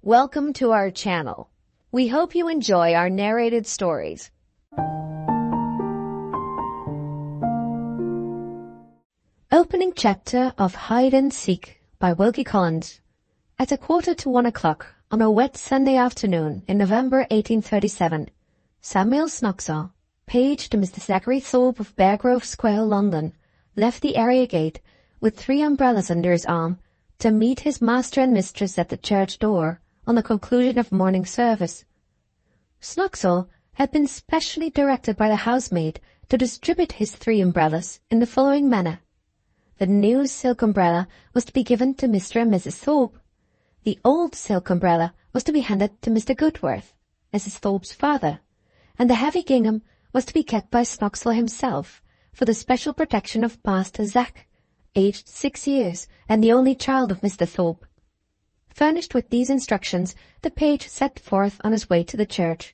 Welcome to our channel. We hope you enjoy our narrated stories. Opening chapter of Hide and Seek by Wilkie Collins. At 1:45 on a wet Sunday afternoon in November 1837, Samuel Snoxall, page to Mr. Zachary Thorpe of Beargrove Square, London, left the area gate with 3 umbrellas under his arm to meet his master and mistress at the church door on the conclusion of morning service. Snoxall had been specially directed by the housemaid to distribute his 3 umbrellas in the following manner. The new silk umbrella was to be given to Mr. and Mrs. Thorpe. The old silk umbrella was to be handed to Mr. Goodworth, Mrs. Thorpe's father, and the heavy gingham was to be kept by Snoxall himself for the special protection of Master Zach, aged 6 years and the only child of Mr. Thorpe. Furnished with these instructions, the page set forth on his way to the church.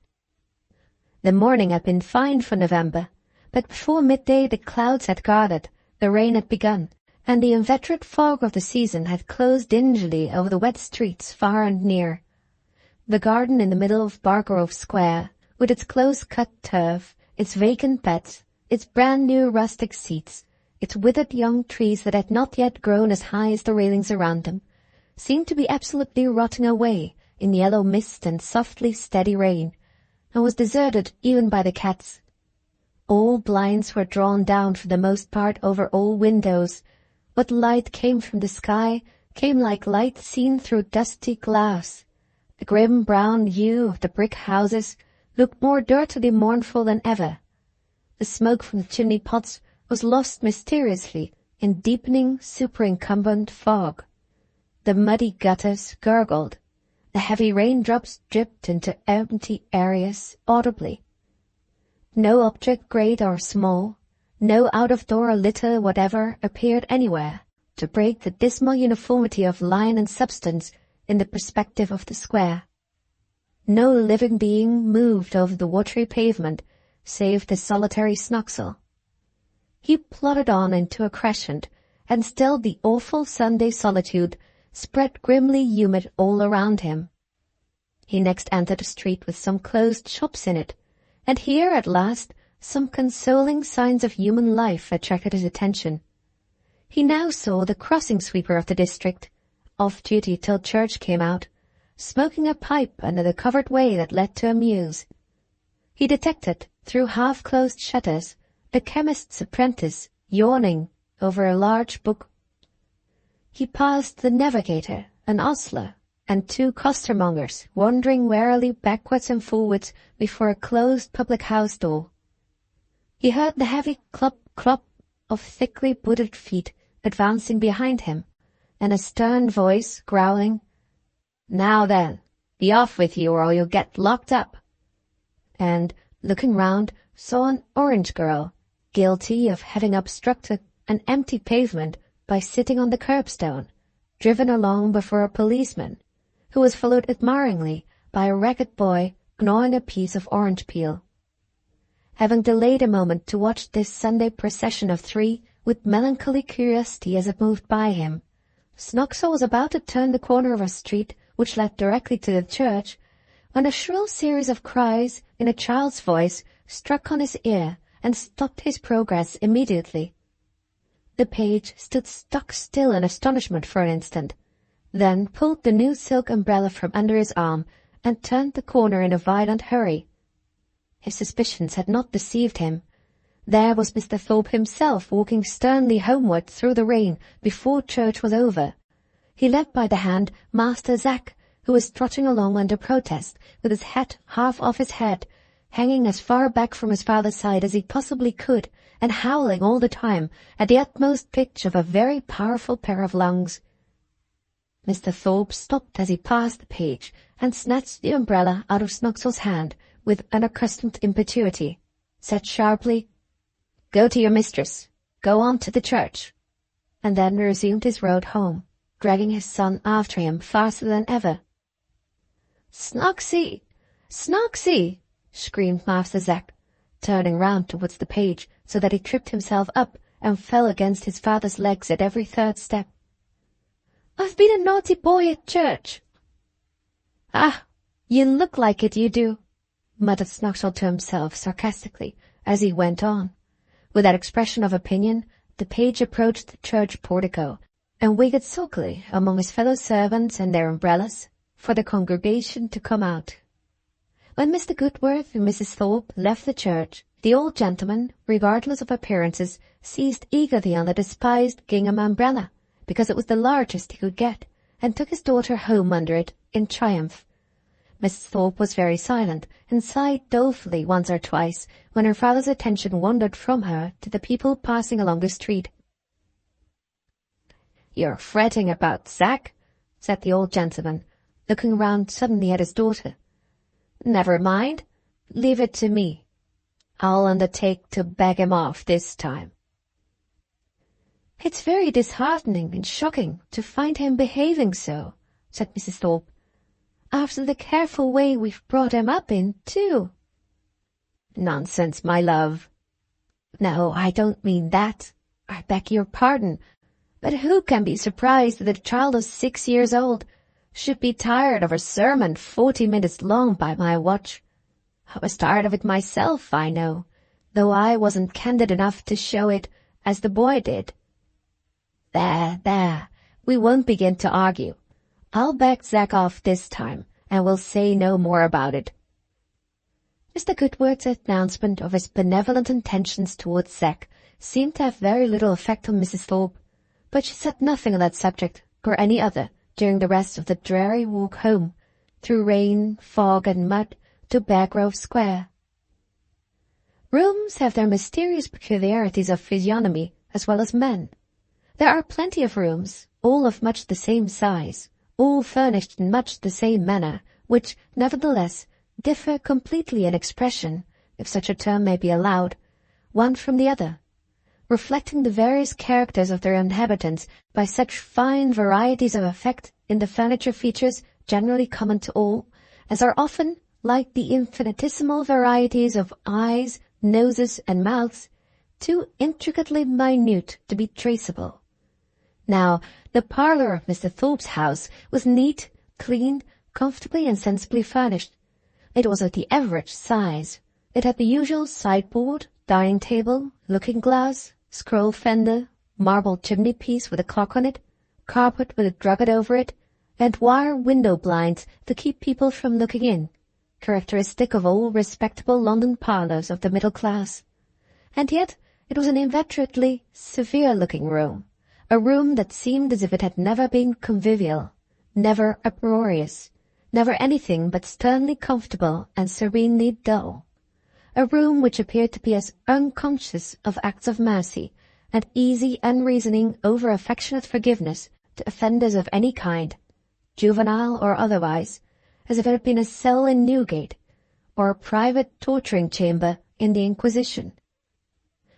The morning had been fine for November, but before midday the clouds had gathered, the rain had begun, and the inveterate fog of the season had closed dingily over the wet streets far and near. The garden in the middle of Beargrove Square, with its close-cut turf, its vacant beds, its brand-new rustic seats, its withered young trees that had not yet grown as high as the railings around them, seemed to be absolutely rotting away in yellow mist and softly steady rain, and was deserted even by the cats. All blinds were drawn down for the most part over all windows. What light came from the sky came like light seen through dusty glass. The grim brown hue of the brick houses looked more dirtily mournful than ever. The smoke from the chimney pots was lost mysteriously in deepening superincumbent fog. The muddy gutters gurgled. The heavy raindrops dripped into empty areas audibly. No object great or small, no out-of-door litter whatever appeared anywhere to break the dismal uniformity of line and substance in the perspective of the square. No living being moved over the watery pavement save the solitary Snoxall. He plodded on into a crescent, and still the awful Sunday solitude spread grimly humid all around him. He next entered a street with some closed shops in it, and here at last some consoling signs of human life attracted his attention. He now saw the crossing sweeper of the district, off duty till church came out, smoking a pipe under the covered way that led to a mews. He detected, through half-closed shutters, a chemist's apprentice yawning over a large book. He passed the navigator, an ostler, and 2 costermongers wandering warily backwards and forwards before a closed public-house door. He heard the heavy clop-clop of thickly booted feet advancing behind him, and a stern voice growling, "Now then, be off with you or you'll get locked up," and, looking round, saw an orange girl, guilty of having obstructed an empty pavement by sitting on the curbstone, driven along before a policeman, who was followed admiringly by a ragged boy gnawing a piece of orange peel. Having delayed a moment to watch this Sunday procession of 3 with melancholy curiosity as it moved by him, Snoxall was about to turn the corner of a street which led directly to the church, when a shrill series of cries in a child's voice struck on his ear and stopped his progress immediately. The page stood stock still in astonishment for an instant, then pulled the new silk umbrella from under his arm and turned the corner in a violent hurry. His suspicions had not deceived him. There was Mr. Thorpe himself walking sternly homeward through the rain before church was over. He led by the hand Master Zach, who was trotting along under protest, with his hat half off his head, hanging as far back from his father's side as he possibly could, and howling all the time at the utmost pitch of a very powerful pair of lungs. Mr. Thorpe stopped as he passed the page, and snatched the umbrella out of Snoxall's hand with unaccustomed impetuity, said sharply, "Go to your mistress. Go on to the church," and then resumed his road home, dragging his son after him faster than ever. "Snoxy! Snoxy!" screamed Master Zach, turning round towards the page so that he tripped himself up and fell against his father's legs at every third step. "I've been a naughty boy at church." "Ah, you look like it, you do," muttered Snugshot to himself sarcastically as he went on. With that expression of opinion, the page approached the church portico and waited sulkily among his fellow servants and their umbrellas for the congregation to come out. When Mr. Goodworth and Mrs. Thorpe left the church, the old gentleman, regardless of appearances, seized eagerly on the despised gingham umbrella, because it was the largest he could get, and took his daughter home under it in triumph. Mrs. Thorpe was very silent, and sighed dolefully once or twice when her father's attention wandered from her to the people passing along the street. "You're fretting about Zack," said the old gentleman, looking round suddenly at his daughter. "Never mind. Leave it to me. I'll undertake to beg him off this time." "It's very disheartening and shocking to find him behaving so," said Mrs. Thorpe. "After the careful way we've brought him up in, too." "Nonsense, my love." "No, I don't mean that. I beg your pardon. But who can be surprised that a child of 6 years old should be tired of a sermon 40 minutes long by my watch? I was tired of it myself, I know, though I wasn't candid enough to show it as the boy did. There, we won't begin to argue. I'll back Zack off this time, and we'll say no more about it." Mr. Goodworth's announcement of his benevolent intentions towards Zack seemed to have very little effect on Mrs. Thorpe, but she said nothing on that subject, or any other, during the rest of the dreary walk home, through rain, fog, and mud, to Beargrove Square. Rooms have their mysterious peculiarities of physiognomy as well as men. There are plenty of rooms, all of much the same size, all furnished in much the same manner, which, nevertheless, differ completely in expression, if such a term may be allowed, one from the other, reflecting the various characters of their inhabitants by such fine varieties of effect in the furniture features generally common to all, as are often, like the infinitesimal varieties of eyes, noses, and mouths, too intricately minute to be traceable. Now, the parlour of Mr. Thorpe's house was neat, clean, comfortably and sensibly furnished. It was of the average size. It had the usual sideboard, dining table, looking-glass, scroll fender, marble chimney-piece with a clock on it, carpet with a drugget over it, and wire window blinds to keep people from looking in, characteristic of all respectable London parlours of the middle class. And yet it was an inveterately severe-looking room, a room that seemed as if it had never been convivial, never uproarious, never anything but sternly comfortable and serenely dull, a room which appeared to be as unconscious of acts of mercy and easy, unreasoning, over-affectionate forgiveness to offenders of any kind, juvenile or otherwise, as if it had been a cell in Newgate, or a private torturing chamber in the Inquisition.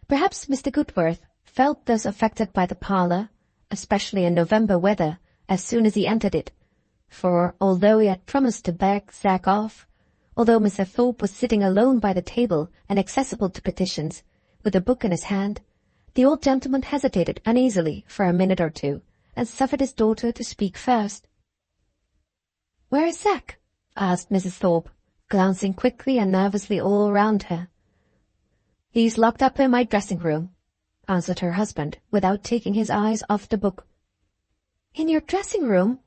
Perhaps Mr. Goodworth felt thus affected by the parlour, especially in November weather, as soon as he entered it, for although he had promised to beg Zack off, although Mr. Thorpe was sitting alone by the table and accessible to petitions, with a book in his hand, the old gentleman hesitated uneasily for a minute or two, and suffered his daughter to speak first. "Where is Zack?" asked Mrs. Thorpe, glancing quickly and nervously all round her. "He's locked up in my dressing-room," answered her husband, without taking his eyes off the book. "In your dressing-room?"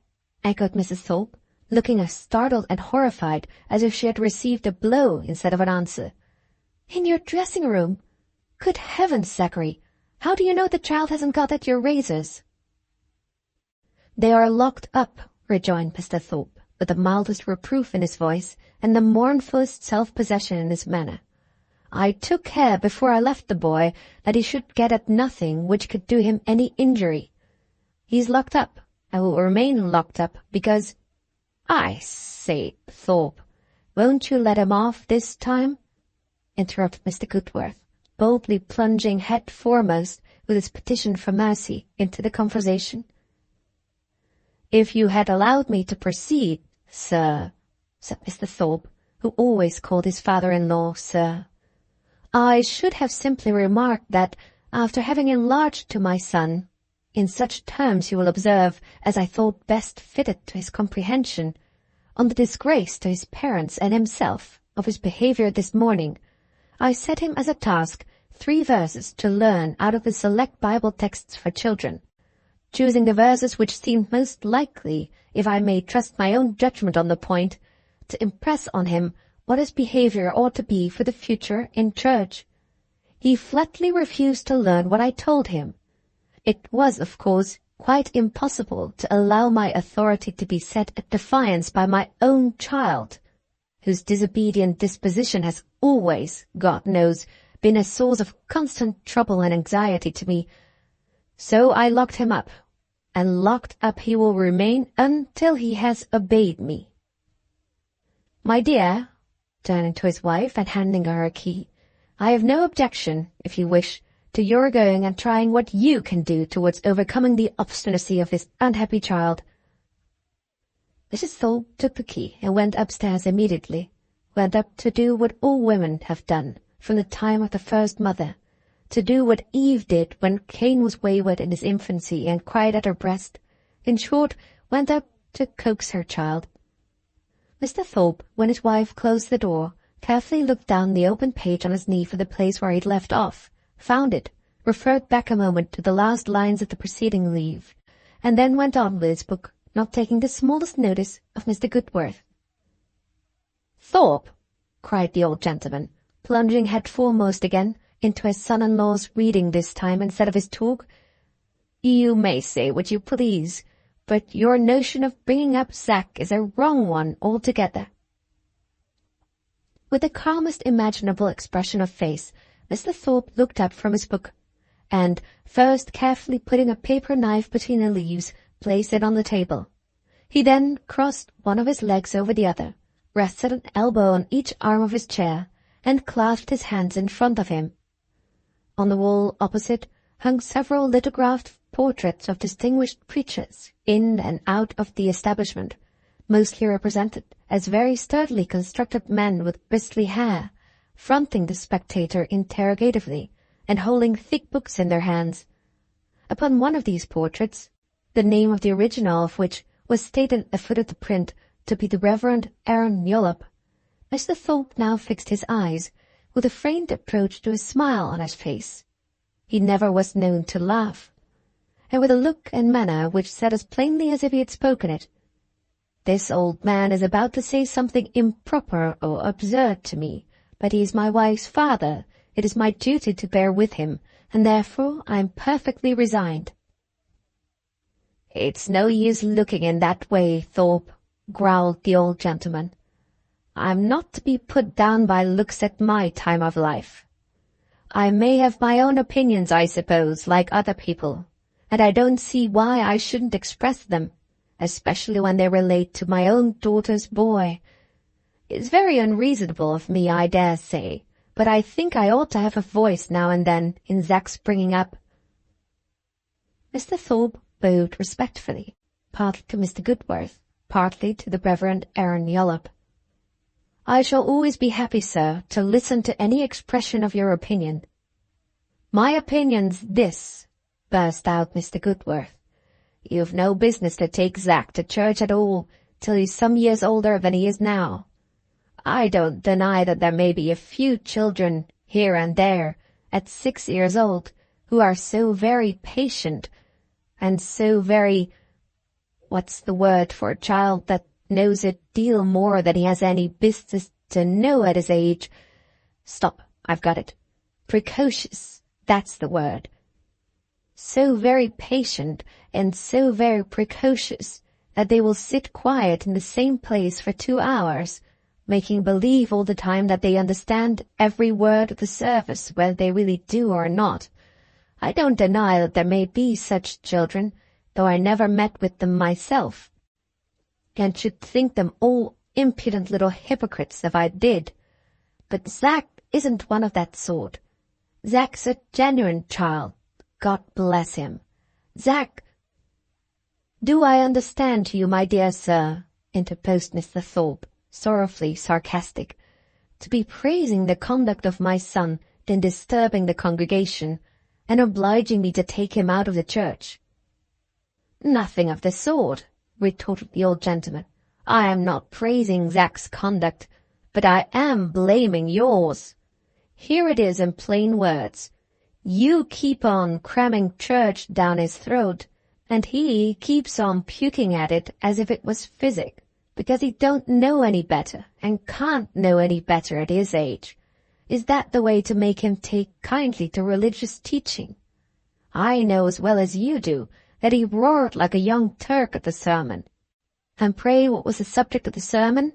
echoed Mrs. Thorpe, looking as startled and horrified as if she had received a blow instead of an answer. "In your dressing-room? Good heavens, Zachary, how do you know the child hasn't got at your razors?" "They are locked up," rejoined Mr. Thorpe, with the mildest reproof in his voice and the mournfulest self-possession in his manner. "I took care before I left the boy that he should get at nothing which could do him any injury. He's locked up, and will remain locked up, because—" "I say, Thorpe, won't you let him off this time?" interrupted Mr. Goodworth, boldly plunging head foremost with his petition for mercy into the conversation. "If you had allowed me to proceed, sir," said Mr. Thorpe, who always called his father-in-law sir, "I should have simply remarked that, after having enlarged to my son, in such terms you will observe as I thought best fitted to his comprehension, on the disgrace to his parents and himself of his behavior this morning, I set him as a task 3 verses to learn out of the select Bible texts for children, choosing the verses which seemed most likely, if I may trust my own judgment on the point, to impress on him what his behavior ought to be for the future in church. He flatly refused to learn what I told him. It was, of course, quite impossible to allow my authority to be set at defiance by my own child, whose disobedient disposition has always, God knows, been a source of constant trouble and anxiety to me. So I locked him up, and locked up he will remain until he has obeyed me. My dear, turning to his wife and handing her a key, I have no objection, if you wish, to your going and trying what you can do towards overcoming the obstinacy of this unhappy child. Mrs. Thorpe took the key and went upstairs immediately, went up to do what all women have done from the time of the first mother, to do what Eve did when Cain was wayward in his infancy and cried at her breast, in short, went up to coax her child. Mr. Thorpe, when his wife closed the door, carefully looked down the open page on his knee for the place where he'd left off, found it, referred back a moment to the last lines of the preceding leaf, and then went on with his book, not taking the smallest notice of Mr. Goodworth. "Thorpe," cried the old gentleman, plunging head foremost again into his son-in-law's reading this time instead of his talk, "you may say what you please, but your notion of bringing up Zack is a wrong one altogether." With the calmest imaginable expression of face, Mr. Thorpe looked up from his book, and, first carefully putting a paper knife between the leaves, placed it on the table. He then crossed one of his legs over the other, rested an elbow on each arm of his chair, and clasped his hands in front of him. On the wall opposite hung several lithographed portraits of distinguished preachers in and out of the establishment, mostly represented as very sturdily constructed men with bristly hair, fronting the spectator interrogatively, and holding thick books in their hands. Upon one of these portraits, the name of the original of which was stated at the foot of the print to be the Reverend Aaron Yollop, Mr. Thorpe now fixed his eyes, with a faint approach to a smile on his face. He never was known to laugh, and with a look and manner which said as plainly as if he had spoken it, "This old man is about to say something improper or absurd to me, but he is my wife's father. It is my duty to bear with him, and therefore I am perfectly resigned." "It's no use looking in that way, Thorpe," growled the old gentleman. "I'm not to be put down by looks at my time of life. I may have my own opinions, I suppose, like other people, and I don't see why I shouldn't express them, especially when they relate to my own daughter's boy. It's very unreasonable of me, I dare say, but I think I ought to have a voice now and then in Zack's bringing up." Mr. Thorpe bowed respectfully, partly to Mr. Goodworth, partly to the Reverend Aaron Yollop. "I shall always be happy, sir, to listen to any expression of your opinion." "My opinion's this," burst out Mr. Goodworth. "You've no business to take Zack to church at all till he's some years older than he is now. I don't deny that there may be a few children here and there at 6 years old who are so very patient and so very— what's the word for a child that knows a deal more than he has any business to know at his age? Stop, I've got it. Precocious, that's the word. So very patient and so very precocious that they will sit quiet in the same place for 2 hours, making believe all the time that they understand every word of the service, whether they really do or not. I don't deny that there may be such children, though I never met with them myself, and should think them all impudent little hypocrites if I did. But Zack isn't one of that sort. Zack's a genuine child, God bless him. Zack— "Do I understand you, my dear sir," interposed Mr. Thorpe, sorrowfully sarcastic, "to be praising the conduct of my son, then disturbing the congregation, and obliging me to take him out of the church?" "Nothing of the sort," retorted the old gentleman. I am not praising Zack's conduct, but I am blaming yours. Here it is in plain words. You keep on cramming church down his throat, and he keeps on puking at it as if it was physic, because he don't know any better, and can't know any better at his age. Is that the way to make him take kindly to religious teaching? I know as well as you do that he roared like a young Turk at the sermon. And pray, what was the subject of the sermon?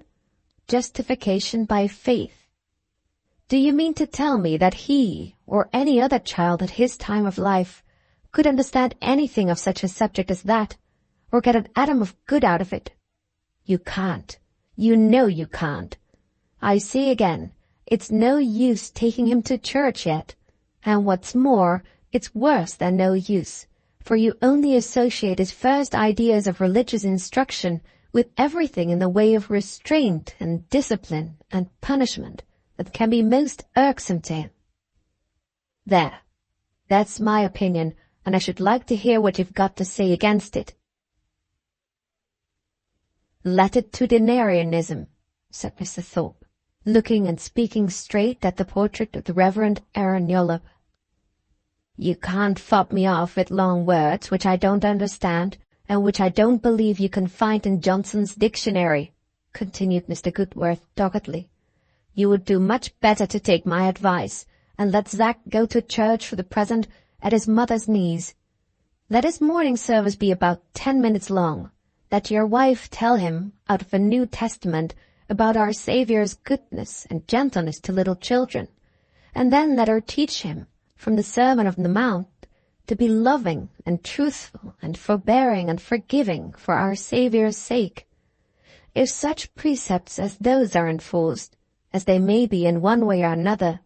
Justification by faith. Do you mean to tell me that he, or any other child at his time of life, could understand anything of such a subject as that, or get an atom of good out of it? You can't. You know you can't. I say again, it's no use taking him to church yet. And what's more, it's worse than no use, for you only associate his first ideas of religious instruction with everything in the way of restraint and discipline and punishment that can be most irksome to him. There. That's my opinion, and I should like to hear what you've got to say against it. Latitudinarianism, said Mr. Thorpe, looking and speaking straight at the portrait of the Reverend Aaron Yollop. You can't fob me off with long words which I don't understand, and which I don't believe you can find in Johnson's dictionary, continued Mr. Goodworth doggedly. You would do much better to take my advice, and let Zack go to church for the present at his mother's knees. Let his morning service be about 10 minutes long. Let your wife tell him, out of the New Testament, about our Saviour's goodness and gentleness to little children, and then let her teach him, from the Sermon on the Mount, to be loving and truthful and forbearing and forgiving for our Saviour's sake. If such precepts as those are enforced, as they may be in one way or another,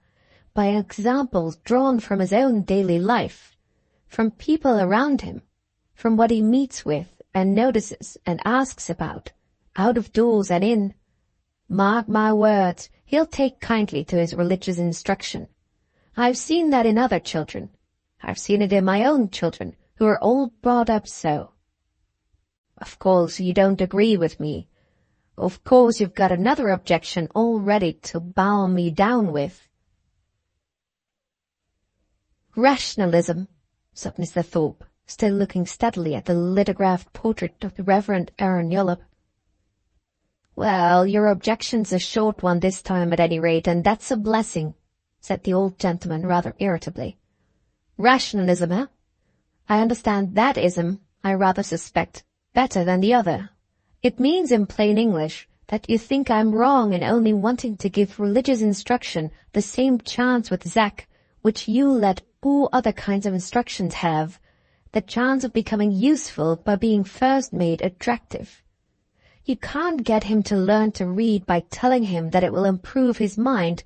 by examples drawn from his own daily life, from people around him, from what he meets with and notices and asks about, out of doors and in, mark my words, he'll take kindly to his religious instruction. I've seen that in other children. I've seen it in my own children, who are all brought up so. Of course you don't agree with me. Of course you've got another objection all ready to bow me down with. Rationalism, said Mr. Thorpe, still looking steadily at the lithographed portrait of the Reverend Aaron Yollop. Well, your objection's a short one this time at any rate, and that's a blessing, said the old gentleman rather irritably. Rationalism, eh? I understand that ism, I rather suspect, better than the other. It means in plain English that you think I'm wrong in only wanting to give religious instruction the same chance with Zack which you let all other kinds of instructions have, the chance of becoming useful by being first made attractive. You can't get him to learn to read by telling him that it will improve his mind,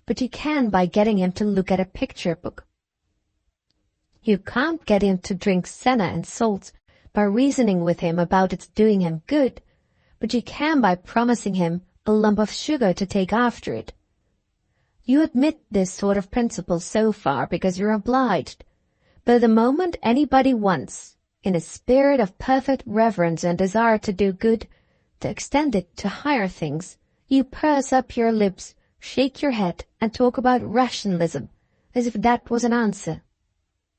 but you can by getting him to look at a picture book. You can't get him to drink senna and salt by reasoning with him about its doing him good, but you can by promising him a lump of sugar to take after it. You admit this sort of principle so far because you're obliged, but the moment anybody wants, in a spirit of perfect reverence and desire to do good, to extend it to higher things, you purse up your lips, shake your head, and talk about rationalism, as if that was an answer.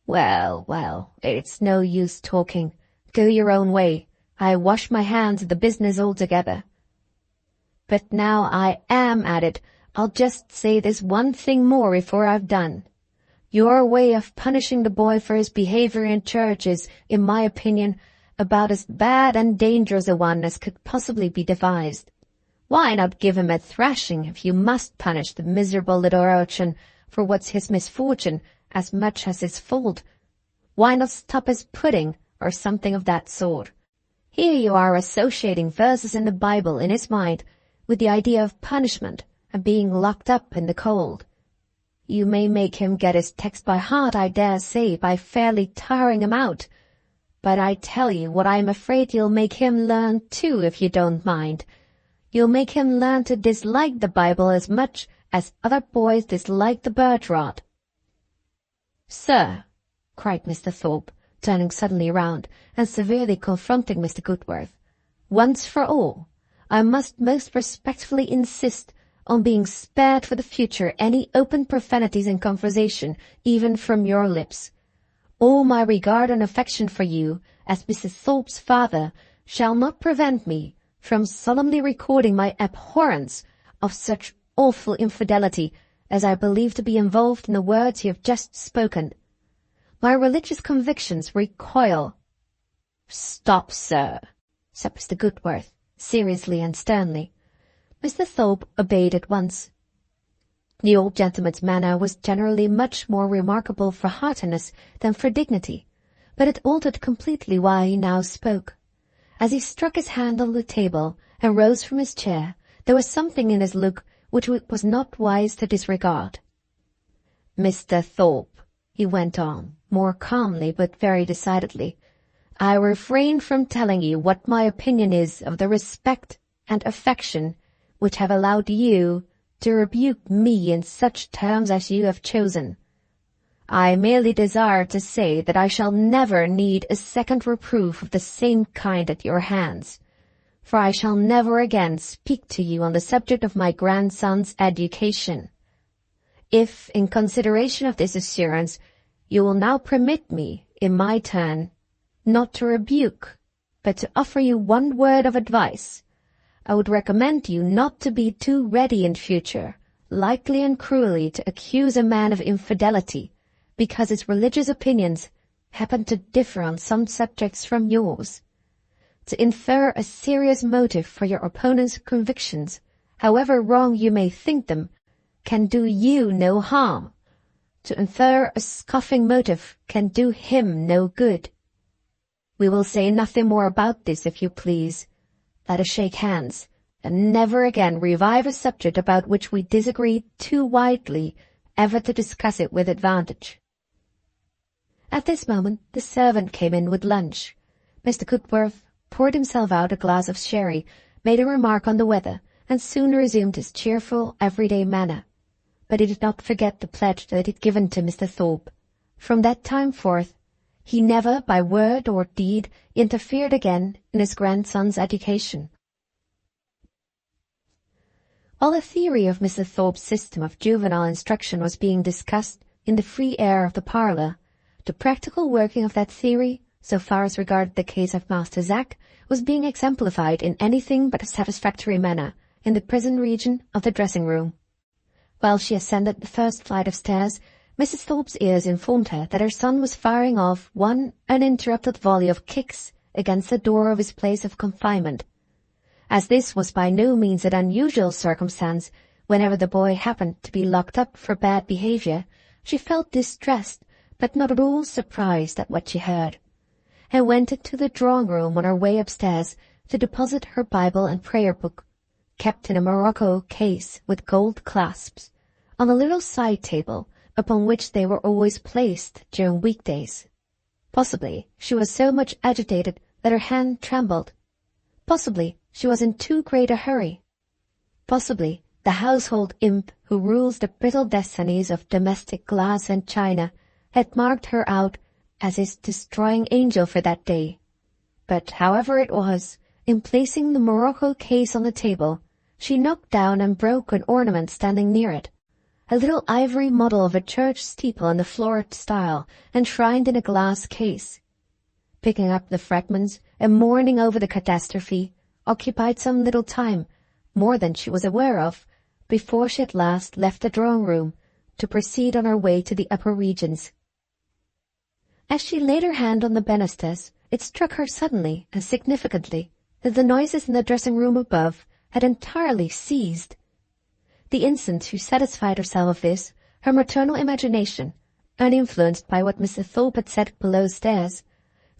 Well, well, it's no use talking. Go your own way. I wash my hands of the business altogether. But now I am at it, I'll just say this one thing more before I've done. Your way of punishing the boy for his behavior in church is, in my opinion, about as bad and dangerous a one as could possibly be devised. Why not give him a thrashing if you must punish the miserable little urchin for what's his misfortune as much as his fault? Why not stop his pudding, or something of that sort? Here you are associating verses in the Bible in his mind with the idea of punishment and being locked up in the cold. You may make him get his text by heart, I dare say, by fairly tiring him out. But I tell you what I'm afraid you'll make him learn too, if you don't mind. You'll make him learn to dislike the Bible as much as other boys dislike the birch rod. Sir, cried Mr. Thorpe, turning suddenly round and severely confronting Mr. Goodworth, once for all, I must most respectfully insist on being spared for the future any open profanities in conversation, even from your lips. All my regard and affection for you, as Mrs. Thorpe's father, shall not prevent me from solemnly recording my abhorrence of such awful infidelity as I believe to be involved in the words you have just spoken. My religious convictions recoil—" "Stop, sir," said Mr. Goodworth, seriously and sternly. Mr. Thorpe obeyed at once. The old gentleman's manner was generally much more remarkable for heartiness than for dignity, but it altered completely while he now spoke. As he struck his hand on the table and rose from his chair, there was something in his look which it was not wise to disregard. "Mr. Thorpe," he went on, more calmly but very decidedly, "I refrain from telling you what my opinion is of the respect and affection which have allowed you to rebuke me in such terms as you have chosen. I merely desire to say that I shall never need a second reproof of the same kind at your hands, for I shall never again speak to you on the subject of my grandson's education. If, in consideration of this assurance, you will now permit me, in my turn, not to rebuke, but to offer you one word of advice, I would recommend you not to be too ready in future, lightly and cruelly to accuse a man of infidelity, because his religious opinions happen to differ on some subjects from yours. To infer a serious motive for your opponent's convictions, however wrong you may think them, can do you no harm. To infer a scoffing motive can do him no good. We will say nothing more about this, if you please. Let us shake hands, and never again revive a subject about which we disagree too widely ever to discuss it with advantage." At this moment the servant came in with lunch. Mr. Goodworth poured himself out a glass of sherry, made a remark on the weather, and soon resumed his cheerful, everyday manner. But he did not forget the pledge that he had given to Mr. Thorpe. From that time forth, he never, by word or deed, interfered again in his grandson's education. While the theory of Mr. Thorpe's system of juvenile instruction was being discussed in the free air of the parlour, the practical working of that theory, so far as regarded the case of Master Zack, was being exemplified in anything but a satisfactory manner in the prison region of the dressing-room. While she ascended the first flight of stairs, Mrs. Thorpe's ears informed her that her son was firing off one uninterrupted volley of kicks against the door of his place of confinement. As this was by no means an unusual circumstance whenever the boy happened to be locked up for bad behaviour, she felt distressed, but not at all surprised at what she heard, and went into the drawing-room on her way upstairs to deposit her Bible and prayer-book, kept in a morocco case with gold clasps, on a little side-table upon which they were always placed during weekdays. Possibly she was so much agitated that her hand trembled. Possibly she was in too great a hurry. Possibly the household imp who rules the brittle destinies of domestic glass and china had marked her out as his destroying angel for that day. But however it was, in placing the morocco case on the table, she knocked down and broke an ornament standing near it, a little ivory model of a church steeple in the florid style, enshrined in a glass case. Picking up the fragments and mourning over the catastrophe occupied some little time, more than she was aware of, before she at last left the drawing-room to proceed on her way to the upper regions. As she laid her hand on the banisters, it struck her suddenly and significantly that the noises in the dressing-room above had entirely ceased. The instant she satisfied herself of this, her maternal imagination, uninfluenced by what Mr. Thorpe had said below stairs,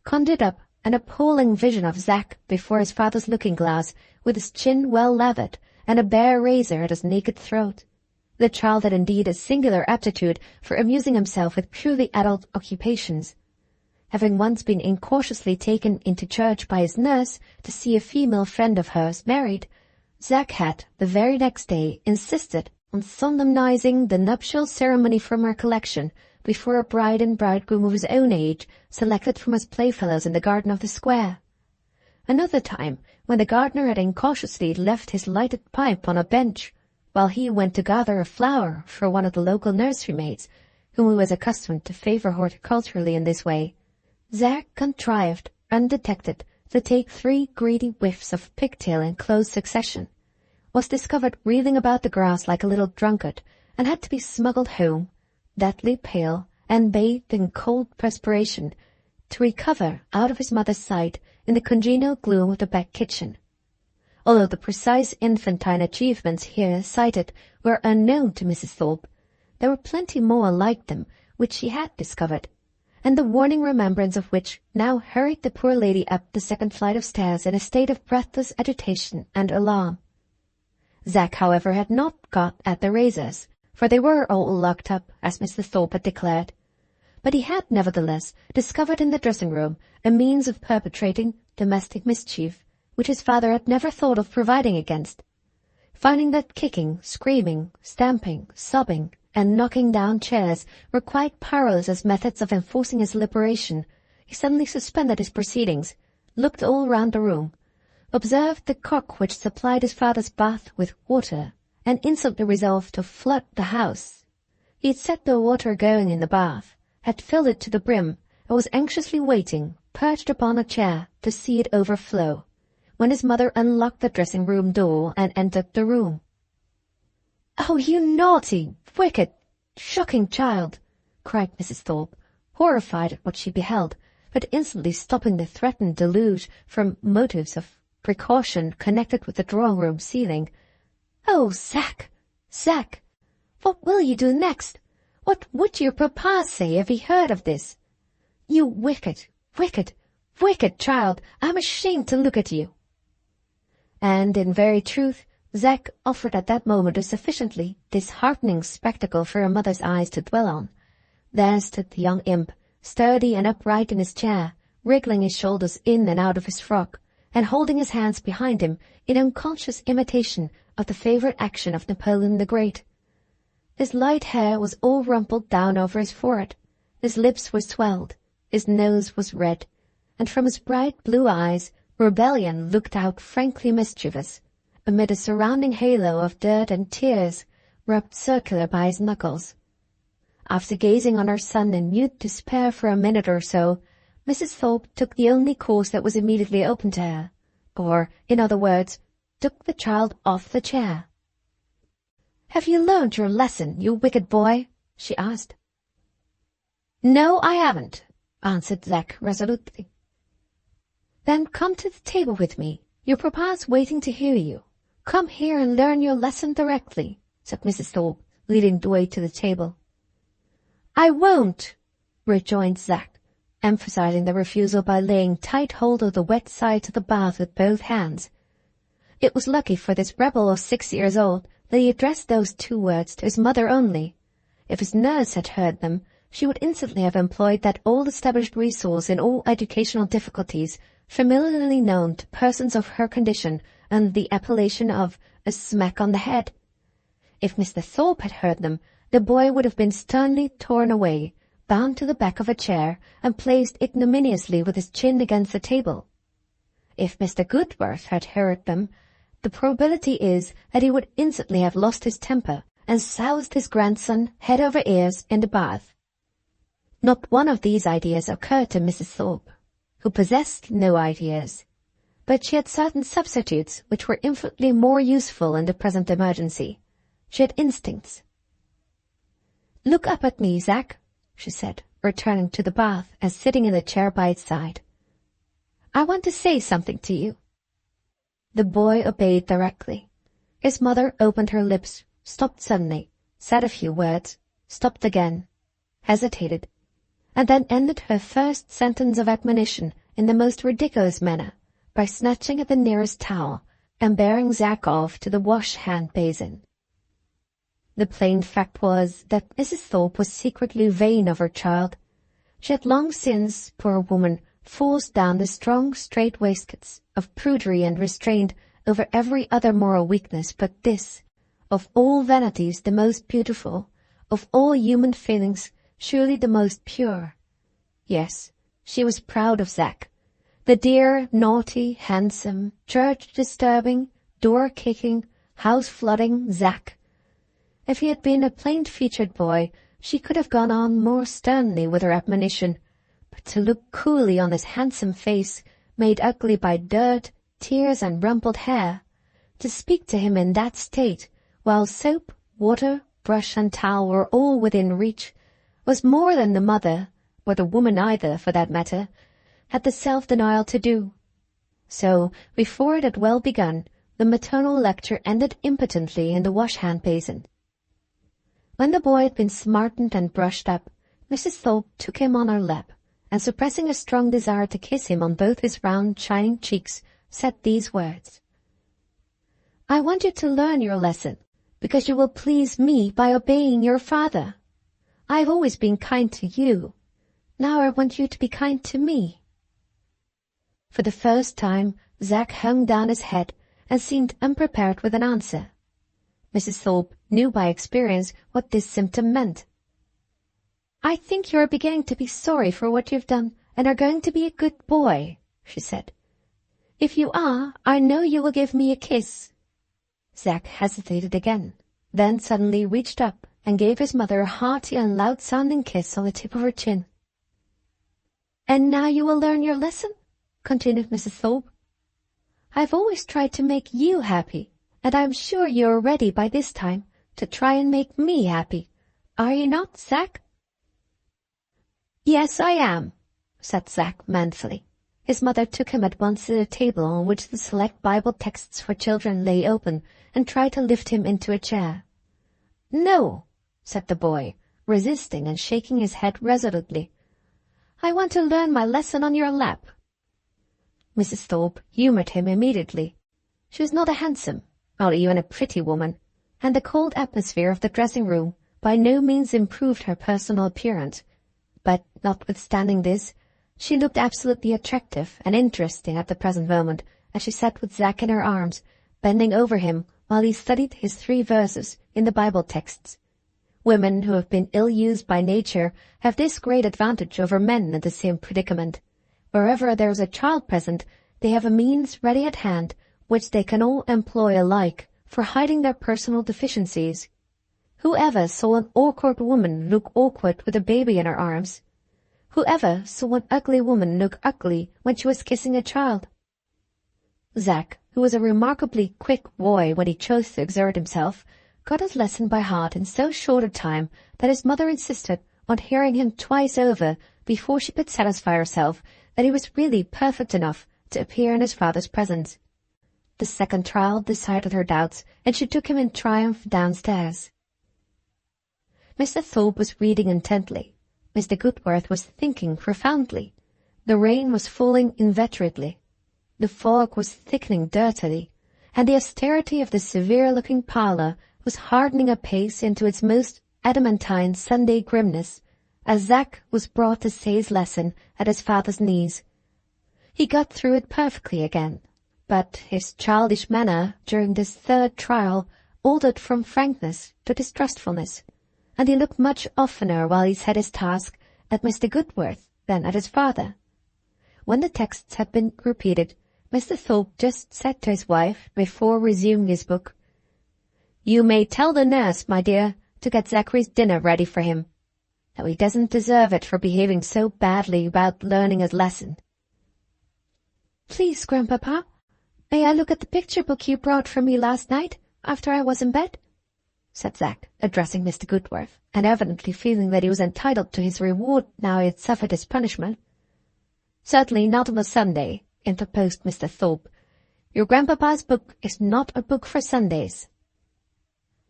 conjured up an appalling vision of Zack before his father's looking-glass, with his chin well lathered and a bare razor at his naked throat. The child had indeed a singular aptitude for amusing himself with purely adult occupations. Having once been incautiously taken into church by his nurse to see a female friend of hers married, Zack had, the very next day, insisted on solemnizing the nuptial ceremony from her collection before a bride and bridegroom of his own age selected from his playfellows in the garden of the square. Another time, when the gardener had incautiously left his lighted pipe on a bench, while he went to gather a flower for one of the local nursery maids, whom he was accustomed to favour horticulturally in this way, Zack contrived, undetected, to take 3 greedy whiffs of pigtail in close succession, was discovered reeling about the grass like a little drunkard, and had to be smuggled home, deathly pale and bathed in cold perspiration, to recover out of his mother's sight in the congenial gloom of the back kitchen. Although the precise infantine achievements here cited were unknown to Mrs. Thorpe, there were plenty more like them which she had discovered, and the warning remembrance of which now hurried the poor lady up the second flight of stairs in a state of breathless agitation and alarm. Zack, however, had not got at the razors, for they were all locked up, as Mr. Thorpe had declared. But he had nevertheless discovered in the dressing-room a means of perpetrating domestic mischief, which his father had never thought of providing against. Finding that kicking, screaming, stamping, sobbing, and knocking down chairs were quite powerless as methods of enforcing his liberation, he suddenly suspended his proceedings, looked all round the room, observed the cock which supplied his father's bath with water, and instantly resolved to flood the house. He had set the water going in the bath, had filled it to the brim, and was anxiously waiting, perched upon a chair, to see it overflow, when his mother unlocked the dressing-room door and entered the room. "Oh, you naughty, wicked, shocking child!" cried Mrs. Thorpe, horrified at what she beheld, but instantly stopping the threatened deluge from motives of precaution connected with the drawing-room ceiling. "Oh, Zack, Zack, what will you do next? What would your papa say if he heard of this? You wicked, wicked, wicked child, I'm ashamed to look at you." And in very truth, Zack offered at that moment a sufficiently disheartening spectacle for a mother's eyes to dwell on. There stood the young imp, sturdy and upright in his chair, wriggling his shoulders in and out of his frock, and holding his hands behind him in unconscious imitation of the favourite action of Napoleon the Great. His light hair was all rumpled down over his forehead, his lips were swelled, his nose was red, and from his bright blue eyes rebellion looked out frankly mischievous, amid a surrounding halo of dirt and tears rubbed circular by his knuckles. After gazing on her son in mute despair for a minute or so, Mrs. Thorpe took the only course that was immediately open to her, or, in other words, took the child off the chair. "Have you learned your lesson, you wicked boy?" she asked. "No, I haven't," answered Zack resolutely. "Then come to the table with me. Your papa's waiting to hear you. Come here and learn your lesson directly," said Mrs. Thorpe, leading the way to the table. "I won't," rejoined Zack, emphasizing the refusal by laying tight hold of the wet sides of the bath with both hands. It was lucky for this rebel of 6 years old that he addressed those 2 words to his mother only. If his nurse had heard them, she would instantly have employed that old-established resource in all educational difficulties, familiarly known to persons of her condition under the appellation of a smack on the head. If Mr. Thorpe had heard them, the boy would have been sternly torn away, bound to the back of a chair, and placed ignominiously with his chin against the table. If Mr. Goodworth had heard them, the probability is that he would instantly have lost his temper and soused his grandson head over ears in the bath. Not one of these ideas occurred to Mrs. Thorpe, who possessed no ideas, but she had certain substitutes which were infinitely more useful in the present emergency. She had instincts. "Look up at me, Zack," she said, returning to the bath and sitting in the chair by its side. "I want to say something to you." The boy obeyed directly. His mother opened her lips, stopped suddenly, said a few words, stopped again, hesitated, and then ended her first sentence of admonition in the most ridiculous manner by snatching at the nearest towel and bearing Zack off to the wash-hand basin. The plain fact was that Mrs. Thorpe was secretly vain of her child. She had long since, poor woman, forced down the strong, straight waistcoats of prudery and restraint over every other moral weakness but this, of all vanities the most beautiful, of all human feelings surely the most pure. Yes, she was proud of Zack. The dear, naughty, handsome, church-disturbing, door-kicking, house-flooding Zack. If he had been a plain-featured boy, she could have gone on more sternly with her admonition, but to look coolly on his handsome face, made ugly by dirt, tears, and rumpled hair, to speak to him in that state, while soap, water, brush, and towel were all within reach, was more than the mother, or the woman either, for that matter, had the self-denial to do. So, before it had well begun, the maternal lecture ended impotently in the wash-hand basin. When the boy had been smartened and brushed up, Mrs. Thorpe took him on her lap, and suppressing a strong desire to kiss him on both his round, shining cheeks, said these words. "I want you to learn your lesson, because you will please me by obeying your father. I have always been kind to you. Now I want you to be kind to me." For the first time, Zack hung down his head and seemed unprepared with an answer. Mrs. Thorpe knew by experience what this symptom meant. "I think you are beginning to be sorry for what you've done and are going to be a good boy," she said. "If you are, I know you will give me a kiss." Zack hesitated again, then suddenly reached up and gave his mother a hearty and loud-sounding kiss on the tip of her chin. "And now you will learn your lesson?" continued Mrs. Thorpe. "I've always tried to make you happy, and I'm sure you are ready by this time to try and make me happy. Are you not, Zack?" "Yes, I am," said Zack manfully. His mother took him at once to the table on which the select Bible texts for children lay open, and tried to lift him into a chair. "No," said the boy, resisting and shaking his head resolutely. "I want to learn my lesson on your lap." Mrs. Thorpe humoured him immediately. She was not a handsome, not even a pretty woman, and the cold atmosphere of the dressing-room by no means improved her personal appearance, but, notwithstanding this, she looked absolutely attractive and interesting at the present moment, as she sat with Zack in her arms, bending over him while he studied his 3 verses in the Bible texts. Women who have been ill-used by nature have this great advantage over men in the same predicament. Wherever there is a child present, they have a means ready at hand which they can all employ alike for hiding their personal deficiencies. Whoever saw an awkward woman look awkward with a baby in her arms? Whoever saw an ugly woman look ugly when she was kissing a child? Zack, who was a remarkably quick boy when he chose to exert himself, got his lesson by heart in so short a time that his mother insisted on hearing him twice over before she could satisfy herself that he was really perfect enough to appear in his father's presence. The second trial decided her doubts, and she took him in triumph downstairs. Mr. Thorpe was reading intently. Mr. Goodworth was thinking profoundly. The rain was falling inveterately. The fog was thickening dirtily, and the austerity of the severe-looking parlour was hardening apace into its most adamantine Sunday grimness, as Zack was brought to say his lesson at his father's knees. He got through it perfectly again, but his childish manner during this 3rd trial altered from frankness to distrustfulness, and he looked much oftener while he said his task at Mr. Goodworth than at his father. When the texts had been repeated, Mr. Thorpe just said to his wife, before resuming his book, "You may tell the nurse, my dear, to get Zachary's dinner ready for him, though he doesn't deserve it for behaving so badly about learning his lesson." "Please, Grandpapa, may I look at the picture book you brought for me last night, after I was in bed?" said Zack, addressing Mr. Goodworth, and evidently feeling that he was entitled to his reward now he had suffered his punishment. "Certainly not on a Sunday," interposed Mr. Thorpe. "Your grandpapa's book is not a book for Sundays."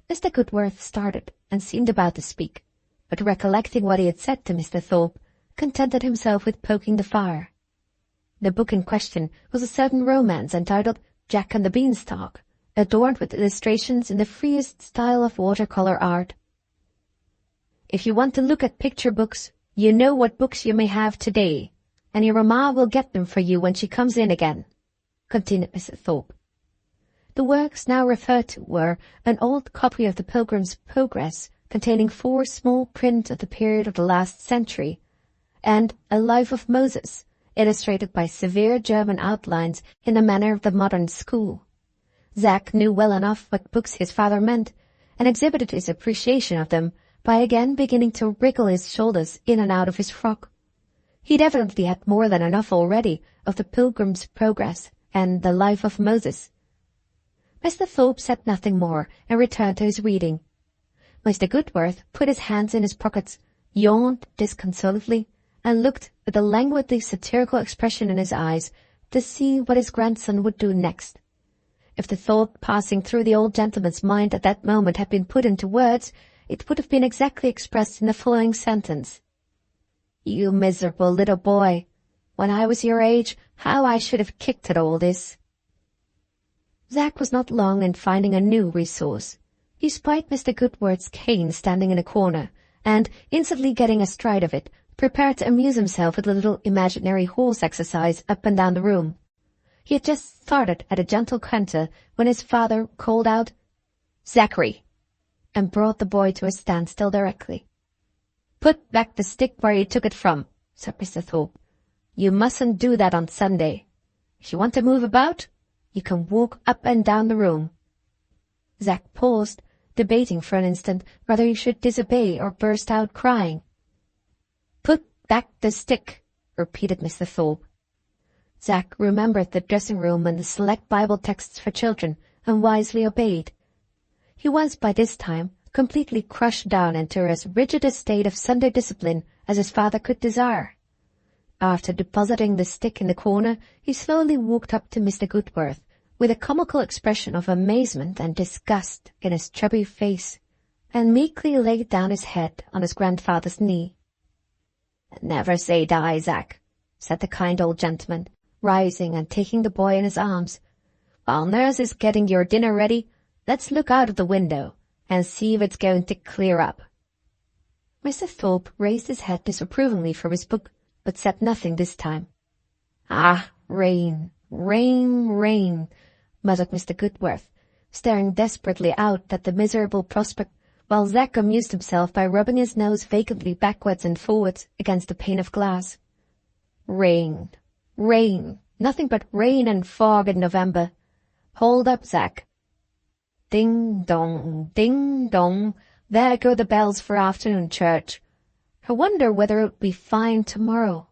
Mr. Goodworth started and seemed about to speak, but recollecting what he had said to Mr. Thorpe, contented himself with poking the fire. The book in question was a certain romance entitled Jack and the Beanstalk, adorned with illustrations in the freest style of watercolor art. "If you want to look at picture books, you know what books you may have today, and your mamma will get them for you when she comes in again," continued Mr. Thorpe. The works now referred to were an old copy of the Pilgrim's Progress, containing 4 small prints of the period of the last century, and a Life of Moses, illustrated by severe German outlines in the manner of the modern school. Zack knew well enough what books his father meant, and exhibited his appreciation of them by again beginning to wriggle his shoulders in and out of his frock. He'd evidently had more than enough already of the Pilgrim's Progress and the Life of Moses. Mr. Thorpe said nothing more and returned to his reading. Mr. Goodworth put his hands in his pockets, yawned disconsolately, and looked with a languidly satirical expression in his eyes to see what his grandson would do next. If the thought passing through the old gentleman's mind at that moment had been put into words, it would have been exactly expressed in the following sentence. "You miserable little boy! When I was your age, how I should have kicked at all this!" Zack was not long in finding a new resource. He spied Mr. Goodworth's cane standing in a corner, and, instantly getting astride of it, prepared to amuse himself with a little imaginary horse exercise up and down the room. He had just started at a gentle canter when his father called out, "Zachary!" and brought the boy to a standstill directly. "Put back the stick where you took it from," said Mr. Thorpe. "You mustn't do that on Sunday. If you want to move about, you can walk up and down the room." Zack paused, debating for an instant whether he should disobey or burst out crying. "Put back the stick," repeated Mr. Thorpe. Zack remembered the dressing room and the select Bible texts for children, and wisely obeyed. He was, by this time, completely crushed down into as rigid a state of Sunday discipline as his father could desire. After depositing the stick in the corner, he slowly walked up to Mr. Goodworth, with a comical expression of amazement and disgust in his chubby face, and meekly laid down his head on his grandfather's knee. "Never say die, Zack," said the kind old gentleman, rising and taking the boy in his arms. "While nurse is getting your dinner ready, let's look out of the window and see if it's going to clear up." Mr. Thorpe raised his head disapprovingly from his book, but said nothing this time. "Ah, rain, rain, rain," muttered Mr. Goodworth, staring desperately out at the miserable prospect, while Zack amused himself by rubbing his nose vacantly backwards and forwards against a pane of glass. "Rain, rain, nothing but rain and fog in November. Hold up, Zack. Ding dong, there go the bells for afternoon church. I wonder whether it will be fine tomorrow.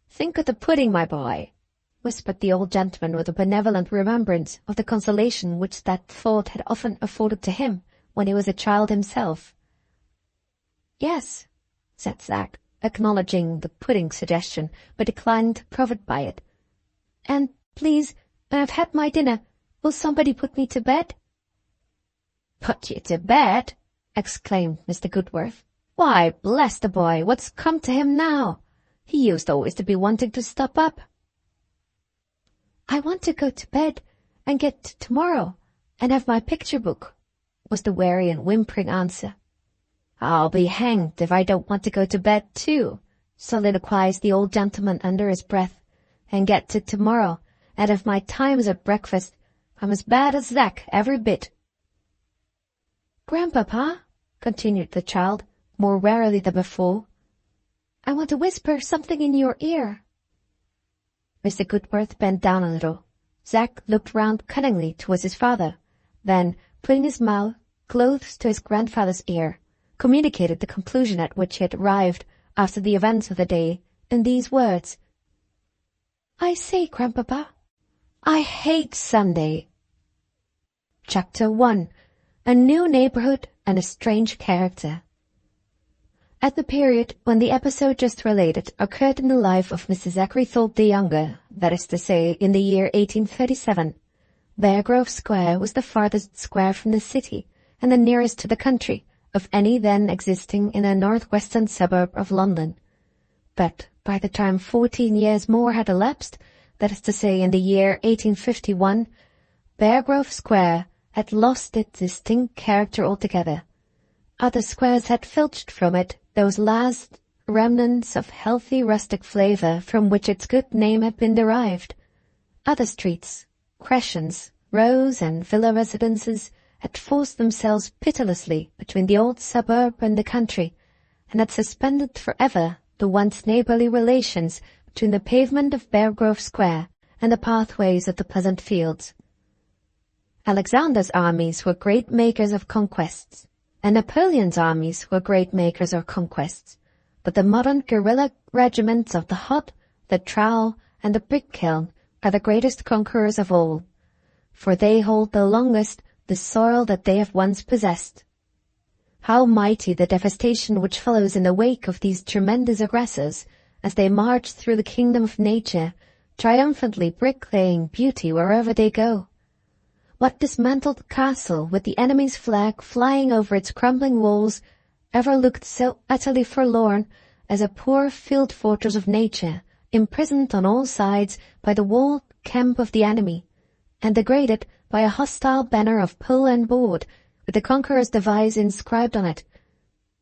Think of the pudding, my boy," whispered the old gentleman with a benevolent remembrance of the consolation which that thought had often afforded to him when he was a child himself. "Yes," said Zack, acknowledging the pudding suggestion, but declining to profit by it. "And, please, when I've had my dinner, will somebody put me to bed?" "Put you to bed?" exclaimed Mr. Goodworth. "Why, bless the boy, what's come to him now? He used always to be wanting to stop up." "I want to go to bed and get to tomorrow and have my picture book," was the weary and whimpering answer. "I'll be hanged if I don't want to go to bed too," soliloquized the old gentleman under his breath, "and get to tomorrow, and if my time's at breakfast, I'm as bad as Zack every bit." "Grandpapa," continued the child, more warily than before, "I want to whisper something in your ear." Mr. Goodworth bent down a little. Zack looked round cunningly towards his father, then, putting his mouth close to his grandfather's ear, communicated the conclusion at which he had arrived after the events of the day in these words. "I say, Grandpapa, I hate Sunday." Chapter 1. A New Neighborhood and a Strange Character. At the period when the episode just related occurred in the life of Mr. Zachary Thorpe the younger, that is to say, in the year 1837, Beargrove Square was the farthest square from the city and the nearest to the country of any then existing in a northwestern suburb of London. But by the time 14 years more had elapsed, that is to say, in the year 1851, Beargrove Square had lost its distinct character altogether. Other squares had filched from it those last remnants of healthy rustic flavour from which its good name had been derived. Other streets, crescents, rows, and villa residences had forced themselves pitilessly between the old suburb and the country, and had suspended for ever the once neighbourly relations between the pavement of Beargrove Square and the pathways of the pleasant fields. Alexander's armies were great makers of conquests, and Napoleon's armies were great makers of conquests, but the modern guerrilla regiments of the Hod, the Trowel, and the Brick Kiln are the greatest conquerors of all, for they hold the longest the soil that they have once possessed. How mighty the devastation which follows in the wake of these tremendous aggressors as they march through the kingdom of nature, triumphantly bricklaying beauty wherever they go. What dismantled castle with the enemy's flag flying over its crumbling walls ever looked so utterly forlorn as a poor field fortress of nature, imprisoned on all sides by the walled camp of the enemy, and degraded by a hostile banner of pole and board, with the conqueror's device inscribed on it,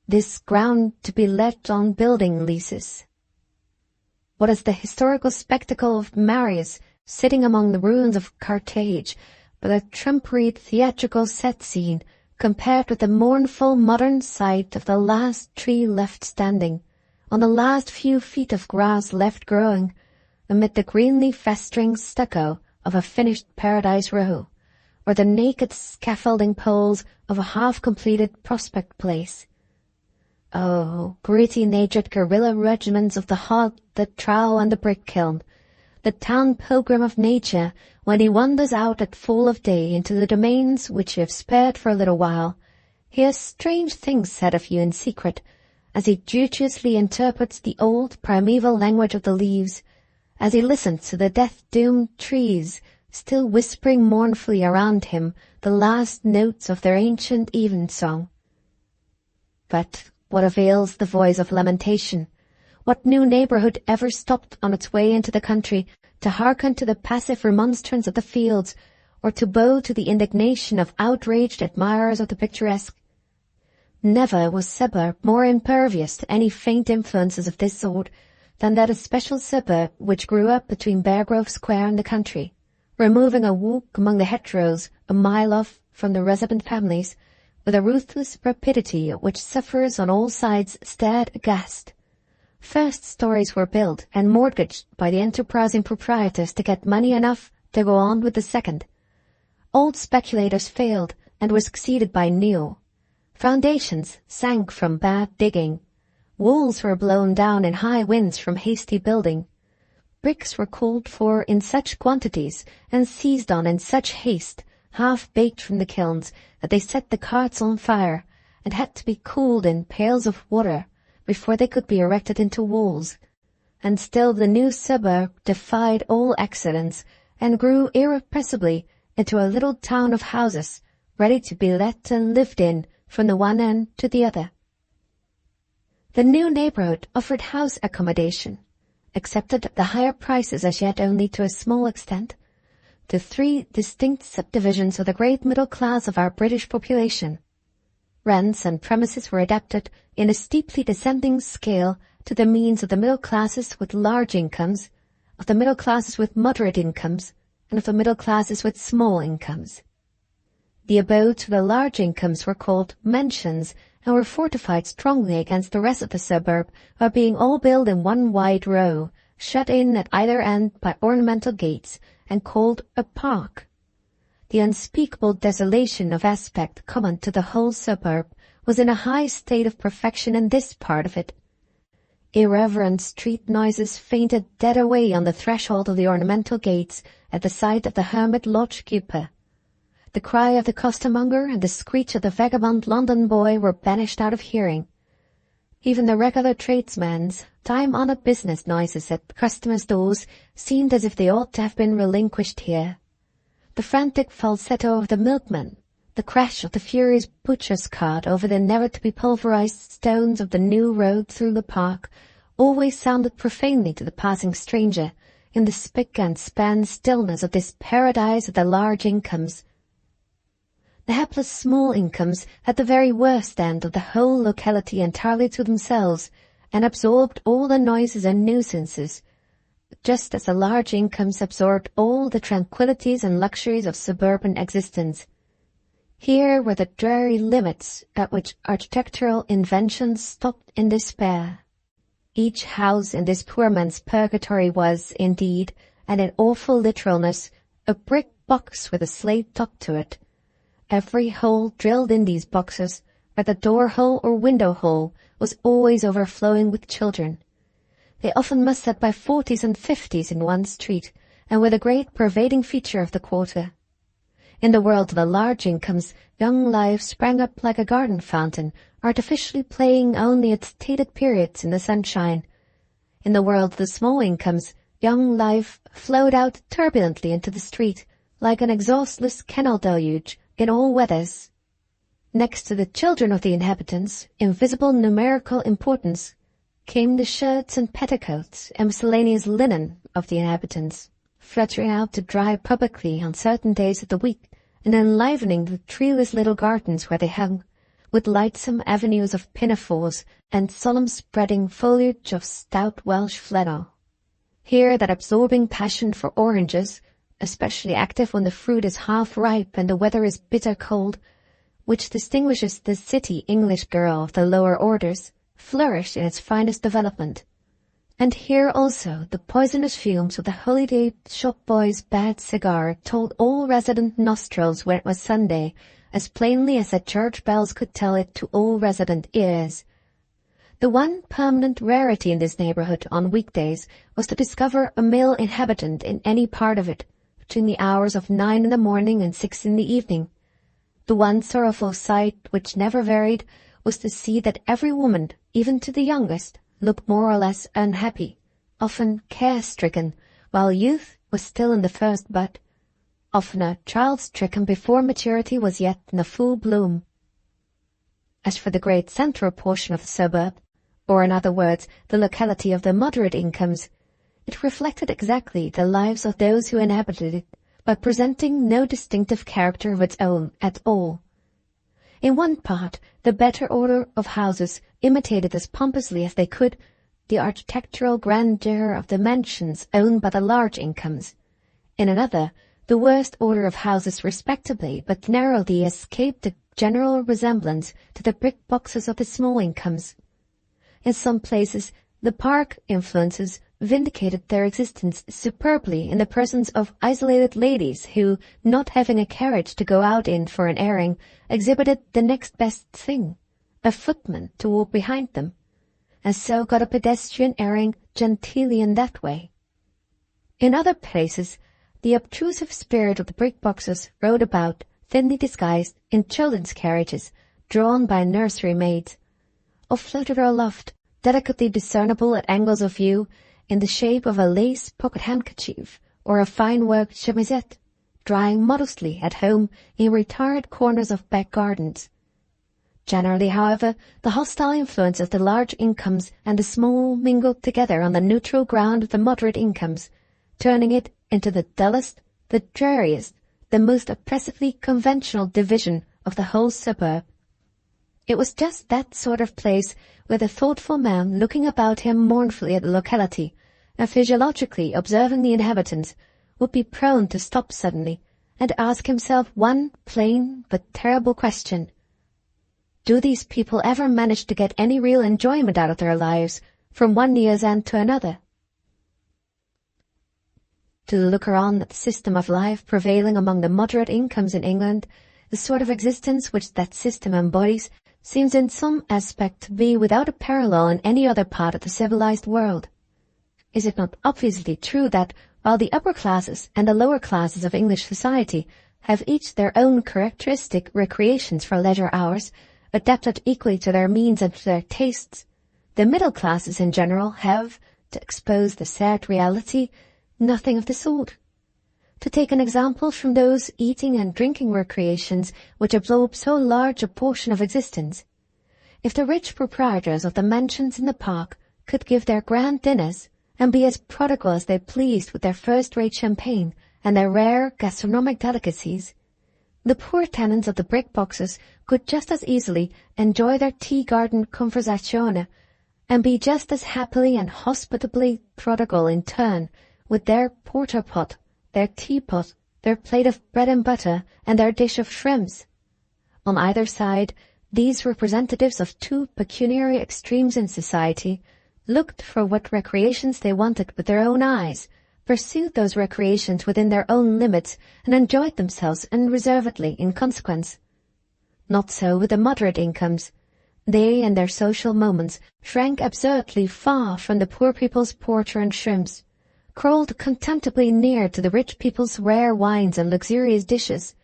"This ground to be let on building leases"? What is the historical spectacle of Marius sitting among the ruins of Carthage, but a trumpery theatrical set scene compared with the mournful modern sight of the last tree left standing, on the last few feet of grass left growing, amid the greenly festering stucco of a finished Paradise Row, or the naked scaffolding poles of a half-completed Prospect Place? Oh, gritty-natured guerrilla regiments of the Hod, the Trowel, and the Brick Kiln, the town pilgrim of nature, when he wanders out at fall of day into the domains which you have spared for a little while, hears strange things said of you in secret, as he judiciously interprets the old primeval language of the leaves, as he listens to the death-doomed trees still whispering mournfully around him the last notes of their ancient evensong. But what avails the voice of lamentation? What new neighborhood ever stopped on its way into the country to hearken to the passive remonstrance of the fields, or to bow to the indignation of outraged admirers of the picturesque? Never was suburb more impervious to any faint influences of this sort than that especial suburb which grew up between Beargrove Square and the country, removing a walk among the hedgerows a mile off from the resident families, with a ruthless rapidity at which sufferers on all sides stared aghast. First stories were built and mortgaged by the enterprising proprietors to get money enough to go on with the second. Old speculators failed and were succeeded by new. Foundations sank from bad digging. Walls were blown down in high winds from hasty building. Bricks were called for in such quantities and seized on in such haste, half-baked from the kilns, that they set the carts on fire, and had to be cooled in pails of water before they could be erected into walls. And still the new suburb defied all accidents, and grew irrepressibly into a little town of houses, ready to be let and lived in from the one end to the other. The new neighborhood offered house accommodation, accepted the higher prices as yet only to a small extent, to three distinct subdivisions of the great middle class of our British population. Rents and premises were adapted in a steeply descending scale to the means of the middle classes with large incomes, of the middle classes with moderate incomes, and of the middle classes with small incomes. The abodes of the large incomes were called mansions, and were fortified strongly against the rest of the suburb by being all built in one wide row, shut in at either end by ornamental gates, and called a park. The unspeakable desolation of aspect common to the whole suburb was in a high state of perfection in this part of it. Irreverent street noises fainted dead away on the threshold of the ornamental gates at the sight of the hermit lodge keeper. The cry of the costermonger and the screech of the vagabond London boy were banished out of hearing. Even the regular tradesmen's time-honored business noises at customers' doors seemed as if they ought to have been relinquished here. The frantic falsetto of the milkman, the crash of the furious butcher's cart over the never-to-be-pulverized stones of the new road through the park, always sounded profanely to the passing stranger in the spick and span stillness of this paradise of the large incomes. The hapless small incomes had the very worst end of the whole locality entirely to themselves, and absorbed all the noises and nuisances, just as the large incomes absorbed all the tranquillities and luxuries of suburban existence. Here were the dreary limits at which architectural invention stopped in despair. Each house in this poor man's purgatory was, indeed, and in awful literalness, a brick box with a slate top to it. Every hole drilled in these boxes, whether door-hole or window-hole, was always overflowing with children. They often mustered by 40s and 50s in one street, and were the great pervading feature of the quarter. In the world of the large incomes, young life sprang up like a garden fountain, artificially playing only its stated periods in the sunshine. In the world of the small incomes, young life flowed out turbulently into the street, like an exhaustless canal deluge in all weathers. Next to the children of the inhabitants, invisible numerical importance, came the shirts and petticoats and miscellaneous linen of the inhabitants, fluttering out to dry publicly on certain days of the week, and enlivening the treeless little gardens where they hung, with lightsome avenues of pinafores and solemn spreading foliage of stout Welsh flannel. Here that absorbing passion for oranges, especially active when the fruit is half ripe and the weather is bitter cold, which distinguishes the city English girl of the lower orders, flourished in its finest development. And here also the poisonous fumes of the holiday shop-boy's bad cigar told all resident nostrils when it was Sunday, as plainly as the church bells could tell it to all resident ears. The one permanent rarity in this neighborhood on weekdays was to discover a male inhabitant in any part of it, between the hours of 9 in the morning and 6 in the evening. The one sorrowful sight which never varied was to see that every woman, even to the youngest, looked more or less unhappy, often care-stricken, while youth was still in the first bud, oftener child-stricken before maturity was yet in the full bloom. As for the great central portion of the suburb, or in other words, the locality of the moderate incomes, it reflected exactly the lives of those who inhabited it, by presenting no distinctive character of its own at all. In one part, the better order of houses imitated as pompously as they could the architectural grandeur of the mansions owned by the large incomes. In another, the worst order of houses respectably but narrowly escaped the general resemblance to the brick boxes of the small incomes. In some places, the park influences vindicated their existence superbly in the persons of isolated ladies who, not having a carriage to go out in for an airing, exhibited the next best thing, a footman to walk behind them, and so got a pedestrian airing genteelly in that way. In other places, the obtrusive spirit of the brick boxes rode about, thinly disguised, in children's carriages, drawn by nursery maids, or floated aloft, delicately discernible at angles of view, in the shape of a lace pocket-handkerchief or a fine-worked chemisette, drying modestly at home in retired corners of back gardens. Generally, however, the hostile influence of the large incomes and the small mingled together on the neutral ground of the moderate incomes, turning it into the dullest, the dreariest, the most oppressively conventional division of the whole suburb. It was just that sort of place where the thoughtful man, looking about him mournfully at the locality, and physiologically observing the inhabitants, would be prone to stop suddenly, and ask himself one plain but terrible question. Do these people ever manage to get any real enjoyment out of their lives, from one year's end to another? To the looker-on at the system of life prevailing among the moderate incomes in England, the sort of existence which that system embodies seems in some aspect to be without a parallel in any other part of the civilized world. Is it not obviously true that, while the upper classes and the lower classes of English society have each their own characteristic recreations for leisure hours, adapted equally to their means and to their tastes, the middle classes in general have, to expose the sad reality, nothing of the sort. To take an example from those eating and drinking recreations which absorb so large a portion of existence, if the rich proprietors of the mansions in the park could give their grand dinners, and be as prodigal as they pleased with their first-rate champagne and their rare gastronomic delicacies, the poor tenants of the brick boxes could just as easily enjoy their tea-garden conversazione, and be just as happily and hospitably prodigal in turn with their porter-pot, their teapot, their plate of bread and butter, and their dish of shrimps. On either side, these representatives of two pecuniary extremes in society, looked for what recreations they wanted with their own eyes, pursued those recreations within their own limits, and enjoyed themselves unreservedly in consequence. Not so with the moderate incomes. They and their social moments shrank absurdly far from the poor people's porter and shrimps, crawled contemptibly near to the rich people's rare wines and luxurious dishes,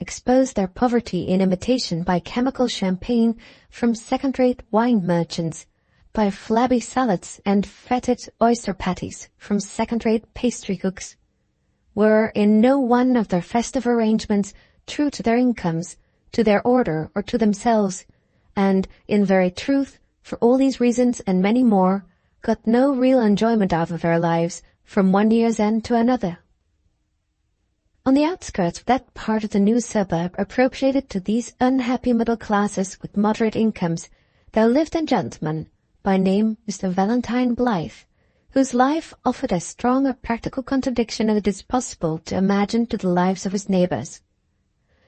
exposed their poverty in imitation by chemical champagne from second-rate wine merchants, by flabby salads and fetid oyster patties from second-rate pastry cooks, were in no one of their festive arrangements true to their incomes, to their order, or to themselves, and, in very truth, for all these reasons and many more, got no real enjoyment out of their lives from one year's end to another. On the outskirts of that part of the new suburb appropriated to these unhappy middle classes with moderate incomes, there lived a gentleman, by name Mr. Valentine Blyth, whose life offered as strong a practical contradiction as it is possible to imagine to the lives of his neighbors.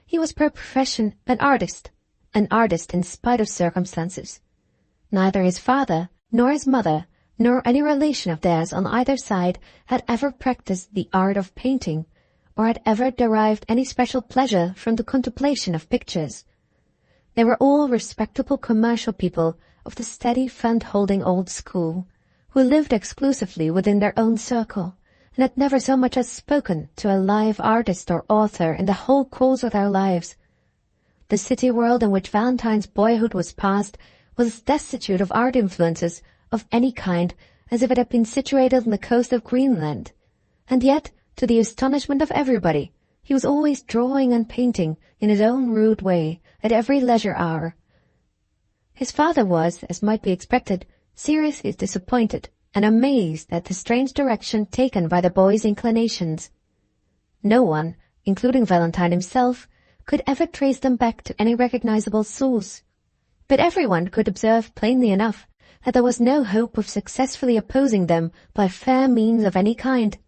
He was per profession an artist in spite of circumstances. Neither his father, nor his mother, nor any relation of theirs on either side had ever practiced the art of painting, or had ever derived any special pleasure from the contemplation of pictures. They were all respectable commercial people of the steady fund-holding old school, who lived exclusively within their own circle, and had never so much as spoken to a live artist or author in the whole course of their lives. The city world in which Valentine's boyhood was passed was as destitute of art influences of any kind as if it had been situated on the coast of Greenland, and yet, to the astonishment of everybody, he was always drawing and painting in his own rude way at every leisure hour. His father was, as might be expected, seriously disappointed and amazed at the strange direction taken by the boy's inclinations. No one, including Valentine himself, could ever trace them back to any recognizable source, but everyone could observe plainly enough that there was no hope of successfully opposing them by fair means of any kind.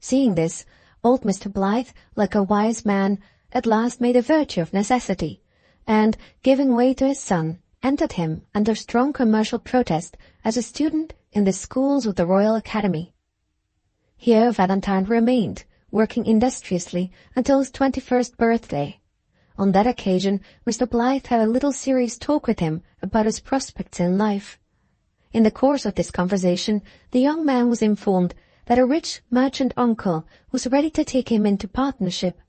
Seeing this, old Mr. Blyth, like a wise man, at last made a virtue of necessity, and, giving way to his son, entered him, under strong commercial protest, as a student in the schools of the Royal Academy. Here Valentine remained, working industriously until his 21st birthday. On that occasion, Mr. Blyth had a little serious talk with him about his prospects in life. In the course of this conversation, the young man was informed that a rich merchant uncle was ready to take him into partnership,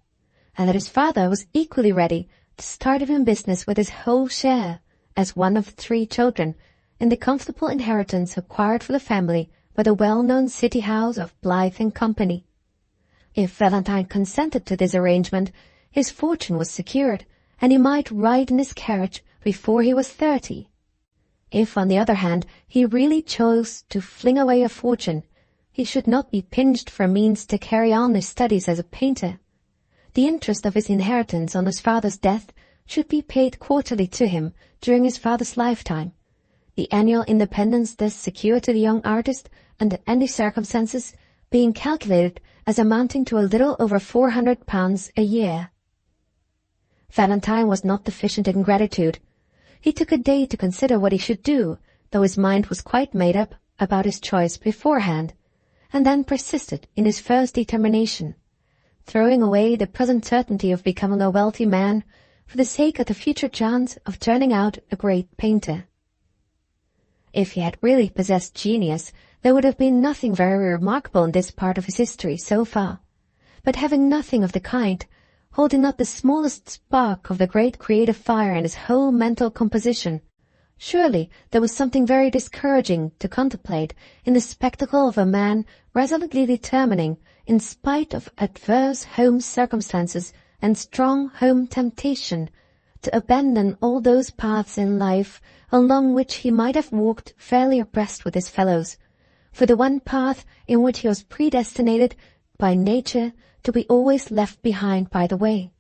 and that his father was equally ready to start him in business with his whole share, as one of 3 children, in the comfortable inheritance acquired for the family by the well-known city house of Blyth and Company. If Valentine consented to this arrangement, his fortune was secured, and he might ride in his carriage before he was 30. If, on the other hand, he really chose to fling away a fortune, he should not be pinched for means to carry on his studies as a painter. The interest of his inheritance on his father's death should be paid quarterly to him during his father's lifetime, the annual independence thus secured to the young artist under any circumstances being calculated as amounting to a little over £400 a year. Valentine was not deficient in gratitude. He took a day to consider what he should do, though his mind was quite made up about his choice beforehand, and then persisted in his first determination, throwing away the present certainty of becoming a wealthy man for the sake of the future chance of turning out a great painter. If he had really possessed genius, there would have been nothing very remarkable in this part of his history so far, but having nothing of the kind, holding not the smallest spark of the great creative fire in his whole mental composition, surely there was something very discouraging to contemplate in the spectacle of a man resolutely determining, in spite of adverse home circumstances and strong home temptation, to abandon all those paths in life along which he might have walked fairly abreast with his fellows, for the one path in which he was predestinated by nature to be always left behind by the way.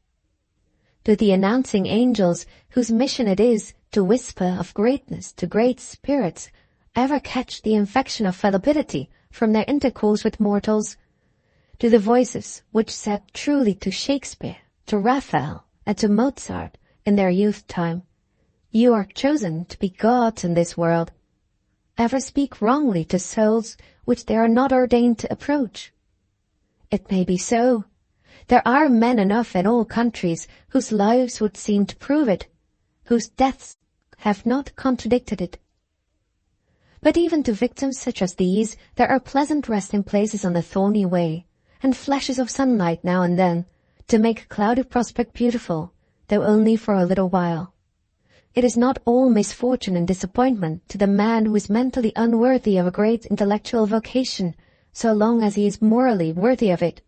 Do the announcing angels, whose mission it is to whisper of greatness to great spirits, ever catch the infection of fallibility from their intercourse with mortals? Do the voices which said truly to Shakespeare, to Raphael, and to Mozart in their youth time, "You are chosen to be gods in this world," ever speak wrongly to souls which they are not ordained to approach? It may be so. There are men enough in all countries whose lives would seem to prove it, whose deaths have not contradicted it. But even to victims such as these, there are pleasant resting places on the thorny way, and flashes of sunlight now and then, to make a cloudy prospect beautiful, though only for a little while. It is not all misfortune and disappointment to the man who is mentally unworthy of a great intellectual vocation, so long as he is morally worthy of it,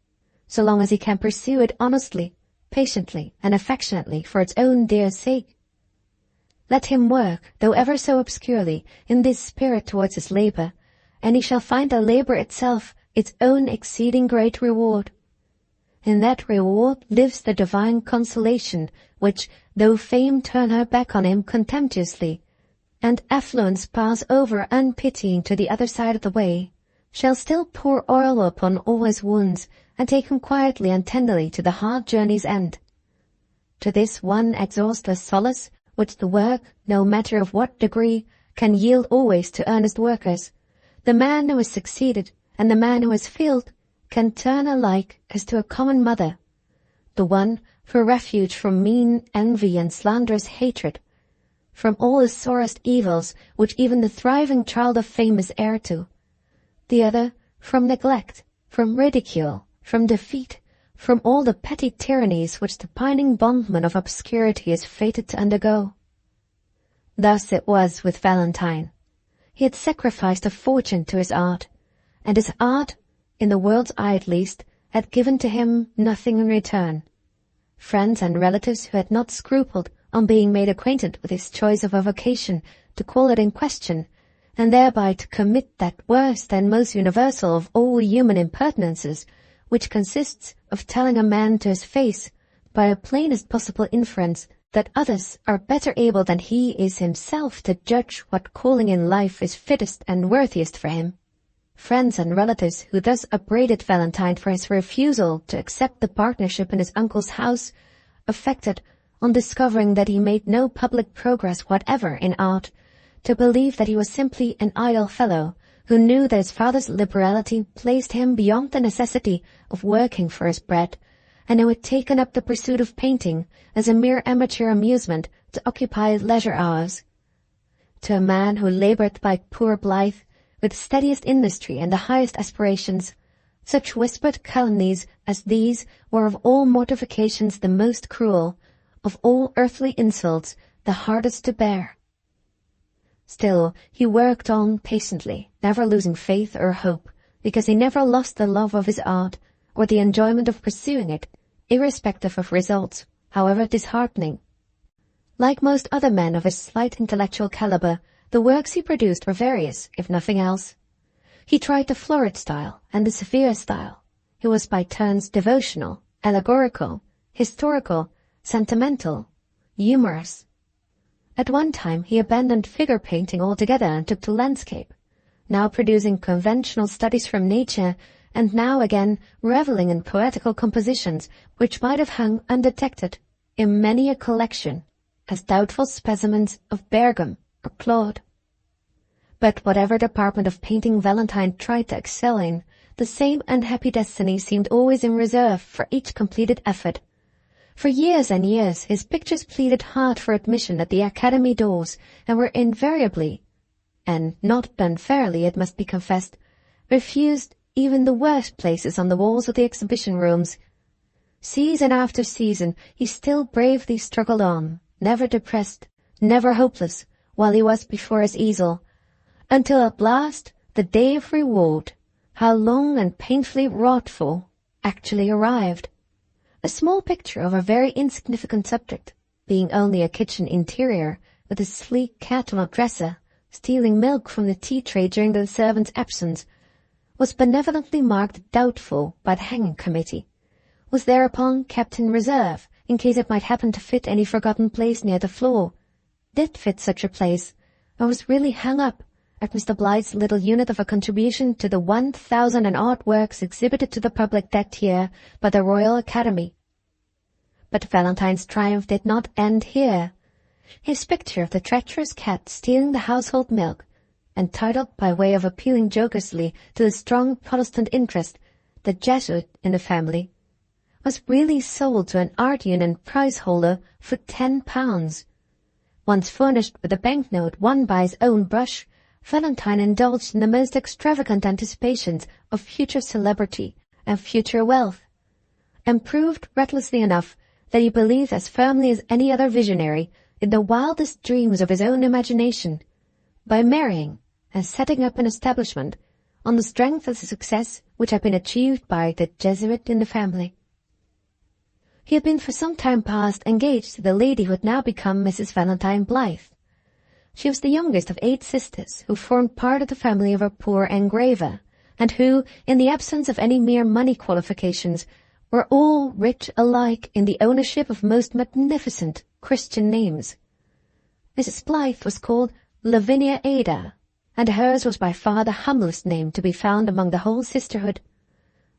so long as he can pursue it honestly, patiently, and affectionately for its own dear sake. Let him work, though ever so obscurely, in this spirit towards his labor, and he shall find the labor itself its own exceeding great reward. In that reward lives the divine consolation which, though fame turn her back on him contemptuously, and affluence pass over unpitying to the other side of the way, shall still pour oil upon all his wounds, and take him quietly and tenderly to the hard journey's end. To this one exhaustless solace, which the work, no matter of what degree, can yield always to earnest workers, the man who has succeeded and the man who has failed can turn alike as to a common mother, the one for refuge from mean envy and slanderous hatred, from all the sorest evils which even the thriving child of fame is heir to, the other from neglect, from ridicule, from defeat, from all the petty tyrannies which the pining bondman of obscurity is fated to undergo. Thus it was with Valentine. He had sacrificed a fortune to his art, and his art, in the world's eye at least, had given to him nothing in return. Friends and relatives who had not scrupled, on being made acquainted with his choice of a vocation, to call it in question, and thereby to commit that worst and most universal of all human impertinences, which consists of telling a man to his face, by the plainest possible inference, that others are better able than he is himself to judge what calling in life is fittest and worthiest for him. Friends and relatives who thus upbraided Valentine for his refusal to accept the partnership in his uncle's house, affected, on discovering that he made no public progress whatever in art, to believe that he was simply an idle fellow, who knew that his father's liberality placed him beyond the necessity of working for his bread, and who had taken up the pursuit of painting as a mere amateur amusement to occupy his leisure hours. To a man who labored like poor Blyth, with steadiest industry and the highest aspirations, such whispered calumnies as these were of all mortifications the most cruel, of all earthly insults the hardest to bear. Still, he worked on patiently, never losing faith or hope, because he never lost the love of his art, or the enjoyment of pursuing it, irrespective of results, however disheartening. Like most other men of his slight intellectual caliber, the works he produced were various, if nothing else. He tried the florid style and the severe style. He was by turns devotional, allegorical, historical, sentimental, humorous. At one time he abandoned figure painting altogether and took to landscape, now producing conventional studies from nature, and now again reveling in poetical compositions which might have hung undetected in many a collection as doubtful specimens of Bergam or Claude. But whatever department of painting Valentine tried to excel in, the same unhappy destiny seemed always in reserve for each completed effort. For years and years his pictures pleaded hard for admission at the Academy doors, and were invariably, and not unfairly it must be confessed, refused even the worst places on the walls of the exhibition rooms. Season after season he still bravely struggled on, never depressed, never hopeless, while he was before his easel, until at last the day of reward, how long and painfully wrought for, actually arrived. A small picture of a very insignificant subject, being only a kitchen interior, with a sleek cat on a dresser, stealing milk from the tea tray during the servant's absence, was benevolently marked doubtful by the hanging committee, was thereupon kept in reserve, in case it might happen to fit any forgotten place near the floor, did fit such a place, and was really hung up at Mr. Blyth's little unit of a contribution to the 1,000 and odd works exhibited to the public that year by the Royal Academy. But Valentine's triumph did not end here. His picture of the treacherous cat stealing the household milk, entitled by way of appealing jocosely to the strong Protestant interest, the Jesuit in the family, was really sold to an art union prize holder for £10. Once furnished with a banknote won by his own brush, Valentine indulged in the most extravagant anticipations of future celebrity and future wealth, and proved recklessly enough that he believed as firmly as any other visionary in the wildest dreams of his own imagination, by marrying and setting up an establishment on the strength of the success which had been achieved by the Jesuit in the family. He had been for some time past engaged to the lady who had now become Mrs. Valentine Blyth. She was the youngest of 8 sisters who formed part of the family of a poor engraver, and who, in the absence of any mere money qualifications, were all rich alike in the ownership of most magnificent Christian names. Mrs. Blyth was called Lavinia Ada, and hers was by far the humblest name to be found among the whole sisterhood.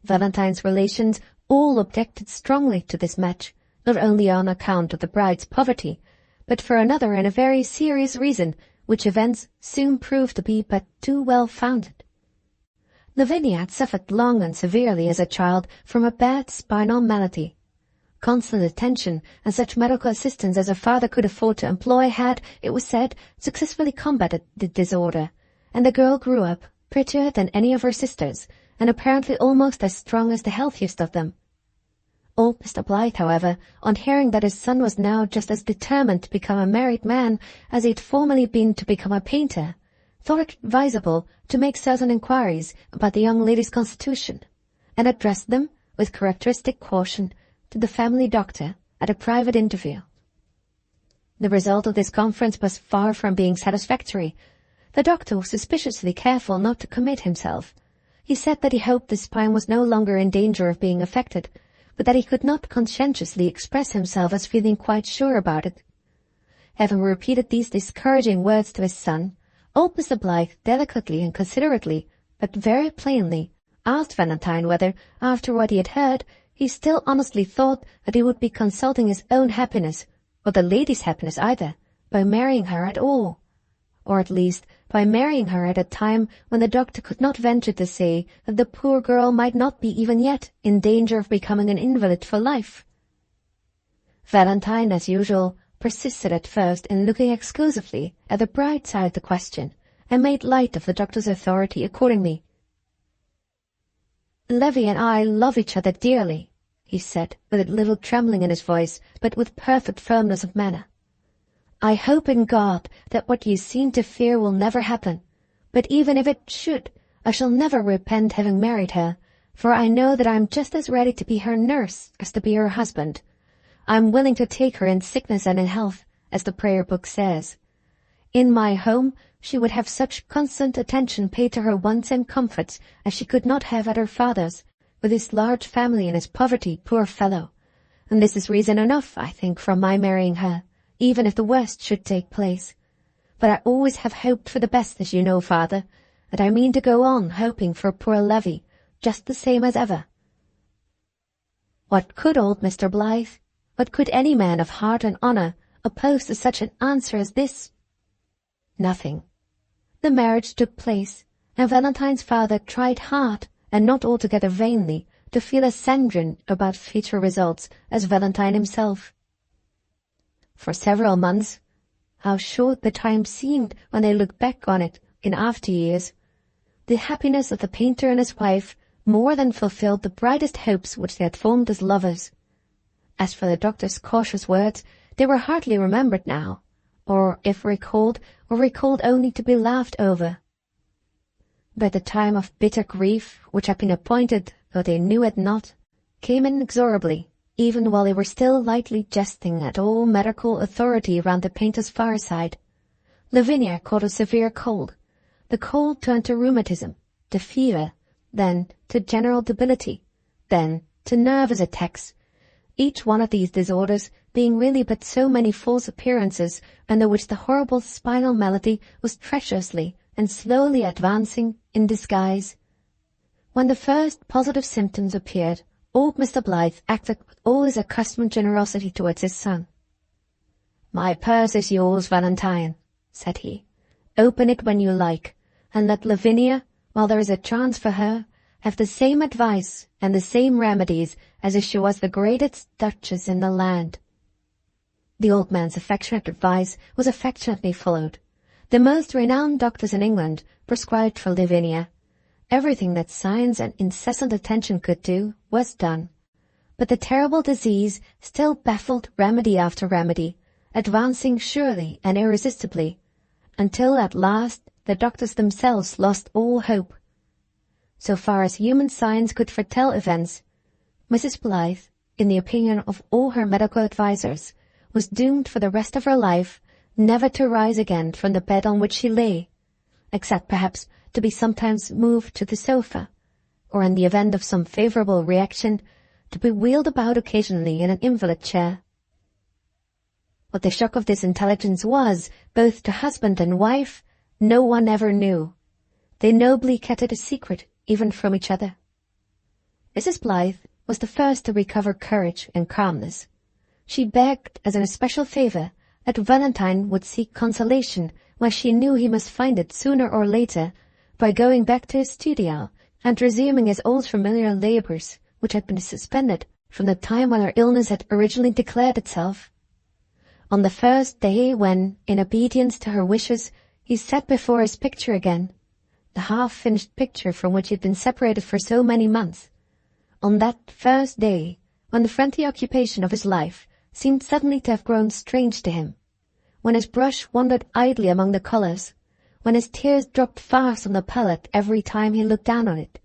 Valentine's relations all objected strongly to this match, not only on account of the bride's poverty, but for another and a very serious reason, which events soon proved to be but too well founded. Lavinia had suffered long and severely as a child from a bad spinal malady. Constant attention and such medical assistance as her father could afford to employ had, it was said, successfully combated the disorder, and the girl grew up prettier than any of her sisters, and apparently almost as strong as the healthiest of them. Old Mr. Blyth, however, on hearing that his son was now just as determined to become a married man as he had formerly been to become a painter, thought it advisable to make certain inquiries about the young lady's constitution, and addressed them, with characteristic caution, to the family doctor at a private interview. The result of this conference was far from being satisfactory. The doctor was suspiciously careful not to commit himself. He said that he hoped the spine was no longer in danger of being affected, but that he could not conscientiously express himself as feeling quite sure about it. Having repeated these discouraging words to his son, old Mr. Blyth delicately and considerately, but very plainly, asked Valentine whether, after what he had heard, he still honestly thought that he would be consulting his own happiness, or the lady's happiness either, by marrying her at all, or at least by marrying her at a time when the doctor could not venture to say that the poor girl might not be even yet in danger of becoming an invalid for life. Valentine, as usual, persisted at first in looking exclusively at the bride side of the question, and made light of the doctor's authority accordingly. "Levy and I love each other dearly," he said, with a little trembling in his voice, but with perfect firmness of manner. "I hope in God that what you seem to fear will never happen, but even if it should, I shall never repent having married her, for I know that I am just as ready to be her nurse as to be her husband. I am willing to take her in sickness and in health, as the prayer book says. In my home she would have such constant attention paid to her wants and comforts as she could not have at her father's, with his large family and his poverty, poor fellow. And this is reason enough, I think, for my marrying her, even if the worst should take place. But I always have hoped for the best, as you know, father, and I mean to go on hoping for poor Levy, just the same as ever." What could old Mr. Blyth, what could any man of heart and honour, oppose to such an answer as this? Nothing. The marriage took place, and Valentine's father tried hard, and not altogether vainly, to feel as sanguine about future results as Valentine himself. For several months, how short the time seemed when they looked back on it in after years, the happiness of the painter and his wife more than fulfilled the brightest hopes which they had formed as lovers. As for the doctor's cautious words, they were hardly remembered now, or if recalled, were recalled only to be laughed over. But the time of bitter grief, which had been appointed, though they knew it not, came inexorably, even while they were still lightly jesting at all medical authority round the painter's fireside. Lavinia caught a severe cold. The cold turned to rheumatism, to fever, then to general debility, then to nervous attacks, each one of these disorders being really but so many false appearances under which the horrible spinal malady was treacherously and slowly advancing in disguise. When the first positive symptoms appeared, old Mr. Blyth acted with all his accustomed generosity towards his son. "My purse is yours, Valentine," said he. "Open it when you like. and let Lavinia, while there is a chance for her, have the same advice and the same remedies as if she was the greatest duchess in the land. The old man's affectionate advice was affectionately followed. The most renowned doctors in England prescribed for Lavinia. Everything that science and incessant attention could do was done. But the terrible disease still baffled remedy after remedy, advancing surely and irresistibly, until at last the doctors themselves lost all hope. So far as human science could foretell events, Mrs. Blyth, in the opinion of all her medical advisers, was doomed for the rest of her life never to rise again from the bed on which she lay, except perhaps to be sometimes moved to the sofa, or in the event of some favorable reaction, to be wheeled about occasionally in an invalid chair. What the shock of this intelligence was, both to husband and wife, no one ever knew. They nobly kept it a secret, even from each other. Mrs. Blyth was the first to recover courage and calmness. She begged, as an especial favor, that Valentine would seek consolation where she knew he must find it sooner or later, by going back to his studio and resuming his old familiar labors, which had been suspended from the time when her illness had originally declared itself. On the first day when, in obedience to her wishes, he sat before his picture again, the half-finished picture from which he had been separated for so many months, on that first day, when the friendly occupation of his life seemed suddenly to have grown strange to him, when his brush wandered idly among the colors, when his tears dropped fast on the palette every time he looked down on it,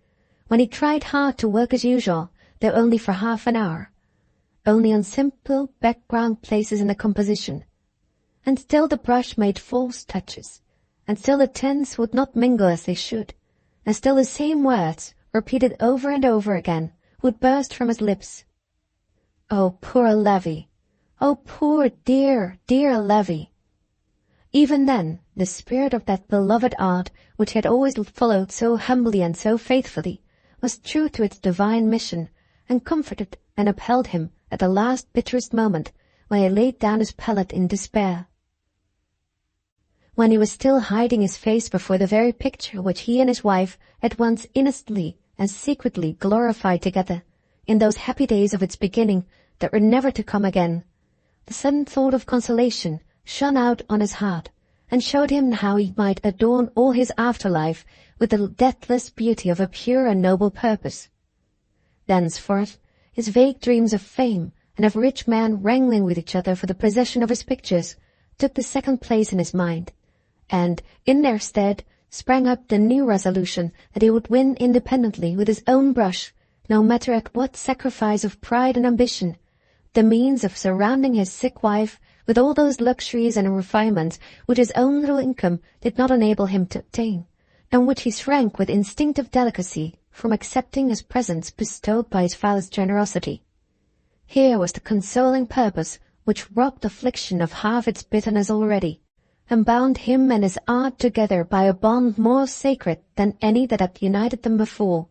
when he tried hard to work as usual, though only for half an hour, only on simple background places in the composition, and still the brush made false touches, and still the tints would not mingle as they should, and still the same words, repeated over and over again, would burst from his lips. Oh, poor Levy! Oh, poor dear, dear Levy! Even then, the spirit of that beloved art, which he had always followed so humbly and so faithfully, was true to its divine mission, and comforted and upheld him at the last bitterest moment, when he laid down his palette in despair. When he was still hiding his face before the very picture which he and his wife had once innocently and secretly glorified together, in those happy days of its beginning that were never to come again, the sudden thought of consolation shone out on his heart, and showed him how he might adorn all his afterlife with the deathless beauty of a pure and noble purpose. Thenceforth, his vague dreams of fame and of rich men wrangling with each other for the possession of his pictures took the second place in his mind, and, in their stead, sprang up the new resolution that he would win independently with his own brush, no matter at what sacrifice of pride and ambition, the means of surrounding his sick wife with all those luxuries and refinements which his own little income did not enable him to obtain, and which he shrank with instinctive delicacy from accepting as presents bestowed by his father's generosity. Here was the consoling purpose which robbed affliction of half its bitterness already, and bound him and his art together by a bond more sacred than any that had united them before.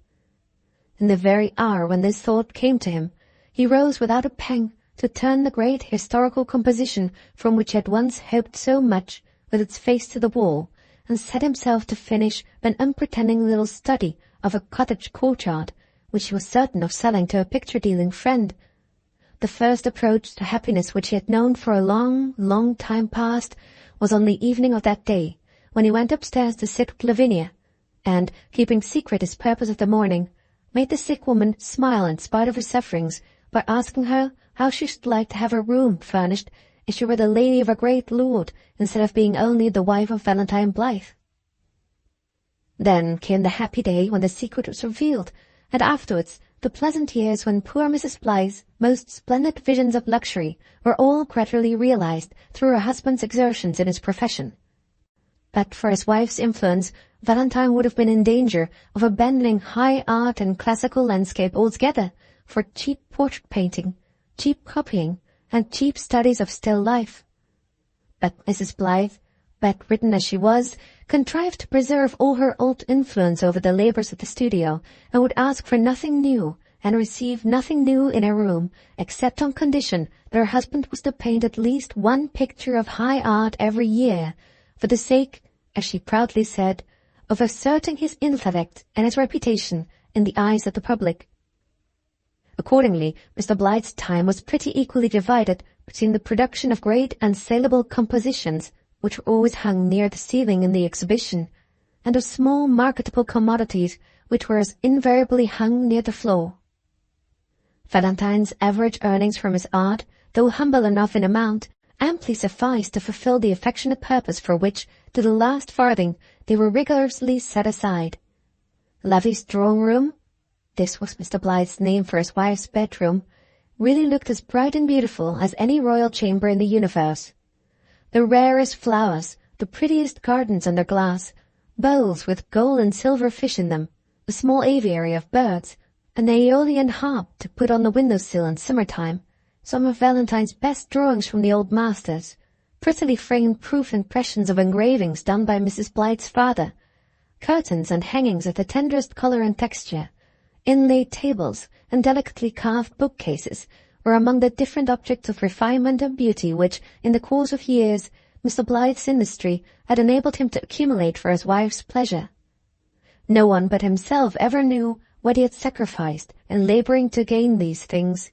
In the very hour when this thought came to him, he rose without a pang to turn the great historical composition from which he had once hoped so much, with its face to the wall, and set himself to finish an unpretending little study of a cottage courtyard, which he was certain of selling to a picture-dealing friend. The first approach to happiness which he had known for a long, long time past was on the evening of that day, when he went upstairs to sit with Lavinia, and, keeping secret his purpose of the morning, made the sick woman smile in spite of her sufferings by asking her how she should like to have her room furnished if she were the lady of a great lord instead of being only the wife of Valentine Blyth. Then came the happy day when the secret was revealed, and afterwards the pleasant years when poor Mrs. Blyth's most splendid visions of luxury were all gradually realized through her husband's exertions in his profession. But for his wife's influence, Valentine would have been in danger of abandoning high art and classical landscape altogether for cheap portrait painting, cheap copying, and cheap studies of still life. But Mrs. Blyth, bedridden as she was, contrived to preserve all her old influence over the labors of the studio, and would ask for nothing new, and receive nothing new in her room, except on condition that her husband was to paint at least one picture of high art every year, for the sake, as she proudly said, of asserting his intellect and his reputation in the eyes of the public. Accordingly, Mr. Blyth's time was pretty equally divided between the production of great and saleable compositions, which were always hung near the ceiling in the exhibition, and of small marketable commodities, which were as invariably hung near the floor. Valentine's average earnings from his art, though humble enough in amount, amply sufficed to fulfill the affectionate purpose for which, to the last farthing, they were rigorously set aside. Levy's drawing-room, this was Mr. Blyth's name for his wife's bedroom, really looked as bright and beautiful as any royal chamber in the universe. The rarest flowers, the prettiest gardens under glass, bowls with gold and silver fish in them, a small aviary of birds, an aeolian harp to put on the window-sill in summer-time, some of Valentine's best drawings from the old masters, prettily framed proof impressions of engravings done by Mrs. Blyth's father, curtains and hangings of the tenderest colour and texture, inlaid tables and delicately carved bookcases were among the different objects of refinement and beauty which, in the course of years, Mr. Blyth's industry had enabled him to accumulate for his wife's pleasure. No one but himself ever knew what he had sacrificed in labouring to gain these things.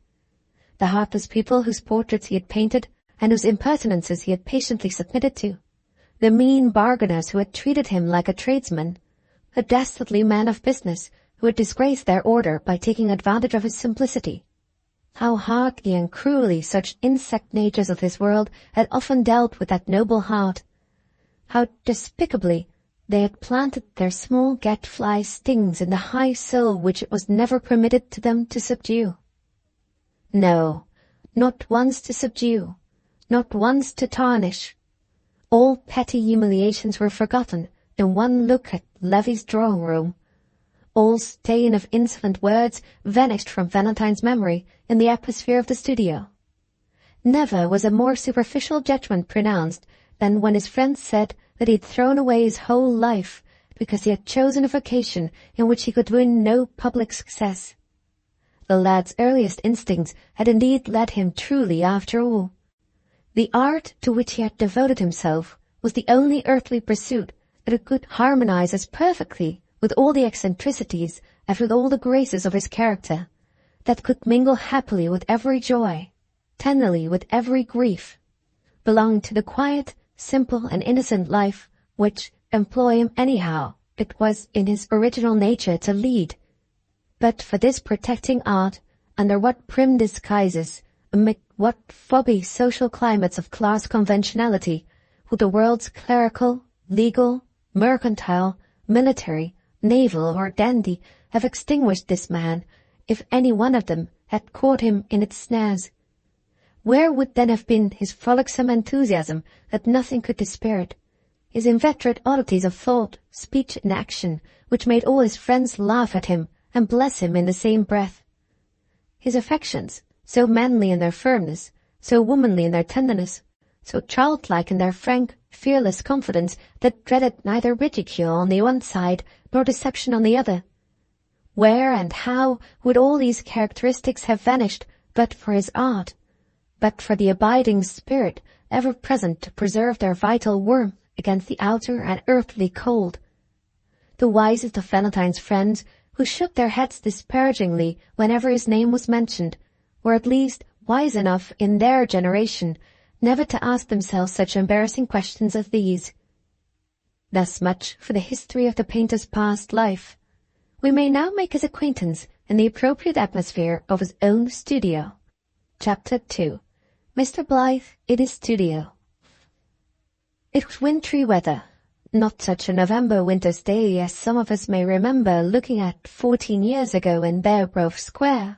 The heartless people whose portraits he had painted and whose impertinences he had patiently submitted to, the mean bargainers who had treated him like a tradesman, the dastardly man of business who had disgraced their order by taking advantage of his simplicity. How hardly and cruelly such insect natures of this world had often dealt with that noble heart. How despicably they had planted their small gadfly stings in the high soul which it was never permitted to them to subdue. No, not once to subdue, not once to tarnish. All petty humiliations were forgotten in one look at Levy's drawing-room. All stain of insolent words vanished from Valentine's memory in the atmosphere of the studio. Never was a more superficial judgment pronounced than when his friends said that he had thrown away his whole life because he had chosen a vocation in which he could win no public success. The lad's earliest instincts had indeed led him truly after all. The art to which he had devoted himself was the only earthly pursuit that could harmonize as perfectly with all the eccentricities and with all the graces of his character, that could mingle happily with every joy, tenderly with every grief, belonged to the quiet, simple, and innocent life which, employ him anyhow, it was in his original nature to lead. But for this protecting art, under what prim disguises, amid what foggy social climates of class conventionality, would the world's clerical, legal, mercantile, military, naval, or dandy have extinguished this man, if any one of them had caught him in its snares? Where would then have been his frolicsome enthusiasm that nothing could dispirit, his inveterate oddities of thought, speech, and action, which made all his friends laugh at him and bless him in the same breath? His affections, so manly in their firmness, so womanly in their tenderness, so childlike in their frank, fearless confidence that dreaded neither ridicule on the one side nor deception on the other. Where and how would all these characteristics have vanished but for his art, but for the abiding spirit ever present to preserve their vital warmth against the outer and earthly cold? The wisest of Valentine's friends, who shook their heads disparagingly whenever his name was mentioned, were at least wise enough in their generation never to ask themselves such embarrassing questions as these. Thus much for the history of the painter's past life. We may now make his acquaintance in the appropriate atmosphere of his own studio. Chapter 2. Mr. Blyth in his studio. It was wintry weather, not such a November winter's day as some of us may remember looking at 14 years ago in Beargrove Square,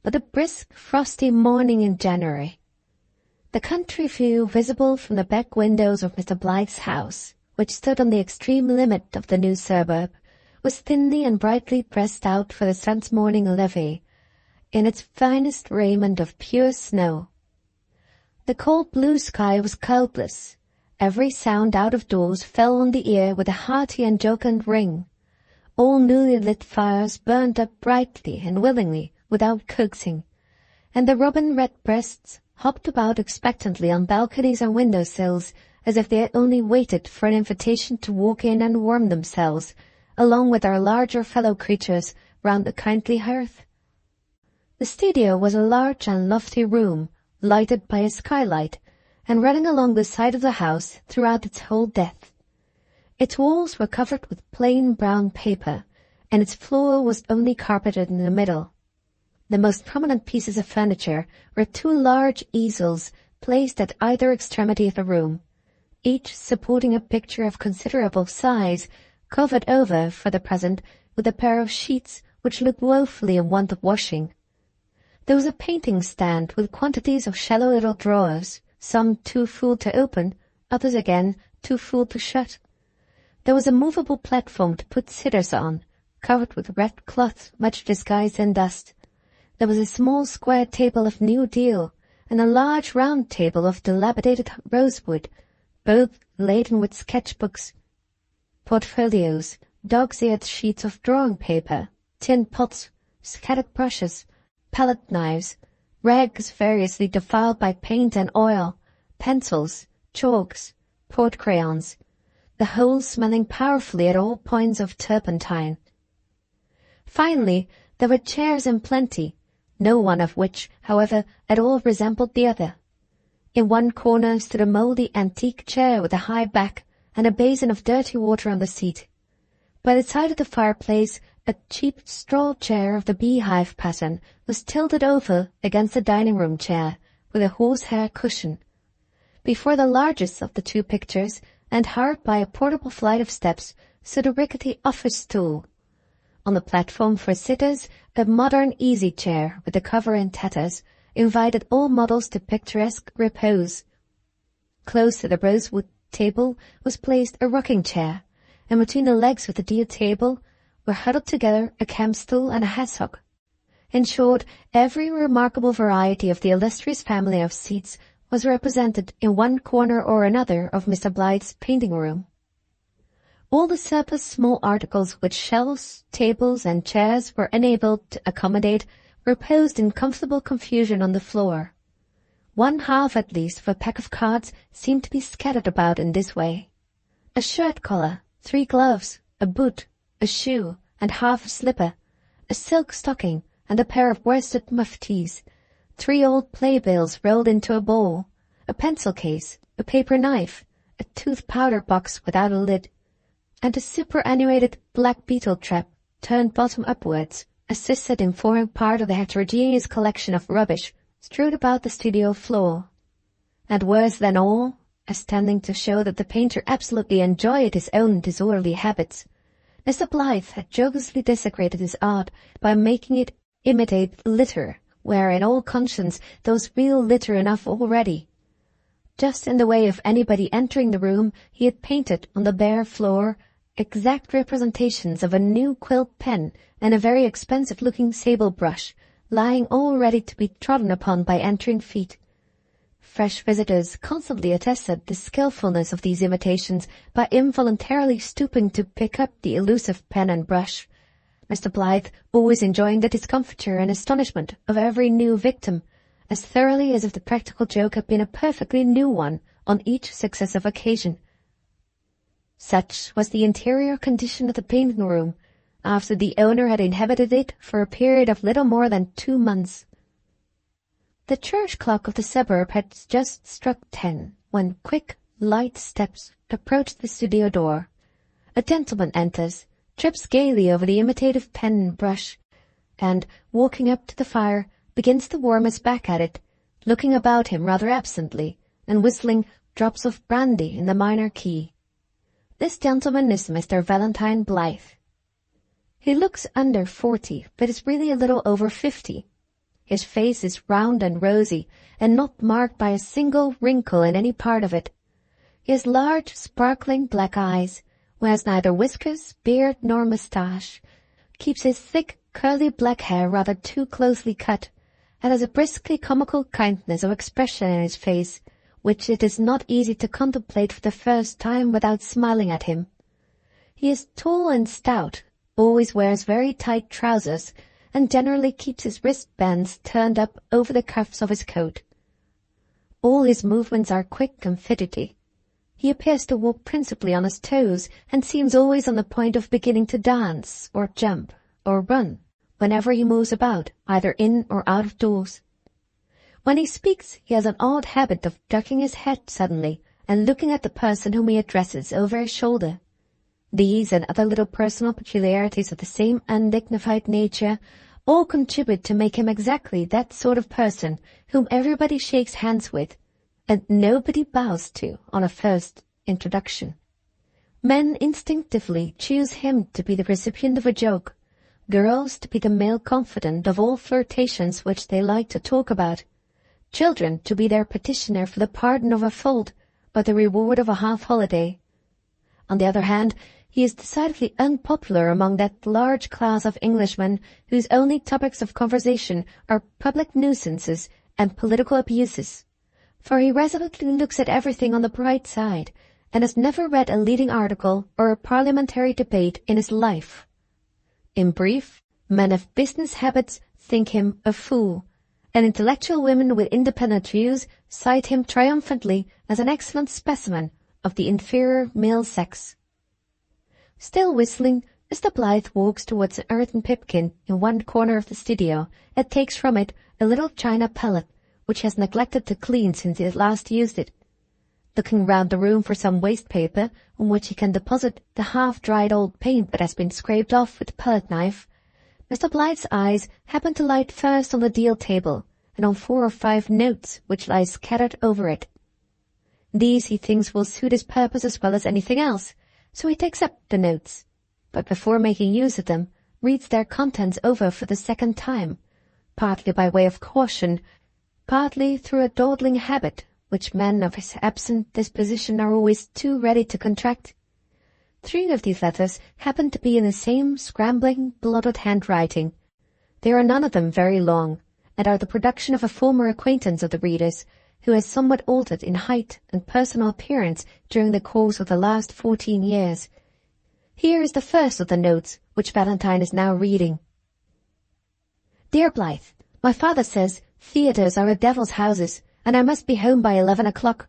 but a brisk, frosty morning in January. The country view visible from the back windows of Mr. Blyth's house, which stood on the extreme limit of the new suburb, was thinly and brightly pressed out for the sun's morning levee, in its finest raiment of pure snow. The cold blue sky was cloudless. Every sound out of doors fell on the ear with a hearty and jocund ring. All newly lit fires burned up brightly and willingly, without coaxing, and the robin redbreasts hopped about expectantly on balconies and window-sills as if they had only waited for an invitation to walk in and warm themselves, along with our larger fellow creatures, round the kindly hearth. The studio was a large and lofty room, lighted by a skylight, and running along the side of the house throughout its whole depth. Its walls were covered with plain brown paper, and its floor was only carpeted in the middle. The most prominent pieces of furniture were two large easels placed at either extremity of the room, each supporting a picture of considerable size, covered over, for the present, with a pair of sheets which looked woefully in want of washing. There was a painting stand with quantities of shallow little drawers, some too full to open, others again too full to shut. There was a movable platform to put sitters on, covered with red cloth much disguised in dust. There was a small square table of new deal, and a large round table of dilapidated rosewood, both laden with sketch-books, portfolios, dog's-eared sheets of drawing paper, tin pots, scattered brushes, palette knives, rags variously defiled by paint and oil, pencils, chalks, port crayons, the whole smelling powerfully at all points of turpentine. Finally, there were chairs in plenty, no one of which, however, at all resembled the other. In one corner stood a mouldy antique chair with a high back and a basin of dirty water on the seat. By the side of the fireplace, a cheap straw chair of the beehive pattern was tilted over against the dining-room chair, with a horsehair cushion. Before the largest of the two pictures, and hard by a portable flight of steps, stood a rickety office stool. On the platform for sitters, a modern easy-chair with the cover in tatters invited all models to picturesque repose. Close to the rosewood table was placed a rocking-chair, and between the legs of the deal table were huddled together a camp-stool and a hassock. In short, every remarkable variety of the illustrious family of seats was represented in one corner or another of Mr. Blyth's painting-room. All the surplus small articles which shelves, tables, and chairs were enabled to accommodate reposed in comfortable confusion on the floor. One half at least of a pack of cards seemed to be scattered about in this way. A shirt collar, 3 gloves, a boot, a shoe, and half a slipper, a silk stocking, and a pair of worsted muftis, 3 old playbills rolled into a ball, a pencil case, a paper knife, a tooth powder box without a lid, and a superannuated black beetle trap, turned bottom upwards, assisted in forming part of the heterogeneous collection of rubbish strewed about the studio floor. And worse than all, as tending to show that the painter absolutely enjoyed his own disorderly habits, Mr. Blyth had jocosely desecrated his art by making it imitate litter, where in all conscience there was real litter enough already. Just in the way of anybody entering the room, he had painted on the bare floor exact representations of a new quilt pen and a very expensive-looking sable brush, lying all ready to be trodden upon by entering feet. Fresh visitors constantly attested the skillfulness of these imitations by involuntarily stooping to pick up the elusive pen and brush, Mr. Blyth always enjoying the discomfiture and astonishment of every new victim, as thoroughly as if the practical joke had been a perfectly new one on each successive occasion. Such was the interior condition of the painting-room, after the owner had inhabited it for a period of little more than 2 months. The church clock of the suburb had just struck 10, when quick, light steps approached the studio door. A gentleman enters, trips gaily over the imitative pen and brush, and, walking up to the fire, begins to warm his back at it, looking about him rather absently, and whistling drops of brandy in the minor key. This gentleman is Mr. Valentine Blyth. He looks under 40, but is really a little over 50. His face is round and rosy, and not marked by a single wrinkle in any part of it. He has large, sparkling black eyes, wears neither whiskers, beard, nor moustache, keeps his thick, curly black hair rather too closely cut, and has a briskly comical kindness of expression in his face, which it is not easy to contemplate for the first time without smiling at him. He is tall and stout, always wears very tight trousers, and generally keeps his wristbands turned up over the cuffs of his coat. All his movements are quick and fidgety. He appears to walk principally on his toes and seems always on the point of beginning to dance, or jump, or run, whenever he moves about, either in or out of doors. When he speaks, he has an odd habit of ducking his head suddenly and looking at the person whom he addresses over his shoulder. These and other little personal peculiarities of the same undignified nature all contribute to make him exactly that sort of person whom everybody shakes hands with, and nobody bows to on a first introduction. Men instinctively choose him to be the recipient of a joke, girls to be the male confidant of all flirtations which they like to talk about, children to be their petitioner for the pardon of a fault or the reward of a half-holiday. On the other hand, he is decidedly unpopular among that large class of Englishmen whose only topics of conversation are public nuisances and political abuses, for he resolutely looks at everything on the bright side, and has never read a leading article or a parliamentary debate in his life. In brief, men of business habits think him a fool, and intellectual women with independent views cite him triumphantly as an excellent specimen of the inferior male sex. Still whistling, Mr. Blyth walks towards an earthen pipkin in one corner of the studio and takes from it a little china pellet, which he has neglected to clean since he had last used it. Looking round the room for some waste paper on which he can deposit the half-dried old paint that has been scraped off with the pellet knife, Mr. Blyth's eyes happen to light first on the deal table and on 4 or 5 notes which lie scattered over it. These he thinks will suit his purpose as well as anything else, so he takes up the notes, but before making use of them, reads their contents over for the second time, partly by way of caution, partly through a dawdling habit which men of his absent disposition are always too ready to contract. 3 of these letters happen to be in the same scrambling, blotted handwriting. They are none of them very long, and are the production of a former acquaintance of the reader's, who has somewhat altered in height and personal appearance during the course of the last 14 years. Here is the first of the notes, which Valentine is now reading. Dear Blyth, my father says theatres are a devil's houses, and I must be home by 11 o'clock.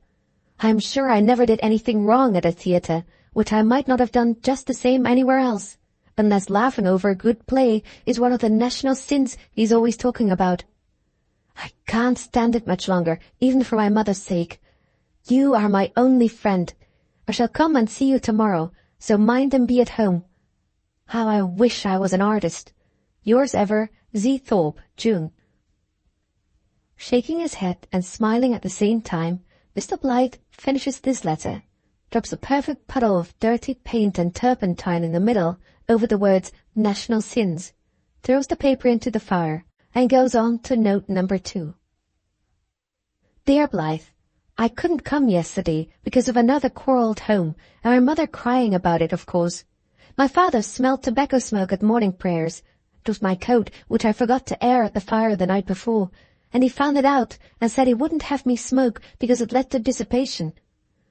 I am sure I never did anything wrong at a theatre, which I might not have done just the same anywhere else, unless laughing over a good play is one of the national sins he's always talking about. I can't stand it much longer, even for my mother's sake. You are my only friend. I shall come and see you tomorrow, so mind and be at home. How I wish I was an artist. Yours ever, Z. Thorpe, June. Shaking his head and smiling at the same time, Mr. Blyth finishes this letter, drops a perfect puddle of dirty paint and turpentine in the middle over the words national sins, throws the paper into the fire, and goes on to note number 2. Dear Blyth, I couldn't come yesterday because of another quarrel at home, and my mother crying about it, of course. My father smelled tobacco smoke at morning prayers. It was my coat, which I forgot to air at the fire the night before, and he found it out and said he wouldn't have me smoke because it led to dissipation.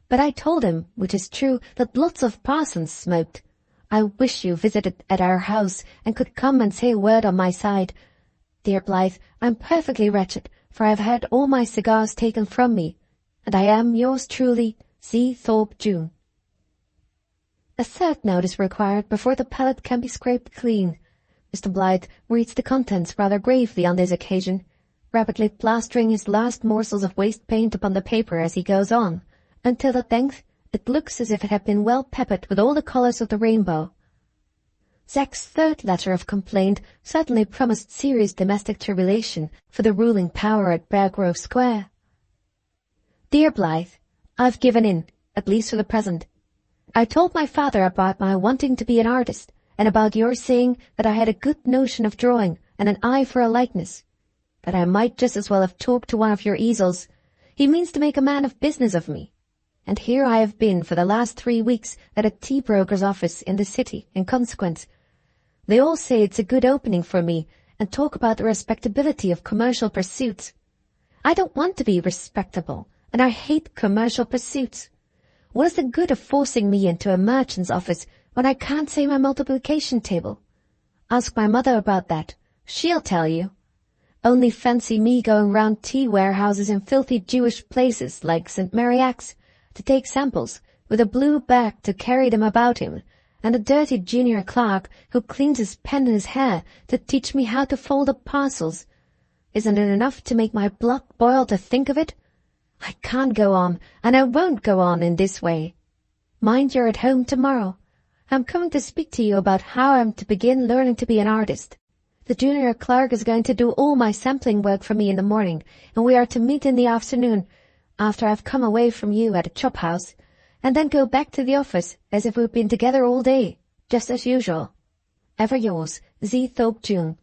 But I told him, which is true, that lots of parsons smoked. I wish you visited at our house and could come and say a word on my side. Dear Blyth, I'm perfectly wretched, for I have had all my cigars taken from me, and I am yours truly, Z. Thorpe, June. A third note is required before the pellet can be scraped clean. Mr. Blyth reads the contents rather gravely on this occasion, rapidly plastering his last morsels of waste paint upon the paper as he goes on, until at length it looks as if it had been well peppered with all the colours of the rainbow. Zack's third letter of complaint certainly promised serious domestic tribulation for the ruling power at Beargrove Square. Dear Blyth, I've given in, at least for the present. I told my father about my wanting to be an artist, and about your saying that I had a good notion of drawing and an eye for a likeness. But I might just as well have talked to one of your easels. He means to make a man of business of me. And here I have been for the last 3 weeks at a tea broker's office in the city in consequence. They all say it's a good opening for me, and talk about the respectability of commercial pursuits. I don't want to be respectable, and I hate commercial pursuits. What is the good of forcing me into a merchant's office when I can't say my multiplication table? Ask my mother about that. She'll tell you. Only fancy me going round tea warehouses in filthy Jewish places like St. Mary Axe to take samples, with a blue bag to carry them about him, and a dirty junior clerk who cleans his pen and his hair to teach me how to fold up parcels. Isn't it enough to make my blood boil to think of it? I can't go on, and I won't go on in this way. Mind you're at home tomorrow. I'm coming to speak to you about how I'm to begin learning to be an artist. The junior clerk is going to do all my sampling work for me in the morning, and we are to meet in the afternoon, after I've come away from you at a chop house, and then go back to the office as if we'd been together all day, just as usual. Ever yours, Z. Thorpe June.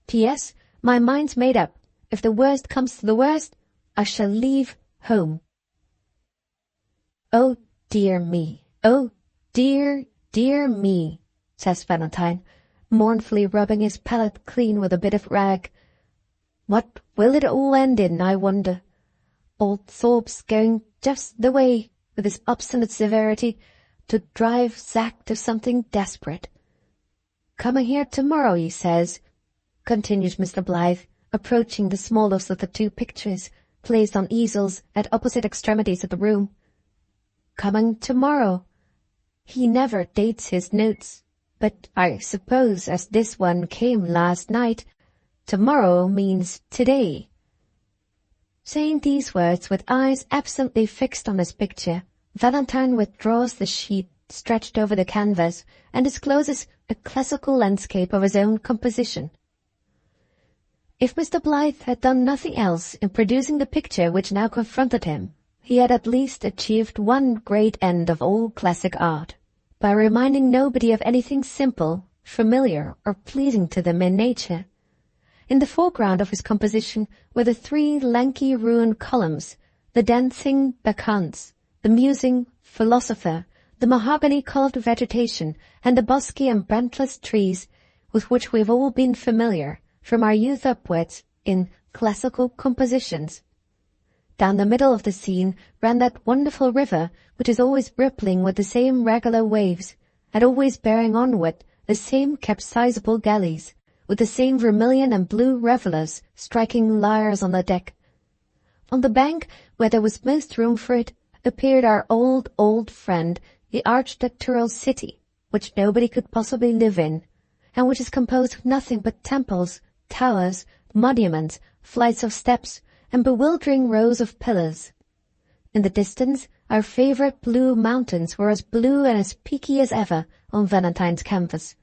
P.S. My mind's made up. If the worst comes to the worst, I shall leave home. Oh, dear me. Oh, dear, dear me, says Valentine, mournfully rubbing his palette clean with a bit of rag. What will it all end in, I wonder? Old Thorpe's going just the way, with his obstinate severity, to drive Zack to something desperate. Coming here tomorrow, he says, continues Mr. Blythe, approaching the smallest of the two pictures, placed on easels at opposite extremities of the room. Coming tomorrow. He never dates his notes, but I suppose as this one came last night, tomorrow means today. Saying these words with eyes absently fixed on his picture, Valentine withdraws the sheet stretched over the canvas and discloses a classical landscape of his own composition. If Mr. Blythe had done nothing else in producing the picture which now confronted him, he had at least achieved one great end of all classic art, by reminding nobody of anything simple, familiar, or pleasing to them in nature. In the foreground of his composition were the three lanky ruined columns, the dancing bacchantes, the musing philosopher, the mahogany-colored vegetation, and the bosky and brantless trees with which we have all been familiar from our youth upwards in classical compositions. Down the middle of the scene ran that wonderful river which is always rippling with the same regular waves, and always bearing onward the same capsizable galleys, with the same vermilion and blue revellers striking lyres on the deck. On the bank, where there was most room for it, appeared our old friend, the architectural city, which nobody could possibly live in, and which is composed of nothing but temples, towers, monuments, flights of steps, and bewildering rows of pillars. In the distance, our favourite blue mountains were as blue and as peaky as ever on Valentine's canvas,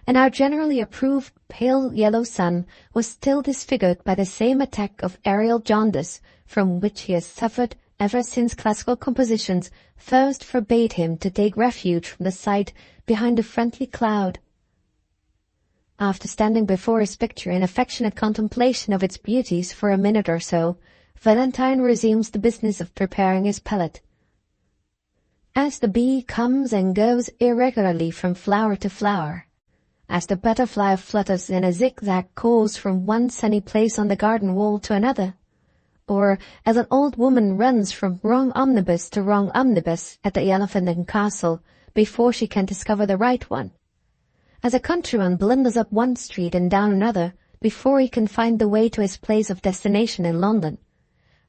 and our generally approved pale yellow sun was still disfigured by the same attack of aerial jaundice from which he has suffered ever since classical compositions first forbade him to take refuge from the sight behind a friendly cloud. After standing before his picture in affectionate contemplation of its beauties for a minute or so, Valentine resumes the business of preparing his palette. As the bee comes and goes irregularly from flower to flower, as the butterfly flutters in a zigzag course from one sunny place on the garden wall to another, or as an old woman runs from wrong omnibus to wrong omnibus at the Elephant and Castle before she can discover the right one, as a countryman blunders up one street and down another before he can find the way to his place of destination in London,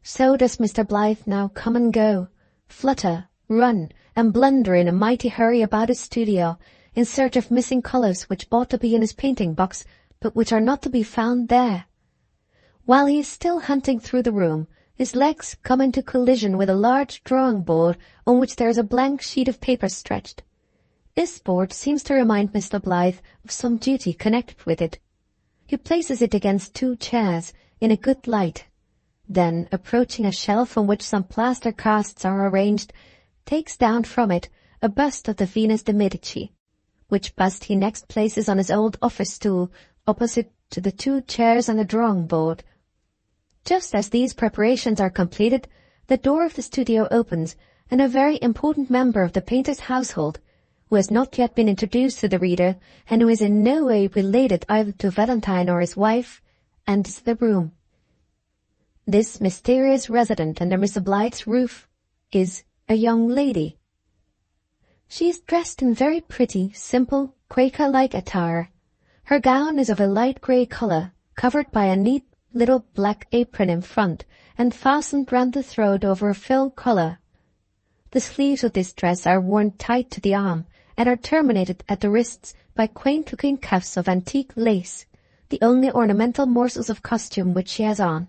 so does Mr. Blythe now come and go, flutter, run, and blunder in a mighty hurry about his studio in search of missing colours which ought to be in his painting box, but which are not to be found there. While he is still hunting through the room, his legs come into collision with a large drawing-board on which there is a blank sheet of paper stretched. This board seems to remind Mr. Blythe of some duty connected with it. He places it against two chairs in a good light, then, approaching a shelf on which some plaster casts are arranged, takes down from it a bust of the Venus de Medici, which bust he next places on his old office stool opposite to the two chairs and the drawing-board. Just as these preparations are completed, the door of the studio opens, and a very important member of the painter's household, who has not yet been introduced to the reader, and who is in no way related either to Valentine or his wife, enters the room. This mysterious resident under Mr. Blythe's roof is a young lady. She is dressed in very pretty, simple, Quaker-like attire. Her gown is of a light grey colour, covered by a neat little black apron in front, and fastened round the throat over a filled collar. The sleeves of this dress are worn tight to the arm and are terminated at the wrists by quaint-looking cuffs of antique lace, the only ornamental morsels of costume which she has on.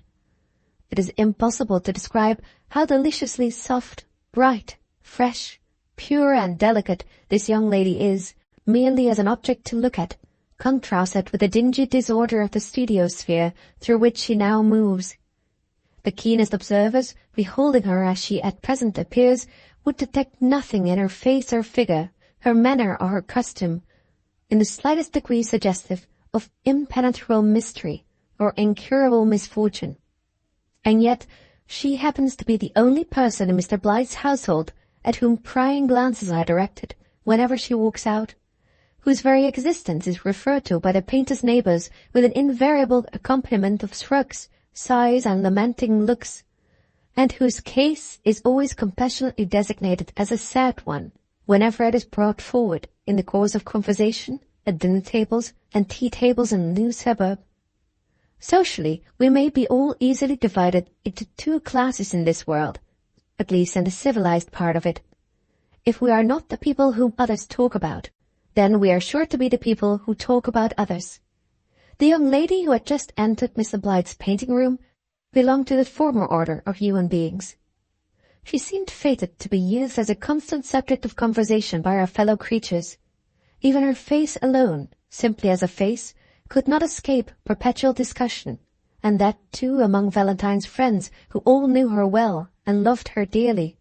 It is impossible to describe how deliciously soft, bright, fresh, pure and delicate this young lady is, merely as an object to look at, contrasted with the dingy disorder of the studio sphere through which she now moves. The keenest observers, beholding her as she at present appears, would detect nothing in her face or figure, her manner or her costume, in the slightest degree suggestive of impenetrable mystery or incurable misfortune. And yet she happens to be the only person in Mr. Blyth's household at whom prying glances are directed whenever she walks out, whose very existence is referred to by the painter's neighbours with an invariable accompaniment of shrugs, sighs, and lamenting looks, and whose case is always compassionately designated as a sad one whenever it is brought forward in the course of conversation at dinner-tables and tea-tables in the new suburb. Socially, we may be all easily divided into two classes in this world, at least in the civilized part of it. If we are not the people whom others talk about, then we are sure to be the people who talk about others. The young lady who had just entered Mr. Blyth's painting-room belonged to the former order of human beings. She seemed fated to be used as a constant subject of conversation by her fellow creatures. Even her face alone, simply as a face, could not escape perpetual discussion, and that too among Valentine's friends, who all knew her well and loved her dearly.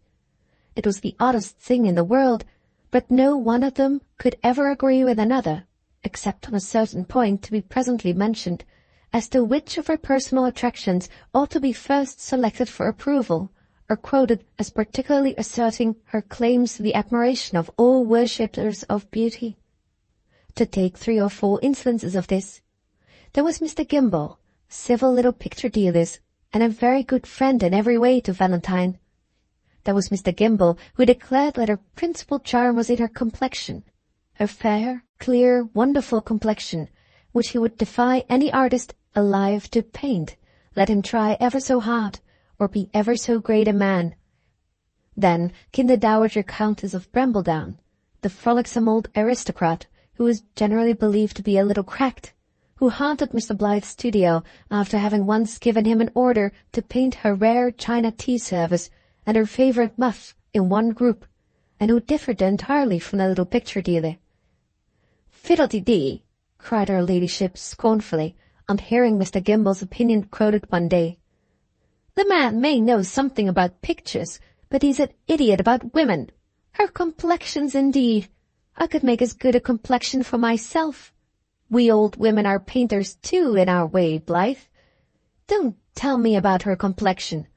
It was the oddest thing in the world, but no one of them could ever agree with another, except on a certain point to be presently mentioned, as to which of her personal attractions ought to be first selected for approval, or quoted as particularly asserting her claims to the admiration of all worshippers of beauty. To take 3 or 4 instances of this, there was Mr. Gimble, civil little picture dealers, and a very good friend in every way to Valentine. There was Mr. Gimble, who declared that her principal charm was in her complexion, her fair, clear, wonderful complexion, which he would defy any artist alive to paint, let him try ever so hard, or be ever so great a man. Then came the Dowager Countess of Brambledown, the frolicsome old aristocrat, who was generally believed to be a little cracked, who haunted Mr. Blyth's studio after having once given him an order to paint her rare china tea service and her favourite muff in one group, and who differed entirely from the little picture dealer. "Fiddle-de-dee!" cried her ladyship scornfully, on hearing Mr. Gimble's opinion quoted one day. "The man may know something about pictures, but he's an idiot about women. Her complexions, indeed! I could make as good a complexion for myself. We old women are painters, too, in our way, Blyth. Don't tell me about her complexion.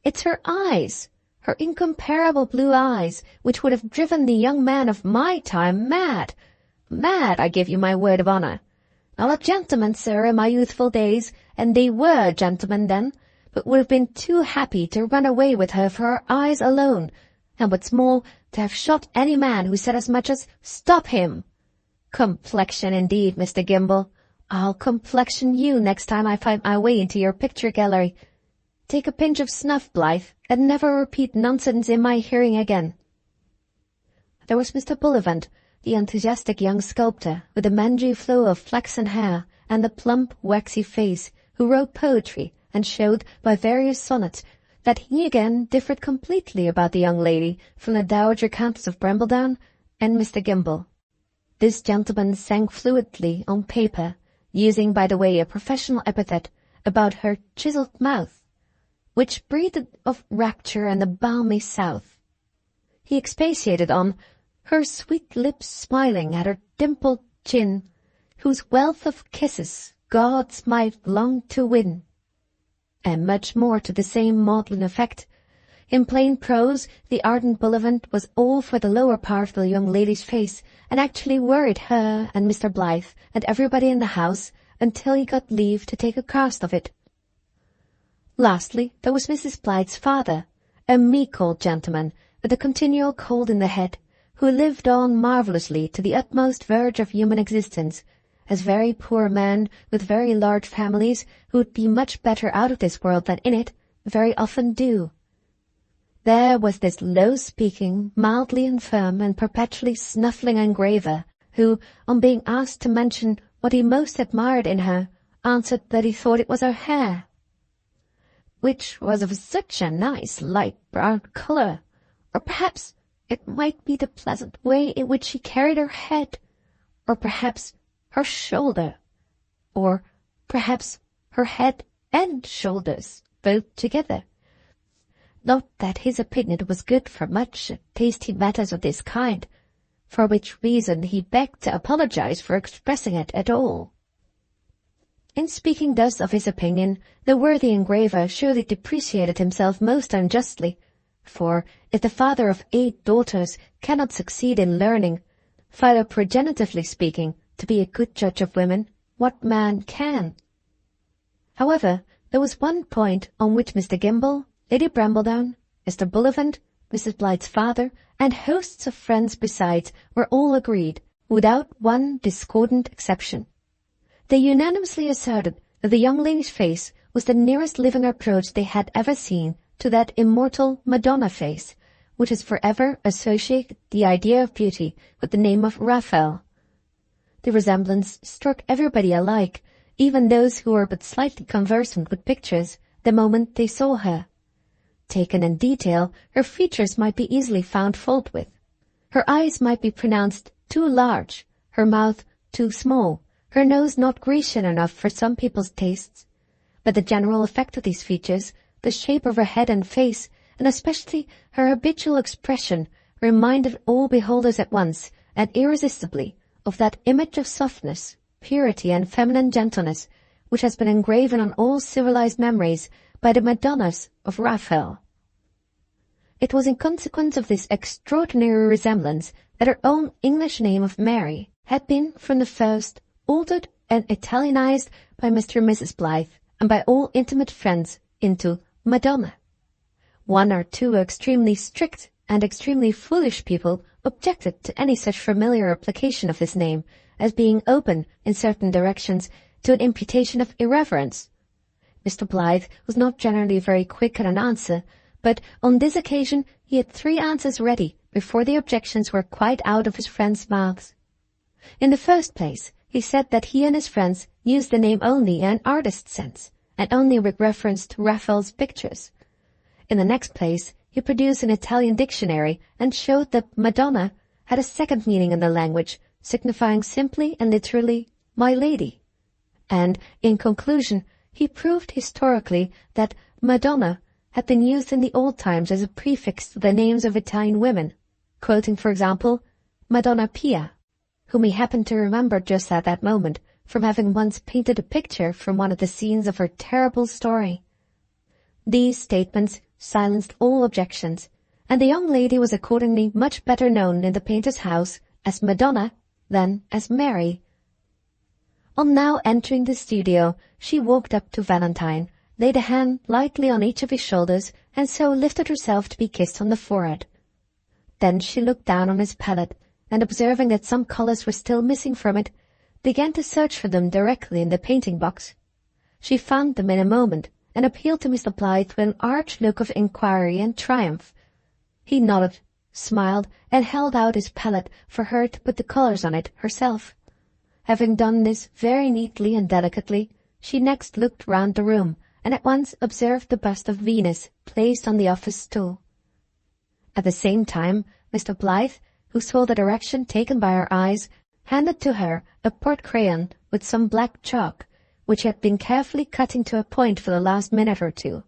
It's her eyes, her incomparable blue eyes, which would have driven the young man of my time mad. Mad, I give you my word of honour. Not a gentleman, sir, in my youthful days, and they were gentlemen then, but would have been too happy to run away with her for her eyes alone, and what's more, to have shot any man who said as much as, 'Stop him!' Complexion, indeed, Mr. Gimble. I'll complexion you next time I find my way into your picture gallery. Take a pinch of snuff, Blyth, and never repeat nonsense in my hearing again." There was Mr. Bullivant, the enthusiastic young sculptor, with the mangy flow of flaxen hair and the plump, waxy face, who wrote poetry and showed by various sonnets that he again differed completely about the young lady from the Dowager Countess of Brambledown and Mr. Gimble. This gentleman sang fluently on paper, using, by the way, a professional epithet about her chiselled mouth, which breathed of rapture and the balmy south. He expatiated on her sweet lips smiling at her dimpled chin, whose wealth of kisses gods might long to win, and much more to the same maudlin effect. In plain prose, the ardent Bullivant was all for the lower part of the young lady's face, and actually worried her and Mr. Blyth and everybody in the house until he got leave to take a cast of it. Lastly, there was Mrs. Blyth's father, a meek old gentleman with a continual cold in the head, who lived on marvellously to the utmost verge of human existence, as very poor men with very large families, who would be much better out of this world than in it, very often do. There was this low-speaking, mildly infirm and perpetually snuffling engraver, who, on being asked to mention what he most admired in her, answered that he thought it was her hair, which was of such a nice light brown colour, or perhaps it might be the pleasant way in which she carried her head, or perhaps her shoulder, or perhaps her head and shoulders, both together. Not that his opinion was good for much tasty matters of this kind, for which reason he begged to apologize for expressing it at all. In speaking thus of his opinion, the worthy engraver surely depreciated himself most unjustly, for if the father of 8 daughters cannot succeed in learning, philoprogenitively speaking, to be a good judge of women, what man can? However, there was one point on which Mr. Gimble, Lady Brambledown, Mr. Bullivant, Mrs. Blythe's father, and hosts of friends besides were all agreed, without one discordant exception. They unanimously asserted that the young lady's face was the nearest living approach they had ever seen to that immortal Madonna face, which has forever associated the idea of beauty with the name of Raphael. The resemblance struck everybody alike, even those who were but slightly conversant with pictures, the moment they saw her. Taken in detail, her features might be easily found fault with. Her eyes might be pronounced too large, her mouth too small, her nose not Grecian enough for some people's tastes. But the general effect of these features, the shape of her head and face, and especially her habitual expression, reminded all beholders at once and irresistibly of that image of softness, purity, and feminine gentleness which has been engraven on all civilized memories by the Madonnas of Raphael. It was in consequence of this extraordinary resemblance that her own English name of Mary had been from the first altered and Italianized by Mr. and Mrs. Blyth and by all intimate friends into Madonna. 1 or 2 extremely strict and extremely foolish people objected to any such familiar application of this name as being open in certain directions to an imputation of irreverence. Mr. Blyth was not generally very quick at an answer, but on this occasion he had 3 answers ready before the objections were quite out of his friends' mouths. In the first place, he said that he and his friends used the name only in an artist's sense, and only with reference to Raphael's pictures. In the next place, he produced an Italian dictionary and showed that Madonna had a second meaning in the language, signifying simply and literally, my lady. And, in conclusion, he proved historically that Madonna had been used in the old times as a prefix to the names of Italian women, quoting, for example, Madonna Pia, whom he happened to remember just at that moment from having once painted a picture from one of the scenes of her terrible story. These statements silenced all objections, and the young lady was accordingly much better known in the painter's house as Madonna than as Mary. On now entering the studio, she walked up to Valentine, laid a hand lightly on each of his shoulders, and so lifted herself to be kissed on the forehead. Then she looked down on his palette, and observing that some colours were still missing from it, began to search for them directly in the painting box. She found them in a moment, and appealed to Mr. Blyth with an arch look of inquiry and triumph. He nodded, smiled, and held out his palette for her to put the colours on it herself. Having done this very neatly and delicately, she next looked round the room, and at once observed the bust of Venus placed on the office stool. At the same time, Mr. Blyth, who saw the direction taken by her eyes, handed to her a port crayon with some black chalk, which he had been carefully cutting to a point for the last minute or 2.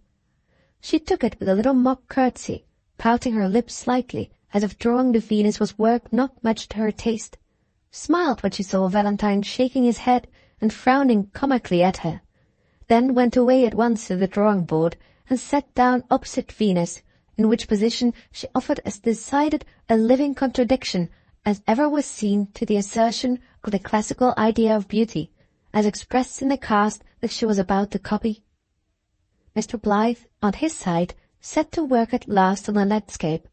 She took it with a little mock curtsy, pouting her lips slightly, as if drawing the Venus was work not much to her taste, smiled when she saw Valentine shaking his head and frowning comically at her, then went away at once to the drawing-board and sat down opposite Venus, in which position she offered as decided a living contradiction as ever was seen to the assertion of the classical idea of beauty, as expressed in the cast that she was about to copy. Mr. Blyth, on his side, set to work at last on the landscape,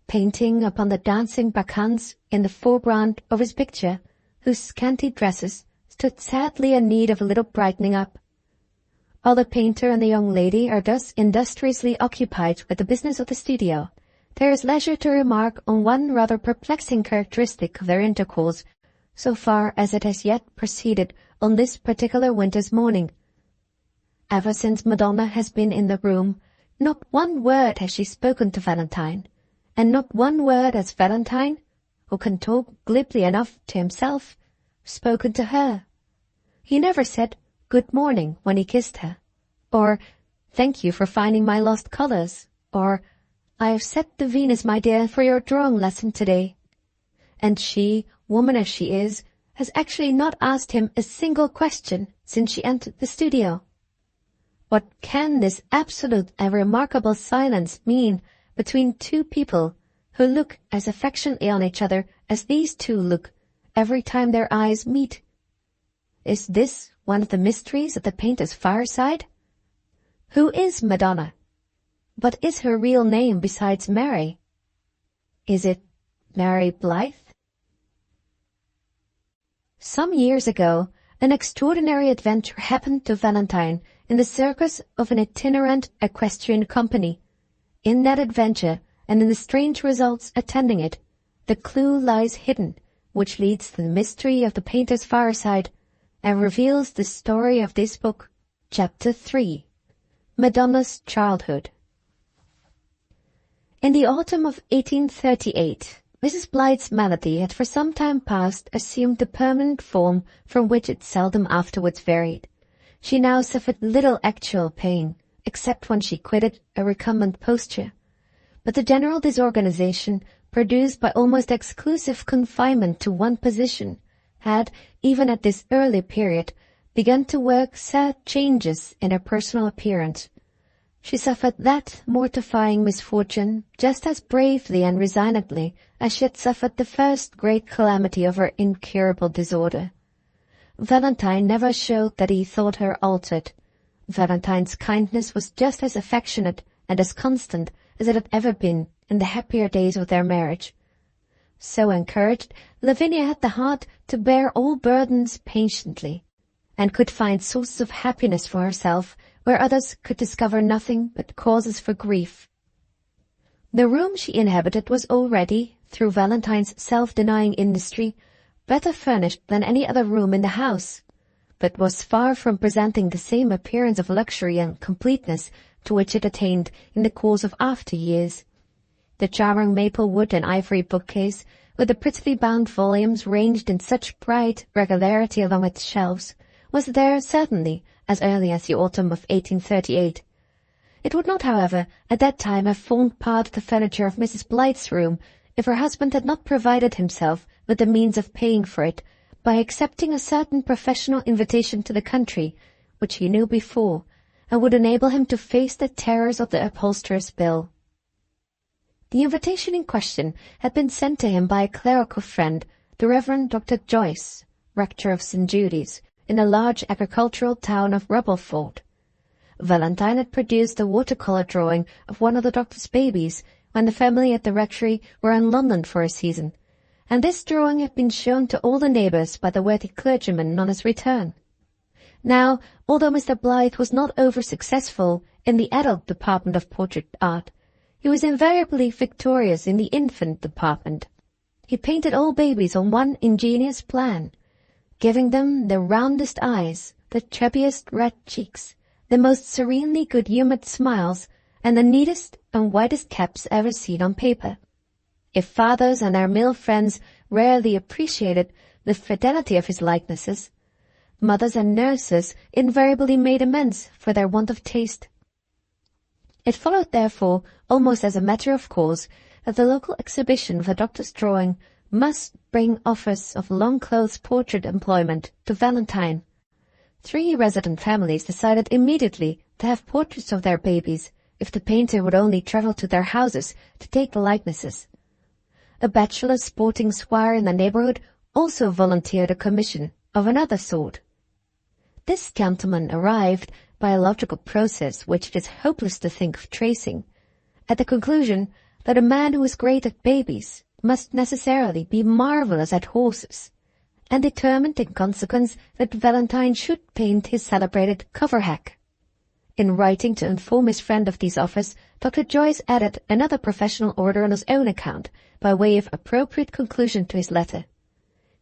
painting upon the dancing bacchantes in the foreground of his picture, whose scanty dresses stood sadly in need of a little brightening up. While the painter and the young lady are thus industriously occupied with the business of the studio, there is leisure to remark on one rather perplexing characteristic of their intercourse, so far as it has yet proceeded on this particular winter's morning. Ever since Madonna has been in the room, not one word has she spoken to Valentine, and not one word has Valentine, who can talk glibly enough to himself, spoken to her. He never said good morning when he kissed her, or thank you for finding my lost colors, or I have set the Venus, my dear, for your drawing lesson today. And she, woman as she is, has actually not asked him a single question since she entered the studio. What can this absolute and remarkable silence mean between two people who look as affectionately on each other as these two look every time their eyes meet? Is this one of the mysteries of the painter's fireside? Who is Madonna? What is her real name besides Mary? Is it Mary Blyth? Some years ago, an extraordinary adventure happened to Valentine in the circus of an itinerant equestrian company. In that adventure, and in the strange results attending it, the clue lies hidden, which leads to the mystery of the painter's fireside, and reveals the story of this book. Chapter 3. Madonna's Childhood. In the autumn of 1838, Mrs. Blyth's malady had for some time past assumed the permanent form from which it seldom afterwards varied. She now suffered little actual pain, except when she quitted a recumbent posture. But the general disorganization, produced by almost exclusive confinement to one position, had, even at this early period, begun to work sad changes in her personal appearance. She suffered that mortifying misfortune just as bravely and resignedly as she had suffered the first great calamity of her incurable disorder. Valentine never showed that he thought her altered. Valentine's kindness was just as affectionate and as constant as it had ever been in the happier days of their marriage. So encouraged, Lavinia had the heart to bear all burdens patiently, and could find sources of happiness for herself where others could discover nothing but causes for grief. The room she inhabited was already, through Valentine's self-denying industry, better furnished than any other room in the house, but was far from presenting the same appearance of luxury and completeness to which it attained in the course of after years. The charming maple wood and ivory bookcase, with the prettily bound volumes ranged in such bright regularity along its shelves, was there certainly as early as the autumn of 1838. It would not, however, at that time have formed part of the furniture of Mrs. Blyth's room if her husband had not provided himself with the means of paying for it by accepting a certain professional invitation to the country, which he knew before, and would enable him to face the terrors of the upholsterer's bill. The invitation in question had been sent to him by a clerical friend, the Reverend Dr. Joyce, rector of St. Judy's, in the large agricultural town of Rubbleford. Valentine had produced a watercolor drawing of one of the doctor's babies when the family at the rectory were in London for a season, and this drawing had been shown to all the neighbours by the worthy clergyman on his return. Now, although Mr. Blyth was not over-successful in the adult department of portrait art, he was invariably victorious in the infant department. He painted all babies on one ingenious plan, giving them the roundest eyes, the chubbiest red cheeks, the most serenely good-humoured smiles, and the neatest and whitest caps ever seen on paper. If fathers and their male friends rarely appreciated the fidelity of his likenesses, mothers and nurses invariably made amends for their want of taste. It followed, therefore, almost as a matter of course, that the local exhibition of the doctor's drawing must bring offers of long-clothes portrait employment to Valentine. 3 resident families decided immediately to have portraits of their babies, if the painter would only travel to their houses to take the likenesses. A bachelor sporting squire in the neighbourhood also volunteered a commission of another sort. This gentleman arrived, by a logical process which it is hopeless to think of tracing, at the conclusion that a man who is great at babies must necessarily be marvellous at horses, and determined in consequence that Valentine should paint his celebrated cover hack. In writing to inform his friend of these offers, Dr. Joyce added another professional order on his own account, by way of appropriate conclusion to his letter.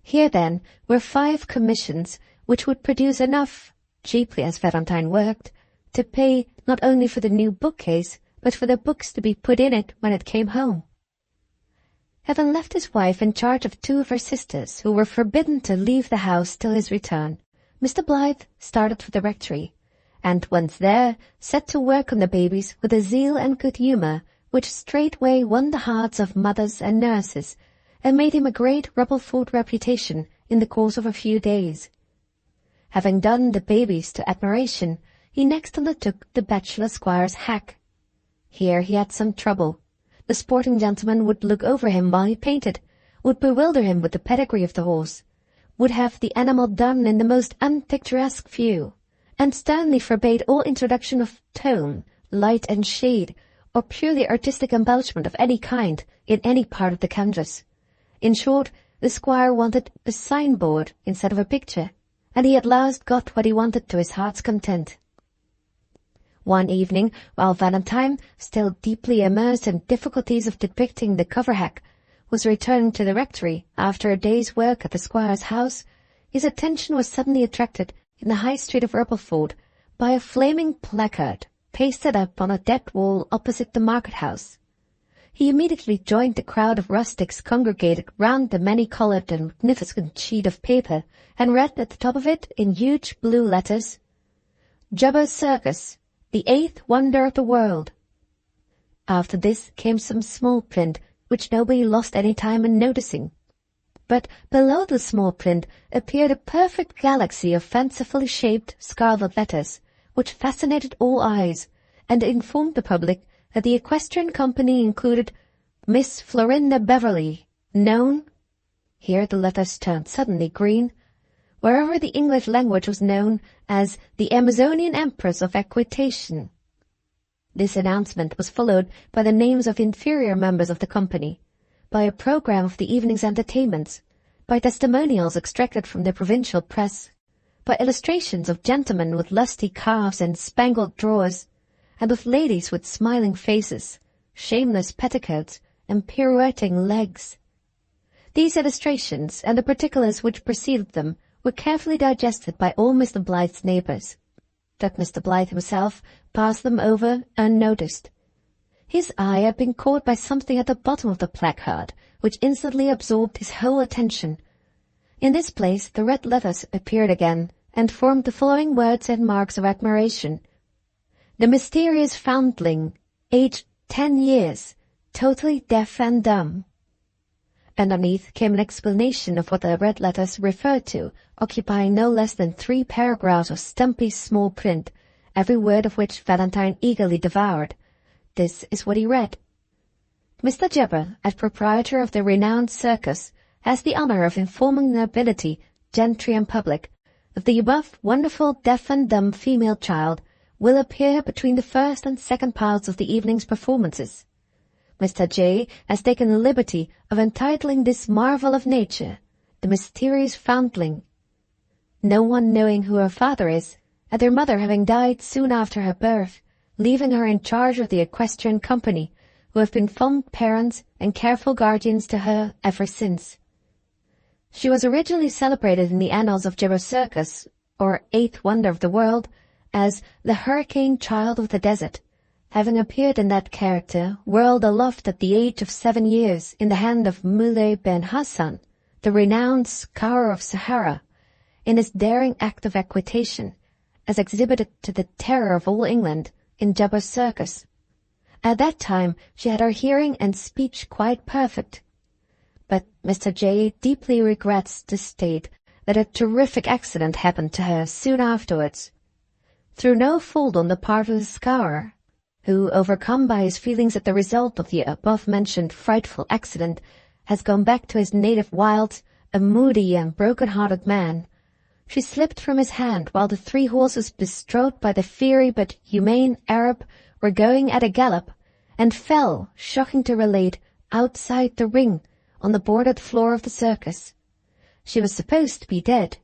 Here, then, were 5 commissions which would produce enough, cheaply as Valentine worked, to pay not only for the new bookcase, but for the books to be put in it when it came home. Having left his wife in charge of 2 of her sisters, who were forbidden to leave the house till his return, Mr. Blyth started for the rectory, and once there, set to work on the babies with a zeal and good humour which straightway won the hearts of mothers and nurses, and made him a great Rubbelford reputation in the course of a few days. Having done the babies to admiration, he next undertook the bachelor squire's hack. Here he had some trouble. The sporting gentleman would look over him while he painted, would bewilder him with the pedigree of the horse, would have the animal done in the most unpicturesque view, and sternly forbade all introduction of tone, light and shade, or purely artistic embellishment of any kind in any part of the canvas. In short, the squire wanted a signboard instead of a picture, and he at last got what he wanted to his heart's content. One evening, while Valentine, still deeply immersed in difficulties of depicting the cover hack, was returning to the rectory after a day's work at the squire's house, his attention was suddenly attracted in the High Street of Rubbelford by a flaming placard pasted up on a dead wall opposite the market-house. He immediately joined the crowd of rustics congregated round the many-coloured and magnificent sheet of paper, and read at the top of it in huge blue letters, "Jubber's Circus, the 8th wonder of the world." After this came some small print, which nobody lost any time in noticing. But below the small print appeared a perfect galaxy of fancifully shaped scarlet letters, which fascinated all eyes, and informed the public that the equestrian company included Miss Florinda Beverley, known— here the letters turned suddenly green— wherever the English language was known as the Amazonian Empress of Equitation. This announcement was followed by the names of inferior members of the company, by a program of the evening's entertainments, by testimonials extracted from the provincial press, by illustrations of gentlemen with lusty calves and spangled drawers, and of ladies with smiling faces, shameless petticoats, and pirouetting legs. These illustrations, and the particulars which preceded them, were carefully digested by all Mr. Blyth's neighbours. That Mr. Blyth himself passed them over unnoticed. His eye had been caught by something at the bottom of the placard, which instantly absorbed his whole attention. In this place the red letters appeared again, and formed the following words and marks of admiration: "The mysterious foundling, aged 10 years, totally deaf and dumb." Underneath came an explanation of what the red letters referred to, occupying no less than 3 paragraphs of stumpy small print, every word of which Valentine eagerly devoured. This is what he read: "Mr. Jubber, as proprietor of the renowned circus, has the honour of informing the nobility, gentry and public, that the above wonderful deaf and dumb female child will appear between the first and second parts of the evening's performances. Mr. J. has taken the liberty of entitling this marvel of nature, the mysterious foundling. No one knowing who her father is, and her mother having died soon after her birth, leaving her in charge of the equestrian company, who have been fond parents and careful guardians to her ever since. She was originally celebrated in the annals of Jubber's Circus, or 8th wonder of the world, as the hurricane child of the desert, having appeared in that character, whirled aloft at the age of 7 years in the hand of Muley Ben Hassan, the renowned scourer of Sahara, in his daring act of equitation, as exhibited to the terror of all England in Jubber's Circus. At that time she had her hearing and speech quite perfect. But Mr. J. deeply regrets to state that a terrific accident happened to her soon afterwards, through no fault on the part of the scourer, who, overcome by his feelings at the result of the above-mentioned frightful accident, has gone back to his native wilds, a moody and broken-hearted man. She slipped from his hand while the 3 horses bestrode by the fiery but humane Arab were going at a gallop, and fell, shocking to relate, outside the ring, on the boarded floor of the circus. She was supposed to be dead.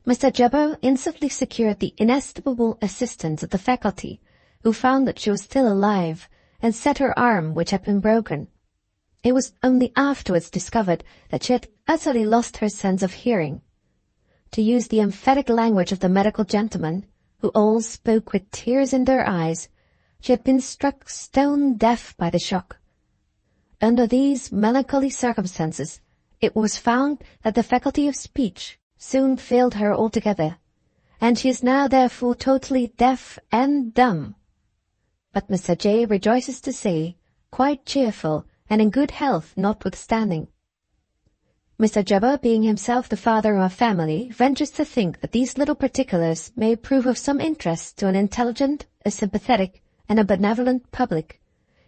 Mr. Jabber instantly secured the inestimable assistance of the faculty, who found that she was still alive, and set her arm, which had been broken. It was only afterwards discovered that she had utterly lost her sense of hearing. To use the emphatic language of the medical gentlemen, who all spoke with tears in their eyes, she had been struck stone deaf by the shock. Under these melancholy circumstances, it was found that the faculty of speech soon failed her altogether, and she is now therefore totally deaf and dumb. But Mr. J. rejoices to say, quite cheerful and in good health notwithstanding. Mr. Jabber, being himself the father of a family, ventures to think that these little particulars may prove of some interest to an intelligent, a sympathetic, and a benevolent public.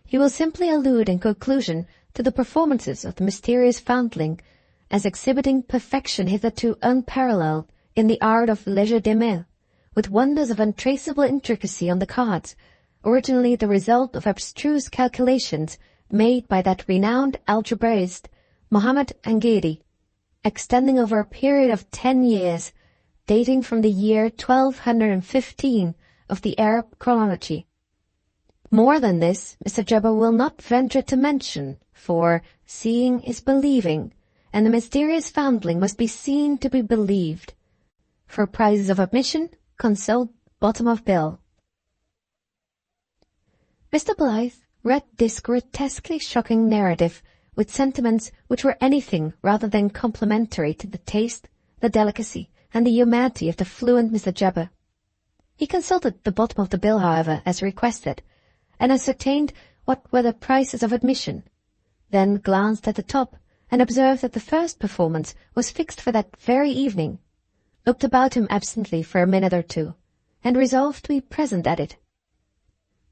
He will simply allude in conclusion to the performances of the mysterious foundling as exhibiting perfection hitherto unparalleled in the art of legerdemain, with wonders of untraceable intricacy on the cards, originally the result of abstruse calculations made by that renowned algebraist Mohammed Angedi, extending over a period of 10 years, dating from the year 1215 of the Arab chronology. More than this, Mr. Jabber will not venture to mention, for seeing is believing, and the mysterious foundling must be seen to be believed. For prizes of admission, consult bottom of bill. Mr. Blyth read this grotesquely shocking narrative with sentiments which were anything rather than complimentary to the taste, the delicacy, and the humanity of the fluent Mr. Jabber. He consulted the bottom of the bill, however, as requested, and ascertained what were the prices of admission, then glanced at the top, and observed that the first performance was fixed for that very evening, looked about him absently for a minute or two, and resolved to be present at it.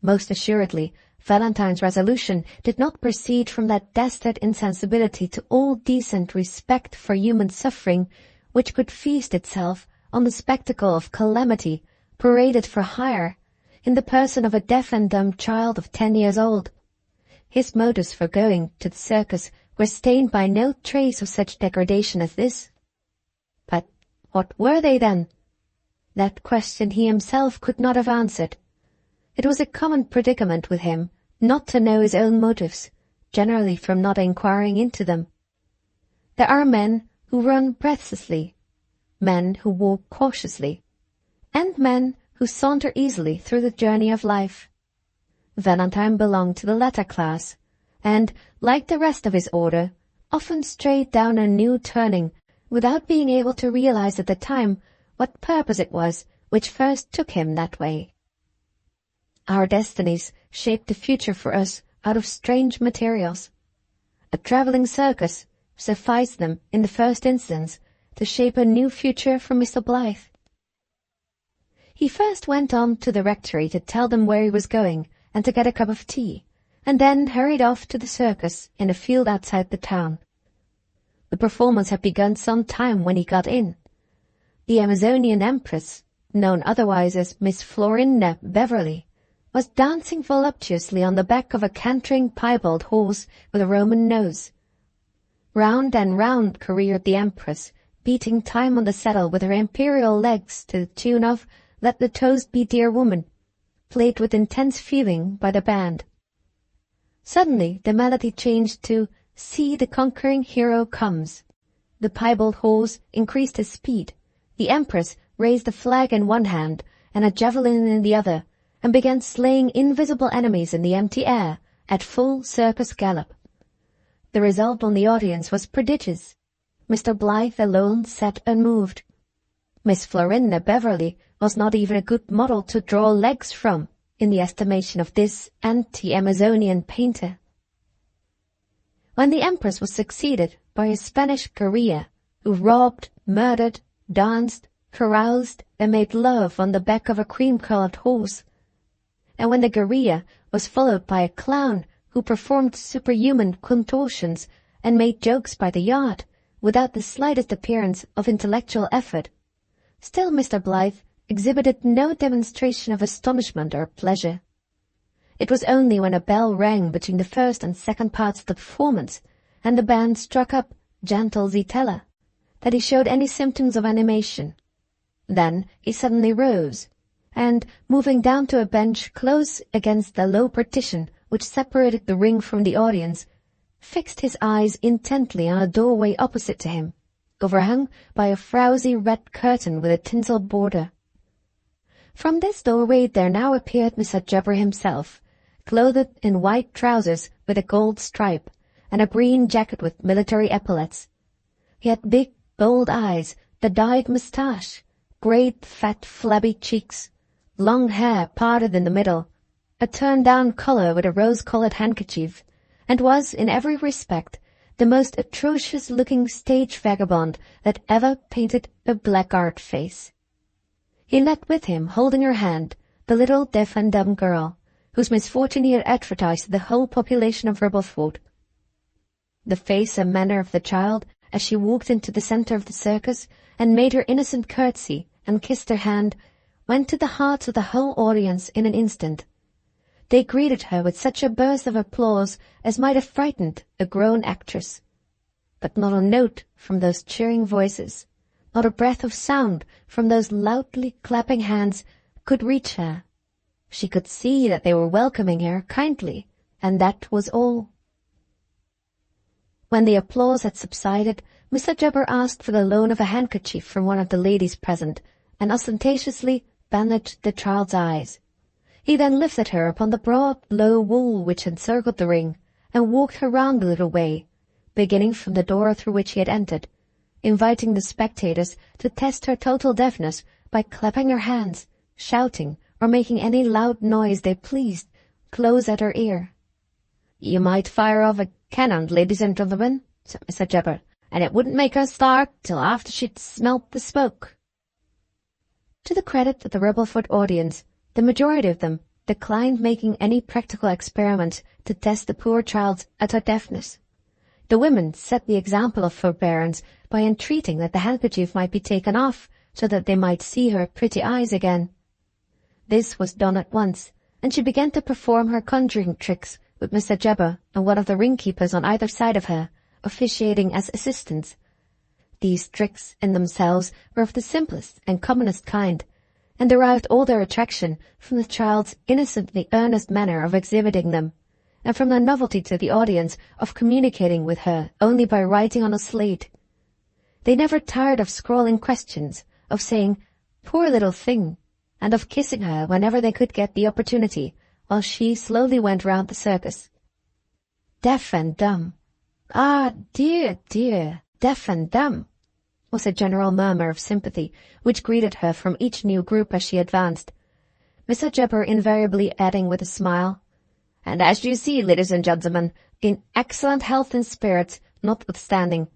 Most assuredly, Valentine's resolution did not proceed from that dastard insensibility to all decent respect for human suffering which could feast itself on the spectacle of calamity paraded for hire in the person of a deaf and dumb child of 10 years old. His motives for going to the circus were stained by no trace of such degradation as this. But what were they then? That question he himself could not have answered. It was a common predicament with him not to know his own motives, generally from not inquiring into them. There are men who run breathlessly, men who walk cautiously, and men who saunter easily through the journey of life. Valentine belonged to the latter class, and, like the rest of his order, often strayed down a new turning without being able to realize at the time what purpose it was which first took him that way. Our destinies shape the future for us out of strange materials. A traveling circus sufficed them, in the first instance, to shape a new future for Mr. Blyth. He first went on to the rectory to tell them where he was going and to get a cup of tea, and then hurried off to the circus in a field outside the town. The performance had begun some time when he got in. The Amazonian Empress, known otherwise as Miss Florinda Beverley, was dancing voluptuously on the back of a cantering piebald horse with a Roman nose. Round and round careered the Empress, beating time on the saddle with her imperial legs to the tune of "Let the Toast Be Dear Woman," played with intense feeling by the band. Suddenly the melody changed to "See the Conquering Hero Comes." The piebald horse increased his speed. The Empress raised a flag in one hand and a javelin in the other, and began slaying invisible enemies in the empty air at full circus gallop. The result on the audience was prodigious. Mr. Blyth alone sat unmoved. Miss Florinda Beverley was not even a good model to draw legs from, in the estimation of this anti-Amazonian painter. When the Empress was succeeded by a Spanish guerrilla, who robbed, murdered, danced, caroused, and made love on the back of a cream-colored horse, and when the guerrilla was followed by a clown who performed superhuman contortions and made jokes by the yard, without the slightest appearance of intellectual effort, still Mr. Blyth exhibited no demonstration of astonishment or pleasure. It was only when a bell rang between the first and second parts of the performance, and the band struck up "Gentle Zitella," that he showed any symptoms of animation. Then he suddenly rose, and, moving down to a bench close against the low partition which separated the ring from the audience, fixed his eyes intently on a doorway opposite to him, overhung by a frowsy red curtain with a tinsel border. From this doorway there now appeared Mr. Jubber himself, clothed in white trousers with a gold stripe, and a green jacket with military epaulets. He had big, bold eyes, the dyed moustache, great, fat, flabby cheeks, long hair parted in the middle, a turned-down collar with a rose-colored handkerchief, and was, in every respect, the most atrocious-looking stage vagabond that ever painted a blackguard face. He led with him, holding her hand, the little deaf and dumb girl, whose misfortune he had advertised to the whole population of Ribbleford. The face and manner of the child, as she walked into the centre of the circus and made her innocent curtsy and kissed her hand, went to the hearts of the whole audience in an instant. They greeted her with such a burst of applause as might have frightened a grown actress. But not a note from those cheering voices, not a breath of sound from those loudly clapping hands could reach her. She could see that they were welcoming her kindly, and that was all. When the applause had subsided, Mr. Jubber asked for the loan of a handkerchief from one of the ladies present, and ostentatiously bandaged the child's eyes. He then lifted her upon the broad, low wall which encircled the ring, and walked her round a little way, beginning from the door through which he had entered, inviting the spectators to test her total deafness by clapping their hands, shouting, or making any loud noise they pleased, close at her ear. "You might fire off a cannon, ladies and gentlemen," said Mr. Jubber, "and it wouldn't make her start till after she'd smelt the smoke." To the credit of the Ribbleford audience, the majority of them declined making any practical experiment to test the poor child's utter deafness. The women set the example of forbearance by entreating that the handkerchief might be taken off, so that they might see her pretty eyes again. This was done at once, and she began to perform her conjuring tricks with Mr. Jubber and one of the ring-keepers on either side of her, officiating as assistants. These tricks in themselves were of the simplest and commonest kind, and derived all their attraction from the child's innocently earnest manner of exhibiting them, and from the novelty to the audience of communicating with her only by writing on a slate. They never tired of scrawling questions, of saying, "Poor little thing," and of kissing her whenever they could get the opportunity, while she slowly went round the circus. Deaf and dumb. "Ah, dear, dear, deaf and dumb," was a general murmur of sympathy which greeted her from each new group as she advanced, Mr. Jubber invariably adding with a smile, "And as you see, ladies and gentlemen, in excellent health and spirits, notwithstanding,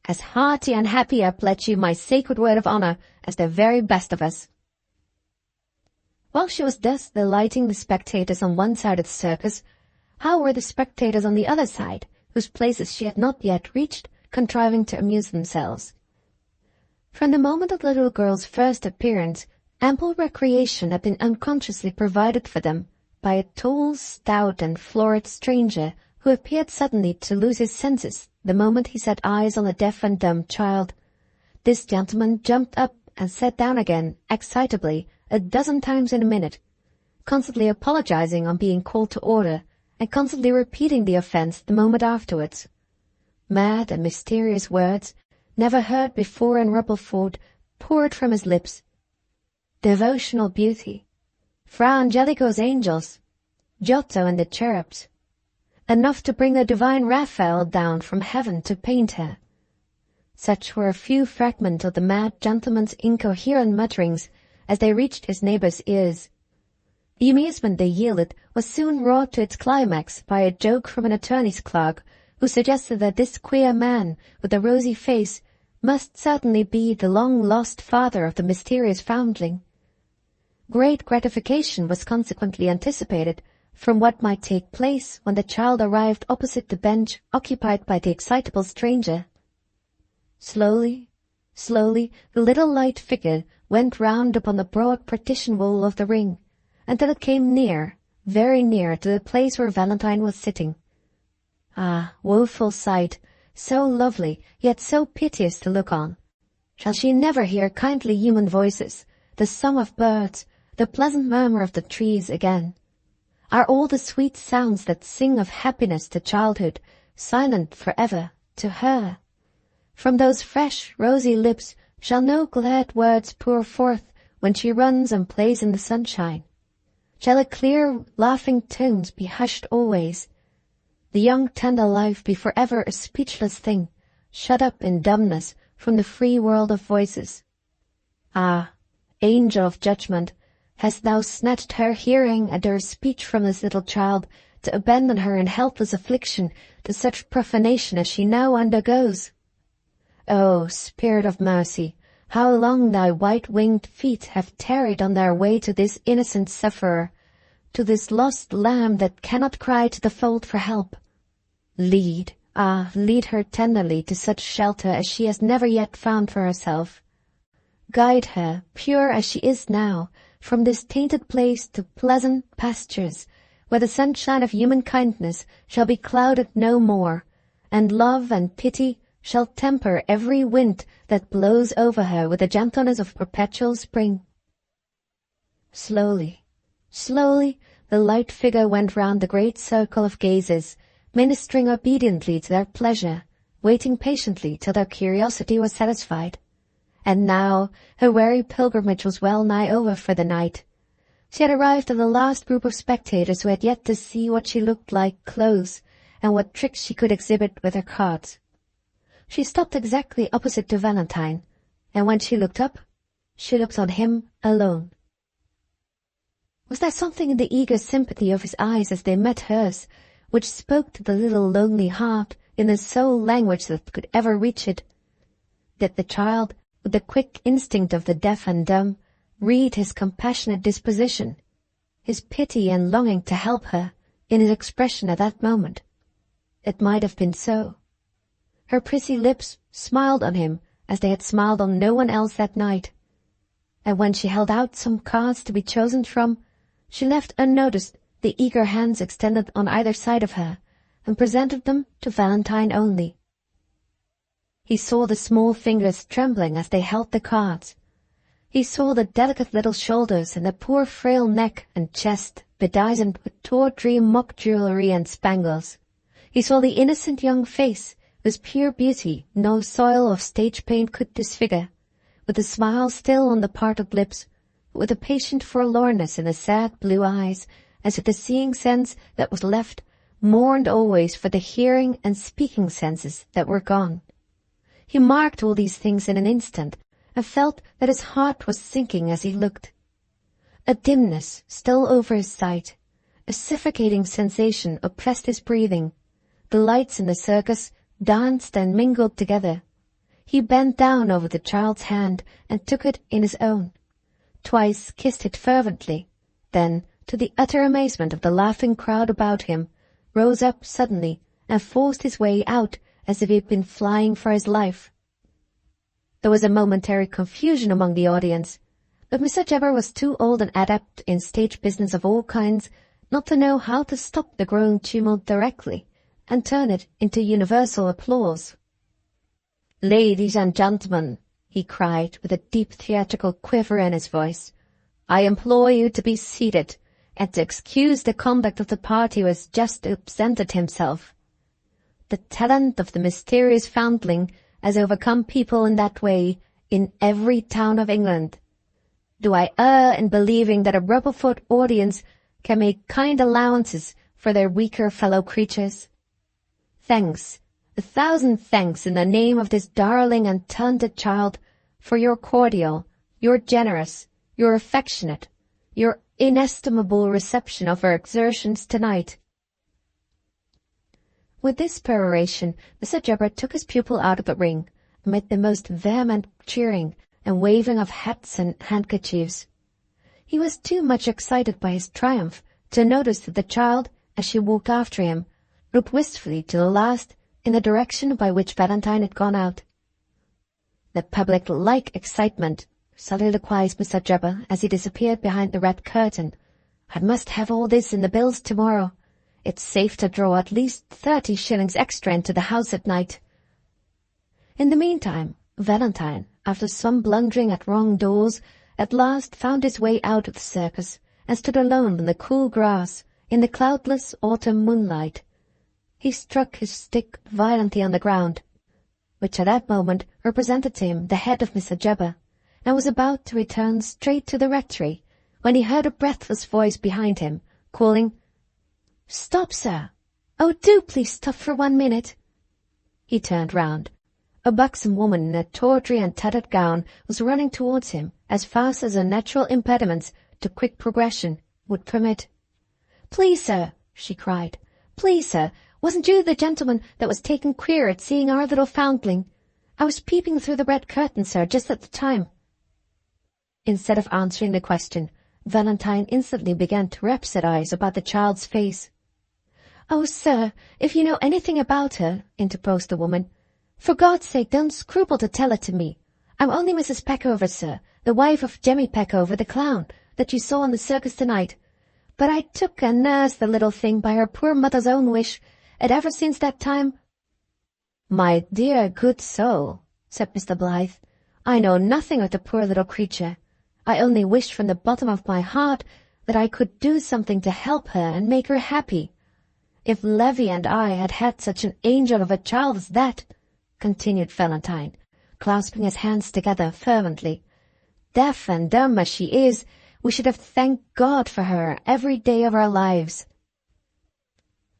as hearty and happy, I pledge you my sacred word of honour, as the very best of us." While she was thus delighting the spectators on one side of the circus, how were the spectators on the other side, whose places she had not yet reached, contriving to amuse themselves? From the moment of the little girl's first appearance, ample recreation had been unconsciously provided for them by a tall, stout, and florid stranger who appeared suddenly to lose his senses the moment he set eyes on the deaf and dumb child. This gentleman jumped up and sat down again, excitably, a dozen times in a minute, constantly apologizing on being called to order, and constantly repeating the offence the moment afterwards. Mad and mysterious words, never heard before in Ribbleford, poured from his lips. Devotional beauty, Fra Angelico's angels, Giotto and the cherubs, enough to bring the divine Raphael down from heaven to paint her. Such were a few fragments of the mad gentleman's incoherent mutterings as they reached his neighbours' ears. The amusement they yielded was soon wrought to its climax by a joke from an attorney's clerk, who suggested that this queer man with the rosy face must certainly be the long-lost father of the mysterious foundling. Great gratification was consequently anticipated from what might take place when the child arrived opposite the bench occupied by the excitable stranger. Slowly, slowly, the little light figure went round upon the broad partition wall of the ring, until it came near, very near, to the place where Valentine was sitting. Ah, woeful sight, so lovely, yet so piteous to look on. Shall she never hear kindly human voices, the song of birds, the pleasant murmur of the trees again? Are all the sweet sounds that sing of happiness to childhood silent forever to her? From those fresh, rosy lips shall no glad words pour forth when she runs and plays in the sunshine? Shall the clear, laughing tones be hushed always? The young tender life be forever a speechless thing, shut up in dumbness from the free world of voices? Ah, angel of judgment, hast thou snatched her hearing and her speech from this little child, to abandon her in helpless affliction to such profanation as she now undergoes? O Spirit of mercy, how long thy white-winged feet have tarried on their way to this innocent sufferer, to this lost lamb that cannot cry to the fold for help. Lead, lead her tenderly to such shelter as she has never yet found for herself. Guide her, pure as she is now, from this tainted place to pleasant pastures, where the sunshine of human kindness shall be clouded no more, and love and pity shall temper every wind that blows over her with the gentleness of perpetual spring. Slowly, slowly, the light figure went round the great circle of gazers, ministering obediently to their pleasure, waiting patiently till their curiosity was satisfied. And now her weary pilgrimage was well nigh over for the night. She had arrived at the last group of spectators who had yet to see what she looked like close, and what tricks she could exhibit with her cards. She stopped exactly opposite to Valentine, and when she looked up, she looked on him alone. Was there something in the eager sympathy of his eyes as they met hers, which spoke to the little lonely heart in the sole language that could ever reach it? Did the child, with the quick instinct of the deaf and dumb, read his compassionate disposition, his pity and longing to help her, in his expression at that moment? It might have been so. Her pretty lips smiled on him as they had smiled on no one else that night, and when she held out some cards to be chosen from, she left unnoticed the eager hands extended on either side of her, and presented them to Valentine only. He saw the small fingers trembling as they held the cards. He saw the delicate little shoulders and the poor frail neck and chest bedizened with tawdry mock jewelry and spangles. He saw the innocent young face, whose pure beauty no soil of stage paint could disfigure, with a smile still on the parted lips, with a patient forlornness in the sad blue eyes, as if the seeing sense that was left mourned always for the hearing and speaking senses that were gone. He marked all these things in an instant, and felt that his heart was sinking as he looked. A dimness stole over his sight, a suffocating sensation oppressed his breathing. The lights in the circus danced and mingled together. He bent down over the child's hand and took it in his own, twice kissed it fervently, then, to the utter amazement of the laughing crowd about him, rose up suddenly and forced his way out as if he had been flying for his life. There was a momentary confusion among the audience, but Mr. Jabber was too old and adept in stage business of all kinds not to know how to stop the growing tumult directly and turn it into universal applause. "Ladies and gentlemen," he cried with a deep theatrical quiver in his voice, "I implore you to be seated and to excuse the conduct of the party who has just absented himself. The talent of the mysterious foundling has overcome people in that way in every town of England. Do I err in believing that a rubber-foot audience can make kind allowances for their weaker fellow creatures? Thanks, 1,000 thanks in the name of this darling and talented child for your cordial, your generous, your affectionate, your inestimable reception of our exertions tonight." With this peroration, Mr. Jabber took his pupil out of the ring, amid the most vehement cheering and waving of hats and handkerchiefs. He was too much excited by his triumph to notice that the child, as she walked after him, looked wistfully to the last in the direction by which Valentine had gone out. "The public like excitement," soliloquized Mr. Jabber as he disappeared behind the red curtain. "I must have all this in the bills tomorrow. It's safe to draw at least 30 shillings extra into the house at night." In the meantime, Valentine, after some blundering at wrong doors, at last found his way out of the circus, and stood alone in the cool grass, in the cloudless autumn moonlight. He struck his stick violently on the ground, which at that moment represented to him the head of Mr. Jubber, and was about to return straight to the rectory, when he heard a breathless voice behind him, calling, "Stop, sir! Oh, do please stop for 1 minute!" He turned round. A buxom woman in a tawdry and tattered gown was running towards him as fast as her natural impediments to quick progression would permit. "Please, sir," she cried, "please, sir, wasn't you the gentleman that was taken queer at seeing our little foundling? I was peeping through the red curtain, sir, just at the time." Instead of answering the question, Valentine instantly began to rhapsodize about the child's face. "Oh, sir, if you know anything about her," interposed the woman, "for God's sake don't scruple to tell it to me. I'm only Mrs. Peckover, sir, the wife of Jemmy Peckover, the clown, that you saw in the circus tonight. But I took and nursed the little thing by her poor mother's own wish, and ever since that time—" "My dear good soul," said Mr. Blyth, "I know nothing of the poor little creature. I only wish from the bottom of my heart that I could do something to help her and make her happy. If Levy and I had had such an angel of a child as that," continued Valentine, clasping his hands together fervently, "deaf and dumb as she is, we should have thanked God for her every day of our lives."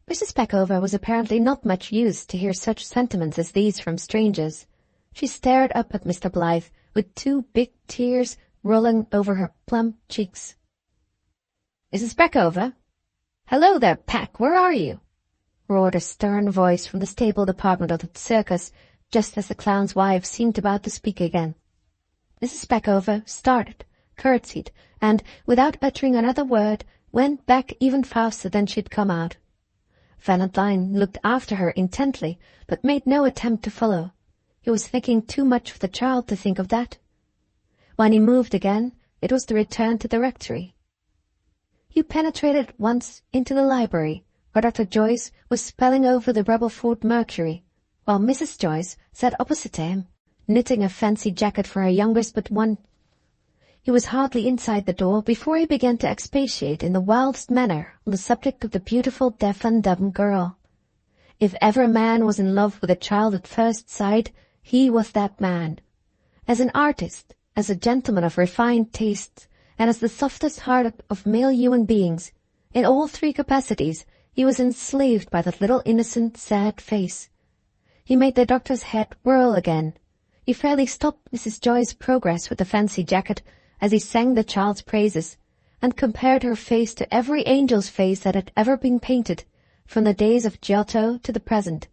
Mrs. Peckover was apparently not much used to hear such sentiments as these from strangers. She stared up at Mr. Blyth with 2 big tears rolling over her plump cheeks. "Mrs. Peckover? Hello there, Peck, where are you?" roared a stern voice from the stable department of the circus, just as the clown's wife seemed about to speak again. Mrs. Peckover started, curtsied, and, without uttering another word, went back even faster than she had come out. Valentine looked after her intently, but made no attempt to follow. He was thinking too much of the child to think of that. When he moved again, it was to return to the rectory. He penetrated at once into the library, where Dr. Joyce was spelling over the Rebelford Mercury, while Mrs. Joyce sat opposite to him, knitting a fancy jacket for her youngest but one. He was hardly inside the door before he began to expatiate in the wildest manner on the subject of the beautiful deaf and dumb girl. If ever a man was in love with a child at first sight, he was that man. As an artist, as a gentleman of refined tastes, and as the softest-hearted of male human beings, in all 3 capacities, he was enslaved by that little innocent, sad face. He made the doctor's head whirl again. He fairly stopped Mrs. Joyce's progress with the fancy jacket as he sang the child's praises, and compared her face to every angel's face that had ever been painted, from the days of Giotto to the present.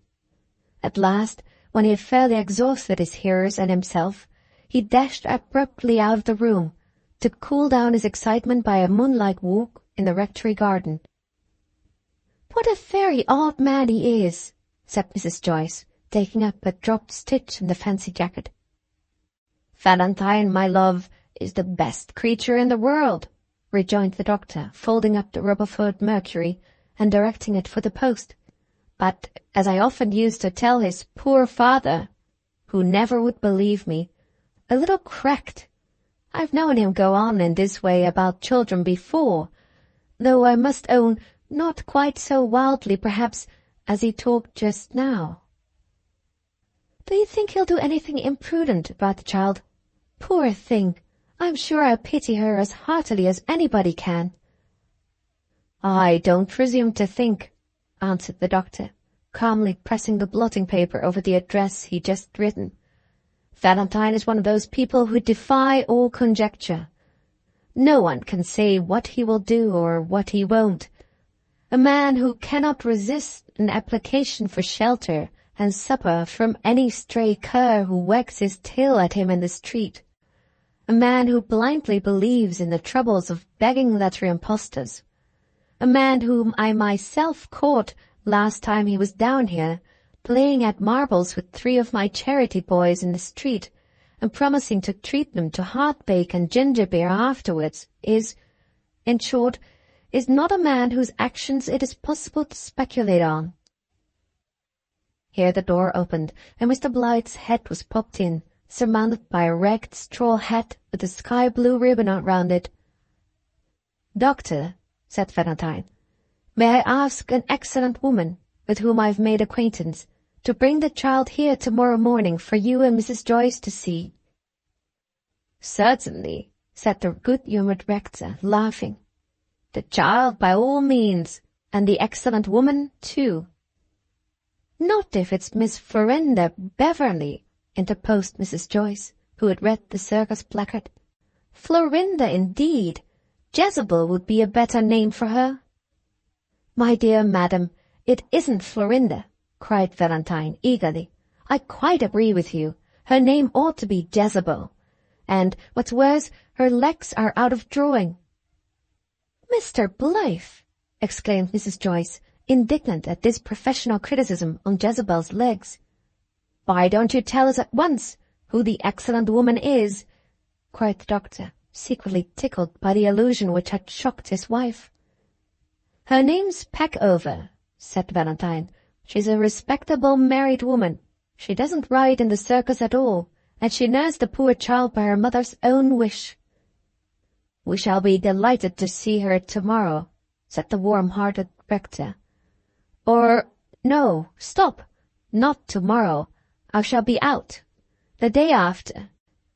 At last, when he had fairly exhausted his hearers and himself, he dashed abruptly out of the room, to cool down his excitement by a moonlight walk in the rectory garden. "What a very odd man he is," said Mrs. Joyce, taking up a dropped stitch in the fancy jacket. "Valentine, my love, is the best creature in the world," rejoined the doctor, folding up the Rebelford Mercury and directing it for the post. "But, as I often used to tell his poor father, who never would believe me, a little cracked. I've known him go on in this way about children before, though I must own not quite so wildly, perhaps, as he talked just now." "Do you think he'll do anything imprudent about the child? Poor thing! I'm sure I pity her as heartily as anybody can." "I don't presume to think," answered the doctor, calmly pressing the blotting paper over the address he'd just written. "Valentine is one of those people who defy all conjecture. No one can say what he will do or what he won't. A man who cannot resist an application for shelter and supper from any stray cur who wags his tail at him in the street. A man who blindly believes in the troubles of begging letter impostors. A man whom I myself caught last time he was down here, playing at marbles with 3 of my charity boys in the street, and promising to treat them to hardbake and ginger beer afterwards, is, in short, is not a man whose actions it is possible to speculate on." Here the door opened, and Mr. Blyth's head was popped in, surmounted by a ragged straw hat with a sky-blue ribbon around it. "Doctor," said Valentine, "may I ask an excellent woman, with whom I have made acquaintance, to bring the child here tomorrow morning for you and Mrs. Joyce to see?" "Certainly," said the good-humoured rector, laughing. "The child by all means, and the excellent woman too." "Not if it's Miss Florinda Beverley," interposed Mrs. Joyce, who had read the circus placard. "Florinda, indeed! Jezebel would be a better name for her." "My dear madam, it isn't Florinda," cried Valentine eagerly. "I quite agree with you. Her name ought to be Jezebel. And, what's worse, her legs are out of drawing." "Mr. Blyth!" exclaimed Mrs. Joyce, indignant at this professional criticism on Jezebel's legs. "Why don't you tell us at once who the excellent woman is?" cried the doctor, secretly tickled by the allusion which had shocked his wife. "Her name's Peckover," said Valentine. "She's a respectable married woman. She doesn't ride in the circus at all, and she nursed the poor child by her mother's own wish." "We shall be delighted to see her tomorrow," said the warm-hearted rector. "Or, no, stop, not tomorrow. I shall be out. The day after.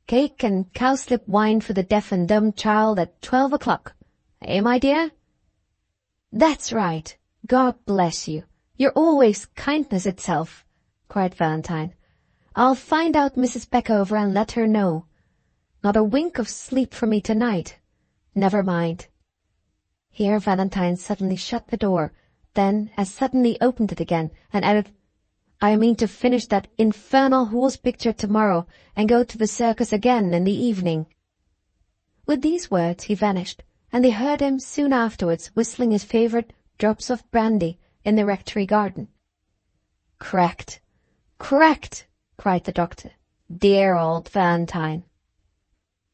Cake and cowslip wine for the deaf and dumb child at 12 o'clock. Eh, my dear?" "That's right. God bless you. You're always kindness itself," cried Valentine. "I'll find out Mrs. Peckover and let her know. Not a wink of sleep for me tonight. Never mind." Here Valentine suddenly shut the door, then as suddenly opened it again, and added, "I mean to finish that infernal horse picture tomorrow and go to the circus again in the evening." With these words he vanished, and they heard him soon afterwards whistling his favourite drops of brandy in the rectory garden. "Cracked! Cracked!" cried the doctor. "Dear old Valentine!"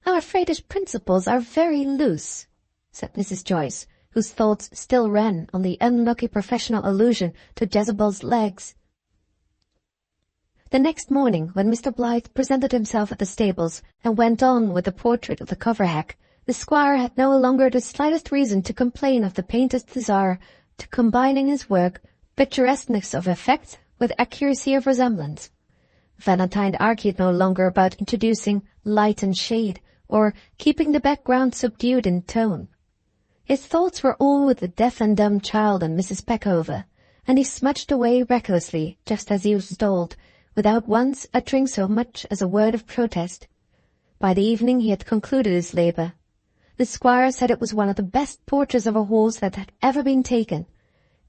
"I'm afraid his principles are very loose," said Mrs. Joyce, whose thoughts still ran on the unlucky professional allusion to Jezebel's legs. The next morning, when Mr. Blyth presented himself at the stables and went on with the portrait of the cover-hack, the squire had no longer the slightest reason to complain of the painter's desire to combine in his work picturesqueness of effect with accuracy of resemblance. Valentine argued no longer about introducing light and shade, or keeping the background subdued in tone. His thoughts were all with the deaf and dumb child and Mrs. Peckover, and he smudged away recklessly, just as he was told, without once uttering so much as a word of protest. By the evening he had concluded his labour. The squire said it was one of the best portraits of a horse that had ever been taken,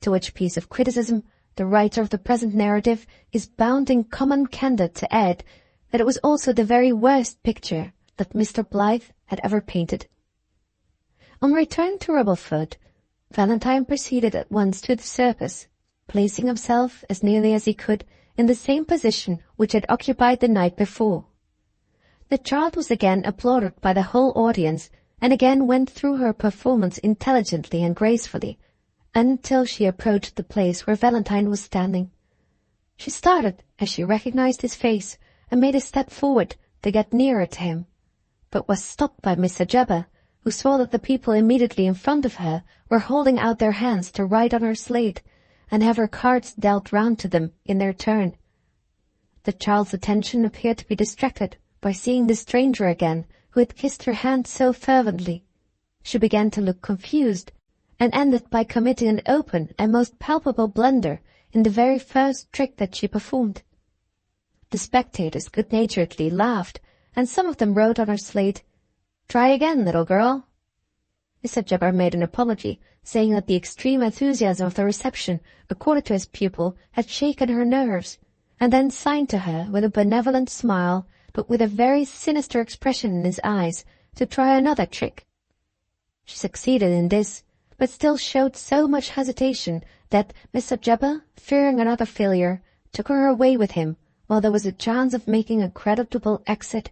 to which piece of criticism the writer of the present narrative is bound in common candour to add that it was also the very worst picture that Mr. Blyth had ever painted. On return to Rubblefoot, Valentine proceeded at once to the circus, placing himself as nearly as he could in the same position which had occupied the night before. The child was again applauded by the whole audience, and again went through her performance intelligently and gracefully, until she approached the place where Valentine was standing. She started as she recognized his face, and made a step forward to get nearer to him, but was stopped by Mr. Jabber, who saw that the people immediately in front of her were holding out their hands to ride on her slate, and have her cards dealt round to them in their turn. The child's attention appeared to be distracted by seeing the stranger again, who had kissed her hand so fervently. She began to look confused, and ended by committing an open and most palpable blunder in the very first trick that she performed. The spectators good-naturedly laughed, and some of them wrote on her slate, "Try again, little girl." Mr. Jabber made an apology, saying that the extreme enthusiasm of the reception accorded to his pupil had shaken her nerves, and then signed to her with a benevolent smile, but with a very sinister expression in his eyes, to try another trick. She succeeded in this, but still showed so much hesitation that Mr. Jabber, fearing another failure, took her away with him while there was a chance of making a creditable exit.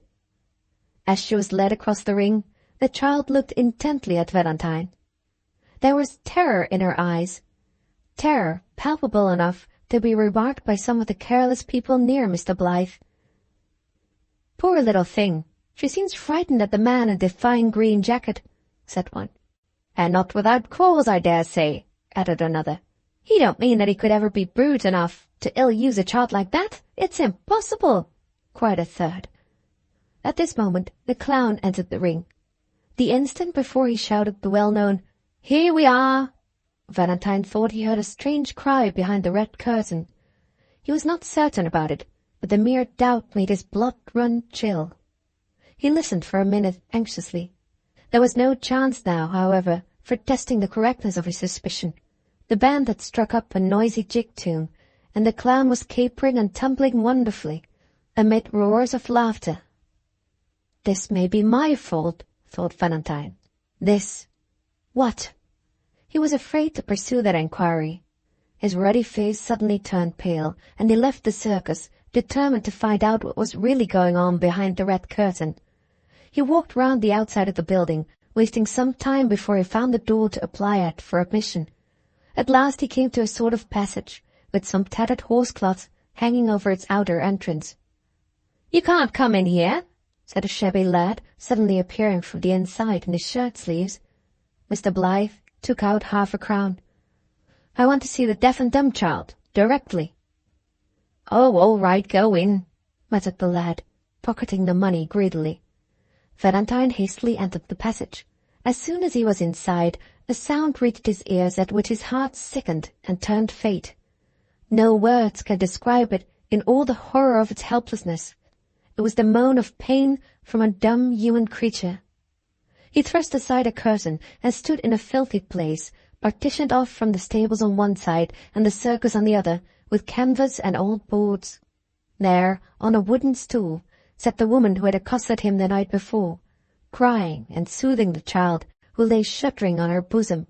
As she was led across the ring, the child looked intently at Valentine. There was terror in her eyes, terror palpable enough to be remarked by some of the careless people near Mr. Blyth. "Poor little thing. She seems frightened at the man in the fine green jacket," said one. "And not without cause, I dare say," added another. "He don't mean that he could ever be brute enough to ill-use a child like that? It's impossible," cried a third. At this moment the clown entered the ring. The instant before he shouted the well-known, "Here we are!" Valentine thought he heard a strange cry behind the red curtain. He was not certain about it, but the mere doubt made his blood run chill. He listened for a minute anxiously. There was no chance now, however, for testing the correctness of his suspicion. The band had struck up a noisy jig tune, and the clown was capering and tumbling wonderfully, amid roars of laughter. "This may be my fault," thought Valentine. "This—" What? He was afraid to pursue that inquiry. His ruddy face suddenly turned pale, and he left the circus, determined to find out what was really going on behind the red curtain. He walked round the outside of the building, wasting some time before he found the door to apply at for admission. At last he came to a sort of passage, with some tattered horsecloths hanging over its outer entrance. "You can't come in here," said a shabby lad, suddenly appearing from the inside in his shirt-sleeves. Mr. Blyth took out half-a-crown. "I want to see the deaf and dumb child, directly." "Oh, all right, go in," muttered the lad, pocketing the money greedily. Valentine hastily entered the passage. As soon as he was inside, a sound reached his ears at which his heart sickened and turned faint. No words can describe it in all the horror of its helplessness. It was the moan of pain from a dumb human creature. He thrust aside a curtain and stood in a filthy place, partitioned off from the stables on one side and the circus on the other, with canvas and old boards. There, on a wooden stool, sat the woman who had accosted him the night before, crying and soothing the child, who lay shuddering on her bosom.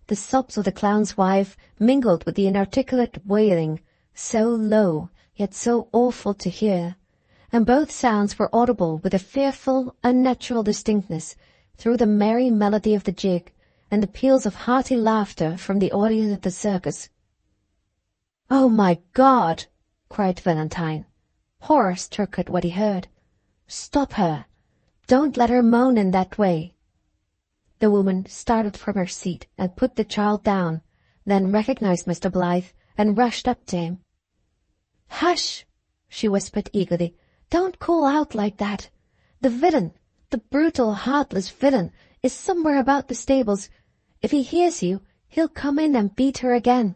The sobs of the clown's wife mingled with the inarticulate wailing, so low, yet so awful to hear, and both sounds were audible with a fearful, unnatural distinctness through the merry melody of the jig and the peals of hearty laughter from the audience at the circus. "Oh, my God!" cried Valentine, horror-struck at what he heard. "Stop her! Don't let her moan in that way." The woman started from her seat and put the child down, then recognized Mr. Blyth and rushed up to him. "Hush!" she whispered eagerly. "Don't call out like that. The villain, the brutal, heartless villain, is somewhere about the stables. If he hears you, he'll come in and beat her again.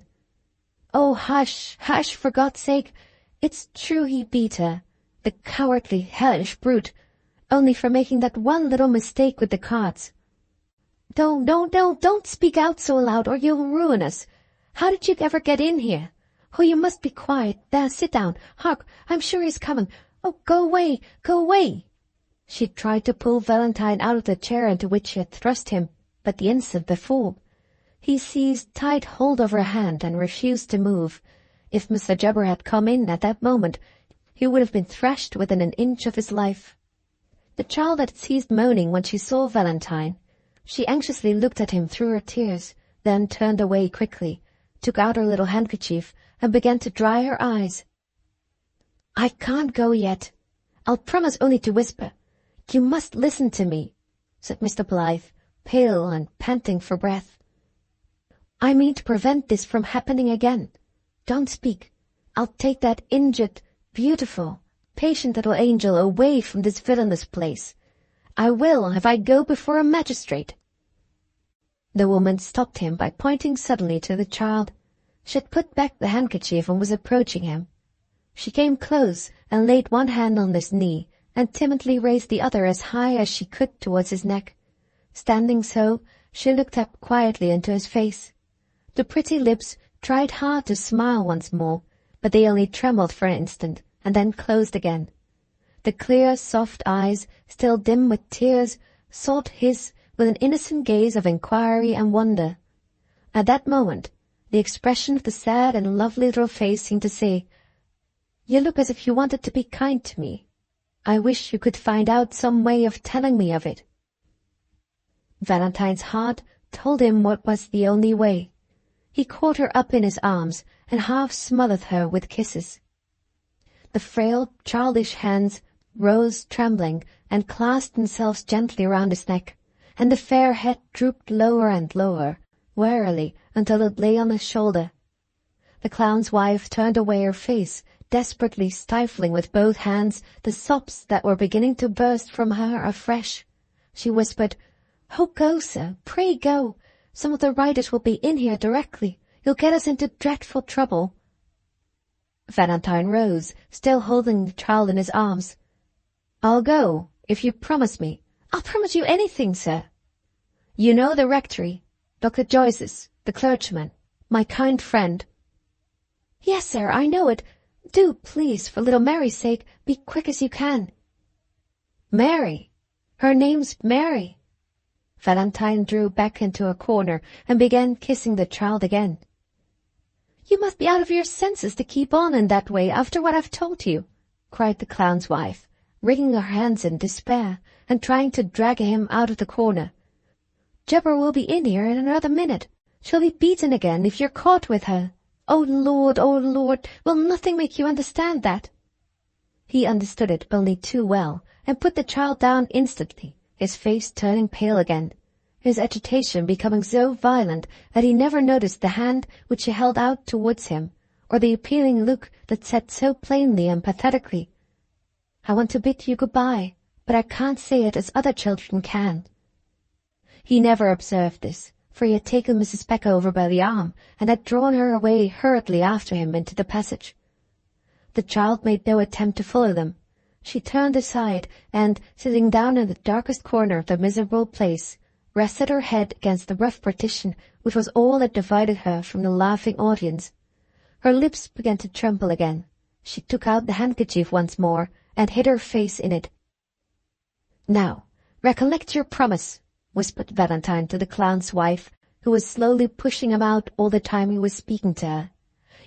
Oh, hush, hush, for God's sake. It's true he beat her, the cowardly, hellish brute, only for making that one little mistake with the cards. Don't speak out so loud, or you'll ruin us. How did you ever get in here? Oh, you must be quiet. There, sit down. Hark, I'm sure he's coming. Oh, go away, go away." She tried to pull Valentine out of the chair into which she had thrust him, but the instant before, he seized tight hold of her hand and refused to move. If Mr. Jubber had come in at that moment, he would have been thrashed within an inch of his life. The child had ceased moaning when she saw Valentine. She anxiously looked at him through her tears, then turned away quickly, took out her little handkerchief, and began to dry her eyes. "I can't go yet. I'll promise only to whisper. You must listen to me," said Mr. Blyth, pale and panting for breath. "I mean to prevent this from happening again. Don't speak. I'll take that injured, beautiful, patient little angel away from this villainous place. I will, if I go before a magistrate." The woman stopped him by pointing suddenly to the child. She had put back the handkerchief and was approaching him. She came close and laid one hand on his knee, and timidly raised the other as high as she could towards his neck. Standing so, she looked up quietly into his face. The pretty lips tried hard to smile once more, but they only trembled for an instant, and then closed again. The clear, soft eyes, still dim with tears, sought his with an innocent gaze of inquiry and wonder. At that moment, the expression of the sad and lovely little face seemed to say, "You look as if you wanted to be kind to me. I wish you could find out some way of telling me of it." Valentine's heart told him what was the only way. He caught her up in his arms and half smothered her with kisses. The frail, childish hands rose trembling and clasped themselves gently around his neck, and the fair head drooped lower and lower, wearily, until it lay on his shoulder. The clown's wife turned away her face, desperately stifling with both hands the sobs that were beginning to burst from her afresh. She whispered, "Oh, go, sir, pray go. Some of the writers will be in here directly. You'll get us into dreadful trouble." Valentine rose, still holding the child in his arms. "I'll go, if you promise me." "I'll promise you anything, sir." "You know the rectory, Dr. Joyce's, the clergyman, my kind friend." "Yes, sir, I know it. Do, please, for little Mary's sake, be quick as you can." "Mary! Her name's Mary." Valentine drew back into a corner and began kissing the child again. "You must be out of your senses to keep on in that way after what I've told you," cried the clown's wife, wringing her hands in despair and trying to drag him out of the corner. "Jebber will be in here in another minute. She'll be beaten again if you're caught with her. Oh, Lord, will nothing make you understand that?" He understood it only too well, and put the child down instantly, his face turning pale again, his agitation becoming so violent that he never noticed the hand which she held out towards him, or the appealing look that said so plainly and pathetically, "I want to bid you good-bye, but I can't say it as other children can." He never observed this, for he had taken Mrs. Peckover by the arm and had drawn her away hurriedly after him into the passage. The child made no attempt to follow them. She turned aside and, sitting down in the darkest corner of the miserable place, rested her head against the rough partition which was all that divided her from the laughing audience. Her lips began to tremble again. She took out the handkerchief once more and hid her face in it. "Now, recollect your promise," whispered Valentine to the clown's wife, who was slowly pushing him out all the time he was speaking to her.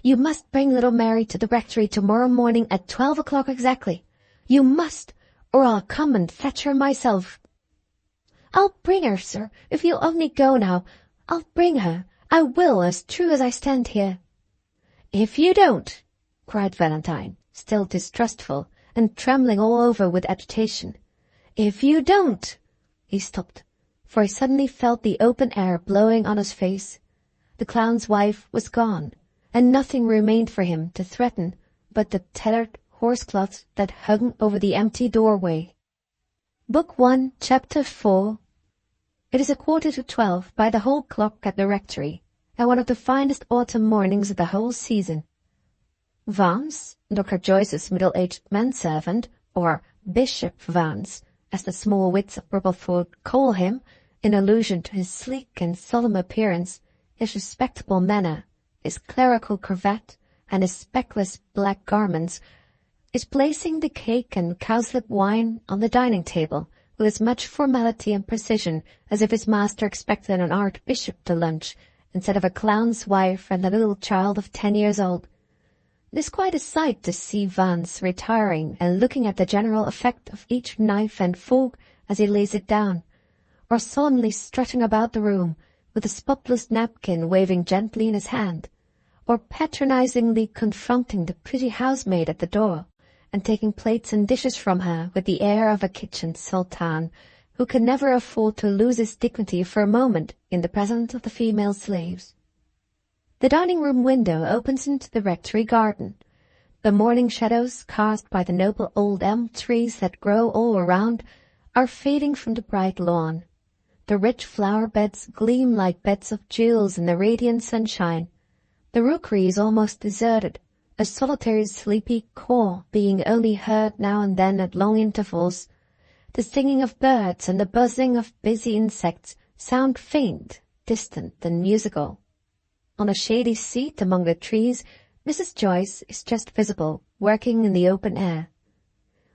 "You must bring little Mary to the rectory tomorrow morning at 12 o'clock exactly. You must, or I'll come and fetch her myself." "I'll bring her, sir, if you'll only go now. I'll bring her. I will, as true as I stand here." "If you don't," cried Valentine, still distrustful, and trembling all over with agitation. "If you don't—" He stopped, for he suddenly felt the open air blowing on his face. The clown's wife was gone, and nothing remained for him to threaten but the tattered horsecloths that hung over the empty doorway. Book 1, Chapter 4. It is 11:45 by the whole clock at the rectory, and one of the finest autumn mornings of the whole season. Vance, Dr. Joyce's middle-aged manservant, or Bishop Vance, as the small wits of Ribbleford call him, in allusion to his sleek and solemn appearance, his respectable manner, his clerical cravat, and his speckless black garments, is placing the cake and cowslip wine on the dining-table with as much formality and precision as if his master expected an archbishop to lunch, instead of a clown's wife and a little child of 10 years old. It is quite a sight to see Vance retiring and looking at the general effect of each knife and fork as he lays it down, or solemnly strutting about the room with a spotless napkin waving gently in his hand, or patronizingly confronting the pretty housemaid at the door, and taking plates and dishes from her with the air of a kitchen sultan, who can never afford to lose his dignity for a moment in the presence of the female slaves. The dining-room window opens into the rectory garden. The morning shadows cast by the noble old elm trees that grow all around are fading from the bright lawn. The rich flower-beds gleam like beds of jewels in the radiant sunshine. The rookery is almost deserted, a solitary sleepy caw being only heard now and then at long intervals. The singing of birds and the buzzing of busy insects sound faint, distant, and musical. On a shady seat among the trees, Mrs. Joyce is just visible, working in the open air.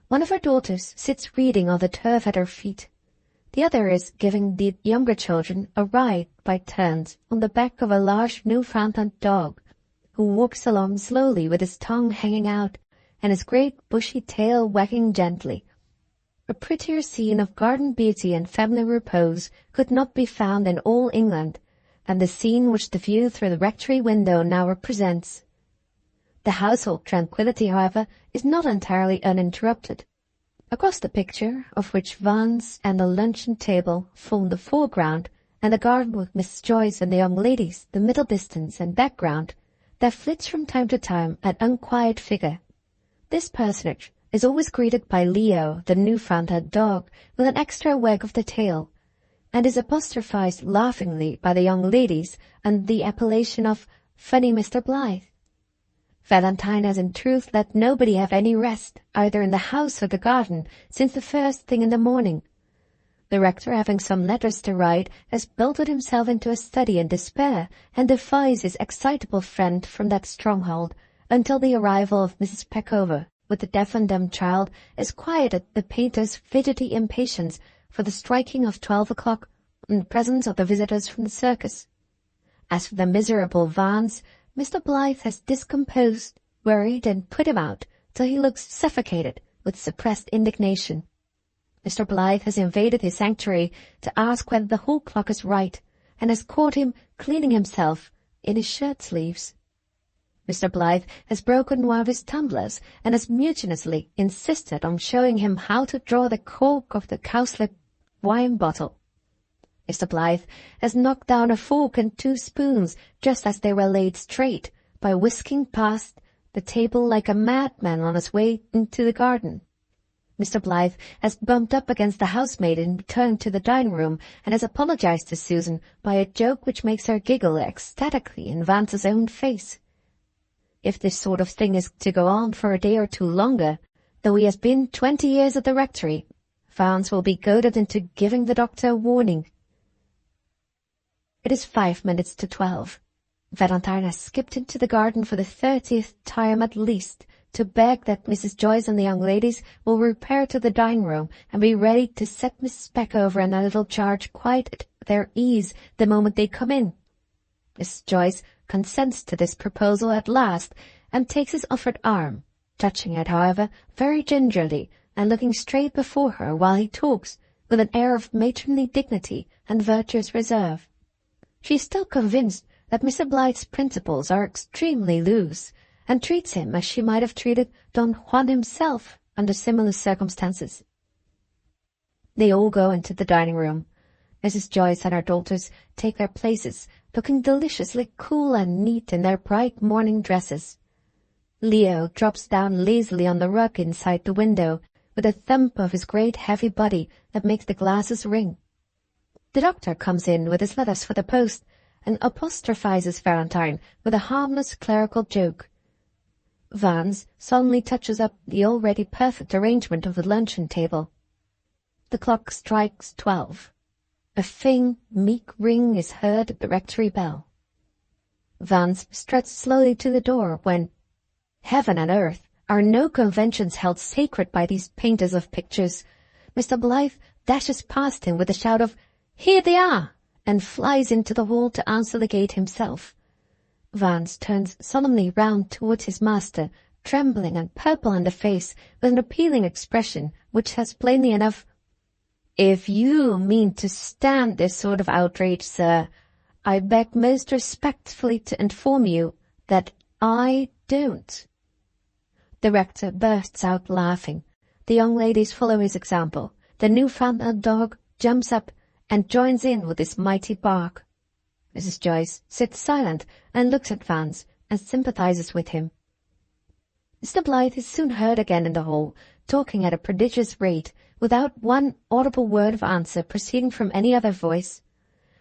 One of her daughters sits reading on the turf at her feet. The other is giving the younger children a ride by turns on the back of a large Newfoundland dog, who walks along slowly with his tongue hanging out and his great bushy tail wagging gently. A prettier scene of garden beauty and family repose could not be found in all England, and the scene which the view through the rectory window now represents. The household tranquillity, however, is not entirely uninterrupted. Across the picture, of which Vance and the luncheon table form the foreground, and the garden with Mrs. Joyce and the young ladies the middle distance and background, there flits from time to time an unquiet figure. This personage is always greeted by Leo, the Newfoundland dog, with an extra wag of the tail, and is apostrophized laughingly by the young ladies under the appellation of "Funny Mr. Blyth." Valentine has in truth let nobody have any rest, either in the house or the garden, since the first thing in the morning. The rector, having some letters to write, has bolted himself into a study in despair, and defies his excitable friend from that stronghold, until the arrival of Mrs. Peckover, with the deaf and dumb child, has quieted the painter's fidgety impatience for the striking of 12 o'clock, in the presence of the visitors from the circus. As for the miserable Vance, Mr. Blyth has discomposed, worried, and put him out, till he looks suffocated with suppressed indignation. Mr. Blyth has invaded his sanctuary to ask whether the whole clock is right, and has caught him cleaning himself in his shirt-sleeves. Mr. Blyth has broken one of his tumblers, and has mutinously insisted on showing him how to draw the cork of the cowslip wine bottle. Mr. Blyth has knocked down a fork and 2 spoons just as they were laid straight, by whisking past the table like a madman on his way into the garden. Mr. Blyth has bumped up against the housemaid in return to the dining-room, and has apologized to Susan by a joke which makes her giggle ecstatically in Vance's own face. If this sort of thing is to go on for a day or 2 longer, though he has been 20 years at the rectory, Vance will be goaded into giving the doctor a warning. It is 5 minutes to 12. Valentine has skipped into the garden for the 30th time at least, to beg that Mrs. Joyce and the young ladies will repair to the dining-room and be ready to set Mrs. Peckover and her little charge quite at their ease the moment they come in. Mrs. Joyce consents to this proposal at last, and takes his offered arm, touching it, however, very gingerly, and looking straight before her while he talks, with an air of matronly dignity and virtuous reserve. She is still convinced that Mr. Blyth's principles are extremely loose, and treats him as she might have treated Don Juan himself under similar circumstances. They all go into the dining-room. Mrs. Joyce and her daughters take their places, looking deliciously cool and neat in their bright morning dresses. Leo drops down lazily on the rug inside the window, with a thump of his great heavy body that makes the glasses ring. The doctor comes in with his letters for the post, and apostrophizes Valentine with a harmless clerical joke. Vance solemnly touches up the already perfect arrangement of the luncheon table. The clock strikes 12. A faint, meek ring is heard at the rectory bell. Vance struts slowly to the door when, heaven and earth, are no conventions held sacred by these painters of pictures. Mr. Blyth dashes past him with a shout of, "Here they are!" and flies into the hall to answer the gate himself. Vance turns solemnly round towards his master, trembling and purple in the face, with an appealing expression which says plainly enough, "If you mean to stand this sort of outrage, sir, I beg most respectfully to inform you that I don't." The rector bursts out laughing. The young ladies follow his example. The Newfoundland dog jumps up and joins in with his mighty bark. Mrs. Joyce sits silent and looks at Vance and sympathizes with him. Mr. Blyth is soon heard again in the hall, talking at a prodigious rate, without one audible word of answer proceeding from any other voice.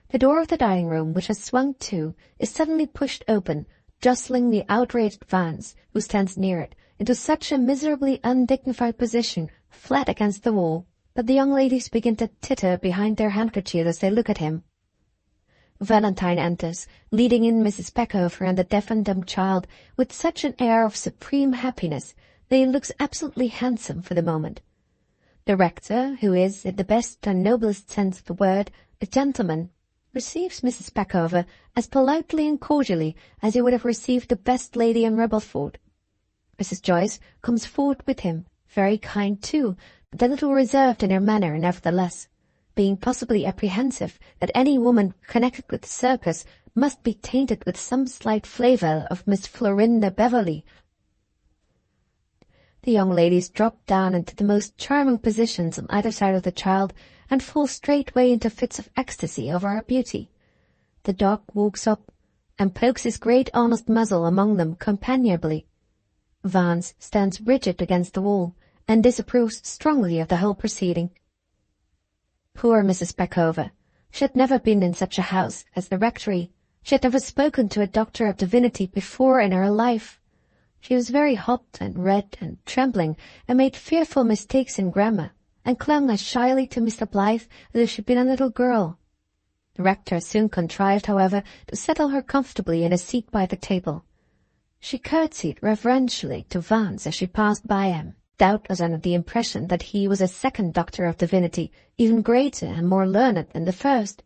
The door of the dining-room, which has swung to, is suddenly pushed open, jostling the outraged Vance, who stands near it, into such a miserably undignified position, flat against the wall, that the young ladies begin to titter behind their handkerchiefs as they look at him. Valentine enters, leading in Mrs. Peckover and the deaf and dumb child, with such an air of supreme happiness that he looks absolutely handsome for the moment. The rector, who is, in the best and noblest sense of the word, a gentleman, receives Mrs. Peckover as politely and cordially as he would have received the best lady in Rebelford. Mrs. Joyce comes forward with him, very kind too, but a little reserved in her manner nevertheless, being possibly apprehensive that any woman connected with the circus must be tainted with some slight flavour of Miss Florinda Beverley. The young ladies dropped down into the most charming positions on either side of the child and fall straightway into fits of ecstasy over her beauty. The dog walks up and pokes his great honest muzzle among them companionably. Vance stands rigid against the wall and disapproves strongly of the whole proceeding. Poor Mrs. Peckover! She had never been in such a house as the rectory. She had never spoken to a doctor of divinity before in her life. She was very hot and red and trembling, and made fearful mistakes in grammar, and clung as shyly to Mr. Blyth as if she had been a little girl. The rector soon contrived, however, to settle her comfortably in a seat by the table. She curtsied reverentially to Vance as she passed by him, doubtless under the impression that he was a second doctor of divinity, even greater and more learned than the first.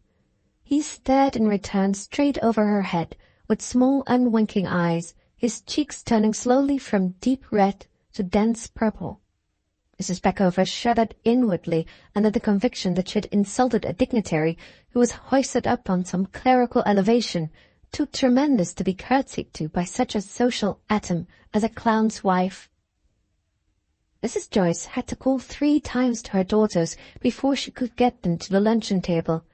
He stared in return straight over her head, with small unwinking eyes, his cheeks turning slowly from deep red to dense purple. Mrs. Peckover shuddered inwardly under the conviction that she had insulted a dignitary who was hoisted up on some clerical elevation, too tremendous to be curtsied to by such a social atom as a clown's wife. Mrs. Joyce had to call 3 times to her daughters before she could get them to the luncheon table.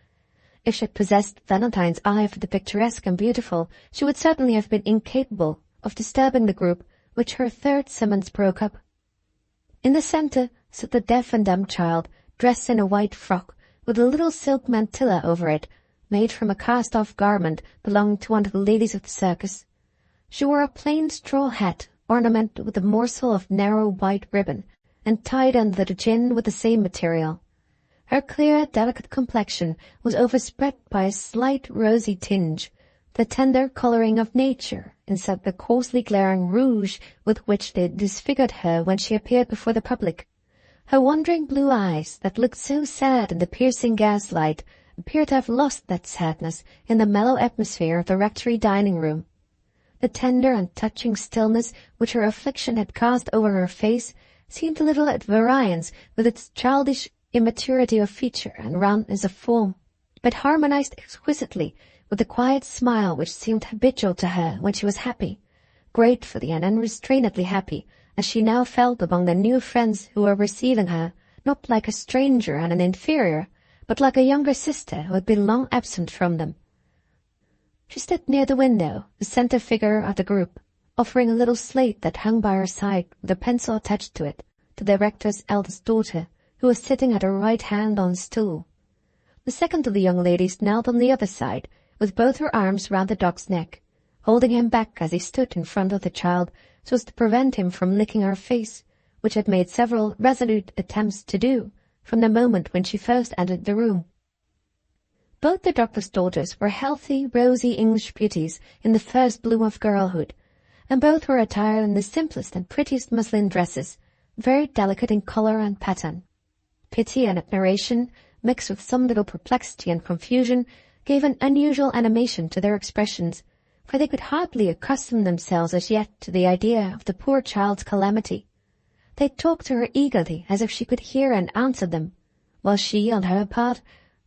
If she had possessed Valentine's eye for the picturesque and beautiful, she would certainly have been incapable of disturbing the group, which her third summons broke up. In the centre stood the deaf and dumb child, dressed in a white frock, with a little silk mantilla over it, made from a cast-off garment belonging to one of the ladies of the circus. She wore a plain straw hat, ornamented with a morsel of narrow white ribbon, and tied under the chin with the same material. Her clear, delicate complexion was overspread by a slight rosy tinge, the tender colouring of nature, instead of the coarsely glaring rouge with which they disfigured her when she appeared before the public. Her wandering blue eyes, that looked so sad in the piercing gaslight, appeared to have lost that sadness in the mellow atmosphere of the rectory dining-room. The tender and touching stillness which her affliction had cast over her face seemed a little at variance with its childish immaturity of feature and roundness of form, but harmonized exquisitely with the quiet smile which seemed habitual to her when she was happy, gratefully and unrestrainedly happy, as she now felt among the new friends who were receiving her, not like a stranger and an inferior, but like a younger sister who had been long absent from them. She stood near the window, the centre figure of the group, offering a little slate that hung by her side with a pencil attached to it, to the rector's eldest daughter, who was sitting at her right hand on a stool. The second of the young ladies knelt on the other side, with both her arms round the dog's neck, holding him back as he stood in front of the child, so as to prevent him from licking her face, which had made several resolute attempts to do, from the moment when she first entered the room. Both the doctor's daughters were healthy, rosy English beauties in the first bloom of girlhood, and both were attired in the simplest and prettiest muslin dresses, very delicate in colour and pattern. Pity and admiration, mixed with some little perplexity and confusion, gave an unusual animation to their expressions, for they could hardly accustom themselves as yet to the idea of the poor child's calamity. They talked to her eagerly as if she could hear and answer them, while she, on her part,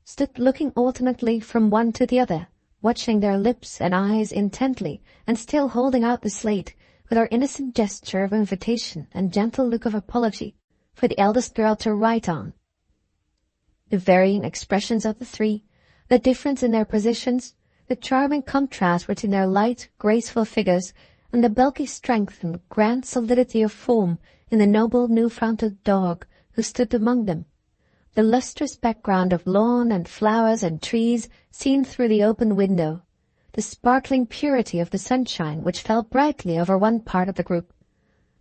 stood looking alternately from one to the other, watching their lips and eyes intently, and still holding out the slate, with her innocent gesture of invitation and gentle look of apology, for the eldest girl to write on. The varying expressions of the 3, the difference in their positions, the charming contrast between their light, graceful figures, and the bulky strength and grand solidity of form in the noble Newfoundland dog who stood among them, the lustrous background of lawn and flowers and trees seen through the open window, the sparkling purity of the sunshine which fell brightly over one part of the group,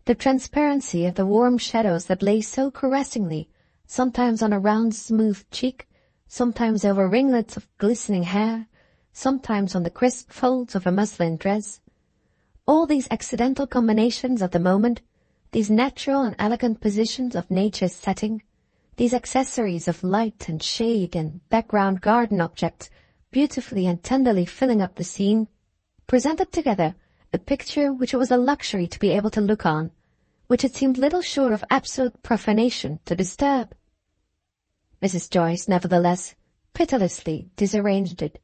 the transparency of the warm shadows that lay so caressingly, sometimes on a round smooth cheek, sometimes over ringlets of glistening hair, sometimes on the crisp folds of a muslin dress. All these accidental combinations of the moment, these natural and elegant positions of nature's setting, these accessories of light and shade and background garden objects, beautifully and tenderly filling up the scene, presented together a picture which it was a luxury to be able to look on, which it seemed little short of absolute profanation to disturb. Mrs. Joyce, nevertheless, pitilessly disarranged it.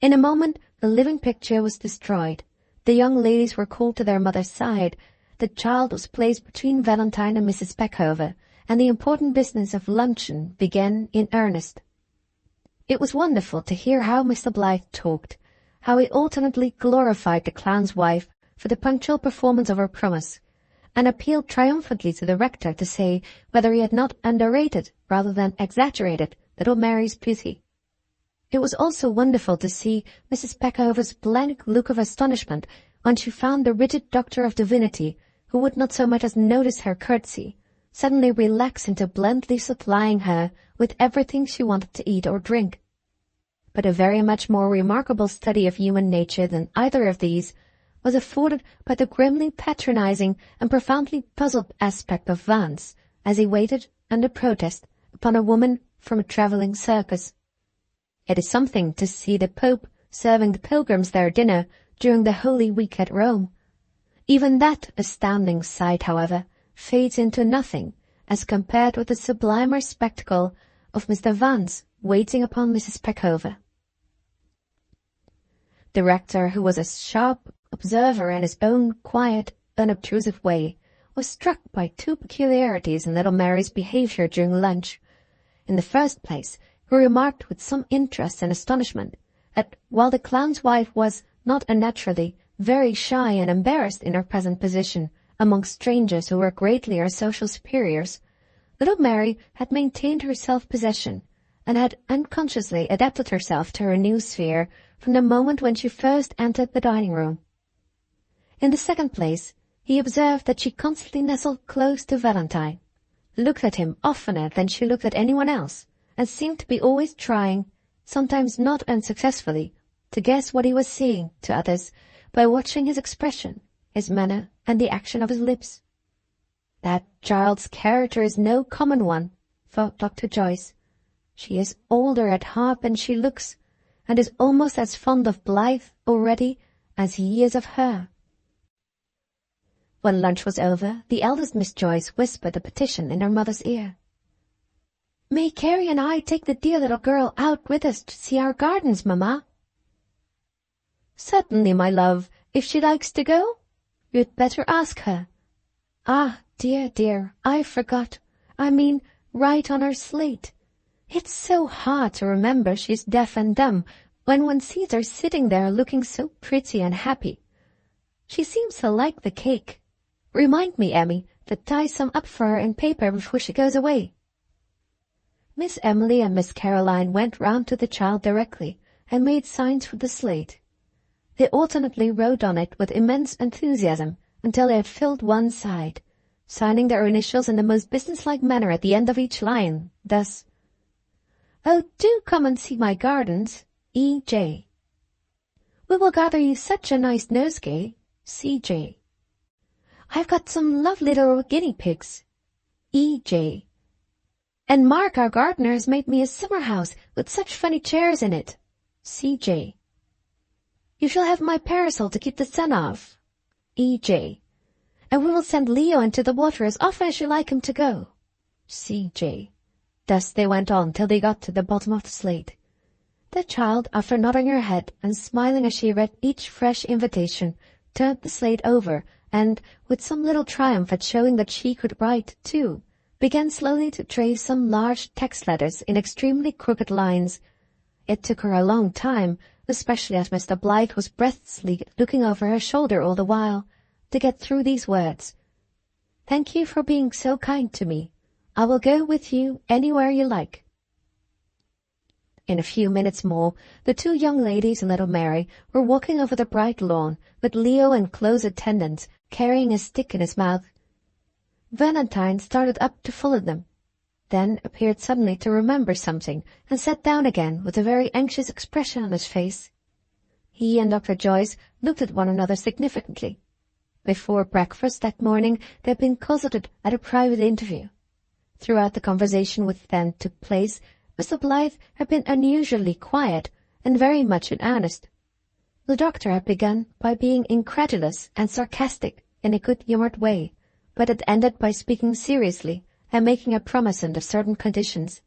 In a moment the living picture was destroyed. The young ladies were called to their mother's side. the child was placed between Valentine and Mrs. Peckover, and the important business of luncheon began in earnest. It was wonderful to hear how Mr. Blyth talked, how he alternately glorified the clown's wife for the punctual performance of her promise, and appealed triumphantly to the rector to say whether he had not underrated rather than exaggerated little Mary's beauty. It was also wonderful to see Mrs. Peckover's blank look of astonishment when she found the rigid doctor of divinity, who would not so much as notice her courtesy, suddenly relax into blandly supplying her with everything she wanted to eat or drink. But a very much more remarkable study of human nature than either of these was afforded by the grimly patronizing and profoundly puzzled aspect of Vance, as he waited, under protest, upon a woman from a travelling circus. It is something to see the Pope serving the pilgrims their dinner during the Holy Week at Rome. Even that astounding sight, however, fades into nothing as compared with the sublimer spectacle of Mr. Vance waiting upon Mrs. Peckover. The rector, who was a sharp observer in his own quiet, unobtrusive way, was struck by two peculiarities in little Mary's behavior during lunch. In the first place, he remarked with some interest and astonishment that while the clown's wife was, not unnaturally, very shy and embarrassed in her present position amongst strangers who were greatly her social superiors, little Mary had maintained her self-possession, and had unconsciously adapted herself to her new sphere from the moment when she first entered the dining-room. In the second place, he observed that she constantly nestled close to Valentine, looked at him oftener than she looked at anyone else, and seemed to be always trying, sometimes not unsuccessfully, to guess what he was saying to others by watching his expression, his manner, and the action of his lips. That child's character is no common one, thought Dr. Joyce. She is older at heart than she looks, and is almost as fond of Blyth already as he is of her. When lunch was over, the eldest Miss Joyce whispered a petition in her mother's ear. "May Carrie and I take the dear little girl out with us to see our gardens, mamma?" "Certainly, my love, if she likes to go. You'd better ask her. Ah, dear, I forgot. I mean, write on her slate. It's so hard to remember she's deaf and dumb when one sees her sitting there looking so pretty and happy. She seems to like the cake. Remind me, Emmy, to tie some up for her in paper before she goes away." Miss Emily and Miss Caroline went round to the child directly, and made signs with the slate. They alternately wrote on it with immense enthusiasm until they had filled one side, signing their initials in the most businesslike manner at the end of each line, thus: "Oh, do come and see my gardens, E.J. We will gather you such a nice nosegay, C.J. I've got some lovely little guinea pigs, E.J. And Mark, our gardener, has made me a summer house with such funny chairs in it, C.J. You shall have my parasol to keep the sun off, E.J. And we will send Leo into the water as often as you like him to go, C.J. Thus they went on till they got to the bottom of the slate. The child, after nodding her head and smiling as she read each fresh invitation, turned the slate over, and, with some little triumph at showing that she could write, too, began slowly to trace some large text letters in extremely crooked lines. It took her a long time, especially as Mr. Blyth was breathlessly looking over her shoulder all the while, to get through these words. "Thank you for being so kind to me. I will go with you anywhere you like." In a few minutes more, the two young ladies and little Mary were walking over the bright lawn, with Leo in close attendance, carrying a stick in his mouth. Valentine started up to follow them, then appeared suddenly to remember something, and sat down again with a very anxious expression on his face. He and Dr. Joyce looked at one another significantly. Before breakfast that morning they had been consulted at a private interview. Throughout the conversation which then took place, Mr. Blyth had been unusually quiet and very much in earnest. The doctor had begun by being incredulous and sarcastic in a good-humoured way, but had ended by speaking seriously and making a promise under certain conditions.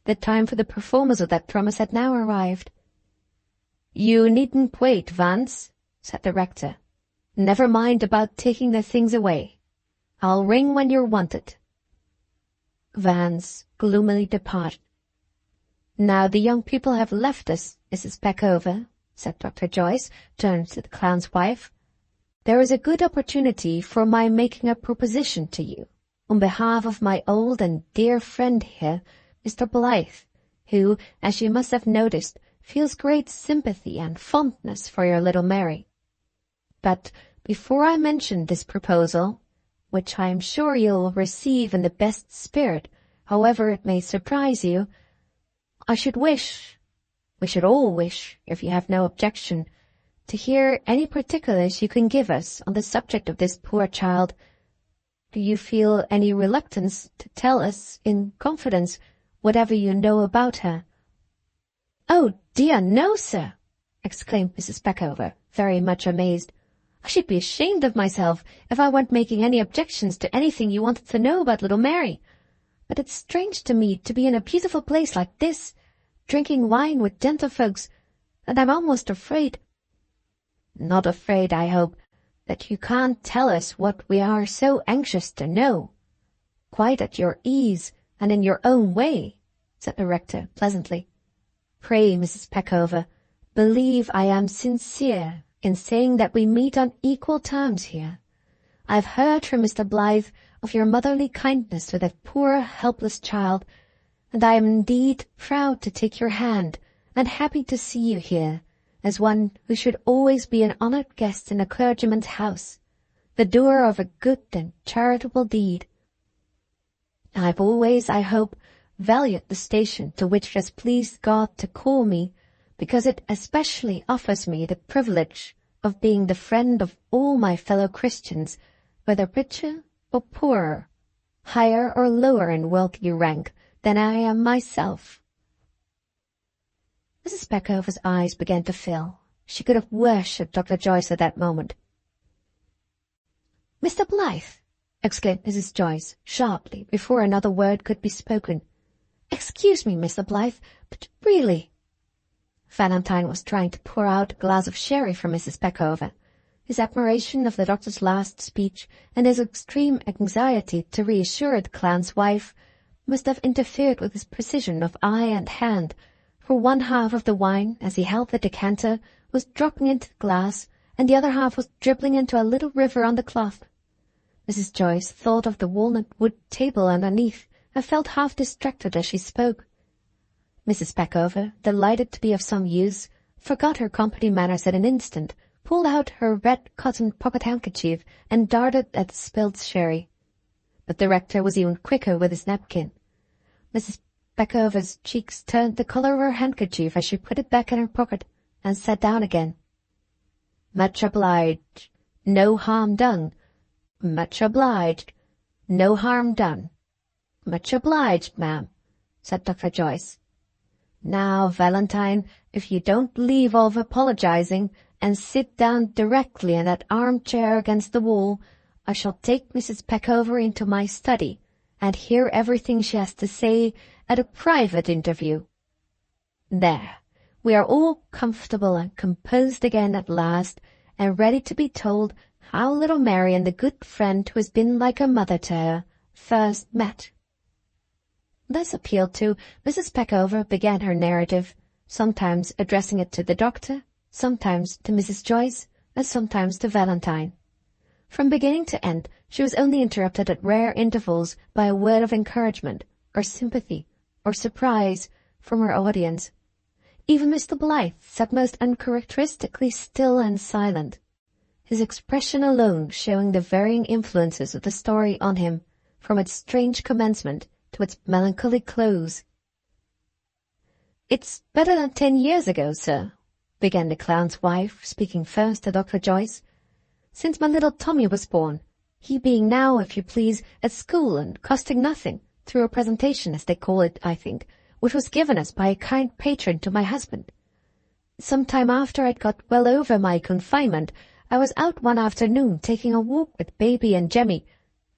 The time for the performance of that promise had now arrived. "You needn't wait, Vance," said the rector. Never mind about taking the things away. I'll ring when you're wanted." Vance gloomily departed. "Now the young people have left us, Mrs. Peckover," said Dr. Joyce, turning to the clown's wife, "there is a good opportunity for my making a proposition to you, on behalf of my old and dear friend here, Mr. Blyth, who, as you must have noticed, feels great sympathy and fondness for your little Mary. But before I mention this proposal, which I am sure you'll receive in the best spirit, however it may surprise you, I should wish, we should all wish, if you have no objection, to hear any particulars you can give us on the subject of this poor child. Do you feel any reluctance to tell us, in confidence, whatever you know about her?" "Oh, dear, no, sir," exclaimed Mrs. Peckover, very much amazed. "I should be ashamed of myself if I went making any objections to anything you wanted to know about little Mary. But it's strange to me to be in a beautiful place like this, drinking wine with gentlefolks, and I'm almost afraid—" "Not afraid, I hope, that you can't tell us what we are so anxious to know. Quite at your ease and in your own way," said the rector pleasantly. "Pray, Mrs. Peckover, believe I am sincere in saying that we meet on equal terms here. I've heard from Mr. Blyth of your motherly kindness to that poor helpless child, and I am indeed proud to take your hand and happy to see you here, as one who should always be an honoured guest in a clergyman's house, the doer of a good and charitable deed. I've always, I hope, valued the station to which it has pleased God to call me, because it especially offers me the privilege of being the friend of all my fellow Christians, whether richer or poorer, higher or lower in worldly rank than I am myself." Mrs. Peckover's eyes began to fill. She could have worshipped Dr. Joyce at that moment. "Mr. Blyth!" exclaimed Mrs. Joyce sharply, before another word could be spoken. "Excuse me, Mr. Blyth, but really—" Valentine was trying to pour out a glass of sherry for Mrs. Peckover. His admiration of the doctor's last speech and his extreme anxiety to reassure the clown's wife must have interfered with his precision of eye and hand, for one half of the wine, as he held the decanter, was dropping into the glass, and the other half was dribbling into a little river on the cloth. Mrs. Joyce thought of the walnut-wood table underneath, and felt half distracted as she spoke. Mrs. Peckover, delighted to be of some use, forgot her company manners at an instant, pulled out her red cotton pocket-handkerchief, and darted at the spilled sherry. But the rector was even quicker with his napkin. Mrs. Peckover's cheeks turned the colour of her handkerchief as she put it back in her pocket, and sat down again. "Much obliged. No harm done. Much obliged. No harm done. Much obliged, ma'am," said Dr. Joyce. "Now, Valentine, if you don't leave off apologizing, and sit down directly in that armchair against the wall, I shall take Mrs. Peckover into my study, and hear everything she has to say at a private interview. There, we are all comfortable and composed again at last, and ready to be told how little Mary and the good friend who has been like a mother to her first met." Thus appealed to, Mrs. Peckover began her narrative, sometimes addressing it to the doctor, sometimes to Mrs. Joyce, and sometimes to Valentine. From beginning to end, she was only interrupted at rare intervals by a word of encouragement, or sympathy, or surprise from her audience. Even Mr. Blyth sat most uncharacteristically still and silent, his expression alone showing the varying influences of the story on him, from its strange commencement to its melancholy close. "It's better than 10 years ago, sir," began the clown's wife, speaking first to Dr. Joyce, "since my little Tommy was born, he being now, if you please, at school and costing nothing, through a presentation, as they call it, I think, which was given us by a kind patron to my husband. Some time after I'd got well over my confinement, I was out one afternoon taking a walk with baby and Jemmy,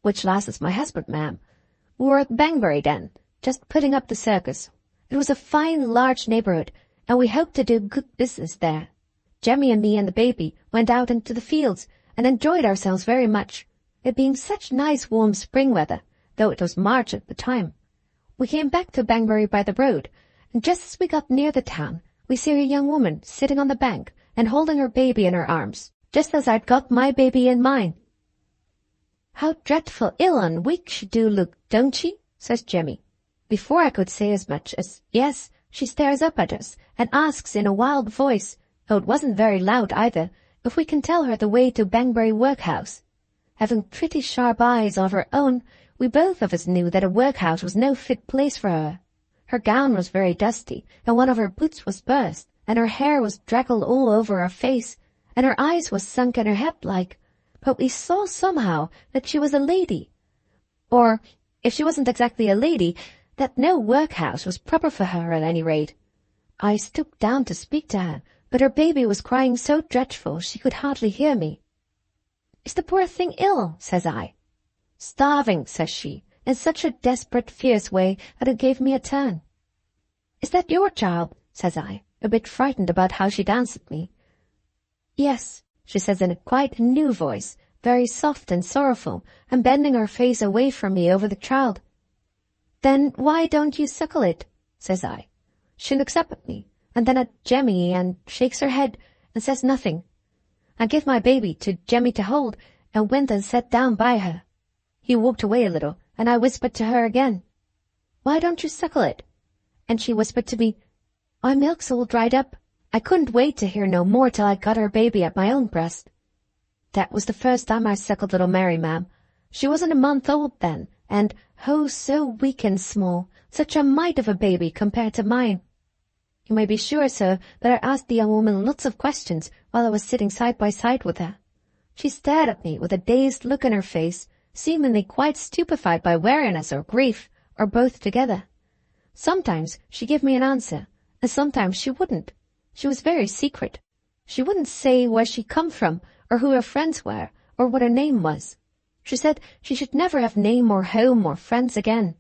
which last is my husband, ma'am. We were at Banbury then, just putting up the circus. It was a fine, large neighbourhood, and we hoped to do good business there. Jemmy and me and the baby went out into the fields, and enjoyed ourselves very much, it being such nice warm spring weather, though it was March at the time. We came back to Banbury by the road, and just as we got near the town, we see a young woman sitting on the bank and holding her baby in her arms, just as I'd got my baby in mine. "How dreadful ill and weak she do look, don't she?" says Jemmy. Before I could say as much as yes, she stares up at us and asks in a wild voice, though it wasn't very loud either, if we can tell her the way to Banbury workhouse. Having pretty sharp eyes of her own, we both of us knew that a workhouse was no fit place for her. Her gown was very dusty, and one of her boots was burst, and her hair was draggled all over her face, and her eyes was sunk in her head like, but we saw somehow that she was a lady. Or, if she wasn't exactly a lady, that no workhouse was proper for her at any rate. I stooped down to speak to her, but her baby was crying so dreadful she could hardly hear me. "Is the poor thing ill?" says I. "Starving," says she, in such a desperate, fierce way that it gave me a turn. "Is that your child?" says I, a bit frightened about how she'd answered me. "Yes," she says in a quite new voice, very soft and sorrowful, and bending her face away from me over the child. "Then why don't you suckle it?" says I. She looks up at me, and then at Jemmy, and shakes her head, and says nothing. I give my baby to Jemmy to hold, and went and sat down by her. He walked away a little, and I whispered to her again, "Why don't you suckle it?" And she whispered to me, "My milk's all dried up." I couldn't wait to hear no more till I got her baby at my own breast. That was the first time I suckled little Mary, ma'am. She wasn't a month old then, and, oh, so weak and small, such a mite of a baby compared to mine. You may be sure, sir, that I asked the young woman lots of questions while I was sitting side by side with her. She stared at me with a dazed look in her face, seemingly quite stupefied by weariness or grief, or both together. Sometimes she gave me an answer, and sometimes she wouldn't. She was very secret. She wouldn't say where she come from, or who her friends were, or what her name was. She said she should never have name or home or friends again.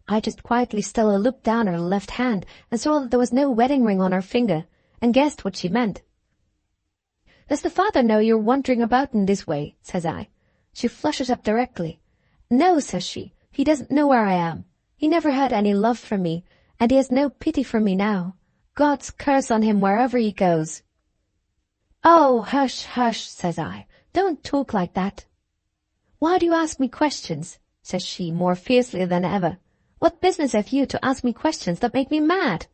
I just quietly stole a look down her left hand and saw that there was no wedding ring on her finger, and guessed what she meant. "Does the father know you're wandering about in this way?" says I. She flushes up directly. "No," says she, "he doesn't know where I am. He never had any love for me, and he has no pity for me now. God's curse on him wherever he goes." "Oh, hush, hush," says I. "Don't talk like that." "Why do you ask me questions?" says she more fiercely than ever. "What business have you to ask me questions that make me mad?"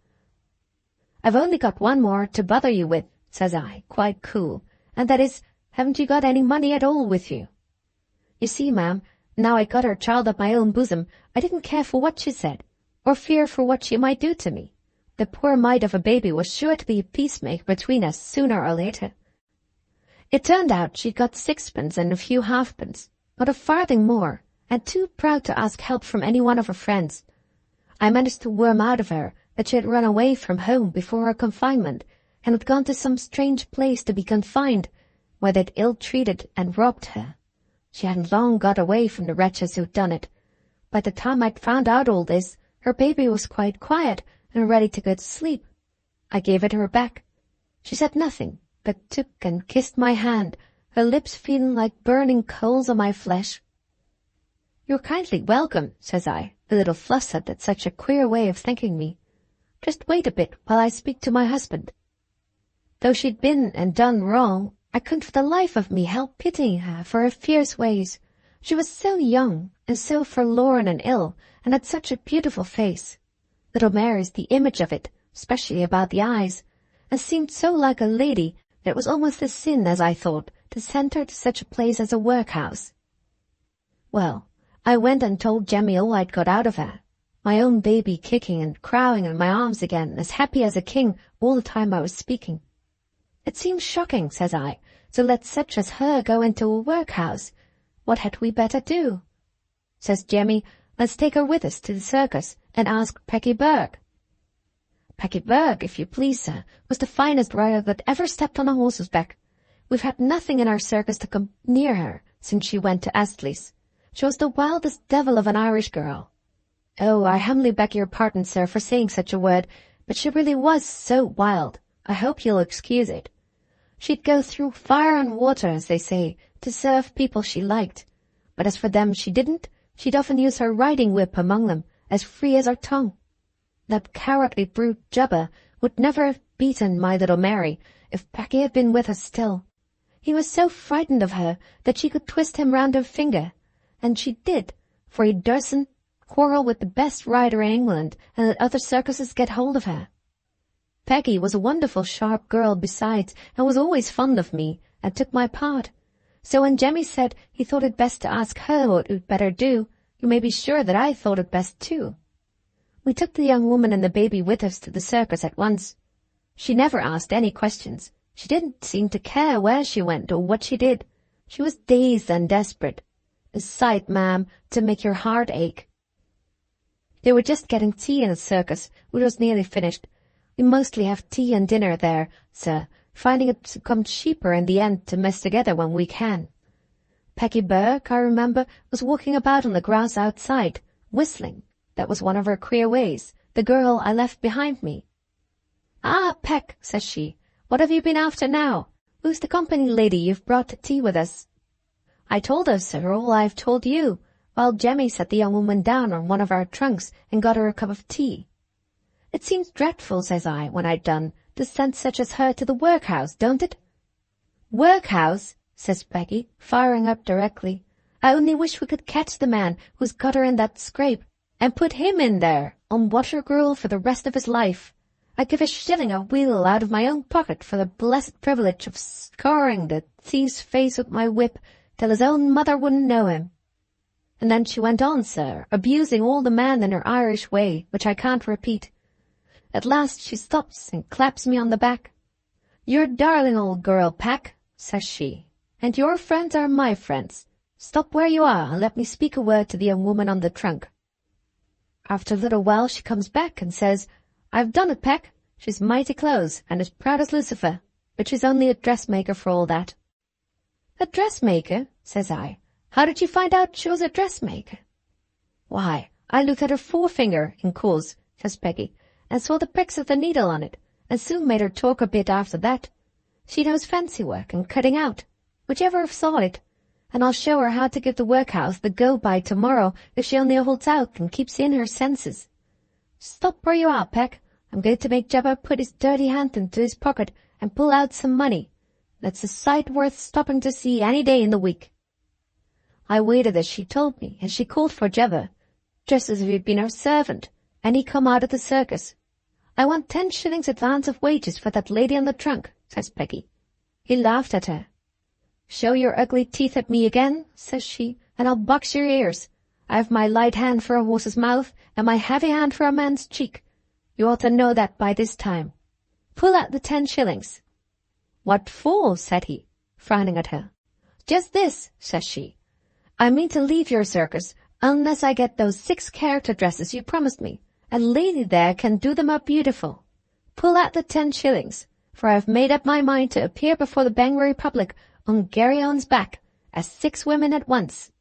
"I've only got one more to bother you with," says I, quite cool, "and that is, haven't you got any money at all with you?" You see, ma'am, now I got her child at my own bosom, I didn't care for what she said, or fear for what she might do to me. The poor mite of a baby was sure to be a peacemaker between us sooner or later. It turned out she'd got sixpence and a few halfpence, not a farthing more, and too proud to ask help from any one of her friends. I managed to worm out of her that she had run away from home before her confinement, and had gone to some strange place to be confined, where they'd ill-treated and robbed her. She hadn't long got away from the wretches who'd done it. By the time I'd found out all this, her baby was quite quiet and ready to go to sleep. I gave it her back. She said nothing, but took and kissed my hand, her lips feeling like burning coals on my flesh. "You're kindly welcome," says I, a little flustered at such a queer way of thanking me. "Just wait a bit while I speak to my husband." Though she'd been and done wrong, I couldn't for the life of me help pitying her for her fierce ways. She was so young and so forlorn and ill, and had such a beautiful face. Little Mary's the image of it, especially about the eyes, and seemed so like a lady that it was almost a sin, as I thought, to send her to such a place as a workhouse. Well, I went and told Jemmy all I'd got out of her, my own baby kicking and crowing in my arms again, as happy as a king all the time I was speaking. "It seems shocking," says I, "to let such as her go into a workhouse. What had we better do?" Says Jemmy, "Let's take her with us to the circus and ask Pecky Burke." Pecky Burke, if you please, sir, was the finest rider that ever stepped on a horse's back. We've had nothing in our circus to come near her since she went to Astley's. She was the wildest devil of an Irish girl. Oh, I humbly beg your pardon, sir, for saying such a word, but she really was so wild. I hope you'll excuse it. She'd go through fire and water, as they say, to serve people she liked. But as for them she didn't, she'd often use her riding whip among them, as free as her tongue. That cowardly brute Jubba would never have beaten my little Mary if Becky had been with us still. He was so frightened of her that she could twist him round her finger, and she did, for he dursn't quarrel with the best rider in England and let other circuses get hold of her. Peggy was a wonderful sharp girl besides, and was always fond of me, and took my part. So when Jemmy said he thought it best to ask her what we'd better do, you may be sure that I thought it best too. We took the young woman and the baby with us to the circus at once. She never asked any questions. She didn't seem to care where she went or what she did. She was dazed and desperate. A sight, ma'am, to make your heart ache. They were just getting tea in the circus, which was nearly finished. We mostly have tea and dinner there, sir, finding it comes cheaper in the end to mess together when we can. Peggy Burke, I remember, was walking about on the grass outside, whistling. That was one of her queer ways, the girl I left behind me. "Ah, Peck," says she, "what have you been after now? Who's the company lady you've brought to tea with us?" I told her, sir, all I've told you, while Jemmy set the young woman down on one of our trunks and got her a cup of tea. "It seems dreadful," says I, when I'd done, "to send such as her to the workhouse, don't it?" "Workhouse?" says Peggy, firing up directly. "I only wish we could catch the man who's got her in that scrape, and put him in there, on water gruel for the rest of his life. I'd give a shilling a wheel out of my own pocket for the blessed privilege of scoring the thief's face with my whip till his own mother wouldn't know him." And then she went on, sir, abusing all the men in her Irish way, which I can't repeat. At last she stops and claps me on the back. "You're a darling old girl, Pack," says she, "and your friends are my friends. Stop where you are and let me speak a word to the young woman on the trunk." After a little while she comes back and says, "I've done it, Peck. She's mighty close, and as proud as Lucifer, but she's only a dressmaker for all that." "A dressmaker?" says I. "How did you find out she was a dressmaker?" "Why, I looked at her forefinger, in course," says Peggy, "and saw the pricks of the needle on it, and soon made her talk a bit after that. She knows fancy work and cutting out. Would you ever have thought it? And I'll show her how to give the workhouse the go-by tomorrow if she only holds out and keeps in her senses. Stop where you are, Peck. I'm going to make Jabba put his dirty hand into his pocket and pull out some money. That's a sight worth stopping to see any day in the week." I waited as she told me, and she called for Jabba, just as if he'd been her servant, and he come out of the circus. "I want 10 shillings advance of wages for that lady on the trunk," says Peggy. He laughed at her. "Show your ugly teeth at me again," says she, "and I'll box your ears. I've my light hand for a horse's mouth, and my heavy hand for a man's cheek. You ought to know that by this time. Pull out the 10 shillings. "What for?" said he, frowning at her. "Just this," says she. "I mean to leave your circus unless I get those 6 character dresses you promised me. A lady there can do them up beautiful. Pull out the 10 shillings, for I've made up my mind to appear before the Banbury public on Gary Owen's back, as 6 women at once."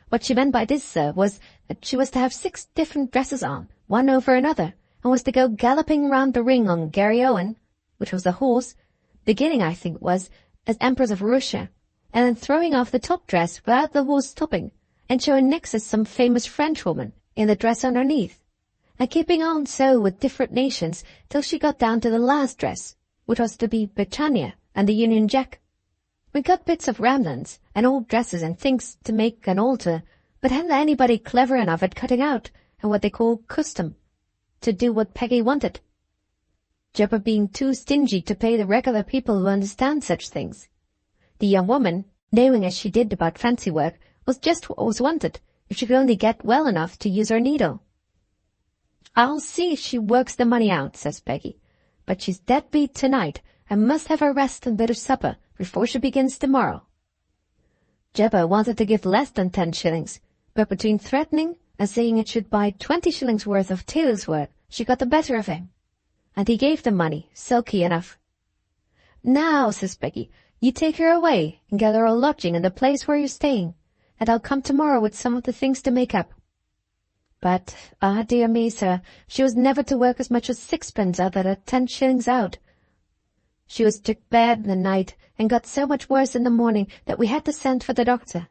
What she meant by this, sir, was that she was to have 6 different dresses on, one over another, and was to go galloping round the ring on Gary Owen, which was the horse, beginning, I think it was, as Empress of Russia, and then throwing off the top dress without the horse stopping, and showing next as some famous Frenchwoman in the dress underneath, and keeping on so with different nations till she got down to the last dress, which was to be Britannia and the Union Jack. We got bits of remnants and old dresses and things to make and alter, but hadn't anybody clever enough at cutting out and what they call custom to do what Peggy wanted, Jabba being too stingy to pay the regular people who understand such things. The young woman, knowing as she did about fancy work, was just what was wanted, if she could only get well enough to use her needle. "I'll see if she works the money out," says Peggy, "but she's dead beat tonight, and must have her rest and bit of supper before she begins tomorrow." Jabba wanted to give less than 10 shillings, but between threatening and saying it should buy 20 shillings worth of tailor's work, she got the better of him, and he gave the money, sulky enough. "Now," says Peggy, "you take her away and get her a lodging in the place where you're staying, and I'll come tomorrow with some of the things to make up." But, dear me, sir, she was never to work as much as 6pence out of that 10 shillings out. She was took bad in the night and got so much worse in the morning that we had to send for the doctor.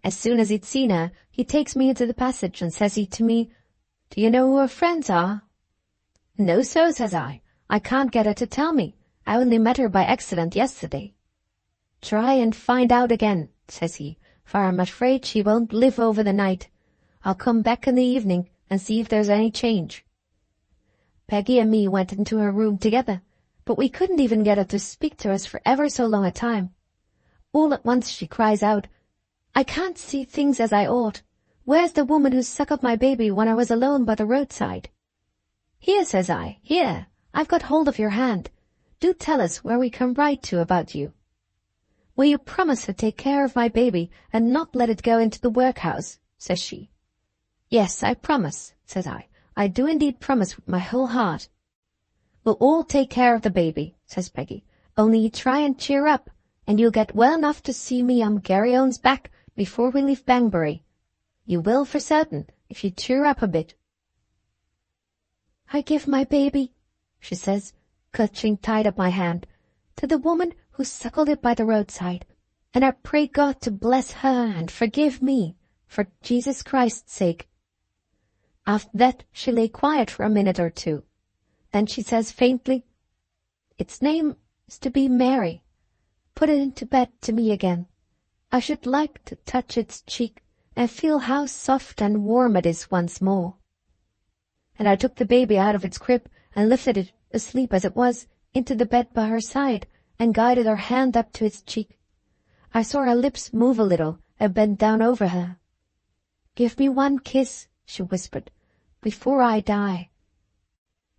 As soon as he'd seen her, he takes me into the passage and says he to me, "Do you know who her friends are?" "No, sir," says I can't get her to tell me. I only met her by accident yesterday." "Try and find out again," says he, "for I'm afraid she won't live over the night. I'll come back in the evening and see if there's any change." Peggy and me went into her room together, but we couldn't even get her to speak to us for ever so long a time. All at once she cries out, "I can't see things as I ought. Where's the woman who suckled my baby when I was alone by the roadside?" "Here," says I, "here, I've got hold of your hand. Do tell us where we can write to about you." "Will you promise to take care of my baby and not let it go into the workhouse?" says she. "Yes, I promise," says I do indeed promise with my whole heart." "We'll all take care of the baby," says Peggy. "Only you try and cheer up, and you'll get well enough to see me on Garryone's back before we leave Bangbury. You will for certain, if you cheer up a bit." "I give my baby," she says, clutching tight at my hand, "to the woman who suckled it by the roadside, and I pray God to bless her and forgive me, for Jesus Christ's sake." After that she lay quiet for a minute or two. Then she says faintly, "Its name is to be Mary. Put it into bed to me again. I should like to touch its cheek and feel how soft and warm it is once more." And I took the baby out of its crib and lifted it, asleep as it was, into the bed by her side and guided her hand up to its cheek. I saw her lips move a little and bend down over her. "Give me one kiss," she whispered, "before I die."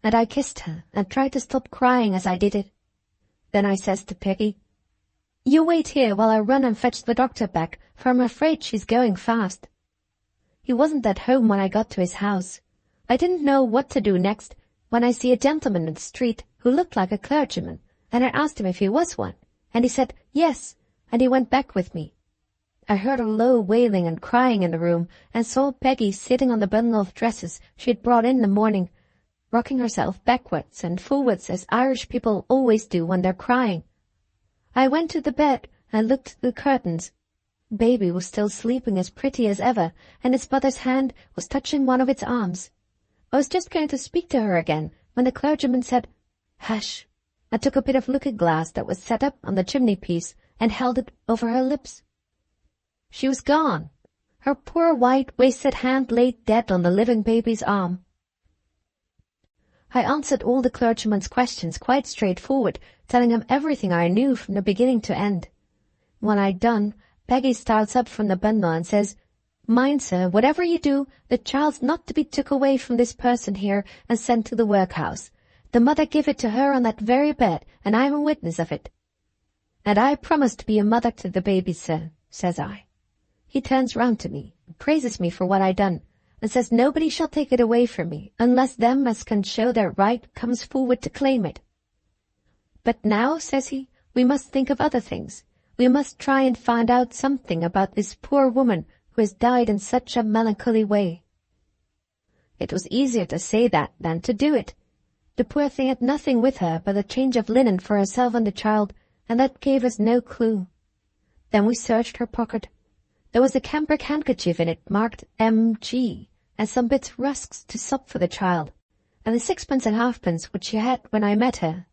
And I kissed her and tried to stop crying as I did it. Then I says to Peggy, "You wait here while I run and fetch the doctor back, for I'm afraid she's going fast." He wasn't at home when I got to his house. I didn't know what to do next when I see a gentleman in the street who looked like a clergyman, and I asked him if he was one, and he said yes, and he went back with me. I heard a low wailing and crying in the room, and saw Peggy sitting on the bundle of dresses she had brought in the morning, rocking herself backwards and forwards as Irish people always do when they're crying. I went to the bed and looked through the curtains. Baby was still sleeping as pretty as ever, and its mother's hand was touching one of its arms. I was just going to speak to her again when the clergyman said, "Hush," and took a bit of looking-glass that was set up on the chimney-piece and held it over her lips. She was gone. Her poor white, wasted hand lay dead on the living baby's arm. I answered all the clergyman's questions quite straightforward, telling him everything I knew from the beginning to end. When I'd done, Peggy starts up from the bundle and says, "Mind, sir, whatever you do, the child's not to be took away from this person here and sent to the workhouse. The mother give it to her on that very bed, and I'm a witness of it." "And I promise to be a mother to the baby, sir," says I. He turns round to me, and praises me for what I done, and says nobody shall take it away from me, unless them as can show their right comes forward to claim it. "But now," says he, "we must think of other things. We must try and find out something about this poor woman who has died in such a melancholy way." It was easier to say that than to do it. The poor thing had nothing with her but a change of linen for herself and the child, and that gave us no clue. Then we searched her pocket. There was a cambric handkerchief in it marked M.G., and some bits of rusks to sup for the child, and the 6 and halfpence which she had when I met her.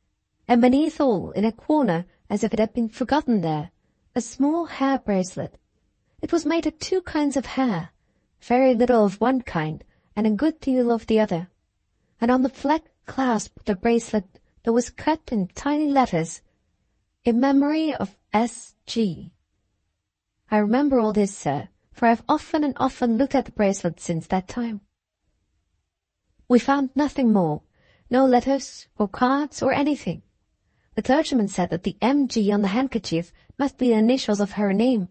And beneath all, in a corner, as if it had been forgotten there, a small hair bracelet. It was made of 2 kinds of hair, very little of one kind, and a good deal of the other. And on the flat clasp of the bracelet there was cut in tiny letters, "In memory of S.G." I remember all this, sir, for I've often and often looked at the bracelet since that time. We found nothing more, no letters or cards or anything. The clergyman said that the M.G. on the handkerchief must be the initials of her name,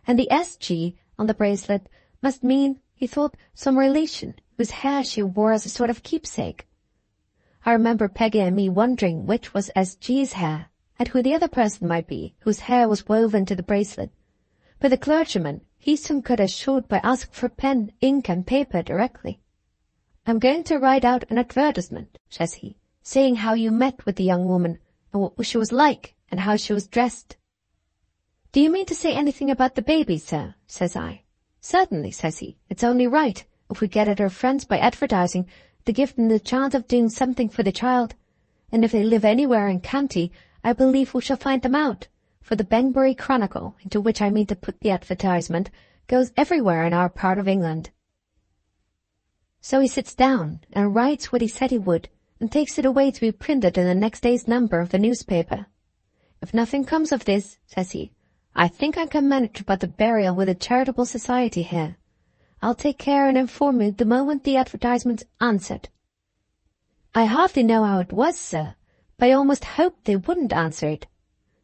and the S.G. on the bracelet must mean, he thought, some relation whose hair she wore as a sort of keepsake. I remember Peggy and me wondering which was S.G.'s hair, and who the other person might be whose hair was woven to the bracelet. But the clergyman, he soon cut us short by asking for pen, ink, and paper directly. "I'm going to write out an advertisement," says he, "saying how you met with the young woman, and what she was like, and how she was dressed. "Do you mean to say anything about the baby, sir?" says I. "Certainly," says he. "It's only right, if we get at our friends by advertising, to give them the chance of doing something for the child. And if they live anywhere in county, I believe we shall find them out, for the Banbury Chronicle, into which I mean to put the advertisement, goes everywhere in our part of England." So he sits down and writes what he said he would, and takes it away to be printed in the next day's number of the newspaper. "If nothing comes of this," says he, "I think I can manage about the burial with a charitable society here. I'll take care and inform you the moment the advertisement's answered." I hardly know how it was, sir, but I almost hoped they wouldn't answer it.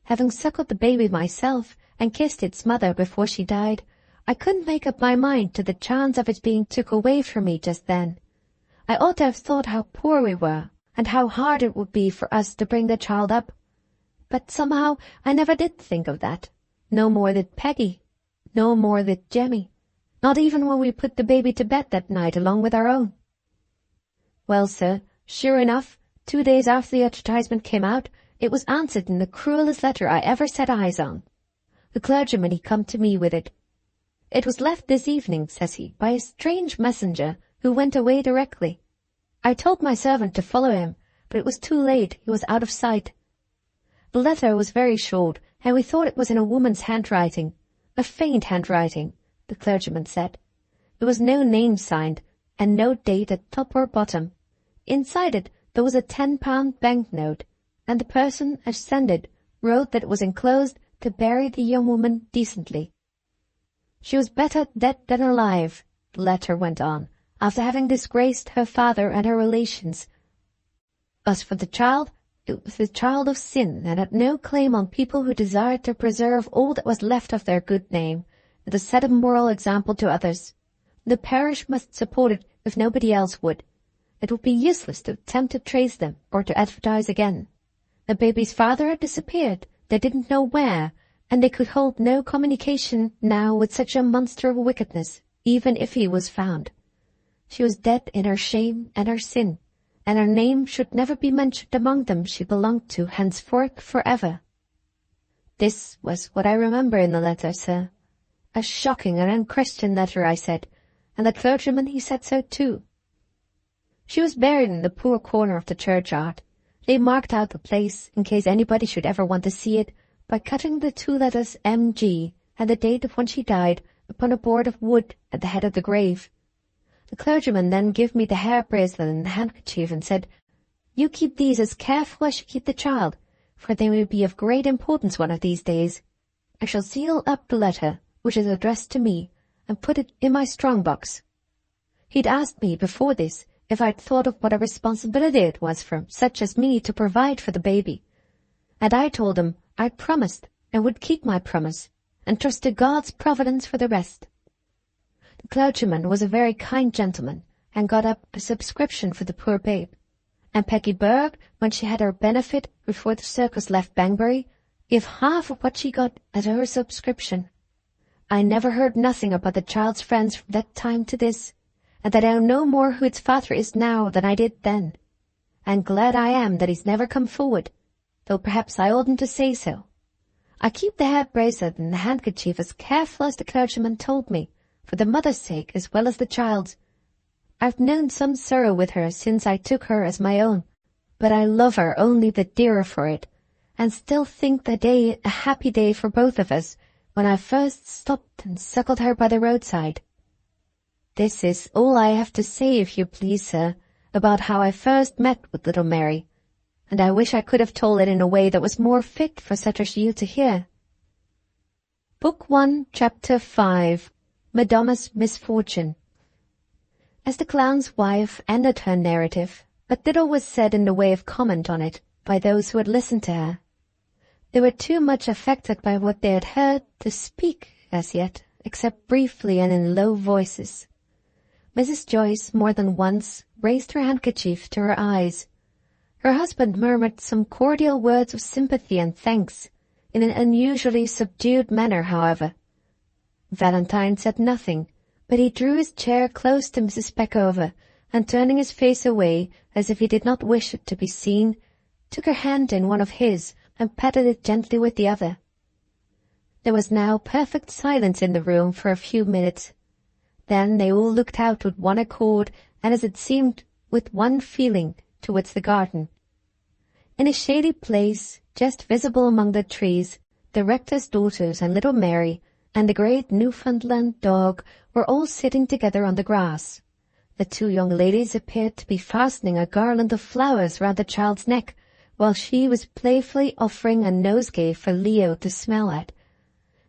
Having suckled the baby myself and kissed its mother before she died, I couldn't make up my mind to the chance of its being took away from me just then. I ought to have thought how poor we were, and how hard it would be for us to bring the child up. But somehow I never did think of that. No more did Peggy. No more did Jemmy. Not even when we put the baby to bed that night along with our own. Well, sir, sure enough, 2 days after the advertisement came out, it was answered in the cruellest letter I ever set eyes on. The clergyman, he come to me with it. "It was left this evening," says he, "by a strange messenger, who went away directly. I told my servant to follow him, but it was too late, he was out of sight. The letter was very short, and we thought it was in a woman's handwriting, a faint handwriting, the clergyman said. There was no name signed, and no date at top or bottom. Inside it there was a £10 banknote, and the person as sent it wrote that it was enclosed to bury the young woman decently. She was better dead than alive," the letter went on, "after having disgraced her father and her relations. As for the child, it was the child of sin, and had no claim on people who desired to preserve all that was left of their good name, and to set a moral example to others. The parish must support it if nobody else would. It would be useless to attempt to trace them, or to advertise again. The baby's father had disappeared, they didn't know where, and they could hold no communication now with such a monster of wickedness, even if he was found. She was dead in her shame and her sin, and her name should never be mentioned among them she belonged to henceforth forever." This was what I remember in the letter, sir. A shocking and unchristian letter, I said, and the clergyman, he said so too. She was buried in the poor corner of the churchyard. They marked out the place, in case anybody should ever want to see it, by cutting the 2 letters M.G. and the date of when she died upon a board of wood at the head of the grave. The clergyman then gave me the hair bracelet and the handkerchief and said, "You keep these as careful as you keep the child, for they will be of great importance one of these days. I shall seal up the letter, which is addressed to me, and put it in my strong-box." He'd asked me before this if I'd thought of what a responsibility it was for such as me to provide for the baby, and I told him I'd promised and would keep my promise, and trust to God's providence for the rest. The clergyman was a very kind gentleman, and got up a subscription for the poor babe, and Peggy Berg, when she had her benefit before the circus left Banbury, gave half of what she got as her subscription. I never heard nothing about the child's friends from that time to this, and that I know no more who its father is now than I did then. And glad I am that he's never come forward, though perhaps I oughtn't to say so. I keep the hair bracelet and the handkerchief as careful as the clergyman told me, for the mother's sake as well as the child's. I've known some sorrow with her since I took her as my own, but I love her only the dearer for it, and still think the day a happy day for both of us, when I first stopped and suckled her by the roadside. This is all I have to say, if you please, sir, about how I first met with little Mary, and I wish I could have told it in a way that was more fit for such as you to hear. Book 1, Chapter 5, Madonna's Misfortune. As the clown's wife ended her narrative, but little was said in the way of comment on it by those who had listened to her. They were too much affected by what they had heard to speak as yet, except briefly and in low voices. Mrs. Joyce more than once raised her handkerchief to her eyes. Her husband murmured some cordial words of sympathy and thanks, in an unusually subdued manner, however. Valentine said nothing, but he drew his chair close to Mrs. Peckover, and turning his face away as if he did not wish it to be seen, took her hand in one of his, and patted it gently with the other. There was now perfect silence in the room for a few minutes. Then they all looked out with one accord, and as it seemed with one feeling, towards the garden. In a shady place, just visible among the trees, the rector's daughters and little Mary and the great Newfoundland dog were all sitting together on the grass. The two young ladies appeared to be fastening a garland of flowers round the child's neck, while she was playfully offering a nosegay for Leo to smell at.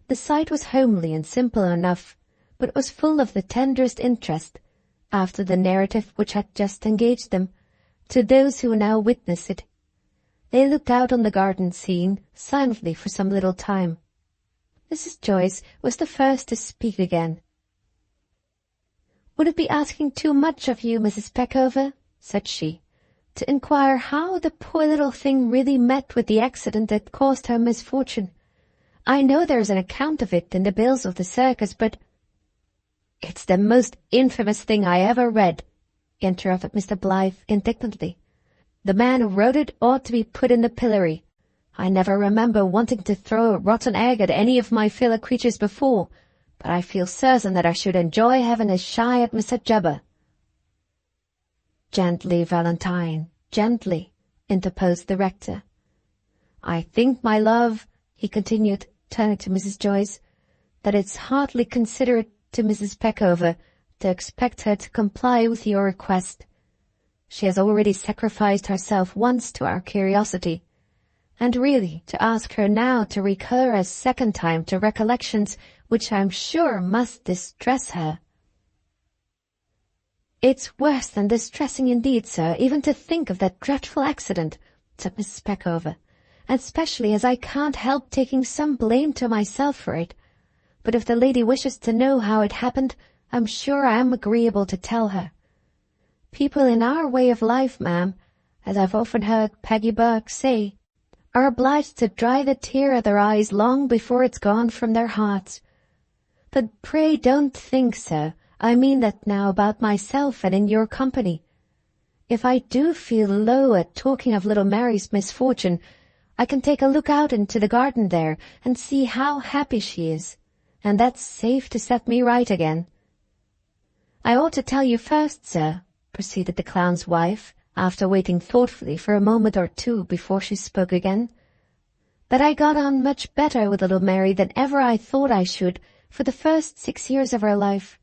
The sight was homely and simple enough, but it was full of the tenderest interest, after the narrative which had just engaged them, to those who now witnessed it. They looked out on the garden scene silently for some little time. Mrs. Joyce was the first to speak again. "Would it be asking too much of you, Mrs. Peckover," said she, "to inquire how the poor little thing really met with the accident that caused her misfortune? I know there is an account of it in the bills of the circus, but—" "It's the most infamous thing I ever read," interrupted Mr. Blyth indignantly. "The man who wrote it ought to be put in the pillory. I never remember wanting to throw a rotten egg at any of my fellow creatures before, but I feel certain that I should enjoy having a shy at Mr. Jubber." "Gently, Valentine, gently," interposed the rector. "I think, my love," he continued, turning to Mrs. Joyce, "that it's hardly considerate to Mrs. Peckover to expect her to comply with your request. She has already sacrificed herself once to our curiosity, and really to ask her now to recur a second time to recollections which I'm sure must distress her." "It's worse than distressing indeed, sir, even to think of that dreadful accident," said Mrs. Peckover, "and especially as I can't help taking some blame to myself for it. But if the lady wishes to know how it happened, I'm sure I am agreeable to tell her. People in our way of life, ma'am, as I've often heard Peggy Burke say, are obliged to dry the tear of their eyes long before it's gone from their hearts. But pray don't think, sir, I mean that now about myself and in your company. If I do feel low at talking of little Mary's misfortune, I can take a look out into the garden there and see how happy she is, and that's safe to set me right again. I ought to tell you first, sir," proceeded the clown's wife, after waiting thoughtfully for a moment or two before she spoke again, "that I got on much better with little Mary than ever I thought I should for the first 6 years of her life.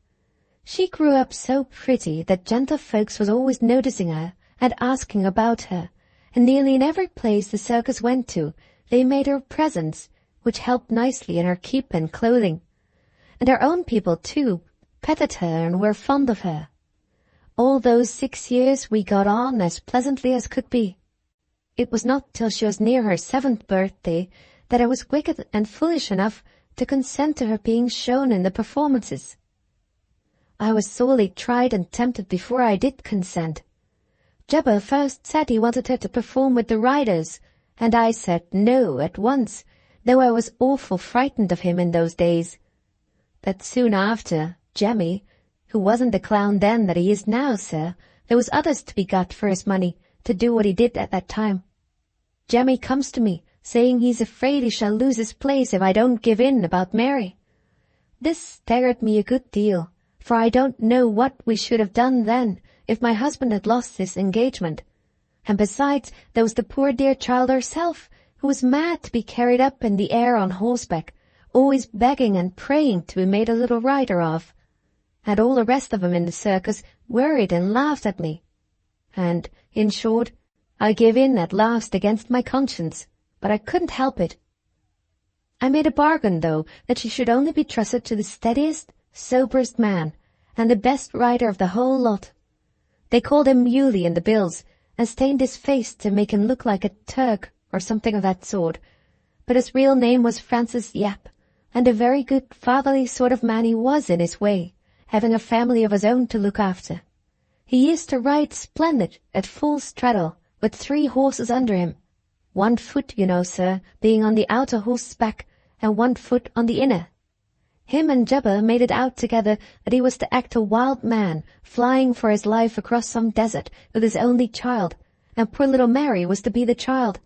She grew up so pretty that gentlefolks was always noticing her and asking about her, and nearly in every place the circus went to they made her presents, which helped nicely in her keep and clothing. And her own people, too, petted her and were fond of her. All those 6 years we got on as pleasantly as could be. It was not till she was near her 7th birthday that I was wicked and foolish enough to consent to her being shown in the performances. I was sorely tried and tempted before I did consent. Jubber first said he wanted her to perform with the riders, and I said no at once, though I was awful frightened of him in those days. But soon after, Jemmy, who wasn't the clown then that he is now, sir, there was others to be got for his money, to do what he did at that time. Jemmy comes to me, saying he's afraid he shall lose his place if I don't give in about Mary. This staggered me a good deal, for I don't know what we should have done then if my husband had lost his engagement. And besides, there was the poor dear child herself, who was mad to be carried up in the air on horseback, always begging and praying to be made a little rider of. And all the rest of 'em in the circus worried and laughed at me. And, in short, I gave in at last against my conscience, but I couldn't help it. I made a bargain, though, that she should only be trusted to the steadiest, soberest man, and the best rider of the whole lot. They called him Muley in the bills, and stained his face to make him look like a Turk or something of that sort, but his real name was Francis Yap, and a very good fatherly sort of man he was in his way, having a family of his own to look after. He used to ride splendid at full straddle, with 3 horses under him, 1 foot, you know, sir, being on the outer horse's back, and 1 foot on the inner. Him and Jubber made it out together that he was to act a wild man, flying for his life across some desert with his only child, and poor little Mary was to be the child.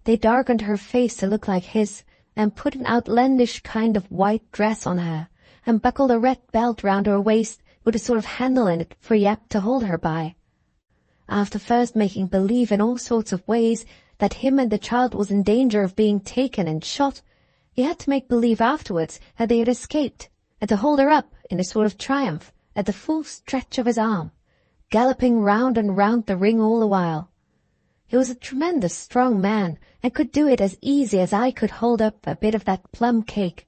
They darkened her face to look like his, and put an outlandish kind of white dress on her, and buckled a red belt round her waist with a sort of handle in it for Yap to hold her by. After first making believe in all sorts of ways that him and the child was in danger of being taken and shot, he had to make believe afterwards that they had escaped, and to hold her up in a sort of triumph at the full stretch of his arm, galloping round and round the ring all the while. He was a tremendous strong man, and could do it as easy as I could hold up a bit of that plum cake.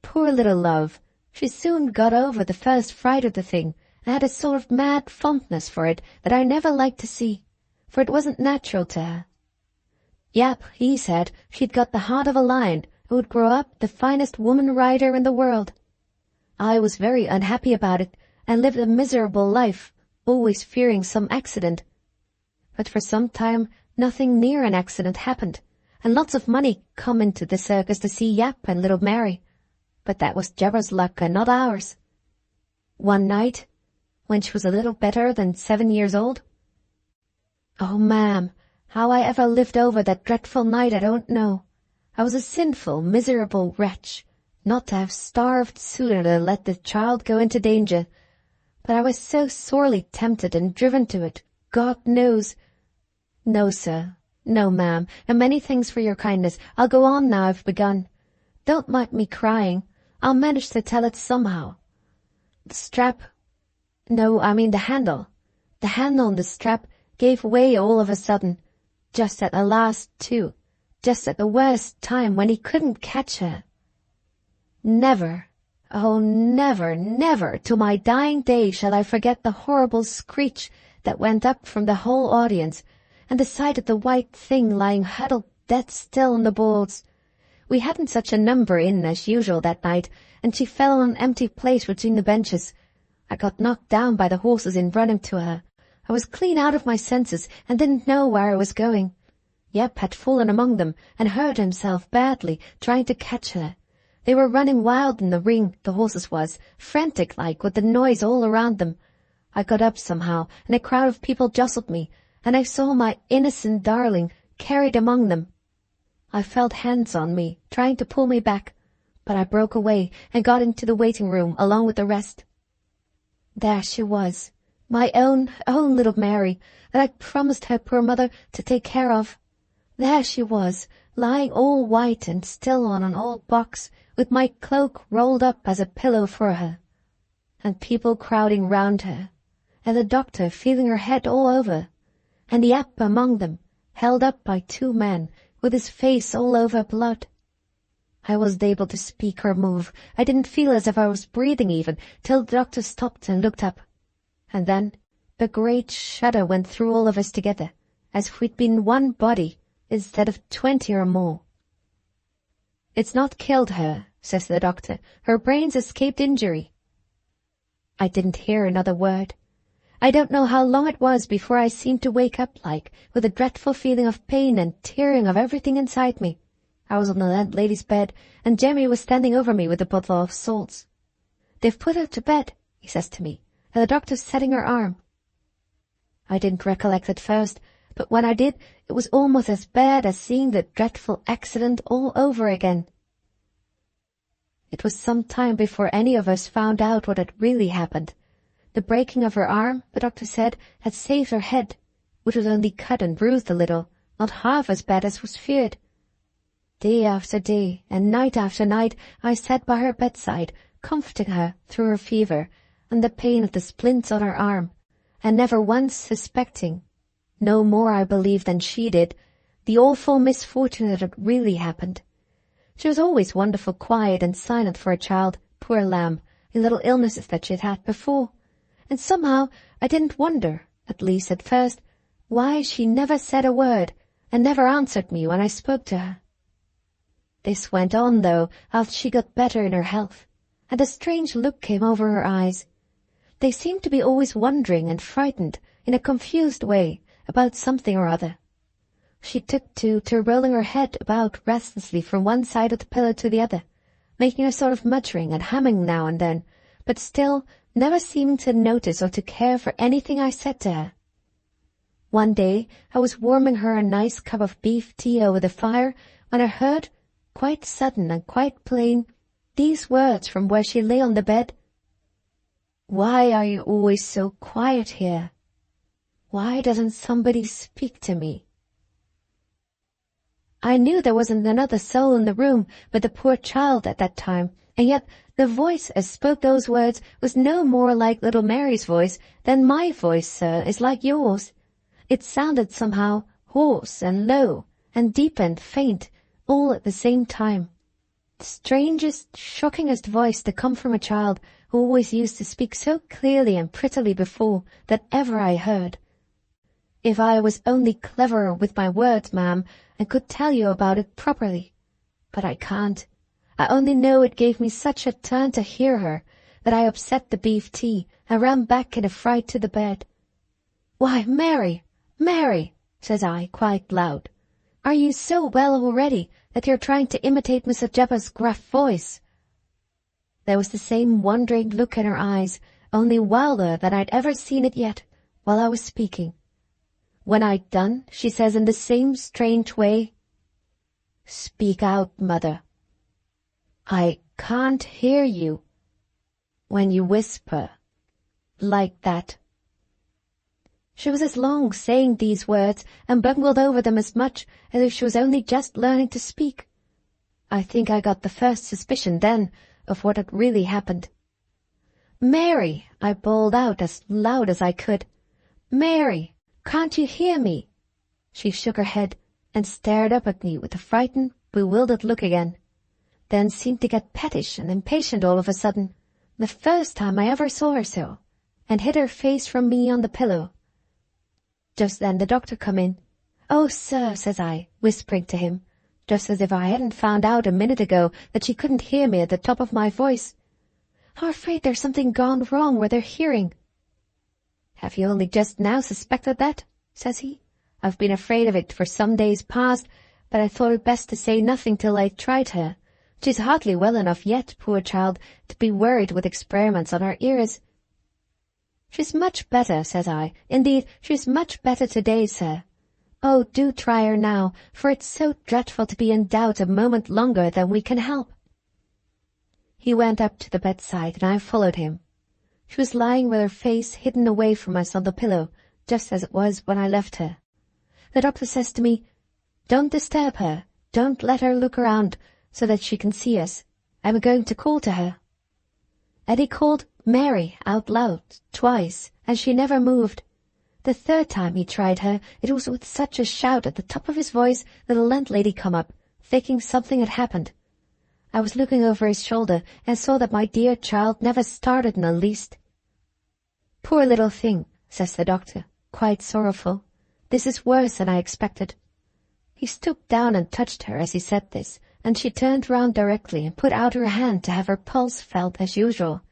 Poor little love, she soon got over the first fright of the thing, and had a sort of mad fondness for it that I never liked to see, for it wasn't natural to her. Yap, he said she'd got the heart of a lion, and would grow up the finest woman rider in the world. I was very unhappy about it, and lived a miserable life, always fearing some accident. But for some time nothing near an accident happened, and lots of money come into the circus to see Yap and little Mary. But that was Jabber's luck and not ours. One night, when she was a little better than 7 years old— oh, ma'am, how I ever lived over that dreadful night I don't know. I was a sinful, miserable wretch, not to have starved sooner than let the child go into danger. But I was so sorely tempted and driven to it, God knows. No, sir. No, ma'am, and many thanks for your kindness. I'll go on now I've begun. Don't mind me crying. I'll manage to tell it somehow. The strap— no, I mean the handle. The handle on the strap gave way all of a sudden, just at the last, too, just at the worst time when he couldn't catch her. Never, oh, never, never, to my dying day shall I forget the horrible screech that went up from the whole audience, and the sight of the white thing lying huddled dead still on the boards. We hadn't such a number in as usual that night, and she fell on an empty place between the benches. I got knocked down by the horses in running to her. I was clean out of my senses, and didn't know where I was going. Yep had fallen among them, and hurt himself badly, trying to catch her. They were running wild in the ring, the horses was, frantic-like, with the noise all around them. I got up somehow, and a crowd of people jostled me, and I saw my innocent darling carried among them. I felt hands on me, trying to pull me back, but I broke away and got into the waiting room along with the rest. There she was, my own little Mary, that I promised her poor mother to take care of. There she was, lying all white and still on an old box, with my cloak rolled up as a pillow for her, and people crowding round her, and the doctor feeling her head all over, and Yap among them, held up by 2 men, with his face all over blood. I wasn't able to speak or move. I didn't feel as if I was breathing even, till the doctor stopped and looked up. And then a great shudder went through all of us together, as if we'd been one body, instead of 20 or more. It's not killed her, says the doctor. Her brains escaped injury. I didn't hear another word. I don't know how long it was before I seemed to wake up with a dreadful feeling of pain and tearing of everything inside me. I was on the landlady's bed, and Jemmy was standing over me with a bottle of salts. They've put her to bed, he says to me, and the doctor's setting her arm. I didn't recollect at first, but when I did, it was almost as bad as seeing the dreadful accident all over again. It was some time before any of us found out what had really happened. The breaking of her arm, the doctor said, had saved her head, which was only cut and bruised a little, not half as bad as was feared. Day after day, and night after night, I sat by her bedside, comforting her through her fever and the pain of the splints on her arm, and never once suspecting, no more I believe than she did, the awful misfortune that had really happened. She was always wonderful quiet and silent for a child, poor lamb, in little illnesses that she had had before, and somehow I didn't wonder, at least at first, why she never said a word, and never answered me when I spoke to her. This went on, though, after she got better in her health, and a strange look came over her eyes. They seemed to be always wondering and frightened, in a confused way, about something or other. She took to rolling her head about restlessly from one side of the pillow to the other, making a sort of muttering and humming now and then, but still never seeming to notice or to care for anything I said to her. One day I was warming her a nice cup of beef tea over the fire when I heard, quite sudden and quite plain, these words from where she lay on the bed. "Why are you always so quiet here? Why doesn't somebody speak to me?" I knew there wasn't another soul in the room but the poor child at that time, and yet the voice as spoke those words was no more like little Mary's voice than my voice, sir, is like yours. It sounded somehow hoarse and low, and deep and faint, all at the same time. The strangest, shockingest voice to come from a child who always used to speak so clearly and prettily before that ever I heard. If I was only cleverer with my words, ma'am, and could tell you about it properly. But I can't. I only know it gave me such a turn to hear her that I upset the beef tea and ran back in a fright to the bed. "Why, Mary, Mary," says I, quite loud, "are you so well already that you're trying to imitate Mr. Jeppa's gruff voice?" There was the same wondering look in her eyes, only wilder than I'd ever seen it yet, while I was speaking. When I'd done, she says in the same strange way, "Speak out, mother. I can't hear you when you whisper like that." She was as long saying these words and bungled over them as much as if she was only just learning to speak. I think I got the first suspicion then of what had really happened. "Mary," I bawled out as loud as I could. "Mary, can't you hear me?" She shook her head and stared up at me with a frightened, bewildered look again, then seemed to get pettish and impatient all of a sudden, the first time I ever saw her so, and hid her face from me on the pillow. Just then the doctor come in. "Oh, sir," says I, whispering to him, just as if I hadn't found out a minute ago that she couldn't hear me at the top of my voice. "I'm afraid there's something gone wrong with her hearing." "Have you only just now suspected that?" says he. "I've been afraid of it for some days past, but I thought it best to say nothing till I tried her. She's hardly well enough yet, poor child, to be worried with experiments on her ears." "She's much better," says I. "Indeed, she's much better today, sir. Oh, do try her now, for it's so dreadful to be in doubt a moment longer than we can help." He went up to the bedside, and I followed him. She was lying with her face hidden away from us on the pillow, just as it was when I left her. The doctor says to me, "Don't disturb her. Don't let her look around so that she can see us. I'm going to call to her." And he called "Mary" out loud twice, and she never moved. The third time he tried her, it was with such a shout at the top of his voice that the landlady come up, thinking something had happened. I was looking over his shoulder and saw that my dear child never started in the least. "Poor little thing," says the doctor, quite sorrowful. "This is worse than I expected." He stooped down and touched her as he said this, and she turned round directly and put out her hand to have her pulse felt as usual.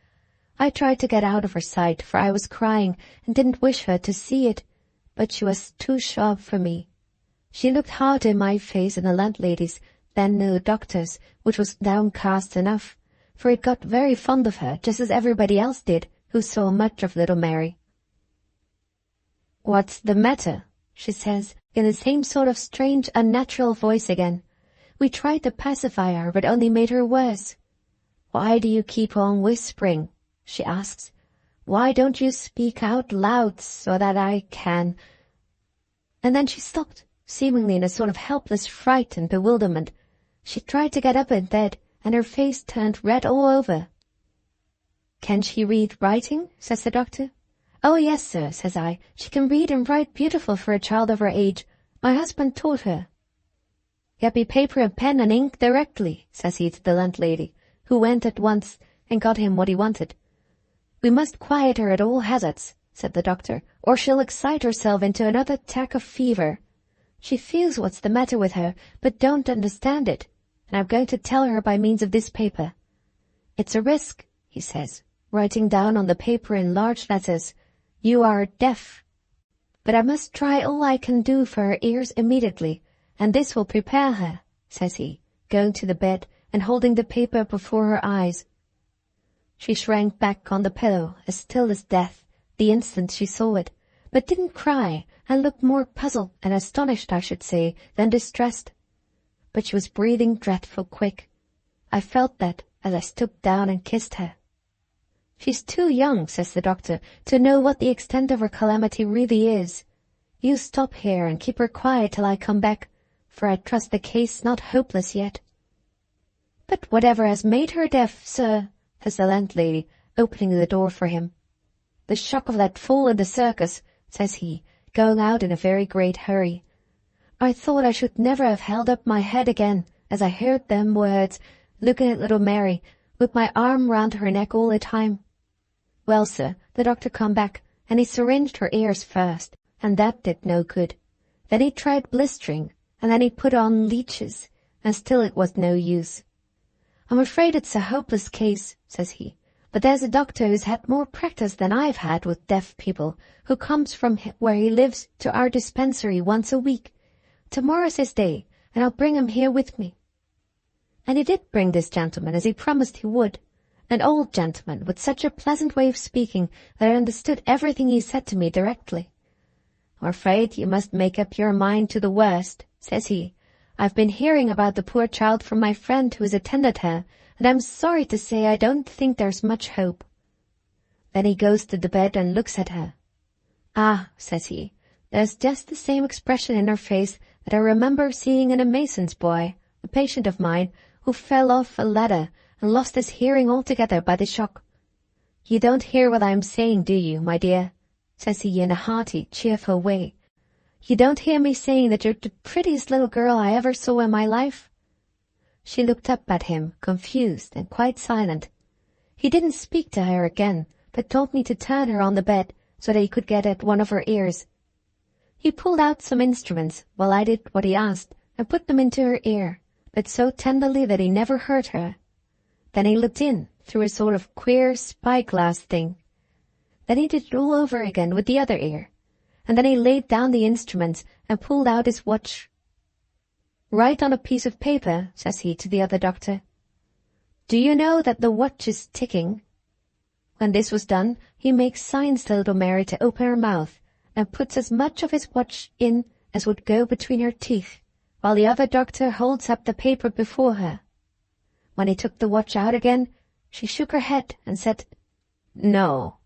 I tried to get out of her sight, for I was crying and didn't wish her to see it, but she was too sharp for me. She looked hard in my face and the landlady's, then the doctor's, which was downcast enough, for it got very fond of her, just as everybody else did who saw much of little Mary. "What's the matter?" she says, in the same sort of strange, unnatural voice again. We tried to pacify her, but only made her worse. "Why do you keep on whispering?" she asks. "Why don't you speak out loud so that I can—" And then she stopped, seemingly in a sort of helpless fright and bewilderment. She tried to get up in bed, and her face turned red all over. "Can she read writing?" says the doctor. "Oh, yes, sir," says I. "She can read and write beautiful for a child of her age. My husband taught her." "Get me paper and pen and ink directly," says he to the landlady, who went at once and got him what he wanted. "We must quiet her at all hazards," said the doctor, "or she'll excite herself into another attack of fever. She feels what's the matter with her, but don't understand it, and I'm going to tell her by means of this paper. It's a risk," he says, writing down on the paper in large letters, "You are deaf. But I must try all I can do for her ears immediately, and this will prepare her," says he, going to the bed and holding the paper before her eyes. She shrank back on the pillow, as still as death, the instant she saw it, but didn't cry, and looked more puzzled and astonished, I should say, than distressed. But she was breathing dreadful quick. I felt that as I stooped down and kissed her. "She's too young," says the doctor, "to know what the extent of her calamity really is. You stop here and keep her quiet till I come back, for I trust the case not hopeless yet." "But whatever has made her deaf, sir?" says the landlady, opening the door for him. "The shock of that fall in the circus," says he, going out in a very great hurry. "I thought I should never have held up my head again as I heard them words, looking at little Mary, with my arm round her neck all the time." Well, sir, the doctor come back, and he syringed her ears first, and that did no good. Then he tried blistering, and then he put on leeches, and still it was no use. "I'm afraid it's a hopeless case," says he, "but there's a doctor who's had more practice than I've had with deaf people, who comes from where he lives to our dispensary once a week. Tomorrow's his day, and I'll bring him here with me." And he did bring this gentleman, as he promised he would, an old gentleman with such a pleasant way of speaking that I understood everything he said to me directly. "I'm afraid you must make up your mind to the worst," says he. "I've been hearing about the poor child from my friend who has attended her, and I'm sorry to say I don't think there's much hope." Then he goes to the bed and looks at her. "Ah," says he, "there's just the same expression in her face that I remember seeing in a mason's boy, a patient of mine, who fell off a ladder and lost his hearing altogether by the shock. You don't hear what I'm saying, do you, my dear?" says he in a hearty, cheerful way. "You don't hear me saying that you're the prettiest little girl I ever saw in my life?" She looked up at him, confused and quite silent. He didn't speak to her again, but told me to turn her on the bed so that he could get at one of her ears. He pulled out some instruments while I did what he asked, and put them into her ear, but so tenderly that he never hurt her. Then he looked in through a sort of queer spy-glass thing. Then he did it all over again with the other ear, and then he laid down the instruments and pulled out his watch. "Write on a piece of paper," says he to the other doctor. "Do you know that the watch is ticking?" When this was done, he makes signs to little Mary to open her mouth, and puts as much of his watch in as would go between her teeth, while the other doctor holds up the paper before her. When he took the watch out again, she shook her head and said, "No,"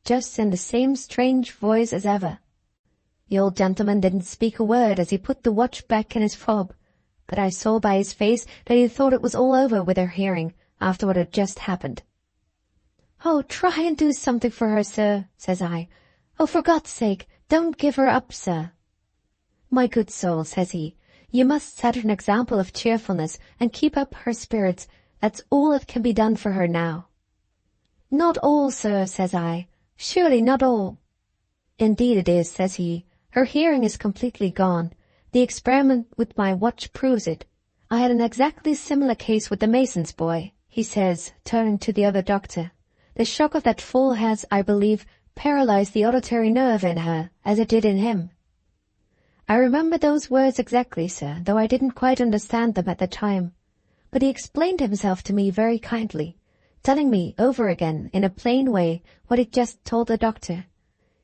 just in the same strange voice as ever. The old gentleman didn't speak a word as he put the watch back in his fob, but I saw by his face that he thought it was all over with her hearing after what had just happened. "Oh, try and do something for her, sir," says I. "Oh, for God's sake, don't give her up, sir." "My good soul," says he, "you must set her an example of cheerfulness and keep up her spirits. That's all that can be done for her now." "Not all, sir," says I. "Surely not all." "Indeed it is," says he. "Her hearing is completely gone. The experiment with my watch proves it. I had an exactly similar case with the mason's boy," he says, turning to the other doctor. "The shock of that fall has, I believe, paralyzed the auditory nerve in her, as it did in him." I remember those words exactly, sir, though I didn't quite understand them at the time. But he explained himself to me very kindly, telling me over again in a plain way what he'd just told the doctor.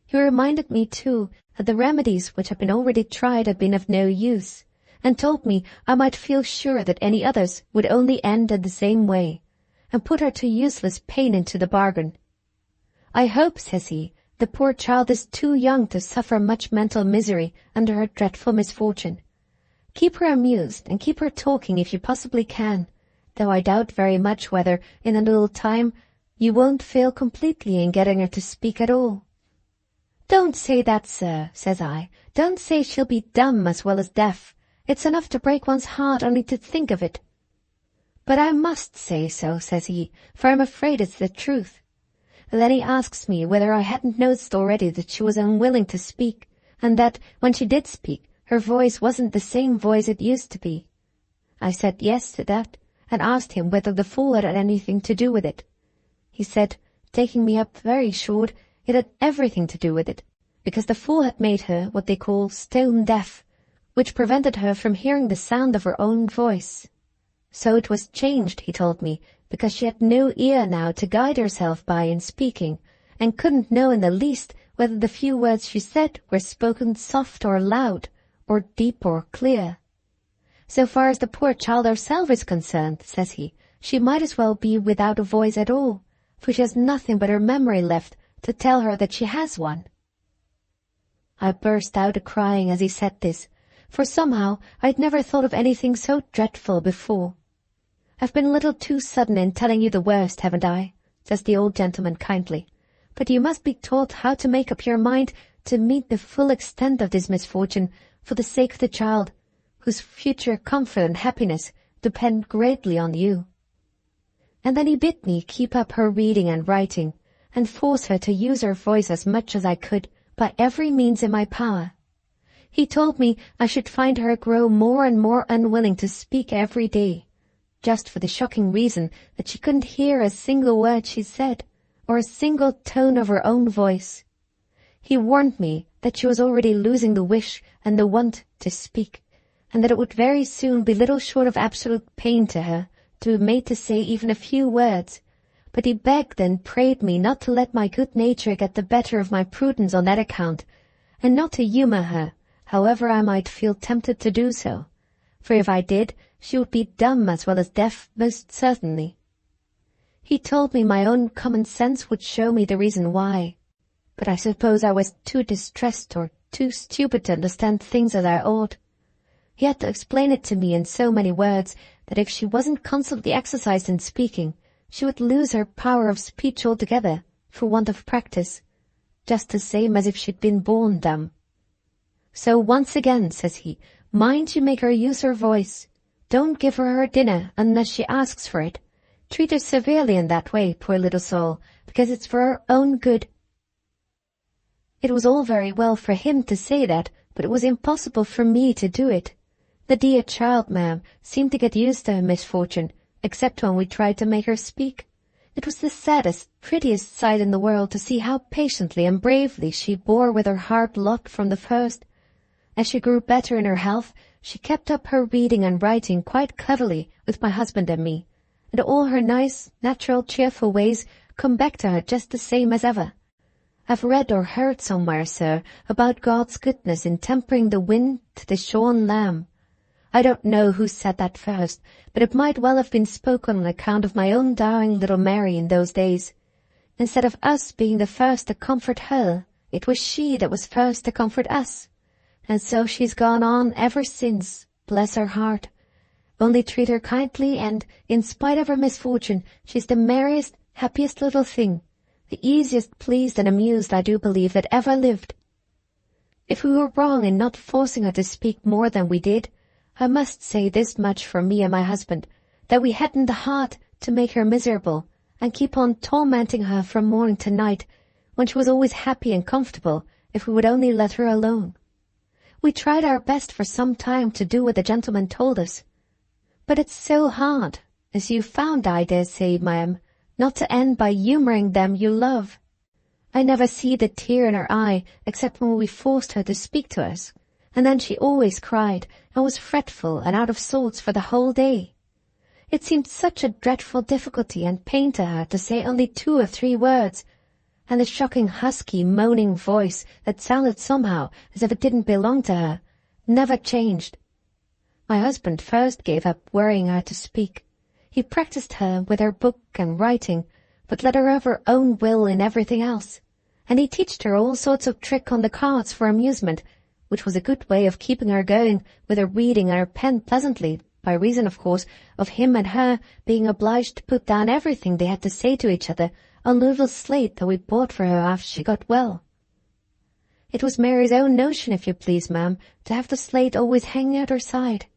He reminded me, too, that the remedies which had been already tried had been of no use, and told me I might feel sure that any others would only end in the same way, and put her to useless pain into the bargain. "I hope," says he, "the poor child is too young to suffer much mental misery under her dreadful misfortune. Keep her amused and keep her talking if you possibly can, though I doubt very much whether, in a little time, you won't fail completely in getting her to speak at all." "Don't say that, sir," says I. "Don't say she'll be dumb as well as deaf. It's enough to break one's heart only to think of it." "But I must say so," says he, "for I'm afraid it's the truth." Then he asks me whether I hadn't noticed already that she was unwilling to speak, and that, when she did speak, her voice wasn't the same voice it used to be. I said yes to that, and asked him whether the fall had anything to do with it. He said, taking me up very short, it had everything to do with it, because the fall had made her what they call stone deaf, which prevented her from hearing the sound of her own voice. So it was changed, he told me, because she had no ear now to guide herself by in speaking, and couldn't know in the least whether the few words she said were spoken soft or loud, or deep or clear. So far as the poor child herself is concerned, says he, she might as well be without a voice at all, for she has nothing but her memory left to tell her that she has one. I burst out a-crying as he said this, for somehow I had never thought of anything so dreadful before. I've been a little too sudden in telling you the worst, haven't I? Says the old gentleman kindly. But you must be taught how to make up your mind to meet the full extent of this misfortune for the sake of the child, whose future comfort and happiness depend greatly on you. And then he bid me keep up her reading and writing, and force her to use her voice as much as I could by every means in my power. He told me I should find her grow more and more unwilling to speak every day, just for the shocking reason that she couldn't hear a single word she said, or a single tone of her own voice. He warned me that she was already losing the wish and the want to speak, and that it would very soon be little short of absolute pain to her to be made to say even a few words, but he begged and prayed me not to let my good nature get the better of my prudence on that account, and not to humour her, however I might feel tempted to do so, for if I did, she would be dumb as well as deaf most certainly. He told me my own common sense would show me the reason why, but I suppose I was too distressed or too stupid to understand things as I ought. He had to explain it to me in so many words that if she wasn't constantly exercised in speaking, she would lose her power of speech altogether for want of practice, just the same as if she'd been born dumb. So once again, says he, mind you make her use her voice. Don't give her her dinner unless she asks for it. Treat her severely in that way, poor little soul, because it's for her own good. It was all very well for him to say that, but it was impossible for me to do it. The dear child, ma'am, seemed to get used to her misfortune, except when we tried to make her speak. It was the saddest, prettiest sight in the world to see how patiently and bravely she bore with her hard lot from the first. As she grew better in her health, she kept up her reading and writing quite cleverly with my husband and me, and all her nice, natural, cheerful ways come back to her just the same as ever. I've read or heard somewhere, sir, about God's goodness in tempering the wind to the shorn lamb. I don't know who said that first, but it might well have been spoken on account of my own darling little Mary in those days. Instead of us being the first to comfort her, it was she that was first to comfort us. And so she's gone on ever since, bless her heart. Only treat her kindly, and, in spite of her misfortune, she's the merriest, happiest little thing, the easiest pleased and amused I do believe that ever lived. If we were wrong in not forcing her to speak more than we did, I must say this much for me and my husband, that we hadn't the heart to make her miserable, and keep on tormenting her from morning to night, when she was always happy and comfortable, if we would only let her alone. We tried our best for some time to do what the gentleman told us, but it's so hard, as you found, I dare say, ma'am, not to end by humouring them you love. I never see the tear in her eye except when we forced her to speak to us, and then she always cried and was fretful and out of sorts for the whole day. It seemed such a dreadful difficulty and pain to her to say only 2 or 3 words, and the shocking husky moaning voice that sounded somehow as if it didn't belong to her never changed. My husband first gave up worrying her to speak. He practised her with her book and writing, but let her have her own will in everything else, and he teached her all sorts of trick on the cards for amusement, which was a good way of keeping her going with her reading and her pen pleasantly, by reason, of course, of him and her being obliged to put down everything they had to say to each other on a little slate that we bought for her after she got well. It was Mary's own notion, if you please, ma'am, to have the slate always hanging at her side.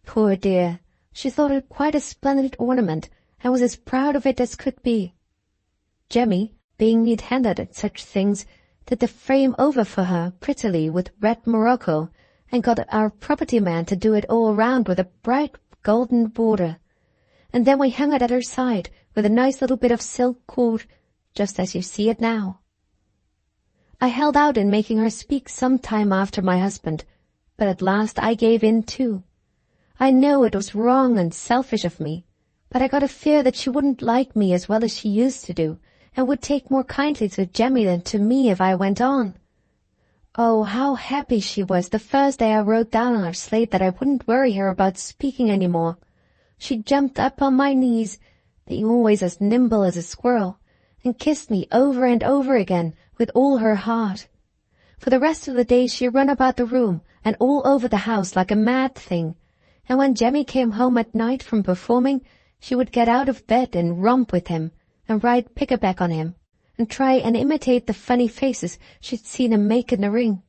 Poor dear, she thought it quite a splendid ornament, and was as proud of it as could be. Jemmy, being neat-handed at such things, did the frame over for her prettily with red morocco, and got our property man to do it all round with a bright golden border, and then we hung it at her side with a nice little bit of silk cord, just as you see it now. I held out in making her speak some time after my husband, but at last I gave in too. I know it was wrong and selfish of me, but I got a fear that she wouldn't like me as well as she used to do, and would take more kindly to Jemmy than to me if I went on. Oh, how happy she was the first day I wrote down on her slate that I wouldn't worry her about speaking any more. She jumped up on my knees, being always as nimble as a squirrel, and kissed me over and over again with all her heart. For the rest of the day she ran about the room and all over the house like a mad thing, and when Jemmy came home at night from performing, she would get out of bed and romp with him, and ride pickaback on him, and try and imitate the funny faces she'd seen him make in the ring.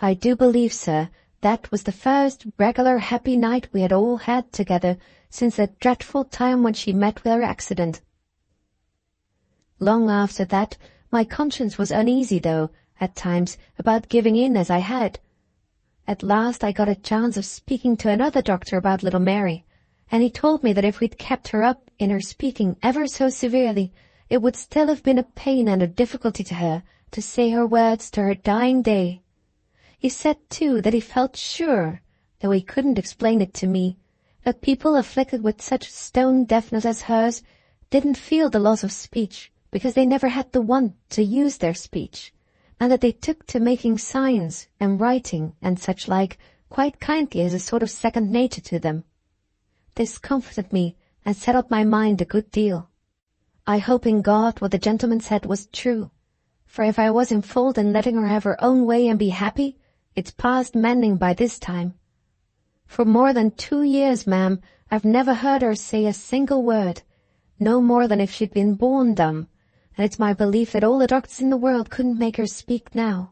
I do believe, sir, that was the first regular happy night we had all had together since that dreadful time when she met with her accident. Long after that, my conscience was uneasy, though, at times, about giving in as I had. At last I got a chance of speaking to another doctor about little Mary, and he told me that if we'd kept her up in her speaking ever so severely, it would still have been a pain and a difficulty to her to say her words to her dying day. He said, too, that he felt sure, though he couldn't explain it to me, that people afflicted with such stone deafness as hers didn't feel the loss of speech, because they never had the want to use their speech, and that they took to making signs and writing and such like quite kindly as a sort of second nature to them. This comforted me and settled my mind a good deal. I hope in God what the gentleman said was true, for if I was in fault in letting her have her own way and be happy, it's past mending by this time. For more than 2 years, ma'am, I've never heard her say a single word, no more than if she'd been born dumb, and it's my belief that all the doctors in the world couldn't make her speak now.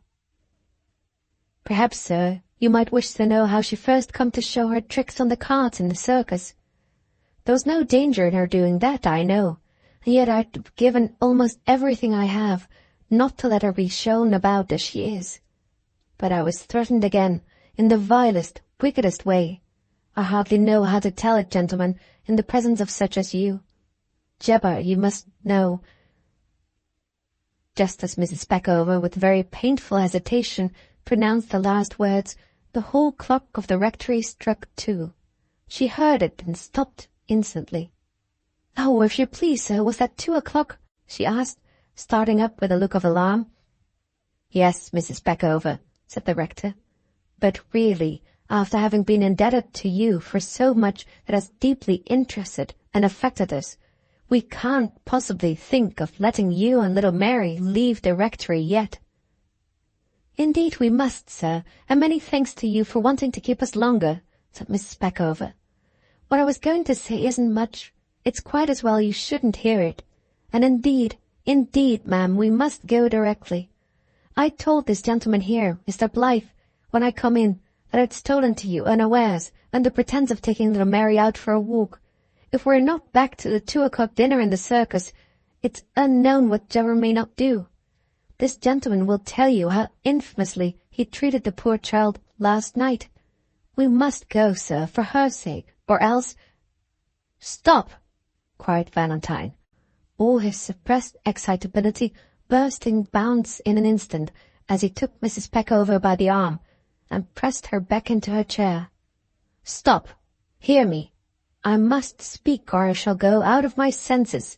Perhaps, sir, you might wish to know how she first come to show her tricks on the cards in the circus. There was no danger in her doing that, I know, and yet I'd have given almost everything I have not to let her be shown about as she is. But I was threatened again, in the vilest, wickedest way. I hardly know how to tell it, gentlemen, in the presence of such as you. Jebber, you must know. Just as Mrs. Speckover, with very painful hesitation, pronounced the last words, the whole clock of the rectory struck 2. She heard it and stopped instantly. "Oh, if you please, sir, was that 2 o'clock?" she asked, starting up with a look of alarm. "Yes, Mrs. Speckover," said the rector, "but really, after having been indebted to you for so much that has deeply interested and affected us, we can't possibly think of letting you and little Mary leave the rectory yet." "Indeed we must, sir, and many thanks to you for wanting to keep us longer," said Mrs. Speckover. "What I was going to say isn't much. It's quite as well you shouldn't hear it. And indeed, ma'am, we must go directly. I told this gentleman here, Mr. Blyth, when I come in, that I'd stolen to you unawares, under pretence of taking little Mary out for a walk. If we're not back to the 2 o'clock dinner in the circus, it's unknown what Jebber may not do. This gentleman will tell you how infamously he treated the poor child last night. We must go, sir, for her sake, or else—" "Stop!" cried Valentine, all his suppressed excitability bursting bounds in an instant as he took Mrs. Speckover by the arm and pressed her back into her chair. "Stop! Hear me! I must speak or I shall go out of my senses.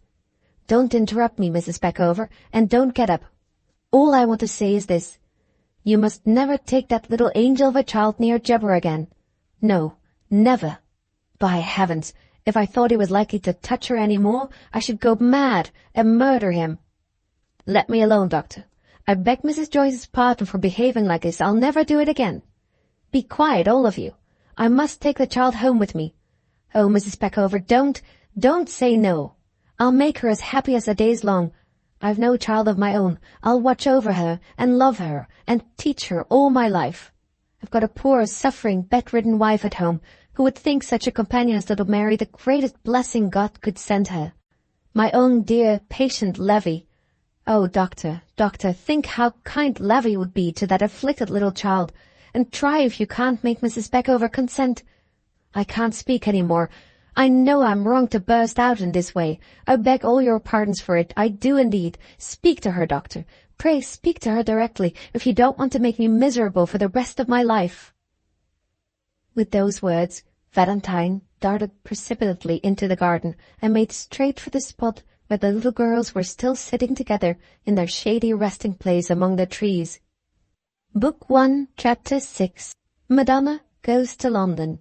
Don't interrupt me, Mrs. Speckover, and don't get up. All I want to say is this. You must never take that little angel of a child near Jebber again. No, never. By heavens, if I thought he was likely to touch her any more, I should go mad and murder him. Let me alone, doctor. I beg Mrs. Joyce's pardon for behaving like this. I'll never do it again. Be quiet, all of you. I must take the child home with me. Oh, Mrs. Speckover, don't say no. I'll make her as happy as the day's long. I've no child of my own. I'll watch over her and love her and teach her all my life. I've got a poor, suffering, bedridden wife at home who would think such a companion as little Mary the greatest blessing God could send her. My own dear, patient Levy. Oh, doctor, think how kind Levy would be to that afflicted little child, and try if you can't make Mrs. Speckover consent. I can't speak any more. I know I'm wrong to burst out in this way. I beg all your pardons for it. I do indeed. Speak to her, doctor. Pray speak to her directly, if you don't want to make me miserable for the rest of my life." With those words, Valentine darted precipitately into the garden and made straight for the spot where the little girls were still sitting together in their shady resting place among the trees. Book 1, Chapter 6. Madonna Goes to London.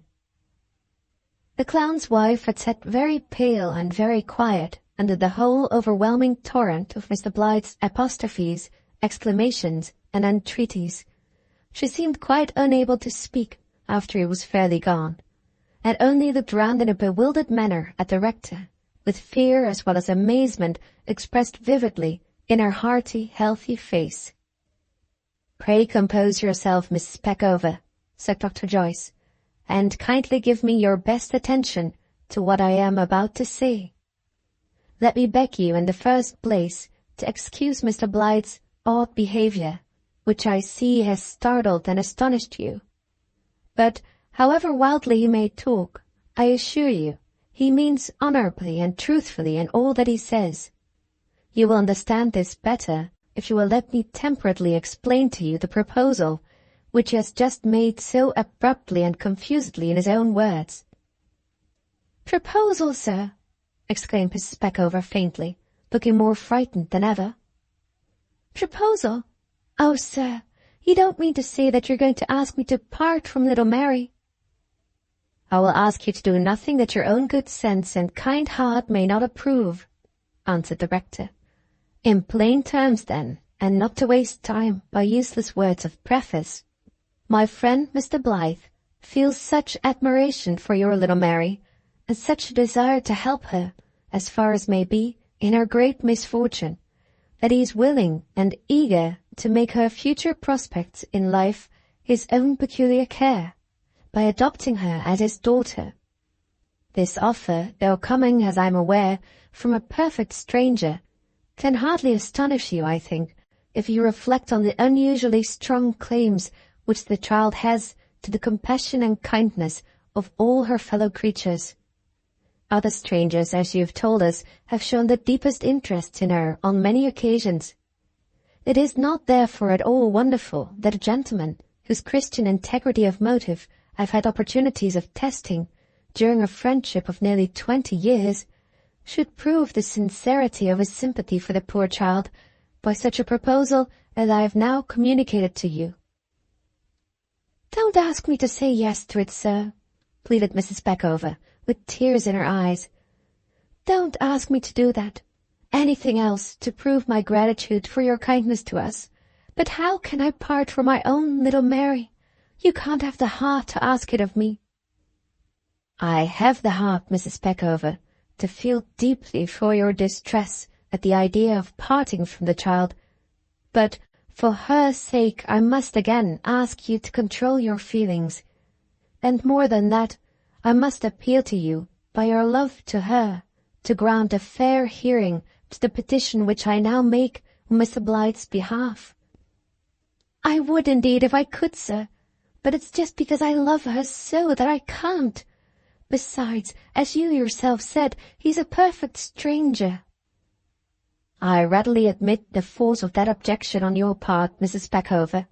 The clown's wife had sat very pale and very quiet under the whole overwhelming torrent of Mr. Blyth's apostrophes, exclamations, and entreaties. She seemed quite unable to speak after he was fairly gone, and only looked round in a bewildered manner at the rector, with fear as well as amazement expressed vividly in her hearty, healthy face. "Pray compose yourself, Mrs. Peckover," said Dr. Joyce, "and kindly give me your best attention to what I am about to say. Let me beg you in the first place to excuse Mr. Blyth's odd behaviour, which I see has startled and astonished you. But, however wildly he may talk, I assure you he means honourably and truthfully in all that he says. You will understand this better if you will let me temperately explain to you the proposal which he has just made so abruptly and confusedly in his own words." "Proposal, sir!" exclaimed Mrs. Peckover faintly, looking more frightened than ever. "Proposal? Oh, sir, you don't mean to say that you're going to ask me to part from little Mary?" "I will ask you to do nothing that your own good sense and kind heart may not approve," answered the rector. "In plain terms, then, and not to waste time by useless words of preface, my friend Mr. Blyth feels such admiration for your little Mary, and such a desire to help her, as far as may be, in her great misfortune, that he is willing and eager to make her future prospects in life his own peculiar care, by adopting her as his daughter. This offer, though coming, as I am aware, from a perfect stranger, can hardly astonish you, I think, if you reflect on the unusually strong claims which the child has to the compassion and kindness of all her fellow creatures. Other strangers, as you have told us, have shown the deepest interest in her on many occasions. It is not therefore at all wonderful that a gentleman, whose Christian integrity of motive I have had opportunities of testing during a friendship of nearly 20 years, should prove the sincerity of his sympathy for the poor child by such a proposal as I have now communicated to you." "Don't ask me to say yes to it, sir," pleaded Mrs. Peckover, with tears in her eyes. "Don't ask me to do that. Anything else to prove my gratitude for your kindness to us. But how can I part from my own little Mary? You can't have the heart to ask it of me." "I have the heart, Mrs. Peckover, to feel deeply for your distress at the idea of parting from the child, but for her sake I must again ask you to control your feelings, and more than that, I must appeal to you, by your love to her, to grant a fair hearing to the petition which I now make on Mr. Blyth's behalf." "I would indeed if I could, sir, but it's just because I love her so that I can't. Besides, as you yourself said, he's a perfect stranger." "I readily admit the force of that objection on your part, Mrs. Peckover,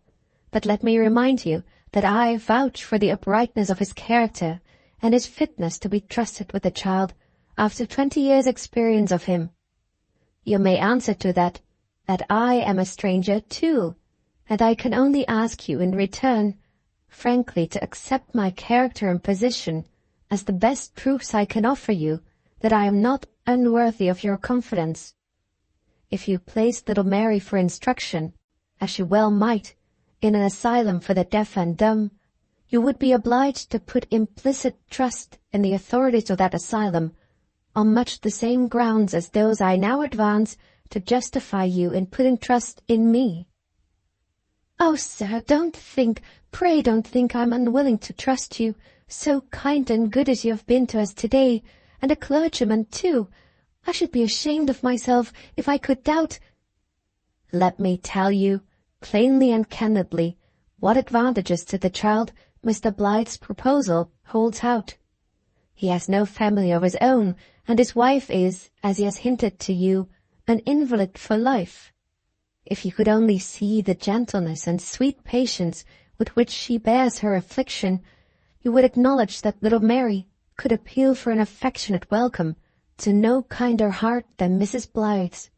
but let me remind you that I vouch for the uprightness of his character and his fitness to be trusted with the child after 20 years' experience of him. You may answer to that I am a stranger too, and I can only ask you in return frankly to accept my character and position as the best proofs I can offer you that I am not unworthy of your confidence. If you placed little Mary for instruction, as she well might, in an asylum for the deaf and dumb, you would be obliged to put implicit trust in the authorities of that asylum, on much the same grounds as those I now advance to justify you in putting trust in me." "Oh, sir, pray don't think I'm unwilling to trust you, so kind and good as you have been to us today, and a clergyman too. I should be ashamed of myself if I could doubt—" "Let me tell you, plainly and candidly, what advantages to the child Mr. Blyth's proposal holds out. He has no family of his own, and his wife is, as he has hinted to you, an invalid for life. If you could only see the gentleness and sweet patience with which she bears her affliction, you would acknowledge that little Mary could appeal for an affectionate welcome to no kinder heart than Mrs. Blythe's.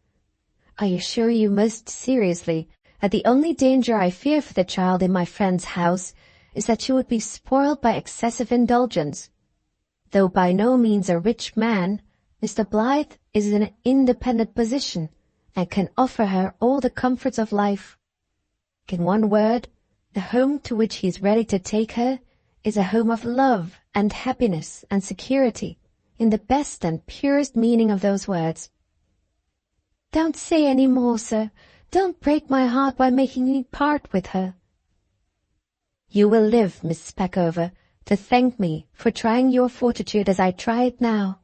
I assure you most seriously that the only danger I fear for the child in my friend's house is that she would be spoiled by excessive indulgence. Though by no means a rich man, Mr. Blyth is in an independent position and can offer her all the comforts of life. In one word, the home to which he is ready to take her is a home of love and happiness and security, in the best and purest meaning of those words. Don't say any more, sir. Don't break my heart by making me part with her. You will live, Miss Speckover, to thank me for trying your fortitude as I try it now.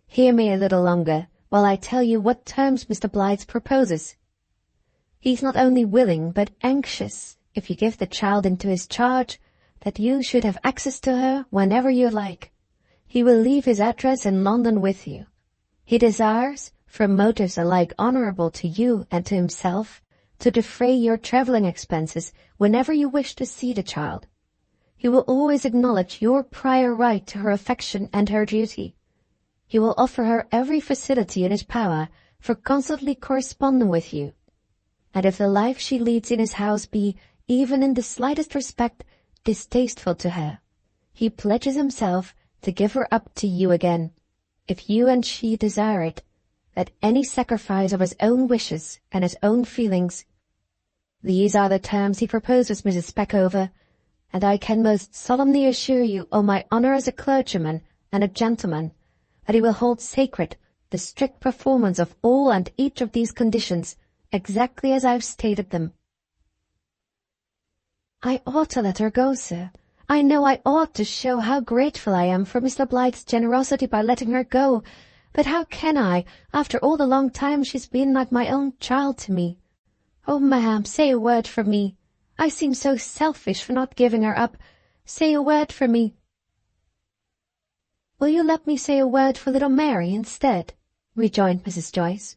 Hear me a little longer, while I tell you what terms Mr. Blyth proposes. He's not only willing, but anxious, if you give the child into his charge, that you should have access to her whenever you like. He will leave his address in London with you. He desires, from motives alike honourable to you and to himself, to defray your travelling expenses whenever you wish to see the child. He will always acknowledge your prior right to her affection and her duty. He will offer her every facility in his power for constantly corresponding with you. And if the life she leads in his house be, even in the slightest respect, distasteful to her, he pledges himself to give her up to you again, if you and she desire it, at any sacrifice of his own wishes and his own feelings. These are the terms he proposes, Mrs. Speckover, and I can most solemnly assure you, on my honour as a clergyman and a gentleman, that he will hold sacred the strict performance of all and each of these conditions, exactly as I have stated them. I ought to let her go, sir. I know I ought to show how grateful I am for Mr. Blyth's generosity by letting her go, but how can I, after all the long time she's been like my own child to me? Oh, ma'am, say a word for me. I seem so selfish for not giving her up. Say a word for me. Will you let me say a word for little Mary instead? Rejoined Mrs. Joyce.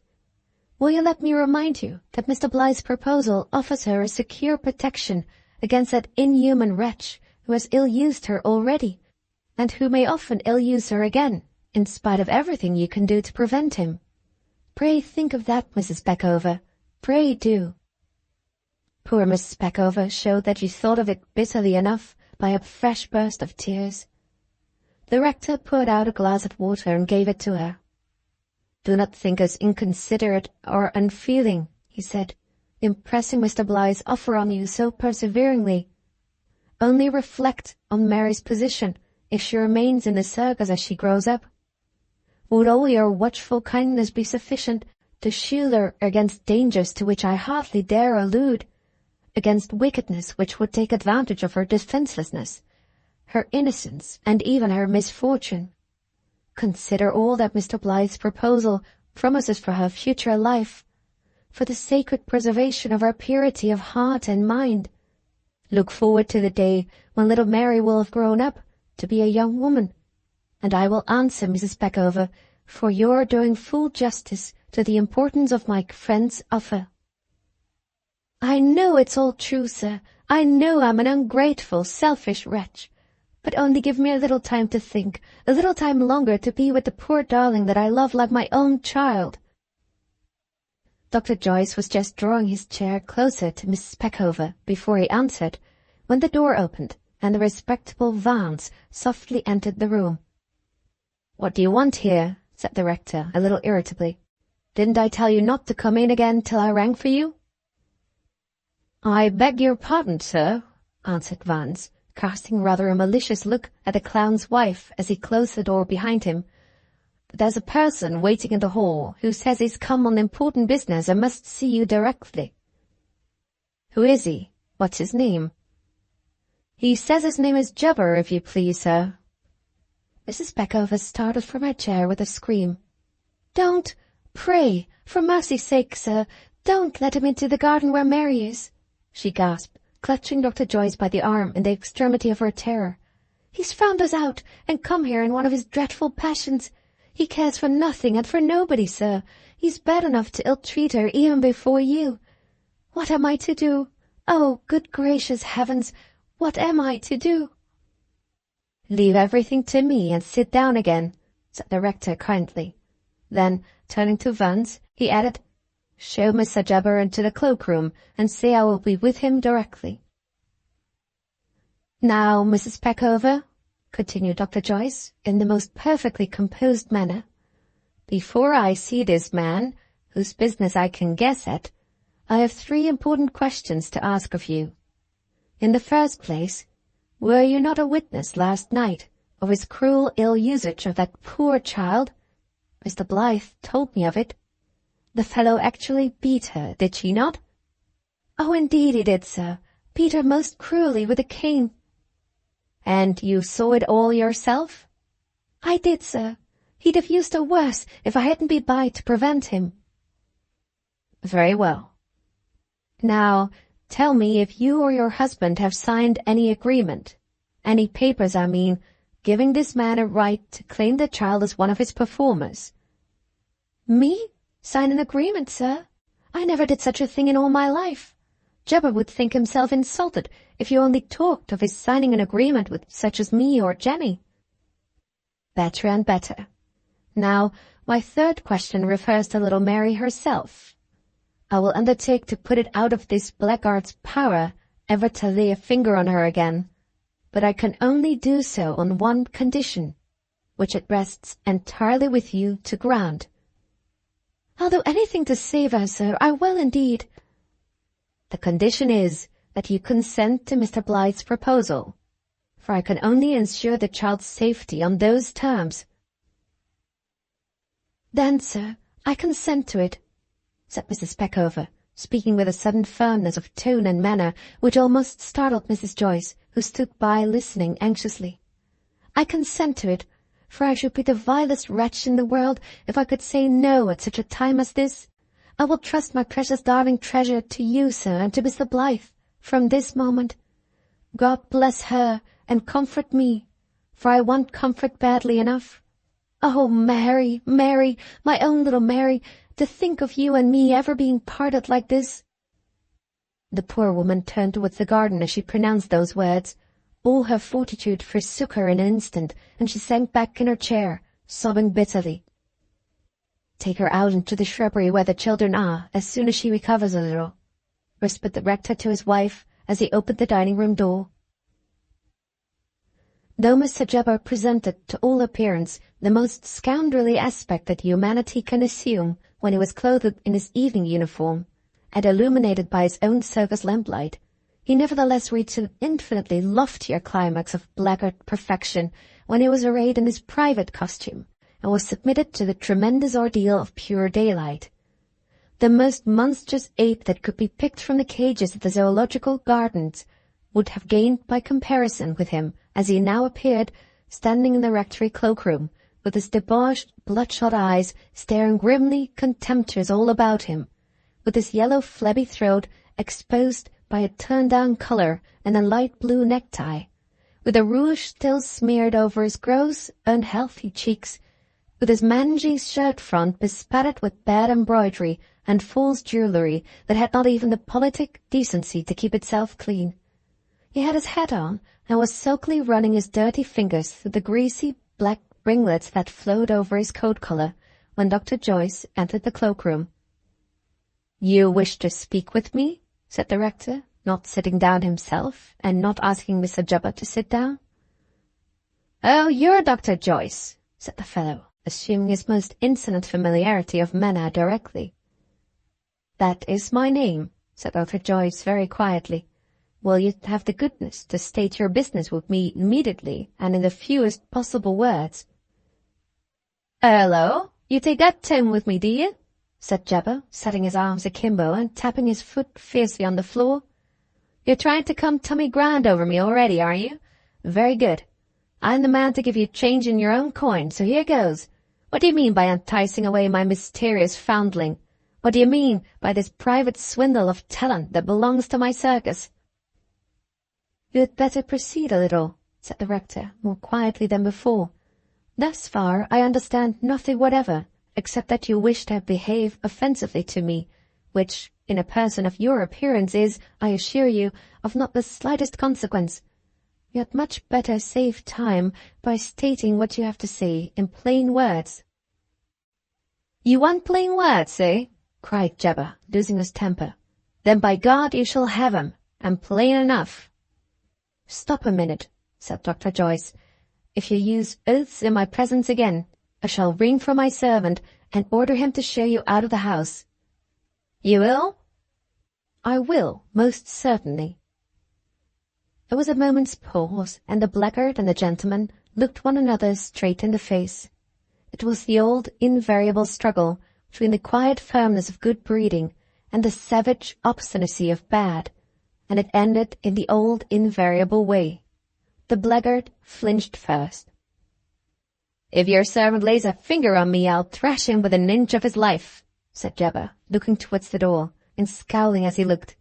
Will you let me remind you that Mr. Blyth's proposal offers her a secure protection against that inhuman wretch who has ill-used her already, and who may often ill-use her again, in spite of everything you can do to prevent him. Pray think of that, Mrs. Speckover. Pray do. Poor Miss Speckover showed that she thought of it bitterly enough by a fresh burst of tears. The rector poured out a glass of water and gave it to her. Do not think us inconsiderate or unfeeling, he said, impressing Mr. Blyth's offer on you so perseveringly. Only reflect on Mary's position if she remains in the circus as she grows up. Would all your watchful kindness be sufficient to shield her against dangers to which I hardly dare allude, against wickedness which would take advantage of her defencelessness, her innocence, and even her misfortune? Consider all that Mr. Blyth's proposal promises for her future life, for the sacred preservation of her purity of heart and mind. Look forward to the day when little Mary will have grown up to be a young woman, and I will answer, Mrs. Speckover, for your doing full justice to the importance of my friend's offer. I know it's all true, sir. I know I'm an ungrateful, selfish wretch. But only give me a little time to think, a little time longer to be with the poor darling that I love like my own child. Dr. Joyce was just drawing his chair closer to Miss Speckover before he answered, when the door opened, and the respectable Vance softly entered the room. "What do you want here?" said the rector, a little irritably. "Didn't I tell you not to come in again till I rang for you?" "I beg your pardon, sir," answered Vance, casting rather a malicious look at the clown's wife as he closed the door behind him. "But there's a person waiting in the hall who says he's come on important business and must see you directly." "Who is he? What's his name?" "He says his name is Jubber, if you please, sir." Mrs. Speckover started from her chair with a scream. "Don't! Pray, for mercy's sake, sir, don't let him into the garden where Mary is," she gasped, clutching Dr. Joyce by the arm in the extremity of her terror. "He's found us out, and come here in one of his dreadful passions. He cares for nothing and for nobody, sir. He's bad enough to ill-treat her even before you. What am I to do? Oh, good gracious heavens, what am I to do?" "Leave everything to me and sit down again," said the rector kindly, Then, turning to Vance, he added, "Show Mr. Jabber into the cloakroom, and say I will be with him directly." "Now, Mrs. Peckover," continued Dr. Joyce, in the most perfectly composed manner, "before I see this man, whose business I can guess at, I have 3 important questions to ask of you. In the first place, were you not a witness last night of his cruel ill usage of that poor child? Mr. Blyth told me of it. The fellow actually beat her, did she not?" "Oh, indeed he did, sir. Beat her most cruelly with a cane." "And you saw it all yourself?" "I did, sir. He'd have used her worse if I hadn't been by to prevent him." "Very well. Now, tell me if you or your husband have signed any agreement, any papers, I mean, giving this man a right to claim the child as one of his performers." "Me? Sign an agreement, sir? I never did such a thing in all my life. Jabber would think himself insulted if you only talked of his signing an agreement with such as me or Jenny." "Better and better. Now, my third question refers to little Mary herself. I will undertake to put it out of this blackguard's power ever to lay a finger on her again, but I can only do so on one condition, which it rests entirely with you to grant." "I'll do anything to save her, sir. I will indeed." "The condition is that you consent to Mr. Blyth's proposal, for I can only ensure the child's safety on those terms." "Then, sir, I consent to it," said Mrs. Peckover, speaking with a sudden firmness of tone and manner which almost startled Mrs. Joyce, who stood by listening anxiously. "I consent to it, for I should be the vilest wretch in the world if I could say no at such a time as this. I will trust my precious darling treasure to you, sir, and to Mr. Blyth, from this moment. God bless her, and comfort me, for I want comfort badly enough. Oh, Mary, Mary, my own little Mary, to think of you and me ever being parted like this." The poor woman turned towards the garden as she pronounced those words. All her fortitude forsook her in an instant, and she sank back in her chair, sobbing bitterly. "Take her out into the shrubbery where the children are, as soon as she recovers a little," whispered the rector to his wife as he opened the dining-room door. Though Mr. Jabber presented to all appearance the most scoundrelly aspect that humanity can assume when he was clothed in his evening uniform, and illuminated by his own circus lamplight, he nevertheless reached an infinitely loftier climax of blackguard perfection when he was arrayed in his private costume, and was submitted to the tremendous ordeal of pure daylight. The most monstrous ape that could be picked from the cages of the zoological gardens would have gained by comparison with him as he now appeared, standing in the rectory cloakroom, with his debauched, bloodshot eyes staring grimly contemptuous all about him, with his yellow flabby throat exposed by a turned-down collar and a light blue necktie, with a rouge still smeared over his gross, unhealthy cheeks, with his mangy shirt-front bespattered with bad embroidery and false jewellery that had not even the politic decency to keep itself clean. He had his hat on, and was sulkily running his dirty fingers through the greasy black ringlets that flowed over his coat collar, when Dr. Joyce entered the cloakroom. "You wish to speak with me?" said the rector, not sitting down himself, and not asking Mr. Jabber to sit down. "Oh, you're Dr. Joyce," said the fellow, assuming his most insolent familiarity of manner directly. "That is my name," said Dr. Joyce very quietly. "Will you have the goodness to state your business with me immediately and in the fewest possible words?" "Hello, you take that tone with me, do you?" said Jabber, setting his arms akimbo and tapping his foot fiercely on the floor. "You're trying to come Tommy Grand over me already, are you? Very good. I'm the man to give you change in your own coin, so here goes. What do you mean by enticing away my mysterious foundling? What do you mean by this private swindle of talent that belongs to my circus?" "You had better proceed a little," said the rector, more quietly than before. "Thus far I understand nothing whatever, except that you wish to behave offensively to me, which, in a person of your appearance, is, I assure you, of not the slightest consequence. You had much better save time by stating what you have to say in plain words." "You want plain words, eh?" cried Jabber, losing his temper. "Then by God you shall have 'em, and plain enough." "Stop a minute," said Dr. Joyce. "If you use oaths in my presence again, I shall ring for my servant and order him to show you out of the house." "You will?" "I will, most certainly." There was a moment's pause, and the blackguard and the gentleman looked one another straight in the face. It was the old invariable struggle between the quiet firmness of good breeding and the savage obstinacy of bad, and it ended in the old invariable way. The blackguard flinched first. "If your servant lays a finger on me, I'll thrash him within an inch of his life," said Jabber, looking towards the door, and scowling as he looked.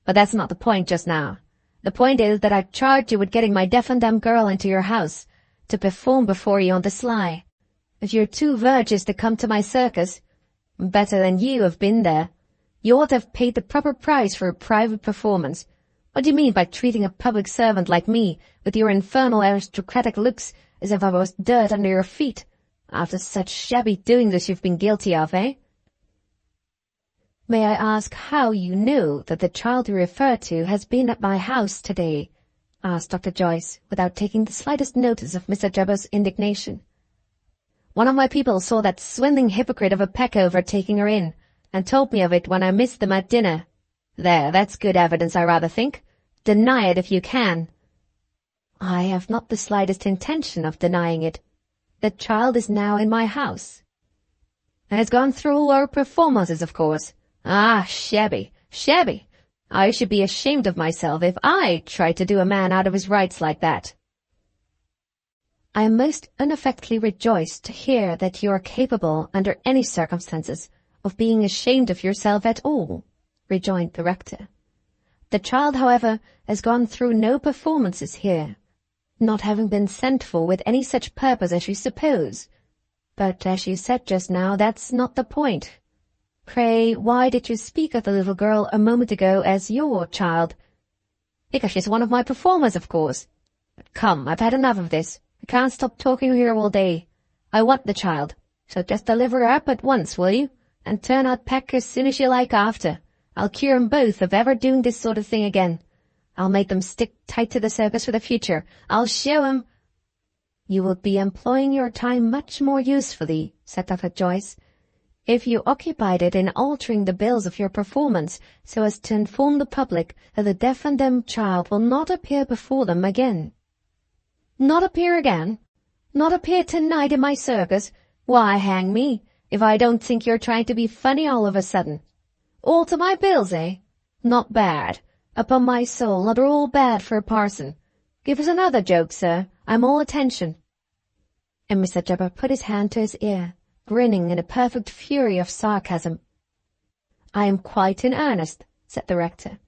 "But that's not the point just now. The point is that I've charged you with getting my deaf and dumb girl into your house, to perform before you on the sly. If you're too virtuous to come to my circus, better than you have been there. You ought to have paid the proper price for a private performance. What do you mean by treating a public servant like me, with your infernal aristocratic looks, as if I was dirt under your feet, after such shabby doings as you've been guilty of, eh?" "May I ask how you know that the child you refer to has been at my house today?" asked Dr. Joyce, without taking the slightest notice of Mr. Jabber's indignation. "One of my people saw that swindling hypocrite of a Peckover taking her in, and told me of it when I missed them at dinner. There, that's good evidence, I rather think. Deny it if you can." "I have not the slightest intention of denying it. The child is now in my house." "And has gone through all our performances, of course. Ah, shabby, shabby. I should be ashamed of myself if I tried to do a man out of his rights like that." "I am most unaffectedly rejoiced to hear that you are capable, under any circumstances, of being ashamed of yourself at all," rejoined the rector. "The child, however, has gone through no performances here, not having been sent for with any such purpose as you suppose. But, as you said just now, that's not the point. Pray, why did you speak of the little girl a moment ago as your child?" "Because she's one of my performers, of course. But come, I've had enough of this. I can't stop talking here all day. I want the child, so just deliver her up at once, will you? And turn out Peck as soon as you like after. I'll cure 'em both of ever doing this sort of thing again. I'll make them stick tight to the circus for the future. I'll show 'em—" "You will be employing your time much more usefully," said Dr. Joyce, "if you occupied it in altering the bills of your performance so as to inform the public that the deaf and dumb child will not appear before them again." "Not appear again? Not appear tonight in my circus? Why, hang me, if I don't think you're trying to be funny all of a sudden. Alter my bills, eh? Not bad. Upon my soul, not at all bad for a parson. Give us another joke, sir. I'm all attention." And Mr. Jabber put his hand to his ear, grinning in a perfect fury of sarcasm. "I am quite in earnest," said the rector.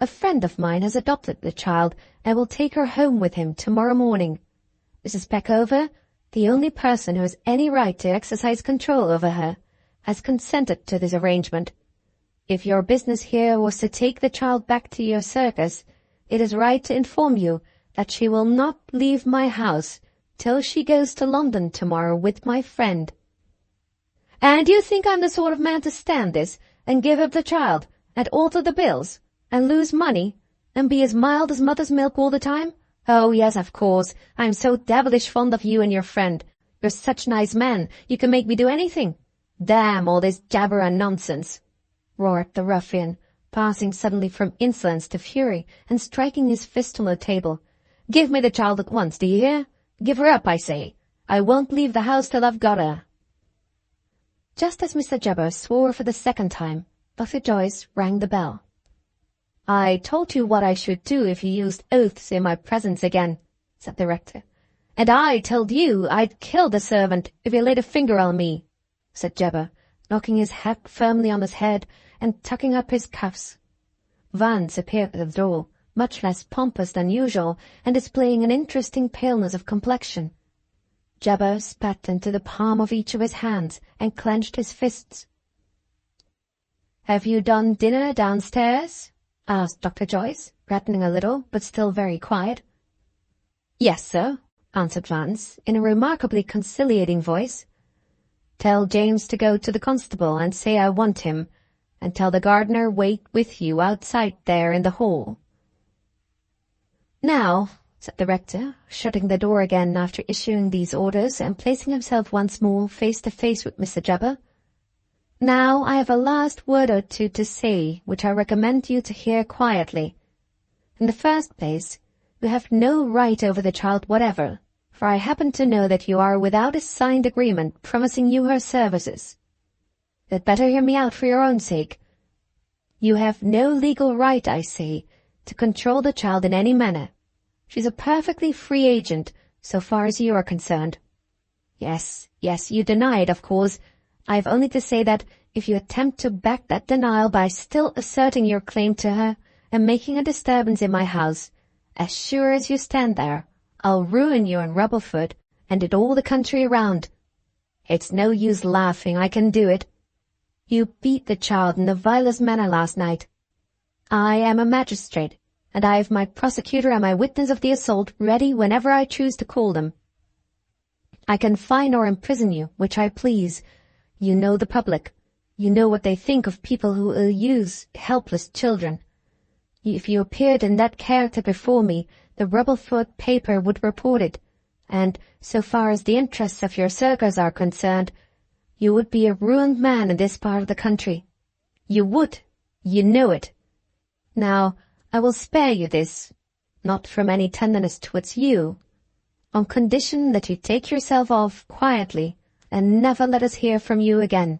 "A friend of mine has adopted the child and will take her home with him tomorrow morning. Mrs. Peckover, the only person who has any right to exercise control over her, has consented to this arrangement. If your business here was to take the child back to your circus, it is right to inform you that she will not leave my house till she goes to London tomorrow with my friend." "And you think I'm the sort of man to stand this, and give up the child, and alter the bills, and lose money, and be as mild as mother's milk all the time? Oh, yes, of course. I'm so devilish fond of you and your friend. You're such nice men, you can make me do anything. Damn all this jabber and nonsense," roared the ruffian, passing suddenly from insolence to fury, and striking his fist on the table. "Give me the child at once, do you hear? Give her up, I say. I won't leave the house till I've got her." Just as Mr. Jabber swore for the second time, Dr. Joyce rang the bell. "I told you what I should do if you used oaths in my presence again," said the rector. "And I told you I'd kill the servant if he laid a finger on me," said Jabber, knocking his hat firmly on his head and tucking up his cuffs. Vance appeared at the door, much less pompous than usual, and displaying an interesting paleness of complexion. Jabber spat into the palm of each of his hands and clenched his fists. "Have you done dinner downstairs?" asked Dr. Joyce, reddening a little, but still very quiet. "Yes, sir," answered Vance, in a remarkably conciliating voice. Tell James to go to the constable and say I want him, and tell the gardener wait with you outside there in the hall." "Now," said the rector, shutting the door again after issuing these orders and placing himself once more face to face with Mr. Jabber, "now I have a last word or two to say, which I recommend you to hear quietly. In the first place, you have no right over the child whatever, for I happen to know that you are without a signed agreement promising you her services. You'd better hear me out for your own sake. You have no legal right, I say, to control the child in any manner. She's a perfectly free agent, so far as you are concerned. Yes, you deny it, of course. I have only to say that if you attempt to back that denial by still asserting your claim to her and making a disturbance in my house, as sure as you stand there, I'll ruin you in Rubblefoot and in all the country around. It's no use laughing, I can do it. You beat the child in the vilest manner last night. I am a magistrate, and I have my prosecutor and my witness of the assault ready whenever I choose to call them. I can fine or imprison you, which I please. You know the public. You know what they think of people who ill-use helpless children. If you appeared in that character before me, the Rubblefoot paper would report it, and, so far as the interests of your circus are concerned, you would be a ruined man in this part of the country. You would. You know it. Now, I will spare you this, not from any tenderness towards you, on condition that you take yourself off quietly and never let us hear from you again.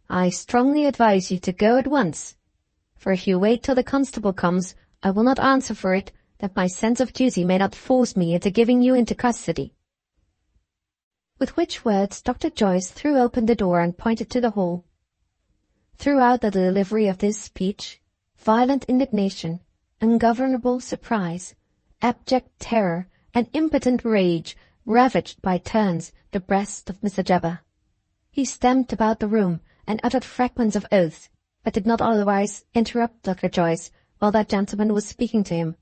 I strongly advise you to go at once, for if you wait till the constable comes, I will not answer for it that my sense of duty may not force me into giving you into custody." With which words Dr. Joyce threw open the door and pointed to the hall. Throughout the delivery of this speech, violent indignation, ungovernable surprise, abject terror, and impotent rage ravaged by turns the breast of Mr. Jabber. He stamped about the room and uttered fragments of oaths, but did not otherwise interrupt Dr. Joyce while that gentleman was speaking to him.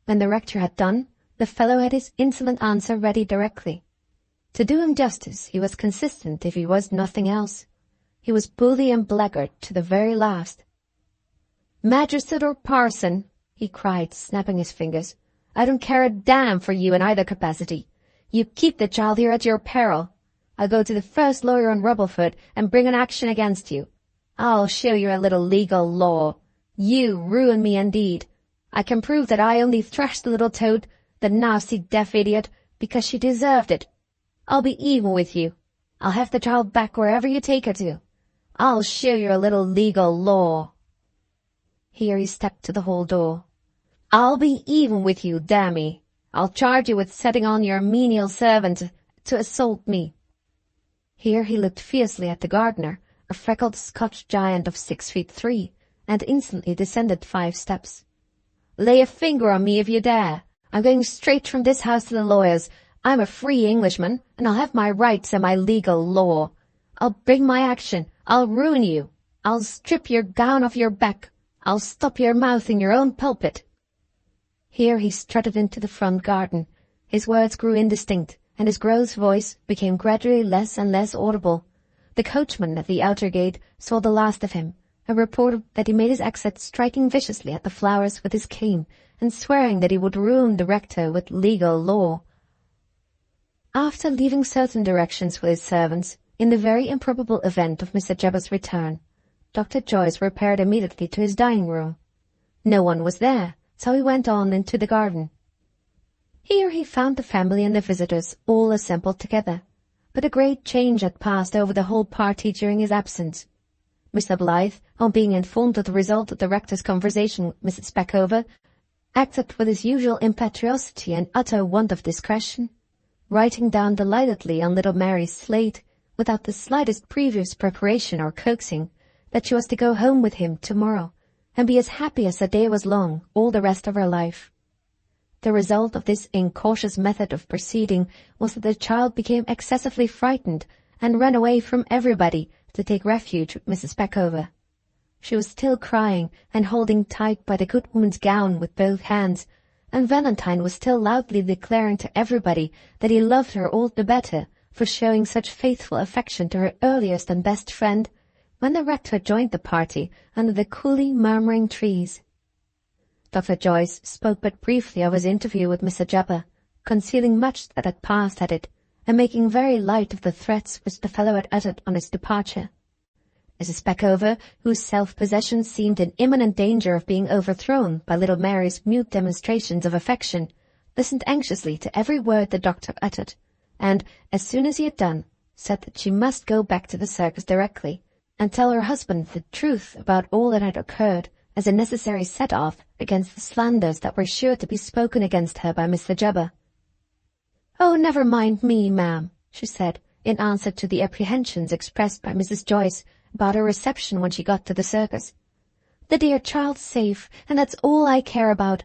When the rector had done, the fellow had his insolent answer ready directly. To do him justice, he was consistent if he was nothing else. He was bully and blackguard to the very last. "Magistrate or parson," he cried, snapping his fingers, "I don't care a damn for you in either capacity. You keep the child here at your peril. I'll go to the first lawyer on Rubblefoot and bring an action against you. I'll show you a little legal law. You ruin me indeed. I can prove that I only thrashed the little toad, the nasty deaf idiot, because she deserved it. I'll be even with you. I'll have the child back wherever you take her to. I'll show you a little legal law." Here he stepped to the hall door. "I'll be even with you, damn me. I'll charge you with setting on your menial servant to assault me." Here he looked fiercely at the gardener, a freckled Scotch giant of 6'3", and instantly descended 5 steps. "Lay a finger on me if you dare. I'm going straight from this house to the lawyer's. I'm a free Englishman, and I'll have my rights and my legal law. I'll bring my action. I'll ruin you. I'll strip your gown off your back. I'll stop your mouth in your own pulpit." Here he strutted into the front garden. His words grew indistinct, and his gross voice became gradually less and less audible. The coachman at the outer gate saw the last of him, and reported that he made his exit striking viciously at the flowers with his cane, and swearing that he would ruin the rector with legal law. After leaving certain directions for his servants, in the very improbable event of Mr. Jabber's return, Dr. Joyce repaired immediately to his dining-room. No one was there, so he went on into the garden. Here he found the family and the visitors all assembled together, but a great change had passed over the whole party during his absence. Mr. Blyth, on being informed of the result of the rector's conversation with Mrs. Speckover, acted with his usual impetuosity and utter want of discretion, writing down delightedly on little Mary's slate, without the slightest previous preparation or coaxing, that she was to go home with him tomorrow, and be as happy as the day was long all the rest of her life. The result of this incautious method of proceeding was that the child became excessively frightened, and ran away from everybody to take refuge with Mrs. Speckover. She was still crying and holding tight by the good woman's gown with both hands, and Valentine was still loudly declaring to everybody that he loved her all the better for showing such faithful affection to her earliest and best friend, when the rector joined the party under the coolly murmuring trees. Dr. Joyce spoke but briefly of his interview with Mr. Jabber, concealing much that had passed at it, and making very light of the threats which the fellow had uttered on his departure. Mrs. Peckover, whose self-possession seemed in imminent danger of being overthrown by little Mary's mute demonstrations of affection, listened anxiously to every word the doctor uttered, and, as soon as he had done, said that she must go back to the circus directly, and tell her husband the truth about all that had occurred, as a necessary set-off against the slanders that were sure to be spoken against her by Mr. Jabber. "Oh, never mind me, ma'am," she said, in answer to the apprehensions expressed by Mrs. Joyce about her reception when she got to the circus. "The dear child's safe, and that's all I care about.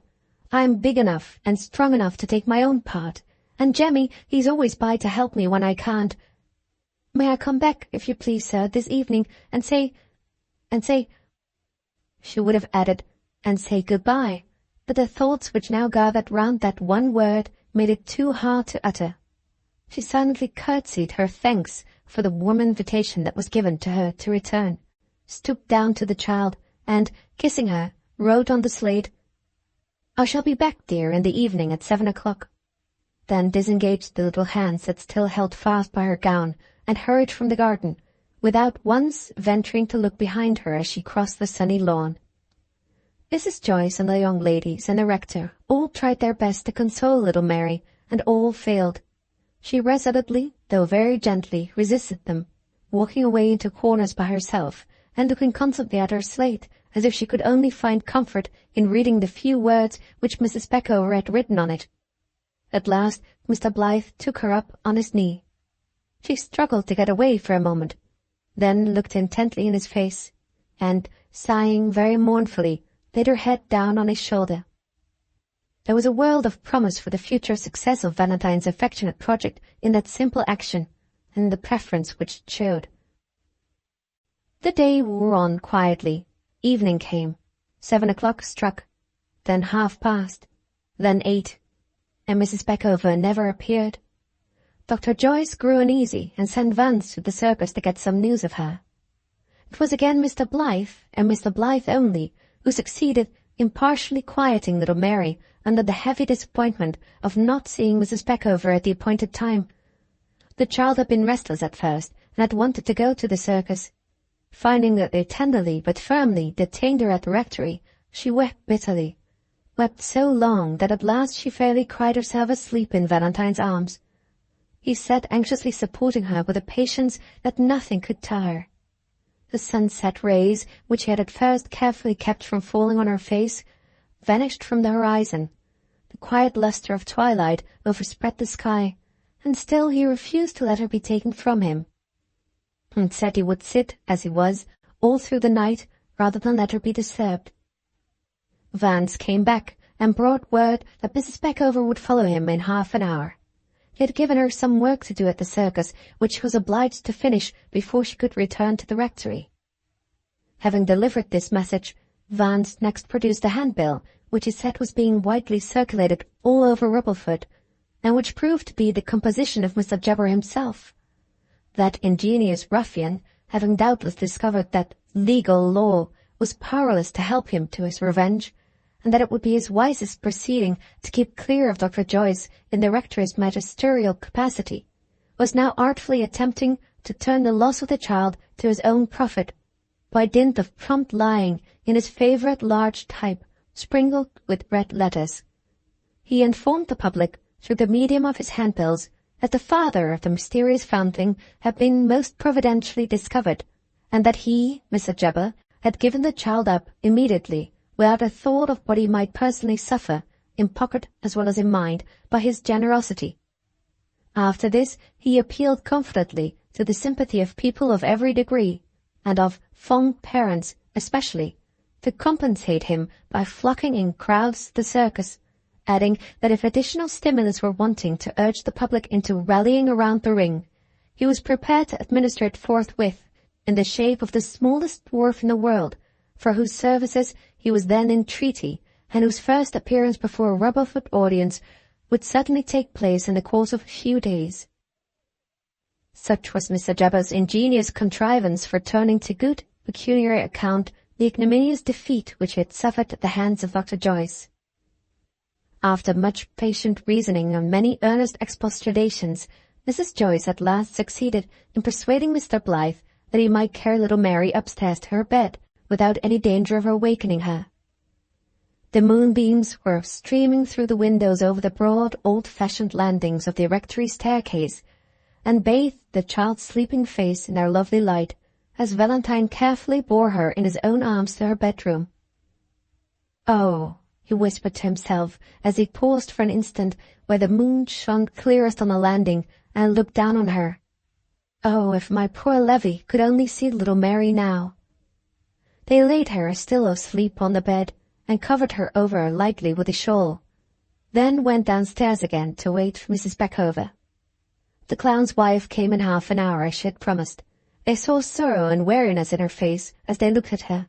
I'm big enough and strong enough to take my own part, and Jemmy, he's always by to help me when I can't. May I come back, if you please, sir, this evening, and say, she would have added, and say good-bye, but the thoughts which now gathered round that one word made it too hard to utter. She silently curtsied her thanks for the warm invitation that was given to her to return, stooped down to the child, and, kissing her, wrote on the slate, "I shall be back, dear, in the evening at 7 o'clock." Then disengaged the little hands that still held fast by her gown, and hurried from the garden, without once venturing to look behind her as she crossed the sunny lawn. Mrs. Joyce and the young ladies and the rector all tried their best to console little Mary, and all failed. She resolutely, though very gently, resisted them, walking away into corners by herself, and looking constantly at her slate, as if she could only find comfort in reading the few words which Mrs. Peckover had written on it. At last Mr. Blyth took her up on his knee. She struggled to get away for a moment, then looked intently in his face, and, sighing very mournfully, laid her head down on his shoulder. There was a world of promise for the future success of Valentine's affectionate project in that simple action, and in the preference which it showed. The day wore on quietly. Evening came. 7 o'clock struck, then 1/2 past, then 8, and Mrs. Peckover never appeared. Dr. Joyce grew uneasy and sent Vance to the circus to get some news of her. It was again Mr. Blyth, and Mr. Blyth only, who succeeded in partially quieting little Mary under the heavy disappointment of not seeing Mrs. Peckover at the appointed time. The child had been restless at first, and had wanted to go to the circus. Finding that they tenderly but firmly detained her at the rectory, she wept bitterly, wept so long that at last she fairly cried herself asleep in Valentine's arms. He sat anxiously supporting her with a patience that nothing could tire. The sunset rays, which he had at first carefully kept from falling on her face, vanished from the horizon. The quiet lustre of twilight overspread the sky, and still he refused to let her be taken from him, and said he would sit, as he was, all through the night, rather than let her be disturbed. Vance came back, and brought word that Mrs. Peckover would follow him in half an hour. He had given her some work to do at the circus, which she was obliged to finish before she could return to the rectory. Having delivered this message, Vance next produced a handbill, which he said was being widely circulated all over Rubbleford, and which proved to be the composition of Mr. Jabber himself. That ingenious ruffian, having doubtless discovered that legal law was powerless to help him to his revenge, and that it would be his wisest proceeding to keep clear of Dr. Joyce in the rector's magisterial capacity, was now artfully attempting to turn the loss of the child to his own profit, by dint of prompt lying in his favourite large type, sprinkled with red letters. He informed the public, through the medium of his handbills, that the father of the mysterious foundling had been most providentially discovered, and that he, Mr. Jabber, had given the child up immediately, without a thought of what he might personally suffer, in pocket as well as in mind, by his generosity. After this he appealed confidently to the sympathy of people of every degree, and of fond parents especially, to compensate him by flocking in crowds to the circus, adding that if additional stimulus were wanting to urge the public into rallying around the ring, he was prepared to administer it forthwith, in the shape of the smallest dwarf in the world, for whose services he was then in treaty, and whose first appearance before a Rubbleford audience would certainly take place in the course of a few days. Such was Mr. Jabber's ingenious contrivance for turning to good pecuniary account the ignominious defeat which he had suffered at the hands of Dr. Joyce. After much patient reasoning and many earnest expostulations, Mrs. Joyce at last succeeded in persuading Mr. Blyth that he might carry little Mary upstairs to her bed without any danger of awakening her. The moonbeams were streaming through the windows over the broad, old-fashioned landings of the rectory staircase, and bathed the child's sleeping face in their lovely light, as Valentine carefully bore her in his own arms to her bedroom. "Oh," he whispered to himself, as he paused for an instant where the moon shone clearest on the landing and looked down on her. "Oh, if my poor Levy could only see little Mary now!" They laid her still asleep on the bed, and covered her over lightly with a shawl, then went downstairs again to wait for Mrs. Peckover. The clown's wife came in half an hour as she had promised. They saw sorrow and weariness in her face as they looked at her.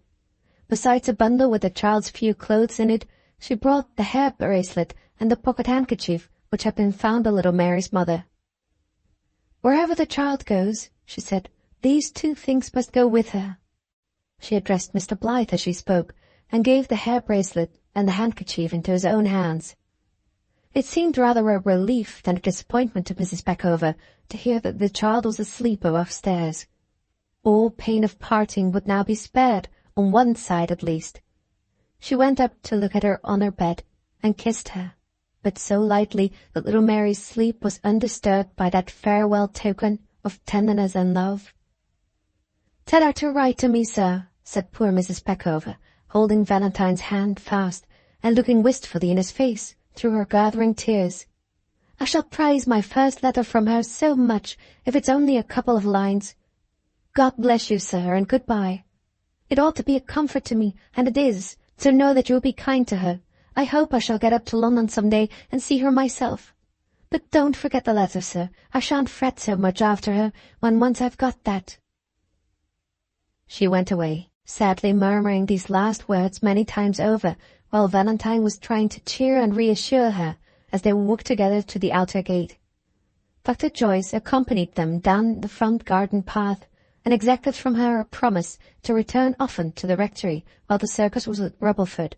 Besides a bundle with the child's few clothes in it, she brought the hair bracelet and the pocket handkerchief which had been found by little Mary's mother. "Wherever the child goes," she said, "these two things must go with her." She addressed Mr. Blyth as she spoke, and gave the hair bracelet and the handkerchief into his own hands. It seemed rather a relief than a disappointment to Mrs. Peckover to hear that the child was asleep above stairs. All pain of parting would now be spared, on one side at least. She went up to look at her on her bed, and kissed her, but so lightly that little Mary's sleep was undisturbed by that farewell token of tenderness and love. "Tell her to write to me, sir," said poor Mrs. Peckover, holding Valentine's hand fast, and looking wistfully in his face through her gathering tears. "I shall prize my first letter from her so much, if it's only a couple of lines. God bless you, sir, and good-bye. It ought to be a comfort to me, and it is, to know that you will be kind to her. I hope I shall get up to London some day and see her myself. But don't forget the letter, sir. I shan't fret so much after her when once I've got that." She went away, sadly murmuring these last words many times over, while Valentine was trying to cheer and reassure her as they walked together to the outer gate. Dr. Joyce accompanied them down the front garden path, and exacted from her a promise to return often to the rectory while the circus was at Rubbleford,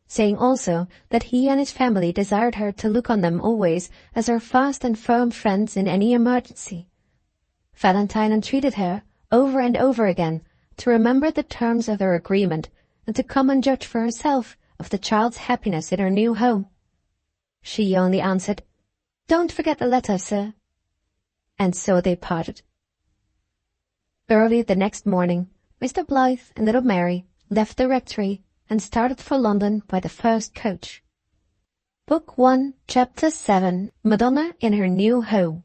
saying also that he and his family desired her to look on them always as her fast and firm friends in any emergency. Valentine entreated her, over and over again, to remember the terms of their agreement, and to come and judge for herself of the child's happiness in her new home. She only answered, "Don't forget the letter, sir." And so they parted. Early the next morning, Mr. Blyth and little Mary left the rectory and started for London by the first coach. Book 1, Chapter 7, Madonna in her new home.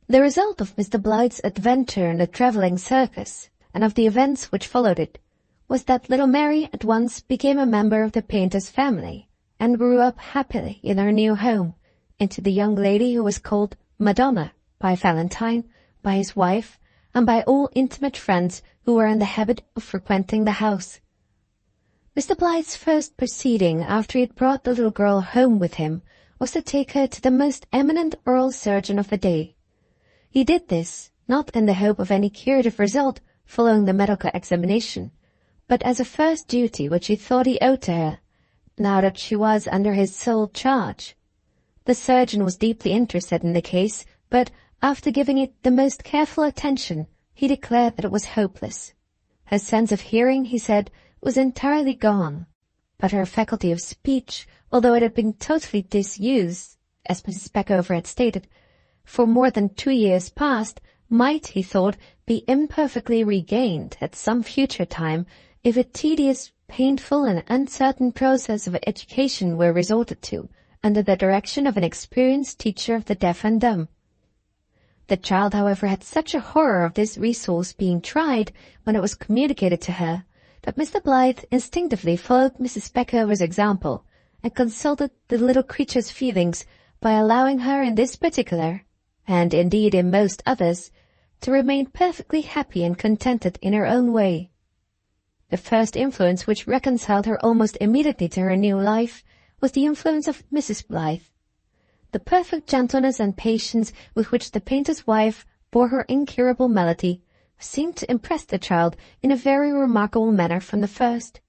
The result of Mr. Blyth's adventure in the travelling circus, and of the events which followed it, was that little Mary at once became a member of the painter's family, and grew up happily in her new home, into the young lady who was called Madonna by Valentine, by his wife, and by all intimate friends who were in the habit of frequenting the house. Mr. Blyth's first proceeding after he had brought the little girl home with him was to take her to the most eminent oral surgeon of the day. He did this, not in the hope of any curative result following the medical examination, but as a first duty which he thought he owed to her, now that she was under his sole charge. The surgeon was deeply interested in the case, but, after giving it the most careful attention, he declared that it was hopeless. Her sense of hearing, he said, was entirely gone, but her faculty of speech, although it had been totally disused, as Mrs. Peckover had stated, for more than 2 years past, might, he thought, be imperfectly regained at some future time if a tedious, painful, and uncertain process of education were resorted to, under the direction of an experienced teacher of the deaf and dumb. The child, however, had such a horror of this resource being tried when it was communicated to her, that Mr. Blyth instinctively followed Mrs. Peckover's example, and consulted the little creature's feelings by allowing her in this particular, and indeed in most others, to remain perfectly happy and contented in her own way. The first influence which reconciled her almost immediately to her new life was the influence of Mrs. Blyth. The perfect gentleness and patience with which the painter's wife bore her incurable malady seemed to impress the child in a very remarkable manner from the first.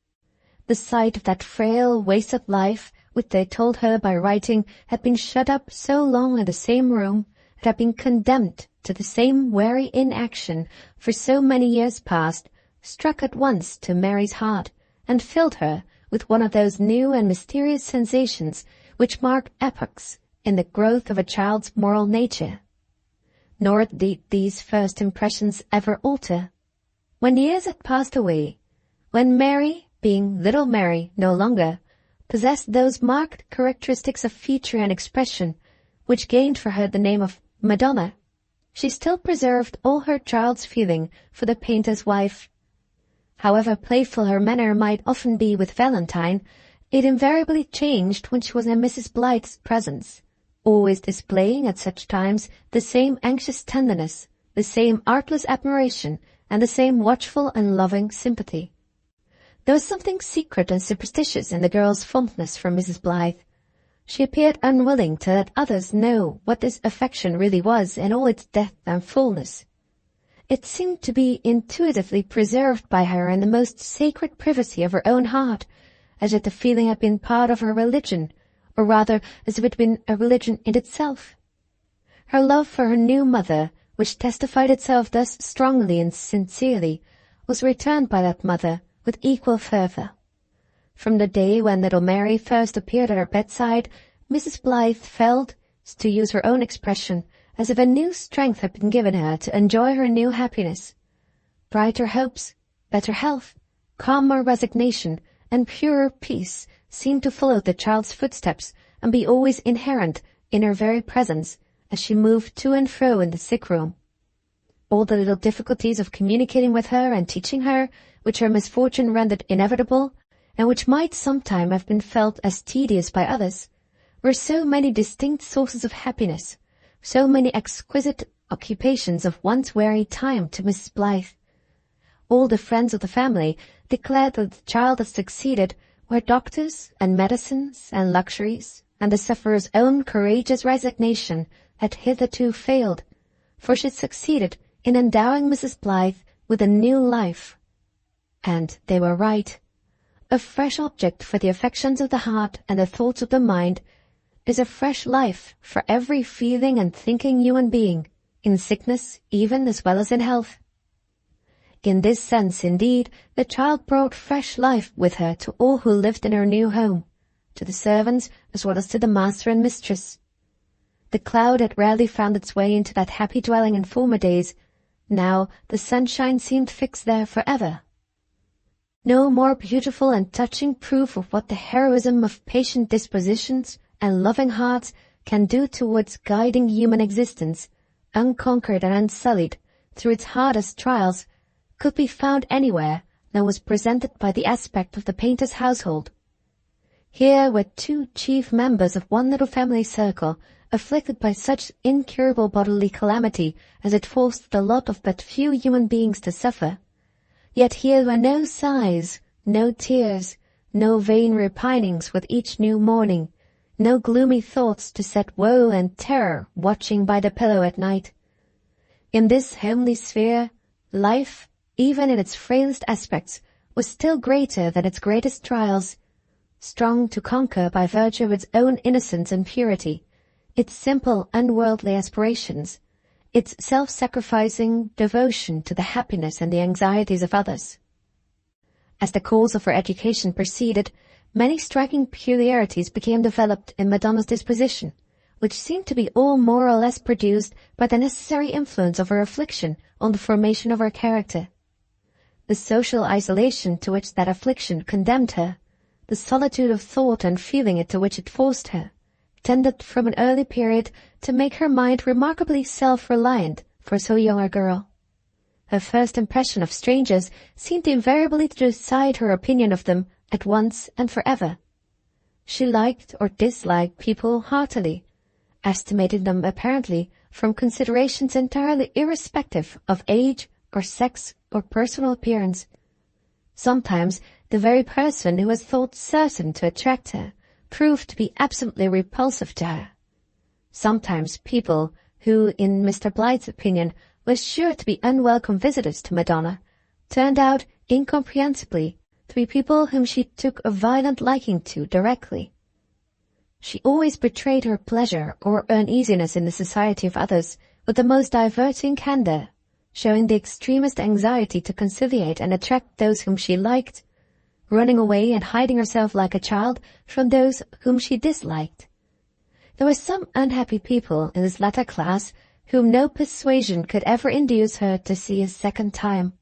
The sight of that frail, wasted life, which they told her by writing had been shut up so long in the same room, had been condemned to the same weary inaction for so many years past, struck at once to Mary's heart, and filled her with one of those new and mysterious sensations which mark epochs in the growth of a child's moral nature. Nor did these first impressions ever alter. When the years had passed away, when Mary, being little Mary no longer, possessed those marked characteristics of feature and expression which gained for her the name of Madonna, she still preserved all her child's feeling for the painter's wife. However playful her manner might often be with Valentine, it invariably changed when she was in Mrs. Blyth's presence, always displaying at such times the same anxious tenderness, the same artless admiration, and the same watchful and loving sympathy. There was something secret and superstitious in the girl's fondness for Mrs. Blyth. She appeared unwilling to let others know what this affection really was in all its depth and fullness. It seemed to be intuitively preserved by her in the most sacred privacy of her own heart, as if the feeling had been part of her religion, or rather as if it had been a religion in itself. Her love for her new mother, which testified itself thus strongly and sincerely, was returned by that mother with equal fervour. From the day when little Mary first appeared at her bedside, Mrs. Blyth felt, to use her own expression, as if a new strength had been given her to enjoy her new happiness. Brighter hopes, better health, calmer resignation, and purer peace seemed to follow the child's footsteps and be always inherent in her very presence as she moved to and fro in the sick-room. All the little difficulties of communicating with her and teaching her, which her misfortune rendered inevitable, and which might sometime have been felt as tedious by others, were so many distinct sources of happiness, so many exquisite occupations of once weary time to Mrs. Blyth. All the friends of the family declared that the child had succeeded where doctors and medicines and luxuries and the sufferer's own courageous resignation had hitherto failed, for she had succeeded in endowing Mrs. Blyth with a new life. And they were right. A fresh object for the affections of the heart and the thoughts of the mind is a fresh life for every feeling and thinking human being, in sickness even as well as in health. In this sense, indeed, the child brought fresh life with her to all who lived in her new home, to the servants as well as to the master and mistress. The cloud had rarely found its way into that happy dwelling in former days. Now the sunshine seemed fixed there forever. No more beautiful and touching proof of what the heroism of patient dispositions and loving hearts can do towards guiding human existence, unconquered and unsullied, through its hardest trials, could be found anywhere than was presented by the aspect of the painter's household. Here were two chief members of one little family circle, afflicted by such incurable bodily calamity as it forced the lot of but few human beings to suffer. Yet here were no sighs, no tears, no vain repinings with each new morning, no gloomy thoughts to set woe and terror watching by the pillow at night. In this homely sphere, life, even in its frailest aspects, was still greater than its greatest trials, strong to conquer by virtue of its own innocence and purity, its simple unworldly aspirations, its self-sacrificing devotion to the happiness and the anxieties of others. As the course of her education proceeded, many striking peculiarities became developed in Madonna's disposition, which seemed to be all more or less produced by the necessary influence of her affliction on the formation of her character. The social isolation to which that affliction condemned her, the solitude of thought and feeling into which it forced her, tended from an early period to make her mind remarkably self-reliant for so young a girl. Her first impression of strangers seemed invariably to decide her opinion of them at once and forever. She liked or disliked people heartily, estimating them apparently from considerations entirely irrespective of age or sex or personal appearance. Sometimes the very person who was thought certain to attract her proved to be absolutely repulsive to her. Sometimes people who, in Mr. Blyth's opinion, were sure to be unwelcome visitors to Madonna, turned out, incomprehensibly, to be people whom she took a violent liking to directly. She always betrayed her pleasure or uneasiness in the society of others with the most diverting candor, showing the extremest anxiety to conciliate and attract those whom she liked, running away and hiding herself like a child from those whom she disliked. There were some unhappy people in this latter class whom no persuasion could ever induce her to see a second time.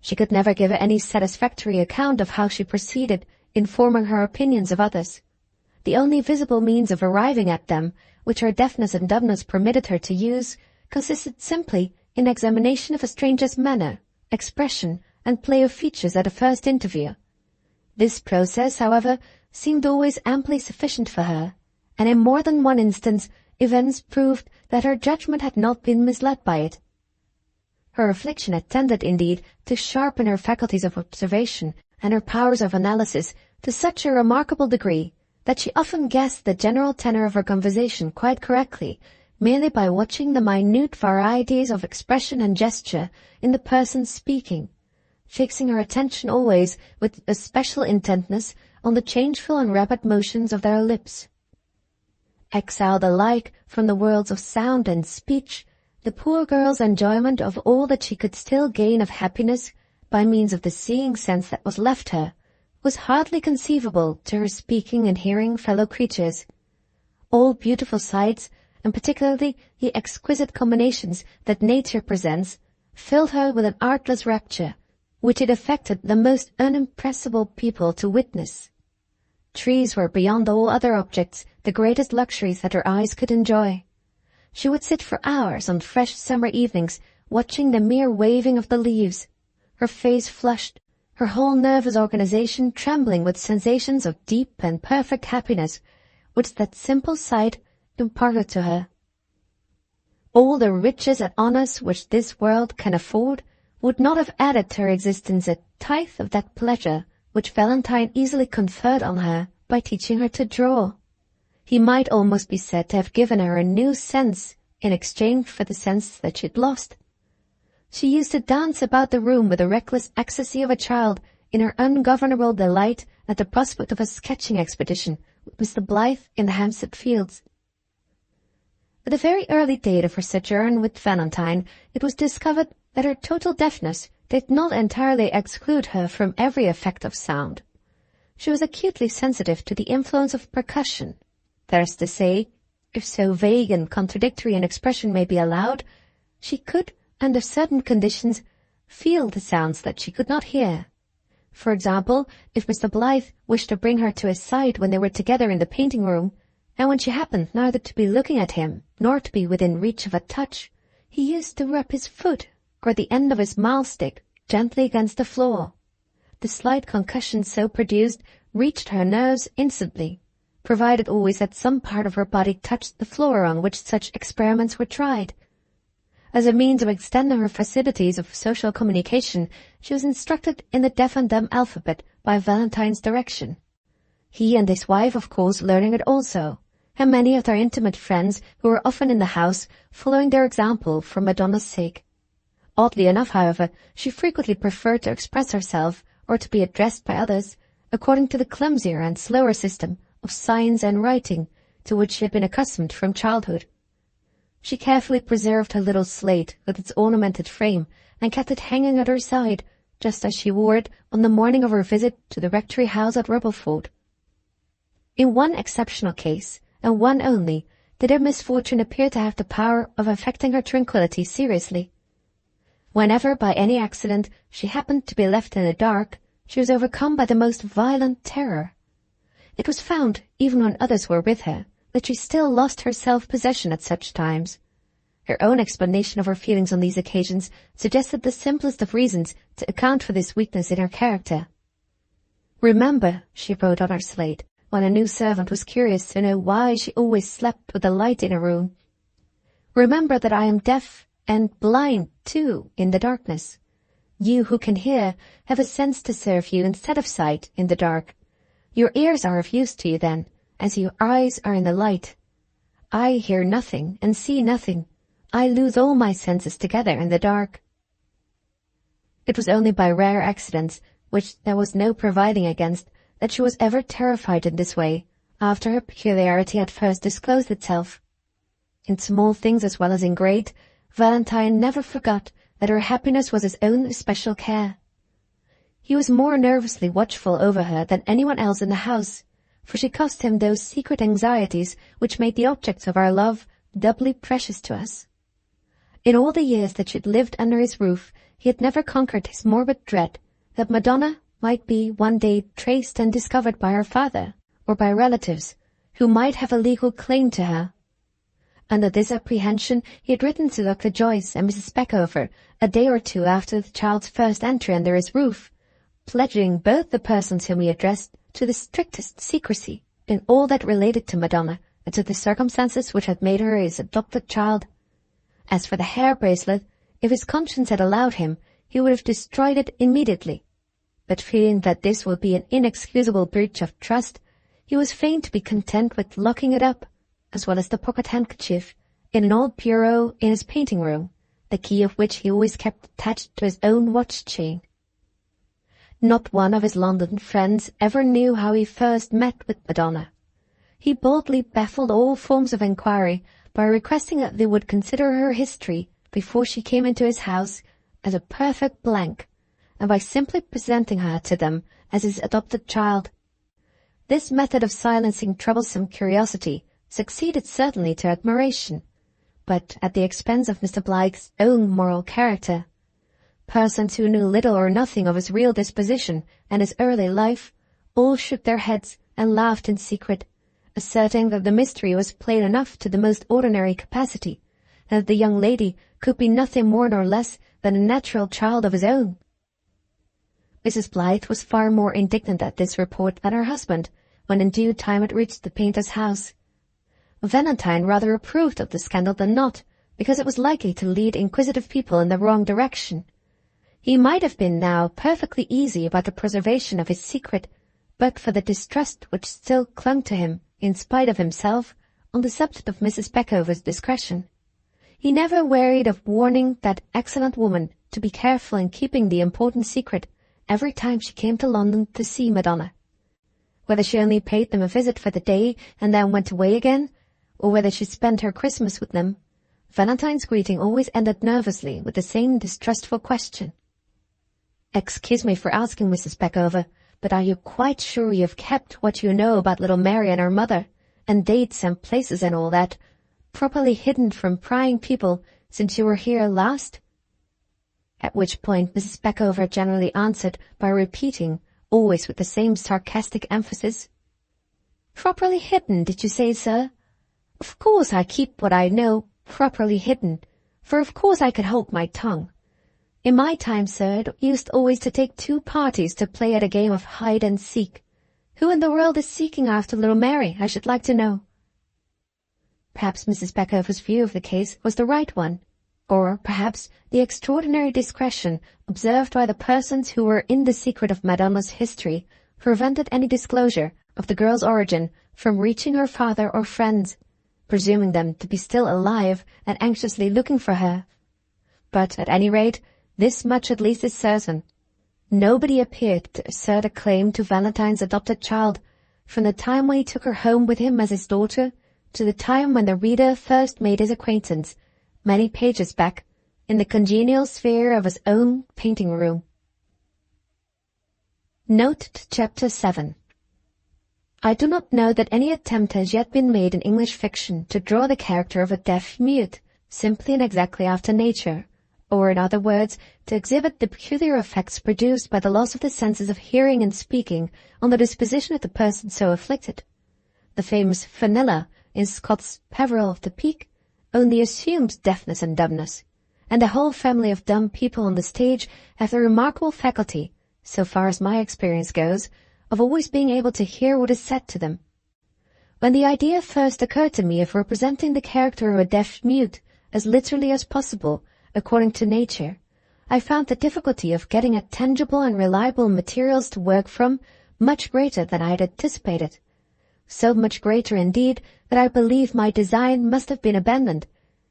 She could never give any satisfactory account of how she proceeded in forming her opinions of others. The only visible means of arriving at them, which her deafness and dumbness permitted her to use, consisted simply in examination of a stranger's manner, expression, and play of features at a first interview. This process, however, seemed always amply sufficient for her, and in more than one instance events proved that her judgment had not been misled by it. Her affliction had tended, indeed, to sharpen her faculties of observation and her powers of analysis to such a remarkable degree that she often guessed the general tenor of her conversation quite correctly, merely by watching the minute varieties of expression and gesture in the person speaking, fixing her attention always with a special intentness on the changeful and rapid motions of their lips. Exiled alike from the worlds of sound and speech, the poor girl's enjoyment of all that she could still gain of happiness by means of the seeing sense that was left her was hardly conceivable to her speaking and hearing fellow creatures. All beautiful sights, and particularly the exquisite combinations that nature presents, filled her with an artless rapture, which it affected the most unimpressible people to witness. Trees were beyond all other objects the greatest luxuries that her eyes could enjoy. She would sit for hours on fresh summer evenings watching the mere waving of the leaves, her face flushed, her whole nervous organization trembling with sensations of deep and perfect happiness, which that simple sight imparted to her. All the riches and honors which this world can afford would not have added to her existence a tithe of that pleasure which Valentine easily conferred on her by teaching her to draw. He might almost be said to have given her a new sense in exchange for the sense that she had lost. She used to dance about the room with the reckless ecstasy of a child in her ungovernable delight at the prospect of a sketching expedition with Mr. Blyth in the Hampstead Fields. At the very early date of her sojourn with Valentine, it was discovered that her total deafness did not entirely exclude her from every effect of sound. She was acutely sensitive to the influence of percussion. That is to say, if so vague and contradictory an expression may be allowed, she could, under certain conditions, feel the sounds that she could not hear. For example, if Mr. Blyth wished to bring her to his side when they were together in the painting room, and when she happened neither to be looking at him nor to be within reach of a touch, he used to rub his foot or the end of his mahl-stick gently against the floor. The slight concussion so produced reached her nerves instantly, provided always that some part of her body touched the floor on which such experiments were tried. As a means of extending her facilities of social communication, she was instructed in the deaf and dumb alphabet by Valentine's direction. He and his wife, of course, learning it also, and many of their intimate friends who were often in the house following their example for Madonna's sake. Oddly enough, however, she frequently preferred to express herself or to be addressed by others according to the clumsier and slower system of signs and writing to which she had been accustomed from childhood. She carefully preserved her little slate with its ornamented frame and kept it hanging at her side, just as she wore it on the morning of her visit to the rectory house at Rubbleford. In one exceptional case, and one only, did her misfortune appear to have the power of affecting her tranquillity seriously. Whenever, by any accident, she happened to be left in the dark, she was overcome by the most violent terror. It was found, even when others were with her, that she still lost her self-possession at such times. Her own explanation of her feelings on these occasions suggested the simplest of reasons to account for this weakness in her character. "Remember," she wrote on her slate, when a new servant was curious to know why she always slept with a light in her room, "remember that I am deaf and blind, too, in the darkness. You who can hear have a sense to serve you instead of sight in the dark. Your ears are of use to you then, as your eyes are in the light. I hear nothing and see nothing. I lose all my senses together in the dark. It was only by rare accidents, which there was no providing against, that she was ever terrified in this way, after her peculiarity had first disclosed itself. In small things as well as in great, Valentine never forgot that her happiness was his own especial care. He was more nervously watchful over her than anyone else in the house, for she cost him those secret anxieties which made the objects of our love doubly precious to us. In all the years that she had lived under his roof, he had never conquered his morbid dread that Madonna might be one day traced and discovered by her father, or by relatives, who might have a legal claim to her. Under this apprehension, he had written to Dr. Joyce and Mrs. Peckover a day or two after the child's first entry under his roof, pledging both the persons whom he addressed to the strictest secrecy in all that related to Madonna and to the circumstances which had made her his adopted child. As for the hair bracelet, if his conscience had allowed him, he would have destroyed it immediately. But feeling that this would be an inexcusable breach of trust, he was fain to be content with locking it up, as well as the pocket handkerchief, in an old bureau in his painting room, the key of which he always kept attached to his own watch chain. Not one of his London friends ever knew how he first met with Madonna. He boldly baffled all forms of inquiry by requesting that they would consider her history before she came into his house as a perfect blank, and by simply presenting her to them as his adopted child. This method of silencing troublesome curiosity succeeded certainly to admiration, but at the expense of Mr. Blyth's own moral character. Persons who knew little or nothing of his real disposition and his early life all shook their heads and laughed in secret, asserting that the mystery was plain enough to the most ordinary capacity, and that the young lady could be nothing more nor less than a natural child of his own. Mrs. Blyth was far more indignant at this report than her husband, when in due time it reached the painter's house. Valentine rather approved of the scandal than not, because it was likely to lead inquisitive people in the wrong direction. He might have been now perfectly easy about the preservation of his secret, but for the distrust which still clung to him, in spite of himself, on the subject of Mrs. Peckover's discretion. He never wearied of warning that excellent woman to be careful in keeping the important secret every time she came to London to see Madonna. Whether she only paid them a visit for the day and then went away again, or whether she spent her Christmas with them, Valentine's greeting always ended nervously with the same distrustful question. "Excuse me for asking, Mrs. Peckover, but are you quite sure you've kept what you know about little Mary and her mother, and dates and places and all that, properly hidden from prying people since you were here last?" At which point Mrs. Peckover generally answered by repeating, always with the same sarcastic emphasis, "Properly hidden, did you say, sir? Of course I keep what I know properly hidden, for of course I could hold my tongue. In my time, sir, it used always to take two parties to play at a game of hide and seek. Who in the world is seeking after little Mary, I should like to know?" Perhaps Mrs. Peckover's view of the case was the right one, or perhaps the extraordinary discretion observed by the persons who were in the secret of Madonna's history prevented any disclosure of the girl's origin from reaching her father or friends, presuming them to be still alive and anxiously looking for her. But at any rate, this much at least is certain. Nobody appeared to assert a claim to Valentine's adopted child, from the time when he took her home with him as his daughter to the time when the reader first made his acquaintance, many pages back, in the congenial sphere of his own painting room. Note to Chapter 7. I do not know that any attempt has yet been made in English fiction to draw the character of a deaf mute simply and exactly after nature, or in other words, to exhibit the peculiar effects produced by the loss of the senses of hearing and speaking on the disposition of the person so afflicted. The famous Fenella, in Scott's Peveril of the Peak, only assumes deafness and dumbness, and the whole family of dumb people on the stage have the remarkable faculty, so far as my experience goes, of always being able to hear what is said to them. When the idea first occurred to me of representing the character of a deaf mute as literally as possible, according to nature, I found the difficulty of getting at tangible and reliable materials to work from much greater than I had anticipated, so much greater indeed that I believe my design must have been abandoned,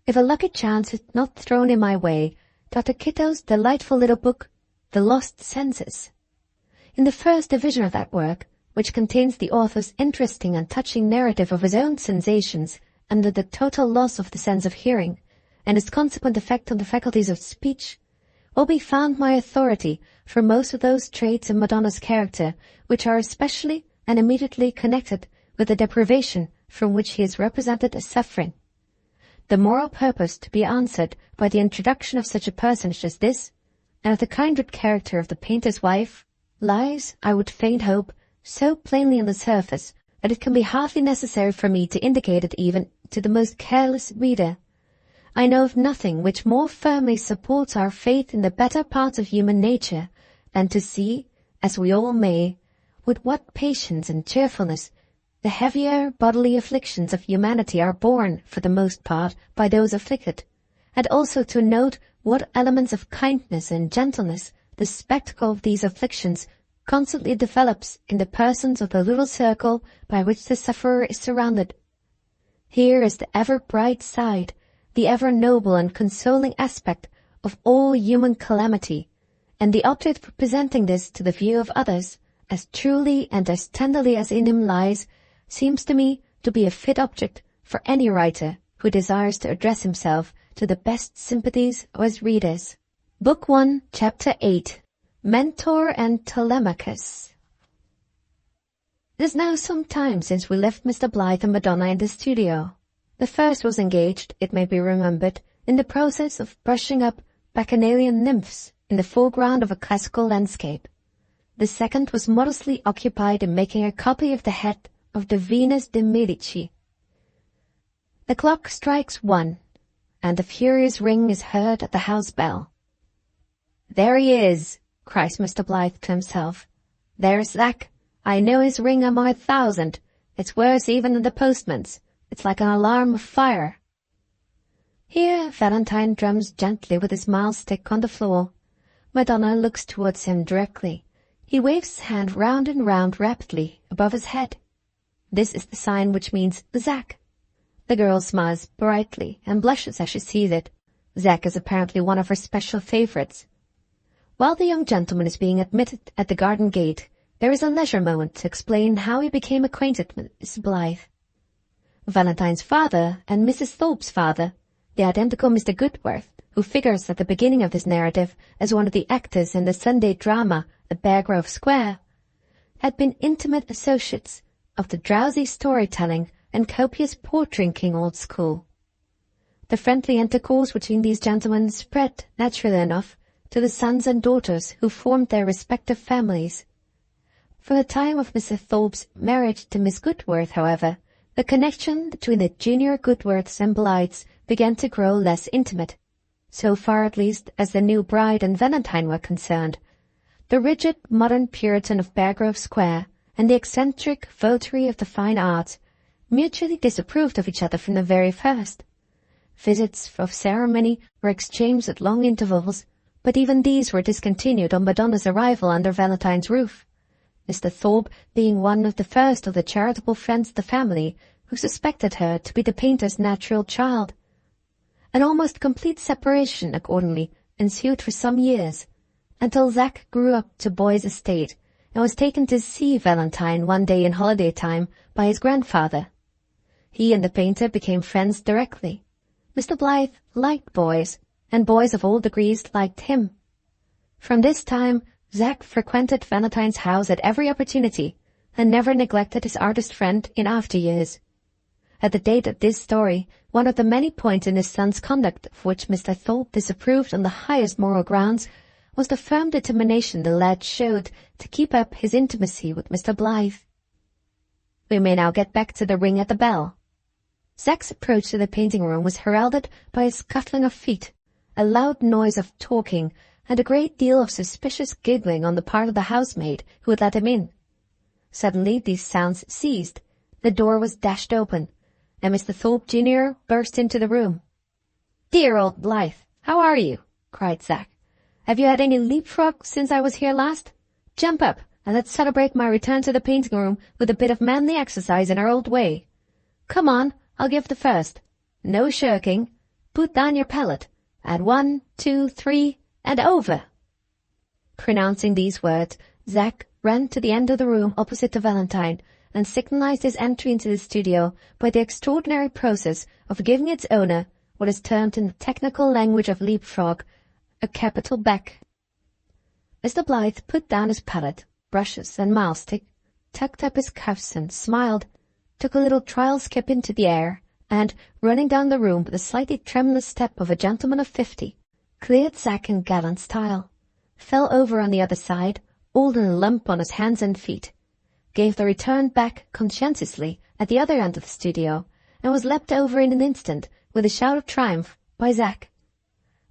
if a lucky chance had not thrown in my way Dr. Kitto's delightful little book, The Lost Senses. In the first division of that work, which contains the author's interesting and touching narrative of his own sensations under the total loss of the sense of hearing, and its consequent effect on the faculties of speech, will be found my authority for most of those traits in Madonna's character which are especially and immediately connected with the deprivation from which he is represented as suffering. The moral purpose to be answered by the introduction of such a personage as this, and of the kindred character of the painter's wife, lies, I would fain hope, so plainly on the surface that it can be hardly necessary for me to indicate it even to the most careless reader. I know of nothing which more firmly supports our faith in the better parts of human nature than to see, as we all may, with what patience and cheerfulness the heavier bodily afflictions of humanity are borne for the most part by those afflicted, and also to note what elements of kindness and gentleness the spectacle of these afflictions constantly develops in the persons of the little circle by which the sufferer is surrounded. Here is the ever bright side, the ever noble and consoling aspect of all human calamity, and the object for presenting this to the view of others, as truly and as tenderly as in him lies, seems to me to be a fit object for any writer who desires to address himself to the best sympathies of his readers. Book 1, Chapter 8, Mentor and Telemachus. It is now some time since we left Mr. Blyth and Madonna in the studio. The first was engaged, it may be remembered, in the process of brushing up bacchanalian nymphs in the foreground of a classical landscape. The second was modestly occupied in making a copy of the head of the Venus de Medici. The clock strikes 1, and the furious ring is heard at the house bell. "There he is," cries Mr. Blyth to himself. "There's Zack. I know his ring among 1,000. It's worse even than the postman's. It's like an alarm of fire." Here Valentine drums gently with his mahl stick on the floor. Madonna looks towards him directly. He waves his hand round and round rapidly above his head. This is the sign which means Zack. The girl smiles brightly and blushes as she sees it. Zack is apparently one of her special favorites. While the young gentleman is being admitted at the garden gate, there is a leisure moment to explain how he became acquainted with Miss Blyth. Valentine's father and Mrs. Thorpe's father, the identical Mr. Goodworth, who figures at the beginning of this narrative as one of the actors in the Sunday drama at Bear Grove Square, had been intimate associates of the drowsy storytelling and copious port-drinking old school. The friendly intercourse between these gentlemen spread, naturally enough, to the sons and daughters who formed their respective families. From the time of Mr. Thorpe's marriage to Miss Goodworth, however, the connection between the junior Goodworths and Blyths began to grow less intimate, so far at least as the new bride and Valentine were concerned. The rigid modern Puritan of Bear Grove Square and the eccentric votary of the fine arts mutually disapproved of each other from the very first. Visits of ceremony were exchanged at long intervals, but even these were discontinued on Madonna's arrival under Valentine's roof, Mr. Thorpe being one of the first of the charitable friends of the family who suspected her to be the painter's natural child. An almost complete separation, accordingly, ensued for some years, until Zack grew up to boy's estate and was taken to see Valentine one day in holiday time by his grandfather. He and the painter became friends directly. Mr. Blyth liked boys, and boys of all degrees liked him. From this time, Zack frequented Valentine's house at every opportunity, and never neglected his artist friend in after years. At the date of this story, one of the many points in his son's conduct of which Mr. Thorpe disapproved on the highest moral grounds was the firm determination the lad showed to keep up his intimacy with Mr. Blyth. We may now get back to the ring at the bell. Zack's approach to the painting room was heralded by a scuffling of feet, a loud noise of talking, and a great deal of suspicious giggling on the part of the housemaid who had let him in. Suddenly these sounds ceased, the door was dashed open, and Mr. Thorpe Jr. burst into the room. "Dear old Blyth, how are you?" cried Zack. "Have you had any leapfrog since I was here last? Jump up, and let's celebrate my return to the painting room with a bit of manly exercise in our old way. Come on, I'll give the first. No shirking. Put down your palette. At 1, 2, 3, and over." Pronouncing these words, Zack ran to the end of the room opposite to Valentine and signalized his entry into the studio by the extraordinary process of giving its owner what is termed in the technical language of leapfrog a capital beck. Mr. Blyth put down his palette, brushes, and mouse-stick, tucked up his cuffs and smiled, took a little trial skip into the air, and, running down the room with the slightly tremulous step of a gentleman of 50, cleared Zack in gallant style, fell over on the other side, all in a lump on his hands and feet, gave the return back conscientiously at the other end of the studio, and was leapt over in an instant with a shout of triumph by Zack.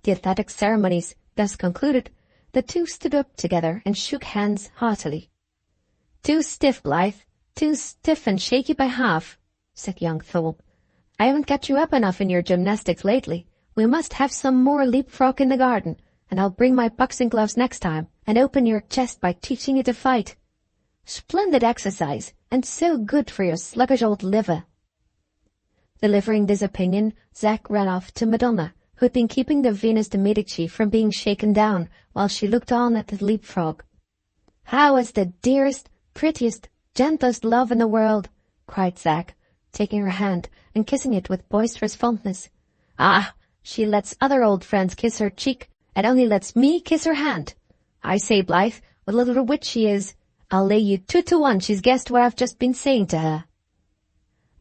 The athletic ceremonies thus concluded, the two stood up together and shook hands heartily. "Too stiff, Blythe, too stiff and shaky by half," said young Thorpe. "I haven't got you up enough in your gymnastics lately. We must have some more leapfrog in the garden, and I'll bring my boxing gloves next time and open your chest by teaching you to fight. Splendid exercise, and so good for your sluggish old liver." Delivering this opinion, Zack ran off to Madonna, who had been keeping the Venus de Medici from being shaken down while she looked on at the leapfrog. "How is the dearest, prettiest, gentlest love in the world?" cried Zack, taking her hand and kissing it with boisterous fondness. "Ah, she lets other old friends kiss her cheek, and only lets me kiss her hand. I say, Blythe, what a little witch she is. I'll lay you 2 to 1 she's guessed what I've just been saying to her."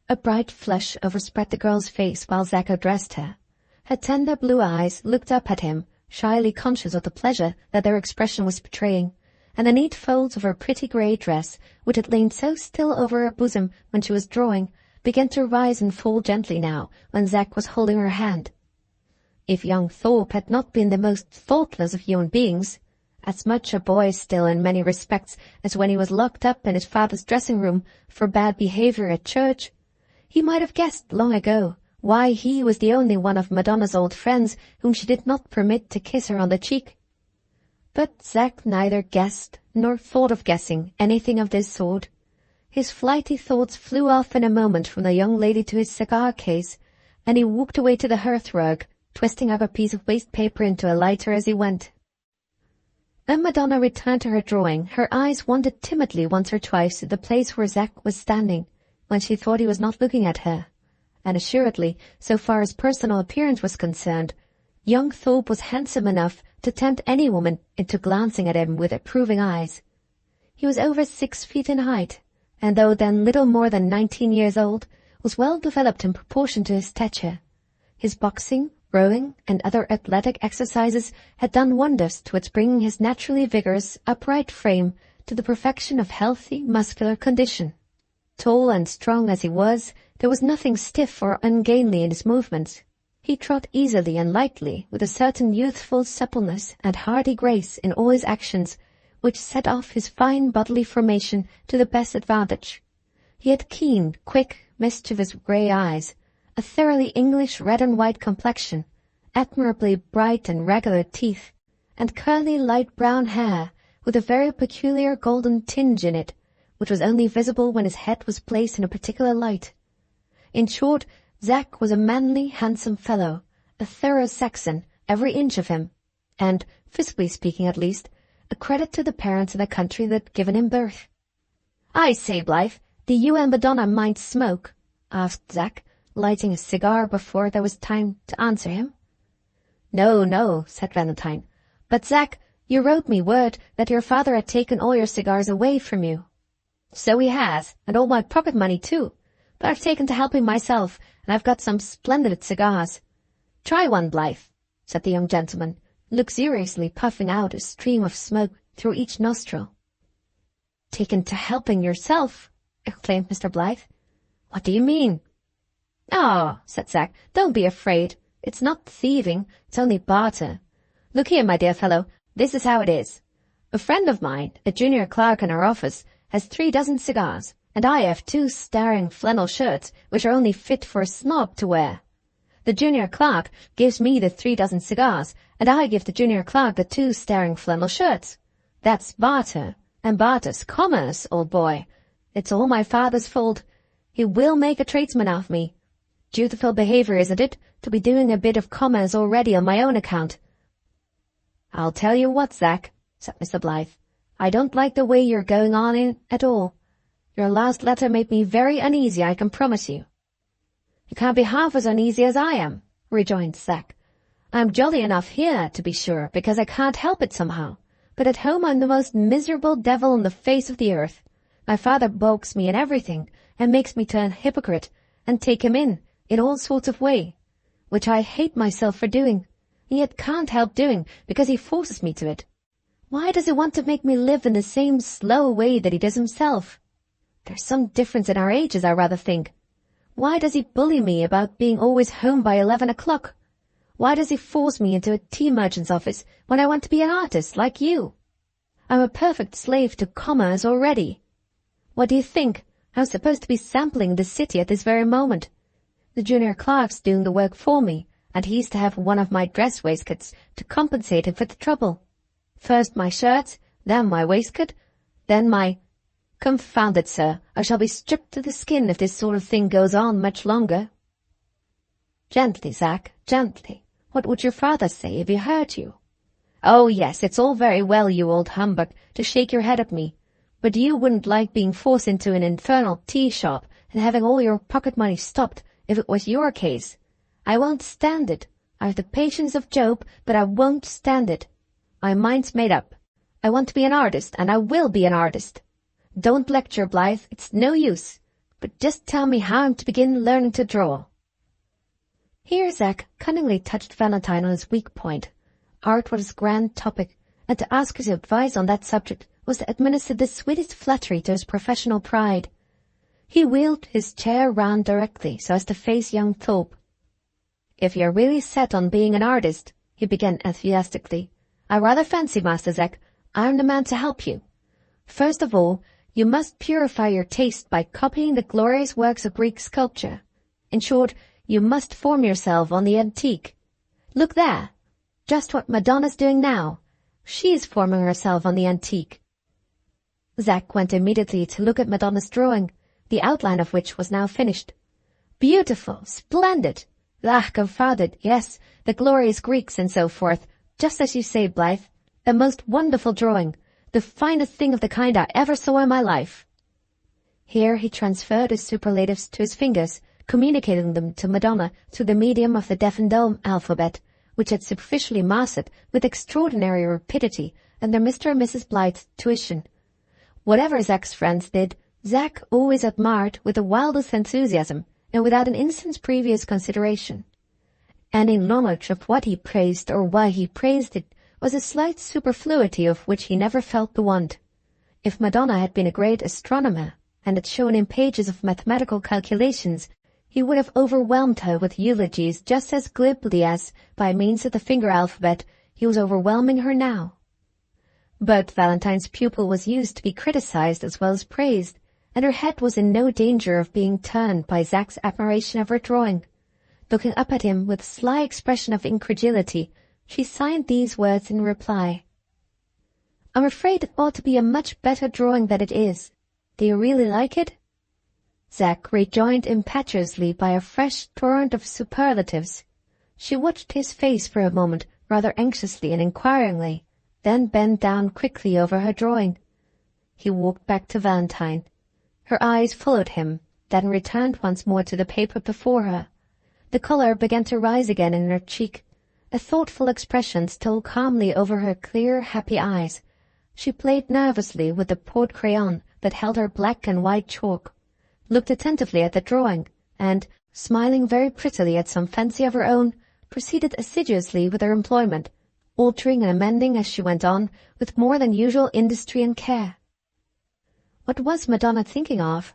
A bright flush overspread the girl's face while Zack addressed her. Her tender blue eyes looked up at him, shyly conscious of the pleasure that their expression was betraying, and the neat folds of her pretty grey dress, which had lain so still over her bosom when she was drawing, began to rise and fall gently now when Zack was holding her hand. If young Thorpe had not been the most thoughtless of human beings, as much a boy still in many respects as when he was locked up in his father's dressing-room for bad behaviour at church, he might have guessed long ago why he was the only one of Madonna's old friends whom she did not permit to kiss her on the cheek. But Zack neither guessed nor thought of guessing anything of this sort. His flighty thoughts flew off in a moment from the young lady to his cigar-case, and he walked away to the hearth-rug, twisting up a piece of waste paper into a lighter as he went. When Madonna returned to her drawing, her eyes wandered timidly once or twice to the place where Zack was standing, when she thought he was not looking at her. And assuredly, so far as personal appearance was concerned, young Thorpe was handsome enough to tempt any woman into glancing at him with approving eyes. He was over 6 feet in height, and though then little more than 19 years old, was well developed in proportion to his stature. His boxing, rowing, and other athletic exercises had done wonders towards bringing his naturally vigorous, upright frame to the perfection of healthy, muscular condition. Tall and strong as he was, there was nothing stiff or ungainly in his movements. He trod easily and lightly, with a certain youthful suppleness and hardy grace in all his actions, which set off his fine bodily formation to the best advantage. He had keen, quick, mischievous grey eyes, a thoroughly English red and white complexion, admirably bright and regular teeth, and curly light brown hair, with a very peculiar golden tinge in it, which was only visible when his head was placed in a particular light. In short, Zack was a manly, handsome fellow, a thorough Saxon, every inch of him, and, physically speaking at least, a credit to the parents and the country that had given him birth. "I say, Blythe, do you and Madonna mind smoke?" asked Zack, lighting a cigar before there was time to answer him. "No, no," said Valentine. "But, Zack, you wrote me word that your father had taken all your cigars away from you." "So he has, and all my pocket money too. But I've taken to helping myself, and I've got some splendid cigars. Try one, Blythe," said the young gentleman, luxuriously puffing out a stream of smoke through each nostril. "Taken to helping yourself?" exclaimed Mr. Blythe. "What do you mean?" "Oh," said Zack, "don't be afraid. It's not thieving, it's only barter. Look here, my dear fellow, this is how it is. A friend of mine, a junior clerk in our office, has 3 dozen cigars, and I have 2 staring flannel shirts which are only fit for a snob to wear. The junior clerk gives me the 3 dozen cigars, and I give the junior clerk the 2 staring flannel shirts. That's barter. And barters, commerce, old boy. It's all my father's fault. He will make a tradesman of me. Dutiful behaviour, isn't it, to be doing a bit of commerce already on my own account? I'll tell you what, Zack, said Mr. Blyth. I don't like the way you're going on in at all. Your last letter made me very uneasy, I can promise you. You can't be half as uneasy as I am, rejoined Zack. I'm jolly enough here, to be sure, because I can't help it somehow. But at home I'm the most miserable devil on the face of the earth. My father balks me in everything, and makes me turn hypocrite, and take him in all sorts of way, which I hate myself for doing, and yet can't help doing, because he forces me to it. Why does he want to make me live in the same slow way that he does himself? There's some difference in our ages, I rather think. Why does he bully me about being always home by 11 o'clock? Why does he force me into a tea merchant's office when I want to be an artist like you? I'm a perfect slave to commerce already. What do you think? I'm supposed to be sampling the city at this very moment. The junior clerk's doing the work for me, and he's to have one of my dress waistcoats to compensate him for the trouble. First my shirt, then my waistcoat, then my... Confound it, sir, I shall be stripped to the skin if this sort of thing goes on much longer. Gently, Zack, gently. What would your father say if he heard you? Oh, yes, it's all very well, you old humbug, to shake your head at me, but you wouldn't like being forced into an infernal tea shop and having all your pocket money stopped if it was your case. I won't stand it. I've the patience of Job, but I won't stand it. My mind's made up. I want to be an artist, and I will be an artist. Don't lecture, Blyth, it's no use, but just tell me how I'm to begin learning to draw. Here Zack cunningly touched Valentine on his weak point. Art was his grand topic, and to ask his advice on that subject was to administer the sweetest flattery to his professional pride. He wheeled his chair round directly so as to face young Thorpe. If you're really set on being an artist, he began enthusiastically, I rather fancy, Master Zack, I'm the man to help you. First of all, you must purify your taste by copying the glorious works of Greek sculpture. In short, you must form yourself on the antique. Look there, just what Madonna's doing now. She's forming herself on the antique. Zack went immediately to look at Madonna's drawing, the outline of which was now finished. Beautiful, splendid. Ah, confounded, yes, the glorious Greeks and so forth, just as you say, Blyth. A most wonderful drawing, the finest thing of the kind I ever saw in my life. Here he transferred his superlatives to his fingers, communicating them to Madonna through the medium of the deaf and dumb alphabet, which had superficially mastered with extraordinary rapidity under Mr. and Mrs. Blyth's tuition. Whatever Zack's friends did, Zack always admired with the wildest enthusiasm and without an instant's previous consideration. Any knowledge of what he praised or why he praised it was a slight superfluity of which he never felt the want. If Madonna had been a great astronomer, and had shown him pages of mathematical calculations, he would have overwhelmed her with eulogies just as glibly as, by means of the finger alphabet, he was overwhelming her now. But Valentine's pupil was used to be criticized as well as praised, and her head was in no danger of being turned by Zack's admiration of her drawing. Looking up at him with a sly expression of incredulity, she signed these words in reply. I'm afraid it ought to be a much better drawing than it is. Do you really like it? Zack rejoined impetuously by a fresh torrent of superlatives. She watched his face for a moment rather anxiously and inquiringly, then bent down quickly over her drawing. He walked back to Valentine. Her eyes followed him, then returned once more to the paper before her. The colour began to rise again in her cheek. A thoughtful expression stole calmly over her clear, happy eyes. She played nervously with the port crayon that held her black and white chalk, looked attentively at the drawing, and, smiling very prettily at some fancy of her own, proceeded assiduously with her employment, altering and amending as she went on, with more than usual industry and care. What was Madonna thinking of?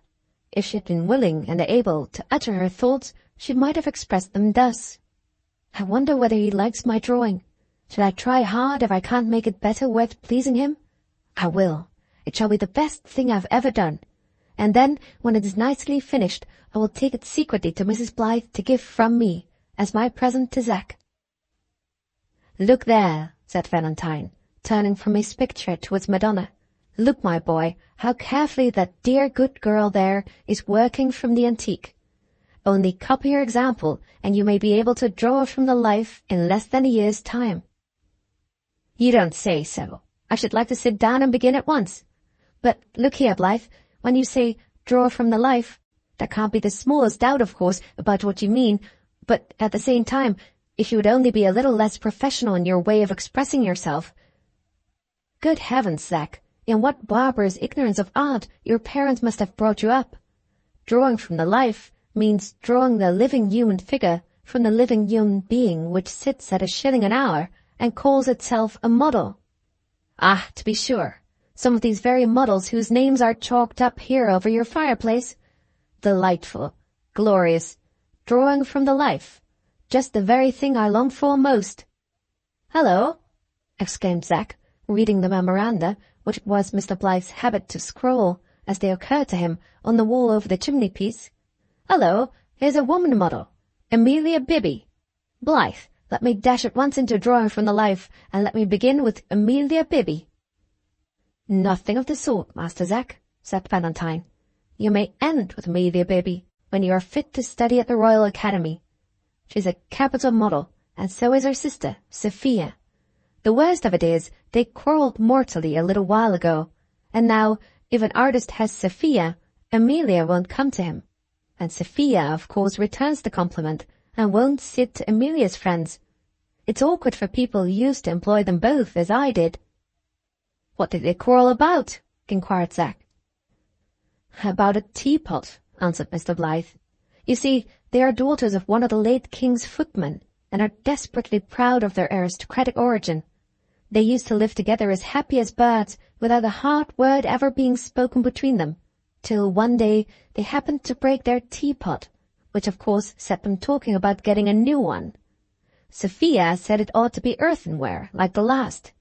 If she had been willing and able to utter her thoughts, she might have expressed them thus. I wonder whether he likes my drawing. Shall I try hard if I can't make it better worth pleasing him? I will. It shall be the best thing I've ever done. And then, when it is nicely finished, I will take it secretly to Mrs. Blyth to give from me, as my present to Zack. Look there, said Valentine, turning from his picture towards Madonna. Look, my boy, how carefully that dear good girl there is working from the antique. Only copy her example, and you may be able to draw from the life in less than a year's time." "You don't say so. I should like to sit down and begin at once. But look here, Blythe, when you say draw from the life, there can't be the smallest doubt, of course, about what you mean, but at the same time, if you would only be a little less professional in your way of expressing yourself—" "Good heavens, Zack, in what barbarous ignorance of art your parents must have brought you up. Drawing from the life means drawing the living human figure from the living human being which sits at a shilling an hour and calls itself a model. Ah, to be sure, some of these very models whose names are chalked up here over your fireplace. Delightful, glorious, drawing from the life, just the very thing I long for most." "Hello," exclaimed Zack, reading the memoranda, which it was Mr. Blythe's habit to scroll, as they occurred to him, on the wall over the chimney-piece. "Hello, here's a woman model, Amelia Bibby. Blythe, let me dash at once into drawing from the life, and let me begin with Amelia Bibby." "Nothing of the sort, Master Zack," said Valentine. "You may end with Amelia Bibby when you are fit to study at the Royal Academy. She's a capital model, and so is her sister, Sophia. The worst of it is, they quarrelled mortally a little while ago, and now, if an artist has Sophia, Amelia won't come to him. And Sophia, of course, returns the compliment, and won't sit to Amelia's friends. It's awkward for people used to employ them both, as I did." "What did they quarrel about?" inquired Zack. "About a teapot," answered Mr. Blythe. "You see, they are daughters of one of the late king's footmen, and are desperately proud of their aristocratic origin. They used to live together as happy as birds, without a hard word ever being spoken between them, till one day they happened to break their teapot, which of course set them talking about getting a new one. Sophia said it ought to be earthenware, like the last.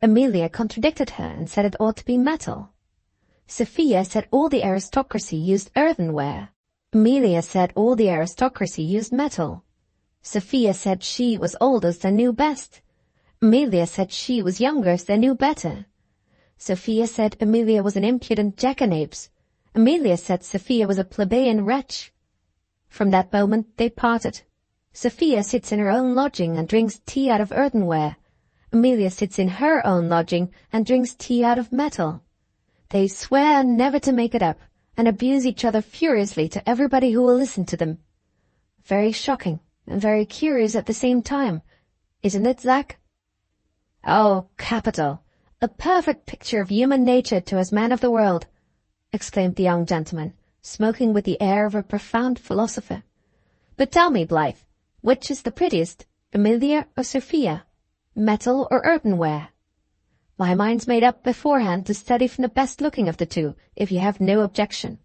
Amelia contradicted her and said it ought to be metal. Sophia said all the aristocracy used earthenware. Amelia said all the aristocracy used metal. Sophia said she was oldest and knew best. Amelia said she was youngest and knew better. Sophia said Amelia was an impudent jackanapes. Amelia said Sophia was a plebeian wretch. From that moment they parted. Sophia sits in her own lodging and drinks tea out of earthenware. Amelia sits in her own lodging and drinks tea out of metal. They swear never to make it up, and abuse each other furiously to everybody who will listen to them. Very shocking, and very curious at the same time, isn't it, Zack?" "Oh, capital! A perfect picture of human nature to us men of the world," exclaimed the young gentleman, smoking with the air of a profound philosopher. "But tell me, Blythe, which is the prettiest, Amelia or Sophia? Metal or earthenware? My mind's made up beforehand to study from the best-looking of the two, if you have no objection."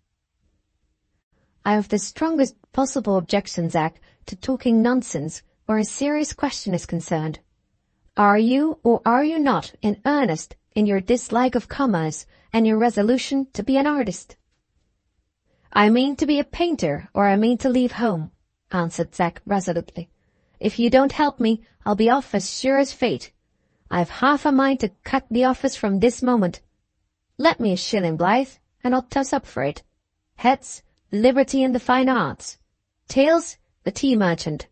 "I have the strongest possible objection, Zack, to talking nonsense where a serious question is concerned. Are you or are you not in earnest in your dislike of commerce and your resolution to be an artist?" "I mean to be a painter, or I mean to leave home," answered Zack resolutely. "If you don't help me, I'll be off as sure as fate. I've half a mind to cut the office from this moment. Let me a shilling, Blythe, and I'll toss up for it. Heads, liberty and the fine arts. Tails, the tea merchant."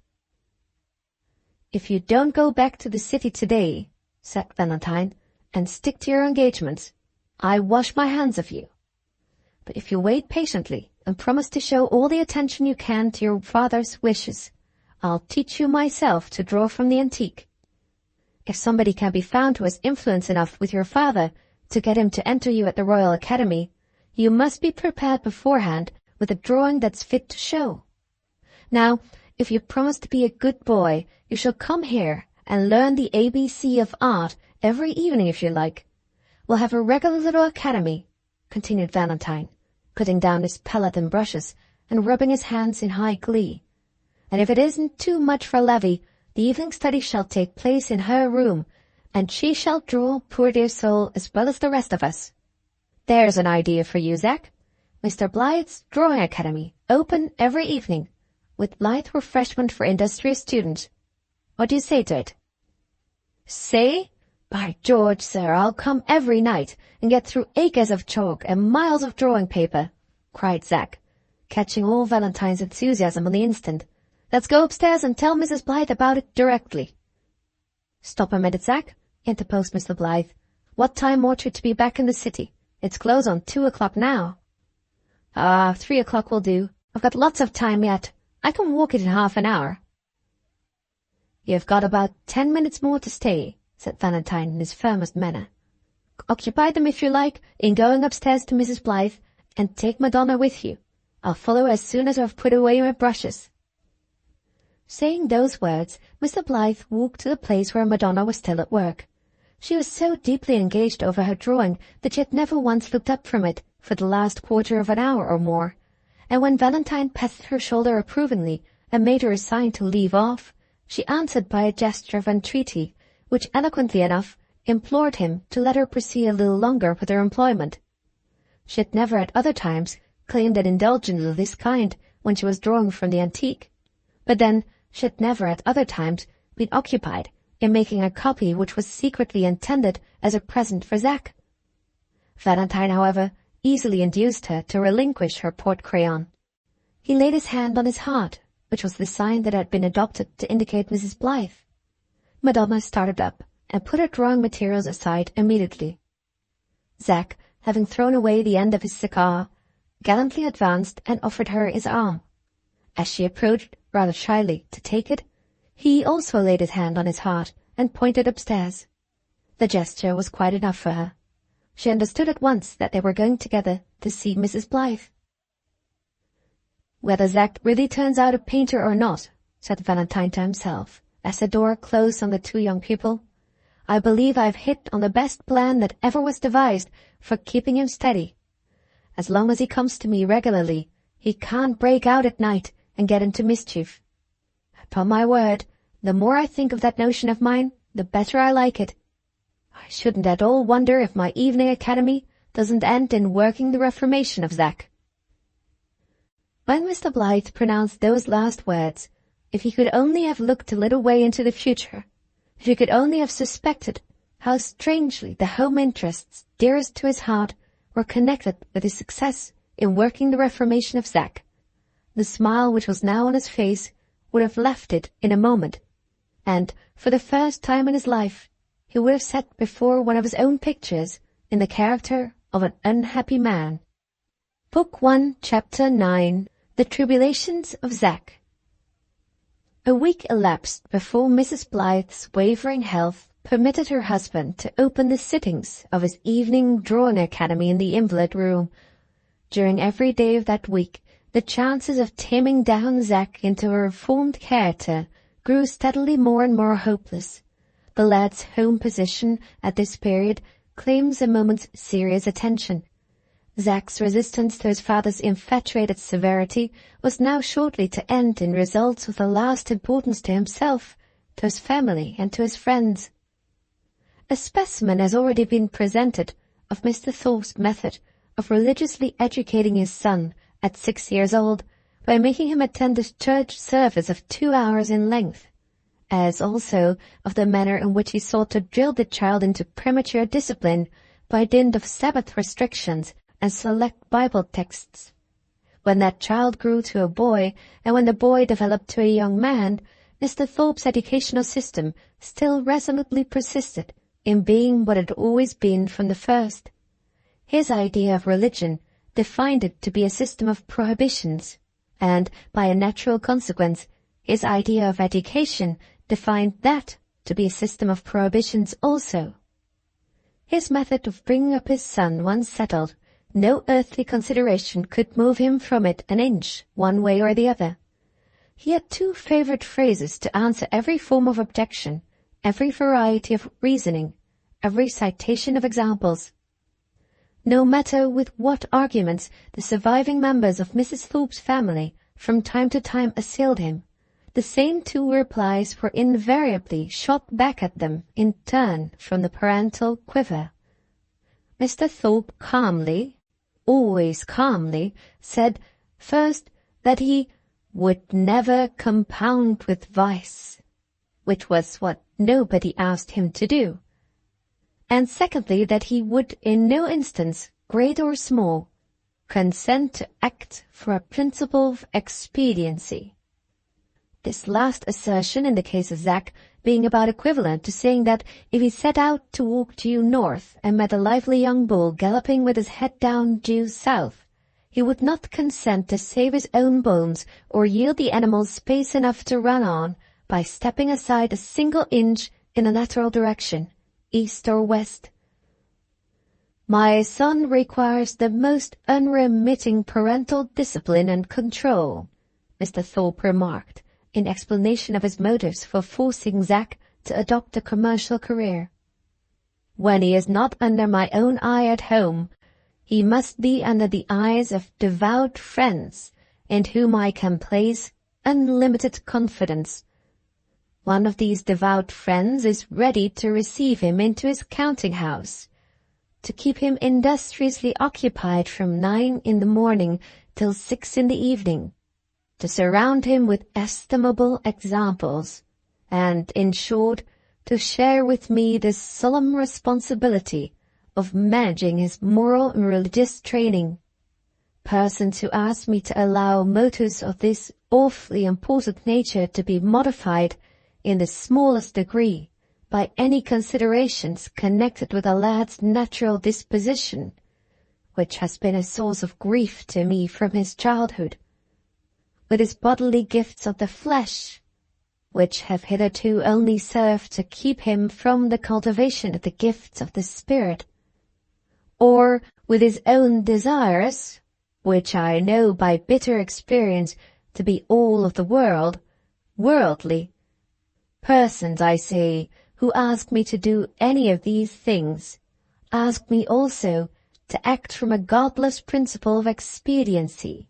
"If you don't go back to the city today," said Valentine, "and stick to your engagements, I wash my hands of you. But if you wait patiently and promise to show all the attention you can to your father's wishes, I'll teach you myself to draw from the antique. If somebody can be found who has influence enough with your father to get him to enter you at the Royal Academy, you must be prepared beforehand with a drawing that's fit to show. Now, if you promise to be a good boy, you shall come here and learn the ABC of art every evening if you like. We'll have a regular little academy," continued Valentine, putting down his palette and brushes and rubbing his hands in high glee. "And if it isn't too much for Levy, the evening study shall take place in her room, and she shall draw, poor dear soul, as well as the rest of us. There's an idea for you, Zack. Mr. Blythe's Drawing Academy, open every evening, with light refreshment for industrious students. What do you say to it?" "Say? "By George, sir, I'll come every night and get through acres of chalk and miles of drawing paper," cried Zack, catching all Valentine's enthusiasm on the instant. "Let's go upstairs and tell Mrs. Blythe about it directly." "Stop a minute, Zack," interposed Mr. Blythe. "What time ought you to be back in the city? It's close on 2 o'clock now." 3 o'clock will do. I've got lots of time yet. I can walk it in half an hour." "You've got about 10 minutes more to stay," said Valentine in his firmest manner. "Occupy them if you like in going upstairs to Mrs. Blythe, and take Madonna with you. I'll follow as soon as I've put away my brushes." Saying those words, Mr. Blythe walked to the place where Madonna was still at work. She was so deeply engaged over her drawing that she had never once looked up from it for the last quarter of an hour or more, and when Valentine patted her shoulder approvingly and made her a sign to leave off, she answered by a gesture of entreaty, which eloquently enough implored him to let her proceed a little longer with her employment. She had never at other times claimed an indulgence of this kind when she was drawing from the antique, but then she had never at other times been occupied in making a copy which was secretly intended as a present for Zack. Valentine, however, easily induced her to relinquish her porte-crayon. He laid his hand on his heart, which was the sign that had been adopted to indicate Mrs. Blythe. Madonna started up and put her drawing materials aside immediately. Zack, having thrown away the end of his cigar, gallantly advanced and offered her his arm. As she approached, rather shyly, to take it, he also laid his hand on his heart and pointed upstairs. The gesture was quite enough for her. She understood at once that they were going together to see Mrs. Blythe. "Whether Zack really turns out a painter or not," said Valentine to himself, as the door closed on the two young people, "I believe I've hit on the best plan that ever was devised for keeping him steady. As long as he comes to me regularly, he can't break out at night and get into mischief. Upon my word, the more I think of that notion of mine, the better I like it. I shouldn't at all wonder if my evening academy doesn't end in working the reformation of Zack." When Mr. Blythe pronounced those last words, if he could only have looked a little way into the future, if he could only have suspected how strangely the home interests dearest to his heart were connected with his success in working the reformation of Zack, the smile which was now on his face would have left it in a moment, and, for the first time in his life, he would have sat before one of his own pictures in the character of an unhappy man. Book 1, Chapter 9. The Tribulations of Zack. A week elapsed before Mrs. Blythe's wavering health permitted her husband to open the sittings of his evening drawing academy in the invalid room. During every day of that week, the chances of taming down Zack into a reformed character grew steadily more and more hopeless. The lad's home position at this period claims a moment's serious attention. Zack's resistance to his father's infatuated severity was now shortly to end in results of the last importance to himself, to his family, and to his friends. A specimen has already been presented of Mr. Thorpe's method of religiously educating his son at 6 years old by making him attend a church service of 2 hours in length, as also of the manner in which he sought to drill the child into premature discipline by dint of Sabbath restrictions and select Bible texts. When that child grew to a boy, and when the boy developed to a young man, Mr. Thorpe's educational system still resolutely persisted in being what it had always been from the first. His idea of religion defined it to be a system of prohibitions, and, by a natural consequence, his idea of education defined that to be a system of prohibitions also. His method of bringing up his son once settled, no earthly consideration could move him from it an inch, one way or the other. He had two favorite phrases to answer every form of objection, every variety of reasoning, every citation of examples. No matter with what arguments the surviving members of Mrs. Thorpe's family from time to time assailed him, the same two replies were invariably shot back at them in turn from the parental quiver. Mr. Thorpe calmly, always calmly, said, first, that he would never compound with vice, which was what nobody asked him to do, and secondly that he would in no instance, great or small, consent to act for a principle of expediency. This last assertion in the case of Zack being about equivalent to saying that if he set out to walk due north and met a lively young bull galloping with his head down due south, he would not consent to save his own bones or yield the animal space enough to run on by stepping aside a single inch in a lateral direction, east or west. My son requires the most unremitting parental discipline and control, Mr. Thorpe remarked, in explanation of his motives for forcing Zack to adopt a commercial career. When he is not under my own eye at home, he must be under the eyes of devout friends in whom I can place unlimited confidence. One of these devout friends is ready to receive him into his counting-house, to keep him industriously occupied from 9 in the morning till 6 in the evening, to surround him with estimable examples, and, in short, to share with me this solemn responsibility of managing his moral and religious training. Persons who ask me to allow motives of this awfully important nature to be modified in the smallest degree by any considerations connected with a lad's natural disposition, which has been a source of grief to me from his childhood, with his bodily gifts of the flesh, which have hitherto only served to keep him from the cultivation of the gifts of the Spirit, or with his own desires, which I know by bitter experience to be all of the world, worldly. Persons, I say, who ask me to do any of these things, ask me also to act from a godless principle of expediency,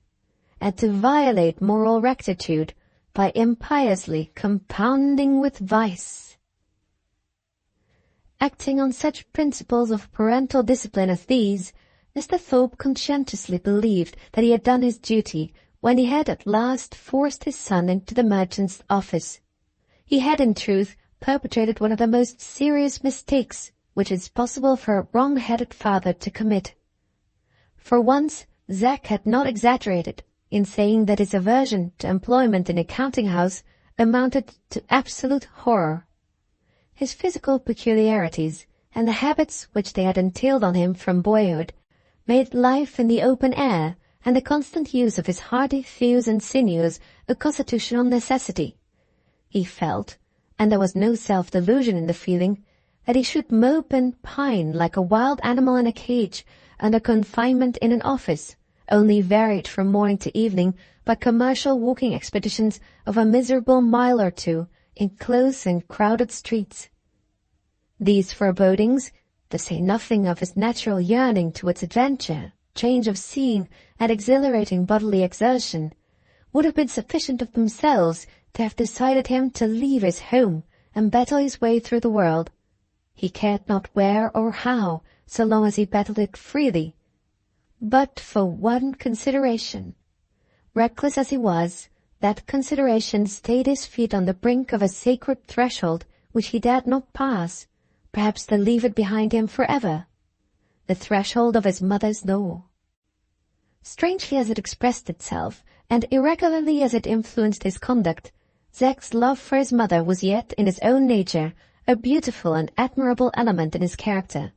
and to violate moral rectitude by impiously compounding with vice. Acting on such principles of parental discipline as these, Mr. Thorpe conscientiously believed that he had done his duty when he had at last forced his son into the merchant's office. He had, in truth, perpetrated one of the most serious mistakes which it is possible for a wrong-headed father to commit. For once, Zack had not exaggerated in saying that his aversion to employment in a counting-house amounted to absolute horror. His physical peculiarities and the habits which they had entailed on him from boyhood made life in the open air and the constant use of his hardy thews and sinews a constitutional necessity. He felt, and there was no self-delusion in the feeling, that he should mope and pine like a wild animal in a cage under confinement in an office, only varied from morning to evening by commercial walking expeditions of a miserable mile or two in close and crowded streets. These forebodings, to say nothing of his natural yearning towards adventure, change of scene, and exhilarating bodily exertion, would have been sufficient of themselves to have decided him to leave his home and battle his way through the world. He cared not where or how, so long as he battled it freely. But for one consideration. Reckless as he was, that consideration stayed his feet on the brink of a sacred threshold which he dared not pass, perhaps to leave it behind him forever, the threshold of his mother's door. Strangely as it expressed itself, and irregularly as it influenced his conduct, Zack's love for his mother was yet, in his own nature, a beautiful and admirable element in his character,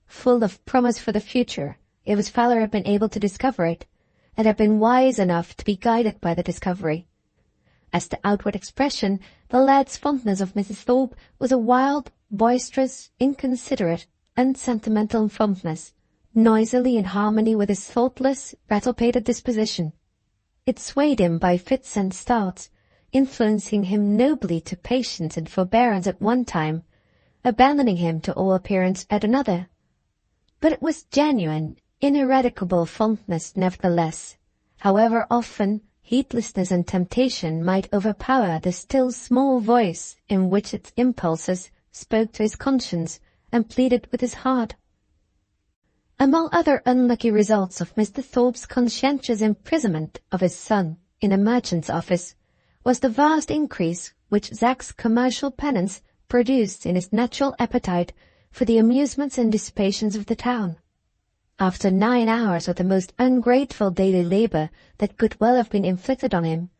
full of promise for the future, if his father had been able to discover it, and had been wise enough to be guided by the discovery. As to outward expression, the lad's fondness of Mrs. Thorpe was a wild, boisterous, inconsiderate, unsentimental fondness, noisily in harmony with his thoughtless, rattle-pated disposition. It swayed him by fits and starts, influencing him nobly to patience and forbearance at one time, abandoning him to all appearance at another. But it was genuine, ineradicable fondness nevertheless, however often heedlessness and temptation might overpower the still small voice in which its impulses spoke to his conscience and pleaded with his heart. Among other unlucky results of Mr. Thorpe's conscientious imprisonment of his son in a merchant's office was the vast increase which Zack's commercial penance produced in his natural appetite for the amusements and dissipations of the town. After 9 hours of the most ungrateful daily labor that could well have been inflicted on him,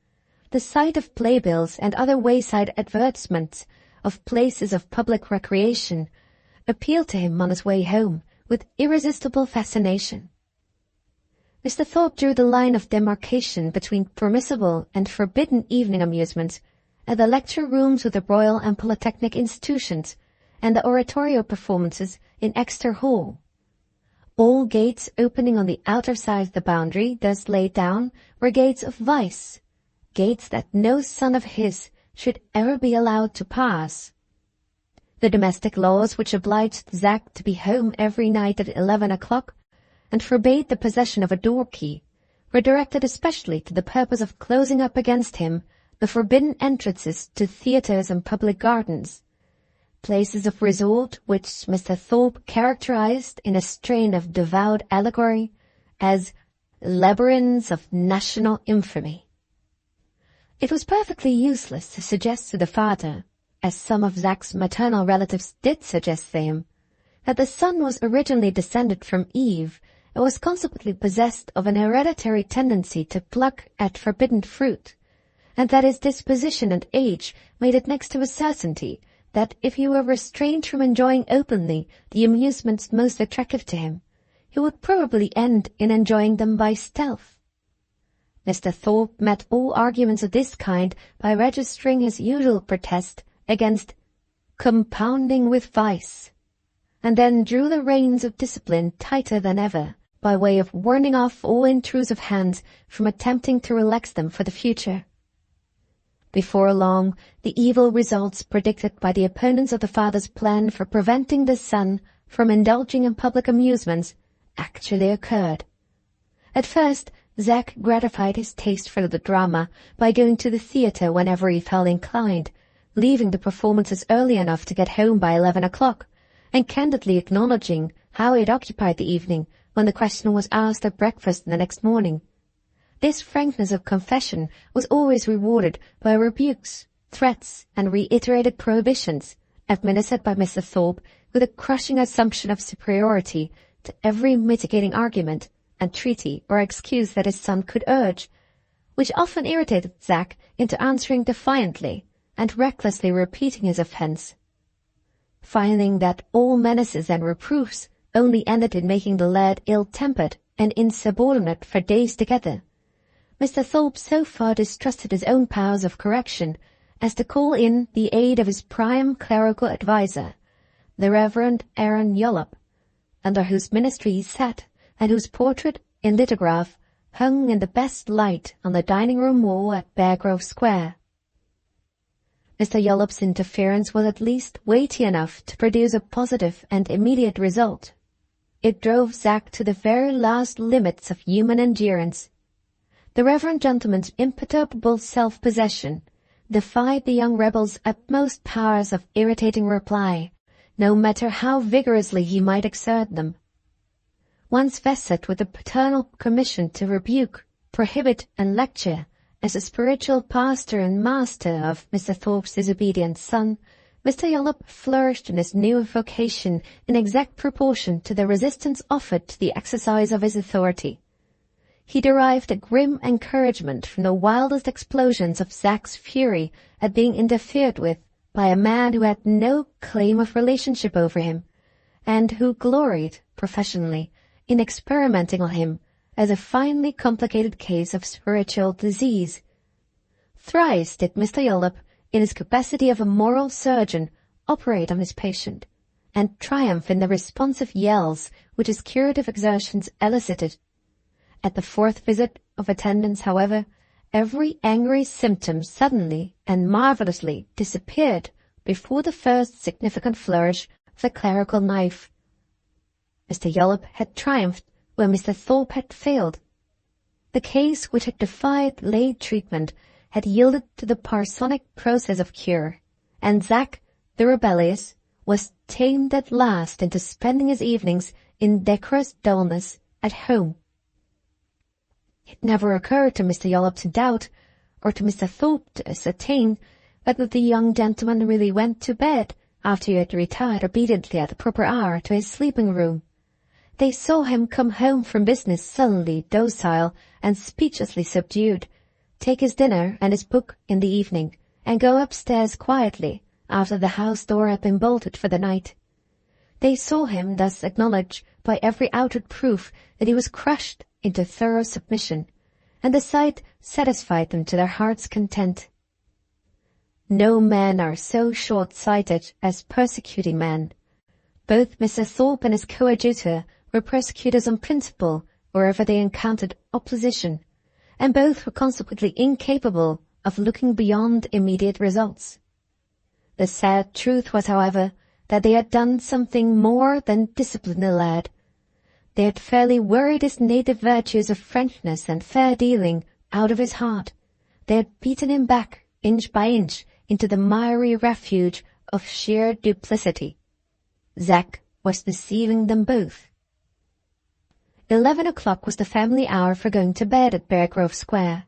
the sight of playbills and other wayside advertisements of places of public recreation appealed to him on his way home with irresistible fascination. Mr. Thorpe drew the line of demarcation between permissible and forbidden evening amusements at the lecture rooms of the Royal and Polytechnic institutions and the oratorio performances in Exeter Hall. All gates opening on the outer side of the boundary thus laid down were gates of vice, gates that no son of his should ever be allowed to pass. The domestic laws which obliged Zack to be home every night at 11 o'clock and forbade the possession of a door-key were directed especially to the purpose of closing up against him the forbidden entrances to theatres and public gardens, places of resort which Mr. Thorpe characterized in a strain of devout allegory as labyrinths of national infamy. It was perfectly useless to suggest to the father, as some of Zack's maternal relatives did suggest to him, that the son was originally descended from Eve and was consequently possessed of an hereditary tendency to pluck at forbidden fruit, and that his disposition and age made it next to a certainty that if he were restrained from enjoying openly the amusements most attractive to him, he would probably end in enjoying them by stealth. Mr. Thorpe met all arguments of this kind by registering his usual protest against compounding with vice, and then drew the reins of discipline tighter than ever, by way of warning off all intrusive hands from attempting to relax them for the future. Before long, the evil results predicted by the opponents of the father's plan for preventing the son from indulging in public amusements actually occurred. At first, Zack gratified his taste for the drama by going to the theatre whenever he felt inclined, leaving the performances early enough to get home by 11 o'clock, and candidly acknowledging how he had occupied the evening when the question was asked at breakfast the next morning. This frankness of confession was always rewarded by rebukes, threats, and reiterated prohibitions, administered by Mr. Thorpe with a crushing assumption of superiority to every mitigating argument, entreaty, or excuse that his son could urge, which often irritated Zack into answering defiantly and recklessly repeating his offence. Finding that all menaces and reproofs only ended in making the lad ill-tempered and insubordinate for days together, Mr. Thorpe so far distrusted his own powers of correction as to call in the aid of his prime clerical adviser, the Reverend Aaron Yollop, under whose ministry he sat, and whose portrait, in lithograph, hung in the best light on the dining-room wall at Beargrove Square. Mr. Yollop's interference was at least weighty enough to produce a positive and immediate result. It drove Zack to the very last limits of human endurance. The reverend gentleman's imperturbable self-possession defied the young rebel's utmost powers of irritating reply, no matter how vigorously he might exert them. Once vested with the paternal commission to rebuke, prohibit, and lecture, as a spiritual pastor and master of Mr. Thorpe's disobedient son, Mr. Yollop flourished in his new vocation in exact proportion to the resistance offered to the exercise of his authority. He derived a grim encouragement from the wildest explosions of Zack's fury at being interfered with by a man who had no claim of relationship over him, and who gloried, professionally, in experimenting on him as a finely complicated case of spiritual disease. Thrice did Mr. Yollop, in his capacity of a moral surgeon, operate on his patient, and triumph in the responsive yells which his curative exertions elicited. At the fourth visit of attendance, however, every angry symptom suddenly and marvellously disappeared before the first significant flourish of the clerical knife. Mr. Yollop had triumphed where Mr. Thorpe had failed. The case which had defied lay treatment had yielded to the parsonic process of cure, and Zack, the rebellious, was tamed at last into spending his evenings in decorous dullness at home. It never occurred to Mr. Yollop to doubt, or to Mr. Thorpe to ascertain, whether the young gentleman really went to bed after he had retired obediently at the proper hour to his sleeping room. They saw him come home from business sullenly docile and speechlessly subdued, take his dinner and his book in the evening, and go upstairs quietly after the house door had been bolted for the night. They saw him thus acknowledge by every outward proof that he was crushed into thorough submission, and the sight satisfied them to their heart's content. No men are so short-sighted as persecuting men. Both Mr. Thorpe and his coadjutor were persecutors on principle wherever they encountered opposition, and both were consequently incapable of looking beyond immediate results. The sad truth was, however, that they had done something more than discipline the lad. They had fairly worried his native virtues of frankness and fair dealing out of his heart. They had beaten him back, inch by inch, into the miry refuge of sheer duplicity. Zack was deceiving them both. 11 o'clock was the family hour for going to bed at Bear Grove Square.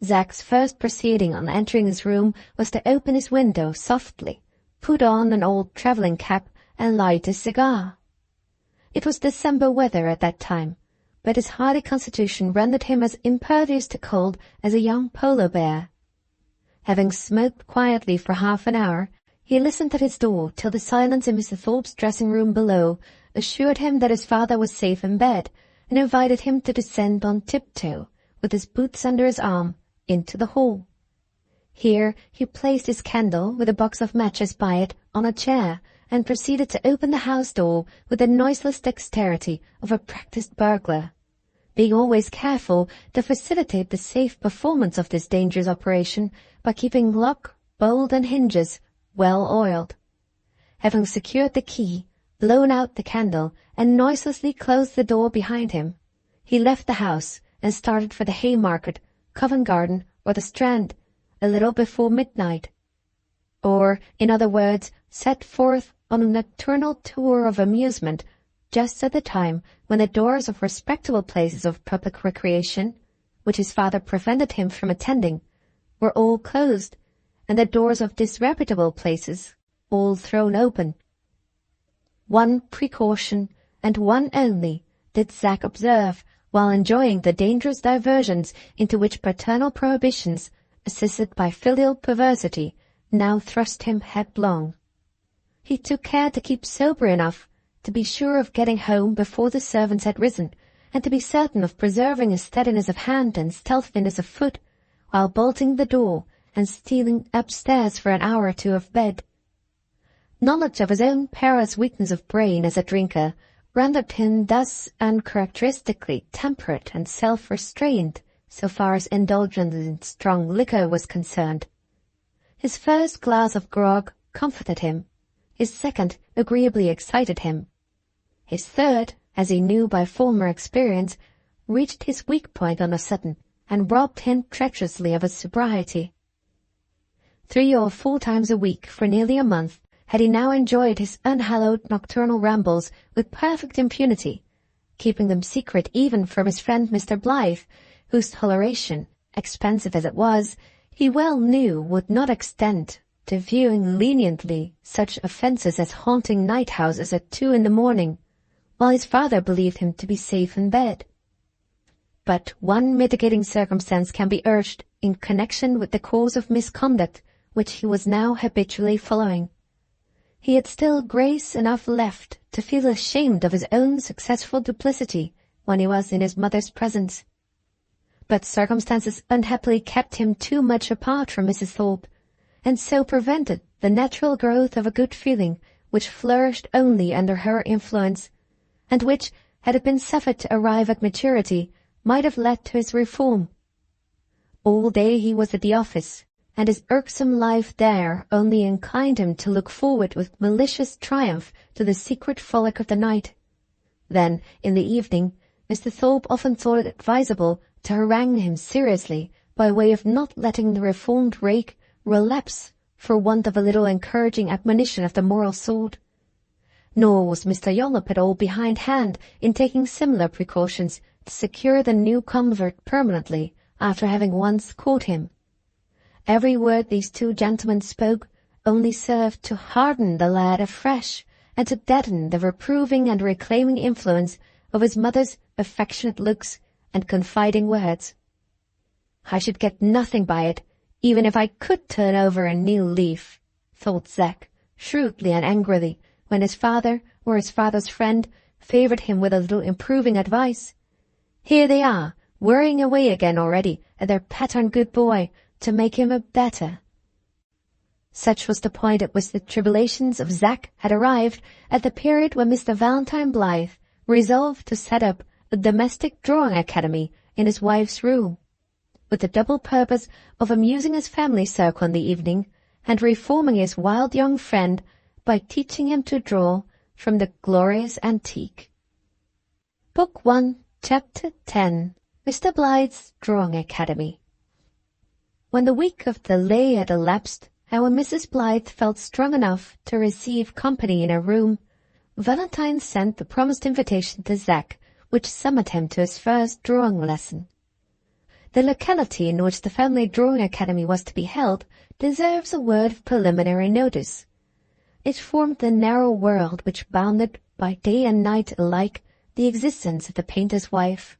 Zack's first proceeding on entering his room was to open his window softly, put on an old travelling cap, and light a cigar. It was December weather at that time, but his hardy constitution rendered him as impervious to cold as a young polar bear. Having smoked quietly for half an hour, he listened at his door till the silence in Mr. Thorpe's dressing-room below assured him that his father was safe in bed, and invited him to descend on tiptoe, with his boots under his arm, into the hall. Here he placed his candle, with a box of matches by it, on a chair, and proceeded to open the house door with the noiseless dexterity of a practised burglar, being always careful to facilitate the safe performance of this dangerous operation by keeping lock, bolt, and hinges well oiled. Having secured the key, blown out the candle, and noiselessly closed the door behind him, he left the house and started for the Haymarket, Covent Garden, or the Strand, a little before midnight. Or, in other words, set forth on a nocturnal tour of amusement just at the time when the doors of respectable places of public recreation, which his father prevented him from attending, were all closed, and the doors of disreputable places all thrown open. One precaution, and one only, did Zack observe while enjoying the dangerous diversions into which paternal prohibitions, assisted by filial perversity, now thrust him headlong. He took care to keep sober enough to be sure of getting home before the servants had risen, and to be certain of preserving a steadiness of hand and stealthiness of foot, while bolting the door and stealing upstairs for an hour or two of bed. Knowledge of his own perilous weakness of brain as a drinker rendered him thus uncharacteristically temperate and self-restrained so far as indulgence in strong liquor was concerned. His first glass of grog comforted him. His second agreeably excited him. His third, as he knew by former experience, reached his weak point on a sudden, and robbed him treacherously of his sobriety. 3 or 4 times a week for nearly a month had he now enjoyed his unhallowed nocturnal rambles with perfect impunity, keeping them secret even from his friend Mr. Blyth, whose toleration, expensive as it was, he well knew would not extend to viewing leniently such offences as haunting night-houses at 2 in the morning, while his father believed him to be safe in bed. But one mitigating circumstance can be urged in connection with the course of misconduct which he was now habitually following. He had still grace enough left to feel ashamed of his own successful duplicity when he was in his mother's presence. But circumstances unhappily kept him too much apart from Mrs. Thorpe, and so prevented the natural growth of a good feeling which flourished only under her influence, and which, had it been suffered to arrive at maturity, might have led to his reform. All day he was at the office, and his irksome life there only inclined him to look forward with malicious triumph to the secret frolic of the night. Then, in the evening, Mr. Thorpe often thought it advisable to harangue him seriously by way of not letting the reformed rake relapse for want of a little encouraging admonition of the moral sort. Nor was Mr. Yollop at all behindhand in taking similar precautions to secure the new convert permanently after having once caught him. Every word these two gentlemen spoke only served to harden the lad afresh and to deaden the reproving and reclaiming influence of his mother's affectionate looks and confiding words. "I should get nothing by it, even if I could turn over a new leaf," thought Zack, shrewdly and angrily, when his father or his father's friend favoured him with a little improving advice. "Here they are, worrying away again already at their pattern good boy to make him a better." Such was the point at which the tribulations of Zack had arrived at the period when Mr. Valentine Blyth resolved to set up a domestic drawing academy in his wife's room, with the double purpose of amusing his family circle in the evening and reforming his wild young friend by teaching him to draw from the glorious antique. Book 1, Chapter 10, Mr. Blyth's Drawing Academy. When the week of delay had elapsed, and when Mrs. Blyth felt strong enough to receive company in her room, Valentine sent the promised invitation to Zack, which summoned him to his first drawing lesson. The locality in which the family drawing academy was to be held deserves a word of preliminary notice. It formed the narrow world which bounded, by day and night alike, the existence of the painter's wife.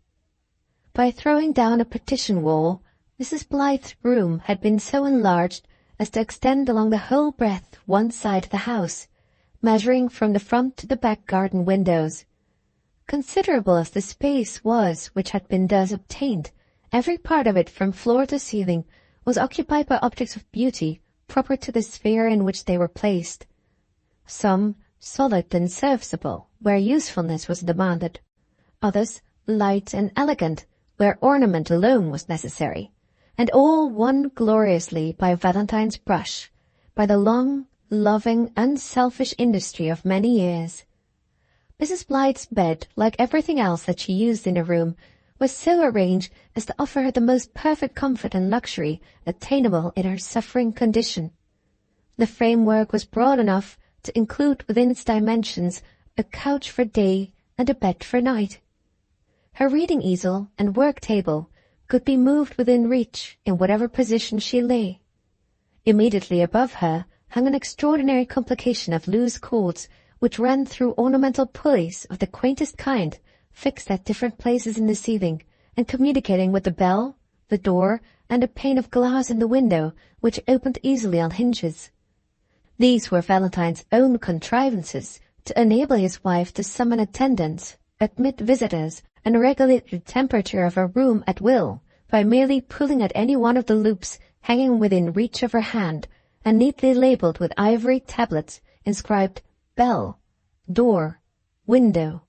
By throwing down a partition wall, Mrs. Blyth's room had been so enlarged as to extend along the whole breadth one side of the house, measuring from the front to the back garden windows. Considerable as the space was which had been thus obtained, every part of it from floor to ceiling was occupied by objects of beauty proper to the sphere in which they were placed. Some solid and serviceable, where usefulness was demanded; others light and elegant, where ornament alone was necessary, and all won gloriously by Valentine's brush, by the long, loving, unselfish industry of many years. Mrs. Blyth's bed, like everything else that she used in the room, was so arranged as to offer her the most perfect comfort and luxury attainable in her suffering condition. The framework was broad enough to include within its dimensions a couch for day and a bed for night. Her reading easel and work table could be moved within reach in whatever position she lay. Immediately above her hung an extraordinary complication of loose cords which ran through ornamental pulleys of the quaintest kind, fixed at different places in the ceiling, and communicating with the bell, the door, and a pane of glass in the window, which opened easily on hinges. These were Valentine's own contrivances to enable his wife to summon attendants, admit visitors, and regulate the temperature of her room at will by merely pulling at any one of the loops hanging within reach of her hand, and neatly labelled with ivory tablets inscribed bell, door, window.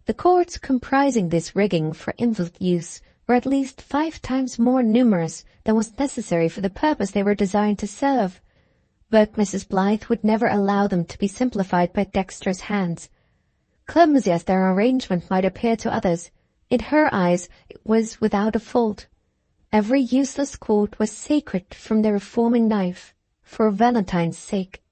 The cords comprising this rigging for invalid use were at least 5 times more numerous than was necessary for the purpose they were designed to serve, but Mrs. Blyth would never allow them to be simplified by dexterous hands. Clumsy as their arrangement might appear to others, in her eyes it was without a fault. Every useless cord was sacred from the reforming knife, for Valentine's sake.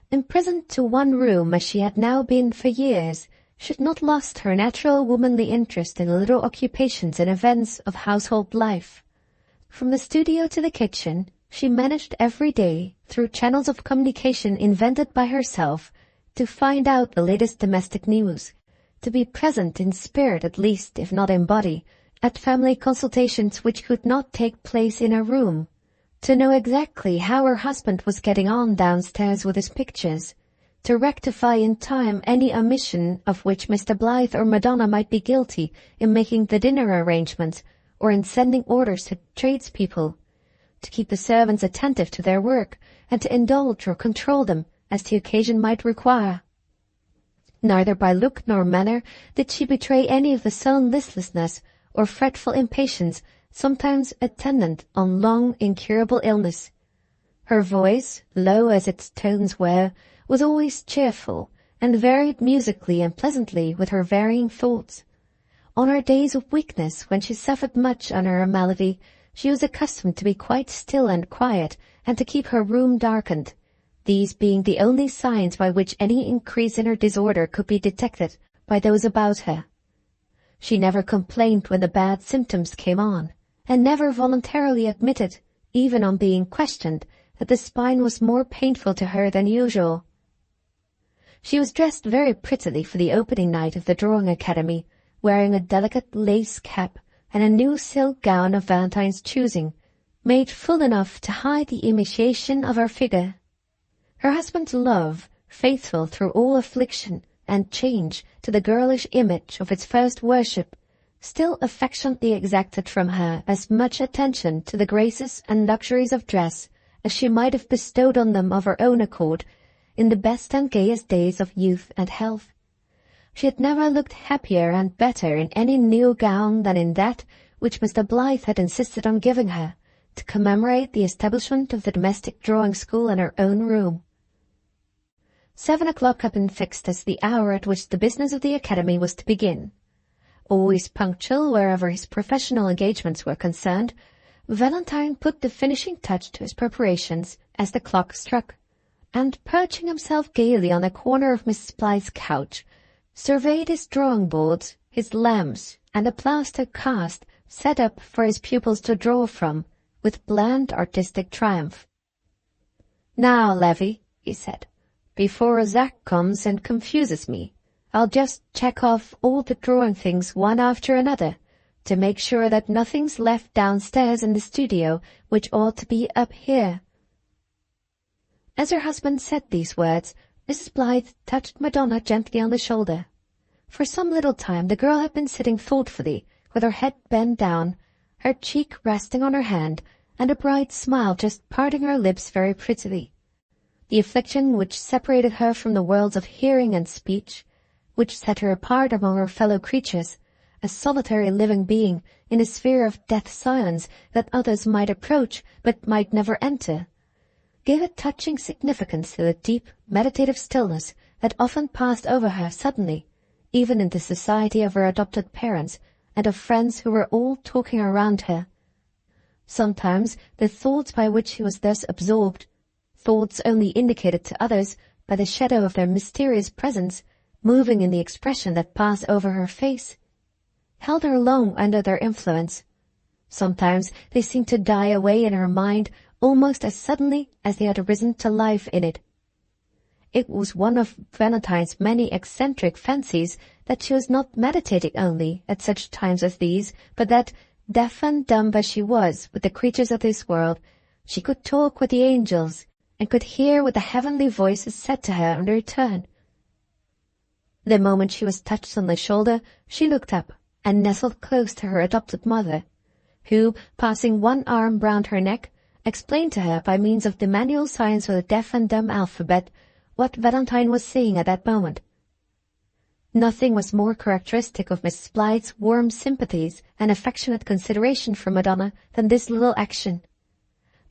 Imprisoned to one room as she had now been for years, she had not lost her natural womanly interest in the little occupations and events of household life. From the studio to the kitchen, she managed every day, through channels of communication invented by herself, to find out the latest domestic news, to be present in spirit at least, if not in body, at family consultations which could not take place in her room, to know exactly how her husband was getting on downstairs with his pictures, to rectify in time any omission of which Mr. Blyth or Madonna might be guilty in making the dinner arrangements or in sending orders to tradespeople, to keep the servants attentive to their work, and to indulge or control them as the occasion might require. Neither by look nor manner did she betray any of the sullen listlessness or fretful impatience sometimes attendant on long, incurable illness. Her voice, low as its tones were, was always cheerful, and varied musically and pleasantly with her varying thoughts. On her days of weakness, when she suffered much under her malady, she was accustomed to be quite still and quiet, and to keep her room darkened, these being the only signs by which any increase in her disorder could be detected by those about her. She never complained when the bad symptoms came on, and never voluntarily admitted, even on being questioned, that the spine was more painful to her than usual. She was dressed very prettily for the opening night of the Drawing Academy, wearing a delicate lace cap and a new silk gown of Valentine's choosing, made full enough to hide the emaciation of her figure. Her husband's love, faithful through all affliction and change to the girlish image of its first worship, still affectionately exacted from her as much attention to the graces and luxuries of dress as she might have bestowed on them of her own accord in the best and gayest days of youth and health. She had never looked happier and better in any new gown than in that which Mr. Blyth had insisted on giving her, to commemorate the establishment of the domestic drawing school in her own room. 7 o'clock had been fixed as the hour at which the business of the academy was to begin. Always punctual wherever his professional engagements were concerned, Valentine put the finishing touch to his preparations as the clock struck, and perching himself gaily on a corner of Mrs. Blythe's couch, surveyed his drawing boards, his lamps, and the plaster cast set up for his pupils to draw from, with bland artistic triumph. "Now, Levy," he said, "before Zach comes and confuses me, I'll just check off all the drawing things one after another, to make sure that nothing's left downstairs in the studio which ought to be up here." As her husband said these words, Mrs. Blythe touched Madonna gently on the shoulder. For some little time the girl had been sitting thoughtfully, with her head bent down, her cheek resting on her hand, and a bright smile just parting her lips very prettily. The affliction which separated her from the worlds of hearing and speech, which set her apart among her fellow creatures, a solitary living being in a sphere of death-silence that others might approach but might never enter, gave a touching significance to the deep, meditative stillness that often passed over her suddenly, even in the society of her adopted parents and of friends who were all talking around her. Sometimes the thoughts by which she was thus absorbed, thoughts only indicated to others by the shadow of their mysterious presence, moving in the expression that passed over her face, held her long under their influence. Sometimes they seemed to die away in her mind almost as suddenly as they had arisen to life in it. It was one of Valentine's many eccentric fancies that she was not meditating only at such times as these, but that, deaf and dumb as she was with the creatures of this world, she could talk with the angels, and could hear what the heavenly voices said to her in return. The moment she was touched on the shoulder, she looked up, and nestled close to her adopted mother, who, passing one arm round her neck, explained to her by means of the manual signs of the deaf and dumb alphabet what Valentine was saying at that moment. Nothing was more characteristic of Mrs. Blythe's warm sympathies and affectionate consideration for Madonna than this little action.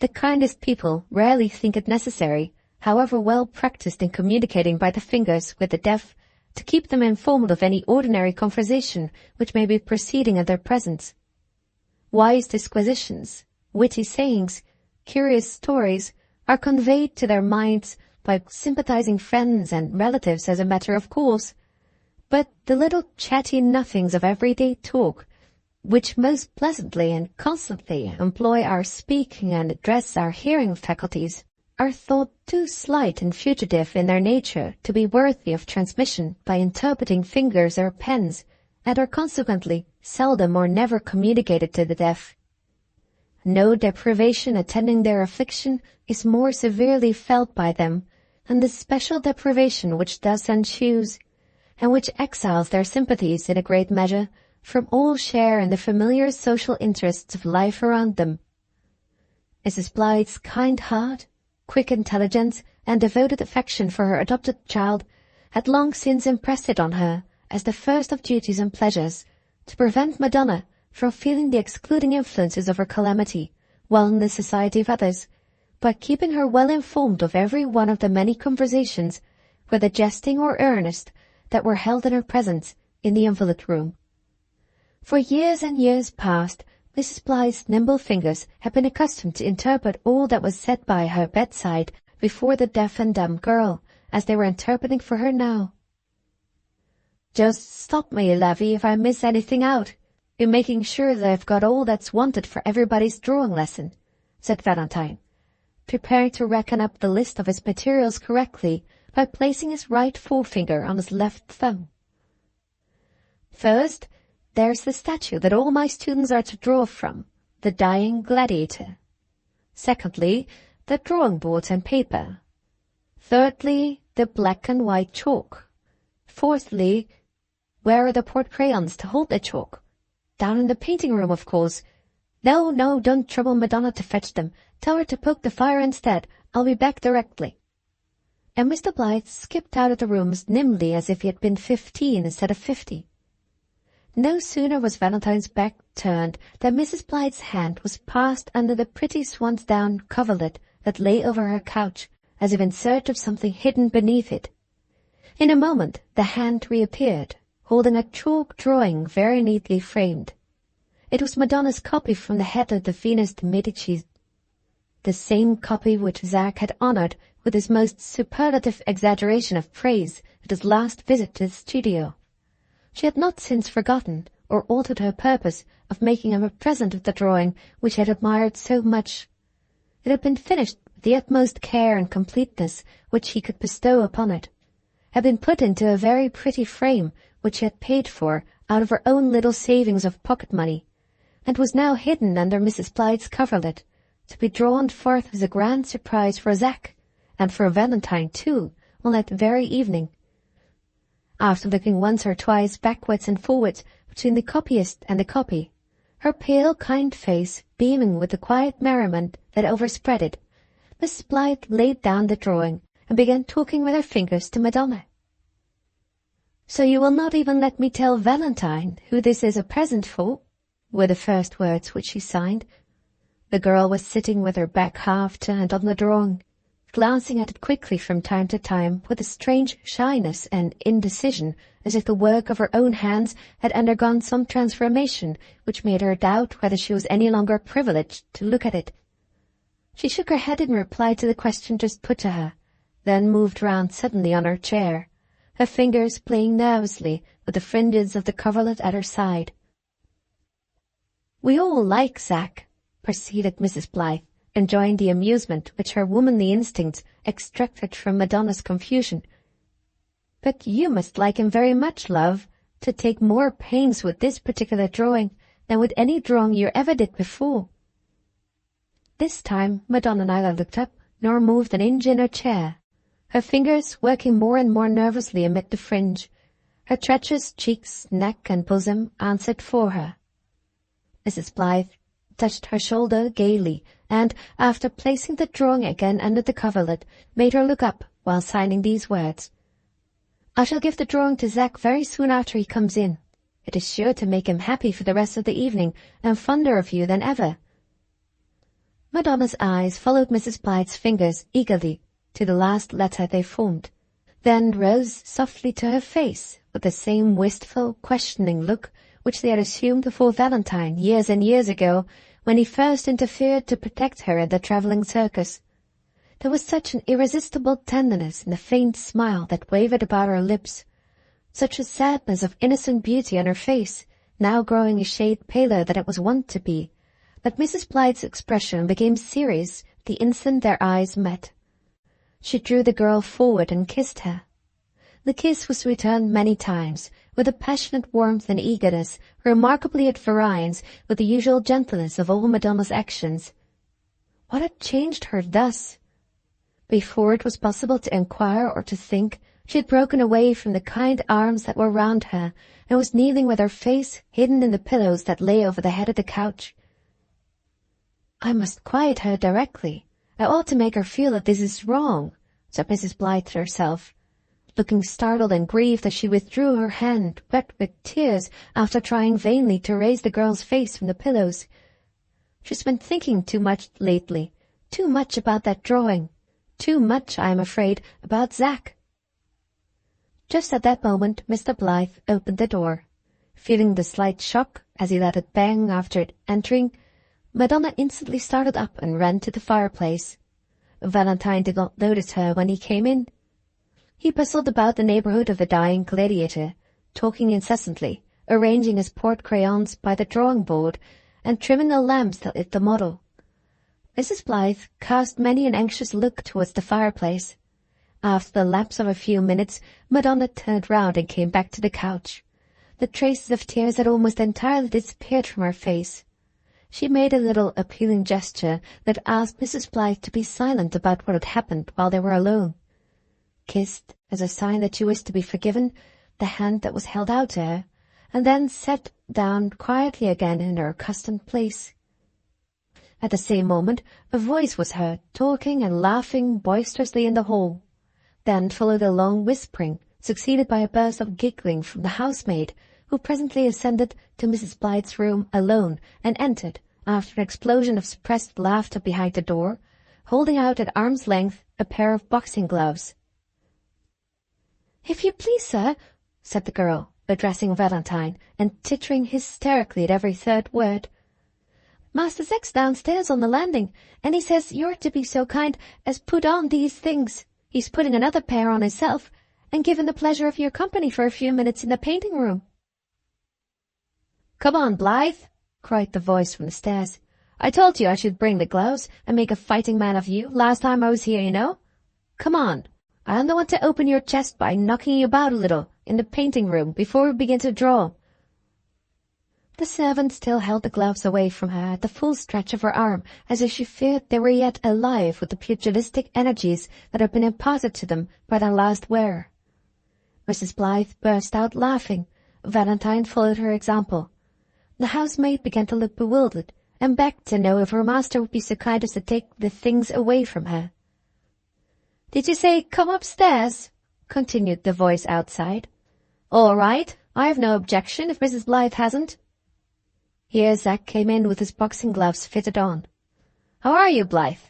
The kindest people rarely think it necessary, however well practised in communicating by the fingers with the deaf, to keep them informed of any ordinary conversation which may be proceeding in their presence. Wise disquisitions, witty sayings, curious stories are conveyed to their minds by sympathizing friends and relatives as a matter of course, but the little chatty nothings of everyday talk, which most pleasantly and constantly employ our speaking and address our hearing faculties, are thought too slight and fugitive in their nature to be worthy of transmission by interpreting fingers or pens, and are consequently seldom or never communicated to the deaf. No deprivation attending their affliction is more severely felt by them than the special deprivation which thus ensues, and which exiles their sympathies in a great measure from all share in the familiar social interests of life around them. Mrs. Blythe's kind heart, quick intelligence, and devoted affection for her adopted child had long since impressed it on her as the first of duties and pleasures to prevent Madonna from feeling the excluding influences of her calamity while in the society of others, by keeping her well informed of every one of the many conversations, whether jesting or earnest, that were held in her presence in the invalid room. For years and years past, Mrs. Blythe's nimble fingers had been accustomed to interpret all that was said by her bedside before the deaf and dumb girl, as they were interpreting for her now. "Just stop me, Lavvy, if I miss anything out, in making sure that I've got all that's wanted for everybody's drawing lesson," said Valentine. preparing to reckon up the list of his materials correctly by placing his right forefinger on his left thumb. First, there's the statue that all my students are to draw from, the dying gladiator. Secondly, the drawing board and paper. Thirdly, the black and white chalk. Fourthly, where are the port crayons to hold the chalk? Down in the painting room, of course. No, don't trouble Madonna to fetch them. Tell her to poke the fire instead. I'll be back directly. And Mr. Blyth skipped out of the room as nimbly as if he had been 15 instead of 50. No sooner was Valentine's back turned than Mrs. Blythe's hand was passed under the pretty swansdown coverlet that lay over her couch, as if in search of something hidden beneath it. In a moment the hand reappeared, holding a chalk drawing very neatly framed. It was Madonna's copy from the head of the Venus de Medici, the same copy which Zack had honored with his most superlative exaggeration of praise at his last visit to the studio. She had not since forgotten or altered her purpose of making him a present of the drawing which he had admired so much. It had been finished with the utmost care and completeness which he could bestow upon it, had been put into a very pretty frame which she had paid for out of her own little savings of pocket-money, and was now hidden under Mrs. Blythe's coverlet, to be drawn forth as a grand surprise for Zack, and for Valentine too, on that very evening. After looking once or twice backwards and forwards between the copyist and the copy, her pale, kind face beaming with the quiet merriment that overspread it, Mrs. Blythe laid down the drawing and began talking with her fingers to Madonna. "So you will not even let me tell Valentine who this is a present for?" were the first words which she signed. The girl was sitting with her back half turned on the drawing, glancing at it quickly from time to time with a strange shyness and indecision, as if the work of her own hands had undergone some transformation which made her doubt whether she was any longer privileged to look at it. She shook her head in reply to the question just put to her, then moved round suddenly on her chair, her fingers playing nervously with the fringes of the coverlet at her side. "We all like Zack," proceeded Mrs. Blythe, enjoying the amusement which her womanly instincts extracted from Madonna's confusion. "But you must like him very much, love, to take more pains with this particular drawing than with any drawing you ever did before." This time Madonna neither looked up nor moved an inch in her chair, her fingers working more and more nervously amid the fringe. Her treacherous cheeks, neck, and bosom answered for her. Mrs. Blythe touched her shoulder gaily, and, after placing the drawing again under the coverlet, made her look up while signing these words: "I shall give the drawing to Zack very soon after he comes in. It is sure to make him happy for the rest of the evening, and fonder of you than ever." Madonna's eyes followed Mrs. Blythe's fingers eagerly to the last letter they formed, then rose softly to her face with the same wistful, questioning look which they had assumed before Valentine years and years ago, when he first interfered to protect her in the travelling circus. There was such an irresistible tenderness in the faint smile that wavered about her lips, such a sadness of innocent beauty on her face, now growing a shade paler than it was wont to be, that Mrs. Blythe's expression became serious the instant their eyes met. She drew the girl forward and kissed her. The kiss was returned many times, with a passionate warmth and eagerness remarkably at variance with the usual gentleness of all Madonna's actions. What had changed her thus? Before it was possible to inquire or to think, she had broken away from the kind arms that were round her, and was kneeling with her face hidden in the pillows that lay over the head of the couch. "I must quiet her directly. I ought to make her feel that this is wrong," said Mrs. Blythe to herself, looking startled and grieved as she withdrew her hand, wet with tears, after trying vainly to raise the girl's face from the pillows. "She's been thinking too much lately, too much about that drawing, too much, I am afraid, about Zack." Just at that moment Mr. Blythe opened the door. Feeling the slight shock as he let it bang after it entering, Madonna instantly started up and ran to the fireplace. Valentine did not notice her when he came in. He bustled about the neighborhood of the dying gladiator, talking incessantly, arranging his port crayons by the drawing-board, and trimming the lamps that lit the model. Mrs. Blythe cast many an anxious look towards the fireplace. After the lapse of a few minutes, Madonna turned round and came back to the couch. The traces of tears had almost entirely disappeared from her face. She made a little appealing gesture that asked Mrs. Blythe to be silent about what had happened while they were alone. Kissed, as a sign that she wished to be forgiven, the hand that was held out to her, and then sat down quietly again in her accustomed place. At the same moment, a voice was heard, talking and laughing boisterously in the hall. Then followed a long whispering, succeeded by a burst of giggling from the housemaid, who presently ascended to Mrs. Blythe's room alone and entered, after an explosion of suppressed laughter behind the door, holding out at arm's length a pair of boxing gloves. "If you please, sir," said the girl, addressing Valentine, and tittering hysterically at every third word, "Master Zack's downstairs on the landing, and he says you're to be so kind as put on these things. He's putting another pair on himself, and given the pleasure of your company for a few minutes in the painting room." "Come on, Blythe," cried the voice from the stairs. "I told you I should bring the gloves and make a fighting man of you last time I was here, you know. Come on. I only want to open your chest by knocking you about a little in the painting room before we begin to draw." The servant still held the gloves away from her at the full stretch of her arm, as if she feared they were yet alive with the pugilistic energies that had been imparted to them by their last wearer. Mrs. Blythe burst out laughing. Valentine followed her example. The housemaid began to look bewildered, and begged to know if her master would be so kind as to take the things away from her. "Did you say come upstairs?" continued the voice outside. "All right, I have no objection if Mrs. Blythe hasn't." Here Zack came in with his boxing gloves fitted on. "How are you, Blythe?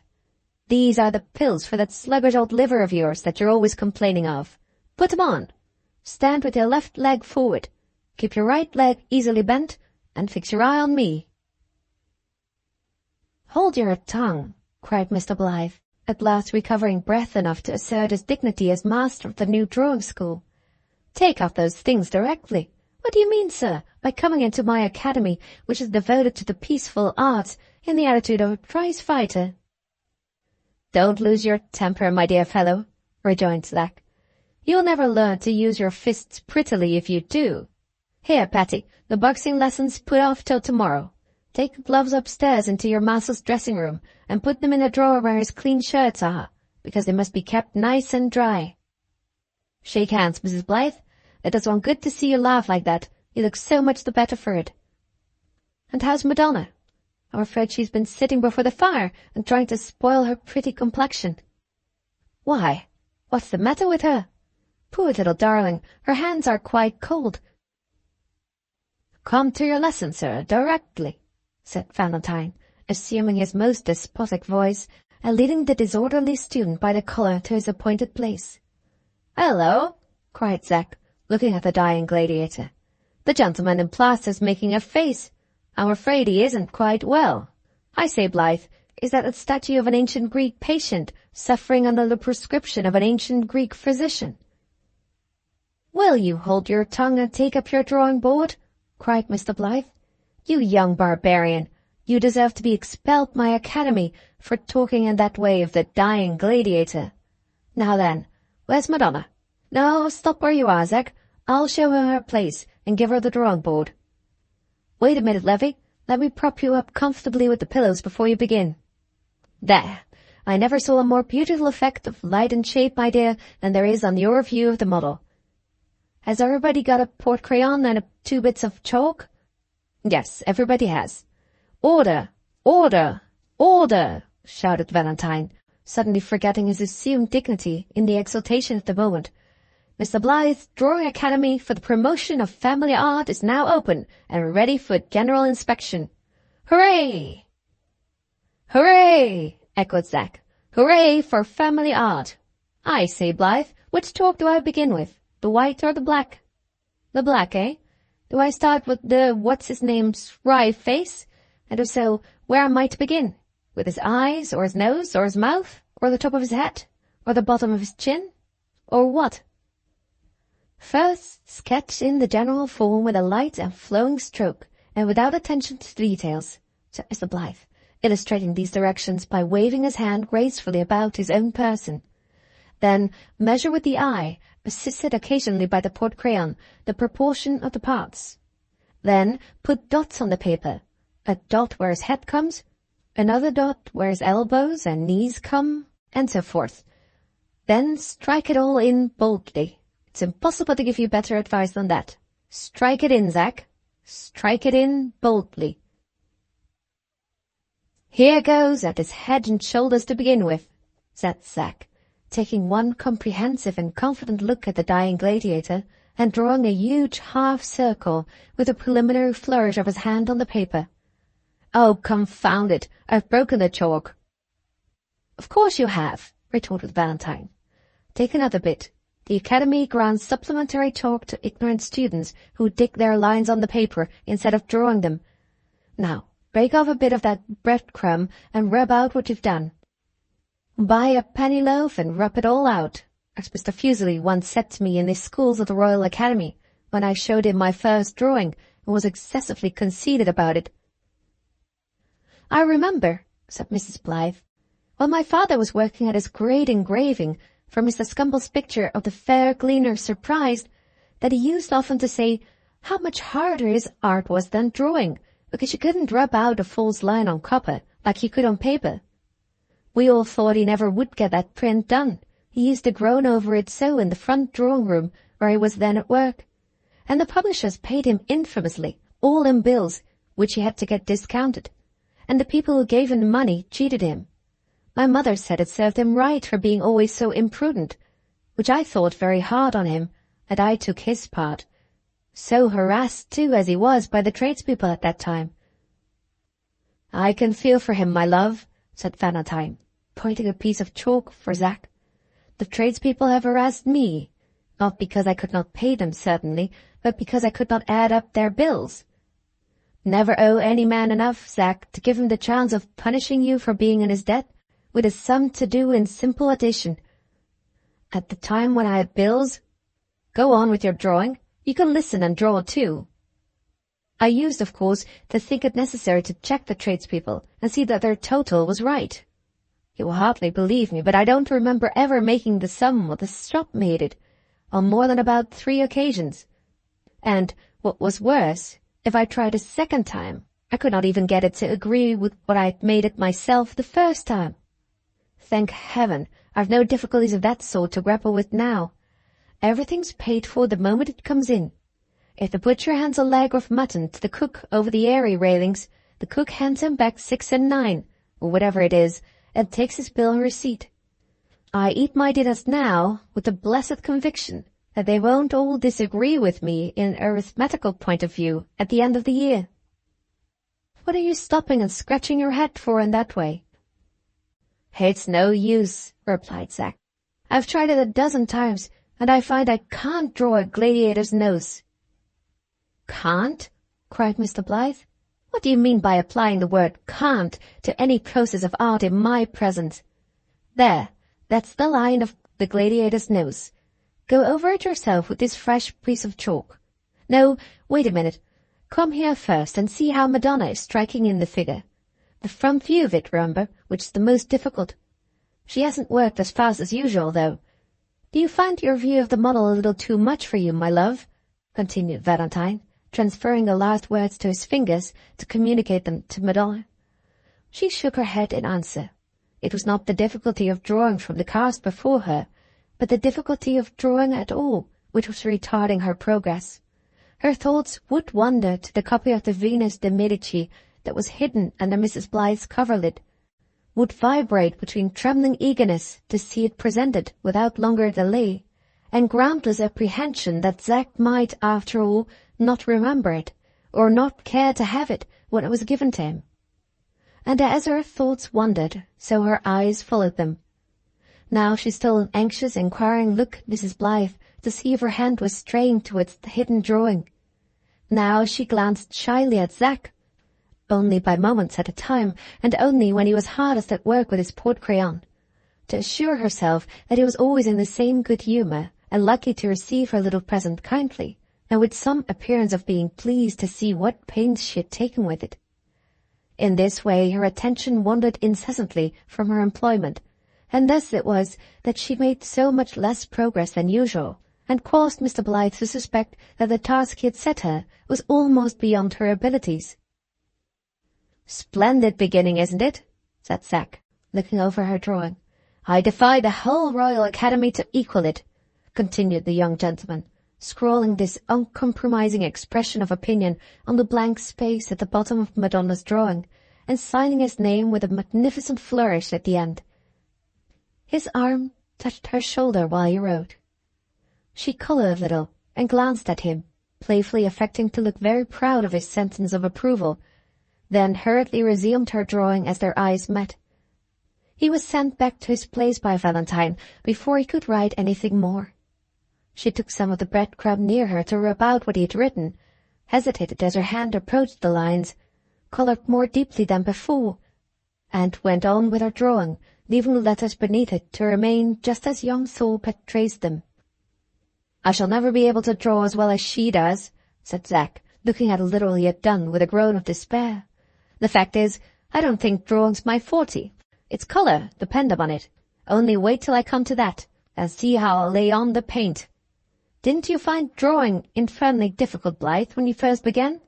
These are the pills for that sluggish old liver of yours that you're always complaining of. Put 'em on. Stand with your left leg forward. Keep your right leg easily bent, and fix your eye on me." "Hold your tongue," cried Mr. Blythe, at last recovering breath enough to assert his dignity as master of the new drawing school. "Take off those things directly. What do you mean, sir, by coming into my academy, which is devoted to the peaceful arts, in the attitude of a prize fighter?" "Don't lose your temper, my dear fellow," rejoined Zack. "You'll never learn to use your fists prettily if you do. Here, Patty, the boxing lesson's put off till tomorrow. Take the gloves upstairs into your master's dressing-room, and put them in the drawer where his clean shirts are, because they must be kept nice and dry. Shake hands, Mrs. Blythe. It does one good to see you laugh like that. You look so much the better for it. And how's Madonna? I'm afraid she's been sitting before the fire and trying to spoil her pretty complexion." "Why, what's the matter with her? Poor little darling, her hands are quite cold." "Come to your lesson, sir, directly," said Valentine, assuming his most despotic voice, and leading the disorderly student by the collar to his appointed place. "Hello," cried Zack, looking at the dying gladiator. "The gentleman in plaster's making a face. I'm afraid he isn't quite well. I say, Blythe, is that a statue of an ancient Greek patient suffering under the prescription of an ancient Greek physician?" "Will you hold your tongue and take up your drawing-board?" cried Mr. Blythe. "You young barbarian, you deserve to be expelled my academy for talking in that way of the dying gladiator. Now then, where's Madonna? No, stop where you are, Zack. I'll show her her place and give her the drawing-board. Wait a minute, Levy. Let me prop you up comfortably with the pillows before you begin. There! I never saw a more beautiful effect of light and shape, my dear, than there is on your view of the model. Has everybody got a port crayon and 2 bits of chalk?" "Yes, everybody has." "Order! Order! Order!" shouted Valentine, suddenly forgetting his assumed dignity in the exultation of the moment. "Mr. Blythe's Drawing Academy for the Promotion of Family Art is now open and ready for general inspection. Hooray!" "Hooray!" echoed Zack. "Hooray for family art! I say, Blythe, which chalk do I begin with, the white or the black?" "The black, eh? Do I start with the what's-his-name's wry face? And if so, where am I to begin? With his eyes, or his nose, or his mouth, or the top of his head, or the bottom of his chin? Or what?" "First, sketch in the general form with a light and flowing stroke, and without attention to details," said Mr. Blythe, illustrating these directions by waving his hand gracefully about his own person. Then measure with the eye, assisted occasionally by the port crayon, the proportion of the parts. Then put dots on the paper, a dot where his head comes, another dot where his elbows and knees come, and so forth. Then strike it all in boldly. It's impossible to give you better advice than that. Strike it in, Zack. Strike it in boldly. Here goes at his head and shoulders to begin with, said Zack, taking one comprehensive and confident look at the dying gladiator, and drawing a huge half-circle with a preliminary flourish of his hand on the paper. "Oh, confound it, I've broken the chalk." "Of course you have," retorted Valentine. "Take another bit. The Academy grants supplementary chalk to ignorant students who dig their lines on the paper instead of drawing them. Now, break off a bit of that breadcrumb and rub out what you've done. Buy a penny loaf and rub it all out, as Mr. Fuseli once said to me in the schools of the Royal Academy, when I showed him my first drawing and was excessively conceited about it." "I remember," said Mrs. Blyth, "when my father was working at his great engraving for Mr. Scumble's picture of the fair gleaner surprised, that he used often to say how much harder his art was than drawing, because you couldn't rub out a false line on copper like you could on paper. We all thought he never would get that print done. He used to groan over it so in the front drawing-room where he was then at work, and the publishers paid him infamously, all in bills, which he had to get discounted, and the people who gave him the money cheated him. My mother said it served him right for being always so imprudent, which I thought very hard on him, and I took his part. So harassed, too, as he was by the tradespeople at that time." "I can feel for him, my love," said Valentine, pointing a piece of chalk for Zack. "The tradespeople have harassed me, not because I could not pay them, certainly, but because I could not add up their bills. Never owe any man enough, Zack, to give him the chance of punishing you for being in his debt, with a sum to do in simple addition. At the time when I had bills— Go on with your drawing. You can listen and draw too." "I used, of course, to think it necessary to check the tradespeople and see that their total was right. You will hardly believe me, but I don't remember ever making the sum what the shop made it, on more than about 3 occasions. And, what was worse, if I tried a second time, I could not even get it to agree with what I had made it myself the first time. Thank heaven, I've no difficulties of that sort to grapple with now. Everything's paid for the moment it comes in. If the butcher hands a leg of mutton to the cook over the area railings, the cook hands him back 6 and 9, or whatever it is, and takes his bill and receipt. I eat my dinners now with the blessed conviction that they won't all disagree with me in an arithmetical point of view at the end of the year." "What are you stopping and scratching your head for in that way?" "It's no use," replied Zack. "I've tried it a dozen times, and I find I can't draw a gladiator's nose." "Can't?" cried Mr. Blyth. "What do you mean by applying the word can't to any process of art in my presence? There, that's the line of the gladiator's nose. Go over it yourself with this fresh piece of chalk. No, wait a minute. Come here first and see how Madonna is striking in the figure. The front view of it, remember, which is the most difficult. She hasn't worked as fast as usual, though. Do you find your view of the model a little too much for you, my love?" continued Valentine, transferring the last words to his fingers to communicate them to Madonna. She shook her head in answer. It was not the difficulty of drawing from the cast before her, but the difficulty of drawing at all, which was retarding her progress. Her thoughts would wander to the copy of the Venus de Medici that was hidden under Mrs. Blythe's coverlid, would vibrate between trembling eagerness to see it presented without longer delay, and groundless apprehension that Zack might, after all, not remember it, or not care to have it when it was given to him. And as her thoughts wandered, so her eyes followed them. Now she stole an anxious, inquiring look at Mrs. Blythe to see if her hand was straying towards the hidden drawing. Now she glanced shyly at Zack, only by moments at a time, and only when he was hardest at work with his port crayon, to assure herself that he was always in the same good humour and likely to receive her little present kindly, and with some appearance of being pleased to see what pains she had taken with it. In this way her attention wandered incessantly from her employment, and thus it was that she made so much less progress than usual, and caused Mr. Blyth to suspect that the task he had set her was almost beyond her abilities. "Splendid beginning, isn't it?" said Zack, looking over her drawing. "I defy the whole Royal Academy to equal it," continued the young gentleman, scrawling this uncompromising expression of opinion on the blank space at the bottom of Madonna's drawing, and signing his name with a magnificent flourish at the end. His arm touched her shoulder while he wrote. She coloured a little and glanced at him, playfully affecting to look very proud of his sentence of approval, then hurriedly resumed her drawing as their eyes met. He was sent back to his place by Valentine before he could write anything more. She took some of the breadcrumb near her to rub out what he had written, hesitated as her hand approached the lines, coloured more deeply than before, and went on with her drawing, leaving the letters beneath it to remain just as young Thorpe had traced them. "I shall never be able to draw as well as she does," said Zack, looking at a little he had done with a groan of despair. "The fact is, I don't think drawing's my forte. It's colour, depend upon it. Only wait till I come to that, and see how I'll lay on the paint. Didn't you find drawing infernally difficult, Blyth, when you first began?"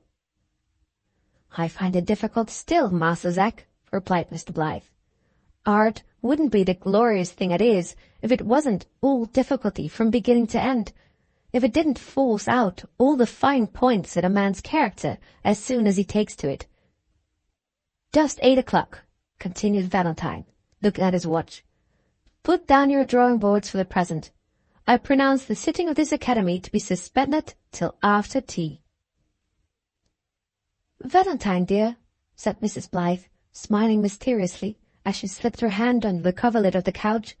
"I find it difficult still, Master Zack," replied Mr. Blyth. "Art wouldn't be the glorious thing it is if it wasn't all difficulty from beginning to end, if it didn't force out all the fine points in a man's character as soon as he takes to it." "Just 8 o'clock, continued Valentine, looking at his watch. "Put down your drawing boards for the present. I pronounce the sitting of this academy to be suspended till after tea." "Valentine, dear," said Mrs. Blyth, smiling mysteriously as she slipped her hand under the coverlid of the couch,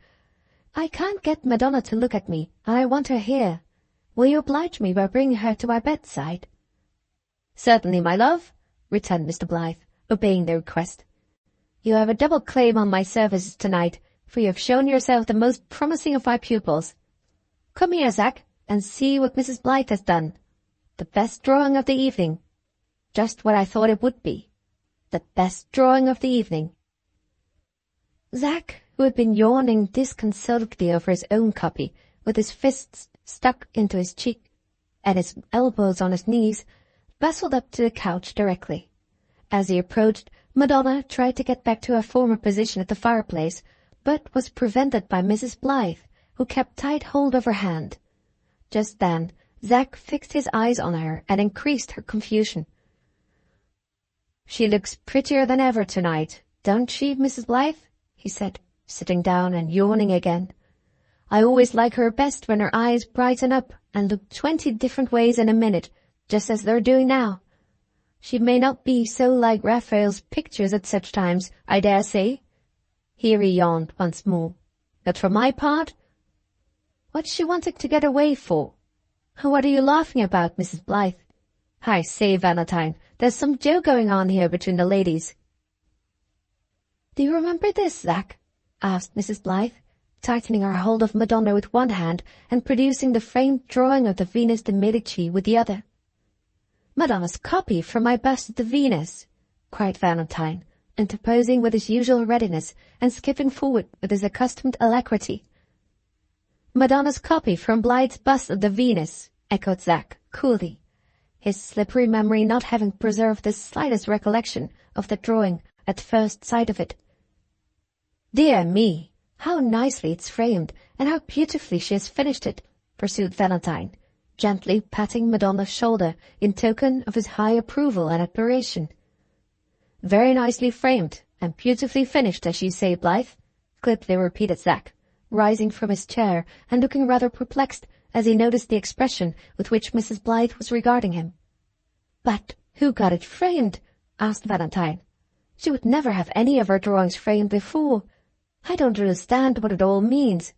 "I can't get Madonna to look at me, and I want her here. Will you oblige me by bringing her to my bedside?" "Certainly, my love," returned Mr. Blyth, obeying the request. "You have a double claim on my services tonight, for you have shown yourself the most promising of my pupils. Come here, Zack, and see what Mrs. Blyth has done. The best drawing of the evening. Just what I thought it would be. The best drawing of the evening." Zack, who had been yawning disconsolately over his own copy, with his fists stuck into his cheek and his elbows on his knees, bustled up to the couch directly. As he approached, Madonna tried to get back to her former position at the fireplace, but was prevented by Mrs. Blyth, who kept tight hold of her hand. Just then Zack fixed his eyes on her and increased her confusion. "She looks prettier than ever tonight, don't she, Mrs. Blyth?" he said, sitting down and yawning again. "I always like her best when her eyes brighten up and look 20 different ways in a minute, just as they're doing now. She may not be so like Raphael's pictures at such times, I dare say." Here he yawned once more. "But for my part, what's she wanting to get away for? What are you laughing about, Mrs. Blyth? I say, Valentine, there's some joke going on here between the ladies." "Do you remember this, Zack?" asked Mrs. Blyth, tightening her hold of Madonna with one hand and producing the framed drawing of the Venus de Medici with the other. "Madonna's copy from my bust of the Venus," cried Valentine, interposing with his usual readiness and skipping forward with his accustomed alacrity. "Madonna's copy from Blyth's bust of the Venus," echoed Zack, coolly, his slippery memory not having preserved the slightest recollection of the drawing at first sight of it. "Dear me, how nicely it's framed, and how beautifully she has finished it," pursued Valentine, gently patting Madonna's shoulder in token of his high approval and admiration. "Very nicely framed, and beautifully finished, as you say, Blyth," glibly repeated Zack, rising from his chair and looking rather perplexed as he noticed the expression with which Mrs. Blyth was regarding him. "But who got it framed?" asked Valentine. "She would never have any of her drawings framed before. I don't understand what it all means."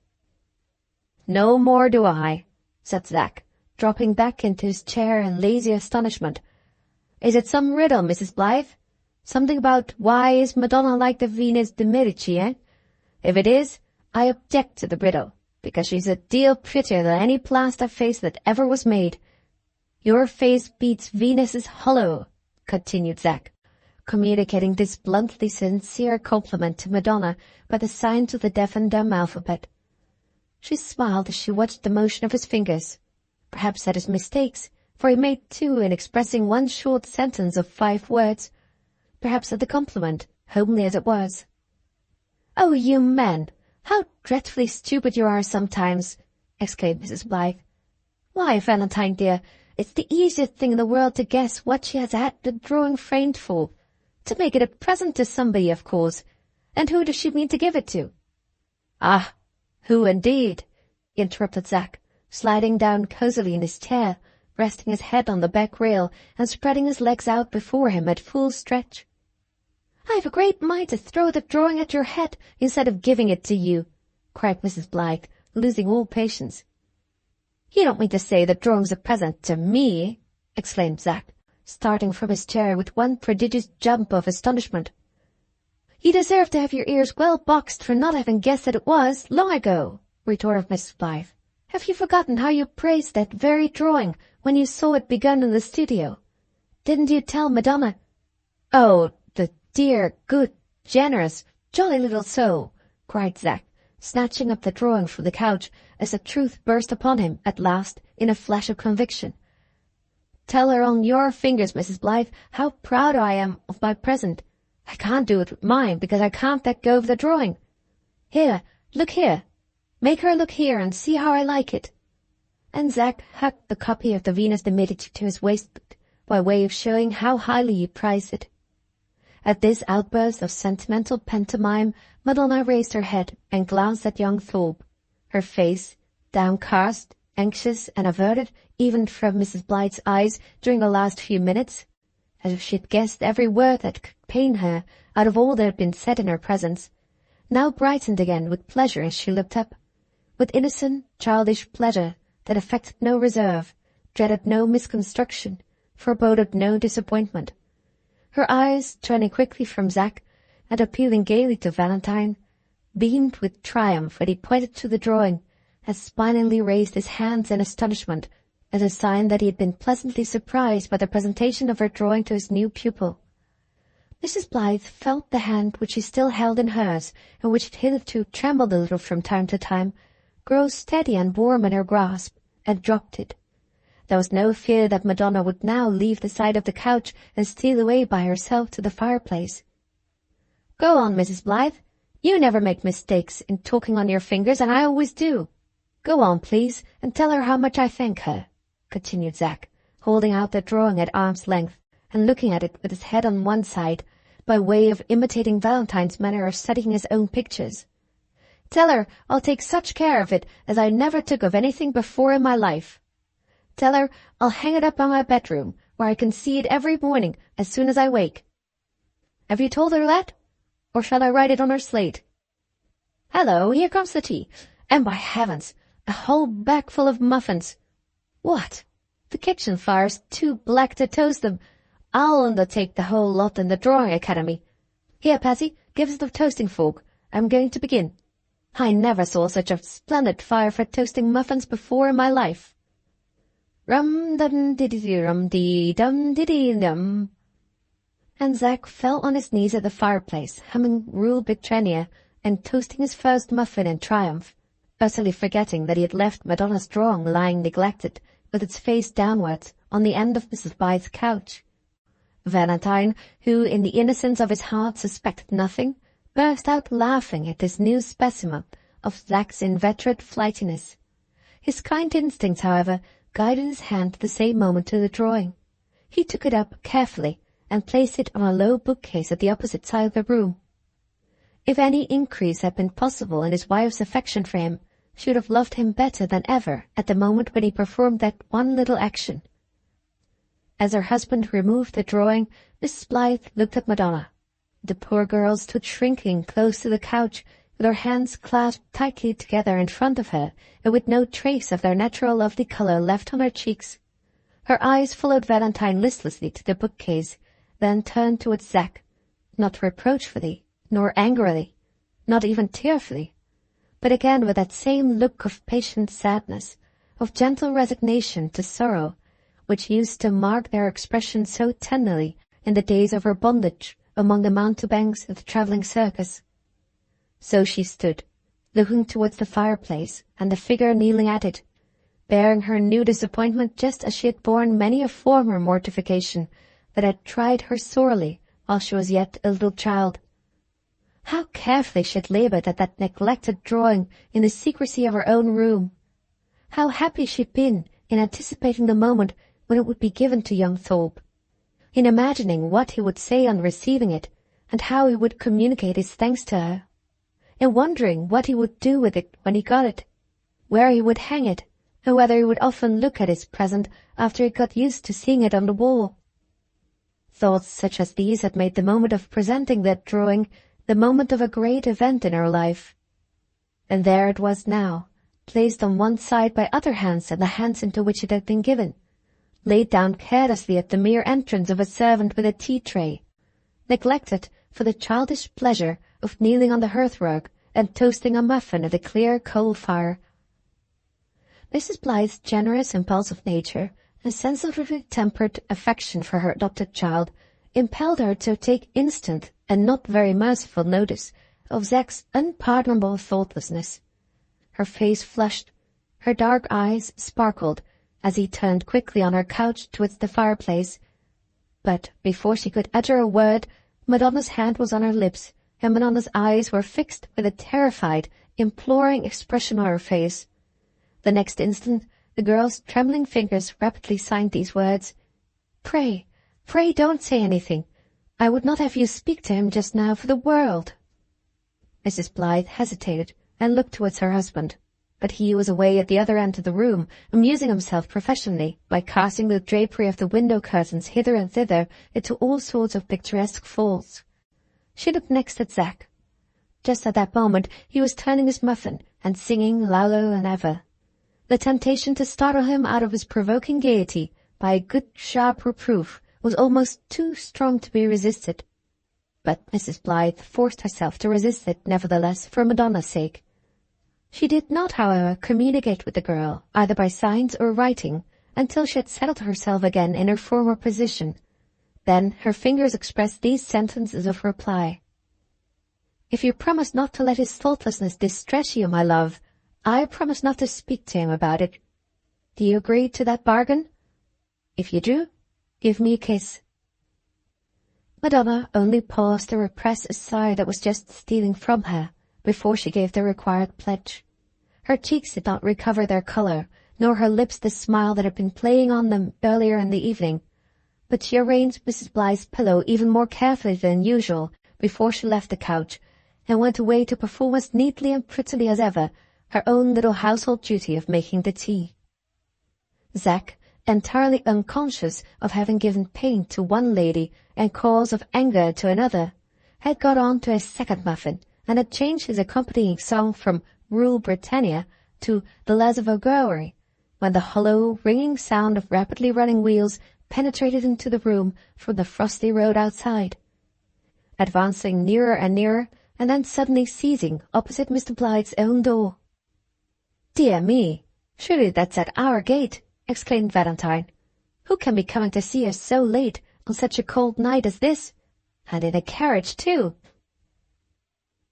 "No more do I," said Zack, dropping back into his chair in lazy astonishment. "Is it some riddle, Mrs. Blyth? Something about why is Madonna like the Venus de Medici, eh? If it is, I object to the riddle, because she's a deal prettier than any plaster face that ever was made. Your face beats Venus's hollow," continued Zack, communicating this bluntly sincere compliment to Madonna by the signs of the deaf and dumb alphabet. She smiled as she watched the motion of his fingers, perhaps at his mistakes, for he made two in expressing one short sentence of 5 words, perhaps at the compliment, homely as it was. "Oh, you men! How dreadfully stupid you are sometimes!" exclaimed Mrs. Blyth. "Why, Valentine dear, it's the easiest thing in the world to guess what she has had the drawing framed for. To make it a present to somebody, of course. And who does she mean to give it to?" "Ah, who indeed?" interrupted Zack, sliding down cosily in his chair, resting his head on the back rail and spreading his legs out before him at full stretch. "I've a great mind to throw the drawing at your head instead of giving it to you," cried Mrs. Blyth, losing all patience. "You don't mean to say the drawing's a present to me?" exclaimed Zack, starting from his chair with one prodigious jump of astonishment. "You deserve to have your ears well boxed for not having guessed that it was, long ago," retorted Mrs. Blyth. "Have you forgotten how you praised that very drawing when you saw it begun in the studio? Didn't you tell Madonna—" "Oh, the dear, good, generous, jolly little soul!" cried Zack, snatching up the drawing from the couch as the truth burst upon him at last in a flash of conviction. "Tell her on your fingers, Mrs. Blyth, how proud I am of my present. I can't do it with mine because I can't let go of the drawing. Here, look here. Make her look here and see how I like it." And Zack hugged the copy of the Venus de Medici to his waistcoat by way of showing how highly he prized it. At this outburst of sentimental pantomime, Madonna raised her head and glanced at young Thorpe, her face, downcast, anxious, and averted even from Mrs. Blythe's eyes during the last few minutes, as if she had guessed every word that could pain her out of all that had been said in her presence, now brightened again with pleasure as she looked up, with innocent, childish pleasure that affected no reserve, dreaded no misconstruction, foreboded no disappointment. Her eyes, turning quickly from Zack and appealing gaily to Valentine, beamed with triumph when he pointed to the drawing, and smilingly raised his hands in astonishment as a sign that he had been pleasantly surprised by the presentation of her drawing to his new pupil. Mrs. Blyth felt the hand which she still held in hers, and which had hitherto trembled a little from time to time, grow steady and warm in her grasp, and dropped it. There was no fear that Madonna would now leave the side of the couch and steal away by herself to the fireplace. "Go on, Mrs. Blyth. You never make mistakes in talking on your fingers, and I always do. Go on, please, and tell her how much I thank her," continued Zack, holding out the drawing at arm's length and looking at it with his head on one side, by way of imitating Valentine's manner of studying his own pictures. "Tell her I'll take such care of it as I never took of anything before in my life. Tell her I'll hang it up in my bedroom, where I can see it every morning as soon as I wake. Have you told her that? Or shall I write it on her slate? Hello, here comes the tea. And by heavens, a whole bag full of muffins. What? The kitchen fire's too black to toast them. I'll undertake the whole lot in the Drawing Academy. Here, Patsy, give us the toasting fork. I'm going to begin. I never saw such a splendid fire for toasting muffins before in my life. Rum-dum-diddy-rum-dee-dum-diddy-dum. And Zack fell on his knees at the fireplace, humming Rule Britannia and toasting his first muffin in triumph, utterly forgetting that he had left Madonna's drawing lying neglected, with its face downwards, on the end of Mrs. Blythe's couch. Valentine, who in the innocence of his heart suspected nothing, burst out laughing at this new specimen of Zack's inveterate flightiness. His kind instincts, however, guided his hand at the same moment to the drawing. He took it up carefully and placed it on a low bookcase at the opposite side of the room. If any increase had been possible in his wife's affection for him, she would have loved him better than ever at the moment when he performed that one little action. As her husband removed the drawing, Mrs. Blyth looked at Madonna. The poor girl stood shrinking close to the couch, with her hands clasped tightly together in front of her, and with no trace of their natural lovely colour left on her cheeks. Her eyes followed Valentine listlessly to the bookcase, then turned towards Zack, not reproachfully, nor angrily, not even tearfully, but again with that same look of patient sadness, of gentle resignation to sorrow, which used to mark their expression so tenderly in the days of her bondage among the mountebanks of the travelling circus. So she stood, looking towards the fireplace and the figure kneeling at it, bearing her new disappointment just as she had borne many a former mortification that had tried her sorely while she was yet a little child. How carefully she had laboured at that neglected drawing in the secrecy of her own room! How happy she had been in anticipating the moment when it would be given to young Thorpe, in imagining what he would say on receiving it, and how he would communicate his thanks to her, in wondering what he would do with it when he got it, where he would hang it, and whether he would often look at his present after he got used to seeing it on the wall. Thoughts such as these had made the moment of presenting that drawing the moment of a great event in her life. And there it was now, placed on one side by other hands than the hands into which it had been given, laid down carelessly at the mere entrance of a servant with a tea-tray, neglected for the childish pleasure of kneeling on the hearthrug and toasting a muffin at the clear coal-fire. Mrs. Blythe's generous, impulsive nature and sensitively tempered affection for her adopted child impelled her to take instant and not very merciful notice of Zack's unpardonable thoughtlessness. Her face flushed, her dark eyes sparkled, as he turned quickly on her couch towards the fireplace. But before she could utter a word, Madonna's hand was on her lips, and Madonna's eyes were fixed with a terrified, imploring expression on her face. The next instant, the girl's trembling fingers rapidly signed these words: "Pray, pray don't say anything. I would not have you speak to him just now for the world." Mrs. Blythe hesitated and looked towards her husband, but he was away at the other end of the room, amusing himself professionally by casting the drapery of the window curtains hither and thither into all sorts of picturesque folds. She looked next at Zack. Just at that moment he was turning his muffin and singing louder than ever. The temptation to startle him out of his provoking gaiety by a good sharp reproof was almost too strong to be resisted. But Mrs. Blythe forced herself to resist it nevertheless for Madonna's sake. She did not, however, communicate with the girl, either by signs or writing, until she had settled herself again in her former position. Then her fingers expressed these sentences of reply: "If you promise not to let his thoughtlessness distress you, my love, I promise not to speak to him about it. Do you agree to that bargain? If you do, give me a kiss." Madonna only paused to repress a sigh that was just stealing from her before she gave the required pledge. Her cheeks did not recover their colour, nor her lips the smile that had been playing on them earlier in the evening, but she arranged Mrs. Blythe's pillow even more carefully than usual before she left the couch, and went away to perform as neatly and prettily as ever her own little household duty of making the tea. Zack, entirely unconscious of having given pain to one lady and cause of anger to another, had got on to a second muffin, and had changed his accompanying song from Rule Britannia to The Lads of O'Gowrie, when the hollow, ringing sound of rapidly running wheels penetrated into the room from the frosty road outside, advancing nearer and nearer, and then suddenly ceasing opposite Mr. Blythe's own door. "Dear me, surely that's at our gate," exclaimed Valentine. "Who can be coming to see us so late on such a cold night as this? And in a carriage, too."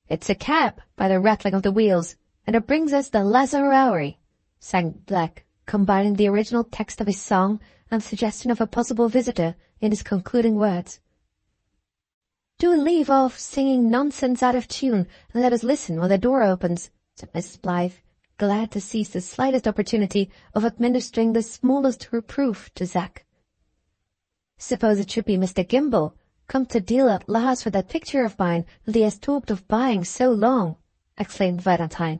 "It's a cab, by the rattling of the wheels, and it brings us the lads of O'Gowrie," sang Zack, combining the original text of his song and the suggestion of a possible visitor in his concluding words. "Do leave off singing nonsense out of tune, and let us listen when the door opens," said Mrs. Blythe, glad to seize the slightest opportunity of administering the smallest reproof to Zack. "Suppose it should be Mr. Gimble, come to deal at last with that picture of mine that he has talked of buying so long," exclaimed Valentine.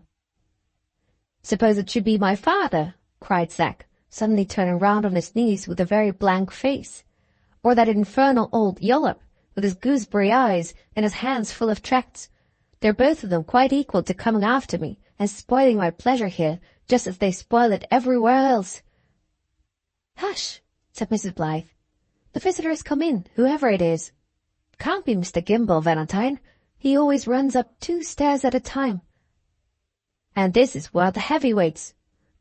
"Suppose it should be my father," cried Zack, suddenly turning round on his knees with a very blank face, "or that infernal old Yollop, with his gooseberry eyes and his hands full of tracts. They're both of them quite equal to coming after me and spoiling my pleasure here, just as they spoil it everywhere else." "Hush," said Mrs. Blythe. "The visitor has come in, whoever it is. Can't be Mr. Gimble, Valentine. He always runs up 2 stairs at a time. And this is one of the heavyweights.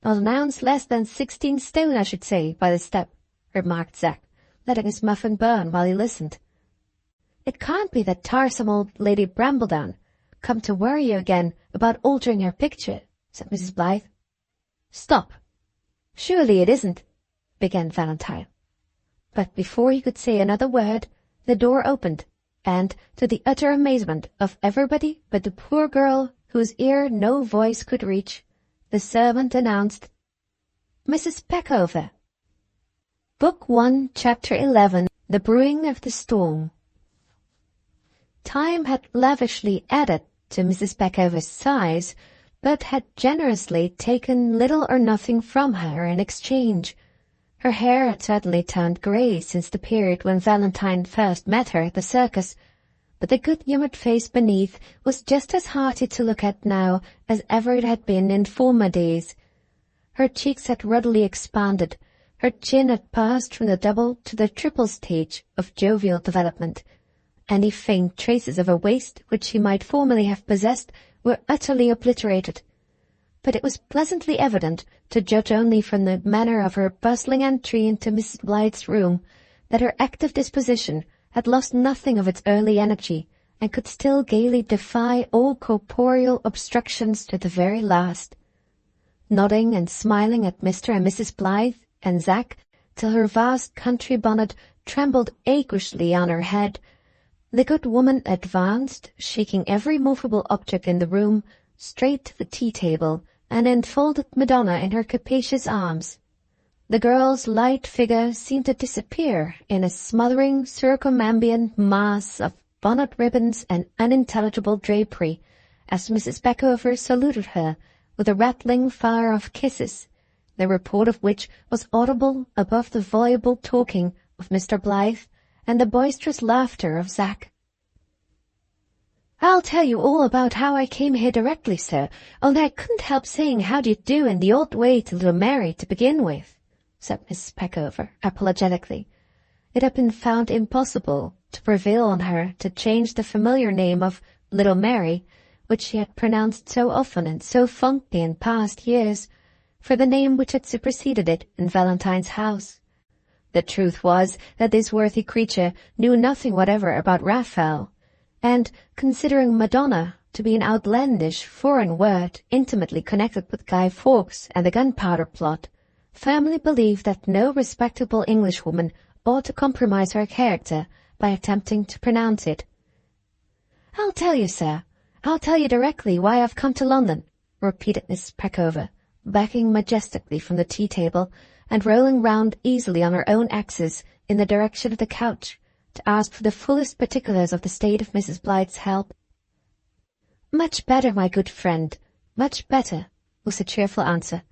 Not an ounce less than 16 stone, I should say, by the step," remarked Zack, letting his muffin burn while he listened, It can't be that tiresome old Lady Brambledown come to worry you again about altering your picture, said Mrs. Blythe. Stop. Surely it isn't, began Valentine. But before he could say another word, the door opened, and, to the utter amazement of everybody but the poor girl whose ear no voice could reach, the servant announced, Mrs. Peckover. Book 1, Chapter 11, The Brewing of the Storm. Time had lavishly added to Mrs. Peckover's size, but had generously taken little or nothing from her in exchange. Her hair had certainly turned grey since the period when Valentine first met her at the circus, but the good-humoured face beneath was just as hearty to look at now as ever it had been in former days. Her cheeks had ruddily expanded, her chin had passed from the double to the triple stage of jovial development. Any faint traces of a waist which she might formerly have possessed were utterly obliterated. But it was pleasantly evident, to judge only from the manner of her bustling entry into Mrs. Blythe's room, that her active disposition had lost nothing of its early energy, and could still gaily defy all corporeal obstructions to the very last. Nodding and smiling at Mr. and Mrs. Blythe and Zack, till her vast country bonnet trembled aguishly on her head, the good woman advanced, shaking every movable object in the room, straight to the tea-table, and enfolded Madonna in her capacious arms. The girl's light figure seemed to disappear in a smothering, circumambient mass of bonnet ribbons and unintelligible drapery, as Mrs. Peckover saluted her with a rattling fire of kisses, the report of which was audible above the voluble talking of Mr. Blythe and the boisterous laughter of Zack. I'll tell you all about how I came here directly, sir, only I couldn't help saying how do you do in the old way to little Mary to begin with, said Mrs. Peckover apologetically. It had been found impossible to prevail on her to change the familiar name of little Mary, which she had pronounced so often and so fondly in past years, for the name which had superseded it in Valentine's house. The truth was that this worthy creature knew nothing whatever about Raphael, and, considering Madonna to be an outlandish foreign word intimately connected with Guy Fawkes and the Gunpowder Plot, firmly believed that no respectable Englishwoman ought to compromise her character by attempting to pronounce it. I'll tell you, sir. I'll tell you directly why I've come to London, repeated Miss Peckover, backing majestically from the tea-table and rolling round easily on her own axis in the direction of the couch, to ask for the fullest particulars of the state of Mrs. Blythe's health. Much better, my good friend, much better, was the cheerful answer.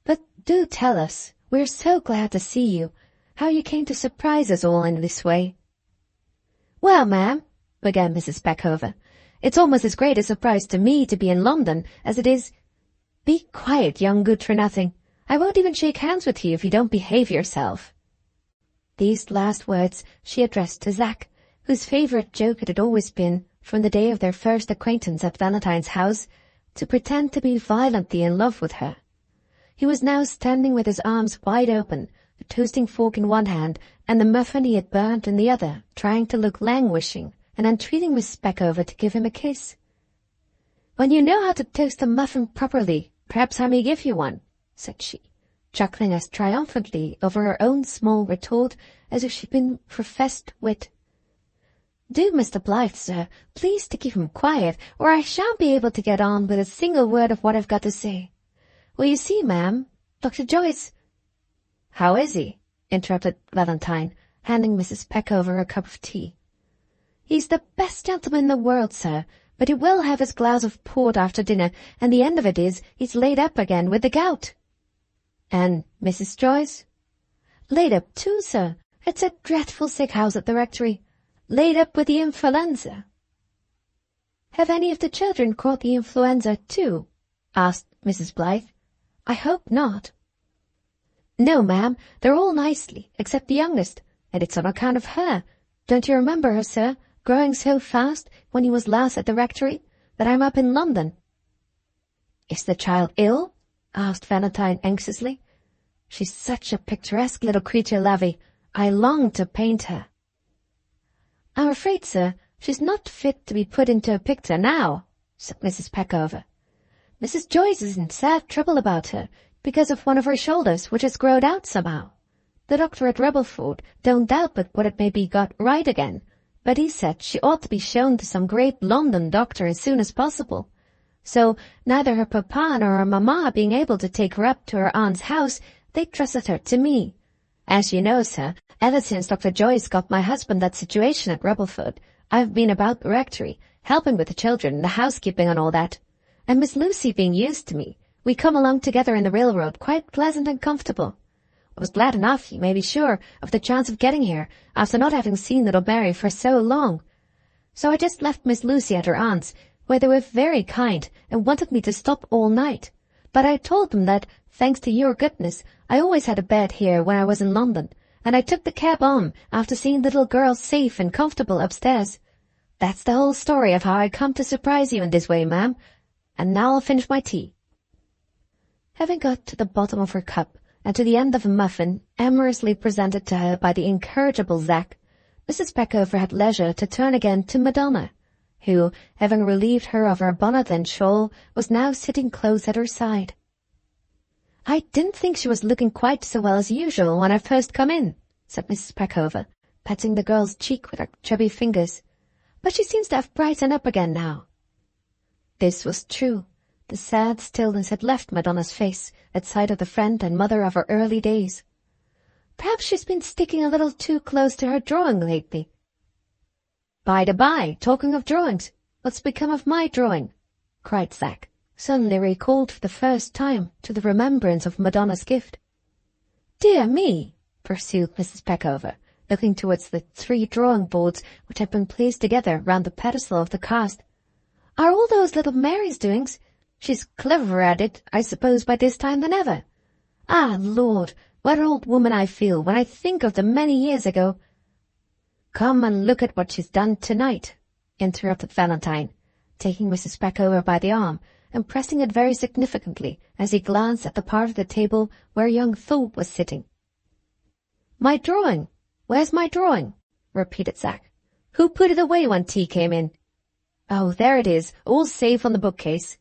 But do tell us, we're so glad to see you, how you came to surprise us all in this way. Well, ma'am, began Mrs. Peckover, it's almost as great a surprise to me to be in London as it is— Be quiet, young good-for-nothing. I won't even shake hands with you if you don't behave yourself. These last words she addressed to Zack, whose favourite joke it had always been, from the day of their first acquaintance at Valentine's house, to pretend to be violently in love with her. He was now standing with his arms wide open, a toasting fork in one hand and the muffin he had burnt in the other, trying to look languishing, and entreating Miss Peckover to give him a kiss. "When you know how to toast a muffin properly, perhaps I may give you one," said she, chuckling as triumphantly over her own small retort as if she'd been professed wit. "Do, Mr. Blythe, sir, please to keep him quiet, or I shan't be able to get on with a single word of what I've got to say. Well, you see, ma'am, Dr. Joyce—" "How is he?" interrupted Valentine, handing Mrs. Peckover a cup of tea. "He's the best gentleman in the world, sir, but he will have his glass of port after dinner, and the end of it is he's laid up again with the gout." "And Mrs. Joyce?" "Laid up too, sir. It's a dreadful sick house at the rectory. Laid up with the influenza." "Have any of the children caught the influenza too?" asked Mrs. Blythe. "I hope not." "No, ma'am, they're all nicely, except the youngest, and it's on account of her. Don't you remember her, sir, growing so fast when he was last at the rectory, that I'm up in London?" "Is the child ill?" asked Valentine anxiously. "She's such a picturesque little creature, Lavvy. I long to paint her." I'm afraid, sir, she's not fit to be put into a picture now, said Mrs. Peckover. Mrs. Joyce is in sad trouble about her, because of one of her shoulders, which has growed out somehow. The doctor at Rebelford don't doubt but what it may be got right again, but he said she ought to be shown to some great London doctor as soon as possible. So, neither her papa nor her mamma being able to take her up to her aunt's house, they trusted her to me. As you know, sir, ever since Dr. Joyce got my husband that situation at Rebelford, I've been about the rectory, helping with the children, the housekeeping and all that. And Miss Lucy being used to me, we come along together in the railroad quite pleasant and comfortable. I was glad enough, you may be sure, of the chance of getting here, after not having seen little Mary for so long. So I just left Miss Lucy at her aunt's, where they were very kind and wanted me to stop all night. But I told them that, thanks to your goodness, I always had a bed here when I was in London, and I took the cab on after seeing the little girl safe and comfortable upstairs. That's the whole story of how I come to surprise you in this way, ma'am. And now I'll finish my tea. Having got to the bottom of her cup and to the end of a muffin amorously presented to her by the incorrigible Zack, Mrs. Peckover had leisure to turn again to Madonna, who, having relieved her of her bonnet and shawl, was now sitting close at her side. I didn't think she was looking quite so well as usual when I first come in, said Mrs. Peckover, patting the girl's cheek with her chubby fingers, but she seems to have brightened up again now. This was true. The sad stillness had left Madonna's face at sight of the friend and mother of her early days. Perhaps she's been sticking a little too close to her drawing lately. By the by, talking of drawings, what's become of my drawing? Cried Zack, suddenly recalled for the first time to the remembrance of Madonna's gift. Dear me, pursued Mrs. Peckover, looking towards the 3 drawing boards which had been placed together round the pedestal of the cast. Are all those little Mary's doings? She's cleverer at it, I suppose, by this time than ever. Ah, Lord, what an old woman I feel when I think of the many years ago. Come and look at what she's done tonight, interrupted Valentine, taking Mrs. Peckover by the arm and pressing it very significantly as he glanced at the part of the table where young Thorpe was sitting. My drawing? Where's my drawing? Repeated Zack. Who put it away when tea came in? Oh, there it is, all safe on the bookcase.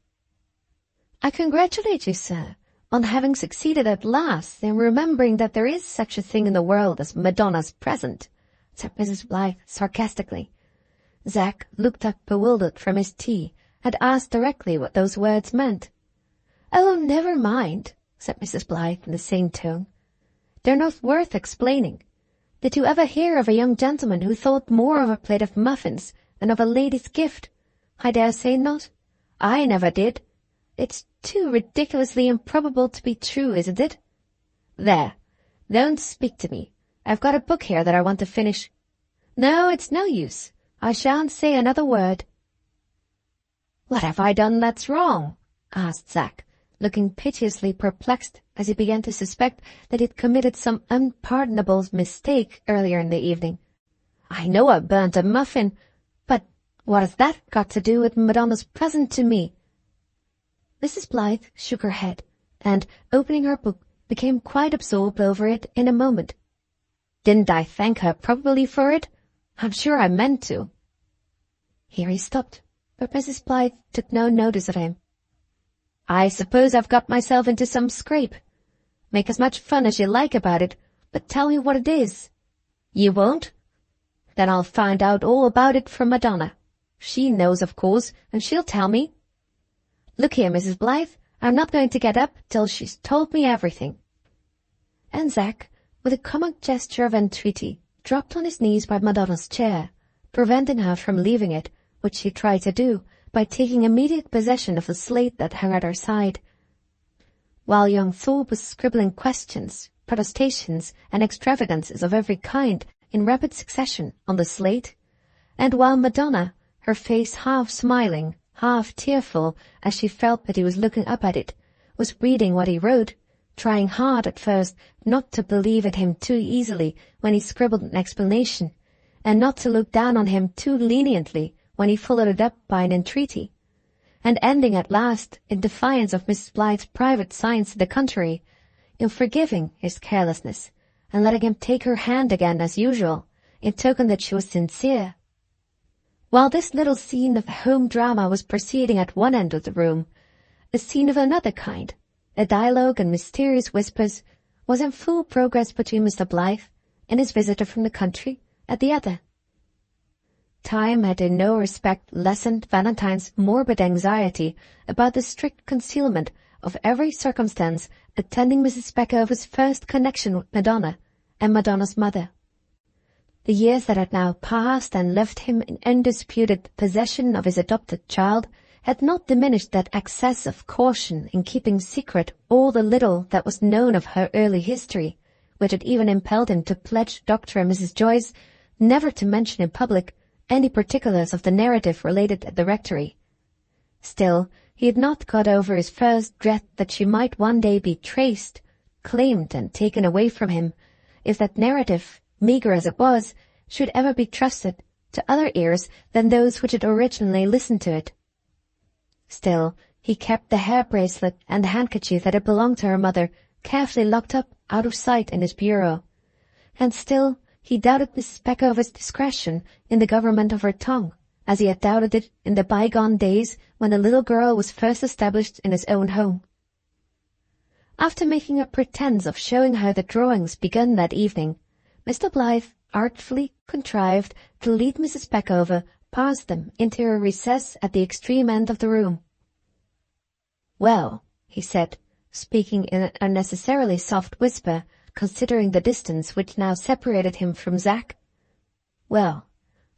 I congratulate you, sir, on having succeeded at last in remembering that there is such a thing in the world as Madonna's present, said Mrs. Blyth sarcastically. Zack looked up bewildered from his tea, and asked directly what those words meant. Oh, never mind, said Mrs. Blyth in the same tone. They're not worth explaining. Did you ever hear of a young gentleman who thought more of a plate of muffins than of a lady's gift? I dare say not. I never did. It's too ridiculously improbable to be true, isn't it? There, don't speak to me. I've got a book here that I want to finish. No, it's no use. I shan't say another word. What have I done that's wrong? Asked Zack, looking piteously perplexed as he began to suspect that he'd committed some unpardonable mistake earlier in the evening. I know I burnt a muffin, but what has that got to do with Madonna's present to me? Mrs. Blyth shook her head, and, opening her book, became quite absorbed over it in a moment. Didn't I thank her properly for it? I'm sure I meant to. Here he stopped, but Mrs. Blyth took no notice of him. I suppose I've got myself into some scrape. Make as much fun as you like about it, but tell me what it is. You won't? Then I'll find out all about it from Madonna. She knows, of course, and she'll tell me. Look here, Mrs. Blyth, I'm not going to get up till she's told me everything. And Zack, with a comic gesture of entreaty, dropped on his knees by Madonna's chair, preventing her from leaving it, which she tried to do by taking immediate possession of the slate that hung at her side. While young Thorpe was scribbling questions, protestations, and extravagances of every kind in rapid succession on the slate, and while Madonna, her face half smiling, half tearful as she felt that he was looking up at it, was reading what he wrote, trying hard at first not to believe in him too easily when he scribbled an explanation, and not to look down on him too leniently when he followed it up by an entreaty, and ending at last, in defiance of Mrs. Blythe's private signs to the contrary, in forgiving his carelessness, and letting him take her hand again as usual, in token that she was sincere While this little scene of home drama was proceeding at one end of the room, a scene of another kind, a dialogue and mysterious whispers, was in full progress between Mr. Blyth and his visitor from the country at the other. Time had in no respect lessened Valentine's morbid anxiety about the strict concealment of every circumstance attending Mrs. Speckover's first connection with Madonna and Madonna's mother. The years that had now passed and left him in undisputed possession of his adopted child had not diminished that excess of caution in keeping secret all the little that was known of her early history, which had even impelled him to pledge Dr. and Mrs. Joyce never to mention in public any particulars of the narrative related at the rectory. Still, he had not got over his first dread that she might one day be traced, claimed, and taken away from him, if that narrative, meagre as it was, should ever be trusted to other ears than those which had originally listened to it. Still, he kept the hair bracelet and the handkerchief that had belonged to her mother carefully locked up out of sight in his bureau, and still he doubted Mrs. Speckover's discretion in the government of her tongue, as he had doubted it in the bygone days when the little girl was first established in his own home. After making a pretence of showing her the drawings begun that evening, Mr. Blyth artfully contrived to lead Mrs. Speckover past them into a recess at the extreme end of the room. "Well," he said, speaking in an unnecessarily soft whisper, considering the distance which now separated him from Zack. "Well,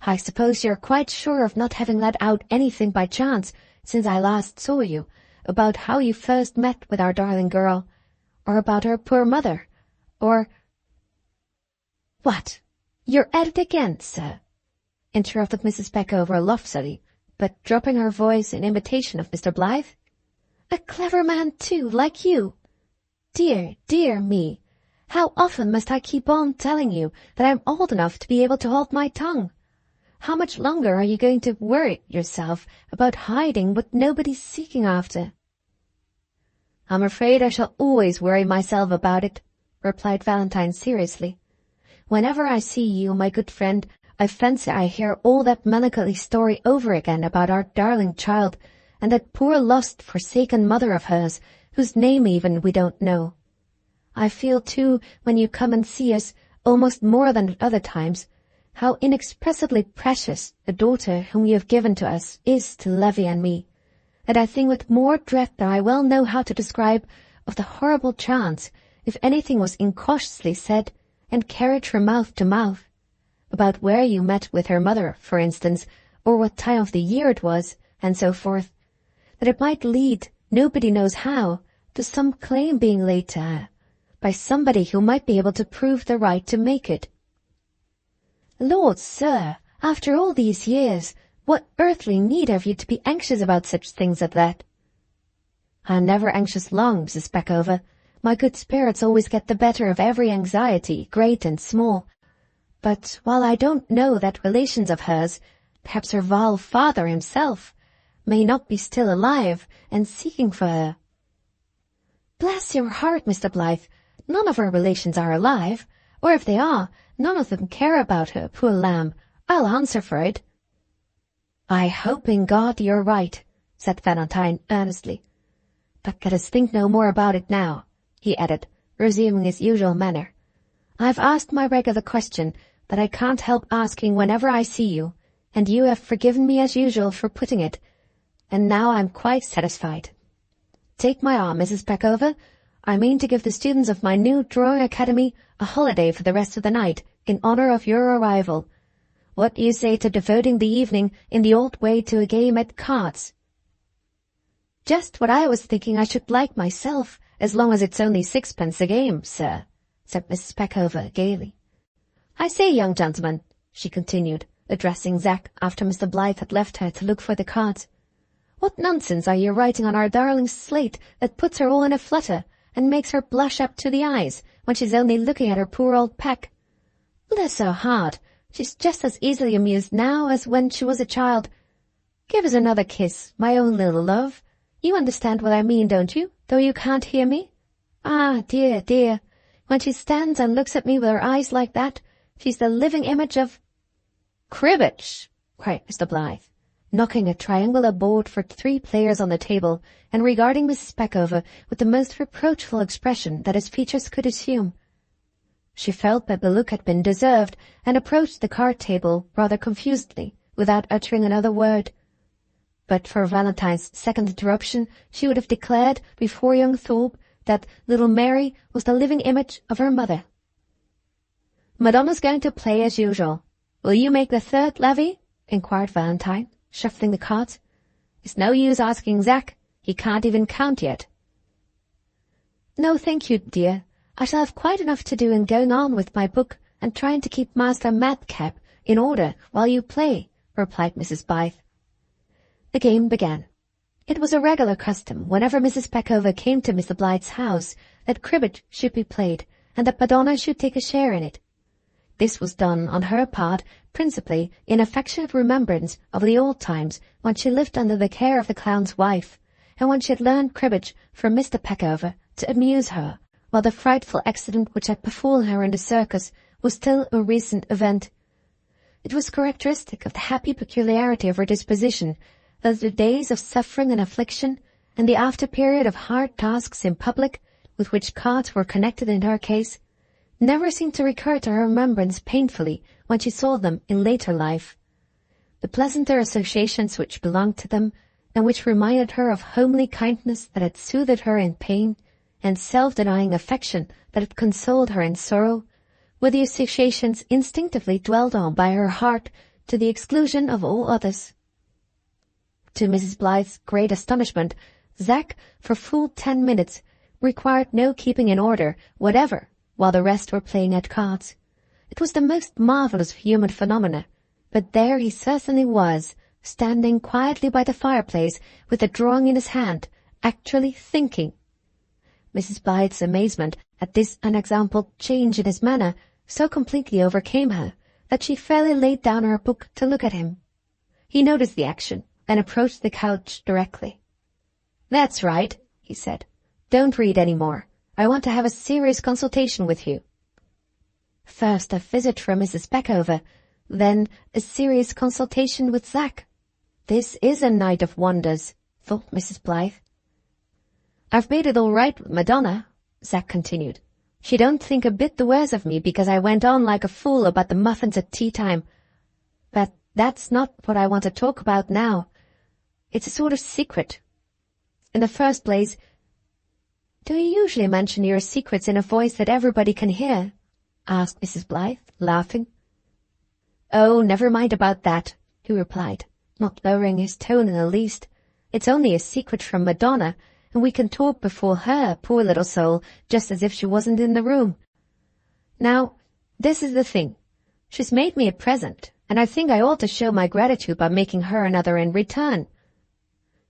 I suppose you're quite sure of not having let out anything by chance since I last saw you, about how you first met with our darling girl, or about her poor mother, or—" "What, you're at it again, sir," interrupted Mrs. Speckover loftily, but dropping her voice in imitation of Mr. Blyth. "A clever man, too, like you. Dear, dear me, how often must I keep on telling you that I'm old enough to be able to hold my tongue? How much longer are you going to worry yourself about hiding what nobody's seeking after?" "I'm afraid I shall always worry myself about it," replied Valentine seriously. "Whenever I see you, my good friend, I fancy I hear all that melancholy story over again about our darling child, and that poor lost, forsaken mother of hers, whose name even we don't know. I feel, too, when you come and see us, almost more than at other times, how inexpressibly precious a daughter whom you have given to us is to Levy and me, and I think with more dread than I well know how to describe of the horrible chance, if anything was incautiously said and carried from mouth to mouth, about where you met with her mother, for instance, or what time of the year it was, and so forth, that it might lead, nobody knows how, to some claim being laid to her, by somebody who might be able to prove the right to make it." "Lord, sir, after all these years, what earthly need have you to be anxious about such things as that?" "I'm never anxious long, Mrs. Speckover. My good spirits always get the better of every anxiety, great and small. But while I don't know that relations of hers, perhaps her vile father himself, may not be still alive and seeking for her." "Bless your heart, Mr. Blyth, none of her relations are alive, or if they are, none of them care about her, poor lamb, I'll answer for it." "I hope in God you're right," said Valentine earnestly. "But let us think no more about it now," he added, resuming his usual manner. "I've asked my regular question that I can't help asking whenever I see you, and you have forgiven me as usual for putting it, and now I'm quite satisfied. Take my arm, Mrs. Speckover. I mean to give the students of my new drawing academy a holiday for the rest of the night in honor of your arrival. What do you say to devoting the evening in the old way to a game at cards?" "Just what I was thinking I should like myself, as long as it's only 6pence a game, sir," said Mrs. Speckover gaily. "I say, young gentleman," she continued, addressing Zack after Mr. Blyth had left her to look for the cards, "what nonsense are you writing on our darling's slate that puts her all in a flutter, and makes her blush up to the eyes when she's only looking at her poor old pack? Bless her heart, she's just as easily amused now as when she was a child. Give us another kiss, my own little love. You understand what I mean, don't you, though you can't hear me? Ah, dear, dear, when she stands and looks at me with her eyes like that, she's the living image of—" "Cribbage! cried Mr. Blyth, knocking a triangular board for 3 players on the table and regarding Mrs. Peckover with the most reproachful expression that his features could assume. She felt that the look had been deserved and approached the card table rather confusedly, without uttering another word. But for Valentine's second interruption, she would have declared before young Thorpe that little Mary was the living image of her mother. "Madonna's going to play as usual. Will you make the third levy?" inquired Valentine, shuffling the cards. "It's no use asking Zack. He can't even count yet." "No, thank you, dear. I shall have quite enough to do in going on with my book and trying to keep Master Madcap in order while you play," replied Mrs. Blyth. The game began. It was a regular custom, whenever Mrs. Peckover came to Mr. Blyth's house, that cribbage should be played, and that Madonna should take a share in it. This was done, on her part, principally in affectionate remembrance of the old times when she lived under the care of the clown's wife, and when she had learned cribbage from Mr. Peckover to amuse her, while the frightful accident which had befallen her in the circus was still a recent event. It was characteristic of the happy peculiarity of her disposition that the days of suffering and affliction, and the after period of hard tasks in public, with which cards were connected in her case, never seemed to recur to her remembrance painfully when she saw them in later life. The pleasanter associations which belonged to them, and which reminded her of homely kindness that had soothed her in pain, and self-denying affection that had consoled her in sorrow, were the associations instinctively dwelt on by her heart to the exclusion of all others. To Mrs. Blyth's great astonishment, Zack, for full 10 minutes, required no keeping in order whatever, while the rest were playing at cards. It was the most marvellous of human phenomena, but there he certainly was, standing quietly by the fireplace with a drawing in his hand, actually thinking. Mrs. Blyth's amazement at this unexampled change in his manner so completely overcame her that she fairly laid down her book to look at him. He noticed the action and approached the couch directly. "That's right," he said. "Don't read any more. I want to have a serious consultation with you." First a visit from Mrs. Peckover, then a serious consultation with Zack. This is a night of wonders, thought Mrs. Blyth. "I've made it all right with Madonna," Zack continued. "She don't think a bit the worse of me because I went on like a fool about the muffins at tea time. But that's not what I want to talk about now. It's a sort of secret. In the first place, do you usually mention your secrets in a voice that everybody can hear?" asked Mrs. Blyth, laughing. "Oh, never mind about that," he replied, not lowering his tone in the least. "It's only a secret from Madonna, and we can talk before her, poor little soul, just as if she wasn't in the room. Now, this is the thing. She's made me a present, and I think I ought to show my gratitude by making her another in return."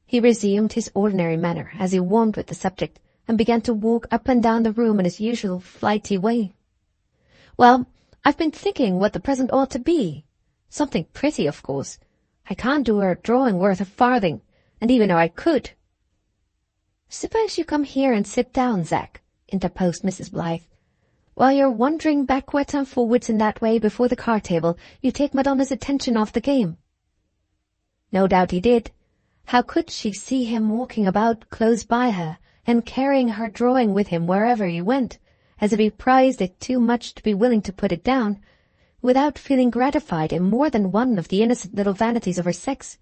He resumed his ordinary manner as he warmed with the subject, and began to walk up and down the room in his usual flighty way. "Well, I've been thinking what the present ought to be. Something pretty, of course. I can't do her a drawing worth a farthing, and even though I could—" "Suppose you come here and sit down, Zack," interposed Mrs. Blyth. "While you're wandering backwards and forwards in that way before the card table, you take Madonna's attention off the game." No doubt he did. How could she see him walking about close by her, and carrying her drawing with him wherever he went, as if he prized it too much to be willing to put it down, without feeling gratified in more than one of the innocent little vanities of her sex,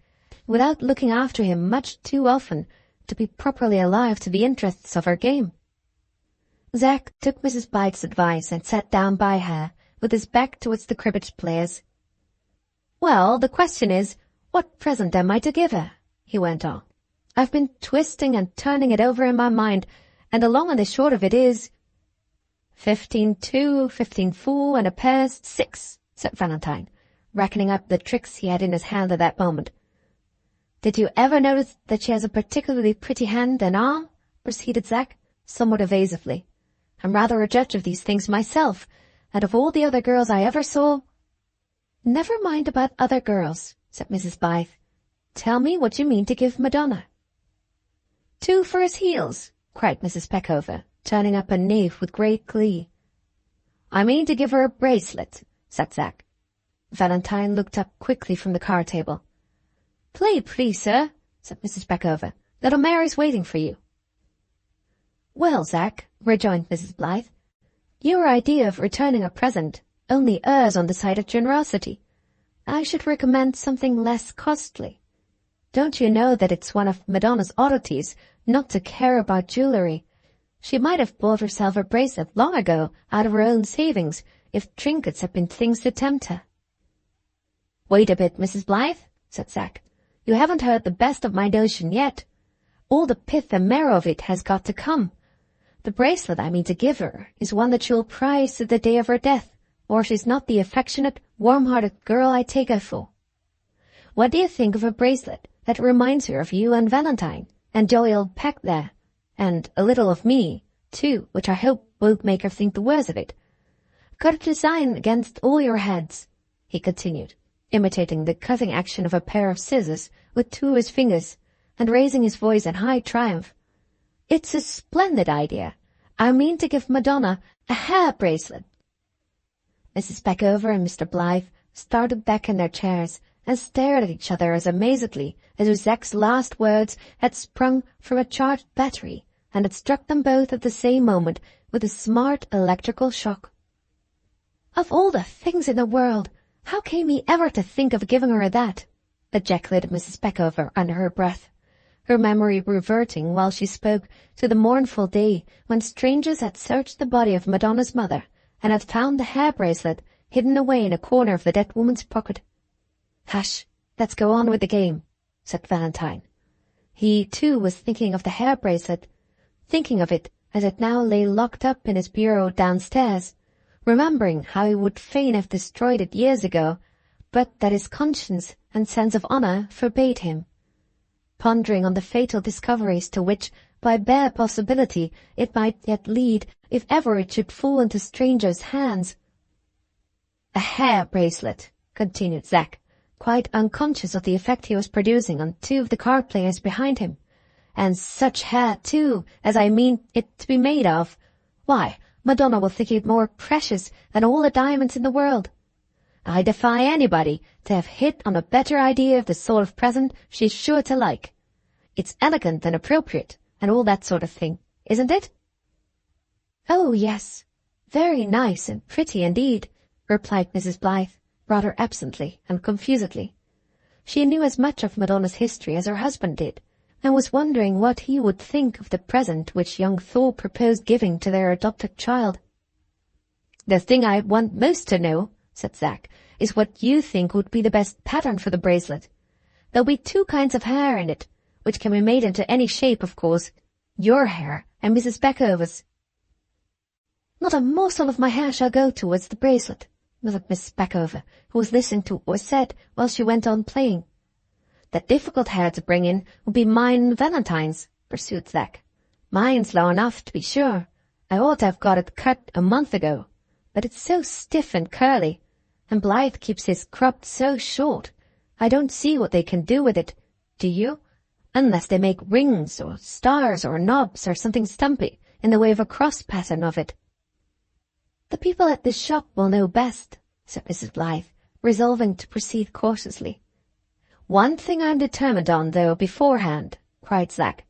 without looking after him much too often to be properly alive to the interests of her game? Zack took Mrs. Blyth's advice and sat down by her, with his back towards the cribbage players. "Well, the question is, what present am I to give her?" he went on. "I've been twisting and turning it over in my mind, and the long and the short of it is—" 15-2, 15-4, and a pair's 6, said Valentine, reckoning up the tricks he had in his hand at that moment. "Did you ever notice that she has a particularly pretty hand and arm?" proceeded Zack, somewhat evasively. "I'm rather a judge of these things myself, and of all the other girls I ever saw—" "Never mind about other girls," said Mrs. Blyth. "Tell me what you mean to give Madonna." 2 for his heels," cried Mrs. Peckover, turning up her knave with great glee. "I mean to give her a bracelet," said Zack. Valentine looked up quickly from the card table. "Play, please, sir," said Mrs. Peckover. "Little Mary's waiting for you." "Well, Zack," rejoined Mrs. Blyth, "your idea of returning a present only errs on the side of generosity. I should recommend something less costly. Don't you know that it's one of Madonna's oddities not to care about jewellery? She might have bought herself a bracelet long ago out of her own savings if trinkets had been things to tempt her." "Wait a bit, Mrs. Blyth," said Zack. "You haven't heard the best of my notion yet. All the pith and marrow of it has got to come. The bracelet I mean to give her is one that she'll prize to the day of her death, or she's not the affectionate, warm-hearted girl I take her for. What do you think of a bracelet that reminds her of you and Valentine, and jolly old Peck there, and a little of me, too, which I hope won't make her think the worse of it? Cut a design against all your heads," he continued, imitating the cutting action of a pair of scissors with two of his fingers, and raising his voice in high triumph. "It's a splendid idea. I mean to give Madonna a hair bracelet." Mrs. Peckover and Mr. Blyth started back in their chairs and stared at each other as amazedly as if Zack's last words had sprung from a charged battery and had struck them both at the same moment with a smart electrical shock. "Of all the things in the world, how came he ever to think of giving her that?" ejaculated Mrs. Peckover under her breath, her memory reverting while she spoke to the mournful day when strangers had searched the body of Madonna's mother and had found the hair bracelet hidden away in a corner of the dead woman's pocket. "Hush, let's go on with the game," said Valentine. He, too, was thinking of the hair bracelet, thinking of it as it now lay locked up in his bureau downstairs, remembering how he would fain have destroyed it years ago, but that his conscience and sense of honour forbade him, pondering on the fatal discoveries to which, by bare possibility, it might yet lead if ever it should fall into strangers' hands. "A hair bracelet," continued Zack, quite unconscious of the effect he was producing on two of the card players behind him. "And such hair, too, as I mean it to be made of. Why, Madonna will think it more precious than all the diamonds in the world. I defy anybody to have hit on a better idea of the sort of present she's sure to like. It's elegant and appropriate, and all that sort of thing, isn't it?" "Oh, yes, very nice and pretty indeed," replied Mrs. Blyth, rather absently and confusedly. She knew as much of Madonna's history as her husband did, and was wondering what he would think of the present which young Thorpe proposed giving to their adopted child. "The thing I want most to know," said Zack, "is what you think would be the best pattern for the bracelet. There'll be two kinds of hair in it, which can be made into any shape, of course. Your hair and Mrs. Peckover's." "Not a morsel of my hair shall go towards the bracelet," muttered Mrs. Peckover, who was listening to what was said while she went on playing. "The difficult hair to bring in will be mine and Valentine's," pursued Zack. "Mine's low enough, to be sure. I ought to have got it cut a month ago, but it's so stiff and curly, and Blythe keeps his cropped so short. I don't see what they can do with it, do you? Unless they make rings or stars or knobs or something stumpy in the way of a cross pattern of it." "The people at the shop will know best," said Mrs. Blythe, resolving to proceed cautiously. "One thing I'm determined on, though, beforehand," cried Zack.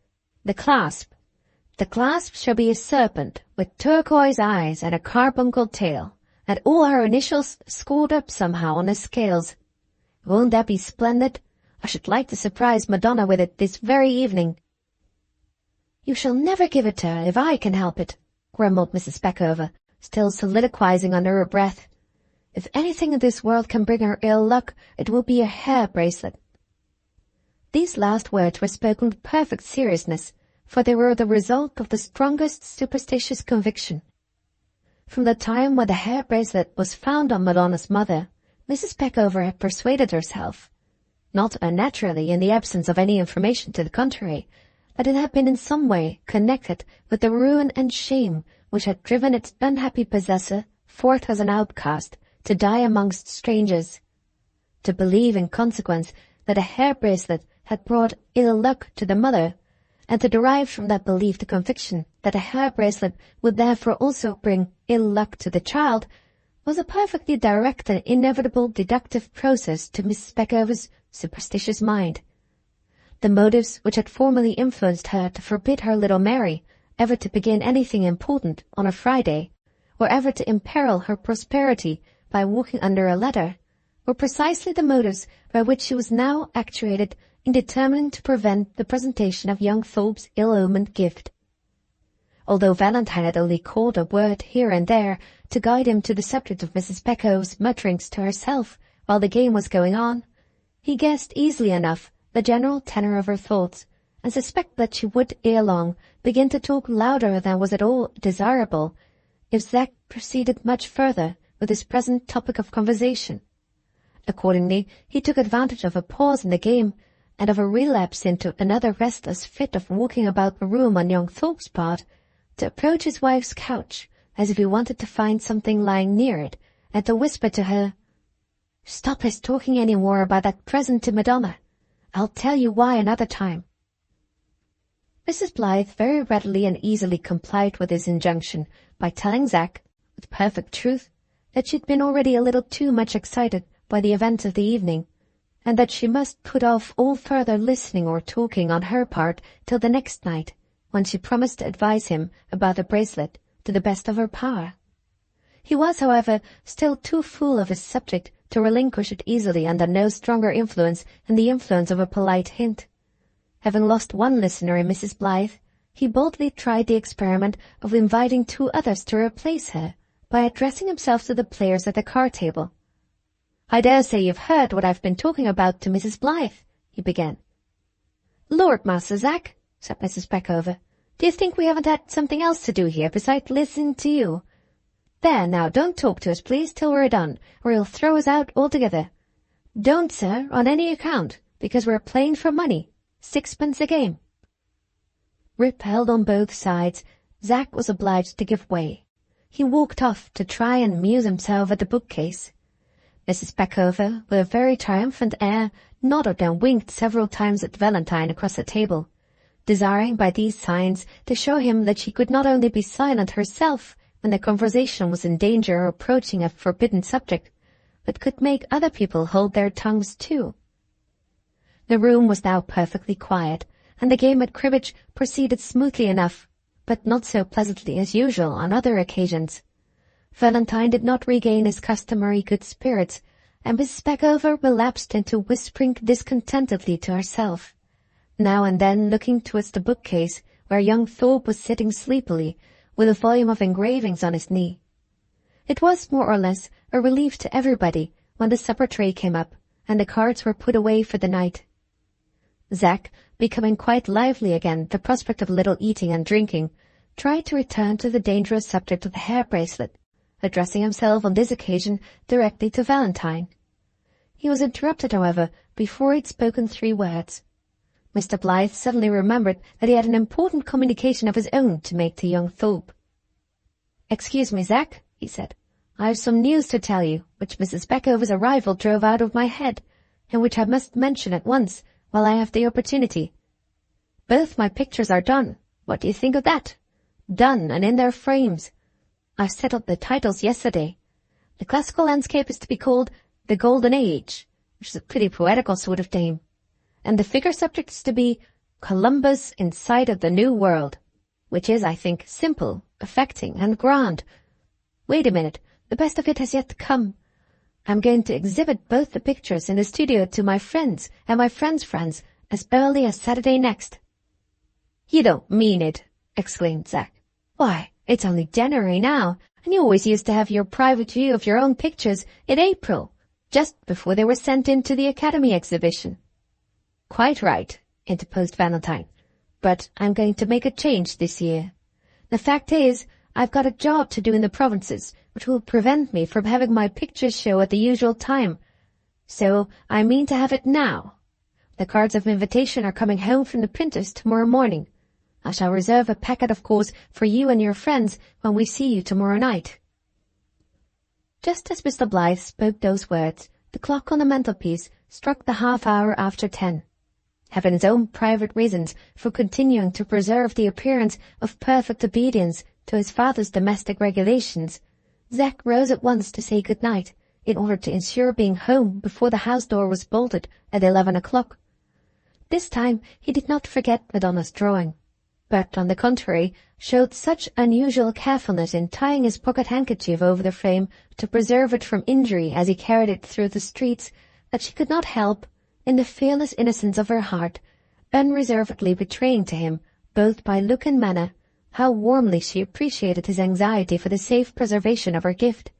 "The clasp. The clasp shall be a serpent with turquoise eyes and a carbuncled tail, and all our initials scored up somehow on the scales. Won't that be splendid? I should like to surprise Madonna with it this very evening." "You shall never give it to her if I can help it," grumbled Mrs. Peckover, still soliloquizing under her breath. "If anything in this world can bring her ill luck, it will be a hair bracelet." These last words were spoken with perfect seriousness, for they were the result of the strongest superstitious conviction. From the time when the hair bracelet was found on Madonna's mother, Mrs. Peckover had persuaded herself, not unnaturally in the absence of any information to the contrary, that it had been in some way connected with the ruin and shame which had driven its unhappy possessor forth as an outcast to die amongst strangers. To believe in consequence that a hair bracelet had brought ill luck to the mother, and to derive from that belief the conviction that a hair bracelet would therefore also bring ill luck to the child, was a perfectly direct and inevitable deductive process to Mrs. Peckover's superstitious mind. The motives which had formerly influenced her to forbid her little Mary ever to begin anything important on a Friday, or ever to imperil her prosperity by walking under a ladder, were precisely the motives by which she was now actuated in determining to prevent the presentation of young Thorpe's ill-omened gift. Although Valentine had only called a word here and there to guide him to the subject of Mrs. Peckover's mutterings to herself while the game was going on, he guessed easily enough the general tenor of her thoughts, and suspected that she would ere long begin to talk louder than was at all desirable if Zack proceeded much further with his present topic of conversation. Accordingly, he took advantage of a pause in the game and of a relapse into another restless fit of walking about the room on young Thorpe's part, to approach his wife's couch as if he wanted to find something lying near it, and to whisper to her, "Stop his talking any more about that present to Madonna. I'll tell you why another time." Mrs. Blyth very readily and easily complied with his injunction by telling Zack, with perfect truth, that she had been already a little too much excited by the events of the evening, and that she must put off all further listening or talking on her part till the next night, when she promised to advise him about the bracelet to the best of her power. He was, however, still too full of his subject to relinquish it easily under no stronger influence than the influence of a polite hint. Having lost one listener in Mrs. Blyth, he boldly tried the experiment of inviting two others to replace her by addressing himself to the players at the card table. "I dare say you've heard what I've been talking about to Mrs. Blyth," he began. "Lord, Master Zack," said Mrs. Peckover, "do you think we haven't had something else to do here besides listening to you? There, now, don't talk to us, please, till we're done, or you'll throw us out altogether. Don't, sir, on any account, because we're playing for money. 6pence a game." Repelled on both sides, Zack was obliged to give way. He walked off to try and amuse himself at the bookcase. Mrs. Peckover, with a very triumphant air, nodded and winked several times at Valentine across the table, desiring by these signs to show him that she could not only be silent herself when the conversation was in danger or approaching a forbidden subject, but could make other people hold their tongues too. The room was now perfectly quiet, and the game at cribbage proceeded smoothly enough, but not so pleasantly as usual on other occasions. Valentine did not regain his customary good spirits, and Mrs. Peckover relapsed into whispering discontentedly to herself, now and then looking towards the bookcase where young Thorpe was sitting sleepily, with a volume of engravings on his knee. It was more or less a relief to everybody when the supper tray came up, and the cards were put away for the night. Zack, becoming quite lively again at the prospect of a little eating and drinking, tried to return to the dangerous subject of the hair bracelet, addressing himself on this occasion directly to Valentine. He was interrupted, however, before he had spoken 3 words. Mr. Blyth suddenly remembered that he had an important communication of his own to make to young Thorpe. "Excuse me, Zack," he said. "I have some news to tell you, which Mrs. Peckover's arrival drove out of my head, and which I must mention at once while I have the opportunity. Both my pictures are done. What do you think of that? Done, and in their frames. I've settled the titles yesterday. The classical landscape is to be called The Golden Age, which is a pretty poetical sort of name, and the figure subject is to be Columbus in sight of the New World, which is, I think, simple, affecting, and grand. Wait a minute, the best of it has yet to come. I'm going to exhibit both the pictures in the studio to my friends and my friends' friends as early as Saturday next." "You don't mean it," exclaimed Zack. "Why, it's only January now, and you always used to have your private view of your own pictures in April, just before they were sent in to the Academy exhibition." "Quite right," interposed Valentine, "but I'm going to make a change this year. The fact is, I've got a job to do in the provinces, which will prevent me from having my pictures show at the usual time. So I mean to have it now. The cards of invitation are coming home from the printers tomorrow morning. I shall reserve a packet, of course, for you and your friends when we see you tomorrow night." Just as Mr. Blyth spoke those words, the clock on the mantelpiece struck the half-hour after 10. Having his own private reasons for continuing to preserve the appearance of perfect obedience to his father's domestic regulations, Zack rose at once to say good night, in order to ensure being home before the house door was bolted at 11 o'clock. This time he did not forget Madonna's drawing, but on the contrary showed such unusual carefulness in tying his pocket handkerchief over the frame to preserve it from injury as he carried it through the streets, that she could not help, in the fearless innocence of her heart, unreservedly betraying to him, both by look and manner, how warmly she appreciated his anxiety for the safe preservation of her gift.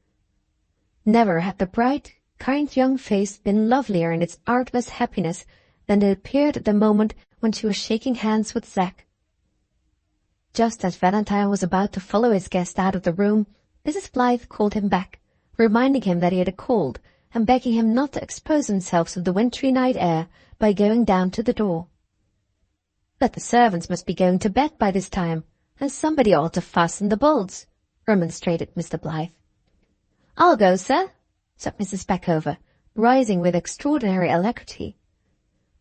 Never had the bright, kind young face been lovelier in its artless happiness than it appeared at the moment when she was shaking hands with Zack. Just as Valentine was about to follow his guest out of the room, Mrs. Blyth called him back, reminding him that he had a cold, and begging him not to expose himself to the wintry night air by going down to the door. "But the servants must be going to bed by this time, and somebody ought to fasten the bolts," remonstrated Mr. Blyth. "I'll go, sir," said Mrs. Peckover, rising with extraordinary alacrity.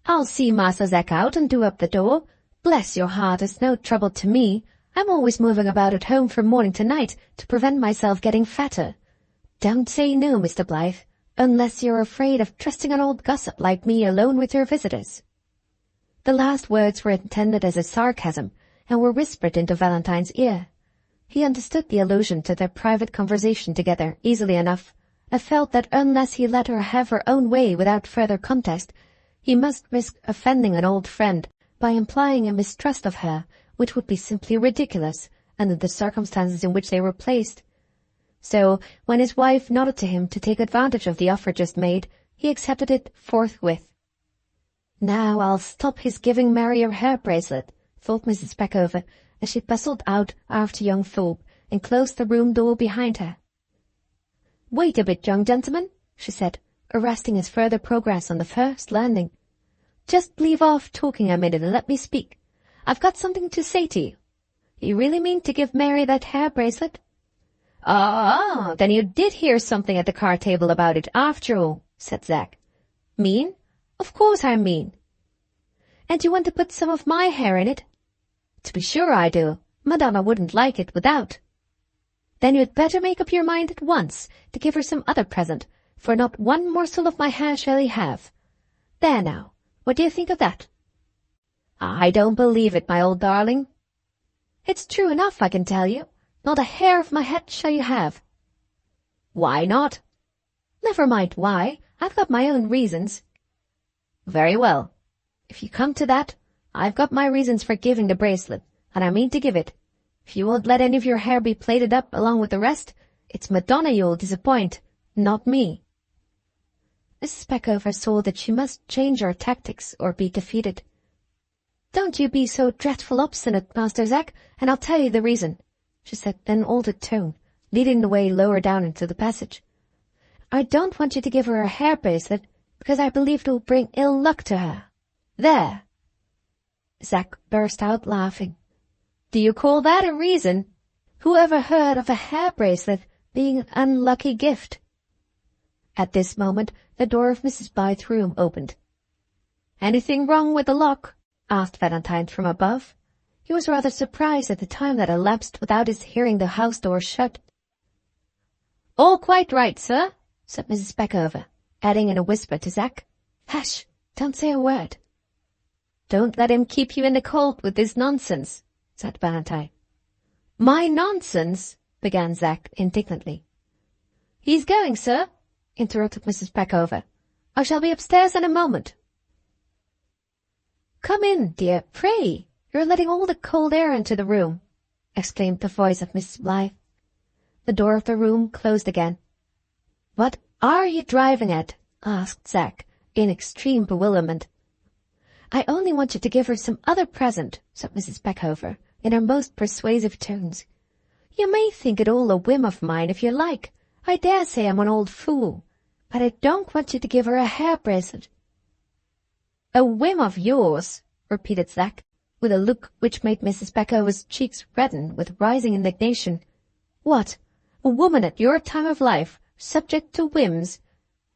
"I'll see Master Zack out and do up the door. Bless your heart, it's no trouble to me. I'm always moving about at home from morning to night to prevent myself getting fatter. Don't say no, Mr. Blyth, unless you're afraid of trusting an old gossip like me alone with your visitors." The last words were intended as a sarcasm, and were whispered into Valentine's ear. He understood the allusion to their private conversation together easily enough, and felt that unless he let her have her own way without further contest, he must risk offending an old friend by implying a mistrust of her, which would be simply ridiculous under the circumstances in which they were placed. So, when his wife nodded to him to take advantage of the offer just made, he accepted it forthwith. "Now I'll stop his giving Mary her hair bracelet," thought Mrs. Peckover, as she bustled out after young Thorpe and closed the room door behind her. "Wait a bit, young gentleman," she said, arresting his further progress on the first landing. "Just leave off talking a minute and let me speak. I've got something to say to you. You really mean to give Mary that hair bracelet?" "Ah, then you did hear something at the card table about it after all," said Zack. "Mean? Of course I mean." "And you want to put some of my hair in it?" "To be sure I do. Madonna wouldn't like it without." "Then you'd better make up your mind at once to give her some other present, for not one morsel of my hair shall he have. There now, what do you think of that?" "I don't believe it, my old darling." "It's true enough, I can tell you. Not a hair of my head shall you have." "Why not?" "Never mind why. I've got my own reasons." "Very well. If you come to that, I've got my reasons for giving the bracelet, and I mean to give it. If you won't let any of your hair be plaited up along with the rest, it's Madonna you'll disappoint, not me." Mrs. Peckover saw that she must change her tactics or be defeated. "Don't you be so dreadful obstinate, Master Zack, and I'll tell you the reason," she said, then altered tone, leading the way lower down into the passage. "I don't want you to give her a hair bracelet, because I believe it will bring ill luck to her. There." Zack burst out laughing. "Do you call that a reason? Who ever heard of a hair bracelet being an unlucky gift?" At this moment the door of Mrs. Blyth's room opened. "Anything wrong with the lock?" asked Valentine from above. He was rather surprised at the time that elapsed without his hearing the house door shut. "All quite right, sir," said Mrs. Peckover, adding in a whisper to Zack, "Hush, don't say a word." "Don't let him keep you in the cold with this nonsense," said Valentine. "My nonsense?" began Zack indignantly. "He's going, sir," interrupted Mrs. Peckover. "I shall be upstairs in a moment." "Come in, dear, pray. You're letting all the cold air into the room," exclaimed the voice of Mrs. Blyth. The door of the room closed again. "What are you driving at?" asked Zack, in extreme bewilderment. "I only want you to give her some other present," said Mrs. Peckover, in her most persuasive tones. "You may think it all a whim of mine if you like. I dare say I'm an old fool, but I don't want you to give her a hair bracelet." "A whim of yours," repeated Zack, with a look which made Mrs. Peckover's cheeks redden with rising indignation. "What, a woman at your time of life, subject to whims?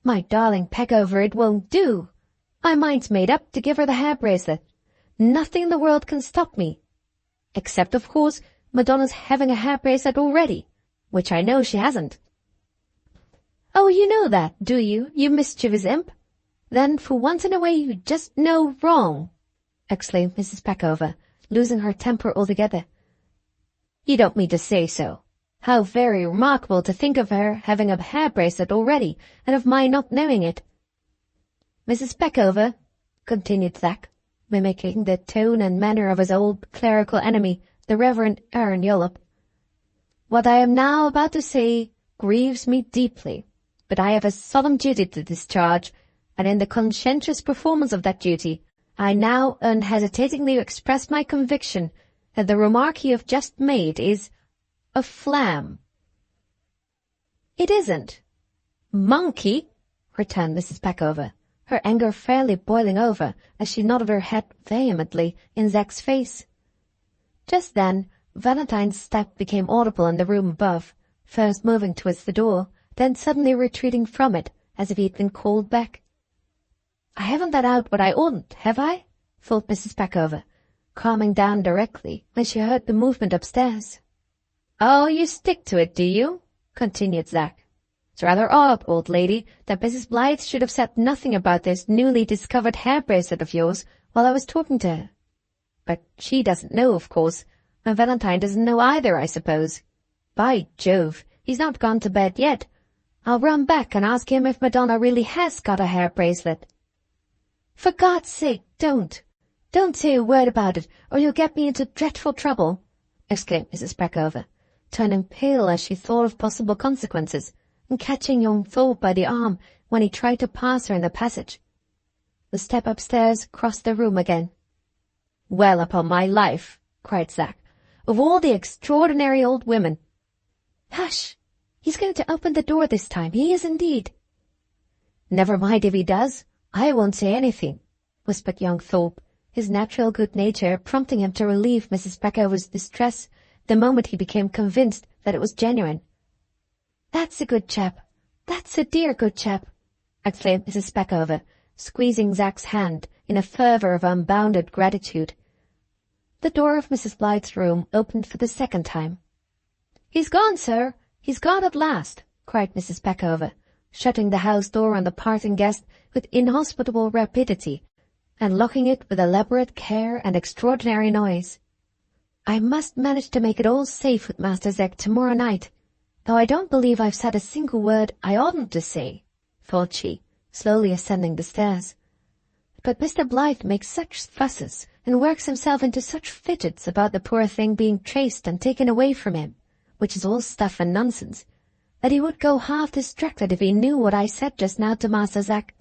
My darling Peckover, it won't do. My mind's made up to give her the hair bracelet. Nothing in the world can stop me. Except, of course, Madonna's having a hair bracelet already, which I know she hasn't." "Oh, you know that, do you, you mischievous imp? Then for once in a way you just know wrong," exclaimed Mrs. Peckover, losing her temper altogether. "You don't mean to say so. How very remarkable to think of her having a hair bracelet already, and of my not knowing it." "Mrs. Peckover," continued Zack, mimicking the tone and manner of his old clerical enemy, the Reverend Aaron Yollop, "what I am now about to say grieves me deeply, but I have a solemn duty to discharge, and in the conscientious performance of that duty, I now unhesitatingly express my conviction that the remark you have just made is a flam." "It isn't." "Monkey," returned Mrs. Peckover, her anger fairly boiling over as she nodded her head vehemently in Zack's face. Just then, Valentine's step became audible in the room above, first moving towards the door, then suddenly retreating from it as if he had been called back. "I haven't let out what I oughtn't, have I?" thought Mrs. Peckover, calming down directly when she heard the movement upstairs. "Oh, you stick to it, do you?" continued Zack. "It's rather odd, old lady, that Mrs. Blythe should have said nothing about this newly discovered hair bracelet of yours while I was talking to her. But she doesn't know, of course, and Valentine doesn't know either, I suppose. By Jove, he's not gone to bed yet. I'll run back and ask him if Madonna really has got a hair bracelet." "For God's sake, don't! Don't say a word about it, or you'll get me into dreadful trouble," exclaimed Mrs. Peckover, turning pale as she thought of possible consequences, and catching young Thorpe by the arm when he tried to pass her in the passage. The step upstairs crossed the room again. "Well, upon my life," cried Zack, "of all the extraordinary old women—" "Hush! He's going to open the door this time, he is indeed." "Never mind if he does, I won't say anything," whispered young Thorpe, his natural good nature prompting him to relieve Mrs. Peckover's distress the moment he became convinced that it was genuine. "That's a good chap. That's a dear good chap," exclaimed Mrs. Peckover, squeezing Zack's hand in a fervour of unbounded gratitude. The door of Mrs. Blythe's room opened for the second time. "He's gone, sir. He's gone at last," cried Mrs. Peckover, shutting the house door on the parting guest with inhospitable rapidity, and locking it with elaborate care and extraordinary noise. "I must manage to make it all safe with Master Zack tomorrow night, though I don't believe I've said a single word I oughtn't to say," thought she, slowly ascending the stairs. "But Mr. Blythe makes such fusses and works himself into such fidgets about the poor thing being traced and taken away from him, which is all stuff and nonsense, that he would go half distracted if he knew what I said just now to Master Zack.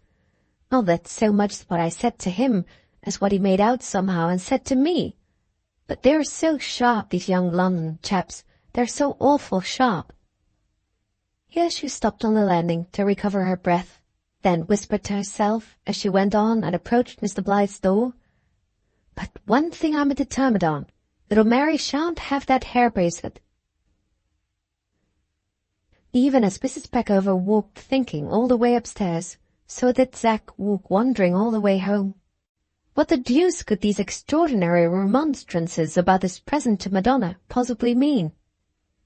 Not that so much what I said to him as what he made out somehow and said to me. But they're so sharp, these young London chaps. They're so awful sharp." Here she stopped on the landing to recover her breath, then whispered to herself as she went on and approached Mr. Blythe's door, "But one thing I'm determined on, little Mary shan't have that hair bracelet." Even as Mrs. Peckover walked thinking all the way upstairs, so did Zack walk wondering all the way home. What the deuce could these extraordinary remonstrances about his present to Madonna possibly mean?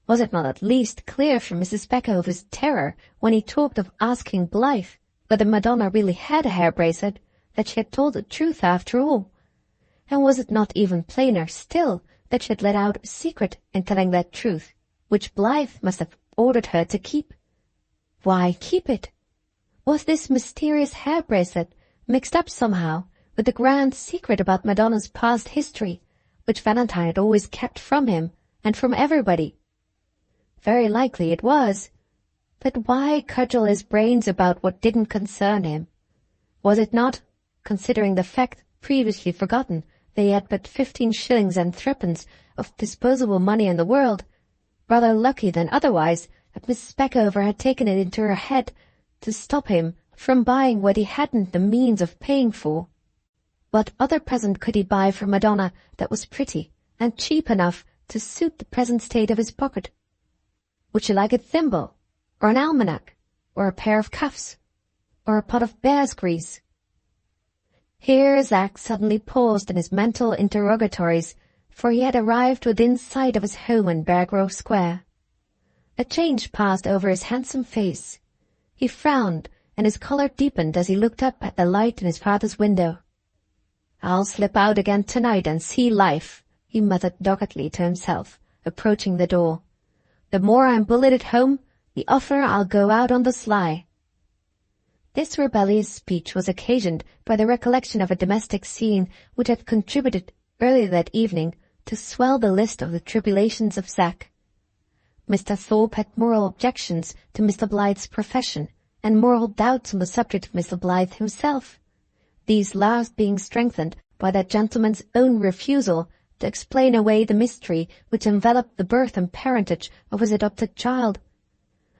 Was it not at least clear from Mrs. Peckover's terror when he talked of asking Blythe whether Madonna really had a hair bracelet that she had told the truth after all? And was it not even plainer still that she had let out a secret in telling that truth, which Blythe must have ordered her to keep? Why keep it? Was this mysterious hair bracelet mixed up somehow with the grand secret about Madonna's past history, which Valentine had always kept from him and from everybody? Very likely it was. But why cudgel his brains about what didn't concern him? Was it not, considering the fact previously forgotten that he had but 15 shillings and threepence of disposable money in the world, rather lucky than otherwise that Mrs. Peckover had taken it into her head to stop him from buying what he hadn't the means of paying for? What other present could he buy for Madonna that was pretty and cheap enough to suit the present state of his pocket? Would she like a thimble, or an almanac, or a pair of cuffs, or a pot of bear's grease? Here Zack suddenly paused in his mental interrogatories, for he had arrived within sight of his home in Beargrove Square. A change passed over his handsome face. He frowned, and his color deepened as he looked up at the light in his father's window. "I'll slip out again tonight and see life," he muttered doggedly to himself, approaching the door. "The more I'm bullied at home, the oftener I'll go out on the sly." This rebellious speech was occasioned by the recollection of a domestic scene which had contributed earlier that evening to swell the list of the tribulations of Zack. Mr. Thorpe had moral objections to Mr. Blyth's profession, and moral doubts on the subject of Mr. Blyth himself, these last being strengthened by that gentleman's own refusal to explain away the mystery which enveloped the birth and parentage of his adopted child.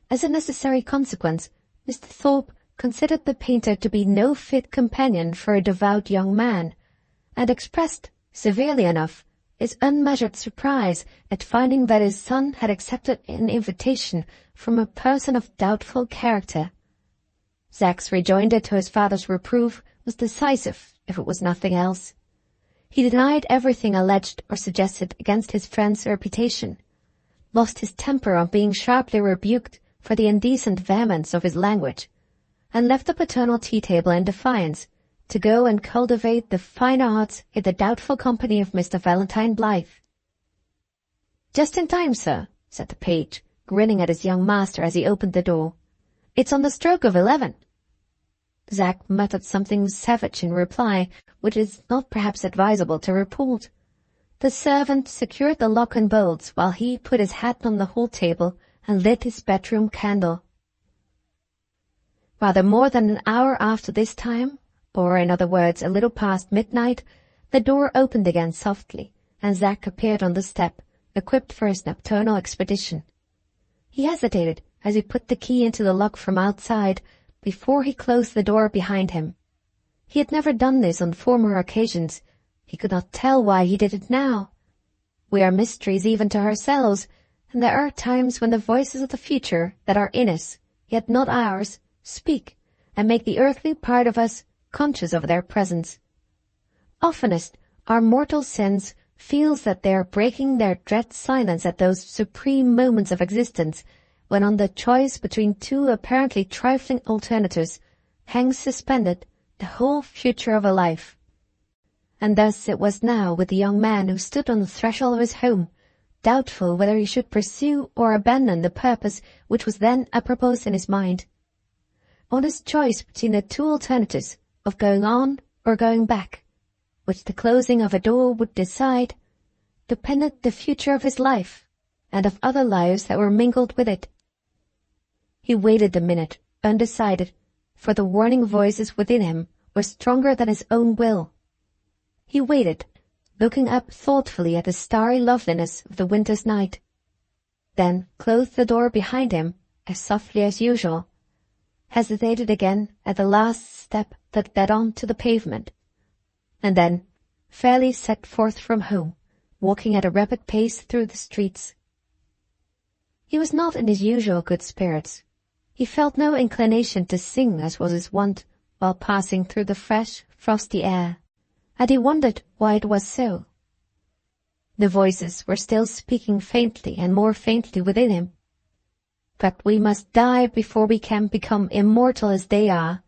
As a necessary consequence, Mr. Thorpe considered the painter to be no fit companion for a devout young man, and expressed, severely enough, his unmeasured surprise at finding that his son had accepted an invitation from a person of doubtful character. Zack's rejoinder to his father's reproof was decisive, if it was nothing else. He denied everything alleged or suggested against his friend's reputation, lost his temper on being sharply rebuked for the indecent vehemence of his language, and left the paternal tea-table in defiance, to go and cultivate the fine arts in the doubtful company of Mr. Valentine Blyth. "Just in time, sir," said the page, grinning at his young master as he opened the door. "It's on the stroke of 11. Zack muttered something savage in reply, which it is not perhaps advisable to report. The servant secured the lock and bolts while he put his hat on the hall-table and lit his bedroom candle. Rather more than an hour after this time, or in other words a little past midnight, the door opened again softly, and Zack appeared on the step, equipped for his nocturnal expedition. He hesitated as he put the key into the lock from outside, before he closed the door behind him. He had never done this on former occasions. He could not tell why he did it now. We are mysteries even to ourselves, and there are times when the voices of the future that are in us, yet not ours, speak, and make the earthly part of us conscious of their presence. Oftenest, our mortal sense feels that they are breaking their dread silence at those supreme moments of existence, when on the choice between two apparently trifling alternatives hangs suspended the whole future of a life. And thus it was now with the young man who stood on the threshold of his home, doubtful whether he should pursue or abandon the purpose which was then apropos in his mind. On his choice between the two alternatives of going on or going back, which the closing of a door would decide, depended the future of his life, and of other lives that were mingled with it. He waited a minute, undecided, for the warning voices within him were stronger than his own will. He waited, looking up thoughtfully at the starry loveliness of the winter's night, then closed the door behind him as softly as usual, hesitated again at the last step that led on to the pavement, and then fairly set forth from home, walking at a rapid pace through the streets. He was not in his usual good spirits. He felt no inclination to sing as was his wont while passing through the fresh, frosty air, and he wondered why it was so. The voices were still speaking faintly and more faintly within him. But we must die before we can become immortal as they are,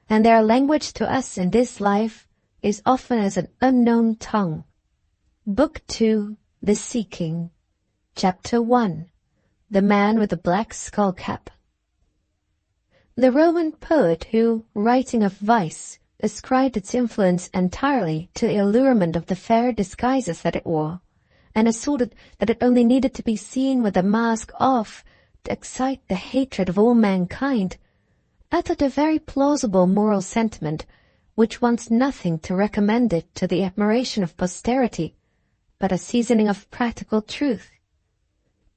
and their language to us in this life is often as an unknown tongue. Book 2, The Seeking. Chapter 1, The Man with the Black Skull-Cap. The Roman poet who, writing of vice, ascribed its influence entirely to the allurement of the fair disguises that it wore, and asserted that it only needed to be seen with the mask off to excite the hatred of all mankind, uttered a very plausible moral sentiment which wants nothing to recommend it to the admiration of posterity, but a seasoning of practical truth.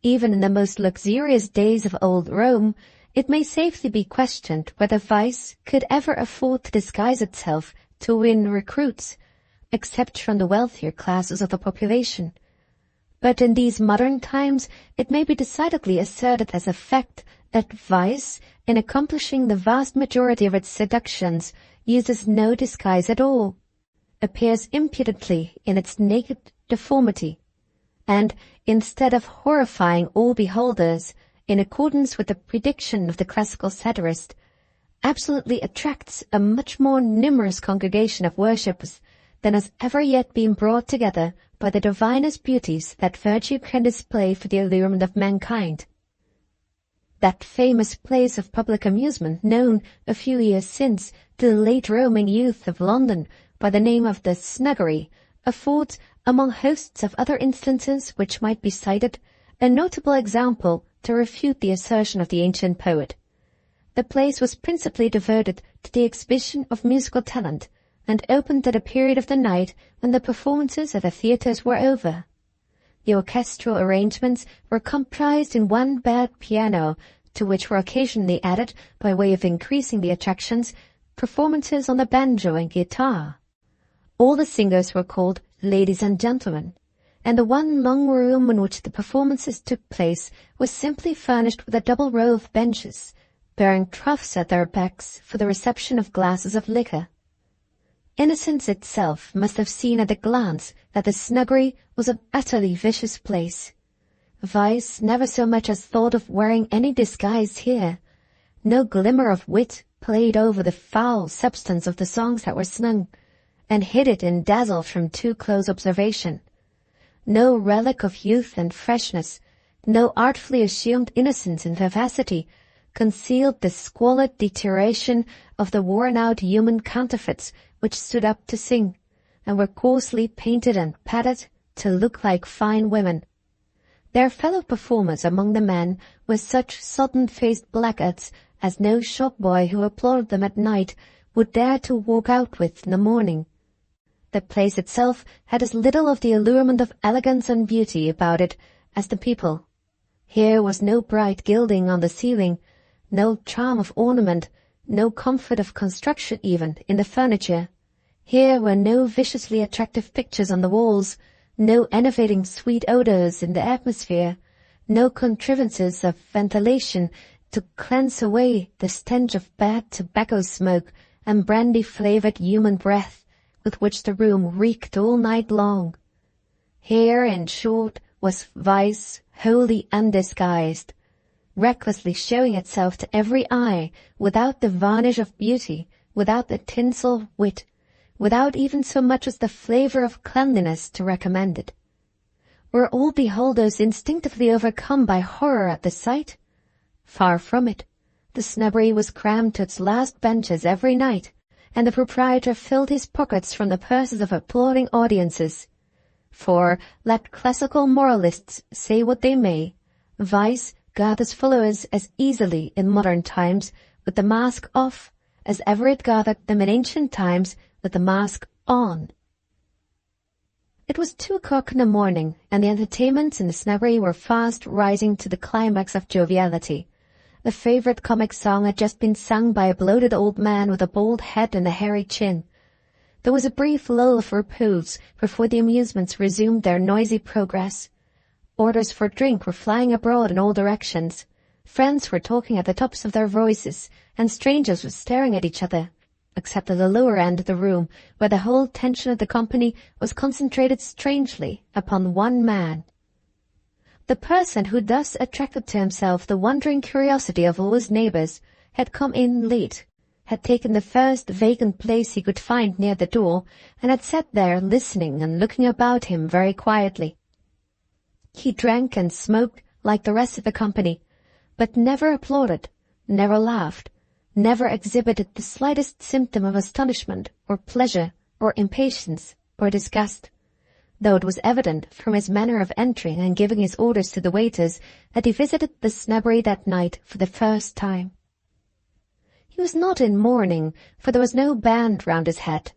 Even in the most luxurious days of old Rome, it may safely be questioned whether vice could ever afford to disguise itself to win recruits, except from the wealthier classes of the population. But in these modern times it may be decidedly asserted as a fact that vice, in accomplishing the vast majority of its seductions, uses no disguise at all, appears impudently in its naked deformity, and, instead of horrifying all beholders, in accordance with the prediction of the classical satirist, absolutely attracts a much more numerous congregation of worshippers than has ever yet been brought together by the divinest beauties that virtue can display for the allurement of mankind. That famous place of public amusement known a few years since to the late roaming youth of London by the name of the Snuggery affords, among hosts of other instances which might be cited, a notable example to refute the assertion of the ancient poet. The place was principally devoted to the exhibition of musical talent, and opened at a period of the night when the performances at the theatres were over. The orchestral arrangements were comprised in one bad piano, to which were occasionally added, by way of increasing the attractions, performances on the banjo and guitar. All the singers were called ladies and gentlemen, and the one long room in which the performances took place was simply furnished with a double row of benches, bearing troughs at their backs for the reception of glasses of liquor. Innocence itself must have seen at a glance that the Snuggery was an utterly vicious place. Vice never so much as thought of wearing any disguise here. No glimmer of wit played over the foul substance of the songs that were sung, and hid it in dazzle from too close observation. No relic of youth and freshness, no artfully assumed innocence and vivacity, concealed the squalid deterioration of the worn-out human counterfeits which stood up to sing, and were coarsely painted and padded to look like fine women. Their fellow performers among the men were such sodden-faced blackguards as no shop-boy who applauded them at night would dare to walk out with in the morning. The place itself had as little of the allurement of elegance and beauty about it as the people. Here was no bright gilding on the ceiling, no charm of ornament, no comfort of construction even in the furniture. Here were no viciously attractive pictures on the walls, no enervating sweet odors in the atmosphere, no contrivances of ventilation to cleanse away the stench of bad tobacco smoke and brandy-flavored human breath with which the room reeked all night long. Here, in short, was vice wholly undisguised, recklessly showing itself to every eye, without the varnish of beauty, without the tinsel of wit, without even so much as the flavor of cleanliness to recommend it. Were all beholders instinctively overcome by horror at the sight? Far from it. The Snuggery was crammed to its last benches every night, and the proprietor filled his pockets from the purses of applauding audiences. For, let classical moralists say what they may, vice gathers followers as easily in modern times with the mask off as ever it gathered them in ancient times with the mask on. It was 2 o'clock in the morning, and the entertainments in the Snuggery were fast rising to the climax of joviality. The favorite comic song had just been sung by a bloated old man with a bald head and a hairy chin. There was a brief lull of repose before the amusements resumed their noisy progress. Orders for drink were flying abroad in all directions. Friends were talking at the tops of their voices, and strangers were staring at each other, except at the lower end of the room, where the whole attention of the company was concentrated strangely upon one man. The person who thus attracted to himself the wondering curiosity of all his neighbors had come in late, had taken the first vacant place he could find near the door, and had sat there listening and looking about him very quietly. He drank and smoked like the rest of the company, but never applauded, never laughed, never exhibited the slightest symptom of astonishment or pleasure or impatience or disgust, though it was evident from his manner of entering and giving his orders to the waiters that he visited the Snuggery that night for the first time. He was not in mourning, for there was no band round his head,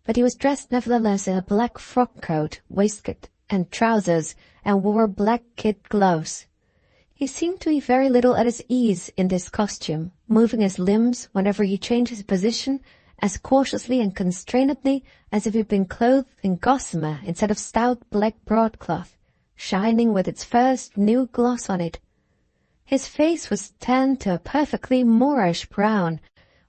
but he was dressed nevertheless in a black frock-coat, waistcoat, and trousers, and wore black kid gloves. He seemed to be very little at his ease in this costume, moving his limbs whenever he changed his position as cautiously and constrainedly as if he had been clothed in gossamer instead of stout black broadcloth, shining with its first new gloss on it. His face was tanned to a perfectly Moorish brown,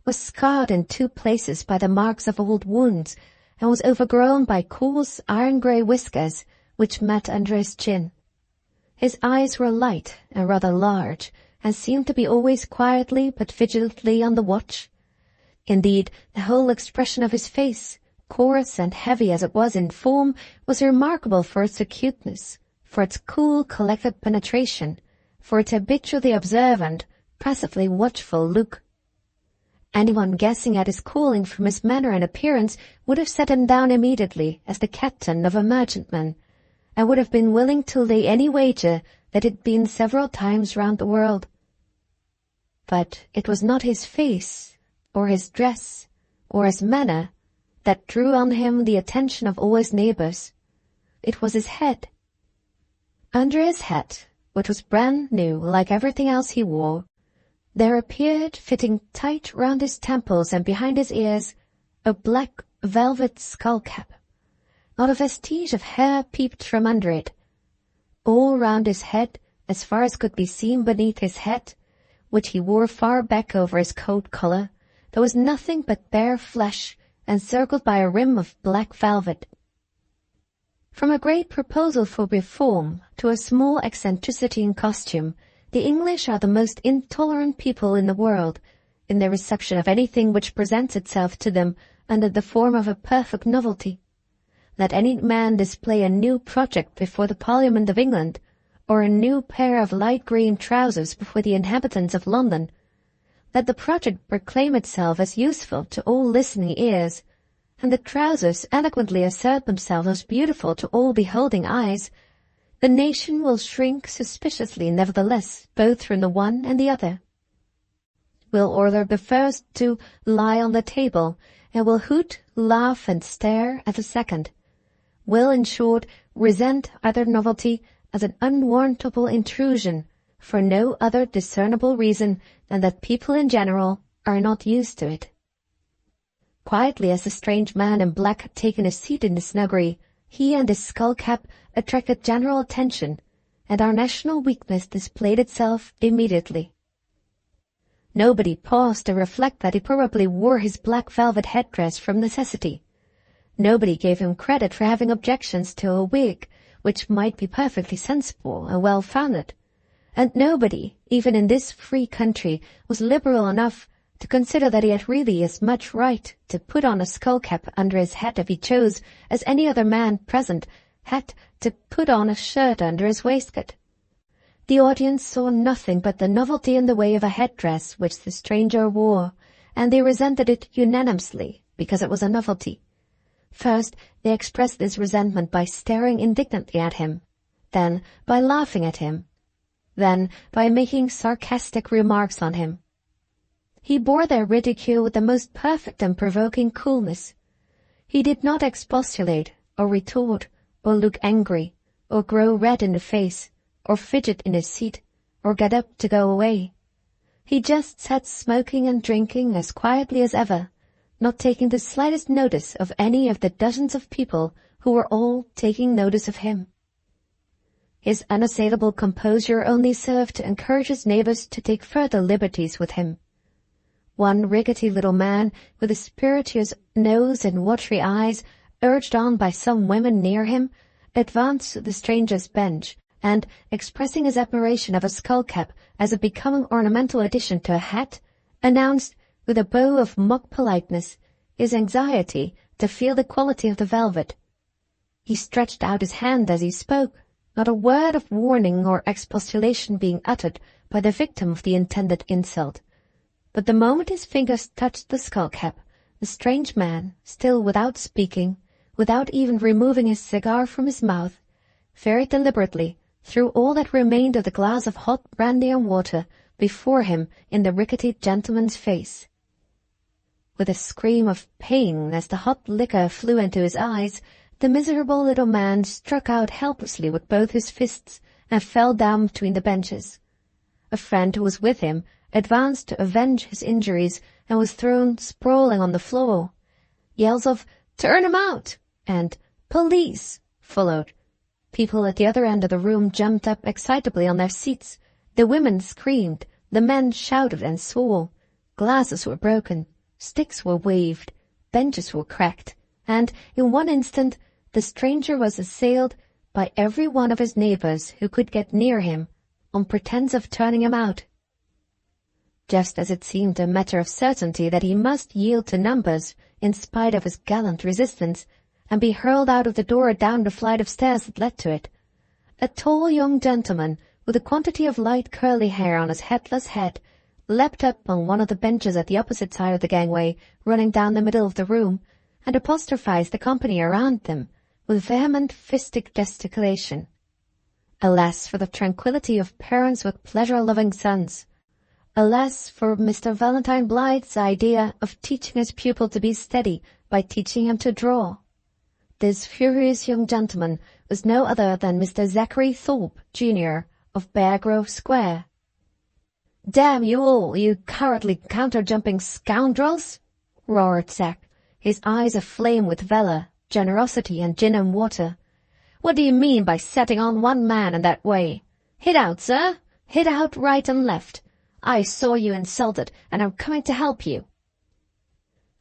was scarred in 2 places by the marks of old wounds, and was overgrown by coarse iron-grey whiskers which met under his chin. His eyes were light and rather large, and seemed to be always quietly but vigilantly on the watch. Indeed, the whole expression of his face, coarse and heavy as it was in form, was remarkable for its acuteness, for its cool, collected penetration, for its habitually observant, passively watchful look. Anyone guessing at his calling from his manner and appearance would have set him down immediately as the captain of a merchantman, and would have been willing to lay any wager that he'd been several times round the world. But it was not his face, or his dress, or his manner, that drew on him the attention of all his neighbours. It was his head. Under his hat, which was brand new like everything else he wore, there appeared, fitting tight round his temples and behind his ears, a black velvet skull-cap. Not a vestige of hair peeped from under it. All round his head, as far as could be seen beneath his hat, which he wore far back over his coat collar, there was nothing but bare flesh, encircled by a rim of black velvet. From a great proposal for reform to a small eccentricity in costume, the English are the most intolerant people in the world, in their reception of anything which presents itself to them under the form of a perfect novelty. Let any man display a new project before the Parliament of England, or a new pair of light green trousers before the inhabitants of London. Let the project proclaim itself as useful to all listening ears, and the trousers eloquently assert themselves as beautiful to all beholding eyes. The nation will shrink suspiciously nevertheless, both from the one and the other. Will order the first to lie on the table, and will hoot, laugh, and stare at the second. Will, in short, resent either novelty as an unwarrantable intrusion, for no other discernible reason than that people in general are not used to it. Quietly as the strange man in black had taken his seat in the snuggery, he and his skull-cap attracted general attention, and our national weakness displayed itself immediately. Nobody paused to reflect that he probably wore his black velvet headdress from necessity. Nobody gave him credit for having objections to a wig, which might be perfectly sensible and well-founded. And nobody, even in this free country, was liberal enough to consider that he had really as much right to put on a skull-cap under his hat if he chose as any other man present had to put on a shirt under his waistcoat. The audience saw nothing but the novelty in the way of a headdress which the stranger wore, and they resented it unanimously because it was a novelty. First, they expressed this resentment by staring indignantly at him, then by laughing at him, then by making sarcastic remarks on him. He bore their ridicule with the most perfect and provoking coolness. He did not expostulate, or retort, or look angry, or grow red in the face, or fidget in his seat, or get up to go away. He just sat smoking and drinking as quietly as ever, not taking the slightest notice of any of the dozens of people who were all taking notice of him. His unassailable composure only served to encourage his neighbors to take further liberties with him. One rickety little man, with a spirituous nose and watery eyes, urged on by some women near him, advanced to the stranger's bench, and, expressing his admiration of a skull-cap as a becoming ornamental addition to a hat, announced, with a bow of mock politeness, his anxiety to feel the quality of the velvet. He stretched out his hand as he spoke, not a word of warning or expostulation being uttered by the victim of the intended insult. But the moment his fingers touched the skull-cap, the strange man, still without speaking, without even removing his cigar from his mouth, very deliberately threw all that remained of the glass of hot brandy and water before him in the rickety gentleman's face. With a scream of pain as the hot liquor flew into his eyes, the miserable little man struck out helplessly with both his fists and fell down between the benches. A friend who was with him advanced to avenge his injuries and was thrown sprawling on the floor. Yells of "Turn him out!" and "Police!" followed. People at the other end of the room jumped up excitably on their seats. The women screamed, the men shouted and swore. Glasses were broken, sticks were waved, benches were cracked, and in one instant the stranger was assailed by every one of his neighbors who could get near him, on pretence of turning him out. Just as it seemed a matter of certainty that he must yield to numbers, in spite of his gallant resistance, and be hurled out of the door down the flight of stairs that led to it, a tall young gentleman, with a quantity of light curly hair on his headless head, leapt up on one of the benches at the opposite side of the gangway, running down the middle of the room, and apostrophized the company around them, with vehement fistic gesticulation. Alas for the tranquillity of parents with pleasure-loving sons! Alas for Mr. Valentine Blyth's idea of teaching his pupil to be steady by teaching him to draw! This furious young gentleman was no other than Mr. Zachary Thorpe, Jr., of Bear Grove Square. "Damn you all, you cowardly counter-jumping scoundrels!" roared Zack, his eyes aflame with valour, generosity, and gin and water. "What do you mean by setting on one man in that way? Hit out, sir! Hit out right and left! I saw you insulted, and I'm coming to help you."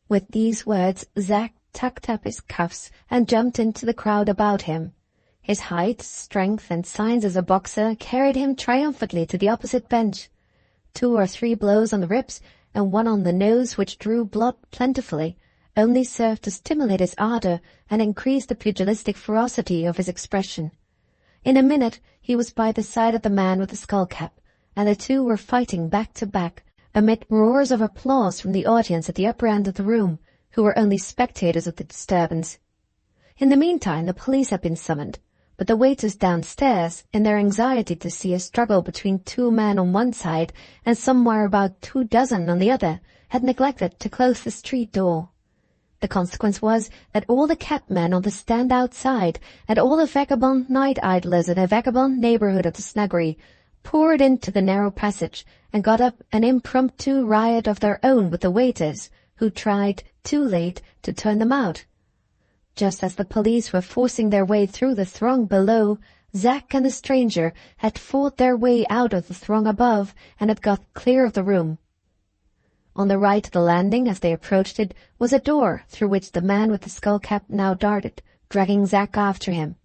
With these words, Zack tucked up his cuffs and jumped into the crowd about him. His height, strength, and signs as a boxer carried him triumphantly to the opposite bench. 2 or 3 blows on the ribs, and one on the nose which drew blood plentifully, only served to stimulate his ardour and increase the pugilistic ferocity of his expression. In a minute he was by the side of the man with the skull-cap, and the two were fighting back to back, amid roars of applause from the audience at the upper end of the room, who were only spectators of the disturbance. In the meantime the police had been summoned, but the waiters downstairs, in their anxiety to see a struggle between 2 men on one side and somewhere about 24 on the other, had neglected to close the street door. The consequence was that all the cabmen on the stand outside, and all the vagabond night idlers in the vagabond neighbourhood of the snuggery, poured into the narrow passage and got up an impromptu riot of their own with the waiters, who tried, too late, to turn them out. Just as the police were forcing their way through the throng below, Zack and the stranger had fought their way out of the throng above and had got clear of the room. On the right of the landing, as they approached it, was a door through which the man with the skull-cap now darted, dragging Zack after him.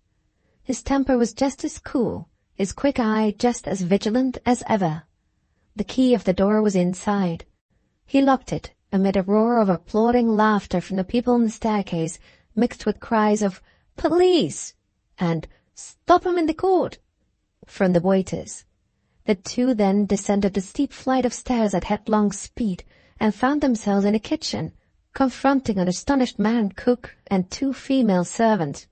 His temper was just as cool, his quick eye just as vigilant as ever. The key of the door was inside. He locked it, amid a roar of applauding laughter from the people on the staircase, mixed with cries of "Police!" and "Stop him in the court!" from the waiters. The two then descended the steep flight of stairs at headlong speed, and found themselves in a kitchen, confronting an astonished man-cook and 2 female servants.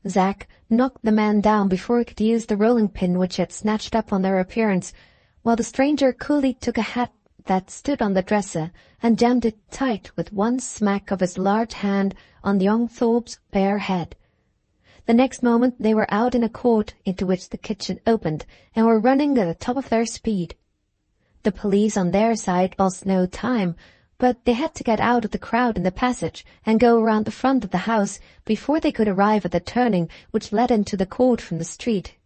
Zack knocked the man down before he could use the rolling-pin which he had snatched up on their appearance, while the stranger coolly took a hat that stood on the dresser and jammed it tight with one smack of his large hand on young Thorpe's bare head. The next moment they were out in a court into which the kitchen opened, and were running at the top of their speed. The police on their side lost no time, but they had to get out of the crowd in the passage and go round the front of the house before they could arrive at the turning which led into the court from the street.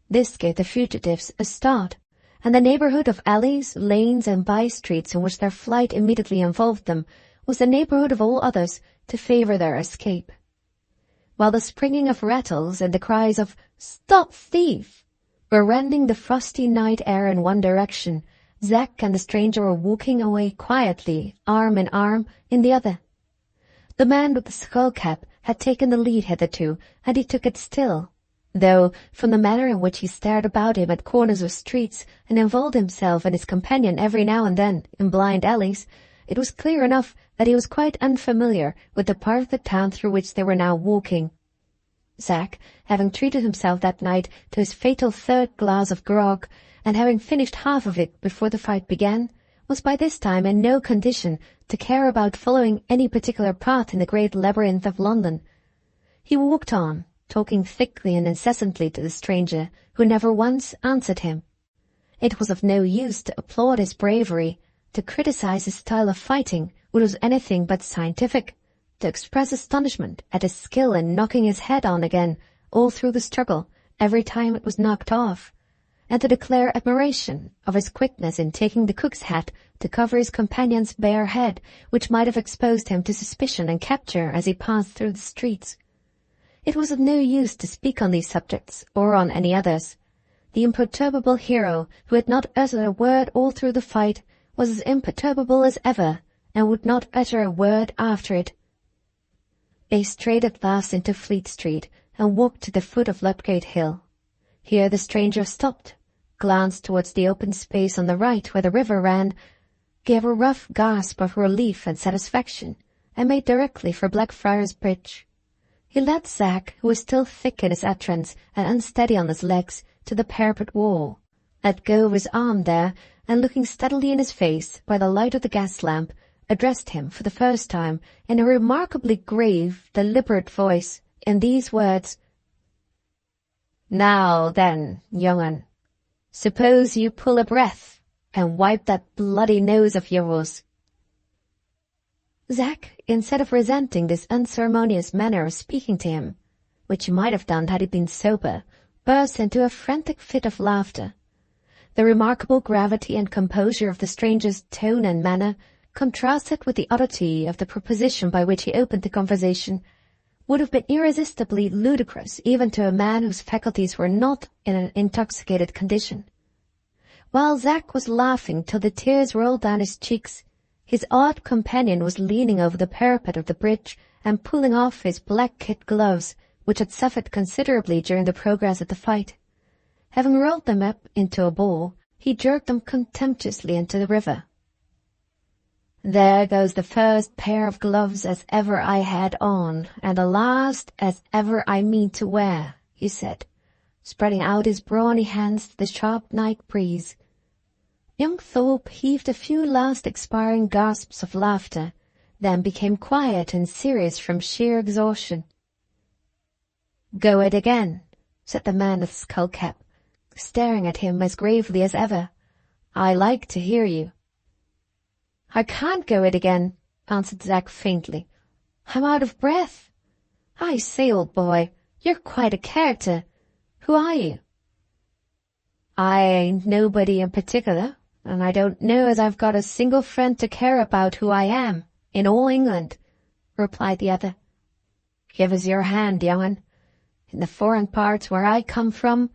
This gave the fugitives a start, and the neighbourhood of alleys, lanes, and by-streets in which their flight immediately involved them was the neighbourhood of all others to favour their escape. While the springing of rattles and the cries of "Stop thief!" were rending the frosty night air in one direction, Zack and the stranger were walking away quietly, arm in arm, in the other. The man with the skull-cap had taken the lead hitherto, and he took it still, though, from the manner in which he stared about him at corners of streets, and involved himself and his companion every now and then in blind alleys, it was clear enough that he was quite unfamiliar with the part of the town through which they were now walking. Zack, having treated himself that night to his fatal 3rd glass of grog, and having finished half of it before the fight began, was by this time in no condition to care about following any particular path in the great labyrinth of London. He walked on, talking thickly and incessantly to the stranger, who never once answered him. It was of no use to applaud his bravery, to criticize his style of fighting, which was anything but scientific, to express astonishment at his skill in knocking his head on again, all through the struggle, every time it was knocked off, and to declare admiration of his quickness in taking the cook's hat to cover his companion's bare head, which might have exposed him to suspicion and capture as he passed through the streets. It was of no use to speak on these subjects, or on any others. The imperturbable hero, who had not uttered a word all through the fight, was as imperturbable as ever, and would not utter a word after it. They strayed at last into Fleet Street, and walked to the foot of Ludgate Hill. Here the stranger stopped, glanced towards the open space on the right where the river ran, gave a rough gasp of relief and satisfaction, and made directly for Blackfriars Bridge. He led Zack, who was still thick in his utterance and unsteady on his legs, to the parapet wall, let go of his arm there, and looking steadily in his face by the light of the gas lamp, addressed him for the first time in a remarkably grave, deliberate voice, in these words: "Now then, young un, suppose you pull a breath, and wipe that bloody nose of yours." Zack, instead of resenting this unceremonious manner of speaking to him, which he might have done had he been sober, burst into a frantic fit of laughter. The remarkable gravity and composure of the stranger's tone and manner, contrasted with the oddity of the proposition by which he opened the conversation, would have been irresistibly ludicrous even to a man whose faculties were not in an intoxicated condition. While Zack was laughing till the tears rolled down his cheeks, his odd companion was leaning over the parapet of the bridge and pulling off his black kid gloves, which had suffered considerably during the progress of the fight. Having rolled them up into a ball, he jerked them contemptuously into the river. "There goes the first pair of gloves as ever I had on, and the last as ever I mean to wear," he said, spreading out his brawny hands to the sharp night breeze. Young Thorpe heaved a few last expiring gasps of laughter, then became quiet and serious from sheer exhaustion. "Go it again," said the man with the skull-cap, staring at him as gravely as ever. "I like to hear you." "I can't go it again," answered Zack faintly. "I'm out of breath. I say, old boy, you're quite a character. Who are you?" "I ain't nobody in particular, and I don't know as I've got a single friend to care about who I am, in all England," replied the other. "Give us your hand, young un. In the foreign parts where I come from,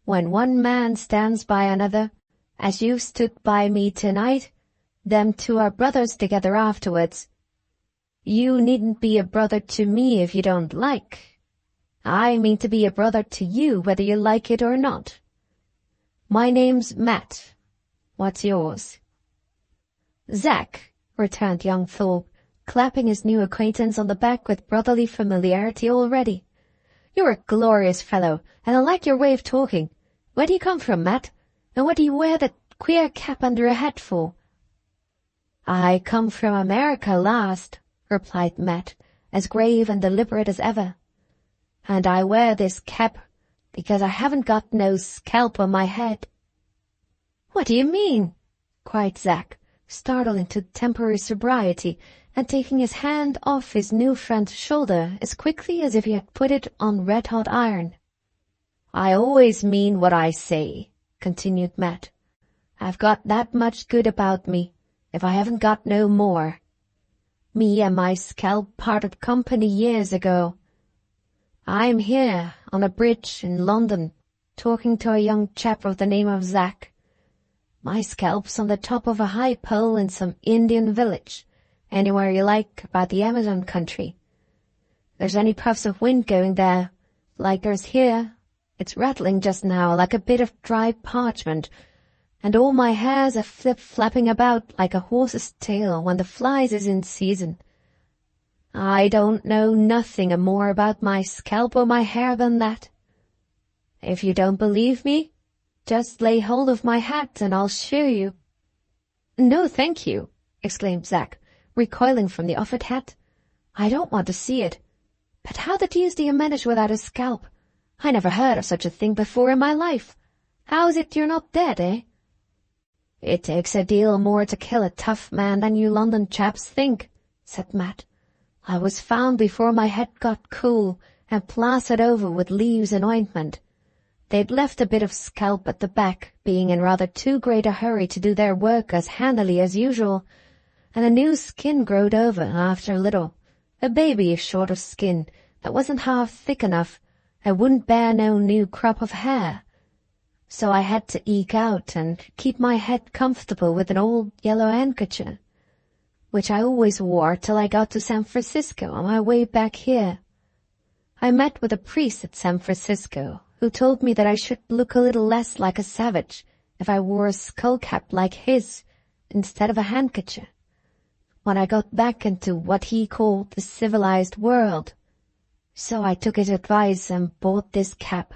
when one man stands by another, as you've stood by me tonight, them two are brothers together afterwards. You needn't be a brother to me if you don't like. I mean to be a brother to you whether you like it or not. My name's Matt. What's yours?" "Zack," returned young Thorpe, clapping his new acquaintance on the back with brotherly familiarity already. "You're a glorious fellow, and I like your way of talking. Where do you come from, Matt? And what do you wear that queer cap under a hat for?" "I come from America last," replied Matt, as grave and deliberate as ever. "And I wear this cap because I haven't got no scalp on my head." "What do you mean?" cried Zack, startled into temporary sobriety, and taking his hand off his new friend's shoulder as quickly as if he had put it on red-hot iron. "I always mean what I say," continued Matt. "I've got that much good about me, if I haven't got no more. Me and my scalp parted company years ago. I'm here on a bridge in London, talking to a young chap of the name of Zack. My scalp's on the top of a high pole in some Indian village, anywhere you like about the Amazon country. There's any puffs of wind going there, like there's here. It's rattling just now like a bit of dry parchment, and all my hairs are flip-flapping about like a horse's tail when the flies is in season. I don't know nothing more about my scalp or my hair than that. If you don't believe me, just lay hold of my hat and I'll show you." "No, thank you," exclaimed Zack, recoiling from the offered hat. "I don't want to see it. But how the deuce do you manage without a scalp? I never heard of such a thing before in my life. How is it you're not dead, eh?" "It takes a deal more to kill a tough man than you London chaps think," said Matt. "I was found before my head got cool and plastered over with leaves and ointment. They'd left a bit of scalp at the back, being in rather too great a hurry to do their work as handily as usual, and a new skin growed over after a little, a babyish sort of skin, that wasn't half thick enough. I wouldn't bear no new crop of hair. So I had to eke out and keep my head comfortable with an old yellow handkerchief, which I always wore till I got to San Francisco on my way back here. I met with a priest at San Francisco who told me that I should look a little less like a savage if I wore a skull cap like his instead of a handkerchief when I got back into what he called the civilized world. So I took his advice and bought this cap.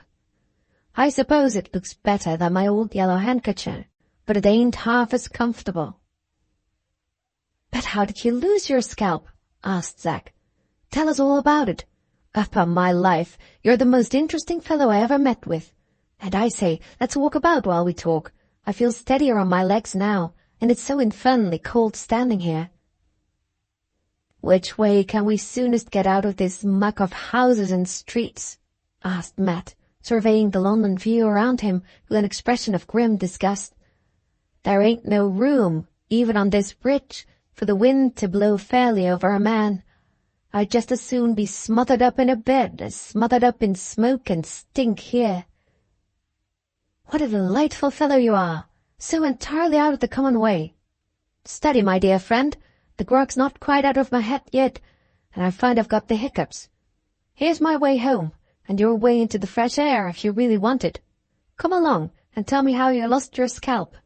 I suppose it looks better than my old yellow handkerchief, but it ain't half as comfortable. But how did you lose your scalp? Asked Zack. Tell us all about it. Upon my life, you're the most interesting fellow I ever met with. And I say, let's walk about while we talk. I feel steadier on my legs now, and it's so infernally cold standing here. Which way can we soonest get out of this muck of houses and streets? Asked Matt, surveying the London view around him with an expression of grim disgust. There ain't no room, even on this bridge, for the wind to blow fairly over a man. I'd just as soon be smothered up in a bed as smothered up in smoke and stink here. What a delightful fellow you are, so entirely out of the common way. Steady, my dear friend, the grog's not quite out of my head yet, and I find I've got the hiccups. Here's my way home, and your way into the fresh air if you really want it. Come along and tell me how you lost your scalp.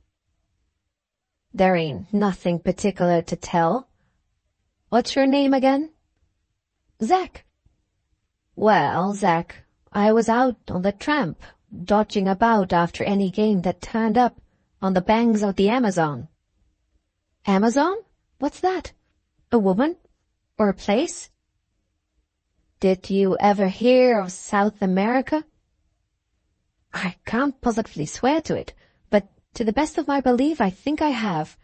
There ain't nothing particular to tell. What's your name again? Zack. Well, Zack, I was out on the tramp, dodging about after any game that turned up on the banks of the Amazon. Amazon? What's that? A woman? Or a place? Did you ever hear of South America? I can't positively swear to it, but to the best of my belief I think I have.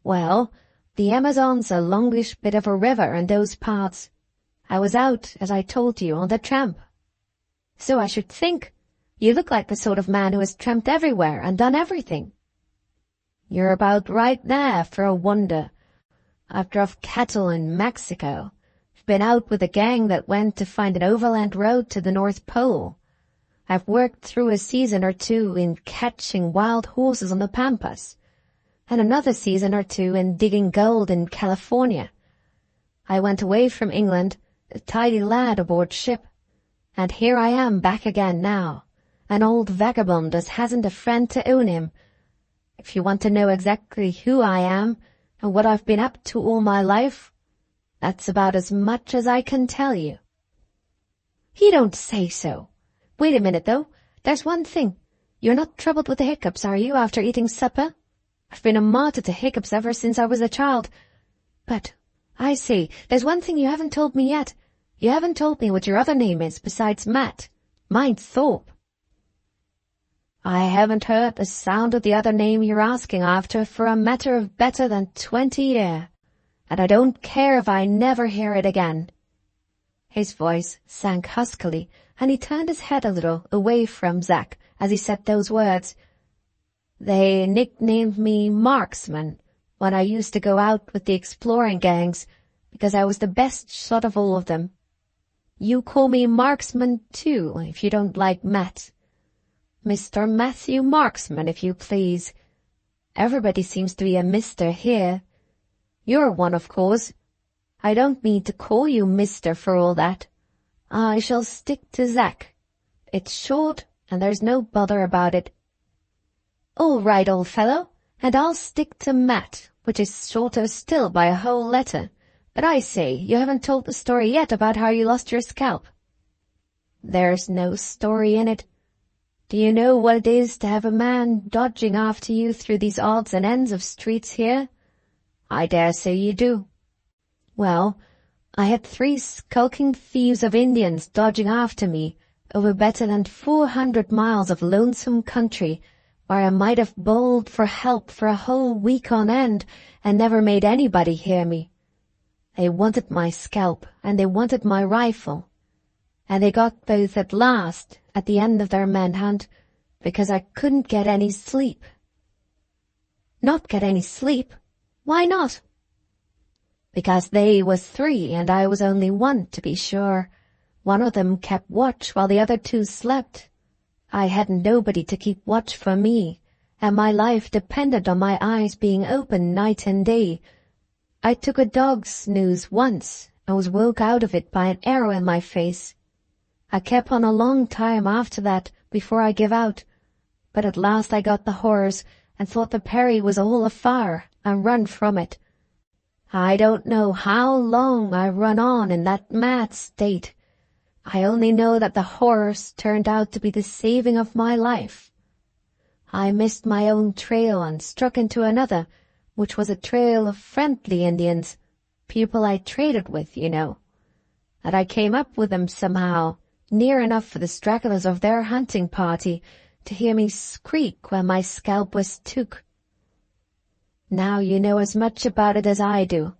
Well, the Amazon's a longish bit of a river in those parts. I was out, as I told you, on the tramp. So I should think. You look like the sort of man who has tramped everywhere and done everything. You're about right there, for a wonder. I've druv cattle in Mexico. I've been out with a gang that went to find an overland road to the North Pole. I've worked through a season or two in catching wild horses on the Pampas, and another season or two in digging gold in California. I went away from England, a tidy lad aboard ship, and here I am back again now, an old vagabond as hasn't a friend to own him. If you want to know exactly who I am and what I've been up to all my life, that's about as much as I can tell you. You don't say so. Wait a minute, though. There's one thing. You're not troubled with the hiccups, are you, after eating supper? I've been a martyr to hiccups ever since I was a child. But, I see, there's one thing you haven't told me yet. You haven't told me what your other name is besides Matt. Mine's Thorpe. I haven't heard the sound of the other name you're asking after for a matter of better than 20 years, and I don't care if I never hear it again. His voice sank huskily, and he turned his head a little away from Zack as he said those words. They nicknamed me Marksman when I used to go out with the exploring gangs, because I was the best shot of all of them. You call me Marksman, too, if you don't like Matt. Mr. Matthew Marksman, if you please. Everybody seems to be a Mr. here. You're one, of course. I don't mean to call you Mr. for all that. I shall stick to Zack. It's short, and there's no bother about it. All right, old fellow, and I'll stick to Matt, which is shorter still by a whole letter. But I say, you haven't told the story yet about how you lost your scalp. There's no story in it. Do you know what it is to have a man dodging after you through these odds and ends of streets here? I dare say you do. Well, I had 3 skulking thieves of Indians dodging after me over better than 400 miles of lonesome country, where I might have bawled for help for a whole week on end and never made anybody hear me. They wanted my scalp, and they wanted my rifle, and they got both at last at the end of their manhunt, because I couldn't get any sleep. Not get any sleep? Why not? Because they was 3 and I was only 1, to be sure. One of them kept watch while the other two slept. I hadn't nobody to keep watch for me, and my life depended on my eyes being open night and day. I took a dog's snooze once and was woke out of it by an arrow in my face. I kept on a long time after that before I give out, but at last I got the horrors and thought the perry was all afire and run from it. I don't know how long I run on in that mad state. I only know that the horrors turned out to be the saving of my life. I missed my own trail and struck into another, which was a trail of friendly Indians, people I traded with, you know. And I came up with them somehow, near enough for the stragglers of their hunting party to hear me squeak when my scalp was took. Now you know as much about it as I do.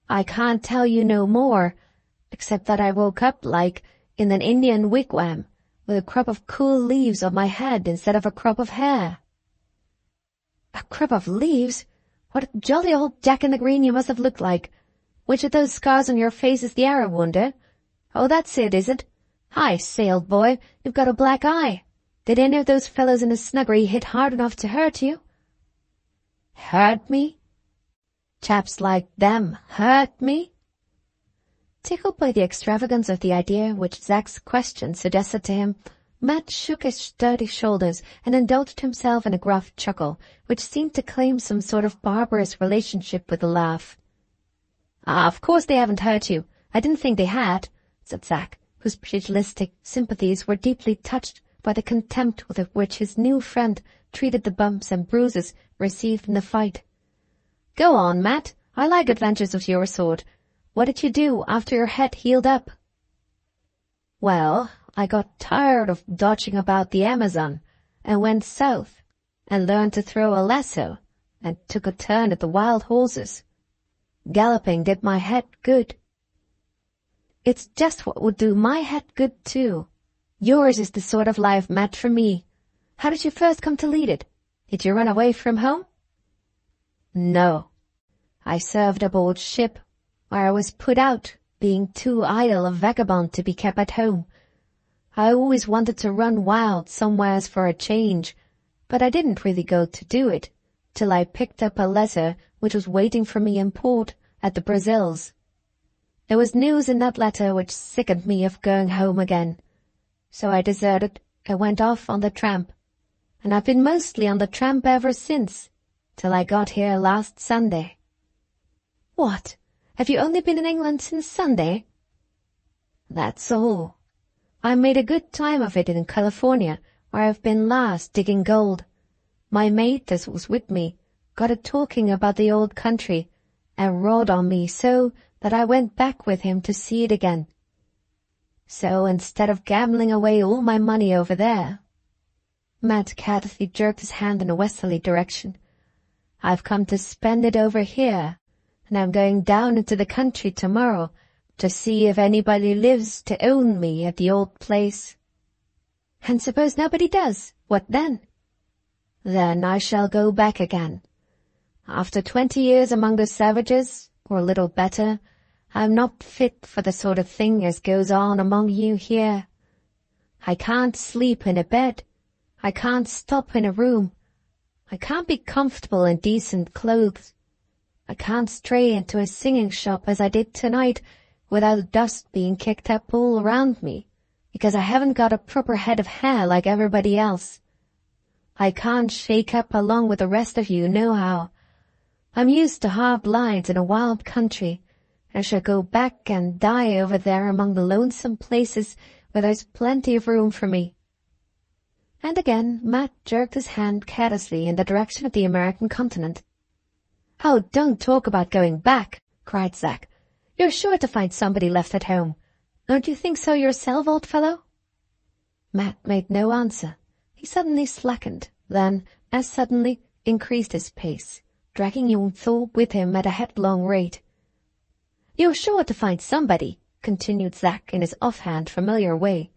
I can't tell you no more, except that I woke up like in an Indian wigwam, with a crop of cool leaves on my head instead of a crop of hair. A crop of leaves? What a jolly old Jack-in-the-Green you must have looked like. Which of those scars on your face is the arrow wound, eh? Oh, that's it, is it? I say, old boy, you've got a black eye. Did any of those fellows in the snuggery hit hard enough to hurt you? Hurt me? Chaps like them hurt me? Tickled by the extravagance of the idea which Zack's question suggested to him, Matt shook his sturdy shoulders and indulged himself in a gruff chuckle, which seemed to claim some sort of barbarous relationship with the laugh. "Ah, of course they haven't hurt you. I didn't think they had," said Zack, whose pugilistic sympathies were deeply touched by the contempt with which his new friend treated the bumps and bruises received in the fight. "Go on, Matt. I like adventures of your sort. What did you do after your head healed up?" "Well, I got tired of dodging about the Amazon and went south and learned to throw a lasso and took a turn at the wild horses. Galloping did my head good." "It's just what would do my head good, too. Yours is the sort of life meant for me. How did you first come to lead it? Did you run away from home?" "No. I served aboard ship, where I was put out, being too idle a vagabond to be kept at home. I always wanted to run wild somewheres for a change, but I didn't really go to do it, till I picked up a letter which was waiting for me in port at the Brazils. There was news in that letter which sickened me of going home again. So I deserted and went off on the tramp, and I've been mostly on the tramp ever since, till I got here last Sunday." "What? Have you only been in England since Sunday?" "That's all. I made a good time of it in California, where I've been last digging gold. My mate as was with me got a talking about the old country, and rawed on me so that I went back with him to see it again. So instead of gambling away all my money over there," Matt carelessly jerked his hand in a westerly direction, "I've come to spend it over here, and I'm going down into the country tomorrow to see if anybody lives to own me at the old place." "And suppose nobody does, what then?" "Then I shall go back again. After 20 years among the savages, or a little better, I'm not fit for the sort of thing as goes on among you here. I can't sleep in a bed. I can't stop in a room. I can't be comfortable in decent clothes. I can't stray into a singing shop as I did tonight without dust being kicked up all around me, because I haven't got a proper head of hair like everybody else. I can't shake up along with the rest of you nohow. I'm used to hard lines in a wild country, and shall go back and die over there among the lonesome places where there's plenty of room for me." And again Matt jerked his hand carelessly in the direction of the American continent. "Oh, don't talk about going back," cried Zack. "You're sure to find somebody left at home. Don't you think so yourself, old fellow?" Matt made no answer. He suddenly slackened, then, as suddenly, increased his pace, dragging young Thorpe with him at a headlong rate. "You're sure to find somebody," continued Zack in his offhand, familiar way.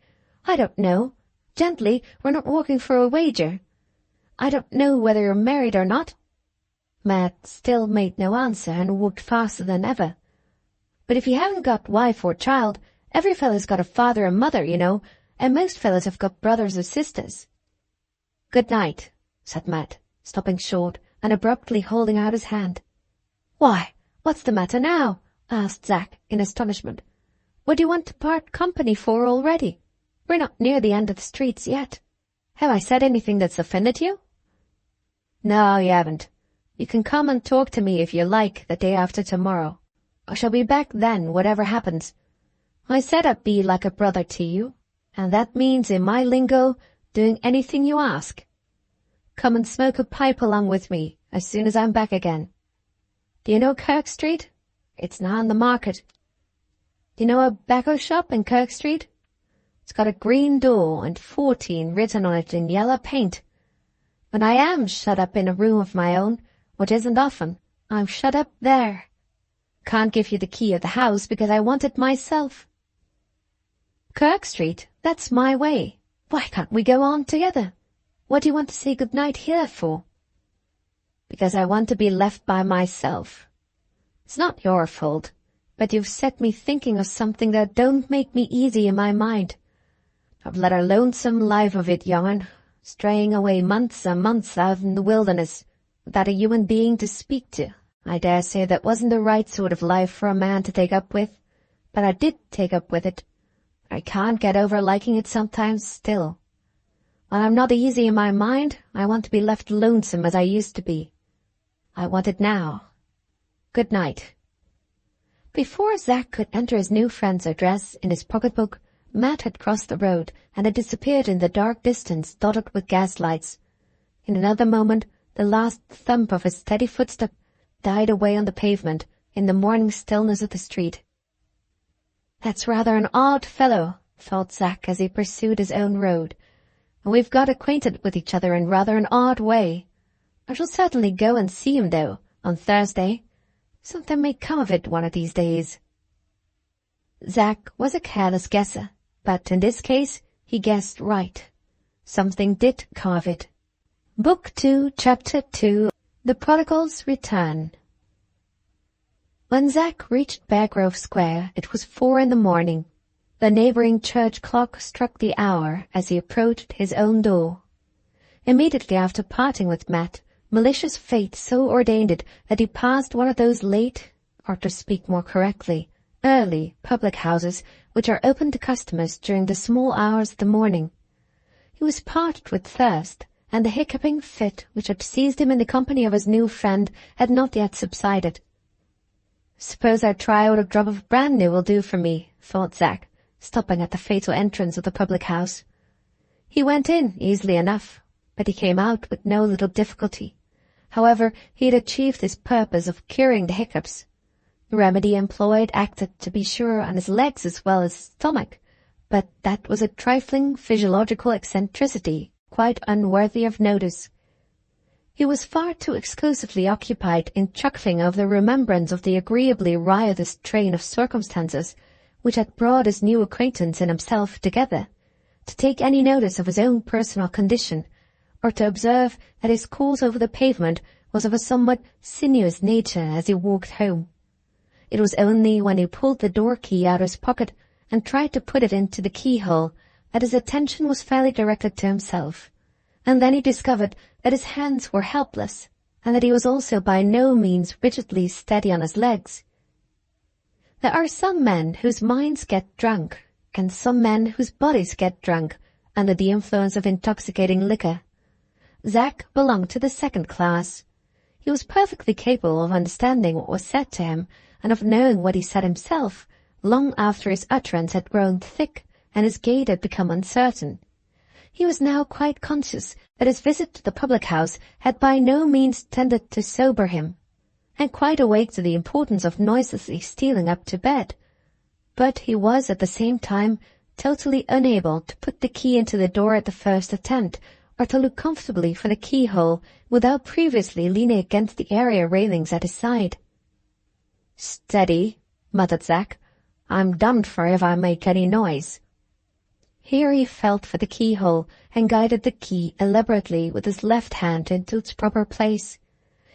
"I don't know. Gently, we're not walking for a wager. I don't know whether you're married or not." Matt still made no answer and walked faster than ever. "But if you haven't got wife or child, Every fellow's got a father and mother, you know, and most fellows have got brothers or sisters. Good night, said Matt, stopping short and abruptly holding out his hand. Why, what's the matter now? Asked Zack in astonishment. What do you want to part company for already? We're not near the end of the streets yet. Have I said anything that's offended you? No, you haven't. You can come and talk to me if you like the day after tomorrow. I shall be back then, whatever happens. I said I'd be like a brother to you, and that means in my lingo doing anything you ask. Come and smoke a pipe along with me as soon as I'm back again. Do you know Kirk Street? It's now on the market. Do you know a tobacco shop in Kirk Street? It's got a green door and 14 written on it in yellow paint. When I am shut up in a room of my own, which isn't often, I'm shut up there. Can't give you the key of the house because I want it myself. Kirk Street, that's my way. Why can't we go on together? What do you want to say good night here for? Because I want to be left by myself. It's not your fault, but you've set me thinking of something that don't make me easy in my mind. I've led a lonesome life of it, young'un, straying away months and months out in the wilderness, without a human being to speak to. I dare say that wasn't the right sort of life for a man to take up with, but I did take up with it. I can't get over liking it sometimes still. When I'm not easy in my mind, I want to be left lonesome as I used to be. I want it now. Good night. Before Zack could enter his new friend's address in his pocketbook, Matt had crossed the road and had disappeared in the dark distance dotted with gaslights. In another moment, the last thump of his steady footstep died away on the pavement in the morning stillness of the street. That's rather an odd fellow, thought Zack as he pursued his own road, and we've got acquainted with each other in rather an odd way. I shall certainly go and see him, though, on Thursday. Something may come of it one of these days. Zack was a careless guesser, but in this case he guessed right. Something did come of it. Book 2, Chapter 2, The Prodigal's Return. When Zack reached Bear Grove Square, it was 4 a.m. The neighboring church clock struck the hour as he approached his own door. Immediately after parting with Matt, malicious fate so ordained it that he passed one of those late, or to speak more correctly, early public houses which are open to customers during the small hours of the morning. He was parched with thirst, and the hiccuping fit which had seized him in the company of his new friend had not yet subsided. Suppose I try what a drop of brandy will do for me, thought Zack, stopping at the fatal entrance of the public house. He went in easily enough, but he came out with no little difficulty. However, he had achieved his purpose of curing the hiccups. The remedy employed acted, to be sure, on his legs as well as his stomach, but that was a trifling physiological eccentricity, quite unworthy of notice. He was far too exclusively occupied in chuckling over the remembrance of the agreeably riotous train of circumstances which had brought his new acquaintance and himself together, to take any notice of his own personal condition, or to observe that his course over the pavement was of a somewhat sinuous nature as he walked home. It was only when he pulled the door-key out of his pocket and tried to put it into the keyhole that his attention was fairly directed to himself, and then he discovered that his hands were helpless, and that he was also by no means rigidly steady on his legs. There are some men whose minds get drunk, and some men whose bodies get drunk under the influence of intoxicating liquor. Zack belonged to the second class. He was perfectly capable of understanding what was said to him, and of knowing what he said himself, long after his utterance had grown thick and his gait had become uncertain. He was now quite conscious that his visit to the public-house had by no means tended to sober him, and quite awake to the importance of noiselessly stealing up to bed. But he was at the same time totally unable to put the key into the door at the first attempt, or to look comfortably for the keyhole without previously leaning against the area railings at his side. "Steady," muttered Zack. "I'm damned for if I make any noise." Here he felt for the keyhole and guided the key elaborately with his left hand into its proper place.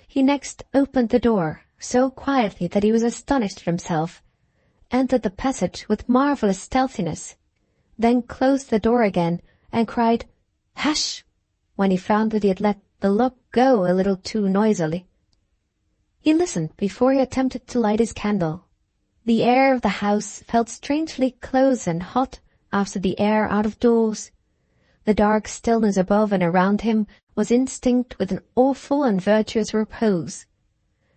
He next opened the door, so quietly that he was astonished at himself, entered the passage with marvellous stealthiness, then closed the door again and cried, "Hush!" when he found that he had let the lock go a little too noisily. He listened before he attempted to light his candle. The air of the house felt strangely close and hot after the air out of doors. The dark stillness above and around him was instinct with an awful and virtuous repose,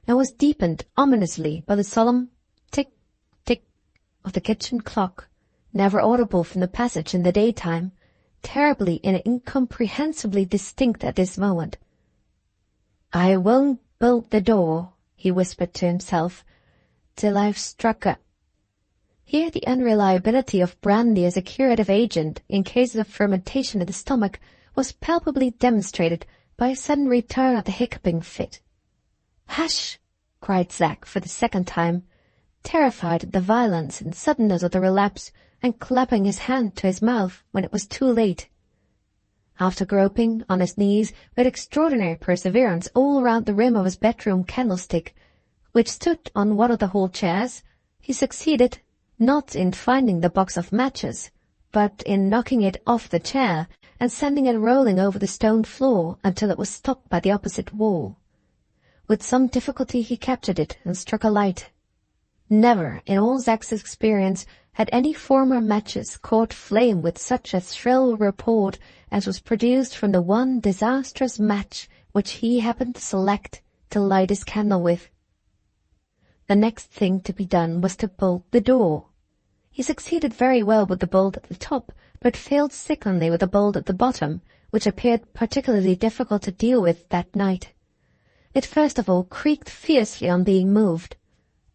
and was deepened ominously by the solemn tick-tick of the kitchen clock, never audible from the passage in the daytime, terribly and incomprehensibly distinct at this moment. "I won't bolt the door," he whispered to himself, "till I've struck a—" Here the unreliability of brandy as a curative agent in cases of fermentation in the stomach was palpably demonstrated by a sudden return of the hiccuping fit. "Hush!" cried Zack for the second time, terrified at the violence and suddenness of the relapse, and clapping his hand to his mouth when it was too late. After groping on his knees with extraordinary perseverance all round the rim of his bedroom candlestick, which stood on one of the hall chairs, he succeeded, not in finding the box of matches, but in knocking it off the chair and sending it rolling over the stone floor until it was stopped by the opposite wall. With some difficulty he captured it and struck a light. Never in all Zack's experience had any former matches caught flame with such a shrill report as was produced from the one disastrous match which he happened to select to light his candle with. The next thing to be done was to bolt the door. He succeeded very well with the bolt at the top, but failed sickeningly with the bolt at the bottom, which appeared particularly difficult to deal with that night. It first of all creaked fiercely on being moved,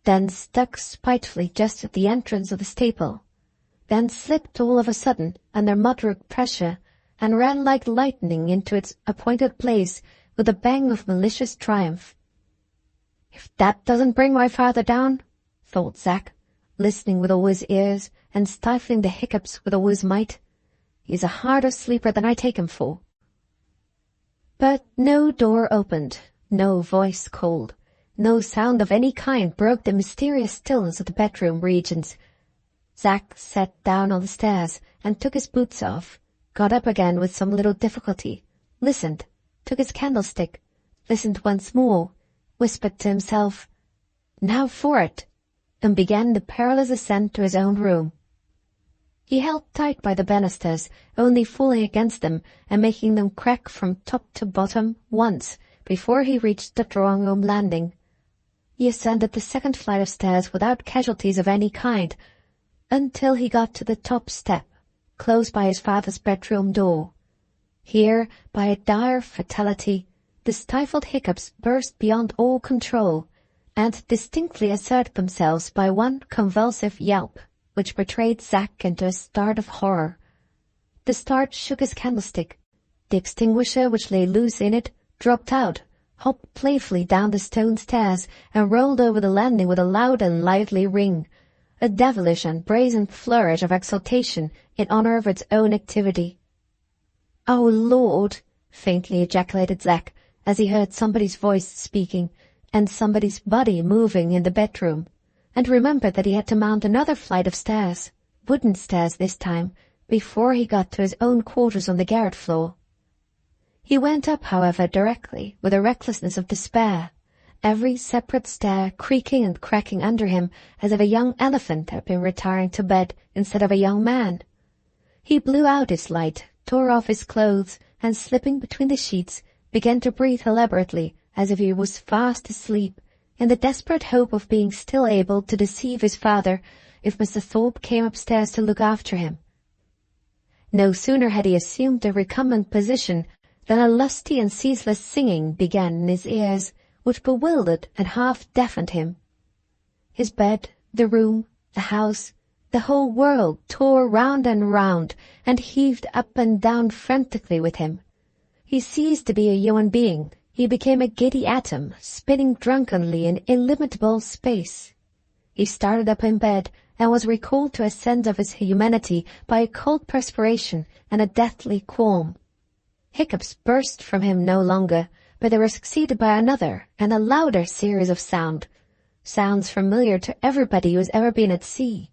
then stuck spitefully just at the entrance of the staple, then slipped all of a sudden under moderate pressure, and ran like lightning into its appointed place with a bang of malicious triumph. "If that doesn't bring my father down," thought Zack, listening with all his ears and stifling the hiccups with all his might, "he's a harder sleeper than I take him for." But no door opened, no voice called, no sound of any kind broke the mysterious stillness of the bedroom regions. Zack sat down on the stairs and took his boots off, got up again with some little difficulty, listened, took his candlestick, listened once more, whispered to himself, "Now for it," and began the perilous ascent to his own room. He held tight by the banisters, only falling against them and making them crack from top to bottom once before he reached the drawing-room landing. He ascended the second flight of stairs without casualties of any kind, until he got to the top step, close by his father's bedroom door. Here, by a dire fatality, the stifled hiccups burst beyond all control, and distinctly asserted themselves by one convulsive yelp, which betrayed Zack into a start of horror. The start shook his candlestick. The extinguisher which lay loose in it dropped out, hopped playfully down the stone stairs, and rolled over the landing with a loud and lively ring, a devilish and brazen flourish of exultation in honor of its own activity. "Oh, Lord!" faintly ejaculated Zack, as he heard somebody's voice speaking, and somebody's body moving in the bedroom, and remembered that he had to mount another flight of stairs, wooden stairs this time, before he got to his own quarters on the garret floor. He went up, however, directly, with the recklessness of despair, every separate stair creaking and cracking under him as if a young elephant had been retiring to bed instead of a young man. He blew out his light, tore off his clothes, and slipping between the sheets, began to breathe elaborately as if he was fast asleep, in the desperate hope of being still able to deceive his father if Mr. Thorpe came upstairs to look after him. No sooner had he assumed the recumbent position than a lusty and ceaseless singing began in his ears, which bewildered and half-deafened him. His bed, the room, the house, the whole world tore round and heaved up and down frantically with him. He ceased to be a human being. He became a giddy atom, spinning drunkenly in illimitable space. He started up in bed, and was recalled to a sense of his humanity by a cold perspiration and a deathly qualm. Hiccups burst from him no longer, but they were succeeded by another and a louder series of sound, sounds familiar to everybody who has ever been at sea,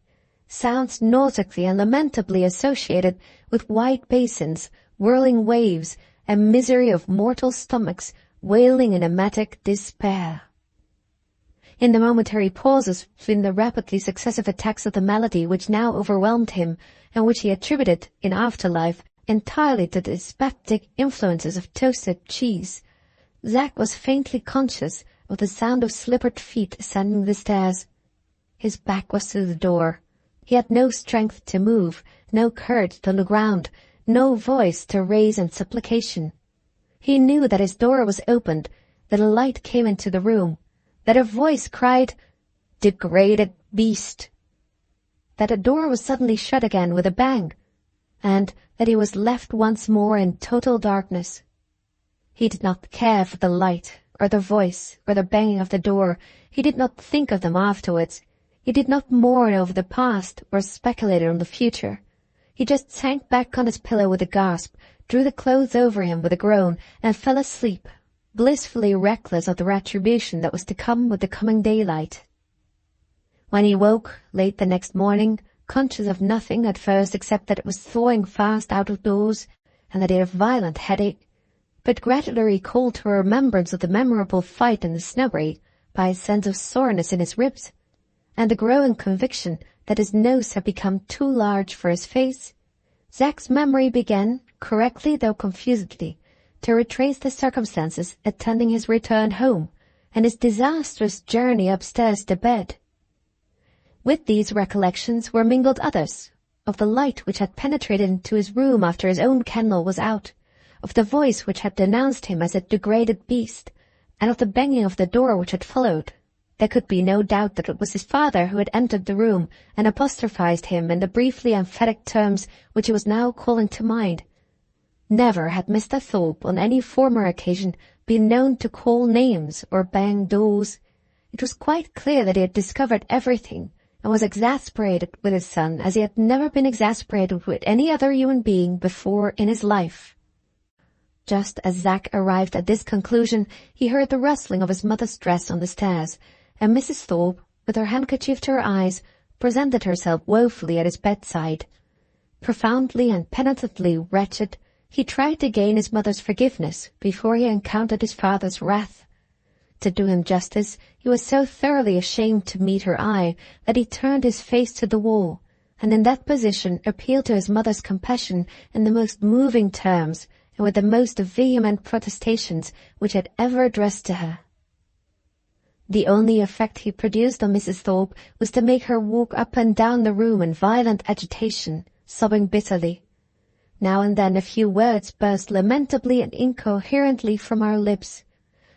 sounds nautically and lamentably associated with wide basins, whirling waves, and misery of mortal stomachs wailing in enigmatic despair. In the momentary pauses between the rapidly successive attacks of the malady which now overwhelmed him, and which he attributed, in afterlife, entirely to the dyspeptic influences of toasted cheese, Zack was faintly conscious of the sound of slippered feet ascending the stairs. His back was to the door. He had no strength to move, no courage to look round, no voice to raise in supplication. He knew that his door was opened, that a light came into the room, that a voice cried, "Degraded beast!" that a door was suddenly shut again with a bang, and that he was left once more in total darkness. He did not care for the light, or the voice, or the banging of the door. He did not think of them afterwards. He did not mourn over the past, or speculate on the future. He just sank back on his pillow with a gasp, drew the clothes over him with a groan, and fell asleep, blissfully reckless of the retribution that was to come with the coming daylight. When he woke, late the next morning, conscious of nothing at first except that it was thawing fast out of doors, and that he had a violent headache, but gradually recalled to a remembrance of the memorable fight in the snuggery by a sense of soreness in his ribs, and the growing conviction that his nose had become too large for his face, Zack's memory began, correctly though confusedly, to retrace the circumstances attending his return home and his disastrous journey upstairs to bed. With these recollections were mingled others, of the light which had penetrated into his room after his own candle was out, of the voice which had denounced him as a degraded beast, and of the banging of the door which had followed. There could be no doubt that it was his father who had entered the room and apostrophized him in the briefly emphatic terms which he was now calling to mind. Never had Mr. Thorpe on any former occasion been known to call names or bang doors. It was quite clear that he had discovered everything, and was exasperated with his son as he had never been exasperated with any other human being before in his life. Just as Zack arrived at this conclusion, he heard the rustling of his mother's dress on the stairs, and Mrs. Thorpe, with her handkerchief to her eyes, presented herself woefully at his bedside. Profoundly and penitently wretched, he tried to gain his mother's forgiveness before he encountered his father's wrath. To do him justice, he was so thoroughly ashamed to meet her eye that he turned his face to the wall, and in that position appealed to his mother's compassion in the most moving terms and with the most vehement protestations which he had ever addressed to her. The only effect he produced on Mrs. Thorpe was to make her walk up and down the room in violent agitation, sobbing bitterly. Now and then a few words burst lamentably and incoherently from her lips.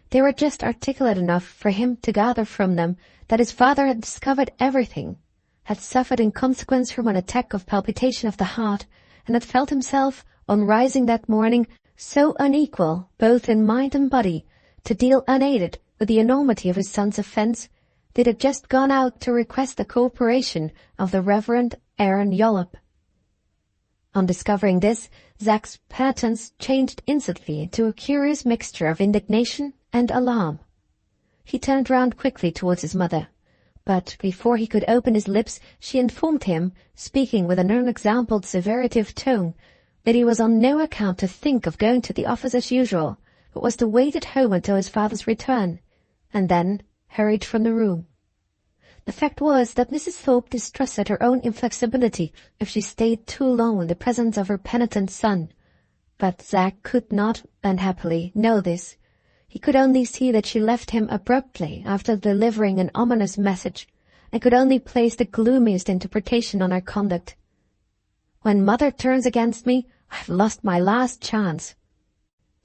They were just articulate enough for him to gather from them that his father had discovered everything, had suffered in consequence from an attack of palpitation of the heart, and had felt himself, on rising that morning, so unequal, both in mind and body, to deal unaided with the enormity of his son's offence, that he had just gone out to request the cooperation of the Reverend Aaron Yollop. On discovering this, Zack's penitence changed instantly into a curious mixture of indignation and alarm. He turned round quickly towards his mother, but before he could open his lips she informed him, speaking with an unexampled severity of tone, that he was on no account to think of going to the office as usual, but was to wait at home until his father's return, and then hurried from the room. The fact was that Mrs. Thorpe distrusted her own inflexibility if she stayed too long in the presence of her penitent son, but Zack could not, unhappily, know this. He could only see that she left him abruptly after delivering an ominous message, and could only place the gloomiest interpretation on her conduct. "When mother turns against me, I've lost my last chance."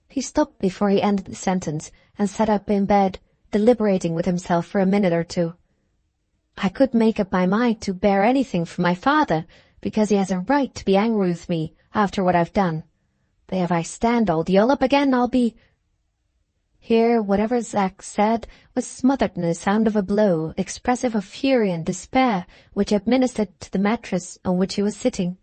He stopped before he ended the sentence, and sat up in bed, deliberating with himself for a minute or two. "I could make up my mind to bear anything from my father, because he has a right to be angry with me after what I've done. But if I stand old Yollop again, I'll be—" Here whatever Zack said was smothered in the sound of a blow, expressive of fury and despair, which he administered to the mattress on which he was sitting.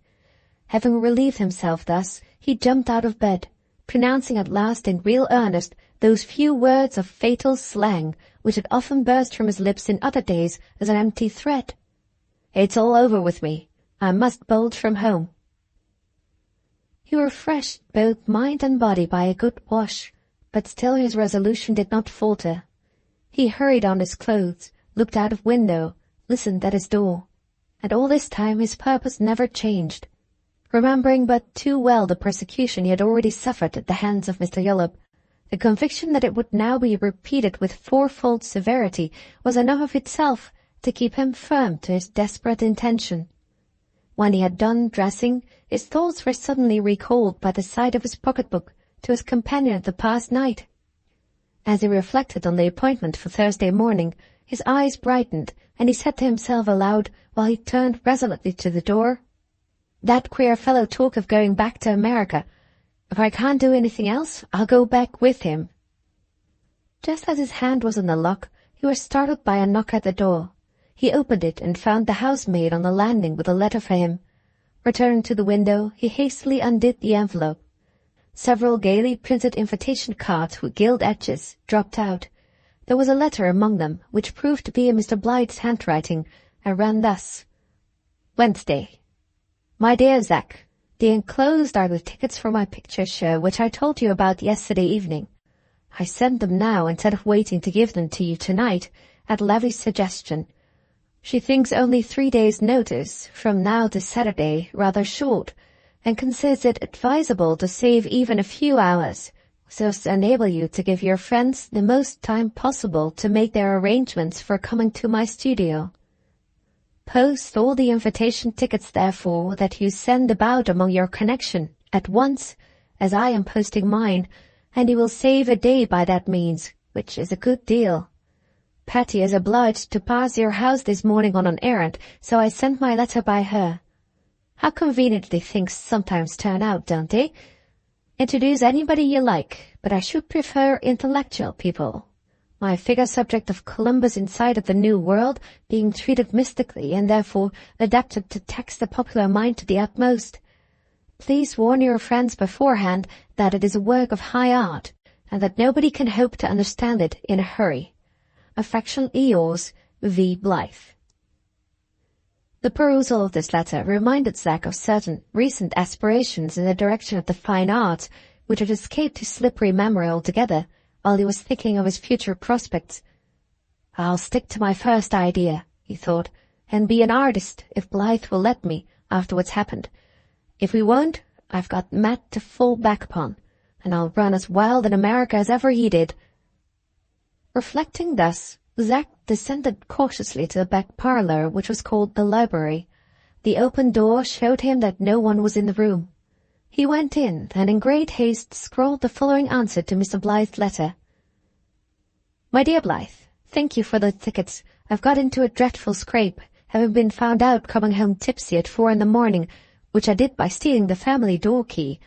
Having relieved himself thus, he jumped out of bed, pronouncing at last in real earnest those few words of fatal slang which had often burst from his lips in other days as an empty threat. "It's all over with me. I must bolt from home." He refreshed both mind and body by a good wash, but still his resolution did not falter. He hurried on his clothes, looked out of window, listened at his door, and all this time his purpose never changed. Remembering but too well the persecution he had already suffered at the hands of Mr. Yollup, the conviction that it would now be repeated with fourfold severity was enough of itself to keep him firm to his desperate intention. When he had done dressing, his thoughts were suddenly recalled by the sight of his pocket-book to his companion of the past night. As he reflected on the appointment for Thursday morning, his eyes brightened, and he said to himself aloud, while he turned resolutely to the door, "That queer fellow talked of going back to America. If I can't do anything else, I'll go back with him." Just as his hand was on the lock, he was startled by a knock at the door. He opened it and found the housemaid on the landing with a letter for him. Returning to the window, he hastily undid the envelope. Several gaily printed invitation cards with gilt edges dropped out. There was a letter among them, which proved to be in Mr. Blyth's handwriting, and ran thus: "Wednesday. My dear Zack, the enclosed are the tickets for my picture show which I told you about yesterday evening. I send them now instead of waiting to give them to you tonight, at Levy's suggestion. She thinks only 3 days' notice, from now to Saturday, rather short, and considers it advisable to save even a few hours, so as to enable you to give your friends the most time possible to make their arrangements for coming to my studio. Post all the invitation tickets, therefore, that you send about among your connection, at once, as I am posting mine, and you will save a day by that means, which is a good deal. Patty is obliged to pass your house this morning on an errand, so I sent my letter by her. How conveniently things sometimes turn out, don't they? Introduce anybody you like, but I should prefer intellectual people. My figure subject of Columbus inside of the New World being treated mystically and therefore adapted to tax the popular mind to the utmost. Please warn your friends beforehand that it is a work of high art, and that nobody can hope to understand it in a hurry. Affectionately yours, V. Blyth." The perusal of this letter reminded Zack of certain recent aspirations in the direction of the fine arts, which had escaped his slippery memory altogether, while he was thinking of his future prospects. "I'll stick to my first idea," he thought, "and be an artist, if Blyth will let me, after what's happened. If we won't, I've got Matt to fall back upon, and I'll run as wild in America as ever he did." Reflecting thus, Zack descended cautiously to the back parlour, which was called the library. The open door showed him that no one was in the room. He went in, and in great haste scrawled the following answer to Mr. Blyth's letter: "My dear Blyth, thank you for the tickets. I've got into a dreadful scrape, having been found out coming home tipsy at 4 in the morning, which I did by stealing the family door-key.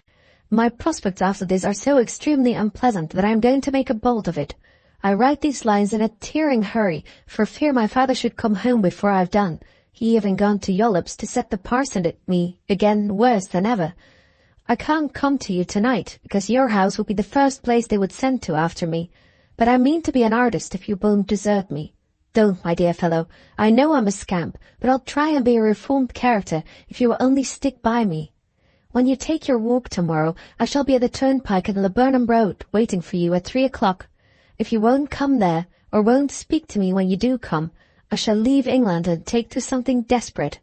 My prospects after this are so extremely unpleasant that I am going to make a bolt of it. I write these lines in a tearing hurry, for fear my father should come home before I've done, he having gone to Yollup's to set the parson at me again worse than ever. I can't come to you tonight, because your house would be the first place they would send to after me, but I mean to be an artist if you won't desert me. Don't, my dear fellow. I know I'm a scamp, but I'll try and be a reformed character if you will only stick by me. When you take your walk tomorrow, I shall be at the turnpike in the Laburnum Road, waiting for you at 3 o'clock. If you won't come there, or won't speak to me when you do come, I shall leave England and take to something desperate.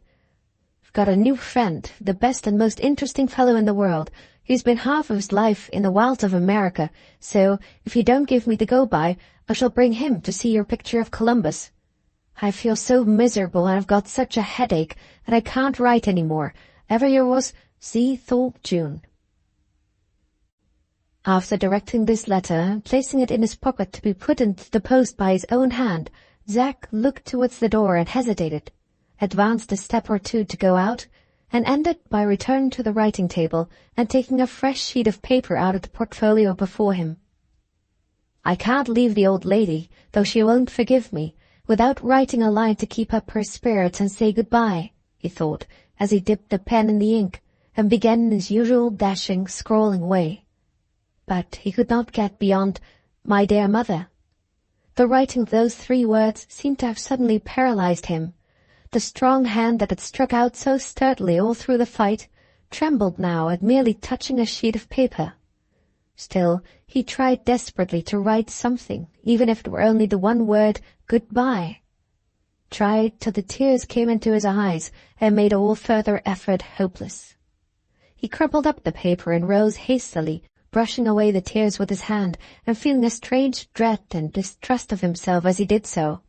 I've got a new friend, the best and most interesting fellow in the world. He's been half of his life in the wilds of America, so, if you don't give me the go-by, I shall bring him to see your picture of Columbus. I feel so miserable, and I've got such a headache, that I can't write any more. Ever yours, C. Thorpe, June. After directing this letter and placing it in his pocket to be put into the post by his own hand, Zack looked towards the door and hesitated, advanced a step or two to go out, and ended by returning to the writing table and taking a fresh sheet of paper out of the portfolio before him. I can't leave the old lady, though she won't forgive me, without writing a line to keep up her spirits and say good-bye, he thought, as he dipped the pen in the ink and began in his usual dashing, scrawling way. But he could not get beyond "My dear mother." The writing of those 3 words seemed to have suddenly paralyzed him. The strong hand that had struck out so sturdily all through the fight trembled now at merely touching a sheet of paper. Still, he tried desperately to write something, even if it were only the one word, goodbye. Tried till the tears came into his eyes and made all further effort hopeless. He crumpled up the paper and rose hastily, brushing away the tears with his hand and feeling a strange dread and distrust of himself as he did so.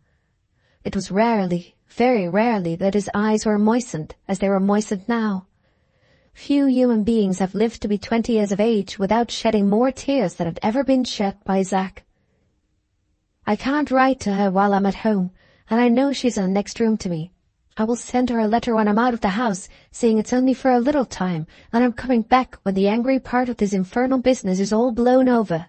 It was rarely, very rarely, that his eyes were moistened as they were moistened now. Few human beings have lived to be 20 years of age without shedding more tears than had ever been shed by Zack. I can't write to her while I'm at home, and I know she's in the next room to me. I will send her a letter when I'm out of the house, saying it's only for a little time, and I'm coming back when the angry part of this infernal business is all blown over.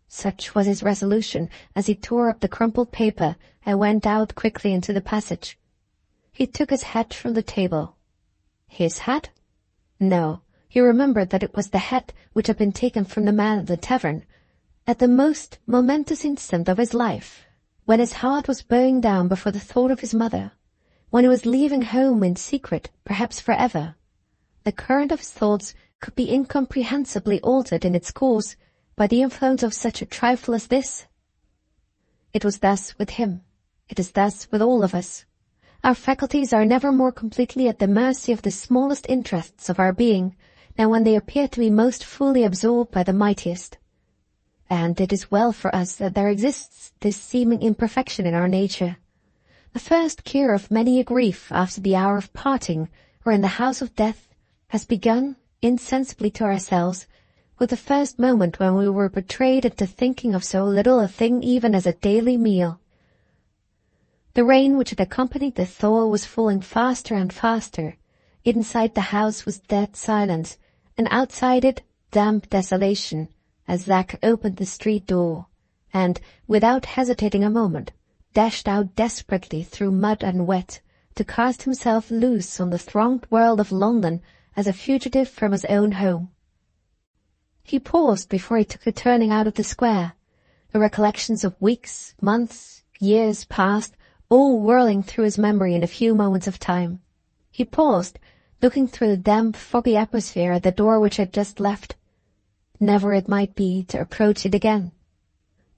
Such was his resolution as he tore up the crumpled paper and went out quickly into the passage. He took his hat from the table. His hat? No, he remembered that it was the hat which had been taken from the man at the tavern, at the most momentous instant of his life, when his heart was bowing down before the thought of his mother, when he was leaving home in secret, perhaps forever. The current of his thoughts could be incomprehensibly altered in its course by the influence of such a trifle as this. It was thus with him. It is thus with all of us. Our faculties are never more completely at the mercy of the smallest interests of our being than when they appear to be most fully absorbed by the mightiest. And it is well for us that there exists this seeming imperfection in our nature. The first cure of many a grief after the hour of parting or in the house of death has begun, insensibly to ourselves, with the first moment when we were betrayed into thinking of so little a thing even as a daily meal. The rain which had accompanied the thaw was falling faster and faster. Inside the house was dead silence, and outside it damp desolation, as Zack opened the street door, and, without hesitating a moment, dashed out desperately through mud and wet, to cast himself loose on the thronged world of London as a fugitive from his own home. He paused before he took the turning out of the square, the recollections of weeks, months, years past, all whirling through his memory in a few moments of time. He paused, looking through the damp, foggy atmosphere at the door which he had just left. Never, it might be, to approach it again.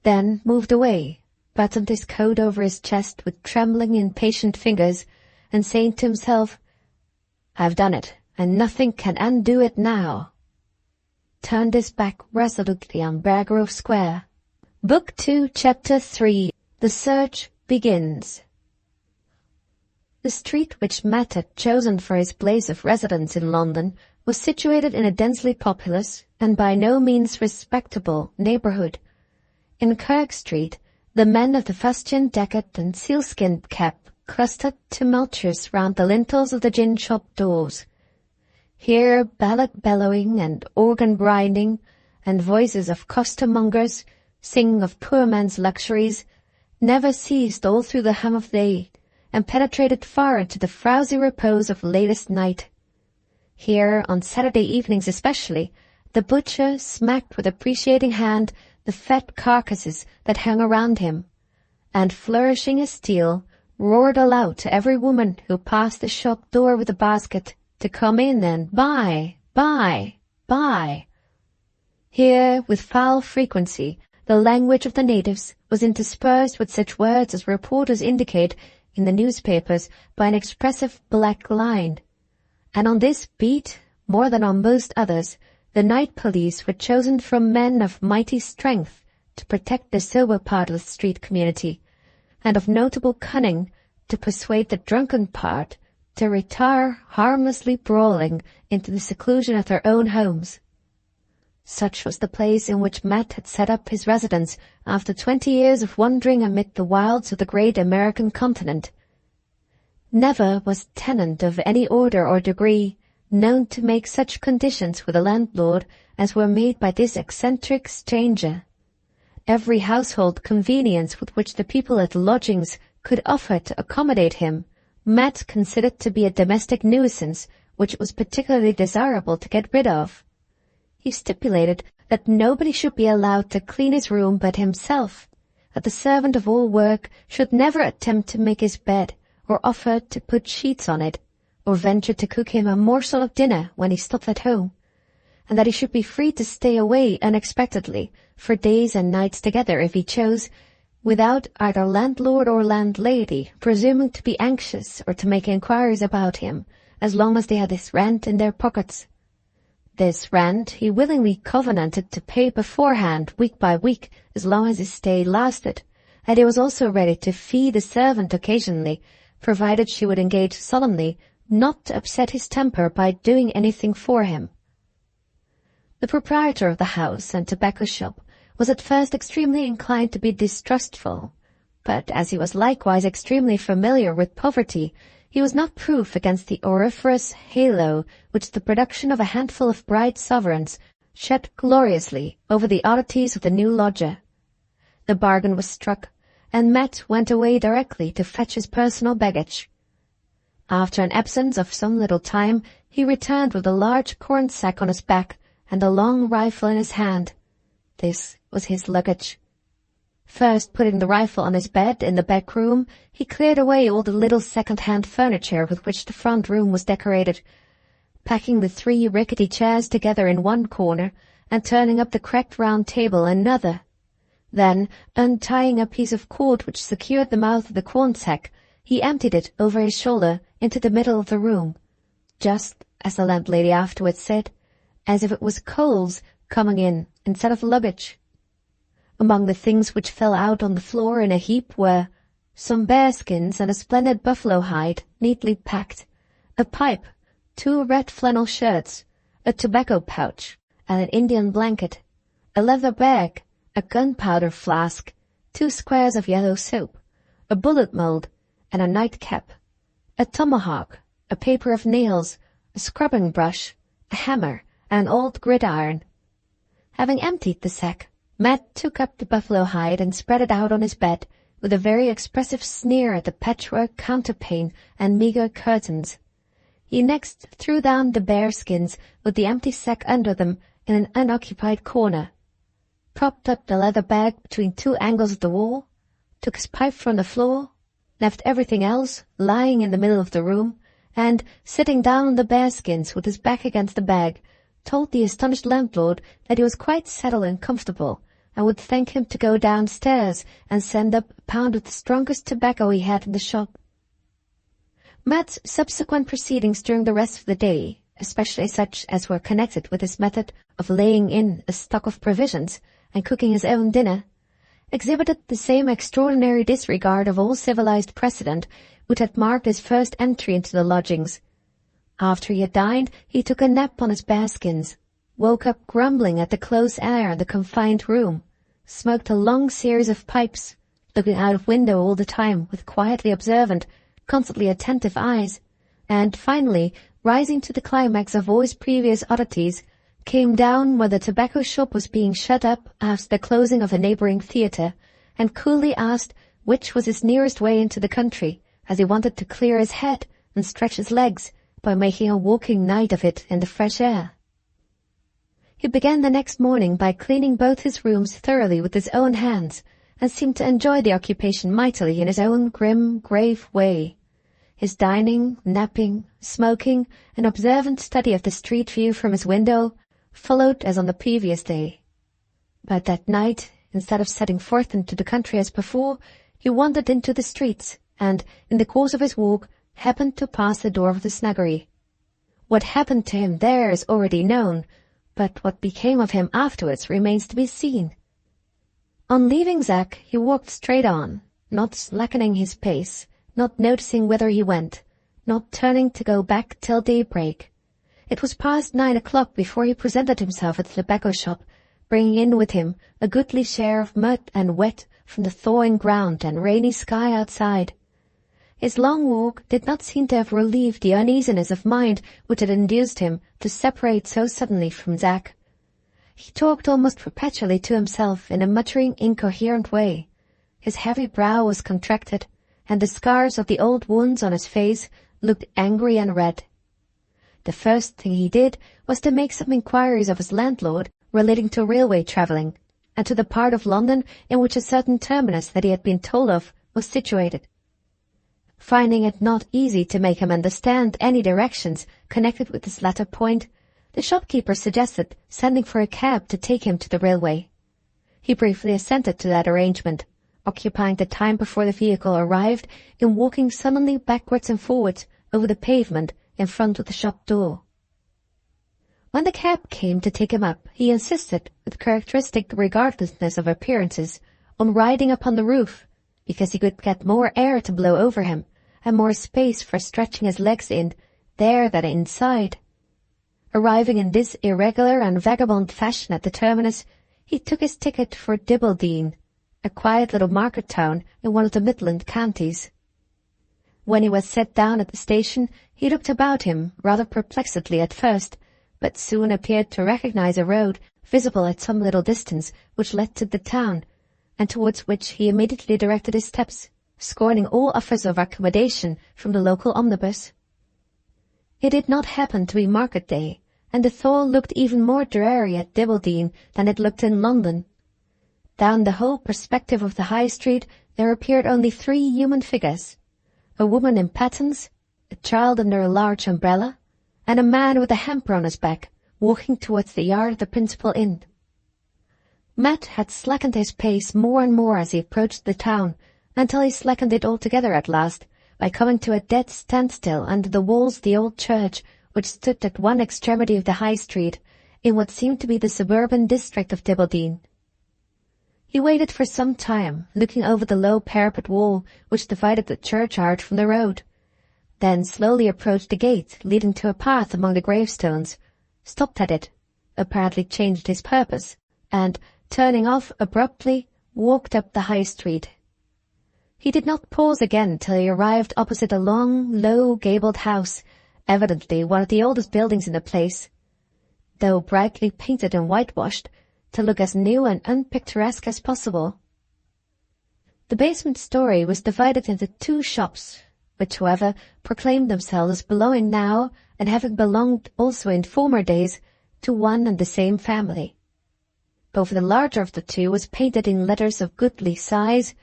Then moved away, buttoned his coat over his chest with trembling, impatient fingers, and saying to himself, "I've done it, and nothing can undo it now," turned his back resolutely on Beargrove Square. Book 2, Chapter 3. The Search begins. The street which Matt had chosen for his place of residence in London was situated in a densely populous and by no means respectable neighbourhood. In Kirk Street, the men of the fustian jacket and sealskin cap clustered tumultuous round the lintels of the gin-shop doors. Here ballad bellowing and organ grinding, and voices of costermongers singing of poor man's luxuries, never ceased all through the hum of day, and penetrated far into the frowsy repose of latest night. Here, on Saturday evenings especially, the butcher smacked with appreciating hand the fat carcasses that hung around him, and, flourishing his steel, roared aloud to every woman who passed the shop door with a basket to come in and buy, buy, buy. Here, with foul frequency, the language of the natives was interspersed with such words as reporters indicate in the newspapers by an expressive black line. And on this beat, more than on most others, the night police were chosen from men of mighty strength to protect the sober part of the street community, and of notable cunning to persuade the drunken part to retire harmlessly brawling into the seclusion of their own homes. Such was the place in which Matt had set up his residence after 20 years of wandering amid the wilds of the great American continent. Never was tenant of any order or degree known to make such conditions with a landlord as were made by this eccentric stranger. Every household convenience with which the people at lodgings could offer to accommodate him, Matt considered to be a domestic nuisance which it was particularly desirable to get rid of. He stipulated that nobody should be allowed to clean his room but himself, that the servant of all work should never attempt to make his bed, or offer to put sheets on it, or venture to cook him a morsel of dinner when he stopped at home, and that he should be free to stay away unexpectedly for days and nights together if he chose, without either landlord or landlady presuming to be anxious or to make inquiries about him, as long as they had his rent in their pockets. This rent he willingly covenanted to pay beforehand week by week as long as his stay lasted, and he was also ready to fee the servant occasionally, provided she would engage solemnly not to upset his temper by doing anything for him. The proprietor of the house and tobacco shop was at first extremely inclined to be distrustful, but as he was likewise extremely familiar with poverty, he was not proof against the auriferous halo which the production of a handful of bright sovereigns shed gloriously over the oddities of the new lodger. The bargain was struck, and Matt went away directly to fetch his personal baggage. After an absence of some little time, he returned with a large corn sack on his back and a long rifle in his hand. This was his luggage. First putting the rifle on his bed in the back room, he cleared away all the little second-hand furniture with which the front room was decorated, packing the 3 rickety chairs together in one corner and turning up the cracked round table in another. Then, untying a piece of cord which secured the mouth of the corn sack, he emptied it over his shoulder into the middle of the room, just, as the landlady afterwards said, as if it was coals coming in instead of luggage. Among the things which fell out on the floor in a heap were some bearskins and a splendid buffalo hide neatly packed, a pipe, 2 red flannel shirts, a tobacco pouch, and an Indian blanket, a leather bag, a gunpowder flask, 2 squares of yellow soap, a bullet mold, and a nightcap, a tomahawk, a paper of nails, a scrubbing brush, a hammer, and an old gridiron. Having emptied the sack, Matt took up the buffalo hide and spread it out on his bed, with a very expressive sneer at the patchwork counterpane and meagre curtains. He next threw down the bearskins with the empty sack under them in an unoccupied corner, propped up the leather bag between 2 angles of the wall, took his pipe from the floor, left everything else lying in the middle of the room, and, sitting down on the bearskins with his back against the bag, told the astonished landlord that he was quite settled and comfortable, and would thank him to go downstairs and send up a pound of the strongest tobacco he had in the shop. Matt's subsequent proceedings during the rest of the day, especially such as were connected with his method of laying in a stock of provisions and cooking his own dinner, exhibited the same extraordinary disregard of all civilized precedent which had marked his first entry into the lodgings. After he had dined, he took a nap on his bearskins, woke up grumbling at the close air in the confined room, smoked a long series of pipes, looking out of window all the time with quietly observant, constantly attentive eyes, and finally, rising to the climax of all his previous oddities, came down where the tobacco shop was being shut up after the closing of a neighbouring theatre, and coolly asked which was his nearest way into the country, as he wanted to clear his head and stretch his legs by making a walking night of it in the fresh air. He began the next morning by cleaning both his rooms thoroughly with his own hands, and seemed to enjoy the occupation mightily in his own grim, grave way. His dining, napping, smoking, and observant study of the street view from his window followed as on the previous day. But that night, instead of setting forth into the country as before, he wandered into the streets, and, in the course of his walk, happened to pass the door of the snuggery. What happened to him there is already known, but what became of him afterwards remains to be seen. On leaving Zack, he walked straight on, not slackening his pace, not noticing whither he went, not turning to go back till daybreak. It was past 9 o'clock before he presented himself at the tobacco shop, bringing in with him a goodly share of mud and wet from the thawing ground and rainy sky outside. His long walk did not seem to have relieved the uneasiness of mind which had induced him to separate so suddenly from Zack. He talked almost perpetually to himself in a muttering, incoherent way. His heavy brow was contracted, and the scars of the old wounds on his face looked angry and red. The first thing he did was to make some inquiries of his landlord relating to railway travelling, and to the part of London in which a certain terminus that he had been told of was situated. Finding it not easy to make him understand any directions connected with this latter point, the shopkeeper suggested sending for a cab to take him to the railway. He briefly assented to that arrangement, occupying the time before the vehicle arrived in walking sullenly backwards and forwards over the pavement in front of the shop door. When the cab came to take him up, he insisted, with characteristic regardlessness of appearances, on riding upon the roof, because he could get more air to blow over him, and more space for stretching his legs in there than inside. Arriving in this irregular and vagabond fashion at the terminus, he took his ticket for Dibbledene, a quiet little market town in one of the Midland counties. When he was set down at the station, he looked about him, rather perplexedly at first, but soon appeared to recognize a road visible at some little distance which led to the town, and towards which he immediately directed his steps, scorning all offers of accommodation from the local omnibus. It did not happen to be market day, and the thaw looked even more dreary at Dibbledene than it looked in London. Down the whole perspective of the High Street there appeared only 3 human figures: a woman in pattens, a child under a large umbrella, and a man with a hamper on his back, walking towards the yard of the principal inn. Matt had slackened his pace more and more as he approached the town, until he slackened it altogether at last, by coming to a dead standstill under the walls of the old church, which stood at one extremity of the High Street, in what seemed to be the suburban district of Dibbledene. He waited for some time, looking over the low parapet wall which divided the churchyard from the road, then slowly approached the gate leading to a path among the gravestones, stopped at it, apparently changed his purpose, and, turning off abruptly, walked up the High Street. He did not pause again till he arrived opposite a long, low, gabled house, evidently one of the oldest buildings in the place, though brightly painted and whitewashed, to look as new and unpicturesque as possible. The basement story was divided into 2 shops, which, however, proclaimed themselves as belonging now, and having belonged also in former days, to one and the same family. Over the larger of the 2 was painted in letters of goodly size,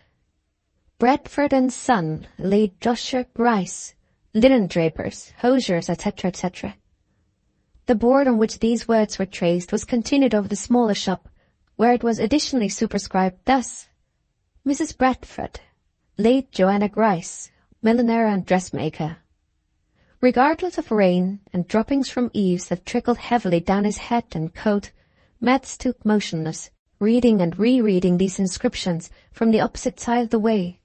"Bradford and Son, late Joshua Grice, linen drapers, hosiers, etc., etc." The board on which these words were traced was continued over the smaller shop, where it was additionally superscribed thus: "Mrs. Bradford, late Joanna Grice, milliner and dressmaker." Regardless of rain and droppings from eaves that trickled heavily down his hat and coat, Matt stood motionless, reading and rereading these inscriptions from the opposite side of the way.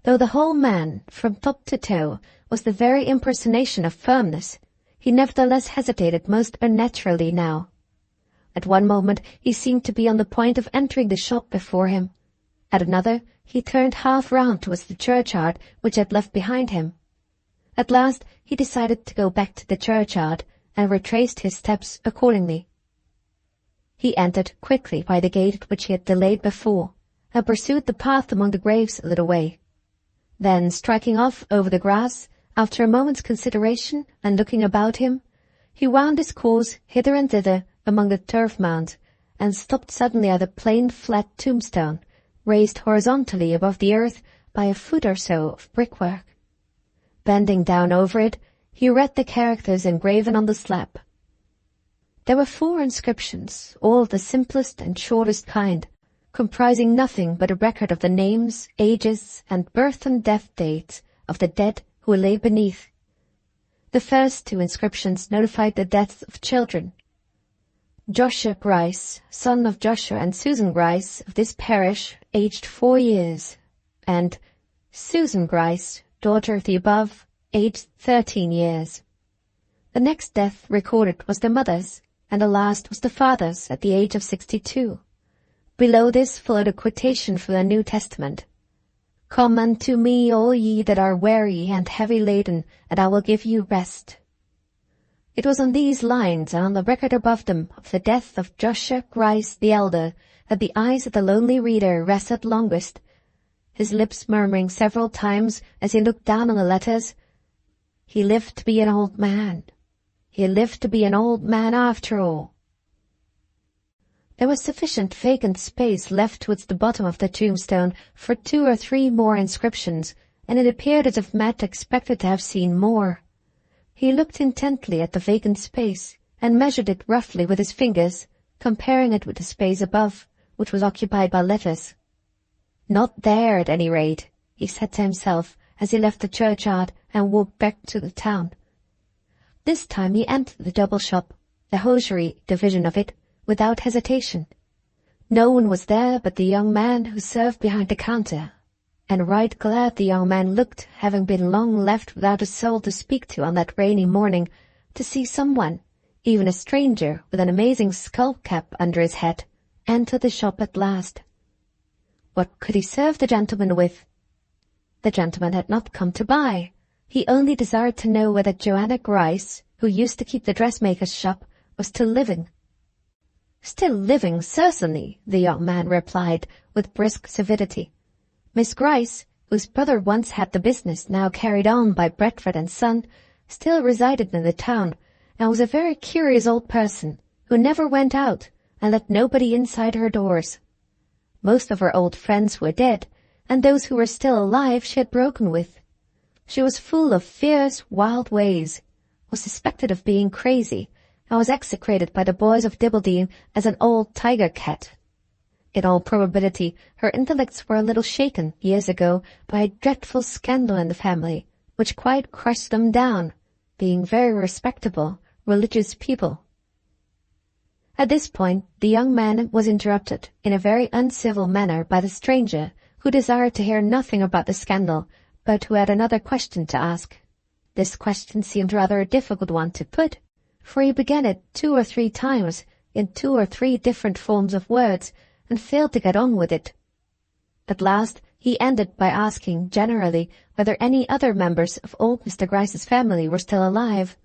Though the whole man, from top to toe, was the very impersonation of firmness, he nevertheless hesitated most unnaturally now. At one moment he seemed to be on the point of entering the shop before him. At another he turned half round towards the churchyard which he had left behind him. At last he decided to go back to the churchyard, and retraced his steps accordingly. He entered quickly by the gate at which he had delayed before, and pursued the path among the graves a little way. Then, striking off over the grass, after a moment's consideration and looking about him, he wound his course hither and thither among the turf mounds, and stopped suddenly at a plain flat tombstone, raised horizontally above the earth by a foot or so of brickwork. Bending down over it, he read the characters engraven on the slab. There were 4 inscriptions, all of the simplest and shortest kind, comprising nothing but a record of the names, ages, and birth and death dates of the dead who lay beneath. The first 2 inscriptions notified the deaths of children: Joshua Grice, son of Joshua and Susan Grice, of this parish, aged 4 years, and Susan Grice, daughter of the above, aged 13 years. The next death recorded was the mother's, and the last was the father's at the age of 62. Below this followed a quotation from the New Testament: "Come unto me, all ye that are weary and heavy laden, and I will give you rest." It was on these lines, and on the record above them, of the death of Joshua Grice the elder, that the eyes of the lonely reader rested longest, his lips murmuring several times as he looked down on the letters, "He lived to be an old man. He lived to be an old man after all." There was sufficient vacant space left towards the bottom of the tombstone for 2 or 3 more inscriptions, and it appeared as if Matt expected to have seen more. He looked intently at the vacant space, and measured it roughly with his fingers, comparing it with the space above, which was occupied by letters. "Not there, at any rate," he said to himself as he left the churchyard and walked back to the town. This time he entered the double shop, the hosiery division of it, without hesitation. No one was there but the young man who served behind the counter, and right glad the young man looked, having been long left without a soul to speak to on that rainy morning, to see someone, even a stranger with an amazing skull-cap under his head, enter the shop at last. What could he serve the gentleman with? The gentleman had not come to buy. He only desired to know whether Joanna Grice, who used to keep the dressmaker's shop, was still living. "Still living, certainly," the young man replied with brisk civility. Miss Grice, whose brother once had the business now carried on by Bradford and Son, still resided in the town, and was a very curious old person, who never went out and let nobody inside her doors. Most of her old friends were dead, and those who were still alive she had broken with. She was full of fierce, wild ways, was suspected of being crazy, and was execrated by the boys of Dibbleden as an old tiger cat. In all probability, her intellects were a little shaken years ago by a dreadful scandal in the family, which quite crushed them down, being very respectable, religious people. At this point, the young man was interrupted in a very uncivil manner by the stranger, who desired to hear nothing about the scandal, but who had another question to ask. This question seemed rather a difficult one to put, for he began it 2 or 3 times in 2 or 3 different forms of words, and failed to get on with it. At last he ended by asking generally whether any other members of old Mr. Grice's family were still alive.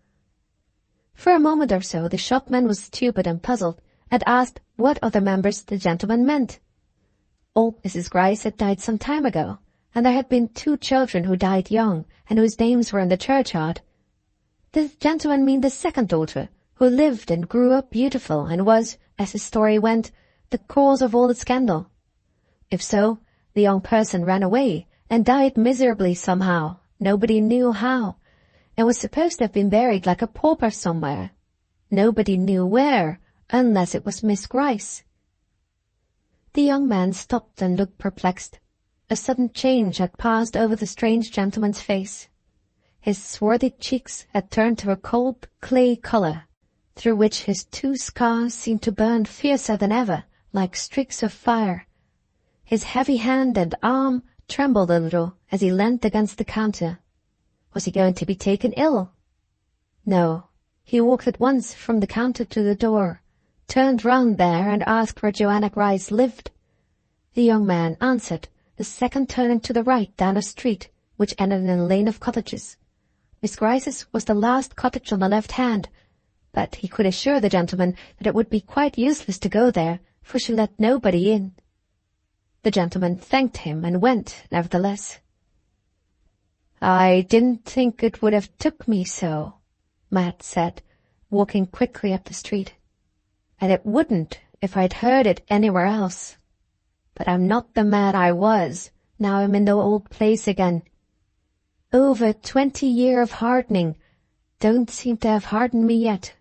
For a moment or so the shopman was stupid and puzzled, and asked what other members the gentleman meant. Old Mrs. Grice had died some time ago, and there had been 2 children who died young, and whose names were in the churchyard. Did the gentleman mean the second daughter, who lived and grew up beautiful, and was, as his story went, the cause of all the scandal? If so, the young person ran away, and died miserably somehow, nobody knew how, and was supposed to have been buried like a pauper somewhere. Nobody knew where, unless it was Miss Grice. The young man stopped and looked perplexed. A sudden change had passed over the strange gentleman's face. His swarthy cheeks had turned to a cold clay colour, through which his 2 scars seemed to burn fiercer than ever, like streaks of fire. His heavy hand and arm trembled a little as he leant against the counter. Was he going to be taken ill? No. He walked at once from the counter to the door, turned round there and asked where Joanna Grice lived. The young man answered, the second turning to the right down a street, which ended in a lane of cottages. Miss Grice's was the last cottage on the left hand, but he could assure the gentleman that it would be quite useless to go there, for she let nobody in. The gentleman thanked him and went, nevertheless. "I didn't think it would have took me so," Matt said, walking quickly up the street. "And it wouldn't if I'd heard it anywhere else. But I'm not the man I was, now I'm in the old place again. Over 20 years of hardening don't seem to have hardened me yet."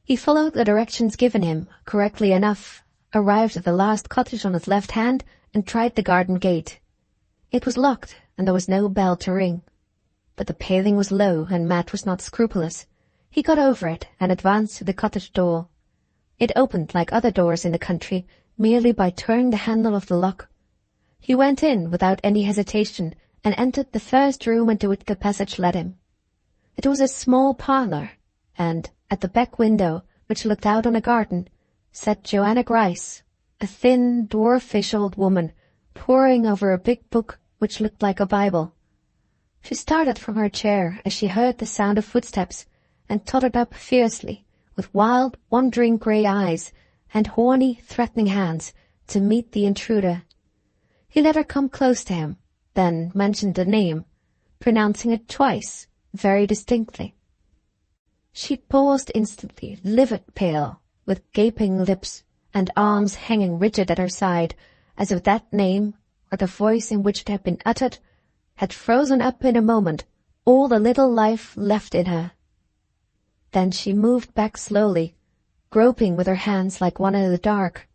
He followed the directions given him, correctly enough, arrived at the last cottage on his left hand, and tried the garden gate. It was locked, and there was no bell to ring. But the paling was low, and Matt was not scrupulous. He got over it, and advanced to the cottage door. It opened like other doors in the country, merely by turning the handle of the lock. He went in without any hesitation, and entered the first room into which the passage led him. It was a small parlour, and, at the back window, which looked out on a garden, sat Joanna Grice, a thin, dwarfish old woman, poring over a big book which looked like a Bible. She started from her chair as she heard the sound of footsteps, and tottered up fiercely, with wild, wandering grey eyes, and horny, threatening hands, to meet the intruder. He let her come close to him, then mentioned the name, pronouncing it twice, very distinctly. She paused instantly, livid pale, with gaping lips and arms hanging rigid at her side, as if that name, or the voice in which it had been uttered, had frozen up in a moment all the little life left in her. Then she moved back slowly, groping with her hands like one in the dark,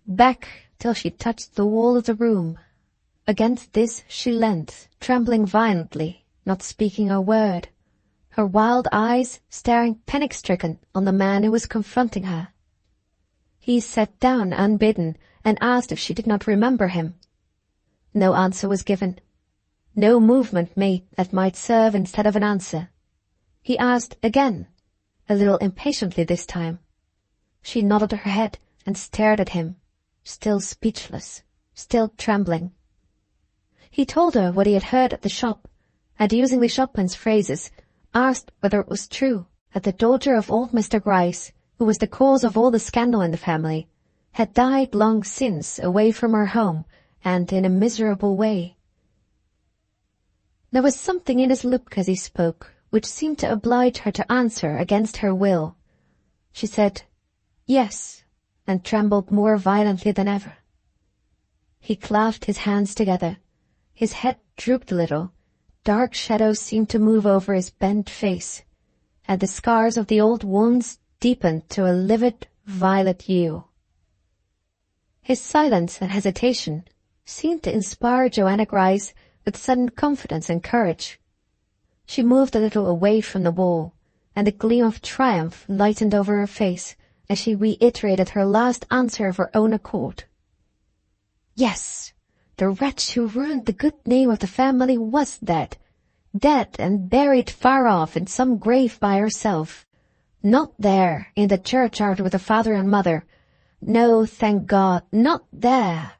back till she touched the wall of the room. Against this she leant, trembling violently, not speaking a word, her wild eyes staring panic-stricken on the man who was confronting her. He sat down unbidden and asked if she did not remember him. No answer was given, no movement made that might serve instead of an answer. He asked again, a little impatiently this time. She nodded her head and stared at him, still speechless, still trembling. He told her what he had heard at the shop, and using the shopman's phrases, asked whether it was true that the daughter of old Mr. Grice, who was the cause of all the scandal in the family, had died long since away from her home and in a miserable way. There was something in his look as he spoke which seemed to oblige her to answer against her will. She said, "Yes," and trembled more violently than ever. He clasped his hands together. His head drooped a little. Dark shadows seemed to move over his bent face, and the scars of the old wounds deepened to a livid violet hue. His silence and hesitation seemed to inspire Joanna Grice with sudden confidence and courage. She moved a little away from the wall, and a gleam of triumph lightened over her face as she reiterated her last answer of her own accord. Yes, the wretch who ruined the good name of the family was dead and buried far off in some grave by herself. Not there, in the churchyard with the father and mother. No, thank God, not there.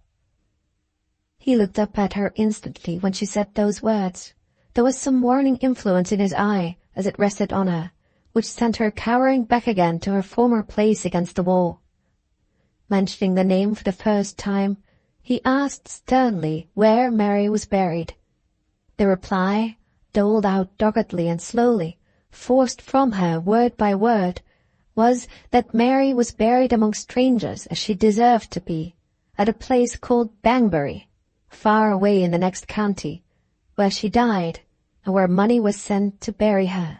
He looked up at her instantly when she said those words. There was some warning influence in his eye as it rested on her, which sent her cowering back again to her former place against the wall. Mentioning the name for the first time, he asked sternly where Mary was buried. The reply, doled out doggedly and slowly, forced from her word by word, was that Mary was buried among strangers as she deserved to be, at a place called Banbury, far away in the next county, where she died, and where money was sent to bury her.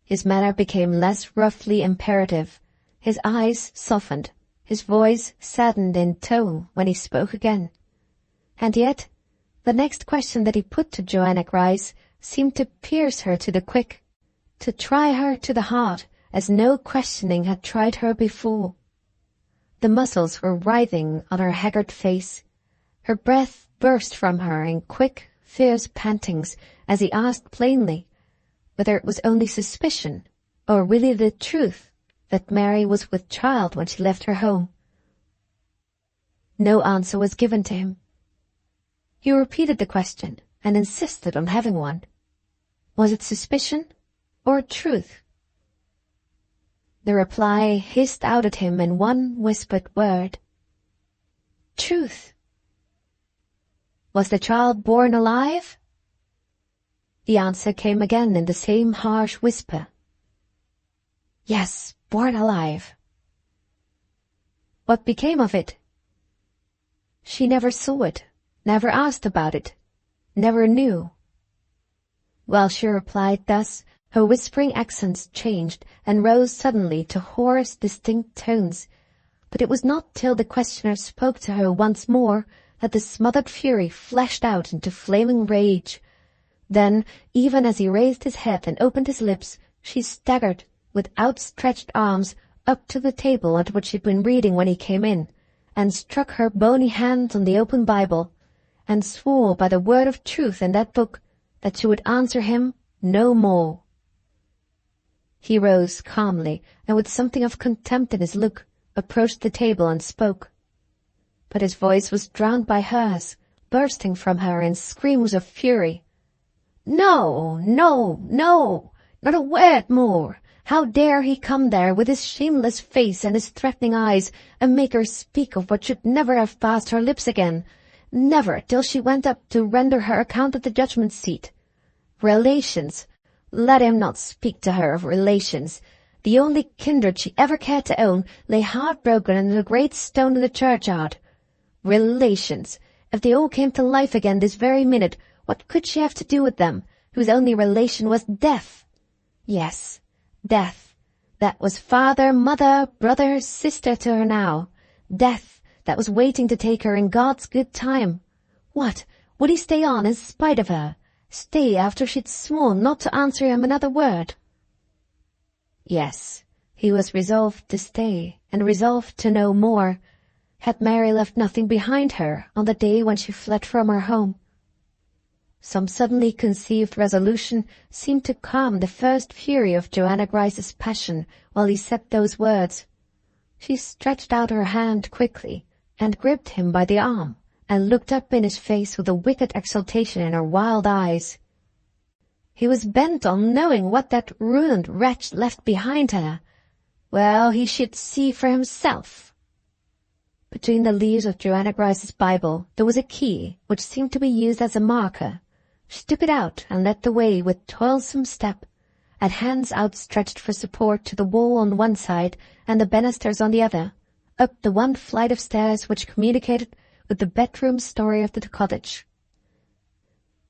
His manner became less roughly imperative, his eyes softened, his voice saddened in tone when he spoke again. And yet, the next question that he put to Joanna Grice seemed to pierce her to the quick, to try her to the heart as no questioning had tried her before. The muscles were writhing on her haggard face. Her breath burst from her in quick, fierce pantings as he asked plainly whether it was only suspicion or really the truth that Mary was with child when she left her home. No answer was given to him. He repeated the question and insisted on having one. Was it suspicion or truth? The reply hissed out at him in one whispered word. Truth. Was the child born alive? The answer came again in the same harsh whisper. Yes, born alive. What became of it? She never saw it, never asked about it, never knew. While she replied thus, her whispering accents changed and rose suddenly to hoarse, distinct tones, but it was not till the questioner spoke to her once more that the smothered fury flashed out into flaming rage. Then, even as he raised his head and opened his lips, she staggered, with outstretched arms, up to the table at which she had been reading when he came in, and struck her bony hand on the open Bible, and swore by the word of truth in that book that she would answer him no more. He rose calmly, and with something of contempt in his look, approached the table and spoke. But his voice was drowned by hers, bursting from her in screams of fury. No, no, no, not a word more. How dare he come there with his shameless face and his threatening eyes, and make her speak of what should never have passed her lips again, never till she went up to render her account at the judgment seat. Relations. Let him not speak to her of relations. the only kindred she ever cared to own, lay heartbroken under the great stone in the churchyard. Relations! If they all came to life again this very minute, what could she have to do with them, whose only relation was death? Yes, death. That was father, mother, brother, sister to her now. Death, that was waiting to take her in God's good time. What, would he stay on in spite of her? Stay after she'd sworn not to answer him another word? Yes, he was resolved to stay, and resolved to know more. Had Mary left nothing behind her on the day when she fled from her home? Some suddenly conceived resolution seemed to calm the first fury of Joanna Grice's passion while he said those words. She stretched out her hand quickly, and gripped him by the arm, and looked up in his face with a wicked exultation in her wild eyes. He was bent on knowing what that ruined wretch left behind her. Well, he should see for himself. Between the leaves of Joanna Grice's Bible there was a key which seemed to be used as a marker. She took it out and led the way with toilsome step, and hands outstretched for support to the wall on one side and the banisters on the other, up the one flight of stairs which communicated with the bedroom story of the cottage.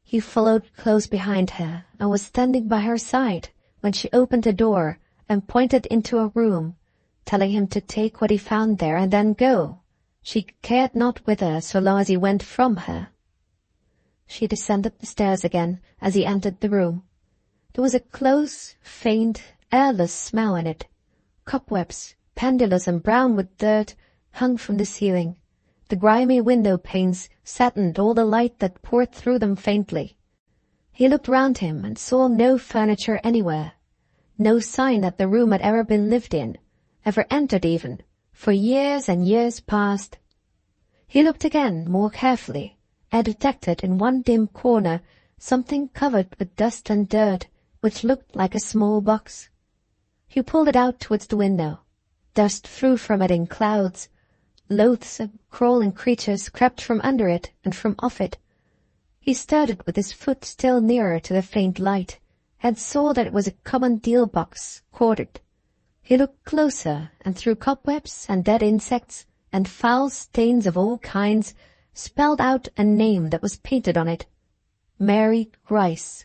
He followed close behind her, and was standing by her side when she opened the door and pointed into a room, telling him to take what he found there and then go. She cared not whither so long as he went from her. She descended the stairs again as he entered the room. There was a close, faint, airless smell in it. Cobwebs, pendulous and brown with dirt, hung from the ceiling. The grimy window panes saddened all the light that poured through them faintly. He looked round him and saw no furniture anywhere, no sign that the room had ever been lived in, ever entered even, for years and years past. He looked again more carefully, and detected in one dim corner something covered with dust and dirt, which looked like a small box. He pulled it out towards the window. Dust flew from it in clouds. Loathsome, crawling creatures crept from under it and from off it. He stirred it with his foot still nearer to the faint light, and saw that it was a common deal box, corded. He looked closer, and through cobwebs and dead insects and foul stains of all kinds, spelled out a name that was painted on it: Mary Grice.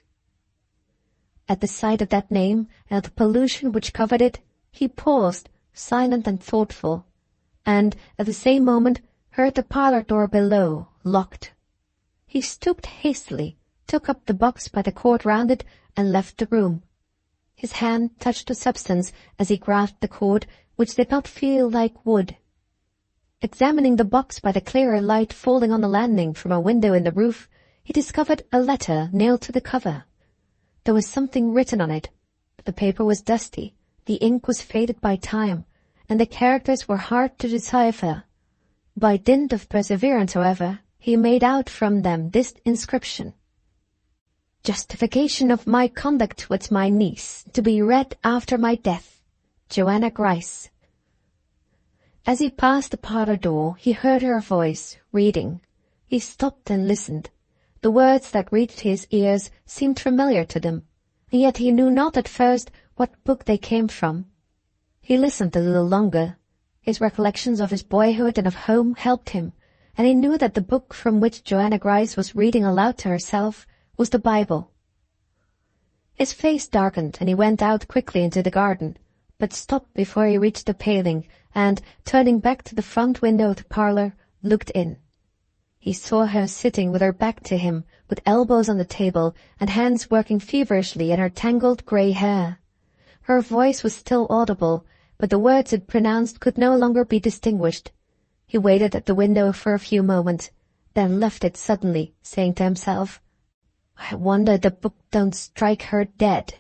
At the sight of that name and of the pollution which covered it, he paused, silent and thoughtful, and at the same moment heard the parlour door below locked. He stooped hastily, took up the box by the cord round it, and left the room. His hand touched the substance as he grasped the cord, which did not feel like wood. Examining the box by the clearer light falling on the landing from a window in the roof, he discovered a letter nailed to the cover. There was something written on it, but the paper was dusty, the ink was faded by time, and the characters were hard to decipher. By dint of perseverance, however, he made out from them this inscription: "Justification of my conduct with my niece, to be read after my death. Joanna Grice." As he passed the parlour door, he heard her voice, reading. He stopped and listened. The words that reached his ears seemed familiar to them, and yet he knew not at first what book they came from. He listened a little longer. His recollections of his boyhood and of home helped him, and he knew that the book from which Joanna Grice was reading aloud to herself was the Bible. His face darkened, and he went out quickly into the garden, but stopped before he reached the paling, and, turning back to the front window of the parlour, looked in. He saw her sitting with her back to him, with elbows on the table, and hands working feverishly in her tangled grey hair. Her voice was still audible, but the words it pronounced could no longer be distinguished. He waited at the window for a few moments, then left it suddenly, saying to himself, "I wonder the book don't strike her dead."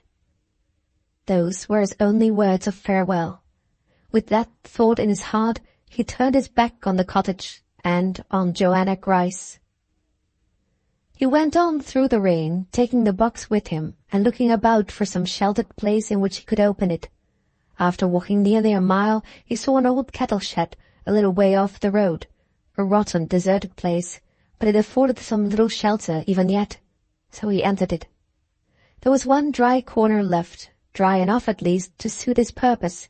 Those were his only words of farewell. With that thought in his heart, he turned his back on the cottage and on Joanna Grice. He went on through the rain, taking the box with him, and looking about for some sheltered place in which he could open it. After walking nearly a mile, he saw an old cattle shed a little way off the road, a rotten, deserted place, but it afforded some little shelter even yet, so he entered it. There was one dry corner left, dry enough at least to suit his purpose.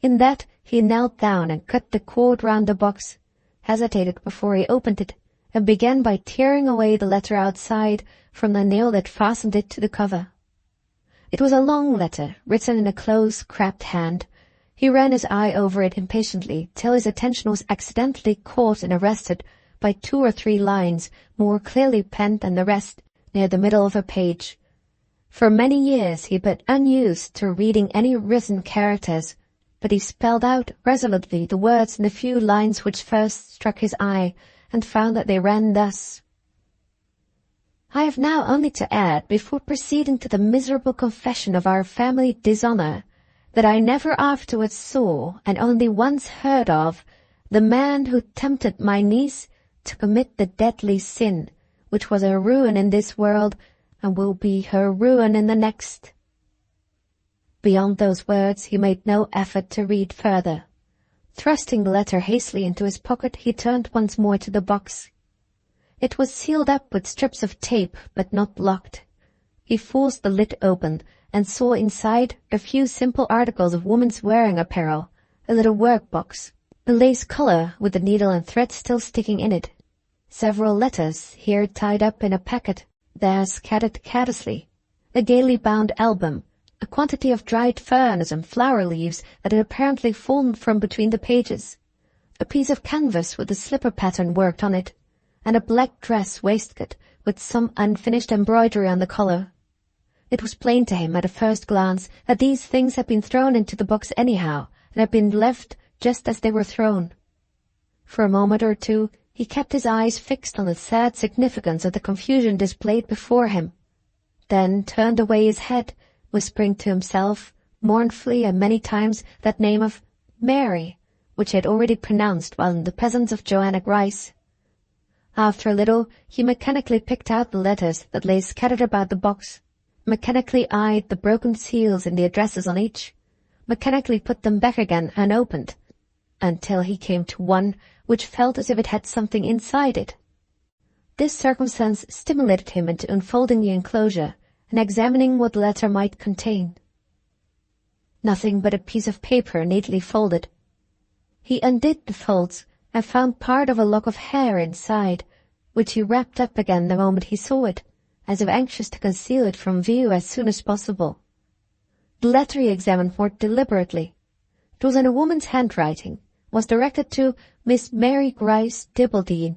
In that he knelt down and cut the cord round the box, hesitated before he opened it, and began by tearing away the letter outside from the nail that fastened it to the cover. It was a long letter, written in a close, crabbed hand. He ran his eye over it impatiently till his attention was accidentally caught and arrested by 2 or 3 lines, more clearly penned than the rest, near the middle of a page. For many years he had been unused to reading any written characters, but he spelled out resolutely the words in the few lines which first struck his eye, and found that they ran thus: I have now only to add, before proceeding to the miserable confession of our family dishonour, that I never afterwards saw, and only once heard of, the man who tempted my niece to commit the deadly sin, which was her ruin in this world, and will be her ruin in the next. Beyond those words he made no effort to read further. Thrusting the letter hastily into his pocket, he turned once more to the box. It was sealed up with strips of tape, but not locked. He forced the lid open, and saw inside a few simple articles of woman's wearing apparel, a little work-box, a lace collar with the needle and thread still sticking in it, several letters, here tied up in a packet, there scattered carelessly, a gaily bound album, a quantity of dried ferns and flower leaves that had apparently fallen from between the pages, a piece of canvas with a slipper pattern worked on it, and a black dress waistcoat with some unfinished embroidery on the collar. It was plain to him at a first glance that these things had been thrown into the box anyhow, and had been left just as they were thrown. For a moment or two he kept his eyes fixed on the sad significance of the confusion displayed before him, then turned away his head, whispering to himself, mournfully and many times, that name of Mary, which he had already pronounced while in the presence of Joanna Grice. After a little he mechanically picked out the letters that lay scattered about the box, mechanically eyed the broken seals and the addresses on each, mechanically put them back again unopened, until he came to one which felt as if it had something inside it. This circumstance stimulated him into unfolding the enclosure and examining what the letter might contain. Nothing but a piece of paper neatly folded. He undid the folds and found part of a lock of hair inside, which he wrapped up again the moment he saw it, as if anxious to conceal it from view as soon as possible. The letter he examined more deliberately. It was in a woman's handwriting, was directed to Miss Mary Grice, Dibbleden,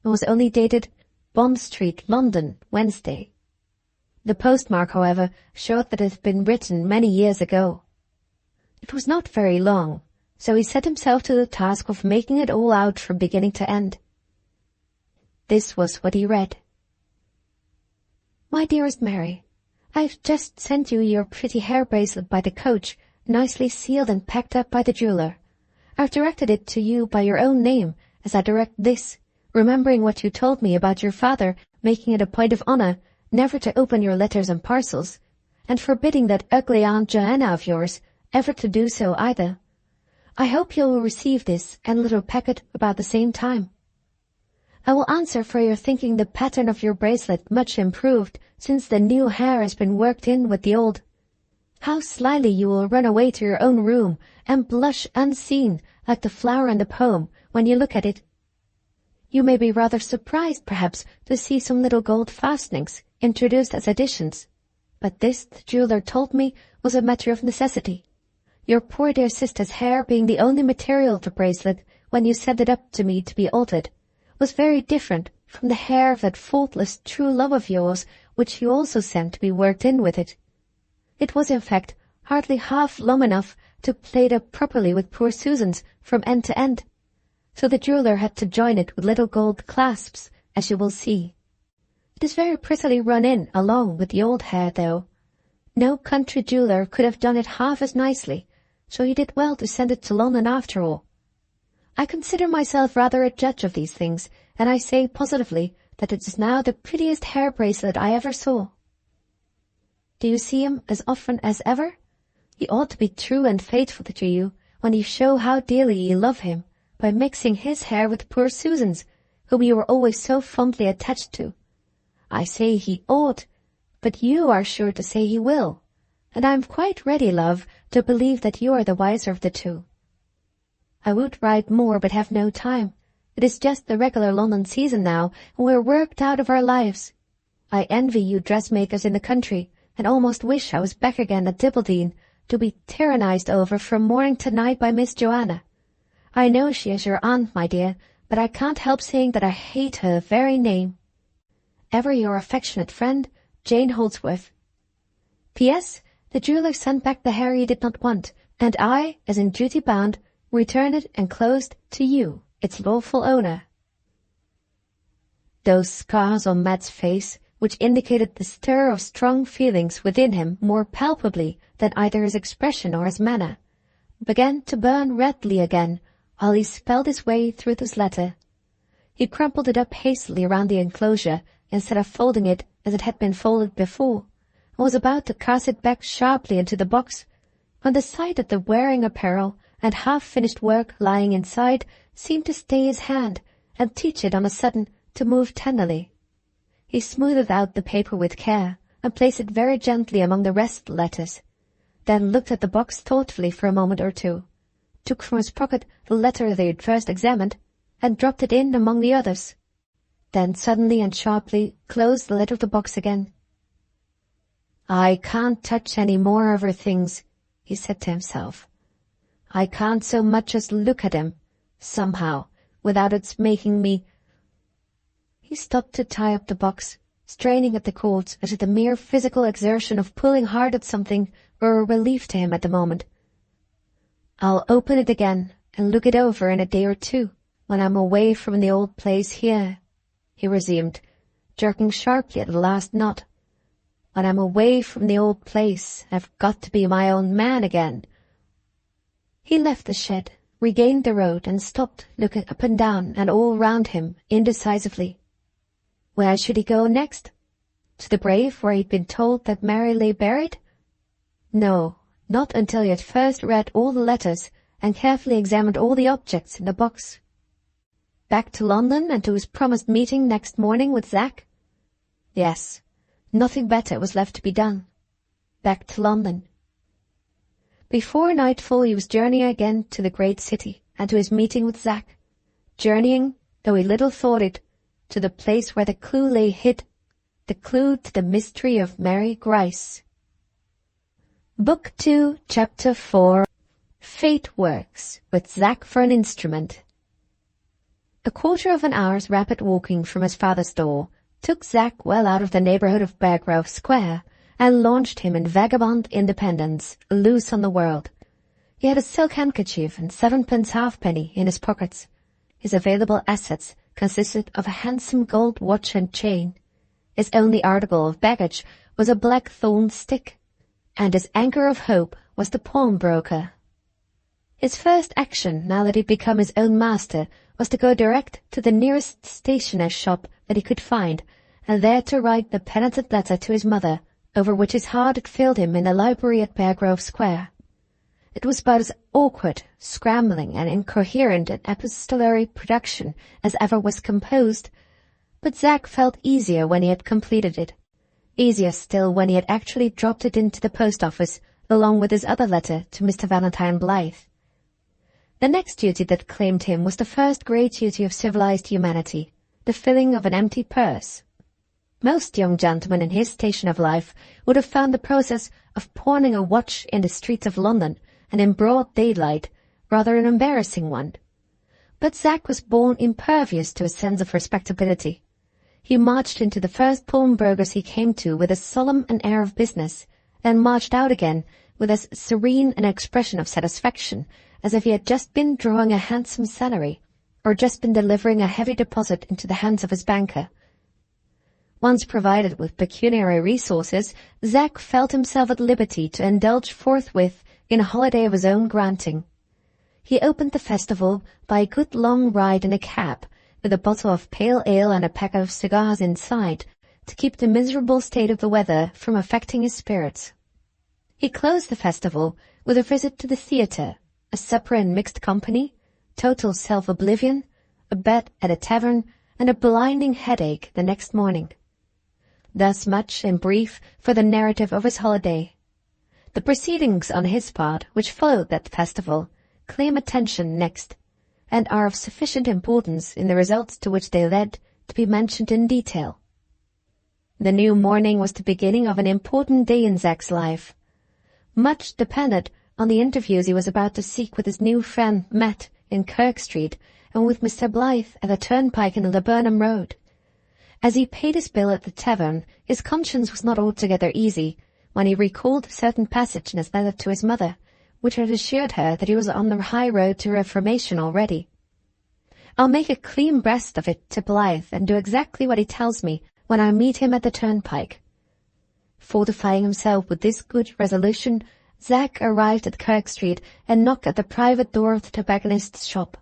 and was only dated Bond Street, London, Wednesday. The postmark, however, showed that it had been written many years ago. It was not very long, so he set himself to the task of making it all out from beginning to end. This was what he read. My dearest Mary, I have just sent you your pretty hair bracelet by the coach, nicely sealed and packed up by the jeweller. I have directed it to you by your own name, as I direct this, remembering what you told me about your father, making it a point of honour never to open your letters and parcels, and forbidding that ugly Aunt Joanna of yours ever to do so either. I hope you will receive this and a little packet about the same time. I will answer for your thinking the pattern of your bracelet much improved since the new hair has been worked in with the old. How slyly you will run away to your own room and blush unseen like the flower in the poem when you look at it. You may be rather surprised, perhaps, to see some little gold fastenings introduced as additions, but this, the jeweller told me, was a matter of necessity. Your poor dear sister's hair being the only material of the bracelet when you sent it up to me to be altered, was very different from the hair of that faultless true love of yours which you also sent to be worked in with it. It was, in fact, hardly half long enough to plait up properly with poor Susan's from end to end, so the jeweller had to join it with little gold clasps, as you will see. It is very prettily run in along with the old hair, though. No country jeweller could have done it half as nicely, so he did well to send it to London after all. I consider myself rather a judge of these things, and I say positively that it is now the prettiest hair bracelet I ever saw. Do you see him as often as ever? He ought to be true and faithful to you when you show how dearly you love him, by mixing his hair with poor Susan's, whom you were always so fondly attached to. I say he ought, but you are sure to say he will, and I am quite ready, love, to believe that you are the wiser of the two. I would write more, but have no time. It is just the regular London season now, and we are worked out of our lives. I envy you dressmakers in the country, and almost wish I was back again at Dibbledene, to be tyrannized over from morning to night by Miss Joanna. I know she is your aunt, my dear, but I can't help saying that I hate her very name. Ever your affectionate friend, Jane Holdsworth. P.S. The jeweller sent back the hair you did not want, and I, as in duty bound, return it enclosed to you, its lawful owner. Those scars on Matt's face, which indicated the stir of strong feelings within him more palpably than either his expression or his manner, began to burn redly again while he spelled his way through this letter. He crumpled it up hastily around the enclosure instead of folding it as it had been folded before, and was about to cast it back sharply into the box, when the sight of the wearing apparel and half-finished work lying inside seemed to stay his hand and teach it on a sudden to move tenderly. He smoothed out the paper with care and placed it very gently among the rest of the letters, then looked at the box thoughtfully for a moment or two, took from his pocket the letter they had first examined, and dropped it in among the others, then suddenly and sharply closed the lid of the box again. I can't touch any more of her things, he said to himself. I can't so much as look at 'em, somehow, without its making me— He stopped to tie up the box, straining at the cords as if the mere physical exertion of pulling hard at something were a relief to him at the moment. I'll open it again and look it over in a day or two, when I'm away from the old place here, he resumed, jerking sharply at the last knot. When I'm away from the old place, I've got to be my own man again. He left the shed, regained the road, and stopped, looking up and down and all round him indecisively. Where should he go next? To the grave where he'd been told that Mary lay buried? No, not until he had first read all the letters and carefully examined all the objects in the box. Back to London and to his promised meeting next morning with Zack? Yes, nothing better was left to be done. Back to London. Before nightfall he was journeying again to the great city and to his meeting with Zack, journeying, though he little thought it, to the place where the clue lay hid, the clue to the mystery of Mary Grice. Book 2, Chapter 4. Fate Works, with Zack for an instrument. A quarter of an hour's rapid walking from his father's door took Zack well out of the neighbourhood of Beargrove Square, and launched him in vagabond independence, loose on the world. He had a silk handkerchief and 7 halfpenny in his pockets. His available assets consisted of a handsome gold watch and chain. His only article of baggage was a blackthorn stick, and his anchor of hope was the pawnbroker. His first action, now that he'd become his own master, was to go direct to the nearest stationer's shop that he could find, and there to write the penitent letter to his mother, over which his heart had failed him in the library at Beargrove Square. It was about as awkward, scrambling, and incoherent an epistolary production as ever was composed, but Zack felt easier when he had completed it, easier still when he had actually dropped it into the post office along with his other letter to Mr. Valentine Blyth. The next duty that claimed him was the first great duty of civilized humanity, the filling of an empty purse. Most young gentlemen in his station of life would have found the process of pawning a watch in the streets of London and in broad daylight rather an embarrassing one. But Zack was born impervious to a sense of respectability. He marched into the first pawnbroker's he came to with as solemn an air of business, and marched out again with as serene an expression of satisfaction as if he had just been drawing a handsome salary, or just been delivering a heavy deposit into the hands of his banker. Once provided with pecuniary resources, Zack felt himself at liberty to indulge forthwith in a holiday of his own granting. He opened the festival by a good long ride in a cab, with a bottle of pale ale and a pack of cigars inside, to keep the miserable state of the weather from affecting his spirits. He closed the festival with a visit to the theatre, a supper in mixed company, total self-oblivion, a bed at a tavern, and a blinding headache the next morning. Thus much, in brief, for the narrative of his holiday. The proceedings on his part, which followed that festival, claim attention next, and are of sufficient importance in the results to which they led to be mentioned in detail. The new morning was the beginning of an important day in Zack's life. Much depended on the interviews he was about to seek with his new friend Matt in Kirk Street and with Mr. Blythe at the turnpike in the Laburnum Road. As he paid his bill at the tavern, his conscience was not altogether easy when he recalled a certain passage in his letter to his mother, which had assured her that he was on the high road to reformation already. "I'll make a clean breast of it to Blythe and do exactly what he tells me when I meet him at the turnpike." Fortifying himself with this good resolution, Zack arrived at Kirk Street and knocked at the private door of the tobacconist's shop.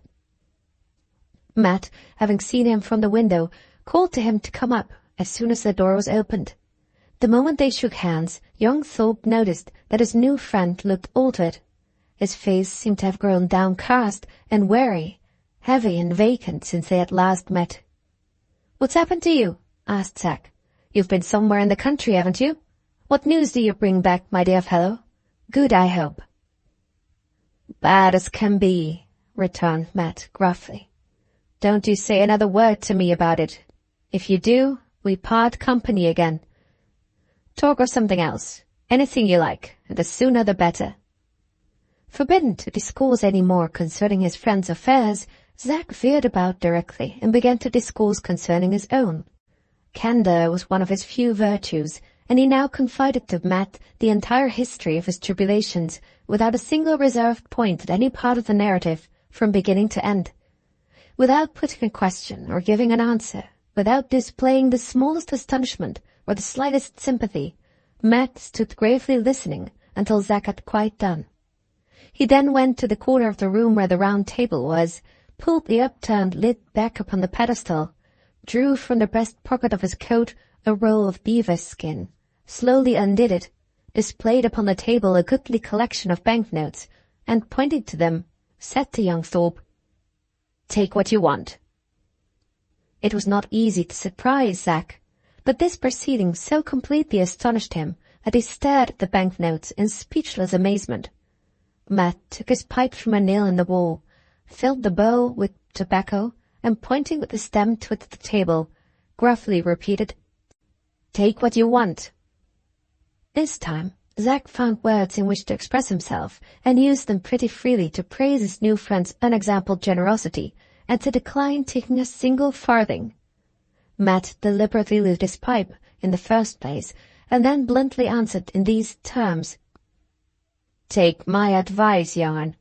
Matt, having seen him from the window, called to him to come up as soon as the door was opened. The moment they shook hands, young Thorpe noticed that his new friend looked altered. His face seemed to have grown downcast and weary, heavy and vacant since they had last met. "What's happened to you?" asked Zack. "You've been somewhere in the country, haven't you? What news do you bring back, my dear fellow? Good, I hope." "Bad as can be," returned Matt gruffly. "Don't you say another word to me about it. If you do, we part company again. Talk of something else, anything you like, and the sooner the better." Forbidden to discourse any more concerning his friend's affairs, Zack veered about directly and began to discourse concerning his own. Candour was one of his few virtues, and he now confided to Matt the entire history of his tribulations, without a single reserved point at any part of the narrative, from beginning to end. Without putting a question or giving an answer, without displaying the smallest astonishment or the slightest sympathy, Matt stood gravely listening until Zack had quite done. He then went to the corner of the room where the round table was, pulled the upturned lid back upon the pedestal, drew from the breast pocket of his coat a roll of beaver skin, slowly undid it, displayed upon the table a goodly collection of banknotes, and pointing to them, said to young Thorpe, "Take what you want." It was not easy to surprise Zack, but this proceeding so completely astonished him that he stared at the banknotes in speechless amazement. Matt took his pipe from a nail in the wall, filled the bowl with tobacco, and pointing with the stem to the table, gruffly repeated, "Take what you want." This time, Zack found words in which to express himself, and used them pretty freely to praise his new friend's unexampled generosity, and to decline taking a single farthing. Matt deliberately lit his pipe, in the first place, and then bluntly answered in these terms, "Take my advice, young'un,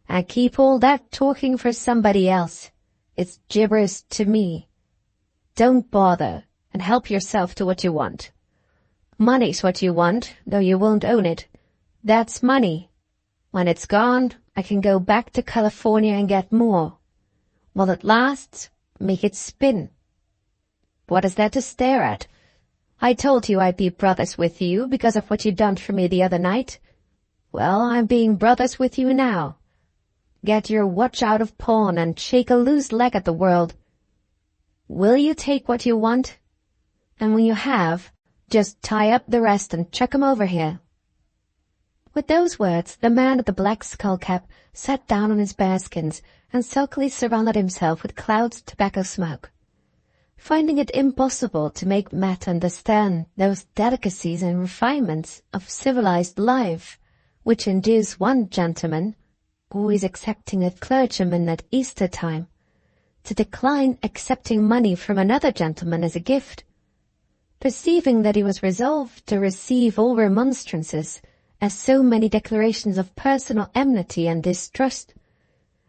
and keep all that talking for somebody else. It's gibberish to me. Don't bother, and help yourself to what you want. Money's what you want, though you won't own it. That's money. When it's gone, I can go back to California and get more. While it lasts, make it spin. What is there to stare at? I told you I'd be brothers with you because of what you done for me the other night. Well, I'm being brothers with you now. Get your watch out of pawn and shake a loose leg at the world. Will you take what you want? And when you have, just tie up the rest and chuck 'em over here." With those words, the man at the black skull-cap sat down on his bearskins and sulkily surrounded himself with clouds of tobacco smoke. Finding it impossible to make Matt understand those delicacies and refinements of civilized life which induce one gentleman, always excepting a clergyman at Easter time, to decline accepting money from another gentleman as a gift, perceiving that he was resolved to receive all remonstrances as so many declarations of personal enmity and distrust,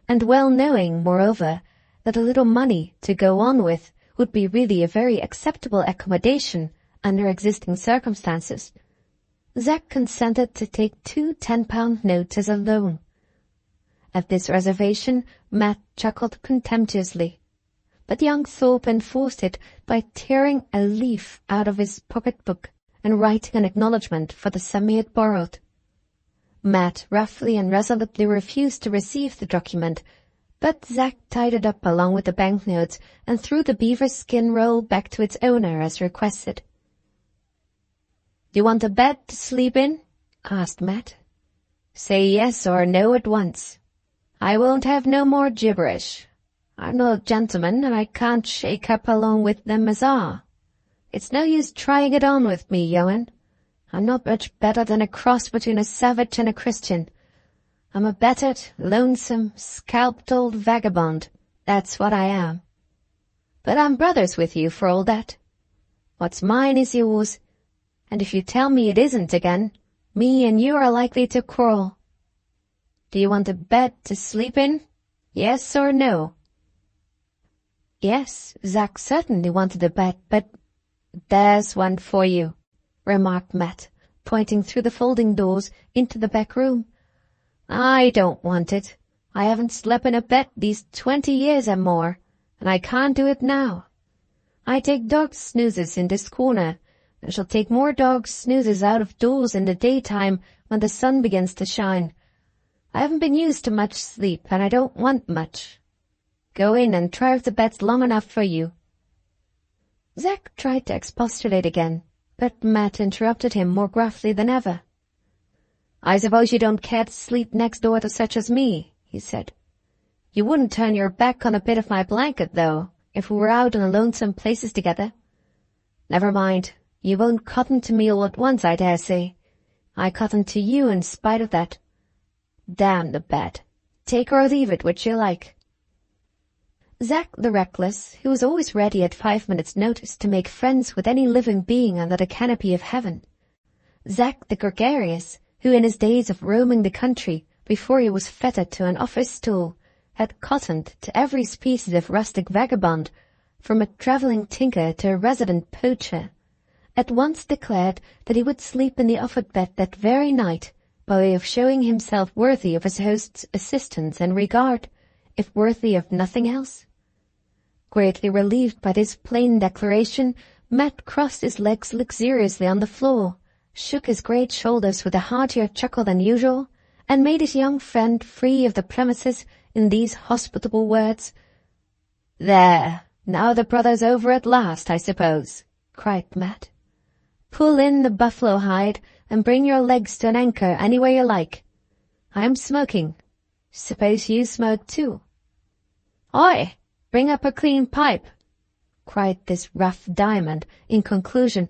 and well knowing, moreover, that a little money to go on with would be really a very acceptable accommodation under existing circumstances, Zack consented to take 2 10-pound notes as a loan. At this reservation, Matt chuckled contemptuously, but young Thorpe enforced it by tearing a leaf out of his pocket-book and writing an acknowledgment for the sum he had borrowed. Matt roughly and resolutely refused to receive the document, but Zack tied it up along with the banknotes and threw the beaver skin roll back to its owner as requested. "You want a bed to sleep in?" asked Matt. "Say yes or no at once. I won't have no more gibberish. I'm no gentleman, and I can't shake up along with them as are. It's no use trying it on with me, Yohan. I'm not much better than a cross between a savage and a Christian. I'm a battered, lonesome, scalped old vagabond. That's what I am. But I'm brothers with you for all that. What's mine is yours, and if you tell me it isn't again, me and you are likely to quarrel. Do you want a bed to sleep in? Yes or no?" Yes, Zack certainly wanted a bed, but "There's one for you," remarked Matt, pointing through the folding doors into the back room. "I don't want it. I haven't slept in a bed these 20 years and more, and I can't do it now. I take dog snoozes in this corner, and shall take more dog snoozes out of doors in the daytime when the sun begins to shine. I haven't been used to much sleep, and I don't want much. Go in and try if the bed's long enough for you." Zack tried to expostulate again, but Matt interrupted him more gruffly than ever. "I suppose you don't care to sleep next door to such as me," he said. "You wouldn't turn your back on a bit of my blanket, though, if we were out in lonesome places together. Never mind, you won't cotton to me all at once, I dare say. I cotton to you in spite of that. Damn the bed. Take or leave it, which you like." Zack the reckless, who was always ready at 5 minutes' notice to make friends with any living being under the canopy of heaven. Zack the gregarious, who in his days of roaming the country, before he was fettered to an office stool, had cottoned to every species of rustic vagabond, from a travelling tinker to a resident poacher, at once declared that he would sleep in the offered bed that very night, by way of showing himself worthy of his host's assistance and regard, if worthy of nothing else. Greatly relieved by this plain declaration, Matt crossed his legs luxuriously on the floor, shook his great shoulders with a heartier chuckle than usual, and made his young friend free of the premises in these hospitable words. "There, now the brother's over at last, I suppose," cried Matt. "Pull in the buffalo hide and bring your legs to an anchor anywhere you like. I'm smoking. Suppose you smoke too." "Oi, bring up a clean pipe," cried this rough diamond, in conclusion,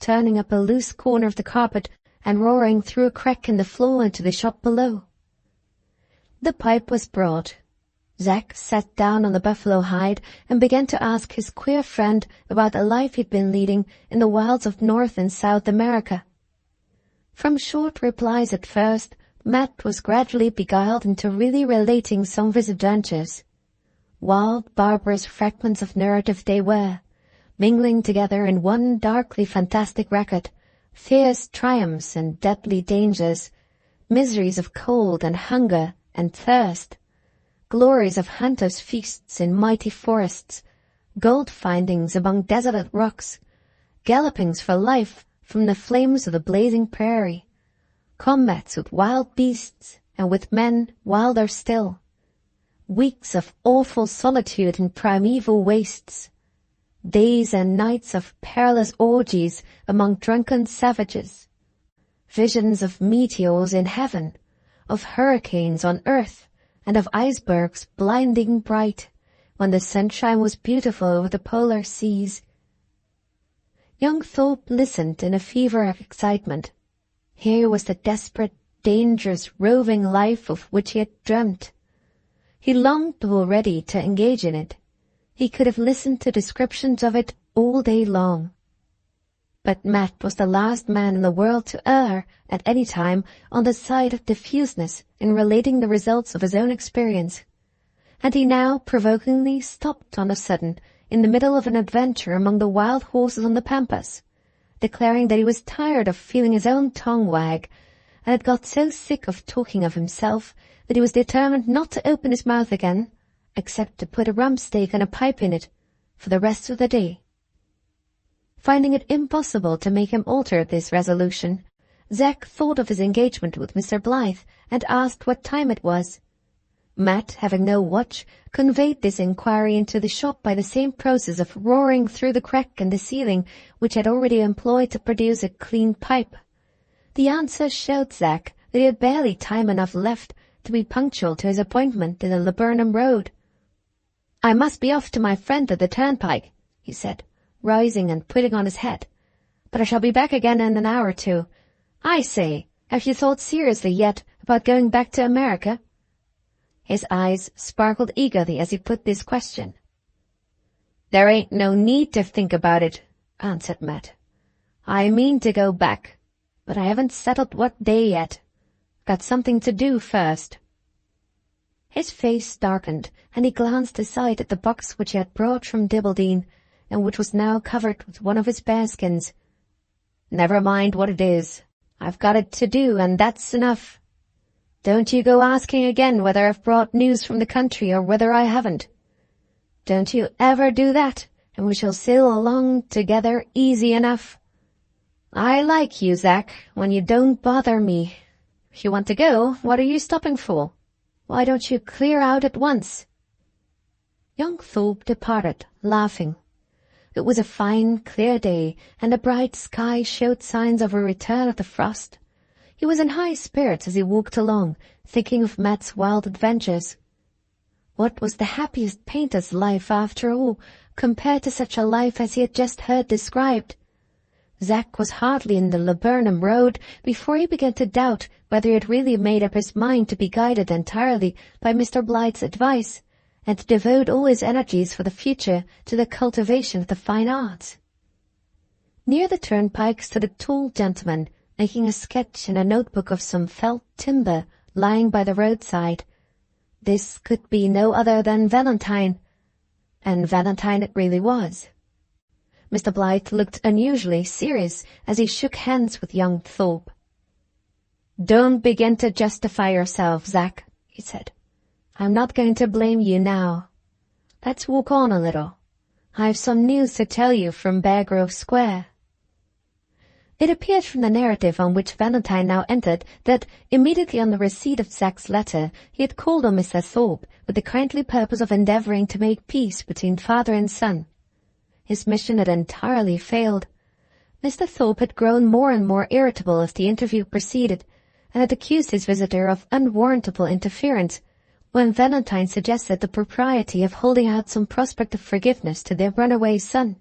turning up a loose corner of the carpet and roaring through a crack in the floor into the shop below. The pipe was brought. Zack sat down on the buffalo hide and began to ask his queer friend about the life he'd been leading in the wilds of North and South America. From short replies at first, Matt was gradually beguiled into really relating some of his adventures. Wild, barbarous fragments of narrative they were, mingling together in one darkly fantastic record, fierce triumphs and deadly dangers, miseries of cold and hunger and thirst, glories of hunters' feasts in mighty forests, gold findings among desolate rocks, gallopings for life from the flames of the blazing prairie, combats with wild beasts and with men wilder still, weeks of awful solitude in primeval wastes, days and nights of perilous orgies among drunken savages, visions of meteors in heaven, of hurricanes on earth, and of icebergs blinding bright, when the sunshine was beautiful over the polar seas. Young Thorpe listened in a fever of excitement. Here was the desperate, dangerous, roving life of which he had dreamt. He longed already to engage in it. He could have listened to descriptions of it all day long. But Matt was the last man in the world to err, at any time, on the side of diffuseness in relating the results of his own experience, and he now provokingly stopped on a sudden in the middle of an adventure among the wild horses on the pampas, declaring that he was tired of feeling his own tongue wag, and had got so sick of talking of himself that he was determined not to open his mouth again, except to put a rump steak and a pipe in it, for the rest of the day. Finding it impossible to make him alter this resolution, Zack thought of his engagement with Mr. Blythe and asked what time it was. Matt, having no watch, conveyed this inquiry into the shop by the same process of roaring through the crack in the ceiling which had already employed to produce a clean pipe. The answer showed Zack that he had barely time enough left to be punctual to his appointment in the Laburnum Road. "I must be off to my friend at the turnpike," he said, rising and putting on his hat. "But I shall be back again in an hour or two. I say, have you thought seriously yet about going back to America?" His eyes sparkled eagerly as he put this question. "There ain't no need to think about it," answered Matt. "I mean to go back, but I haven't settled what day yet. Got something to do first." His face darkened, and he glanced aside at the box which he had brought from Dibbleden, and which was now covered with one of his bearskins. "Never mind what it is. I've got it to do, and that's enough. Don't you go asking again whether I've brought news from the country or whether I haven't. Don't you ever do that, and we shall sail along together easy enough. I like you, Zack, when you don't bother me. If you want to go, what are you stopping for? Why don't you clear out at once?" Young Thorpe departed, laughing. It was a fine, clear day, and the bright sky showed signs of a return of the frost. He was in high spirits as he walked along, thinking of Matt's wild adventures. What was the happiest painter's life, after all, compared to such a life as he had just heard described? Zack was hardly in the Laburnum Road before he began to doubt whether he had really made up his mind to be guided entirely by Mr. Blyth's advice, and to devote all his energies for the future to the cultivation of the fine arts. Near the turnpike stood a tall gentleman, making a sketch in a notebook of some felled timber lying by the roadside. This could be no other than Valentine, and Valentine it really was. Mr. Blyth looked unusually serious as he shook hands with young Thorpe. "Don't begin to justify yourself, Zack," he said. "I'm not going to blame you now. Let's walk on a little. I've some news to tell you from Bear Grove Square." It appeared from the narrative on which Valentine now entered that, immediately on the receipt of Zack's letter, he had called on Mr. Thorpe with the kindly purpose of endeavouring to make peace between father and son. His mission had entirely failed. Mr. Thorpe had grown more and more irritable as the interview proceeded, and had accused his visitor of unwarrantable interference, when Valentine suggested the propriety of holding out some prospect of forgiveness to their runaway son.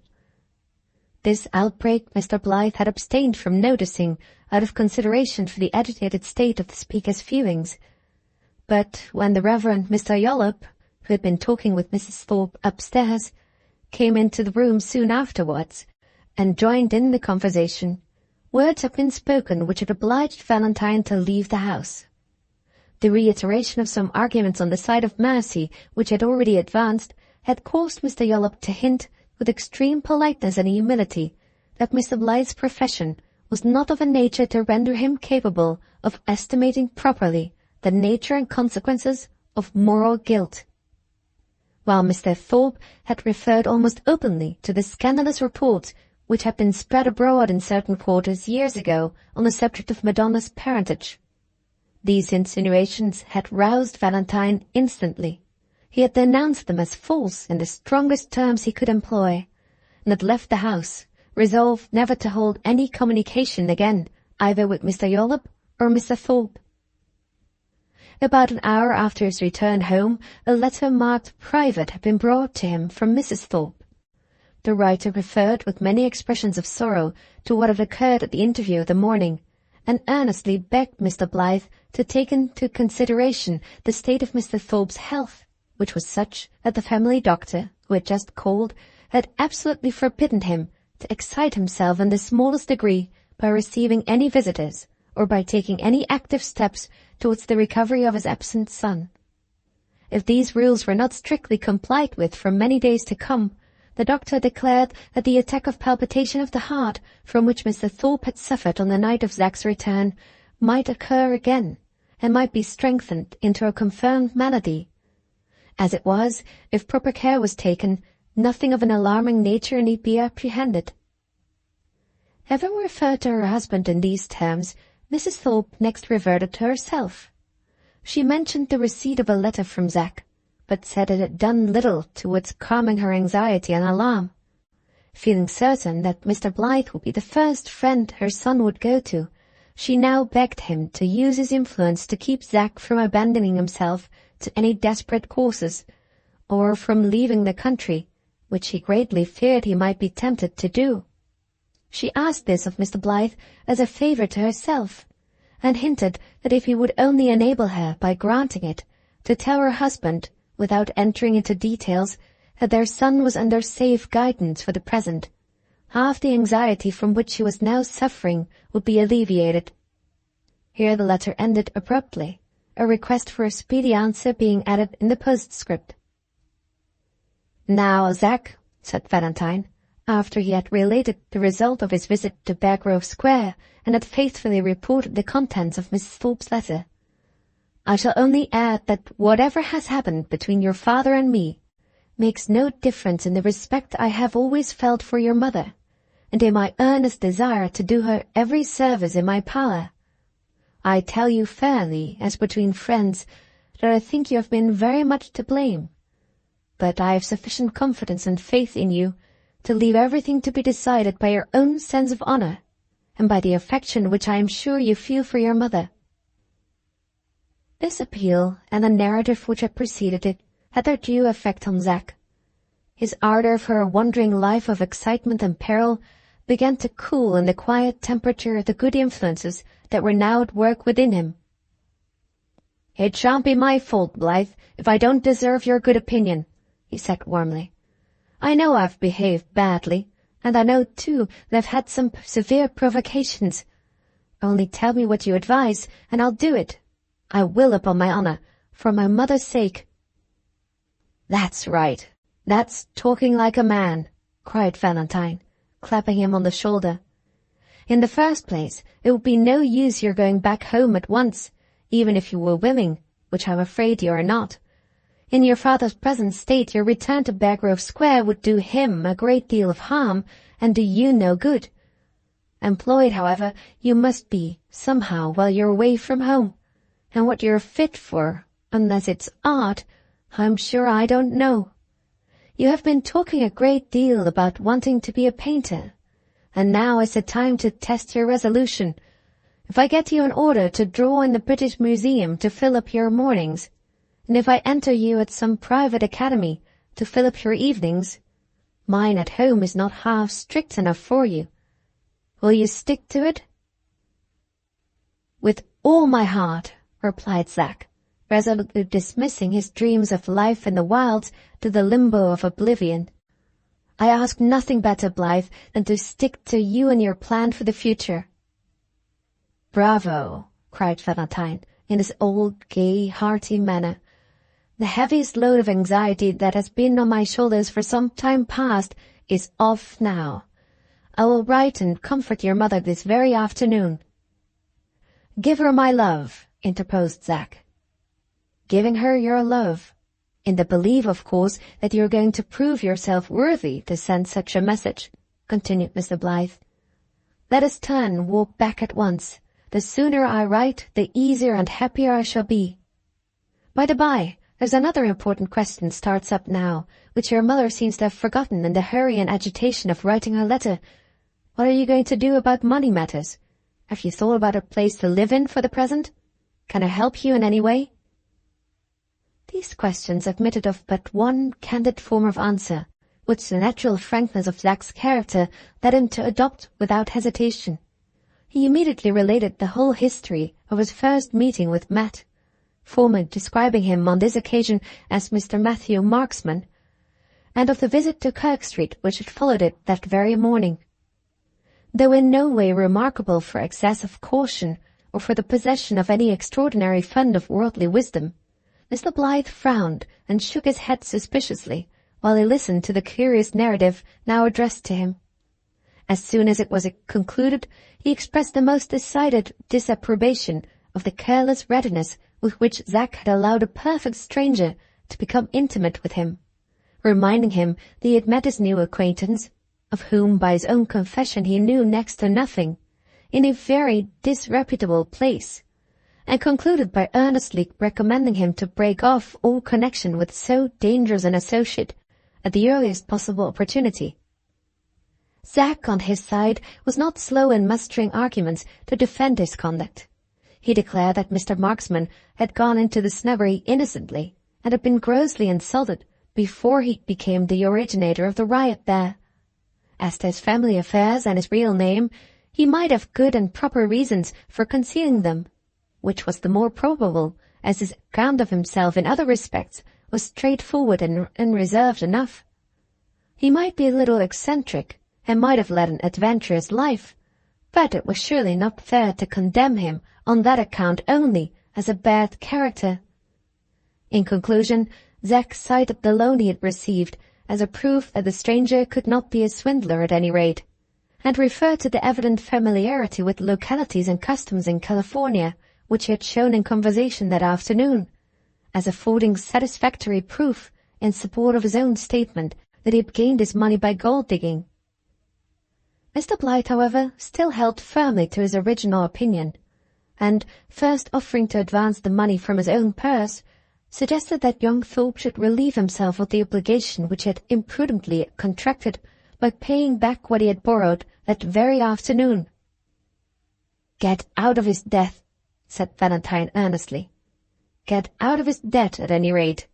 This outbreak Mr. Blyth had abstained from noticing out of consideration for the agitated state of the speaker's feelings. But when the Reverend Mr. Yollop, who had been talking with Mrs. Thorpe upstairs, came into the room soon afterwards, and joined in the conversation, words had been spoken which had obliged Valentine to leave the house. The reiteration of some arguments on the side of mercy which had already advanced had caused Mr. Yollop to hint with extreme politeness and humility that Mr. Blyth's profession was not of a nature to render him capable of estimating properly the nature and consequences of moral guilt. While Mr. Thorpe had referred almost openly to the scandalous reports which had been spread abroad in certain quarters years ago on the subject of Madonna's parentage. These insinuations had roused Valentine instantly. He had denounced them as false in the strongest terms he could employ, and had left the house, resolved never to hold any communication again, either with Mr. Yollop or Mr. Thorpe. About an hour after his return home, a letter marked private had been brought to him from Mrs. Thorpe. The writer referred with many expressions of sorrow to what had occurred at the interview of the morning, and earnestly begged Mr. Blyth to take into consideration the state of Mr. Thorpe's health, which was such that the family doctor, who had just called, had absolutely forbidden him to excite himself in the smallest degree by receiving any visitors, or by taking any active steps towards the recovery of his absent son. If these rules were not strictly complied with for many days to come, the doctor declared that the attack of palpitation of the heart from which Mr. Thorpe had suffered on the night of Zack's return might occur again, and might be strengthened into a confirmed malady. As it was, if proper care was taken, nothing of an alarming nature need be apprehended. Having referred to her husband in these terms, Mrs. Thorpe next reverted to herself. She mentioned the receipt of a letter from Zack, but said it had done little towards calming her anxiety and alarm. Feeling certain that Mr. Blyth would be the first friend her son would go to, she now begged him to use his influence to keep Zack from abandoning himself to any desperate courses, or from leaving the country, which he greatly feared he might be tempted to do. She asked this of Mr. Blyth as a favour to herself, and hinted that if he would only enable her, by granting it, to tell her husband, without entering into details, that their son was under safe guidance for the present, half the anxiety from which he was now suffering would be alleviated. Here the letter ended abruptly, a request for a speedy answer being added in the postscript. "Now, Zack," said Valentine, after he had related the result of his visit to Beargrove Square and had faithfully reported the contents of Mrs. Thorpe's letter, "I shall only add that whatever has happened between your father and me makes no difference in the respect I have always felt for your mother, and in my earnest desire to do her every service in my power. I tell you fairly, as between friends, that I think you have been very much to blame, but I have sufficient confidence and faith in you to leave everything to be decided by your own sense of honour, and by the affection which I am sure you feel for your mother." This appeal, and the narrative which had preceded it, had their due effect on Zack. His ardour for a wandering life of excitement and peril began to cool in the quiet temperature of the good influences that were now at work within him. "It shan't be my fault, Blyth, if I don't deserve your good opinion," he said warmly. "I know I've behaved badly, and I know, too, that I've had some severe provocations. Only tell me what you advise, and I'll do it. I will, upon my honour, for my mother's sake." "That's right. That's talking like a man," cried Valentine, clapping him on the shoulder. "In the first place, it would be no use your going back home at once, even if you were willing, which I'm afraid you are not. In your father's present state, your return to Beargrove Square would do him a great deal of harm, and do you no good. Employed, however, you must be, somehow, while you're away from home, and what you're fit for, unless it's art, I'm sure I don't know. You have been talking a great deal about wanting to be a painter, and now is the time to test your resolution. If I get you an order to draw in the British Museum to fill up your mornings, and if I enter you at some private academy to fill up your evenings, mine at home is not half strict enough for you. Will you stick to it?" "With all my heart," replied Zack, resolutely dismissing his dreams of life in the wilds to the limbo of oblivion. "I ask nothing better, Blyth, than to stick to you and your plan for the future." "Bravo!" cried Valentine, in his old, gay, hearty manner. "The heaviest load of anxiety that has been on my shoulders for some time past is off now. I will write and comfort your mother this very afternoon." "Give her my love," interposed Zack. "Giving her your love, in the belief, of course, that you are going to prove yourself worthy to send such a message," continued Mr. Blyth. "Let us turn and walk back at once. The sooner I write, the easier and happier I shall be. By the by, there's another important question starts up now, which your mother seems to have forgotten in the hurry and agitation of writing her letter. What are you going to do about money matters? Have you thought about a place to live in for the present? Can I help you in any way?" These questions admitted of but one candid form of answer, which the natural frankness of Zack's character led him to adopt without hesitation. He immediately related the whole history of his first meeting with Matt, formally describing him on this occasion as Mr. Matthew Marksman, and of the visit to Kirk Street which had followed it that very morning. Though in no way remarkable for excess of caution or for the possession of any extraordinary fund of worldly wisdom, Mr. Blyth frowned and shook his head suspiciously while he listened to the curious narrative now addressed to him. As soon as it was concluded, he expressed the most decided disapprobation of the careless readiness with which Zack had allowed a perfect stranger to become intimate with him, reminding him that he had met his new acquaintance, of whom by his own confession he knew next to nothing, in a very disreputable place, and concluded by earnestly recommending him to break off all connection with so dangerous an associate at the earliest possible opportunity. Zack, on his side, was not slow in mustering arguments to defend his conduct. He declared that Mr. Marksman had gone into the snuggery innocently and had been grossly insulted before he became the originator of the riot there. As to his family affairs and his real name, he might have good and proper reasons for concealing them, which was the more probable, as his account of himself in other respects was straightforward and reserved enough. He might be a little eccentric, and might have led an adventurous life, but it was surely not fair to condemn him on that account only as a bad character. In conclusion, Zack cited the loan he had received as a proof that the stranger could not be a swindler at any rate, and referred to the evident familiarity with localities and customs in California which he had shown in conversation that afternoon, as affording satisfactory proof in support of his own statement that he had gained his money by gold-digging. Mr. Blyth, however, still held firmly to his original opinion, and, first offering to advance the money from his own purse, suggested that young Thorpe should relieve himself of the obligation which he had imprudently contracted by paying back what he had borrowed that very afternoon. "Get out of his debt," said Valentine earnestly. "Get out of his debt, at any rate."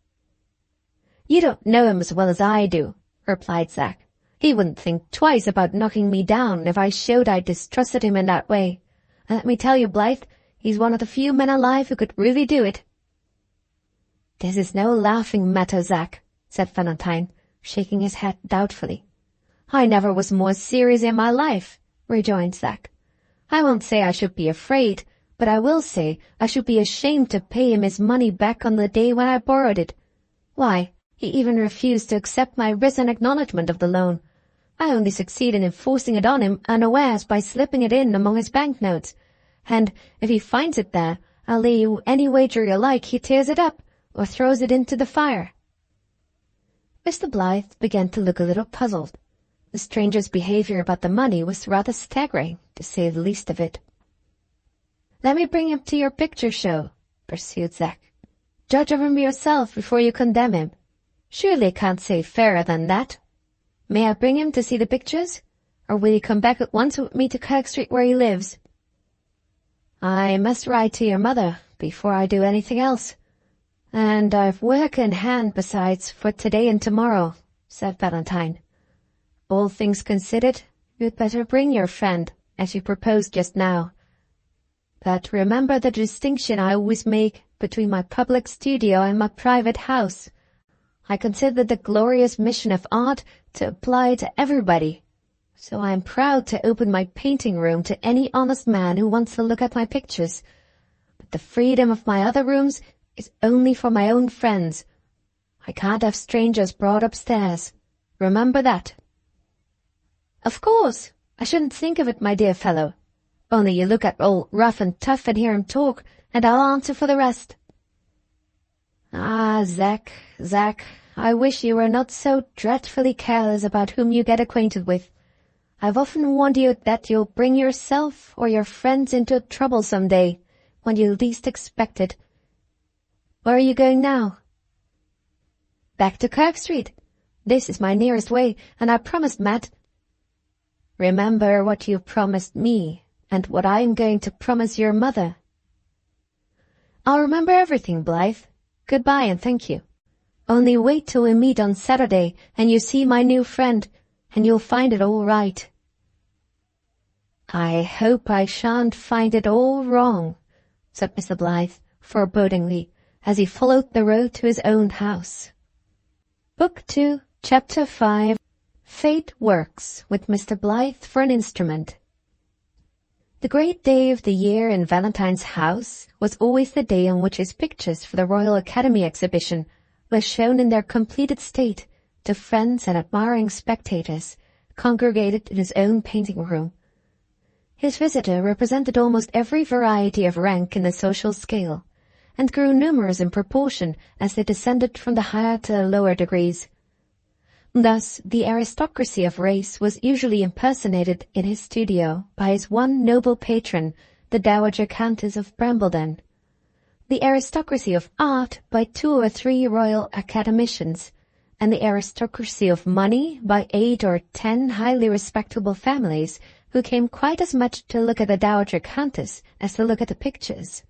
"You don't know him as well as I do," replied Zack. "He wouldn't think twice about knocking me down if I showed I distrusted him in that way. And let me tell you, Blyth, he's one of the few men alive who could really do it." "This is no laughing matter, Zack," said Valentine, shaking his head doubtfully. "I never was more serious in my life," rejoined Zack. "I won't say I should be afraid, but I will say I should be ashamed to pay him his money back on the day when I borrowed it. Why, he even refused to accept my written acknowledgment of the loan. I only succeeded in forcing it on him unawares by slipping it in among his banknotes, and if he finds it there, I'll lay you any wager you like he tears it up or throws it into the fire." Mr. Blyth began to look a little puzzled. The stranger's behavior about the money was rather staggering, to say the least of it. "Let me bring him to your picture show," pursued Zack. "Judge of him yourself before you condemn him. Surely I can't say fairer than that. May I bring him to see the pictures, or will you come back at once with me to Kirk Street where he lives?" "I must write to your mother before I do anything else, and I've work in hand besides for today and tomorrow," said Valentine. "All things considered, you'd better bring your friend, as you proposed just now. But remember the distinction I always make between my public studio and my private house. I consider the glorious mission of art to apply to everybody, so I am proud to open my painting room to any honest man who wants to look at my pictures. But the freedom of my other rooms is only for my own friends. I can't have strangers brought upstairs. Remember that." "Of course. I shouldn't think of it, my dear fellow. Only you look at old Rough and Tough and hear him talk, and I'll answer for the rest." "Ah, Zack, I wish you were not so dreadfully careless about whom you get acquainted with. I've often warned you that you'll bring yourself or your friends into trouble some day, when you least expect it. Where are you going now?" "Back to Kirk Street. This is my nearest way, and I promised Matt—" "Remember what you promised me, and what I am going to promise your mother." "I'll remember everything, Blyth. Goodbye, and thank you. Only wait till we meet on Saturday, and you see my new friend, and you'll find it all right." "I hope I shan't find it all wrong," said Mr. Blyth, forebodingly, as he followed the road to his own house. Book 2, Chapter 5. Fate Works, with Mr. Blyth for an instrument. The great day of the year in Valentine's house was always the day on which his pictures for the Royal Academy exhibition were shown in their completed state to friends and admiring spectators congregated in his own painting room. His visitor represented almost every variety of rank in the social scale, and grew numerous in proportion as they descended from the higher to the lower degrees. Thus, the aristocracy of race was usually impersonated in his studio by his one noble patron, the Dowager Countess of Brambledon; the aristocracy of art by 2 or 3 royal academicians, and the aristocracy of money by 8 or 10 highly respectable families who came quite as much to look at the Dowager Countess as to look at the pictures.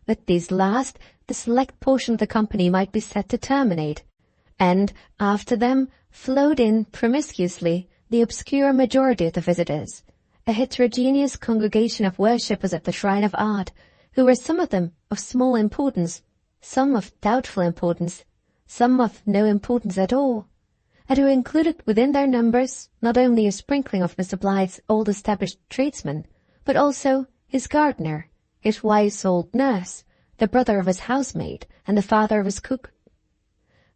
With these last, the select portion of the company might be said to terminate, and after them flowed in promiscuously the obscure majority of the visitors, a heterogeneous congregation of worshippers at the shrine of art, who were some of them of small importance, some of doubtful importance, some of no importance at all, and who included within their numbers not only a sprinkling of Mr. Blyth's old-established tradesmen, but also his gardener, his wife's old nurse, the brother of his housemaid, and the father of his cook.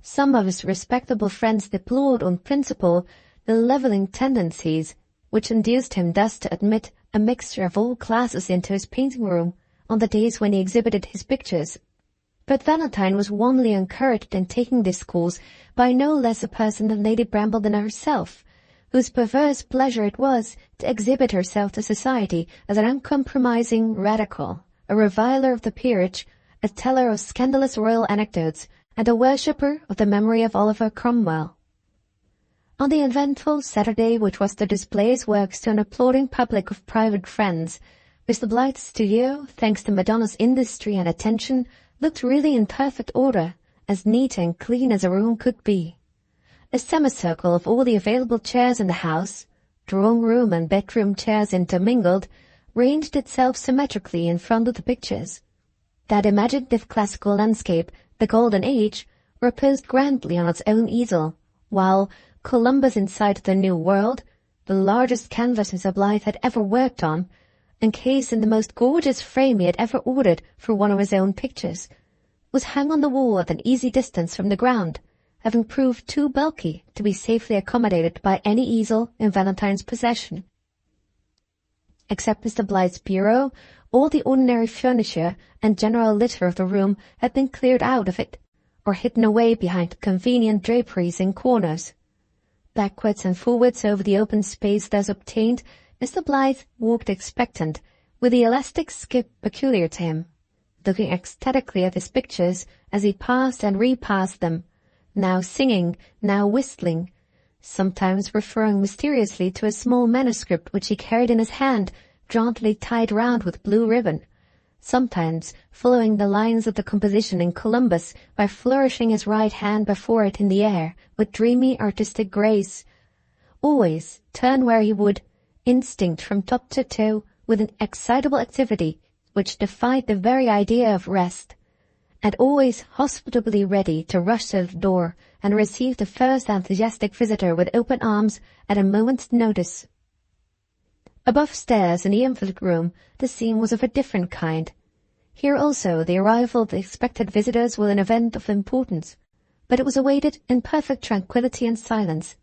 Some of his respectable friends deplored on principle the levelling tendencies which induced him thus to admit a mixture of all classes into his painting-room on the days when he exhibited his pictures. But Valentine was warmly encouraged in taking this course by no less a person than Lady Brambleton herself, whose perverse pleasure it was to exhibit herself to society as an uncompromising radical, a reviler of the peerage, a teller of scandalous royal anecdotes, and a worshipper of the memory of Oliver Cromwell. On the eventful Saturday which was to display his works to an applauding public of private friends, Mr. Blyth's studio, thanks to Madonna's industry and attention, looked really in perfect order, as neat and clean as a room could be. A semicircle of all the available chairs in the house, drawing-room and bedroom chairs intermingled, ranged itself symmetrically in front of the pictures. That imaginative classical landscape, the Golden Age, reposed grandly on its own easel, while Columbus inside the New World, the largest canvas Mr. Blyth had ever worked on, encased in the most gorgeous frame he had ever ordered for one of his own pictures, was hung on the wall at an easy distance from the ground, having proved too bulky to be safely accommodated by any easel in Valentine's possession. Except Mr. Blyth's bureau, all the ordinary furniture and general litter of the room had been cleared out of it, or hidden away behind convenient draperies in corners. Backwards and forwards over the open space thus obtained, Mr. Blyth walked expectant, with the elastic skip peculiar to him, looking ecstatically at his pictures as he passed and repassed them, now singing, now whistling, sometimes referring mysteriously to a small manuscript which he carried in his hand, jauntily tied round with blue ribbon, sometimes following the lines of the composition in Columbus by flourishing his right hand before it in the air with dreamy artistic grace. Always, turn where he would, instinct from top to toe, with an excitable activity which defied the very idea of rest, and always hospitably ready to rush to the door and receive the first enthusiastic visitor with open arms at a moment's notice. Above stairs in the invalid room the scene was of a different kind. Here also the arrival of the expected visitors was an event of importance, but it was awaited in perfect tranquillity and silence.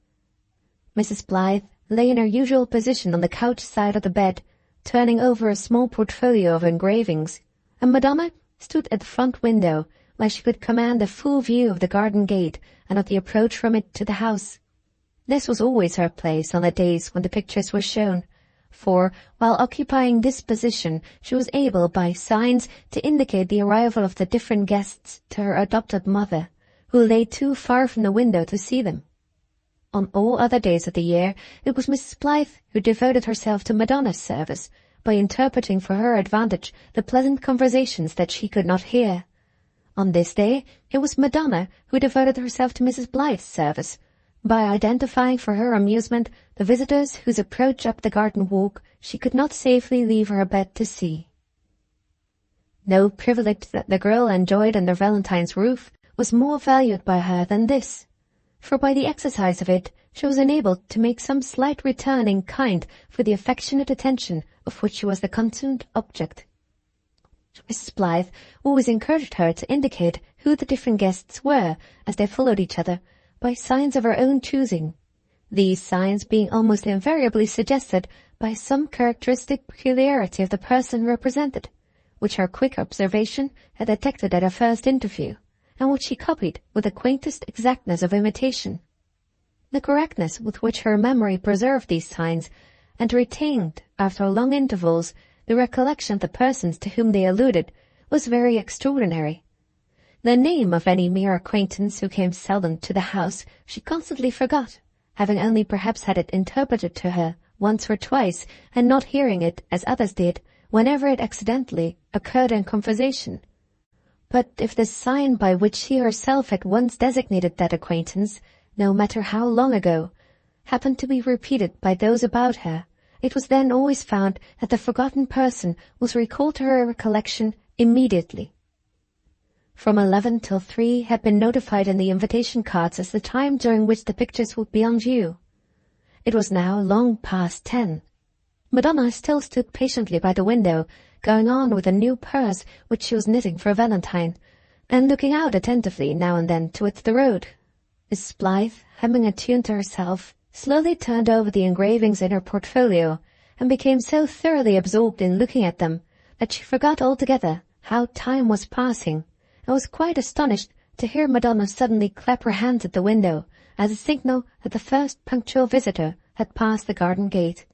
Mrs. Blyth lay in her usual position on the couch side of the bed, turning over a small portfolio of engravings, and Madonna stood at the front window, where she could command a full view of the garden gate and of the approach from it to the house. This was always her place on the days when the pictures were shown, for, while occupying this position, she was able by signs to indicate the arrival of the different guests to her adopted mother, who lay too far from the window to see them. On all other days of the year, it was Mrs. Blyth who devoted herself to Madonna's service, by interpreting for her advantage the pleasant conversations that she could not hear. On this day, it was Madonna who devoted herself to Mrs. Blyth's service, by identifying for her amusement the visitors whose approach up the garden walk she could not safely leave her bed to see. No privilege that the girl enjoyed under Valentine's roof was more valued by her than this, for by the exercise of it she was enabled to make some slight return in kind for the affectionate attention of which she was the constant object. Mrs. Blyth always encouraged her to indicate who the different guests were as they followed each other, by signs of her own choosing, these signs being almost invariably suggested by some characteristic peculiarity of the person represented, which her quick observation had detected at her first interview, and which she copied with the quaintest exactness of imitation. The correctness with which her memory preserved these signs, and retained, after long intervals, the recollection of the persons to whom they alluded, was very extraordinary. The name of any mere acquaintance who came seldom to the house she constantly forgot, having only perhaps had it interpreted to her once or twice, and not hearing it, as others did, whenever it accidentally occurred in conversation. But if the sign by which she herself had once designated that acquaintance, no matter how long ago, happened to be repeated by those about her, it was then always found that the forgotten person was recalled to her recollection immediately. From 11 till 3 had been notified in the invitation cards as the time during which the pictures would be on view. It was now long past 10. Madonna still stood patiently by the window, going on with a new purse which she was knitting for Valentine, and looking out attentively now and then towards the road. Mrs. Blyth, humming a tune to herself, slowly turned over the engravings in her portfolio, and became so thoroughly absorbed in looking at them that she forgot altogether how time was passing, and was quite astonished to hear Madonna suddenly clap her hands at the window as a signal that the first punctual visitor had passed the garden gate.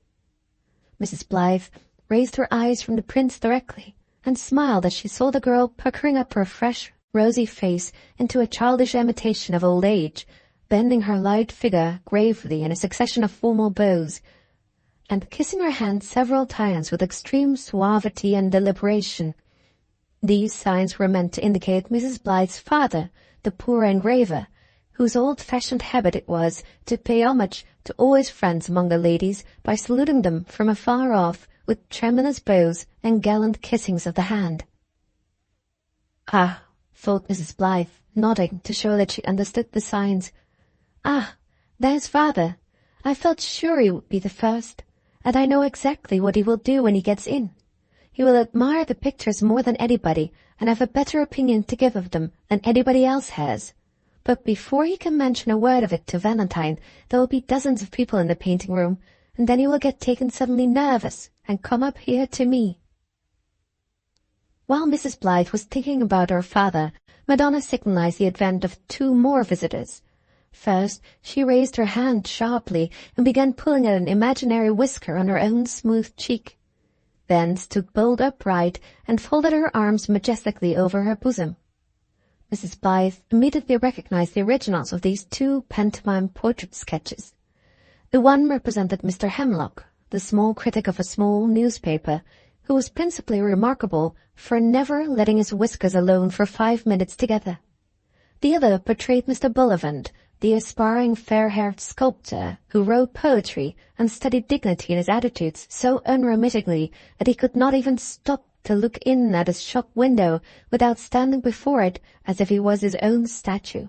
Mrs. Blyth raised her eyes from the prints directly, and smiled as she saw the girl puckering up her fresh, rosy face into a childish imitation of old age, bending her light figure gravely in a succession of formal bows, and kissing her hand several times with extreme suavity and deliberation. These signs were meant to indicate Mrs. Blyth's father, the poor engraver, whose old-fashioned habit it was to pay homage to all his friends among the ladies by saluting them from afar off with tremulous bows and gallant kissings of the hand. "Ah," thought Mrs. Blyth, nodding to show that she understood the signs. "Ah, there's father. I felt sure he would be the first, and I know exactly what he will do when he gets in. He will admire the pictures more than anybody, and have a better opinion to give of them than anybody else has. But before he can mention a word of it to Valentine, there will be dozens of people in the painting room, and then he will get taken suddenly nervous and come up here to me." While Mrs. Blyth was thinking about her father, Madonna signalized the advent of 2 more visitors. First, she raised her hand sharply and began pulling at an imaginary whisker on her own smooth cheek. Then stood bolt upright and folded her arms majestically over her bosom. Mrs. Blyth immediately recognized the originals of these 2 pantomime portrait sketches. The one represented Mr. Hemlock, the small critic of a small newspaper, who was principally remarkable for never letting his whiskers alone for 5 minutes together. The other portrayed Mr. Bullivant, the aspiring fair-haired sculptor who wrote poetry and studied dignity in his attitudes so unremittingly that he could not even stop to look in at his shop window without standing before it as if he was his own statue.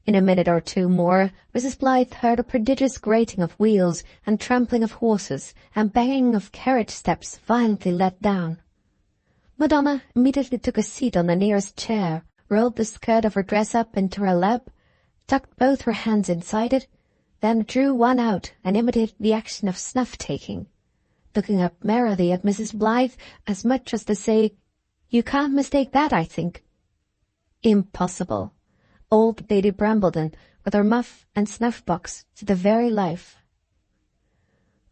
In a minute or 2 more, Mrs. Blyth heard a prodigious grating of wheels and trampling of horses and banging of carriage steps violently let down. Madonna immediately took a seat on the nearest chair, rolled the skirt of her dress up into her lap, tucked both her hands inside it, then drew one out and imitated the action of snuff-taking, looking up merrily at Mrs. Blyth as much as to say, "You can't mistake that, I think." Impossible. Old Lady Brambleton, with her muff and snuff-box to the very life.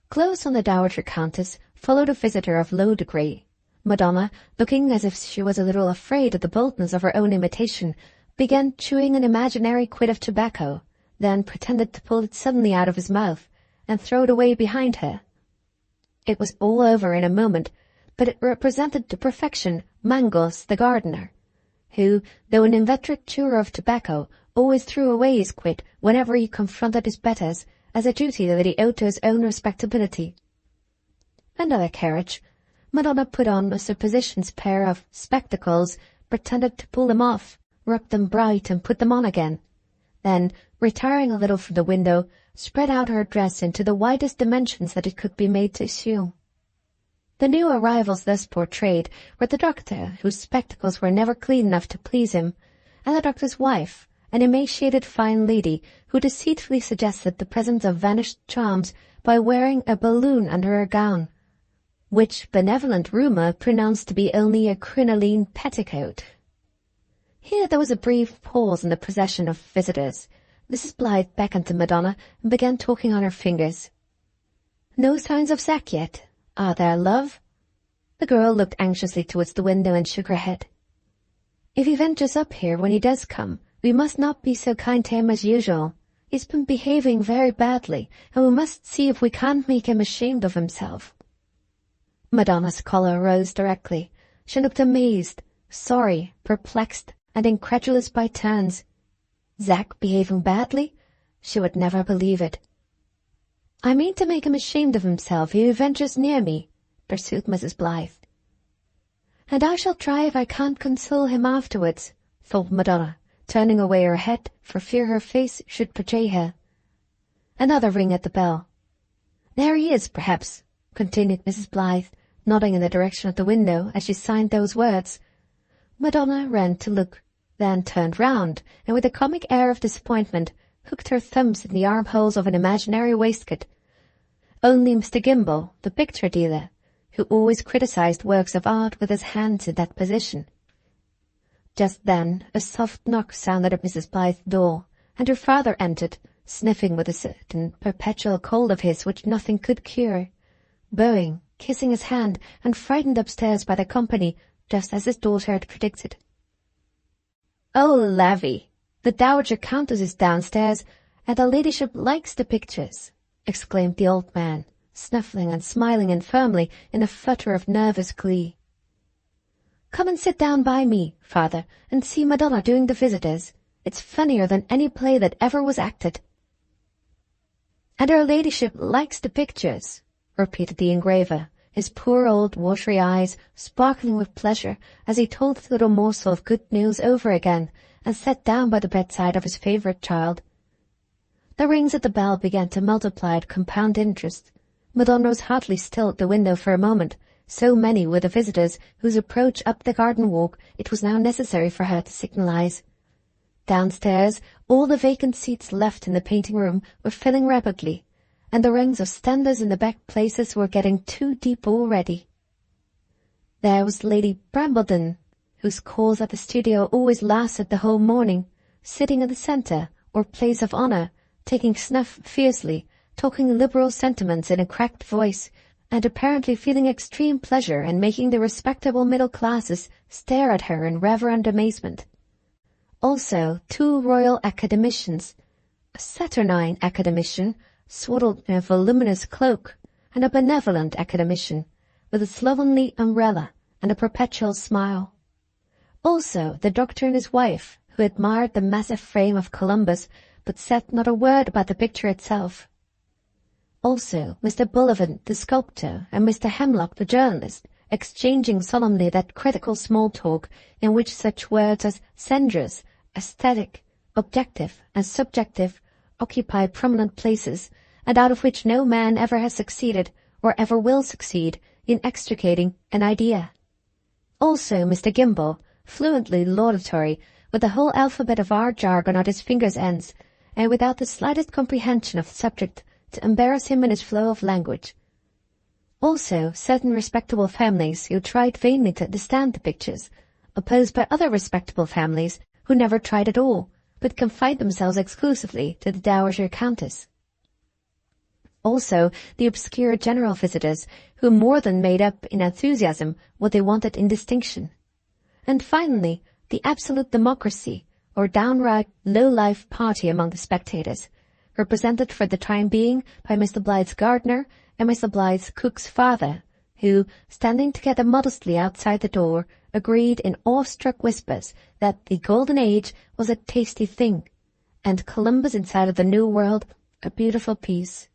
Close on the Dowager Countess followed a visitor of low degree. Madonna, looking as if she was a little afraid of the boldness of her own imitation, began chewing an imaginary quid of tobacco, then pretended to pull it suddenly out of his mouth, and throw it away behind her. It was all over in a moment, but it represented to perfection Mangos the gardener, who, though an inveterate chewer of tobacco, always threw away his quid whenever he confronted his betters, as a duty that he owed to his own respectability. Another carriage. Madonna put on a suppositions pair of spectacles, pretended to pull them off, rubbed them bright and put them on again. Then, retiring a little from the window, spread out her dress into the widest dimensions that it could be made to assume. The new arrivals thus portrayed were the doctor, whose spectacles were never clean enough to please him, and the doctor's wife, an emaciated fine lady who deceitfully suggested the presence of vanished charms by wearing a balloon under her gown, which benevolent rumour pronounced to be only a crinoline petticoat. Here there was a brief pause in the procession of visitors. Mrs. Blyth beckoned to Madonna and began talking on her fingers. "No signs of Zack yet, are there, love?" The girl looked anxiously towards the window and shook her head. If he ventures up here when he does come, we must not be so kind to him as usual. He's been behaving very badly, and we must see if we can't make him ashamed of himself." Madonna's colour rose directly. She looked amazed, sorry, perplexed, and incredulous by turns. Zack behaving badly? She would never believe it. "I mean to make him ashamed of himself if he ventures near me," pursued Mrs. Blyth. "And I shall try if I can't console him afterwards," thought Madonna, turning away her head for fear her face should betray her. Another ring at the bell. "There he is, perhaps," continued Mrs. Blyth, nodding in the direction of the window as she signed those words. Madonna ran to look, then turned round, and with a comic air of disappointment, hooked her thumbs in the armholes of an imaginary waistcoat. Only Mr. Gimble, the picture dealer, who always criticized works of art with his hands in that position. Just then a soft knock sounded at Mrs. Blythe's door, and her father entered, sniffing with a certain perpetual cold of his which nothing could cure, bowing, kissing his hand, and frightened upstairs by the company, just as his daughter had predicted. "Oh, Lavvy, the Dowager Countess is downstairs, and her ladyship likes the pictures," exclaimed the old man, snuffling and smiling infirmly in a flutter of nervous glee. "Come and sit down by me, father, and see Madonna doing the visitors. It's funnier than any play that ever was acted." "And her ladyship likes the pictures," repeated the engraver, his poor old watery eyes sparkling with pleasure as he told the little morsel of good news over again, and sat down by the bedside of his favourite child. The rings at the bell began to multiply at compound interest. Madonna was hardly still at the window for a moment, so many were the visitors whose approach up the garden walk it was now necessary for her to signalize. Downstairs, all the vacant seats left in the painting-room were filling rapidly, and the ranks of standers in the back places were getting too deep already. There was Lady Brambledon, whose calls at the studio always lasted the whole morning, sitting in the centre, or place of honour, taking snuff fiercely, talking liberal sentiments in a cracked voice, and apparently feeling extreme pleasure in making the respectable middle classes stare at her in reverent amazement. Also 2 royal academicians, a saturnine academician, swaddled in a voluminous cloak, and a benevolent academician, with a slovenly umbrella and a perpetual smile. Also the doctor and his wife, who admired the massive frame of Columbus, but said not a word about the picture itself. Also Mr. Bullivant, the sculptor, and Mr. Hemlock, the journalist, exchanging solemnly that critical small talk in which such words as sensuous, aesthetic, objective, and subjective occupy prominent places, and out of which no man ever has succeeded, or ever will succeed, in extricating an idea. Also Mr. Gimble, fluently laudatory, with the whole alphabet of art jargon at his fingers' ends, and without the slightest comprehension of the subject to embarrass him in his flow of language. Also certain respectable families who tried vainly to understand the pictures, opposed by other respectable families who never tried at all, but confined themselves exclusively to the Dowager Countess. Also the obscure general visitors, who more than made up in enthusiasm what they wanted in distinction. And finally the absolute democracy, or downright low-life party among the spectators, represented for the time being by Mr. Blythe's gardener and Mr. Blythe's cook's father, who, standing together modestly outside the door, agreed in awe-struck whispers that the Golden Age was a tasty thing, and Columbus inside of the New World a beautiful piece.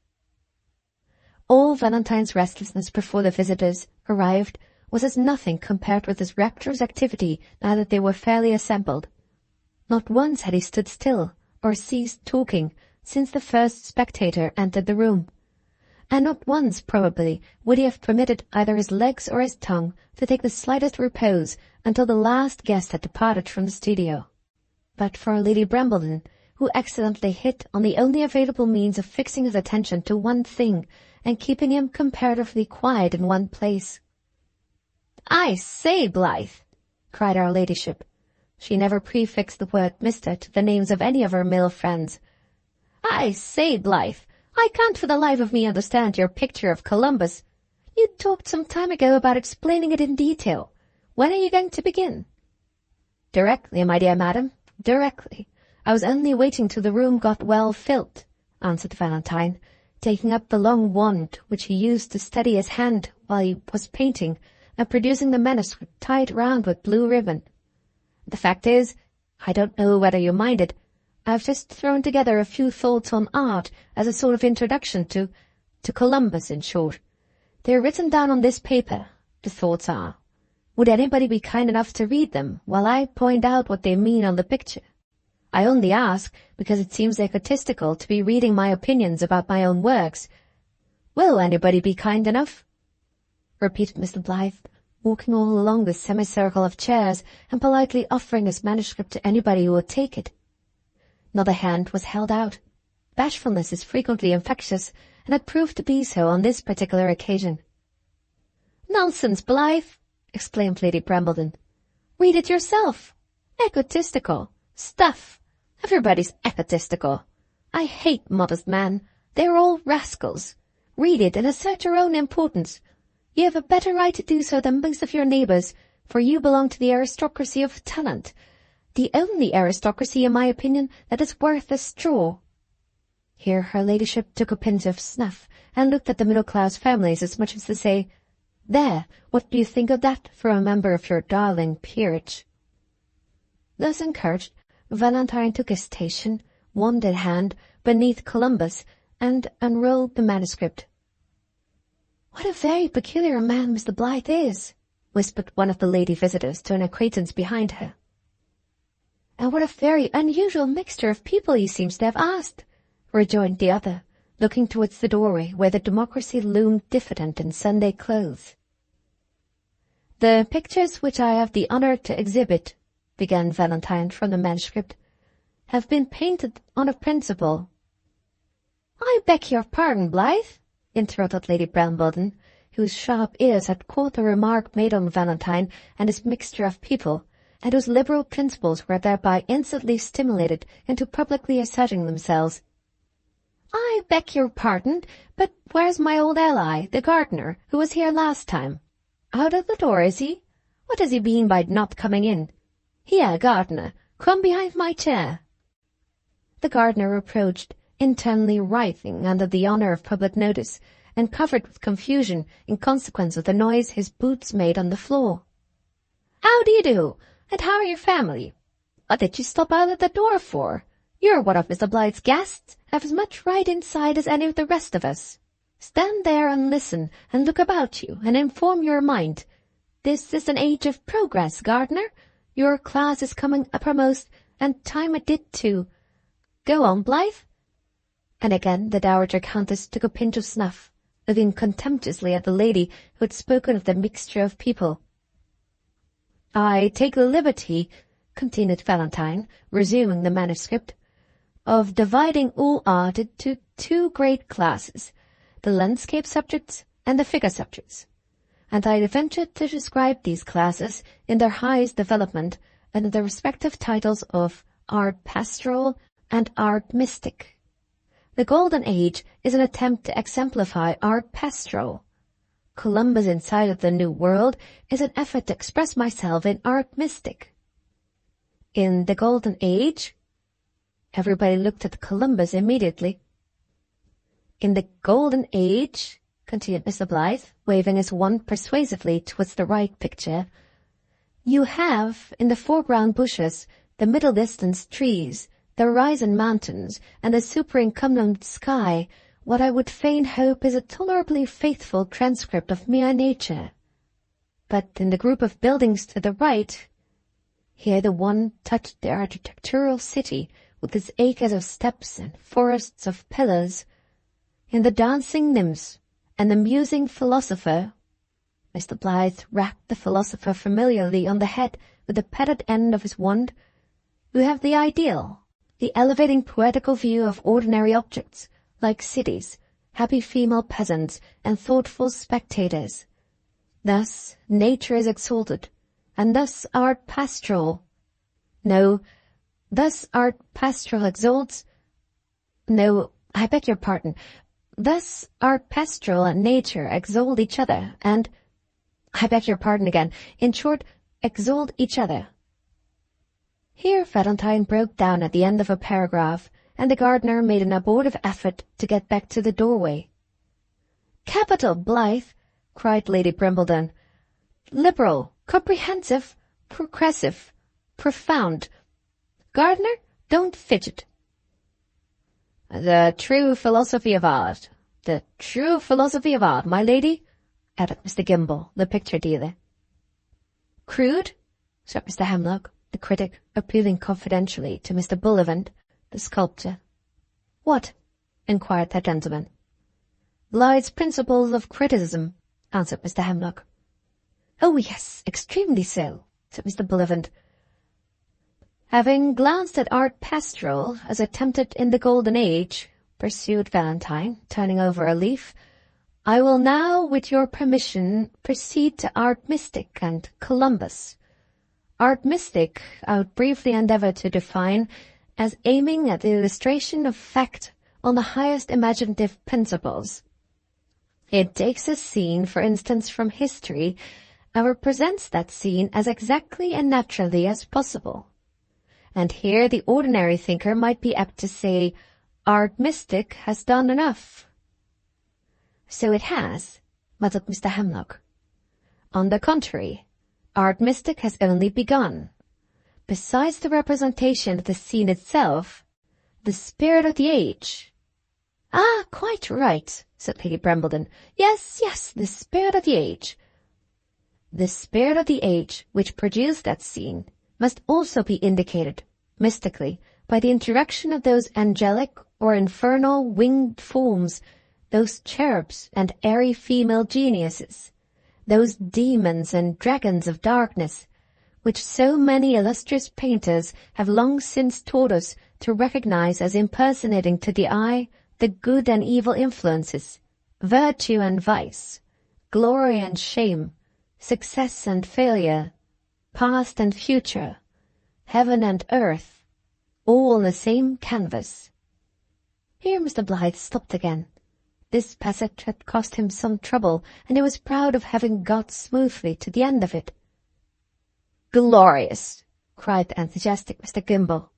All Valentine's restlessness before the visitors arrived was as nothing compared with his rapturous activity now that they were fairly assembled. Not once had he stood still or ceased talking since the first spectator entered the room, and not once probably would he have permitted either his legs or his tongue to take the slightest repose until the last guest had departed from the studio. But for Lady Brambledon, who accidentally hit on the only available means of fixing his attention to one thing and keeping him comparatively quiet in one place. "I say, Blythe," cried her ladyship. She never prefixed the word Mr. to the names of any of her male friends. "I say, Blythe, I can't for the life of me understand your picture of Columbus. You talked some time ago about explaining it in detail. When are you going to begin?" Directly, my dear madam, directly. I was only waiting till the room got well filled, answered Valentine, taking up the long wand which he used to steady his hand while he was painting, and producing the manuscript tied round with blue ribbon. The fact is, I don't know whether you mind it, I've just thrown together a few thoughts on art as a sort of introduction to Columbus, in short. They're written down on this paper, the thoughts are. Would anybody be kind enough to read them while I point out what they mean on the picture? I only ask because it seems egotistical to be reading my opinions about my own works. Will anybody be kind enough? Repeated Mr. Blyth, walking all along the semicircle of chairs and politely offering his manuscript to anybody who would take it. Another hand was held out. Bashfulness is frequently infectious, and had proved to be so on this particular occasion. "Nonsense, Blyth!" exclaimed Lady Brambleton. "Read it yourself. Egotistical. Stuff. Everybody's egotistical. I hate modest men. They're all rascals. Read it and assert your own importance. You have a better right to do so than most of your neighbours, for you belong to the aristocracy of talent, the only aristocracy, in my opinion, that is worth a straw." Here her ladyship took a pinch of snuff, and looked at the middle-class families as much as to say, "There, what do you think of that for a member of your darling peerage?" Thus encouraged, Valentine took his station, wand in hand, beneath Columbus, and unrolled the manuscript. "What a very peculiar man Mr. Blyth is," whispered one of the lady visitors to an acquaintance behind her. "And what a very unusual mixture of people he seems to have asked," rejoined the other, looking towards the doorway where the democracy loomed diffident in Sunday clothes. "The pictures which I have the honour to exhibit," began Valentine from the manuscript, "have been painted on a principle—" "I beg your pardon, Blyth," interrupted Lady Brambleton, whose sharp ears had caught the remark made on Valentine and his mixture of people, and whose liberal principles were thereby instantly stimulated into publicly asserting themselves. "I beg your pardon, but where's my old ally, the gardener, who was here last time? Out of the door, is he? What does he mean by not coming in? Here, gardener, come behind my chair." The gardener approached, internally writhing under the honour of public notice, and covered with confusion in consequence of the noise his boots made on the floor. "How do you do? And how are your family? What did you stop out at the door for? You're one of Mr. Blyth's guests, have as much right inside as any of the rest of us. Stand there and listen, and look about you, and inform your mind. This is an age of progress, gardener. Your class is coming uppermost, and time it did too. Go on, Blyth." And again the Dowager Countess took a pinch of snuff, looking contemptuously at the lady who had spoken of the mixture of people. "I take the liberty," continued Valentine, resuming the manuscript, "of dividing all art into two great classes, the landscape subjects and the figure subjects, and I venture to describe these classes in their highest development under the respective titles of art pastoral and art mystic. The Golden Age is an attempt to exemplify art pastoral. Columbus inside of the New World is an effort to express myself in art mystic. In the Golden Age," everybody looked at Columbus immediately. "In the Golden Age," continued Mr. Blyth, waving his wand persuasively towards the right picture, "you have, in the foreground bushes, the middle distance trees, the horizon mountains, and the superincumbent sky, what I would fain hope is a tolerably faithful transcript of mere nature. But in the group of buildings to the right," here the one touched the architectural city with its acres of steps and forests of pillars, "in the dancing nymphs and the musing philosopher," Mr. Blyth rapped the philosopher familiarly on the head with the padded end of his wand, "you have the ideal, the elevating poetical view of ordinary objects, like cities, happy female peasants, and thoughtful spectators. Thus nature is exalted, and thus art pastoral. No, thus art pastoral exalts. No, I beg your pardon. Thus art pastoral and nature exalt each other, and, I beg your pardon again, in short, exalt each other." Here Valentine broke down at the end of a paragraph, and the gardener made an abortive effort to get back to the doorway. "Capital, Blyth!" cried Lady Brimbledon. "Liberal, comprehensive, progressive, profound. Gardener, don't fidget." "The true philosophy of art, the true philosophy of art, my lady," added Mr. Gimble, the picture dealer. "Crude?" said Mr. Hemlock, the critic, appealing confidentially to Mr. Bullivant, the sculptor. "What?" inquired that gentleman. "Blyth's principles of criticism," answered Mr. Hemlock. "Oh, yes, extremely so," said Mr. Bullivant. "Having glanced at art pastoral as attempted in the Golden Age," pursued Valentine, turning over a leaf, "I will now, with your permission, proceed to art mystic and Columbus. Art mystic I would briefly endeavor to define as aiming at the illustration of fact on the highest imaginative principles. It takes a scene, for instance, from history, and represents that scene as exactly and naturally as possible. And here the ordinary thinker might be apt to say, art mystic has done enough." "So it has," muttered Mr. Hemlock. "On the contrary, art mystic has only begun. Besides the representation of the scene itself, the spirit of the age—" "Ah, quite right," said Lady Brimbledon. "Yes, yes, the spirit of the age." "The spirit of the age which produced that scene must also be indicated, mystically, by the interaction of those angelic or infernal winged forms, those cherubs and airy female geniuses, those demons and dragons of darkness, which so many illustrious painters have long since taught us to recognize as impersonating to the eye the good and evil influences, virtue and vice, glory and shame, success and failure, past and future, heaven and earth, all on the same canvas." Here Mr. Blyth stopped again. This passage had cost him some trouble, and he was proud of having got smoothly to the end of it. "Glorious!" cried the enthusiastic Mr. Gimble.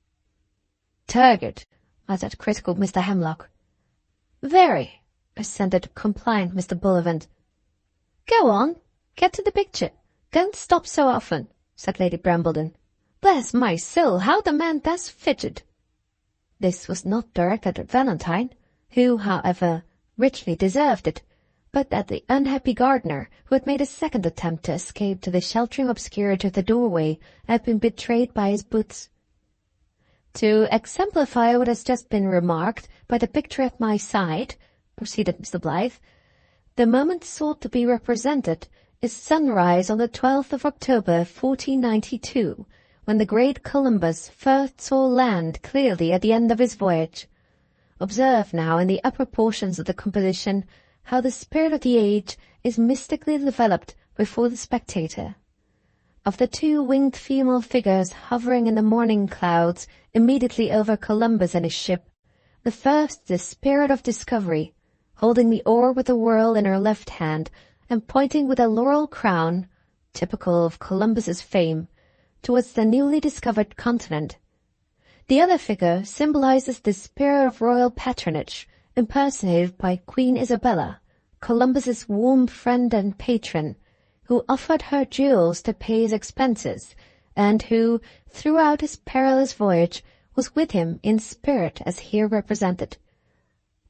"Turgid," muttered critical Mr. Hemlock. "Very," assented compliant Mr. Bullivant. "Go on, get to the picture. Don't stop so often," said Lady Brimbledon. "Bless my soul, how the man does fidget!" This was not directed at Valentine, who, however, richly deserved it, but at the unhappy gardener, who had made a second attempt to escape to the sheltering obscurity of the doorway and had been betrayed by his boots. "To exemplify what has just been remarked by the picture at my side," proceeded Mr. Blyth, "the moment sought to be represented is sunrise on the 12th of October, 1492, when the great Columbus first saw land clearly at the end of his voyage. Observe now in the upper portions of the composition how the spirit of the age is mystically developed before the spectator. Of the two winged female figures hovering in the morning clouds immediately over Columbus and his ship, the first is the spirit of discovery, holding the oar with the whirl in her left hand and pointing with a laurel crown, typical of Columbus's fame, towards the newly discovered continent. The other figure symbolizes the spirit of royal patronage, impersonated by Queen Isabella, Columbus's warm friend and patron, who offered her jewels to pay his expenses, and who, throughout his perilous voyage, was with him in spirit as here represented.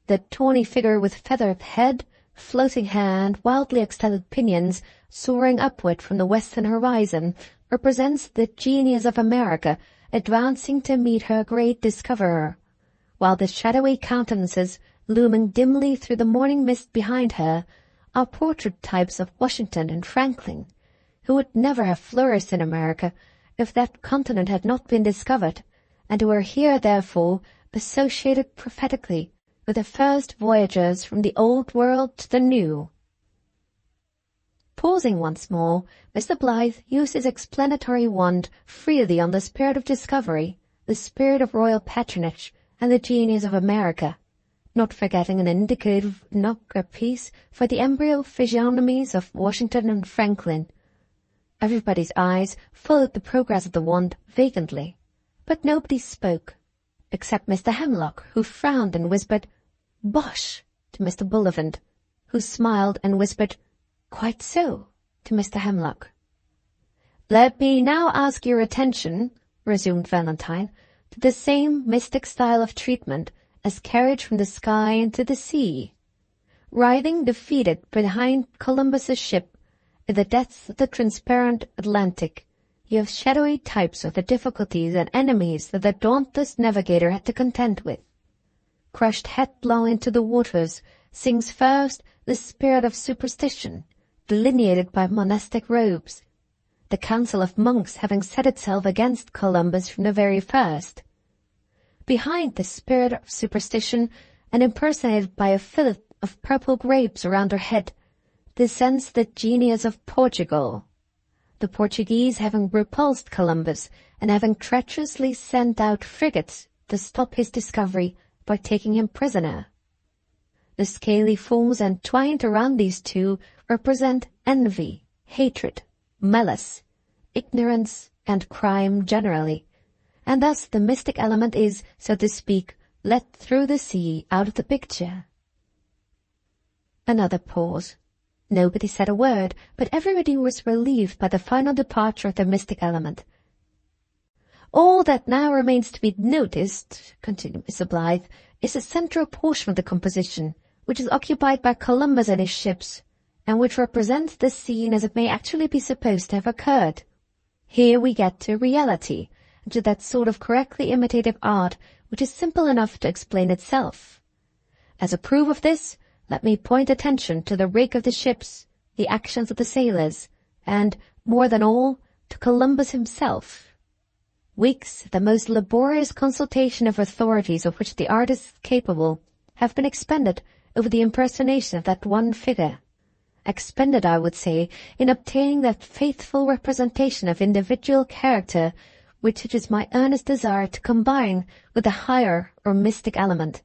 The tawny figure with feathered head, floating hair, and wildly extended pinions, soaring upward from the western horizon, represents the genius of America, advancing to meet her great discoverer, while the shadowy countenances, looming dimly through the morning mist behind her, are portrait types of Washington and Franklin, who would never have flourished in America if that continent had not been discovered, and who are here, therefore, associated prophetically with the first voyagers from the Old World to the New. Pausing once more, Mr. Blyth used his explanatory wand freely on the spirit of discovery, the spirit of royal patronage, and the genius of America, not forgetting an indicative knock apiece for the embryo physiognomies of Washington and Franklin. Everybody's eyes followed the progress of the wand vacantly, But nobody spoke, except Mr. Hemlock, who frowned and whispered, "Bosh!" to Mr. Bullivant, who smiled and whispered, "Quite so," to Mr. Hemlock. "Let me now ask your attention," resumed Valentine, "to the same mystic style of treatment as carriage from the sky into the sea. Writhing defeated behind Columbus's ship, in the depths of the transparent Atlantic, you have shadowy types of the difficulties and enemies that the dauntless navigator had to contend with. Crushed headlong into the waters sinks first the spirit of superstition, delineated by monastic robes, the council of monks having set itself against Columbus from the very first. Behind the spirit of superstition, and impersonated by a fillet of purple grapes around her head, descends the genius of Portugal. The Portuguese having repulsed Columbus, and having treacherously sent out frigates to stop his discovery by taking him prisoner. The scaly forms entwined around these two represent envy, hatred, malice, ignorance, and crime generally, and thus the mystic element is, so to speak, let through the sea out of the picture. Another pause. Nobody said a word, but everybody was relieved by the final departure of the mystic element. "All that now remains to be noticed," continued Mr. Blyth, "is the central portion of the composition, which is occupied by Columbus and his ships, and which represents the scene as it may actually be supposed to have occurred. Here we get to reality, and to that sort of correctly imitative art which is simple enough to explain itself. As a proof of this, let me point attention to the rig of the ships, the actions of the sailors, and, more than all, to Columbus himself. Weeks, the most laborious consultation of authorities of which the artist is capable, have been expended over the impersonation of that one figure. Expended, I would say, in obtaining that faithful representation of individual character which it is my earnest desire to combine with the higher or mystic element.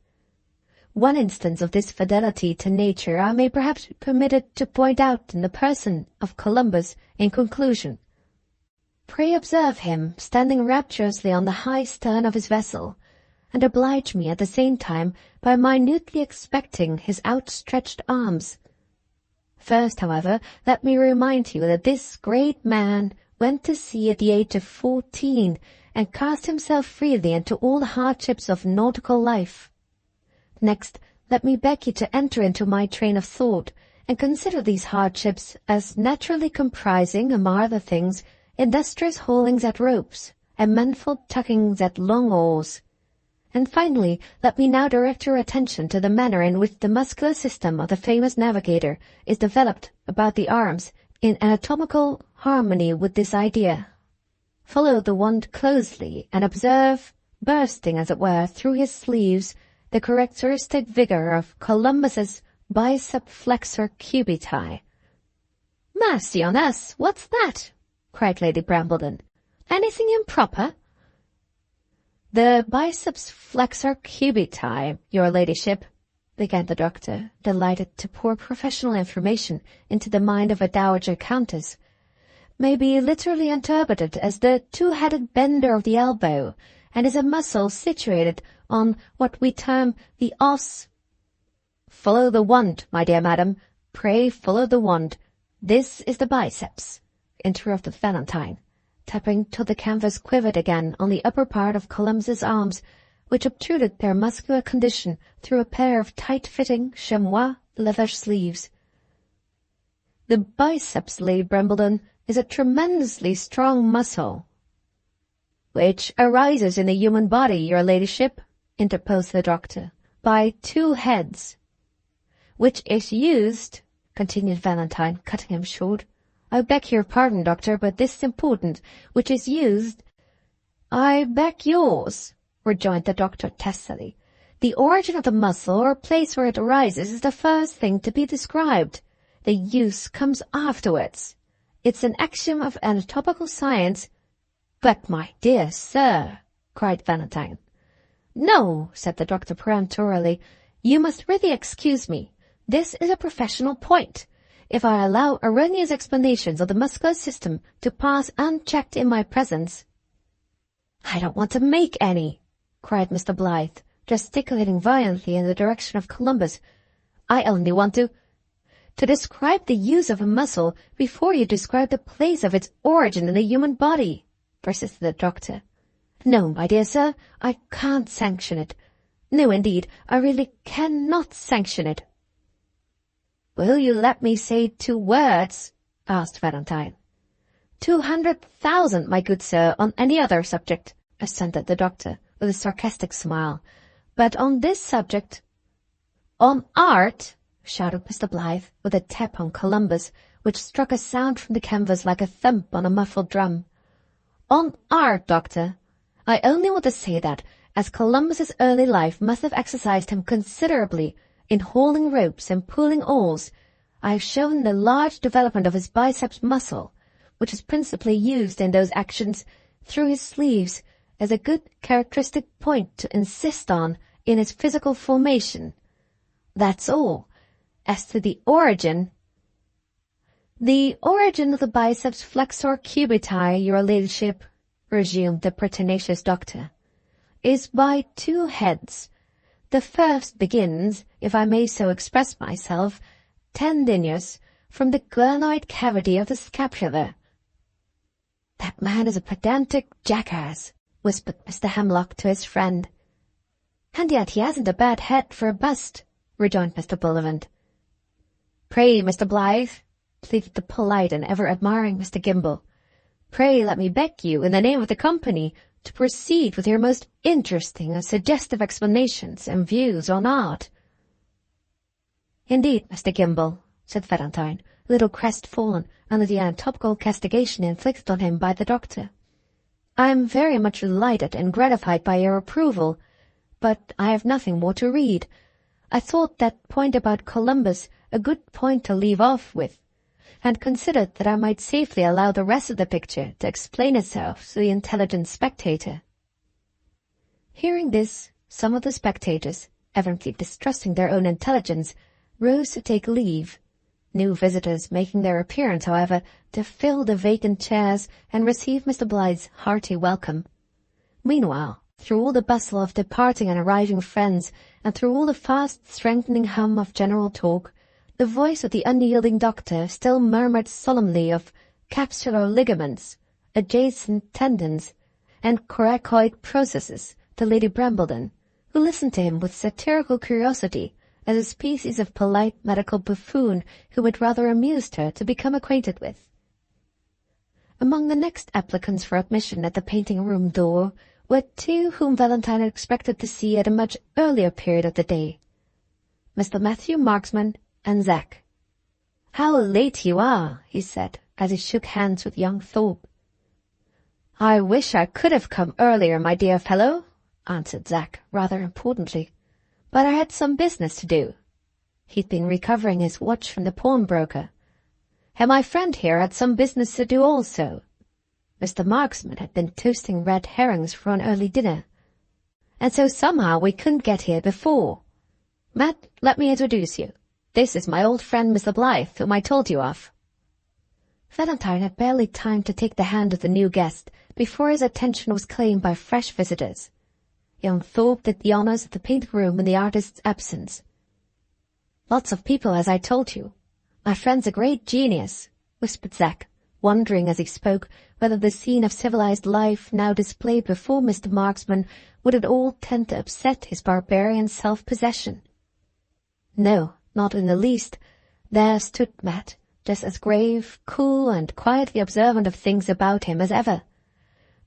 One instance of this fidelity to nature I may perhaps be permitted to point out in the person of Columbus in conclusion. Pray observe him standing rapturously on the high stern of his vessel, and oblige me at the same time by minutely inspecting his outstretched arms. First, however, let me remind you that this great man went to sea at the age of 14 and cast himself freely into all the hardships of nautical life. Next, let me beg you to enter into my train of thought, and consider these hardships as naturally comprising, among other things, industrious haulings at ropes, and manful tuggings at long oars. And finally, let me now direct your attention to the manner in which the muscular system of the famous navigator is developed about the arms in anatomical harmony with this idea. Follow the wand closely, and observe, bursting as it were through his sleeves, the characteristic vigor of Columbus's bicep flexor cubiti. "Mercy on us, what's that?" cried Lady Brambleton. "Anything improper?" "The biceps flexor cubiti, your ladyship," began the doctor, delighted to pour professional information into the mind of a dowager countess, "may be literally interpreted as the two-headed bender of the elbow, and is a muscle situated on what we term the os—" "Follow the wand, my dear madam, pray follow the wand. This is the biceps," interrupted Valentine, tapping till the canvas quivered again on the upper part of Columbus's arms, which obtruded their muscular condition through a pair of tight-fitting chamois leather sleeves. "The biceps, Lady Brambleton, is a tremendously strong muscle." "Which arises in the human body, your ladyship," interposed the doctor, "by two heads." "Which is used," continued Valentine, cutting him short. "I beg your pardon, doctor, but this is important. Which is used—" "I beg yours," rejoined the doctor testily. "The origin of the muscle, or place where it arises, is the first thing to be described. The use comes afterwards. It's an axiom of anatomical science—" "But, my dear sir," cried Valentine. "No," said the doctor peremptorily, "you must really excuse me. This is a professional point. If I allow erroneous explanations of the muscular system to pass unchecked in my presence—" "I don't want to make any," cried Mr. Blyth, gesticulating violently in the direction of Columbus. "I only want to describe the use of a muscle before you describe the place of its origin in the human body," persisted the doctor. "No, my dear sir, I can't sanction it. No, indeed, I really cannot sanction it." "Will you let me say 2 words?" asked Valentine. 200,000, my good sir, on any other subject," assented the doctor, with a sarcastic smile. "But on this subject—" "On art," shouted Mr. Blyth, with a tap on Columbus, which struck a sound from the canvas like a thump on a muffled drum. "On art, doctor. I only want to say that, as Columbus's early life must have exercised him considerably in hauling ropes and pulling oars, I have shown the large development of his biceps muscle, which is principally used in those actions through his sleeves, as a good characteristic point to insist on in his physical formation. That's all. As to the origin—" "The origin of the biceps flexor cubiti, your ladyship," resumed the pertinacious doctor, "is by 2 heads. The first begins, if I may so express myself, tendinous, from the glenoid cavity of the scapula." "That man is a pedantic jackass," whispered Mr. Hemlock to his friend. "And yet he hasn't a bad head for a bust," rejoined Mr. Bullivant. "Pray, Mr. Blyth," pleaded the polite and ever-admiring Mr. Gimble, "pray let me beg you, in the name of the company, to proceed with your most interesting and suggestive explanations and views on art." "Indeed, Mr. Gimble," said Valentine, a little crestfallen under the anatopical castigation inflicted on him by the doctor, "I am very much delighted and gratified by your approval, but I have nothing more to read. I thought that point about Columbus a good point to leave off with, and considered that I might safely allow the rest of the picture to explain itself to the intelligent spectator." Hearing this, some of the spectators, evidently distrusting their own intelligence, rose to take leave. New visitors making their appearance, however, to fill the vacant chairs and receive Mr. Blythe's hearty welcome. Meanwhile, through all the bustle of departing and arriving friends, and through all the fast-strengthening hum of general talk, the voice of the unyielding doctor still murmured solemnly of capsular ligaments, adjacent tendons, and coracoid processes to Lady Brambledon, who listened to him with satirical curiosity, as a species of polite medical buffoon whom it rather amused her to become acquainted with. Among the next applicants for admission at the painting-room door were 2 whom Valentine had expected to see at a much earlier period of the day, Mr. Matthew Marksman and Zack. "How late you are," he said, as he shook hands with young Thorpe. "I wish I could have come earlier, my dear fellow," answered Zack, rather importantly, "but I had some business to do." He'd been recovering his watch from the pawnbroker. And my friend here had some business to do also. Mr. Marksman had been toasting red herrings for an early dinner, and so somehow we couldn't get here before. Matt, let me introduce you. This is my old friend Mr. Blyth, whom I told you of." Valentine had barely time to take the hand of the new guest before his attention was claimed by fresh visitors. Young Thorpe did the honors of the paint-room in the artist's absence. "Lots of people, as I told you. My friend's a great genius," whispered Zack, wondering as he spoke whether the scene of civilized life now displayed before Mr. Marksman would at all tend to upset his barbarian self-possession. No, not in the least. There stood Matt, just as grave, cool, and quietly observant of things about him as ever.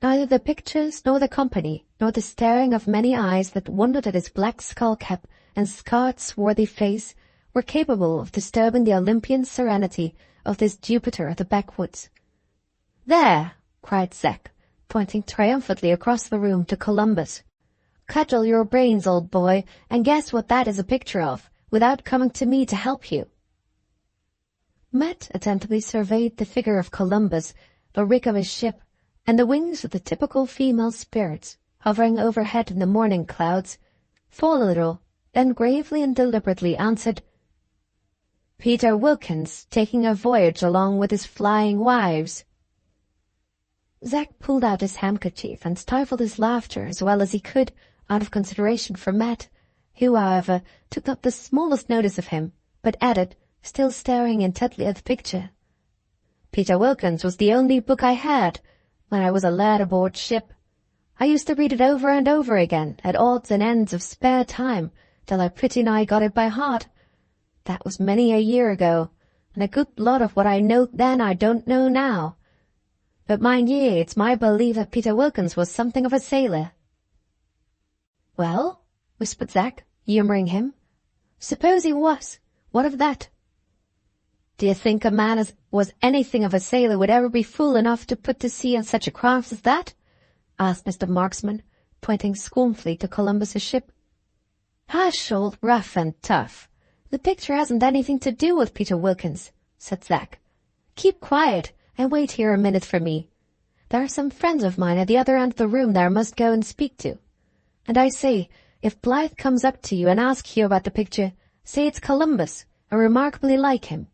Neither the pictures, nor the company, nor the staring of many eyes that wondered at his black skull-cap and scarred, swarthy face were capable of disturbing the Olympian serenity of this Jupiter of the backwoods. "There!" cried Zack, pointing triumphantly across the room to Columbus. "Cudgel your brains, old boy, and guess what that is a picture of, without coming to me to help you." Matt attentively surveyed the figure of Columbus, the rig of his ship, and the wings of the typical female spirits hovering overhead in the morning clouds, thought a little, then gravely and deliberately answered, "Peter Wilkins taking a voyage along with his flying wives." Zack pulled out his handkerchief and stifled his laughter as well as he could, out of consideration for Matt, who, however, took not the smallest notice of him, but added, still staring intently at the picture, "Peter Wilkins was the only book I had when I was a lad aboard ship. I used to read it over and over again at odds and ends of spare time, till I pretty nigh got it by heart. That was many a year ago, and a good lot of what I knowed then I don't know now. But mind ye, it's my belief that Peter Wilkins was something of a sailor." "Well," whispered Zack, humouring him, "suppose he was. What of that?" "D'ye think a man as was anything of a sailor would ever be fool enough to put to sea in such a craft as that?" asked Mr. Marksman, pointing scornfully to Columbus's ship. "Hush, old rough and tough. The picture hasn't anything to do with Peter Wilkins," said Zack. "Keep quiet, and wait here a minute for me. There are some friends of mine at the other end of the room that I must go and speak to. And I say, if Blythe comes up to you and asks you about the picture, say it's Columbus, and remarkably like him."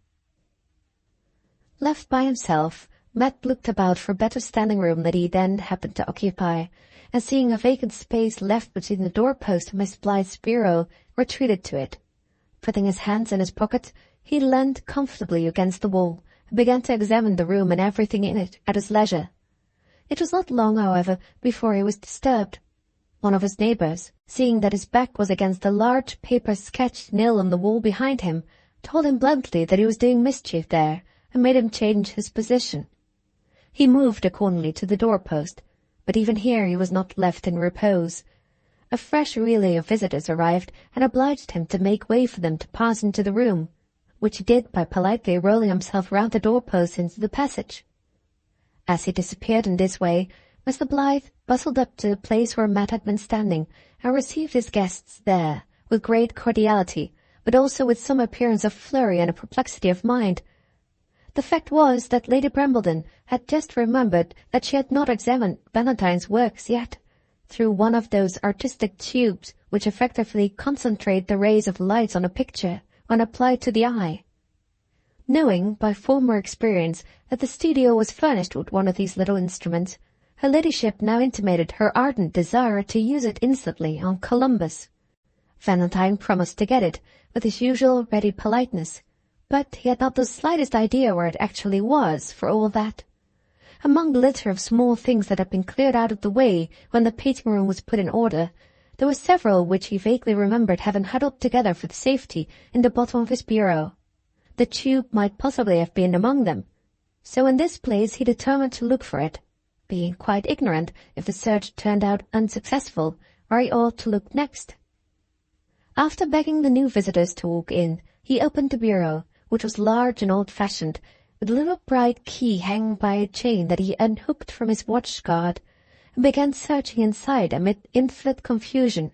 Left by himself, Matt looked about for a better standing room that he then happened to occupy, and seeing a vacant space left between the doorpost and Miss Blythe's bureau, retreated to it. Putting his hands in his pockets, he leaned comfortably against the wall, and began to examine the room and everything in it at his leisure. It was not long, however, before he was disturbed. One of his neighbours, seeing that his back was against a large paper sketch nailed on the wall behind him, told him bluntly that he was doing mischief there, and made him change his position. He moved accordingly to the doorpost, but even here he was not left in repose. A fresh relay of visitors arrived and obliged him to make way for them to pass into the room, which he did by politely rolling himself round the doorpost into the passage. As he disappeared in this way, Mr. Blythe bustled up to the place where Matt had been standing, and received his guests there with great cordiality, but also with some appearance of flurry and a perplexity of mind. The fact was that Lady Brambledon had just remembered that she had not examined Valentine's works yet, through one of those artistic tubes which effectively concentrate the rays of light on a picture when applied to the eye. Knowing by former experience that the studio was furnished with one of these little instruments, her ladyship now intimated her ardent desire to use it instantly on Columbus. Valentine promised to get it, with his usual ready politeness, but he had not the slightest idea where it actually was, for all that. Among the litter of small things that had been cleared out of the way when the painting-room was put in order, there were several which he vaguely remembered having huddled together for safety in the bottom of his bureau. The tube might possibly have been among them, so in this place he determined to look for it, being quite ignorant, if the search turned out unsuccessful, where he ought to look next. After begging the new visitors to walk in, he opened the bureau, which was large and old-fashioned, with a little bright key hanging by a chain that he unhooked from his watch-guard, and began searching inside amid infinite confusion,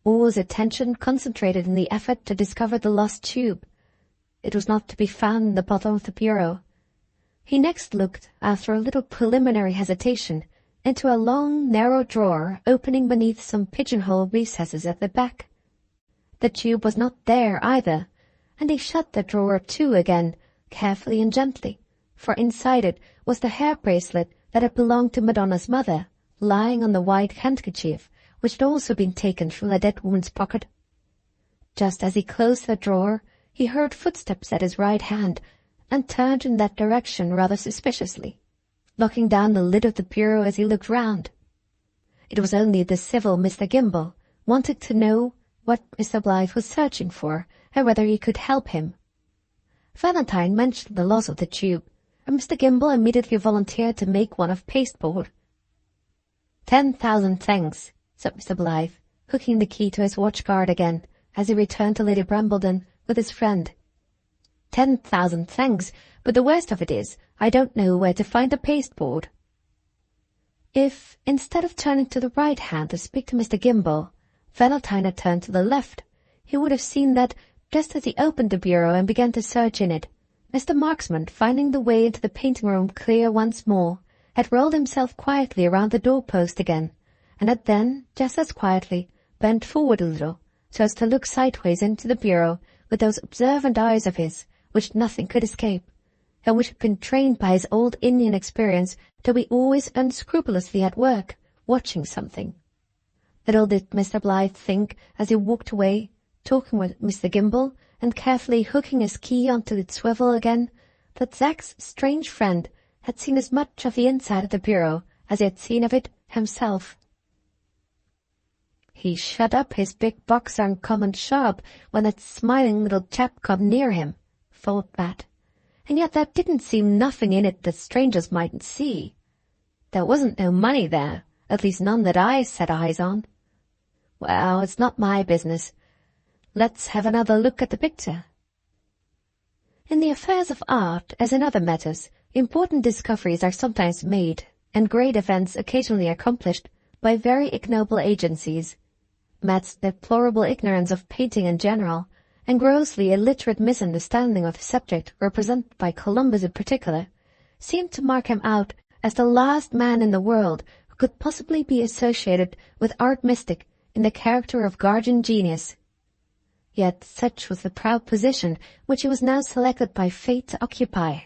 all his attention concentrated in the effort to discover the lost tube. It was not to be found in the bottom of the bureau. He next looked, after a little preliminary hesitation, into a long, narrow drawer opening beneath some pigeonhole recesses at the back. The tube was not there either, and he shut the drawer to again, carefully and gently, for inside it was the hair-bracelet that had belonged to Madonna's mother, lying on the white handkerchief, which had also been taken from the dead woman's pocket. Just as he closed the drawer, he heard footsteps at his right hand, and turned in that direction rather suspiciously, locking down the lid of the bureau as he looked round. It was only the civil Mr. Gimble, wanting to know what Mr. Blythe was searching for, and whether he could help him. Valentine mentioned the loss of the tube, and Mr. Gimble immediately volunteered to make one of pasteboard. 10,000 thanks, said Mr. Blythe, hooking the key to his watch-guard again, as he returned to Lady Brambledon with his friend. 10,000 thanks, but the worst of it is, I don't know where to find the pasteboard. If, instead of turning to the right hand to speak to Mr. Gimble, Valentine had turned to the left, he would have seen that, just as he opened the bureau and began to search in it, Mr. Marksman, finding the way into the painting-room clear once more, had rolled himself quietly around the door-post again, and had then, just as quietly, bent forward a little, so as to look sideways into the bureau with those observant eyes of his, which nothing could escape, and which had been trained by his old Indian experience to be always unscrupulously at work, watching something. Little did Mr. Blyth think, as he walked away, talking with Mr. Gimble, and carefully hooking his key onto its swivel again, that Zack's strange friend had seen as much of the inside of the bureau as he had seen of it himself. He shut up his big box uncommon sharp when that smiling little chap come near him, thought Matt, and yet there didn't seem nothing in it that strangers mightn't see. There wasn't no money there, at least none that I set eyes on. Well, it's not my business. Let's have another look at the picture. In the affairs of art, as in other matters, important discoveries are sometimes made, and great events occasionally accomplished, by very ignoble agencies. Matt's deplorable ignorance of painting in general, and grossly illiterate misunderstanding of the subject represented by Columbus in particular, seemed to mark him out as the last man in the world who could possibly be associated with art mystic in the character of guardian genius. Yet such was the proud position which he was now selected by fate to occupy.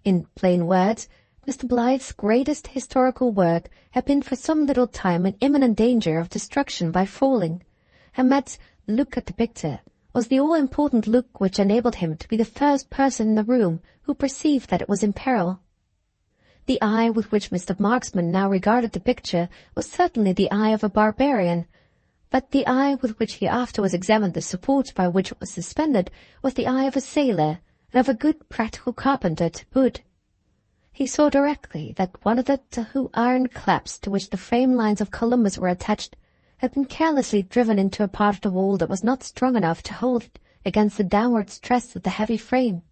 In plain words, Mr. Blyth's greatest historical work had been for some little time in imminent danger of destruction by falling, and Matt's look at the picture was the all-important look which enabled him to be the first person in the room who perceived that it was in peril. The eye with which Mr. Marksman now regarded the picture was certainly the eye of a barbarian, but the eye with which he afterwards examined the support by which it was suspended was the eye of a sailor and of a good practical carpenter to boot. He saw directly that one of the two iron claps to which the frame lines of Columbus were attached had been carelessly driven into a part of the wall that was not strong enough to hold it against the downward stress of the heavy frame.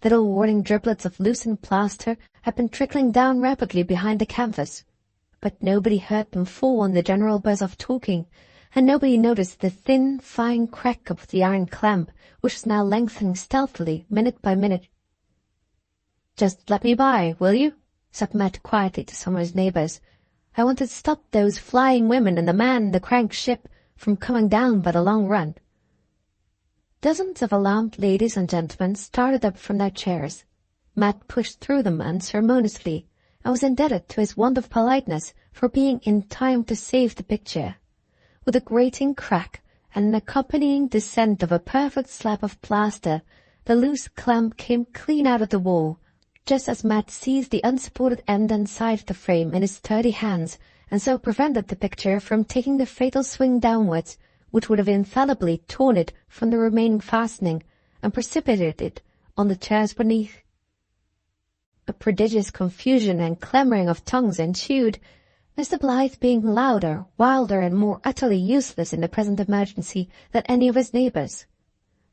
Little warning driblets of loosened plaster had been trickling down rapidly behind the canvas, but nobody heard them fall in the general buzz of talking, and nobody noticed the thin, fine crack of the iron clamp, which was now lengthening stealthily, minute by minute. "Just let me by, will you?" said Matt quietly to some of his neighbours. "I want to stop those flying women and the man in the crank ship from coming down by the long run." Dozens of alarmed ladies and gentlemen started up from their chairs. Matt pushed through them unceremoniously, and was indebted to his want of politeness for being in time to save the picture. With a grating crack and an accompanying descent of a perfect slab of plaster, the loose clamp came clean out of the wall, just as Matt seized the unsupported end and side of the frame in his sturdy hands, and so prevented the picture from taking the fatal swing downwards, which would have infallibly torn it from the remaining fastening, and precipitated it on the chairs beneath. A prodigious confusion and clamouring of tongues ensued, Mr. Blyth being louder, wilder, and more utterly useless in the present emergency than any of his neighbours.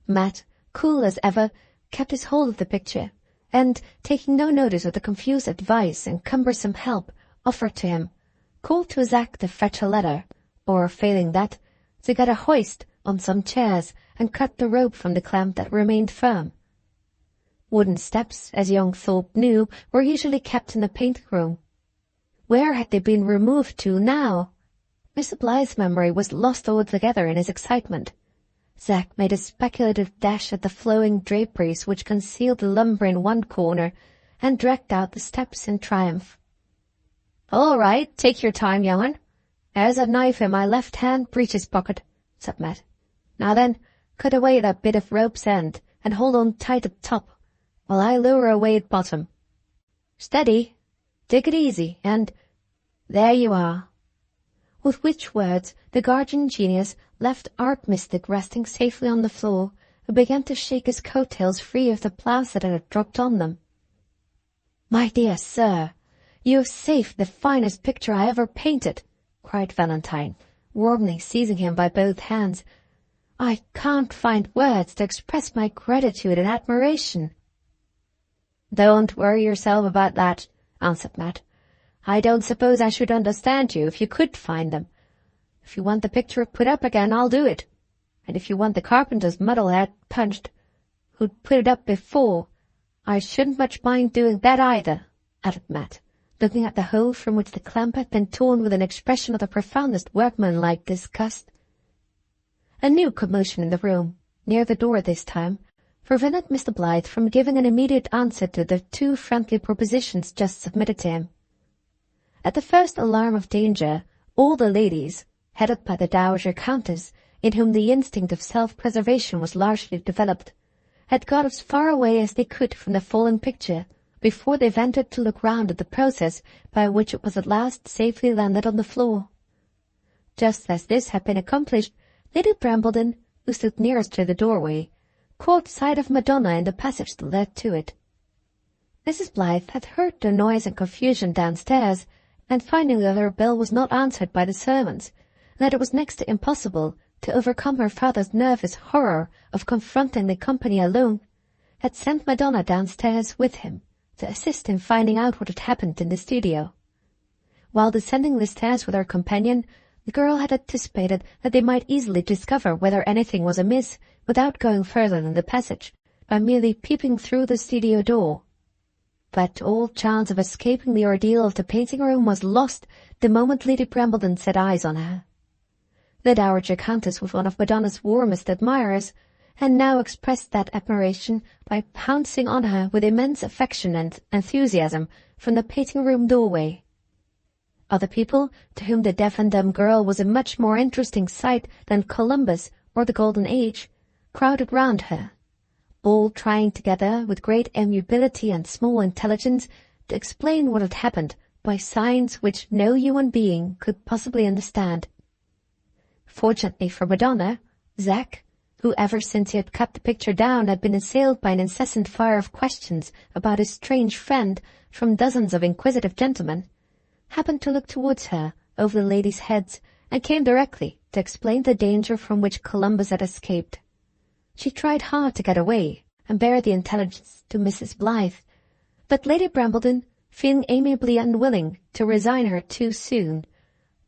Matt, cool as ever, kept his hold of the picture, and, taking no notice of the confused advice and cumbersome help offered to him, called to Zack to fetch a ladder, or, failing that, to get a hoist on some chairs and cut the rope from the clamp that remained firm. Wooden steps, as young Thorpe knew, were usually kept in the painting room. Where had they been removed to now? Mr. Blyth's memory was lost altogether in his excitement. Zack made a speculative dash at the flowing draperies which concealed the lumber in one corner, and dragged out the steps in triumph. "All right, take your time, young un. There's a knife in my left-hand breeches pocket," said Matt. "Now then, cut away that bit of rope's end, and hold on tight at top, while I lower away at bottom. Steady, take it easy, and there you are." With which words the guardian genius left art mystic resting safely on the floor, and began to shake his coat-tails free of the plaster that had dropped on them. "My dear sir, you have saved the finest picture I ever painted," cried Valentine, warmly seizing him by both hands. "I can't find words to express my gratitude and admiration." "Don't worry yourself about that," answered Matt. "I don't suppose I should understand you if you could find them. If you want the picture put up again, I'll do it. And if you want the carpenter's muddle-head punched, who'd put it up before, I shouldn't much mind doing that either," added Matt, looking at the hole from which the clamp had been torn with an expression of the profoundest workmanlike disgust. A new commotion in the room, near the door this time, prevented Mr. Blyth from giving an immediate answer to the 2 friendly propositions just submitted to him. At the first alarm of danger, all the ladies, headed by the Dowager Countess, in whom the instinct of self-preservation was largely developed, had got as far away as they could from the fallen picture before they ventured to look round at the process by which it was at last safely landed on the floor. Just as this had been accomplished, Lady Brambleton, who stood nearest to the doorway, caught sight of Madonna in the passage that led to it. Mrs. Blyth had heard the noise and confusion downstairs, and finding that her bell was not answered by the servants, and that it was next to impossible to overcome her father's nervous horror of confronting the company alone, had sent Madonna downstairs with him to assist in finding out what had happened in the studio. While descending the stairs with her companion, the girl had anticipated that they might easily discover whether anything was amiss without going further than the passage, by merely peeping through the studio door. But all chance of escaping the ordeal of the painting-room was lost the moment Lady Brambleton set eyes on her. The Dowager Countess was one of Madonna's warmest admirers, and now expressed that admiration by pouncing on her with immense affection and enthusiasm from the painting-room doorway. Other people, to whom the deaf and dumb girl was a much more interesting sight than Columbus or the Golden Age, crowded round her, all trying together with great amiability and small intelligence to explain what had happened by signs which no human being could possibly understand. Fortunately for Madonna, Zack, who ever since he had cut the picture down had been assailed by an incessant fire of questions about his strange friend from dozens of inquisitive gentlemen, happened to look towards her over the ladies' heads and came directly to explain the danger from which Columbus had escaped. She tried hard to get away and bear the intelligence to Mrs. Blyth, but Lady Brambleton, feeling amiably unwilling to resign her too soon,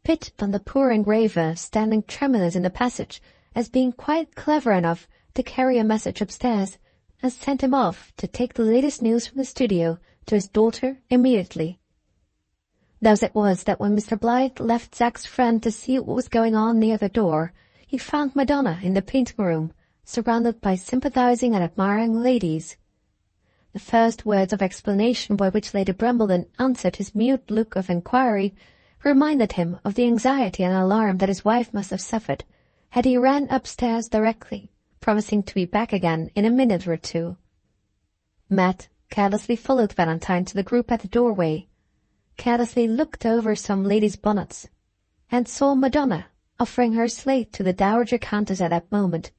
pitched on the poor engraver standing tremulous in the passage as being quite clever enough to carry a message upstairs, and sent him off to take the latest news from the studio to his daughter immediately. Thus it was that when Mr. Blyth left Zack's friend to see what was going on near the door, he found Madonna in the painting-room, surrounded by sympathizing and admiring ladies. The first words of explanation by which Lady Brambleton answered his mute look of inquiry reminded him of the anxiety and alarm that his wife must have suffered, had he ran upstairs directly, promising to be back again in a minute or 2. Matt carelessly followed Valentine to the group at the doorway, carelessly looked over some ladies' bonnets, and saw Madonna offering her slate to the Dowager Countess at that moment.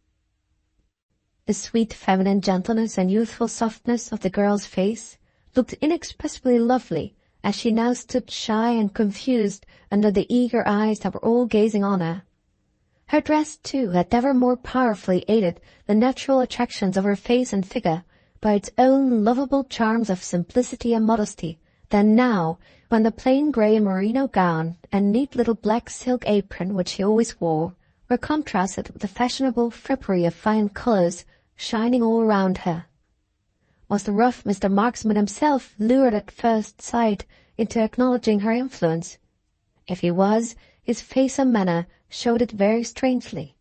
The sweet feminine gentleness and youthful softness of the girl's face looked inexpressibly lovely as she now stood shy and confused under the eager eyes that were all gazing on her. Her dress, too, had never more powerfully aided the natural attractions of her face and figure by its own lovable charms of simplicity and modesty than now, when the plain grey merino gown and neat little black silk apron which she always wore were contrasted with the fashionable frippery of fine colours shining all around her. Was the rough Mr. Marksman himself lured at first sight into acknowledging her influence? If he was, his face and manner showed it very strangely.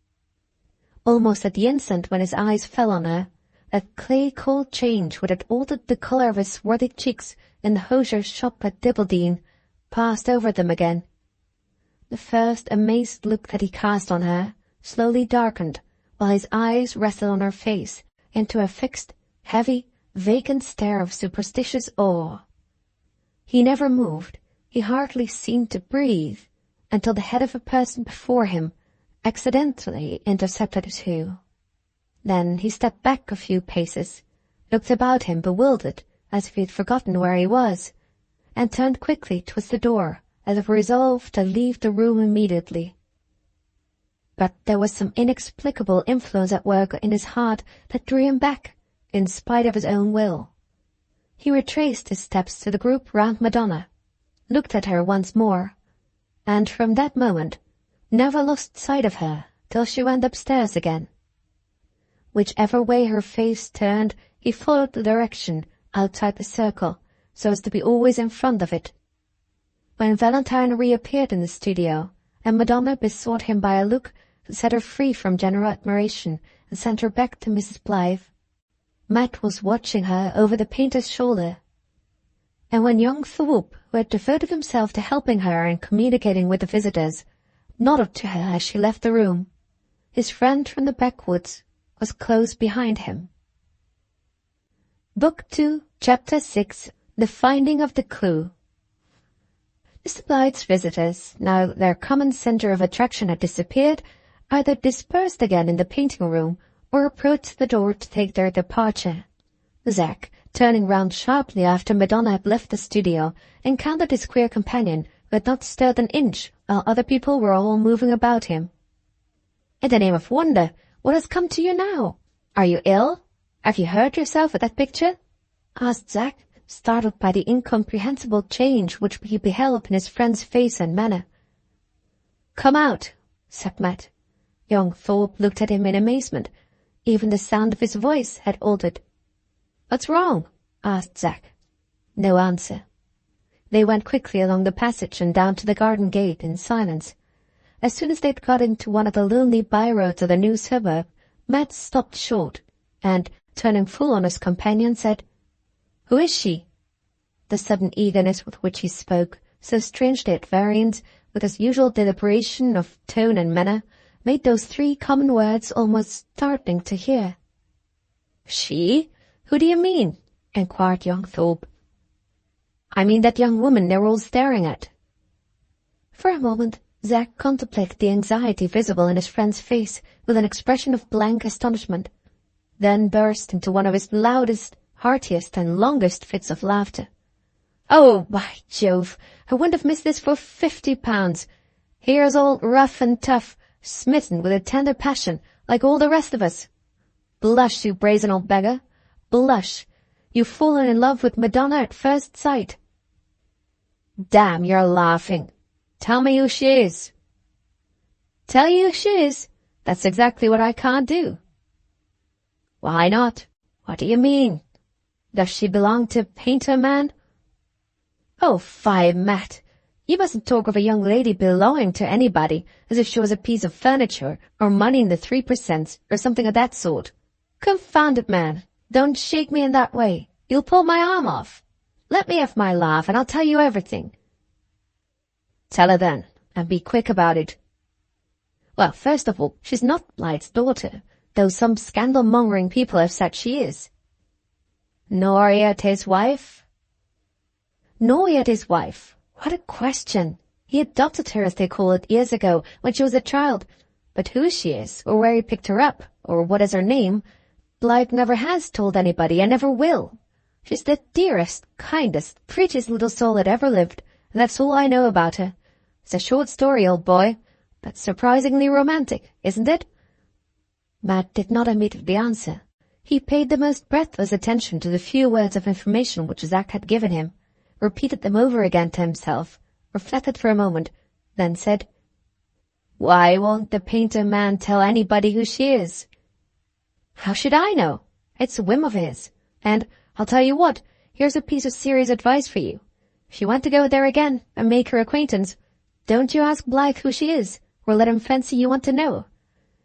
Almost at the instant when his eyes fell on her, that clay-cold change which had altered the colour of his swarthy cheeks in the hosier's shop at Dibbledene passed over them again. The first amazed look that he cast on her slowly darkened, while his eyes rested on her face into a fixed, heavy, vacant stare of superstitious awe. He never moved, he hardly seemed to breathe, until the head of a person before him accidentally intercepted his view. Then he stepped back a few paces, looked about him bewildered as if he had forgotten where he was, and turned quickly towards the door as if resolved to leave the room immediately. But there was some inexplicable influence at work in his heart that drew him back, in spite of his own will. He retraced his steps to the group round Madonna, looked at her once more, and from that moment never lost sight of her till she went upstairs again. Whichever way her face turned, he followed the direction outside the circle, so as to be always in front of it. When Valentine reappeared in the studio, and Madonna besought him by a look to set her free from general admiration and sent her back to Mrs. Blyth, Matt was watching her over the painter's shoulder. And when young Thorpe, who had devoted himself to helping her and communicating with the visitors, nodded to her as she left the room, his friend from the backwoods was close behind him. Book 2, Chapter 6, The Finding of the Clue. Mr. Blyth's visitors, now their common centre of attraction had disappeared, either dispersed again in the painting room or approached the door to take their departure. Zack, turning round sharply after Madonna had left the studio, encountered his queer companion, who had not stirred an inch, while other people were all moving about him. "In the name of wonder, what has come to you now? Are you ill? Have you hurt yourself with that picture?" asked Zack, startled by the incomprehensible change which he beheld in his friend's face and manner. "Come out," said Matt. Young Thorpe looked at him in amazement. Even the sound of his voice had altered. "What's wrong?" asked Zack. No answer. They went quickly along the passage and down to the garden gate in silence. As soon as they'd got into one of the lonely byroads of the new suburb, Matt stopped short, and, turning full on his companion, said, "Who is she?" The sudden eagerness with which he spoke, so strangely at variance with his usual deliberation of tone and manner, made those 3 common words almost startling to hear. "She? Who do you mean?" inquired young Thorpe. "I mean that young woman they're all staring at." For a moment, Zack contemplated the anxiety visible in his friend's face with an expression of blank astonishment, then burst into one of his loudest, heartiest, and longest fits of laughter. "Oh, by Jove, I wouldn't have missed this for £50. Here's all rough and tough, smitten with a tender passion, like all the rest of us. Blush, you brazen old beggar. Blush. You've fallen in love with Madonna at first sight." "Damn, you're laughing. Tell me who she is." "Tell you who she is? That's exactly what I can't do." "Why not? What do you mean? Does she belong to Painter Man?" "Oh, fie, Matt. You mustn't talk of a young lady belonging to anybody as if she was a piece of furniture or money in the 3% or something of that sort. Confound it, man. Don't shake me in that way. You'll pull my arm off. Let me have my laugh and I'll tell you everything." "Tell her then, and be quick about it." "Well, first of all, she's not Blyth's daughter, though some scandal-mongering people have said she is." "Nor yet his wife?" "Nor yet his wife. What a question! He adopted her, as they call it, years ago, when she was a child. But who she is, or where he picked her up, or what is her name, Blyth never has told anybody and never will. She's the dearest, kindest, prettiest little soul that ever lived, and that's all I know about her. It's a short story, old boy, but surprisingly romantic, isn't it?" Matt did not immediately answer. He paid the most breathless attention to the few words of information which Zack had given him, repeated them over again to himself, reflected for a moment, then said, "Why won't the Painter Man tell anybody who she is?" "How should I know? It's a whim of his. And, I'll tell you what, here's a piece of serious advice for you. If you want to go there again and make her acquaintance, don't you ask Blyth who she is, or let him fancy you want to know.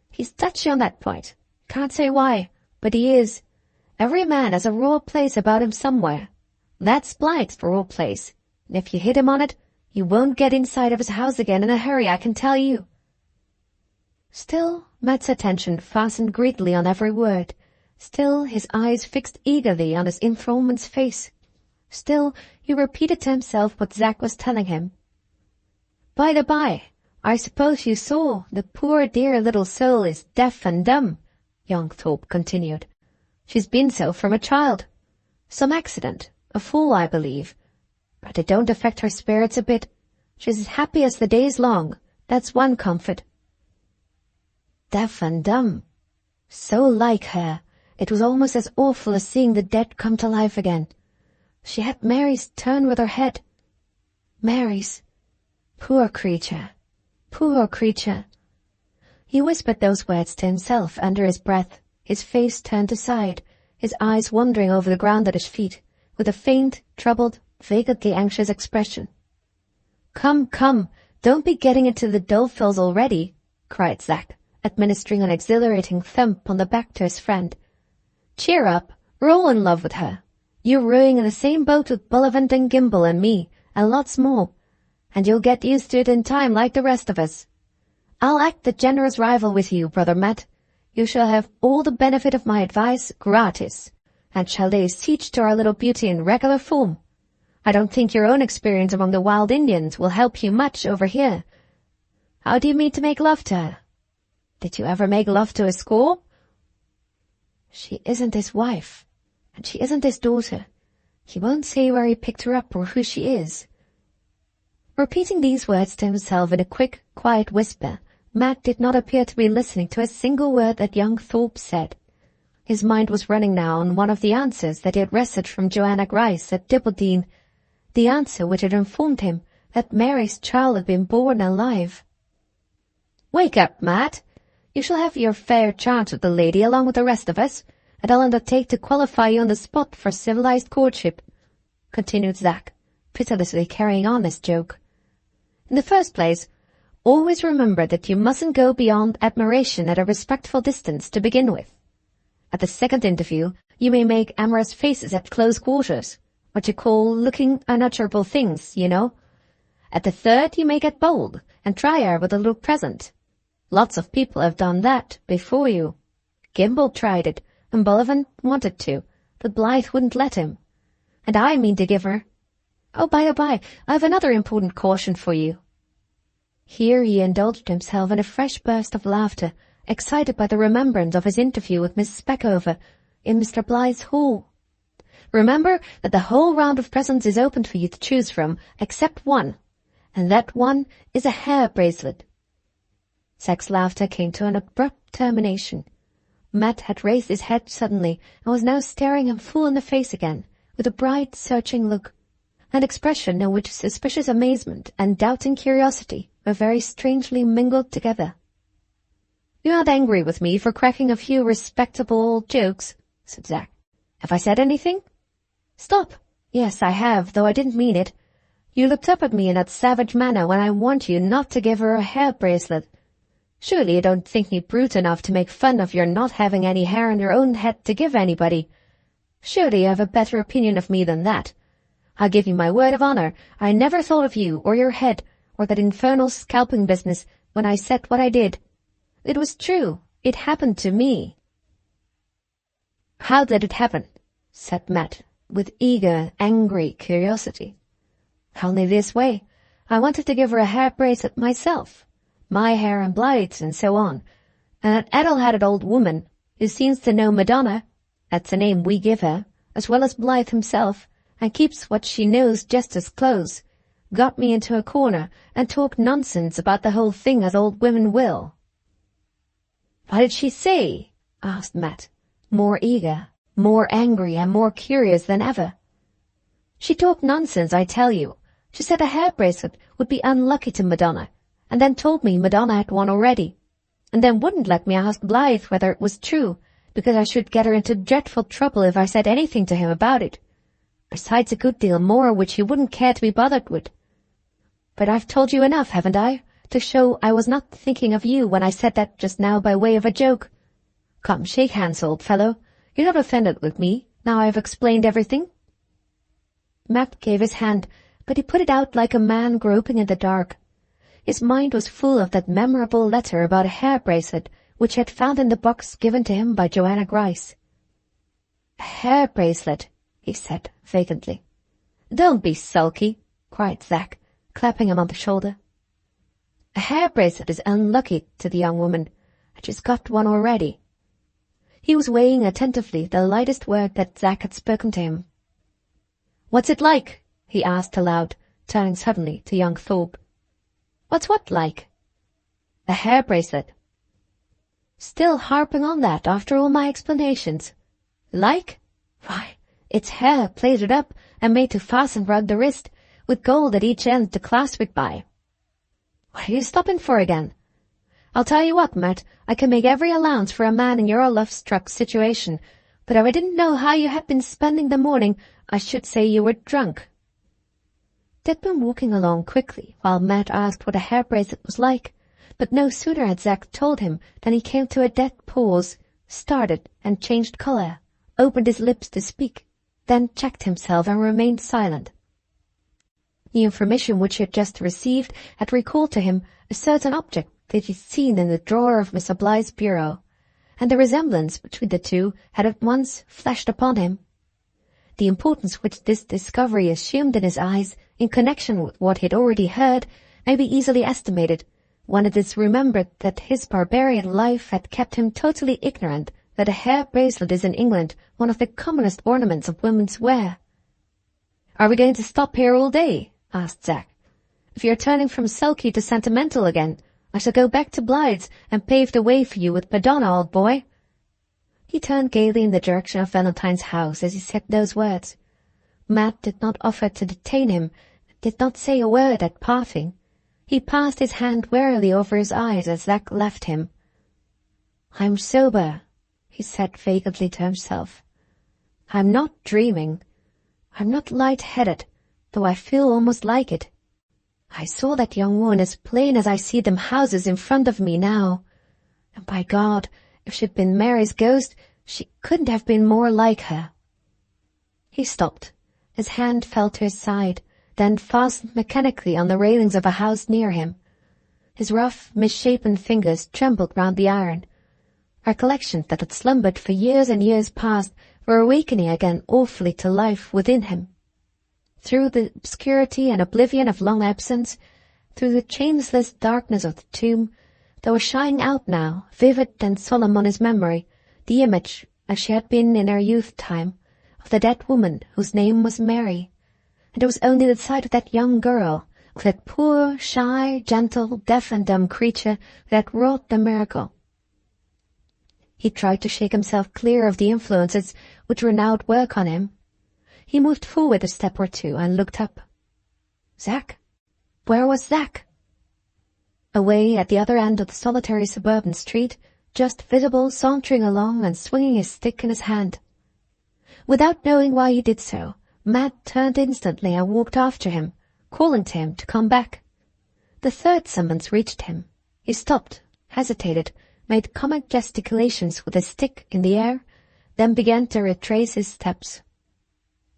He's touchy on that point. Can't say why, but he is. Every man has a raw place about him somewhere. That's Blyth's raw place, and if you hit him on it, you won't get inside of his house again in a hurry, I can tell you." Still, Matt's attention fastened greedily on every word. Still, his eyes fixed eagerly on his informant's face. Still, he repeated to himself what Zack was telling him. "By the by, I suppose you saw the poor dear little soul is deaf and dumb," young Thorpe continued. "She's been so from a child. Some accident, a fall, I believe. But it don't affect her spirits a bit. She's as happy as the day's long. That's one comfort." Deaf and dumb. So like her. It was almost as awful as seeing the dead come to life again. She had Mary's turn with her head. Mary's. Poor creature. Poor creature. He whispered those words to himself under his breath, his face turned aside, his eyes wandering over the ground at his feet, with a faint, troubled, vacantly anxious expression. "Come, come, don't be getting into the dolefulls already," cried Zack, administering an exhilarating thump on the back to his friend. "Cheer up, We're all in love with her. You're rowing in the same boat with Bullivant and Gimble and me, and lots more, and you'll get used to it in time like the rest of us. I'll act the generous rival with you, brother Matt. You shall have all the benefit of my advice gratis, and shall lay siege to our little beauty in regular form. I don't think your own experience among the wild Indians will help you much over here. How do you mean to make love to her? Did you ever make love to a squaw? She isn't his wife, and she isn't his daughter. He won't say where he picked her up or who she is. Repeating these words to himself in a quick, quiet whisper, Matt did not appear to be listening to a single word that young Thorpe said. His mind was running now on one of the answers that he had wrested from Joanna Grice at Dibbleden, the answer which had informed him that Mary's child had been born alive. "Wake up, Matt. You shall have your fair chance with the lady along with the rest of us, and I'll undertake to qualify you on the spot for civilized courtship," continued Zack, pitilessly carrying on this joke. "In the first place, always remember that you mustn't go beyond admiration at a respectful distance to begin with. At the second interview, you may make amorous faces at close quarters, what you call looking unutterable things, you know. At the third, you may get bold and try her with a little present. Lots of people have done that before you. Gimble tried it, and Bullivant wanted to, but Blythe wouldn't let him. And I mean to give her— Oh, by the by, I have another important caution for you." Here he indulged himself in a fresh burst of laughter, excited by the remembrance of his interview with Miss Speckover in Mr. Blythe's hall. "Remember that the whole round of presents is open for you to choose from, except one, and that one is a hair bracelet." Zack's laughter came to an abrupt termination. Matt had raised his head suddenly and was now staring him full in the face again, with a bright, searching look, an expression in which suspicious amazement and doubting curiosity were very strangely mingled together. "You're not angry with me for cracking a few respectable old jokes?" said Zack. "Have I said anything?" "Stop. Yes, I have, though I didn't mean it. You looked up at me in that savage manner when I warned you not to give her a hair bracelet. Surely you don't think me brute enough to make fun of your not having any hair on your own head to give anybody. Surely you have a better opinion of me than that. I give you my word of honor, I never thought of you or your head or that infernal scalping business when I said what I did. It was true. It happened to me." "How did it happen?" said Matt, with eager, angry curiosity. "Only this way. I wanted to give her a hair bracelet myself. My hair and Blythe's and so on. And that addle-headed old woman, who seems to know Madonna, that's the name we give her, as well as Blythe himself, and keeps what she knows just as close, got me into a corner and talked nonsense about the whole thing as old women will." "What did she say?" asked Matt, more eager, more angry, and more curious than ever. "She talked nonsense, I tell you. She said a hair bracelet would be unlucky to Madonna, and then told me Madonna had one already, and then wouldn't let me ask Blythe whether it was true, because I should get her into dreadful trouble if I said anything to him about it, besides a good deal more which he wouldn't care to be bothered with. But I've told you enough, haven't I, to show I was not thinking of you when I said that just now by way of a joke? Come, shake hands, old fellow. You're not offended with me, now I've explained everything?" Matt gave his hand, but he put it out like a man groping in the dark. His mind was full of that memorable letter about a hair bracelet which he had found in the box given to him by Joanna Grice. "A hair bracelet," he said vacantly. "Don't be sulky," cried Zack, clapping him on the shoulder. "A hair bracelet is unlucky to the young woman, and she's got one already." He was weighing attentively the lightest word that Zack had spoken to him. "What's it like?" he asked aloud, turning suddenly to young Thorpe. "What's what like?" "A hair bracelet." "Still harping on that after all my explanations. Like? Why, it's hair plaited up and made to fasten round the wrist, with gold at each end to clasp it by. What are you stopping for again? I'll tell you what, Matt, I can make every allowance for a man in your love-struck situation, but if I didn't know how you had been spending the morning, I should say you were drunk." They'd been walking along quickly while Matt asked what a hair bracelet was like, but no sooner had Zack told him than he came to a dead pause, started, and changed colour, opened his lips to speak, then checked himself and remained silent. The information which he had just received had recalled to him a certain object that he had seen in the drawer of Mr. Blythe's bureau, and the resemblance between the two had at once flashed upon him. The importance which this discovery assumed in his eyes in connection with what he had already heard may be easily estimated, when it is remembered that his barbarian life had kept him totally ignorant that a hair bracelet is in England one of the commonest ornaments of women's wear. "Are we going to stop here all day?" asked Zack. "If you are turning from sulky to sentimental again, I shall go back to Blythe's and pave the way for you with Madonna, old boy." He turned gaily in the direction of Valentine's house as he said those words. Matt did not offer to detain him, did not say a word at parting. He passed his hand warily over his eyes as Zack left him. "I'm sober," he said vacantly to himself. "I'm not dreaming. I'm not light-headed, though I feel almost like it. I saw that young woman as plain as I see them houses in front of me now. And by God, if she'd been Mary's ghost, she couldn't have been more like her." He stopped. His hand fell to his side, then fastened mechanically on the railings of a house near him. His rough, misshapen fingers trembled round the iron. Recollections that had slumbered for years and years past were awakening again awfully to life within him. Through the obscurity and oblivion of long absence, through the changeless darkness of the tomb, there was shining out now, vivid and solemn on his memory, the image, as she had been in her youth time, of the dead woman whose name was Mary. And it was only the sight of that young girl, of that poor, shy, gentle, deaf and dumb creature that had wrought the miracle. He tried to shake himself clear of the influences which were now at work on him. He moved forward a step or two and looked up. Zack? Where was Zack? Away at the other end of the solitary suburban street, just visible sauntering along and swinging his stick in his hand. Without knowing why he did so, Matt turned instantly and walked after him, calling to him to come back. The third summons reached him. He stopped, hesitated, made comic gesticulations with his stick in the air, then began to retrace his steps.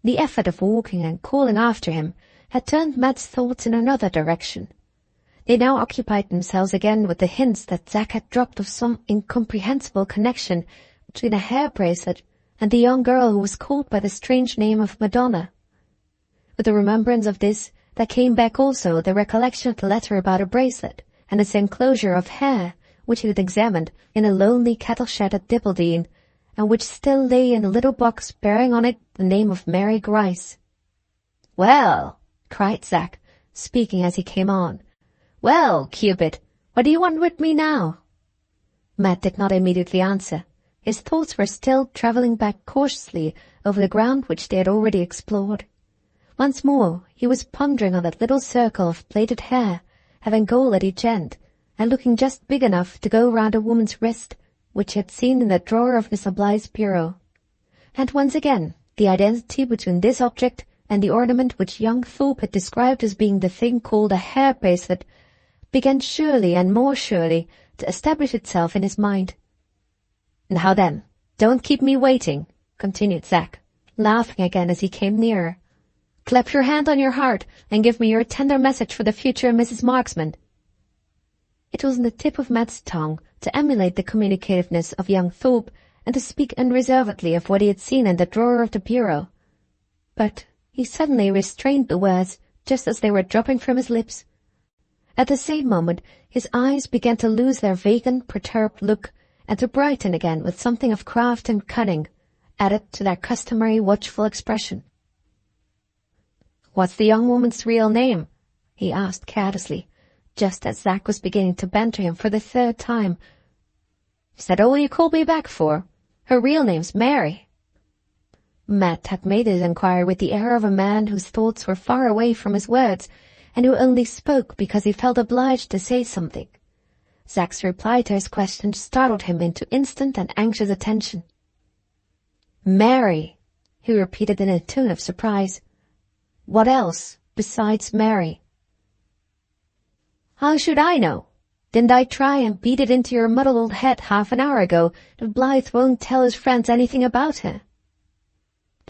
The effort of walking and calling after him had turned Matt's thoughts in another direction. They now occupied themselves again with the hints that Zack had dropped of some incomprehensible connection between a hair bracelet and the young girl who was called by the strange name of Madonna. With the remembrance of this, there came back also the recollection of the letter about a bracelet and its enclosure of hair, which he had examined in a lonely cattle shed at Dibbledene, and which still lay in a little box bearing on it the name of Mary Grice. "Well," cried Zack, speaking as he came on. "Well, Cupid, what do you want with me now?" Matt did not immediately answer. His thoughts were still travelling back cautiously over the ground which they had already explored. Once more he was pondering on that little circle of plaited hair, having gold at each end, and looking just big enough to go round a woman's wrist, which he had seen in the drawer of Mr. Blythe's bureau. And once again the identity between this object and the ornament which young Thorpe had described as being the thing called a hair bracelet began surely and more surely to establish itself in his mind. "Now then, don't keep me waiting," continued Zack, laughing again as he came nearer. "Clap your hand on your heart and give me your tender message for the future Mrs. Marksman." It was on the tip of Matt's tongue to emulate the communicativeness of young Thorpe and to speak unreservedly of what he had seen in the drawer of the bureau. But he suddenly restrained the words just as they were dropping from his lips. At the same moment his eyes began to lose their vacant, perturbed look and to brighten again with something of craft and cunning, added to their customary watchful expression. "What's the young woman's real name?" he asked carelessly, just as Zack was beginning to banter him for the third time. "Is that all you called me back for? Her real name's Mary." Matt had made his inquiry with the air of a man whose thoughts were far away from his words, and who only spoke because he felt obliged to say something. Zack's reply to his question startled him into instant and anxious attention. "Mary," he repeated in a tone of surprise. "What else besides Mary?" "How should I know? Didn't I try and beat it into your muddled old head half an hour ago that Blythe won't tell his friends anything about her?"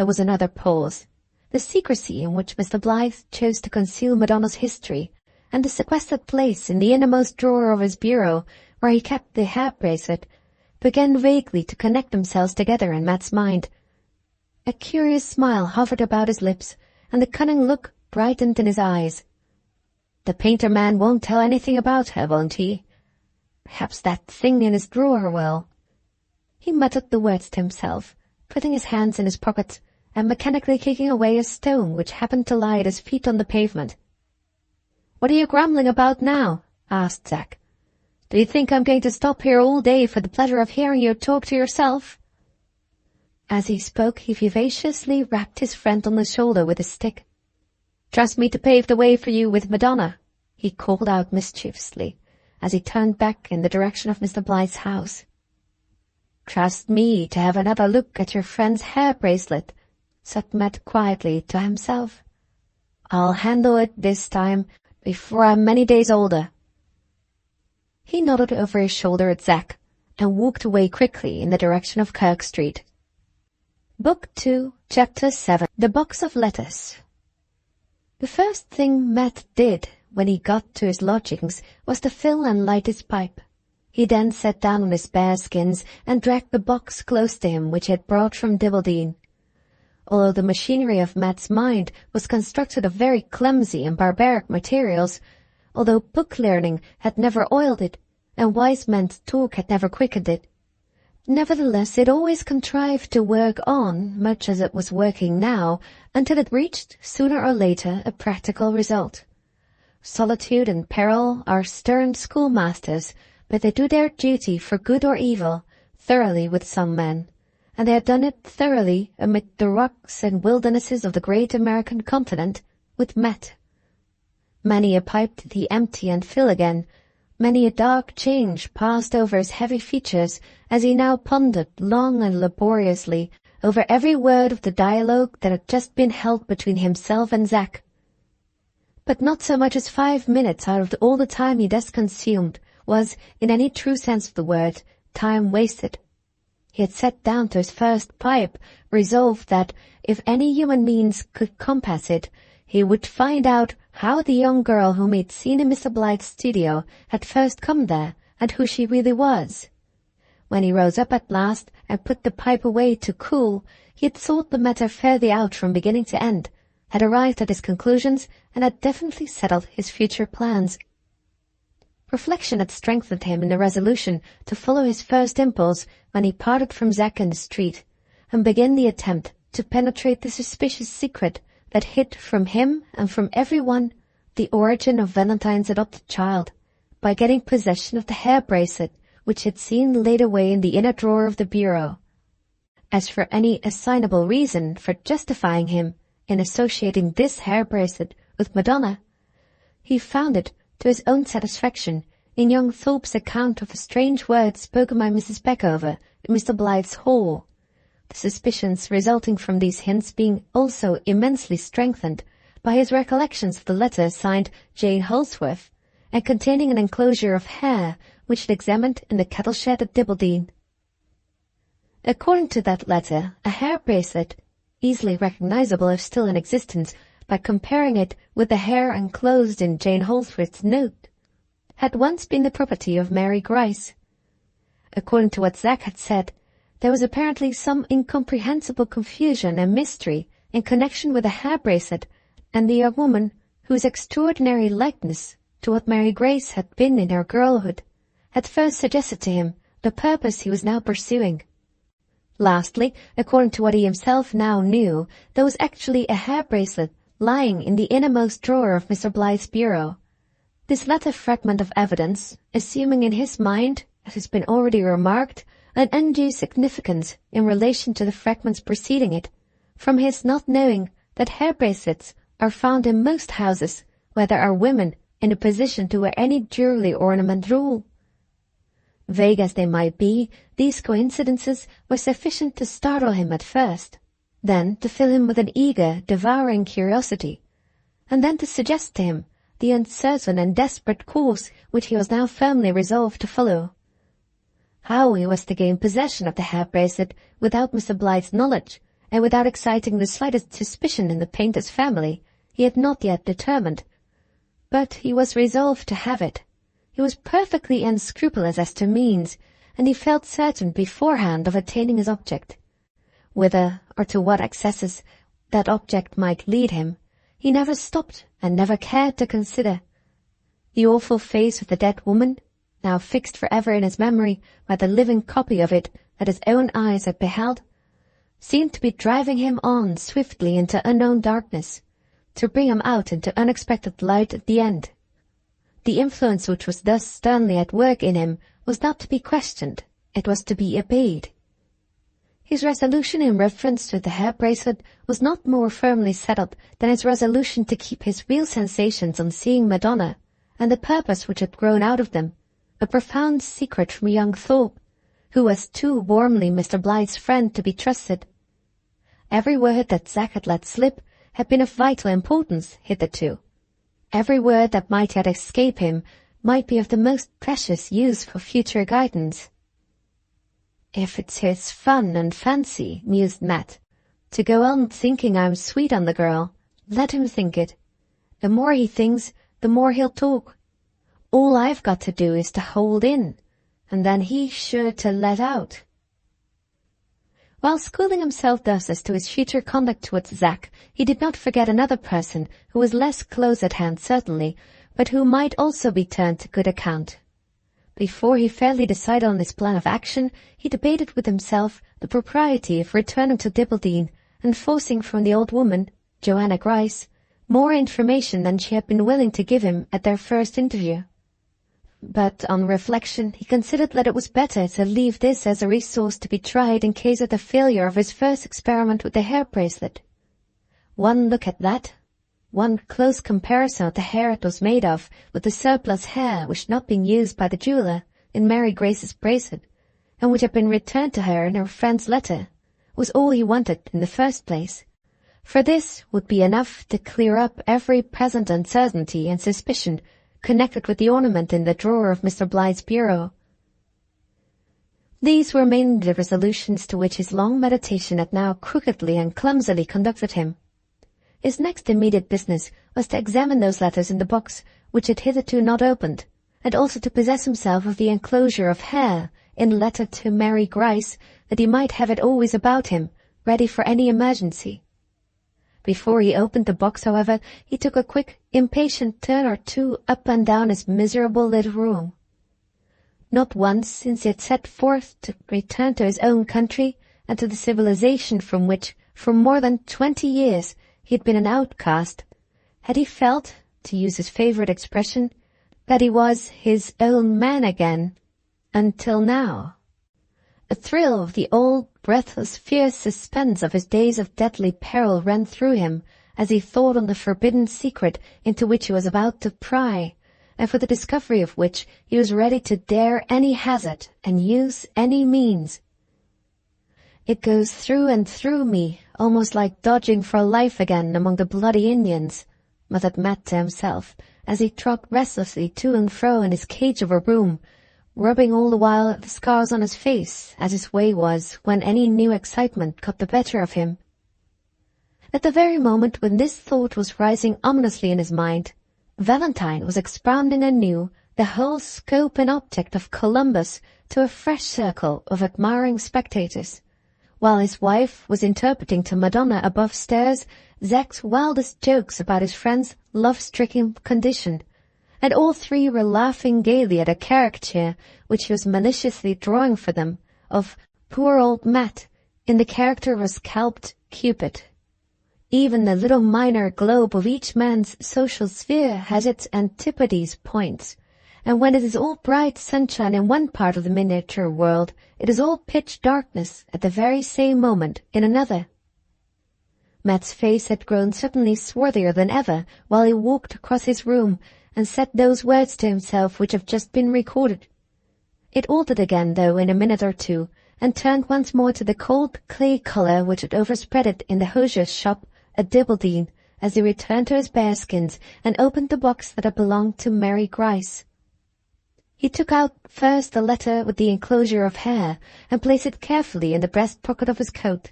There was another pause. The secrecy in which Mr. Blyth chose to conceal Madonna's history, and the sequestered place in the innermost drawer of his bureau where he kept the hair bracelet, began vaguely to connect themselves together in Matt's mind. A curious smile hovered about his lips, and the cunning look brightened in his eyes. "The painter man won't tell anything about her, won't he? Perhaps that thing in his drawer will." He muttered the words to himself, putting his hands in his pockets and mechanically kicking away a stone which happened to lie at his feet on the pavement. "What are you grumbling about now?" asked Zack. "Do you think I'm going to stop here all day for the pleasure of hearing you talk to yourself?" As he spoke, he vivaciously rapped his friend on the shoulder with his stick. "Trust me to pave the way for you with Madonna," he called out mischievously, as he turned back in the direction of Mr. Blythe's house. "Trust me to have another look at your friend's hair bracelet," said Matt quietly to himself. "I'll handle it this time before I'm many days older." He nodded over his shoulder at Zack and walked away quickly in the direction of Kirk Street. Book 2, Chapter 7. The Box of Letters. The first thing Matt did when he got to his lodgings was to fill and light his pipe. He then sat down on his bearskins and dragged the box close to him which he had brought from Dibbleden. Although the machinery of Matt's mind was constructed of very clumsy and barbaric materials, although book learning had never oiled it, and wise men's talk had never quickened it, nevertheless it always contrived to work on, much as it was working now, until it reached, sooner or later, a practical result. Solitude and peril are stern schoolmasters, but they do their duty for good or evil thoroughly with some men, and they had done it thoroughly amid the rocks and wildernesses of the great American continent with Matt. Many a pipe did he empty and fill again, many a dark change passed over his heavy features as he now pondered long and laboriously over every word of the dialogue that had just been held between himself and Zack. But not so much as 5 minutes out of all the time he thus consumed was, in any true sense of the word, time wasted. He had sat down to his first pipe, resolved that, if any human means could compass it, he would find out how the young girl whom he had seen in Mr. Blythe's studio had first come there, and who she really was. When he rose up at last and put the pipe away to cool, he had thought the matter fairly out from beginning to end, had arrived at his conclusions, and had definitely settled his future plans. Reflection had strengthened him in the resolution to follow his first impulse when he parted from Zack in the street, and begin the attempt to penetrate the suspicious secret that hid from him and from everyone the origin of Valentine's adopted child, by getting possession of the hair bracelet which he had seen laid away in the inner drawer of the bureau. As for any assignable reason for justifying him in associating this hair bracelet with Madonna, he found it to his own satisfaction in young Thorpe's account of the strange words spoken by Mrs. Peckover in Mr. Blythe's hall, the suspicions resulting from these hints being also immensely strengthened by his recollections of the letter signed Jane Holsworth, and containing an enclosure of hair which he had examined in the cattle shed at Dibbleden. According to that letter, a hair bracelet, easily recognizable if still in existence by comparing it with the hair enclosed in Jane Holsworth's note, had once been the property of Mary Grice. According to what Zack had said, there was apparently some incomprehensible confusion and mystery in connection with the hair bracelet and the young woman whose extraordinary likeness to what Mary Grice had been in her girlhood had first suggested to him the purpose he was now pursuing. Lastly, according to what he himself now knew, there was actually a hair bracelet lying in the innermost drawer of Mr. Blythe's bureau. This latter fragment of evidence, assuming in his mind, as has been already remarked, an undue significance in relation to the fragments preceding it, from his not knowing that hair bracelets are found in most houses where there are women in a position to wear any jewelry ornament at all. Vague as they might be, these coincidences were sufficient to startle him at first, then to fill him with an eager, devouring curiosity, and then to suggest to him the uncertain and desperate course which he was now firmly resolved to follow. How he was to gain possession of the hair bracelet without Mr. Blythe's knowledge, and without exciting the slightest suspicion in the painter's family, he had not yet determined. But he was resolved to have it. He was perfectly unscrupulous as to means, and he felt certain beforehand of attaining his object. Whither or to what excesses that object might lead him, he never stopped and never cared to consider. The awful face of the dead woman, now fixed forever in his memory by the living copy of it that his own eyes had beheld, seemed to be driving him on swiftly into unknown darkness, to bring him out into unexpected light at the end. The influence which was thus sternly at work in him was not to be questioned, it was to be obeyed. His resolution in reference to the hair bracelet was not more firmly settled than his resolution to keep his real sensations on seeing Madonna, and the purpose which had grown out of them, a profound secret from young Thorpe, who was too warmly Mr. Blythe's friend to be trusted. Every word that Zack had let slip had been of vital importance hitherto. Every word that might yet escape him might be of the most precious use for future guidance. "If it's his fun and fancy," mused Matt, "to go on thinking I'm sweet on the girl, let him think it. The more he thinks, the more he'll talk. All I've got to do is to hold in, and then he's sure to let out." While schooling himself thus as to his future conduct towards Zack, he did not forget another person who was less close at hand certainly, but who might also be turned to good account. Before he fairly decided on his plan of action, he debated with himself the propriety of returning to Dibbledy and forcing from the old woman, Joanna Grice, more information than she had been willing to give him at their first interview. But on reflection he considered that it was better to leave this as a resource to be tried in case of the failure of his first experiment with the hair bracelet. One look at that, one close comparison of the hair it was made of with the surplus hair which had not been used by the jeweller in Mary Grice's bracelet, and which had been returned to her in her friend's letter, was all he wanted in the first place, for this would be enough to clear up every present uncertainty and suspicion connected with the ornament in the drawer of Mr. Blythe's bureau. These were mainly the resolutions to which his long meditation had now crookedly and clumsily conducted him. His next immediate business was to examine those letters in the box which had hitherto not opened, and also to possess himself of the enclosure of hair in a letter to Mary Grice, that he might have it always about him, ready for any emergency. Before he opened the box, however, he took a quick, impatient turn or two up and down his miserable little room. Not once since he had set forth to return to his own country and to the civilization from which, for more than 20 years, he had been an outcast, had he felt, to use his favourite expression, that he was his own man again, until now. A thrill of the old, breathless, fierce suspense of his days of deadly peril ran through him as he thought on the forbidden secret into which he was about to pry, and for the discovery of which he was ready to dare any hazard and use any means. "It goes through and through me, almost like dodging for life again among the bloody Indians," muttered Matt to himself, as he trotted restlessly to and fro in his cage of a room, rubbing all the while at the scars on his face, as his way was when any new excitement got the better of him. At the very moment when this thought was rising ominously in his mind, Valentine was expounding anew the whole scope and object of Columbus to a fresh circle of admiring spectators, while his wife was interpreting to Madonna above stairs Zack's wildest jokes about his friend's love-stricken condition, and all three were laughing gaily at a caricature which he was maliciously drawing for them of poor old Matt in the character of a scalped Cupid. Even the little minor globe of each man's social sphere has its antipodes points, and when it is all bright sunshine in one part of the miniature world, it is all pitch darkness at the very same moment in another. Matt's face had grown suddenly swarthier than ever while he walked across his room and said those words to himself which have just been recorded. It altered again, though, in a minute or two, and turned once more to the cold clay colour which had overspread it in the hosier's shop at Dibbledy, as he returned to his bearskins and opened the box that had belonged to Mary Grice. He took out first the letter with the enclosure of hair, and placed it carefully in the breast pocket of his coat.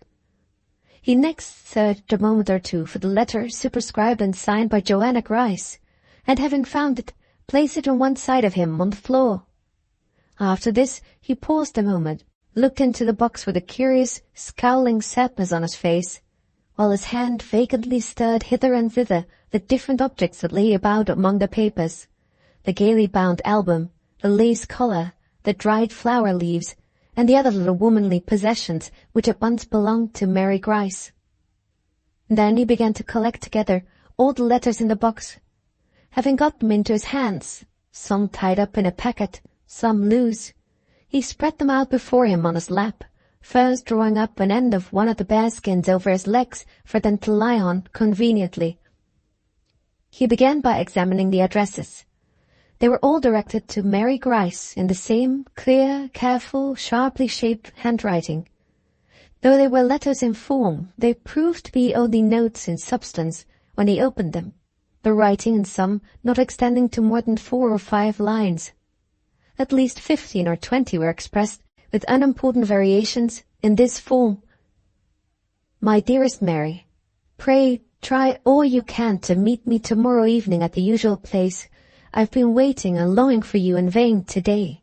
He next searched a moment or two for the letter superscribed and signed by Joanna Grice, and having found it, placed it on one side of him on the floor. After this he paused a moment, looked into the box with a curious, scowling sadness on his face, while his hand vacantly stirred hither and thither the different objects that lay about among the papers, the gaily bound album, the lace collar, the dried flower leaves, and the other little womanly possessions which had once belonged to Mary Grice. Then he began to collect together all the letters in the box. Having got them into his hands, some tied up in a packet, some loose, he spread them out before him on his lap, first drawing up an end of one of the bearskins over his legs for them to lie on conveniently. He began by examining the addresses. They were all directed to Mary Grice in the same clear, careful, sharply shaped handwriting. Though they were letters in form, they proved to be only notes in substance when he opened them, the writing in some not extending to more than 4 or 5 lines. At least 15 or 20 were expressed, with unimportant variations, in this form: My dearest Mary, pray try all you can to meet me tomorrow evening at the usual place. I've been waiting and longing for you in vain today.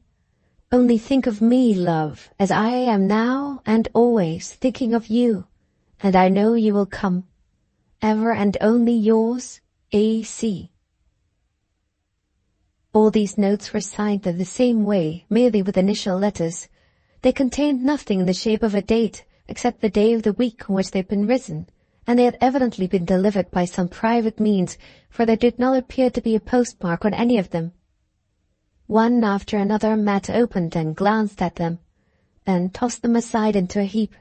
Only think of me, love, as I am now and always thinking of you, and I know you will come. Ever and only yours, A.C. All these notes were signed in the same way, merely with initial letters. They contained nothing in the shape of a date, except the day of the week on which they had been written, and they had evidently been delivered by some private means, for there did not appear to be a postmark on any of them. One after another Matt opened and glanced at them, then tossed them aside into a heap.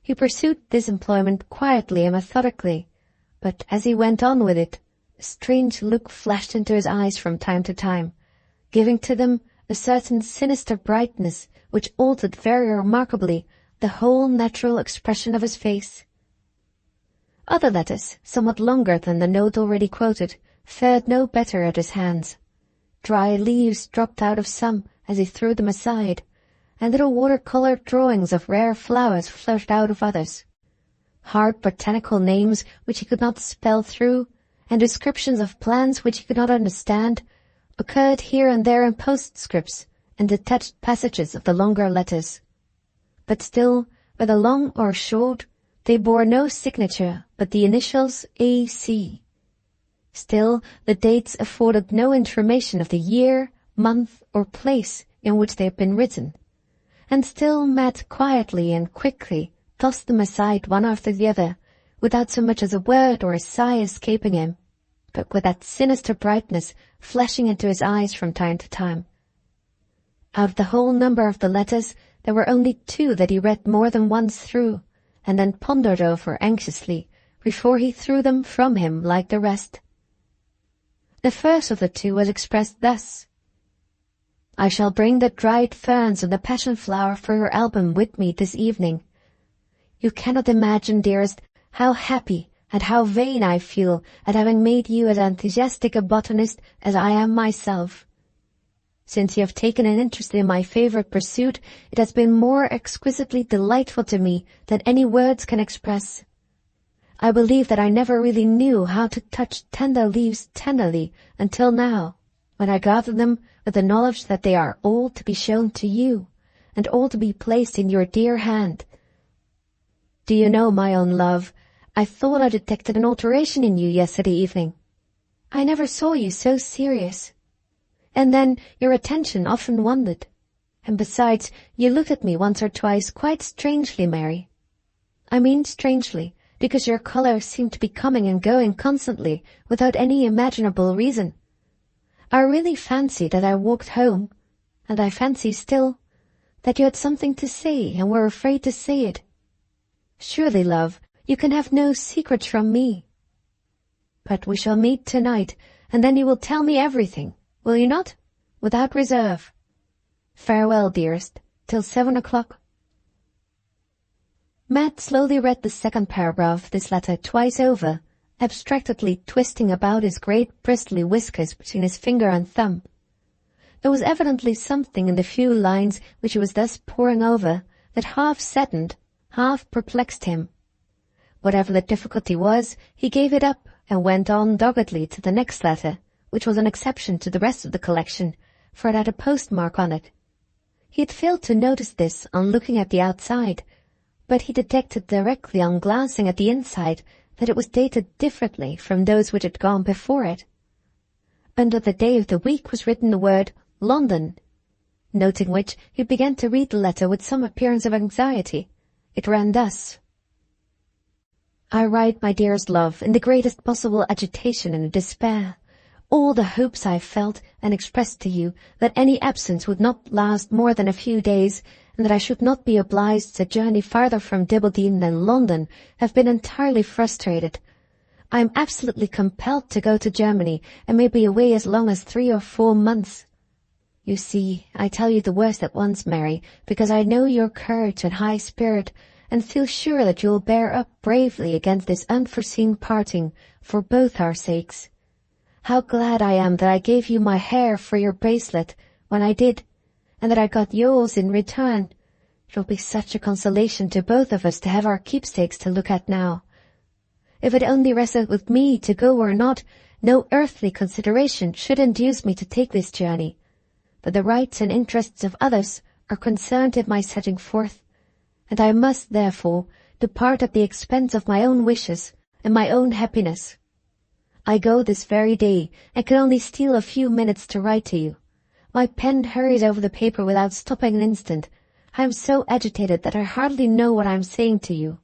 He pursued this employment quietly and methodically, but as he went on with it, a strange look flashed into his eyes from time to time, giving to them a certain sinister brightness which altered very remarkably the whole natural expression of his face. Other letters, somewhat longer than the note already quoted, fared no better at his hands. Dry leaves dropped out of some as he threw them aside, and little water-coloured drawings of rare flowers flourished out of others. Hard botanical names which he could not spell through, and descriptions of plants which he could not understand, occurred here and there in postscripts and detached passages of the longer letters. But still, whether long or short, they bore no signature but the initials A.C. Still, the dates afforded no information of the year, month, or place in which they had been written, and still Matt quietly and quickly tossed them aside one after the other, without so much as a word or a sigh escaping him, but with that sinister brightness flashing into his eyes from time to time. Out of the whole number of the letters, there were only 2 that he read more than once through, and then pondered over anxiously, before he threw them from him like the rest. The first of the 2 was expressed thus: I shall bring the dried ferns and the passion flower for your album with me this evening. You cannot imagine, dearest, how happy and how vain I feel at having made you as enthusiastic a botanist as I am myself. Since you have taken an interest in my favourite pursuit, it has been more exquisitely delightful to me than any words can express. I believe that I never really knew how to touch tender leaves tenderly until now, when I gather them with the knowledge that they are all to be shown to you, and all to be placed in your dear hand. Do you know, my own love, I thought I detected an alteration in you yesterday evening. I never saw you so serious. And then your attention often wandered. And besides, you looked at me once or twice quite strangely, Mary. I mean strangely, because your colour seemed to be coming and going constantly, without any imaginable reason. I really fancied that I walked home, and I fancy still, that you had something to say and were afraid to say it. Surely, love, you can have no secrets from me. But we shall meet tonight, and then you will tell me everything. Will you not? Without reserve. Farewell, dearest, till 7 o'clock. Matt slowly read the second paragraph of this letter twice over, abstractedly twisting about his great bristly whiskers between his finger and thumb. There was evidently something in the few lines which he was thus poring over that half saddened, half perplexed him. Whatever the difficulty was, he gave it up and went on doggedly to the next letter, which was an exception to the rest of the collection, for it had a postmark on it. He had failed to notice this on looking at the outside, but he detected directly on glancing at the inside that it was dated differently from those which had gone before it. Under the day of the week was written the word London, noting which he began to read the letter with some appearance of anxiety. It ran thus: I write, my dearest love, in the greatest possible agitation and despair. All the hopes I have felt and expressed to you that any absence would not last more than a few days, and that I should not be obliged to journey farther from Dibbleden than London, have been entirely frustrated. I am absolutely compelled to go to Germany, and may be away as long as 3 or 4 months. You see, I tell you the worst at once, Mary, because I know your courage and high spirit, and feel sure that you will bear up bravely against this unforeseen parting for both our sakes. How glad I am that I gave you my hair for your bracelet when I did, and that I got yours in return. It will be such a consolation to both of us to have our keepsakes to look at now. If it only rested with me to go or not, no earthly consideration should induce me to take this journey. But the rights and interests of others are concerned in my setting forth, and I must, therefore, depart at the expense of my own wishes and my own happiness. I go this very day, and can only steal a few minutes to write to you. My pen hurries over the paper without stopping an instant. I am so agitated that I hardly know what I am saying to you.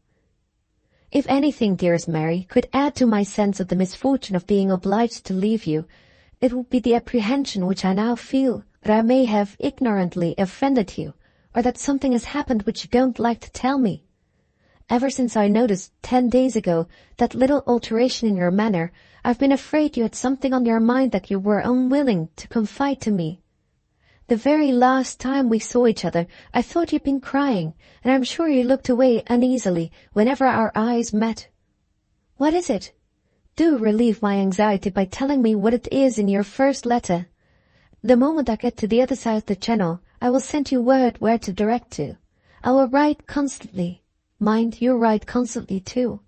If anything, dearest Mary, could add to my sense of the misfortune of being obliged to leave you, it would be the apprehension which I now feel that I may have ignorantly offended you, or that something has happened which you don't like to tell me. Ever since I noticed 10 days ago that little alteration in your manner, I've been afraid you had something on your mind that you were unwilling to confide to me. The very last time we saw each other, I thought you'd been crying, and I'm sure you looked away uneasily whenever our eyes met. What is it? Do relieve my anxiety by telling me what it is in your first letter. The moment I get to the other side of the channel, I will send you word where to direct to. I will write constantly. Mind, you write constantly too.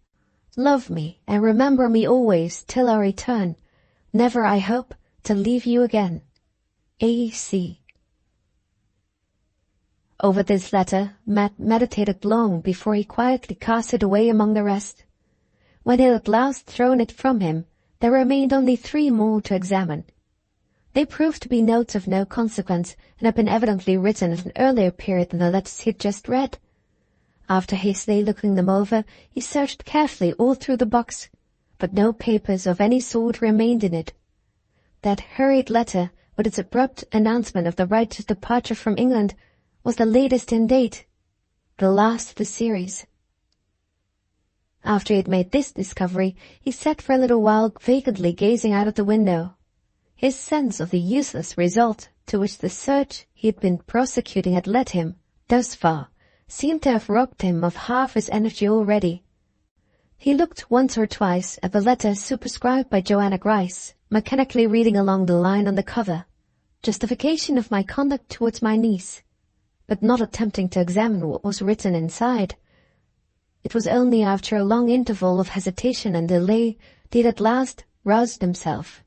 Love me, and remember me always till I return. Never, I hope, to leave you again. A.C. Over this letter, Matt meditated long before he quietly cast it away among the rest. When he had at last thrown it from him, there remained only 3 more to examine. They proved to be notes of no consequence, and had been evidently written at an earlier period than the letters he had just read. After hastily looking them over, he searched carefully all through the box, but no papers of any sort remained in it. That hurried letter, with its abrupt announcement of the writer's departure from England, was the latest in date, the last of the series. After he had made this discovery, he sat for a little while vacantly gazing out of the window. His sense of the useless result to which the search he had been prosecuting had led him, thus far, seemed to have robbed him of half his energy already. He looked once or twice at the letter superscribed by Joanna Grice, mechanically reading along the line on the cover, "Justification of my conduct towards my niece," but not attempting to examine what was written inside. It was only after a long interval of hesitation and delay that he at last roused himself.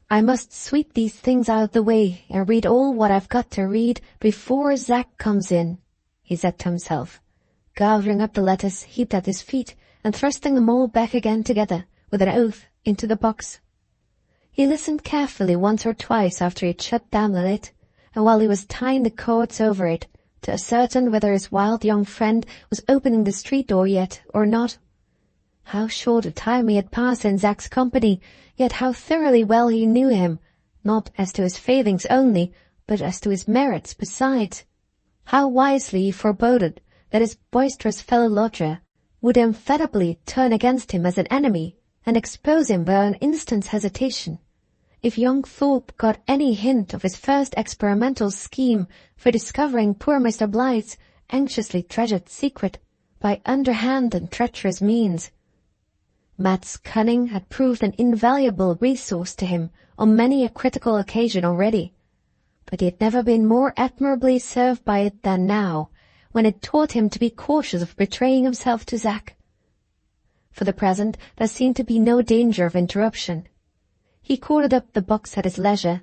"I must sweep these things out of the way and read all what I've got to read before Zack comes in," he said to himself, gathering up the letters heaped at his feet and thrusting them all back again together, with an oath, into the box. He listened carefully once or twice after he had shut down the lid, and while he was tying the cords over it, to ascertain whether his wild young friend was opening the street door yet or not. How short a time he had passed in Zack's company, yet how thoroughly well he knew him, not as to his failings only, but as to his merits besides. How wisely he foreboded that his boisterous fellow-lodger would infallibly turn against him as an enemy, and expose him without an instant's hesitation, if young Thorpe got any hint of his first experimental scheme for discovering poor Mr. Blythe's anxiously treasured secret by underhand and treacherous means. Matt's cunning had proved an invaluable resource to him on many a critical occasion already, but he had never been more admirably served by it than now, when it taught him to be cautious of betraying himself to Zack. For the present, there seemed to be no danger of interruption. He corded up the box at his leisure,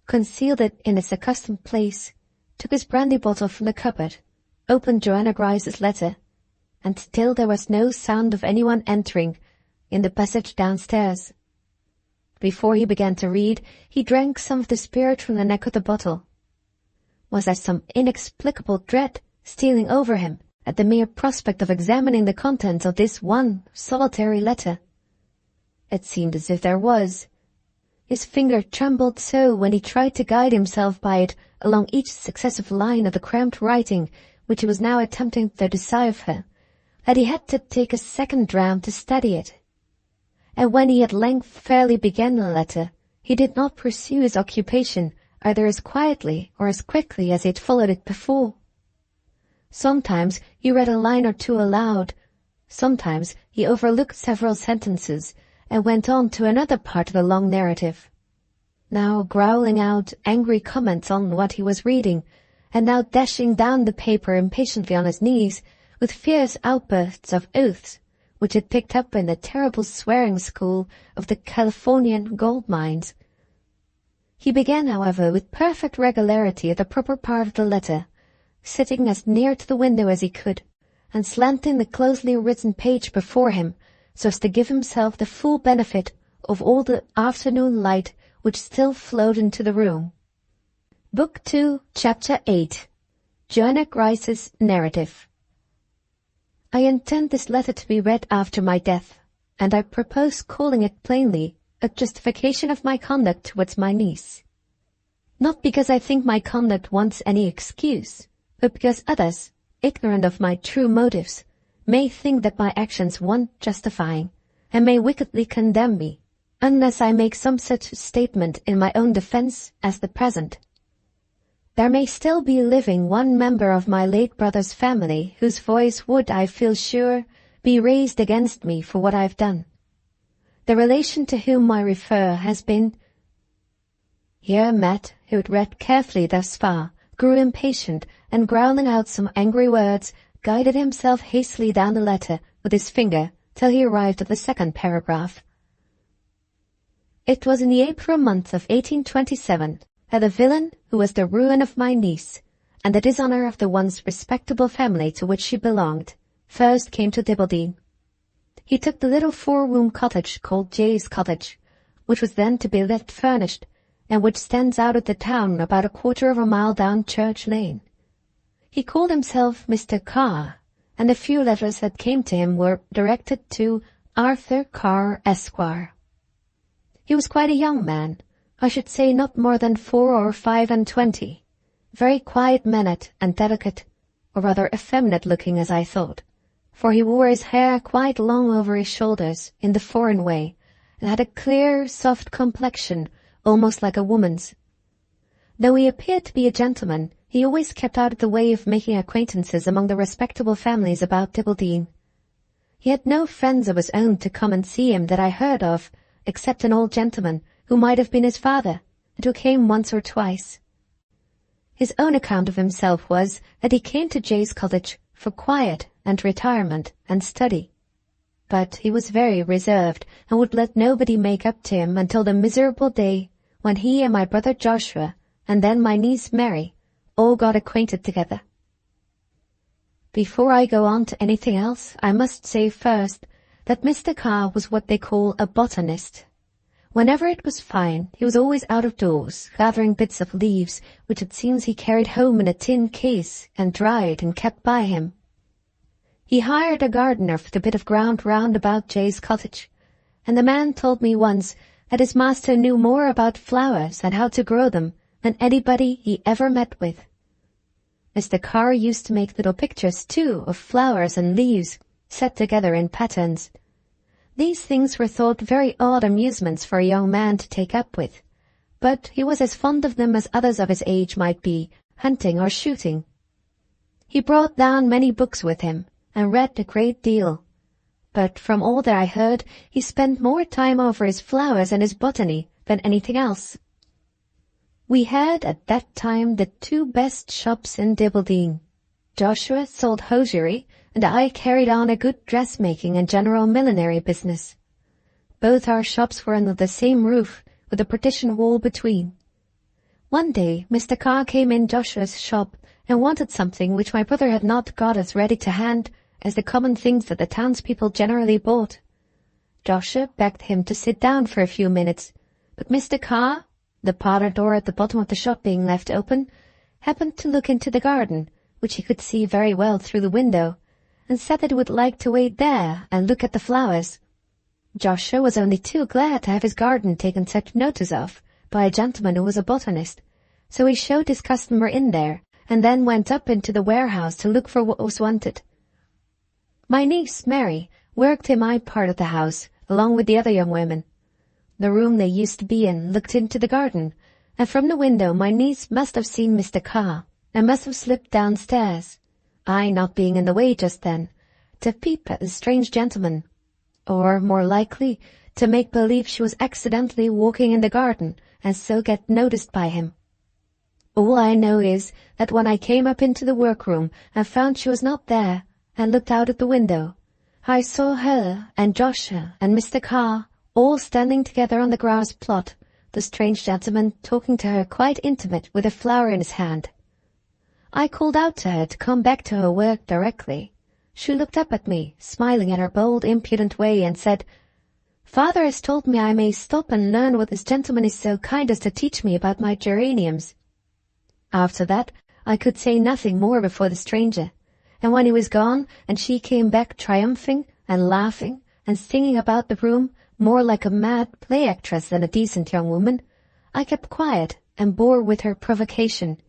concealed it in its accustomed place, took his brandy bottle from the cupboard, opened Joanna Grice's letter, and still there was no sound of anyone entering in the passage downstairs. Before he began to read, he drank some of the spirit from the neck of the bottle. Was there some inexplicable dread stealing over him at the mere prospect of examining the contents of this one solitary letter? It seemed as if there was. His finger trembled so when he tried to guide himself by it along each successive line of the cramped writing which he was now attempting to decipher, that he had to take a second dram to steady it. And when he at length fairly began the letter, he did not pursue his occupation either as quietly or as quickly as he had followed it before. Sometimes he read a line or two aloud, sometimes he overlooked several sentences and went on to another part of the long narrative, now growling out angry comments on what he was reading, and now dashing down the paper impatiently on his knees with fierce outbursts of oaths which had picked up in the terrible swearing school of the Californian gold mines. He began, however, with perfect regularity at the proper part of the letter, sitting as near to the window as he could, and slanting the closely written page before him so as to give himself the full benefit of all the afternoon light which still flowed into the room. Book 2, Chapter 8. Joanna Grice's Narrative. I intend this letter to be read after my death, and I propose calling it plainly a justification of my conduct towards my niece. Not because I think my conduct wants any excuse, but because others, ignorant of my true motives, may think that my actions want justifying, and may wickedly condemn me, unless I make some such statement in my own defense as the present. There may still be living one member of my late brother's family whose voice would, I feel sure, be raised against me for what I have done. The relation to whom I refer has been— Here Matt, who had read carefully thus far, grew impatient, and growling out some angry words, guided himself hastily down the letter with his finger till he arrived at the second paragraph. It was in the April month of 1827 that the villain who was the ruin of my niece, and the dishonour of the once respectable family to which she belonged, first came to Dibbledy. He took the little four-room cottage called Jay's Cottage, which was then to be let furnished, and which stands out of the town about a quarter of a mile down Church Lane. He called himself Mr. Carr, and the few letters that came to him were directed to Arthur Carr, Esquire. He was quite a young man, I should say not more than 4 or 25, very quiet-mannered and delicate, or rather effeminate-looking as I thought, for he wore his hair quite long over his shoulders in the foreign way, and had a clear, soft complexion, almost like a woman's. Though he appeared to be a gentleman, he always kept out of the way of making acquaintances among the respectable families about Dibbledy. He had no friends of his own to come and see him that I heard of, except an old gentleman, who might have been his father, and who came once or twice. His own account of himself was that he came to Jay's Cottage for quiet and retirement and study. But he was very reserved, and would let nobody make up to him until the miserable day when he and my brother Joshua, and then my niece Mary, all got acquainted together. Before I go on to anything else, I must say first that Mr. Carr was what they call a botanist. Whenever it was fine, he was always out of doors, gathering bits of leaves, which it seems he carried home in a tin case, and dried and kept by him. He hired a gardener for the bit of ground round about Jay's Cottage, and the man told me once that his master knew more about flowers and how to grow them than anybody he ever met with. Mr. Carr used to make little pictures, too, of flowers and leaves, set together in patterns. These things were thought very odd amusements for a young man to take up with, but he was as fond of them as others of his age might be, hunting or shooting. He brought down many books with him, and read a great deal, but from all that I heard, he spent more time over his flowers and his botany than anything else. We had at that time the 2 best shops in Dibbledy. Joshua sold hosiery, and I carried on a good dressmaking and general millinery business. Both our shops were under the same roof, with a partition wall between. One day Mr. Carr came in Joshua's shop and wanted something which my brother had not got as ready to hand as the common things that the townspeople generally bought. Joshua begged him to sit down for a few minutes, but Mr. Carr, the parlour door at the bottom of the shop being left open, happened to look into the garden, which he could see very well through the window, and said that he would like to wait there and look at the flowers. Joshua was only too glad to have his garden taken such notice of by a gentleman who was a botanist, so he showed his customer in there, and then went up into the warehouse to look for what was wanted. My niece, Mary, worked in my part of the house, along with the other young women. The room they used to be in looked into the garden, and from the window my niece must have seen Mr. Carr, and must have slipped downstairs, I not being in the way just then, to peep at the strange gentleman, or, more likely, to make believe she was accidentally walking in the garden, and so get noticed by him. All I know is that when I came up into the workroom and found she was not there, and looked out at the window, I saw her and Joshua and Mr. Carr all standing together on the grass plot, the strange gentleman talking to her quite intimate with a flower in his hand. I called out to her to come back to her work directly. She looked up at me, smiling in her bold, impudent way, and said, "Father has told me I may stop and learn what this gentleman is so kind as to teach me about my geraniums." After that, I could say nothing more before the stranger, and when he was gone, and she came back triumphing and laughing and singing about the room, more like a mad play actress than a decent young woman, I kept quiet and bore with her provocation.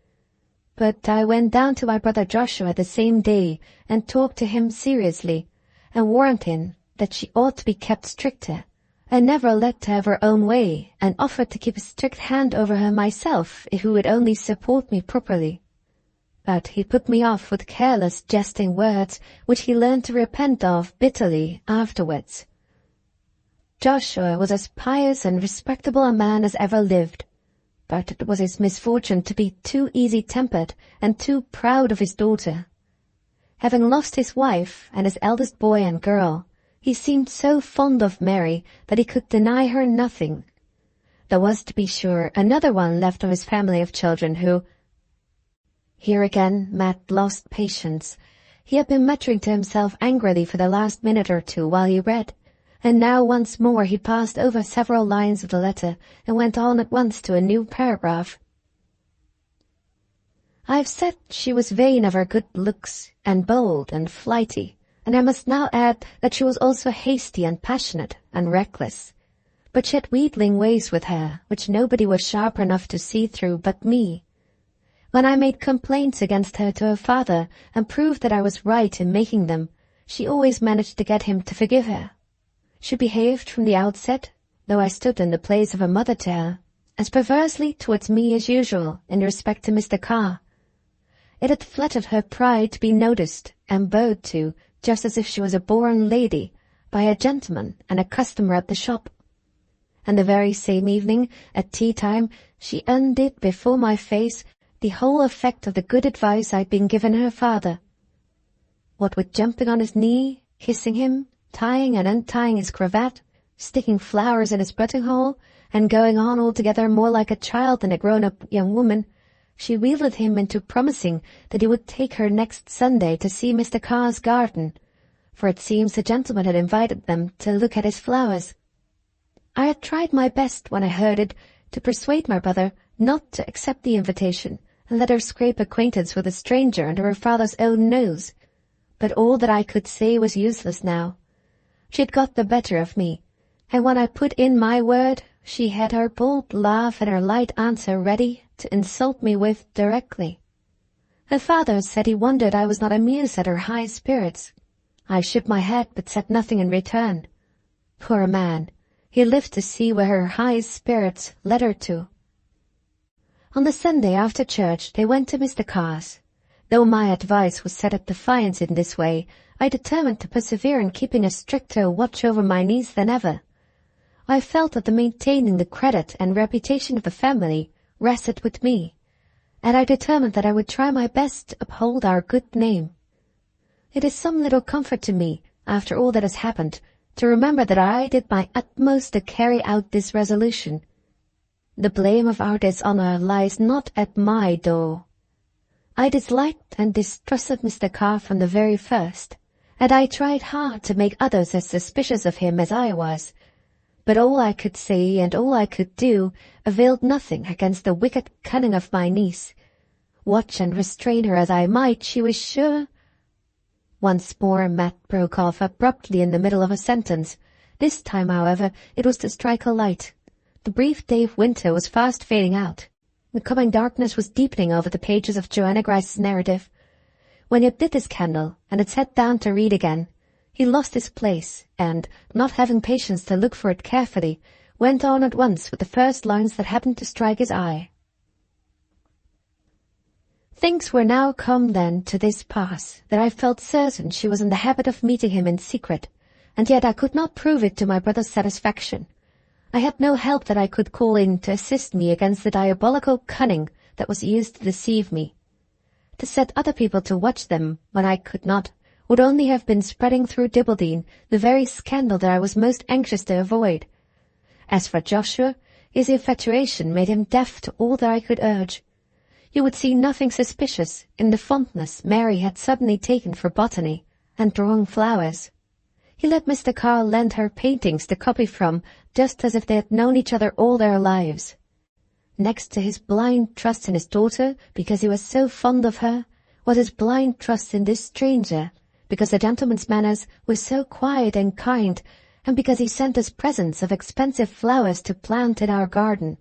But I went down to my brother Joshua the same day and talked to him seriously, and warned him that she ought to be kept stricter, and never let her have her own way, and offered to keep a strict hand over her myself if he would only support me properly. But he put me off with careless, jesting words, which he learned to repent of bitterly afterwards. Joshua was as pious and respectable a man as ever lived, but it was his misfortune to be too easy-tempered and too proud of his daughter. Having lost his wife and his eldest boy and girl, he seemed so fond of Mary that he could deny her nothing. There was, to be sure, another one left of his family of children who— Here again Matt lost patience. He had been muttering to himself angrily for the last minute or two while he read, and now once more he passed over several lines of the letter and went on at once to a new paragraph. "I have said she was vain of her good looks, and bold and flighty, and I must now add that she was also hasty and passionate and reckless. But she had wheedling ways with her, which nobody was sharp enough to see through but me. When I made complaints against her to her father, and proved that I was right in making them, she always managed to get him to forgive her. She behaved from the outset, though I stood in the place of a mother to her, as perversely towards me as usual in respect to Mr. Carr. It had flattered her pride to be noticed and bowed to, just as if she was a born lady, by a gentleman and a customer at the shop. And the very same evening, at tea-time, she undid before my face the whole effect of the good advice I had been given her father. What with jumping on his knee, kissing him, tying and untying his cravat, sticking flowers in his buttonhole, and going on altogether more like a child than a grown-up young woman, she wheedled him into promising that he would take her next Sunday to see Mr. Carr's garden, for it seems the gentleman had invited them to look at his flowers. I had tried my best, when I heard it, to persuade my brother not to accept the invitation, and let her scrape acquaintance with a stranger under her father's own nose, but all that I could say was useless now. She had got the better of me, and when I put in my word, she had her bold laugh and her light answer ready to insult me with directly. Her father said he wondered I was not amused at her high spirits. I shook my head, but said nothing in return. Poor man, he lived to see where her high spirits led her to. On the Sunday after church they went to Mr. Carr's. Though my advice was set at defiance in this way, I determined to persevere in keeping a stricter watch over my niece than ever. I felt that the maintaining the credit and reputation of the family rested with me, and I determined that I would try my best to uphold our good name. It is some little comfort to me, after all that has happened, to remember that I did my utmost to carry out this resolution. The blame of our dishonor lies not at my door. I disliked and distrusted Mr. Carr from the very first, and I tried hard to make others as suspicious of him as I was. But all I could say and all I could do availed nothing against the wicked cunning of my niece. Watch and restrain her as I might, she was sure— Once more Matt broke off abruptly in the middle of a sentence. This time, however, it was to strike a light. The brief day of winter was fast fading out. The coming darkness was deepening over the pages of Joanna Grice's narrative. When he had lit his candle and had sat down to read again, he lost his place and, not having patience to look for it carefully, went on at once with the first lines that happened to strike his eye. Things were now come then to this pass, that I felt certain she was in the habit of meeting him in secret, and yet I could not prove it to my brother's satisfaction. I had no help that I could call in to assist me against the diabolical cunning that was used to deceive me. To set other people to watch them when I could not would only have been spreading through Dibbleden the very scandal that I was most anxious to avoid. As for Joshua, his infatuation made him deaf to all that I could urge. You would see nothing suspicious in the fondness Mary had suddenly taken for botany and drawing flowers. He let Mr. Carr lend her paintings to copy from, just as if they had known each other all their lives. Next to his blind trust in his daughter, because he was so fond of her, was his blind trust in this stranger, because the gentleman's manners were so quiet and kind, and because he sent us presents of expensive flowers to plant in our garden.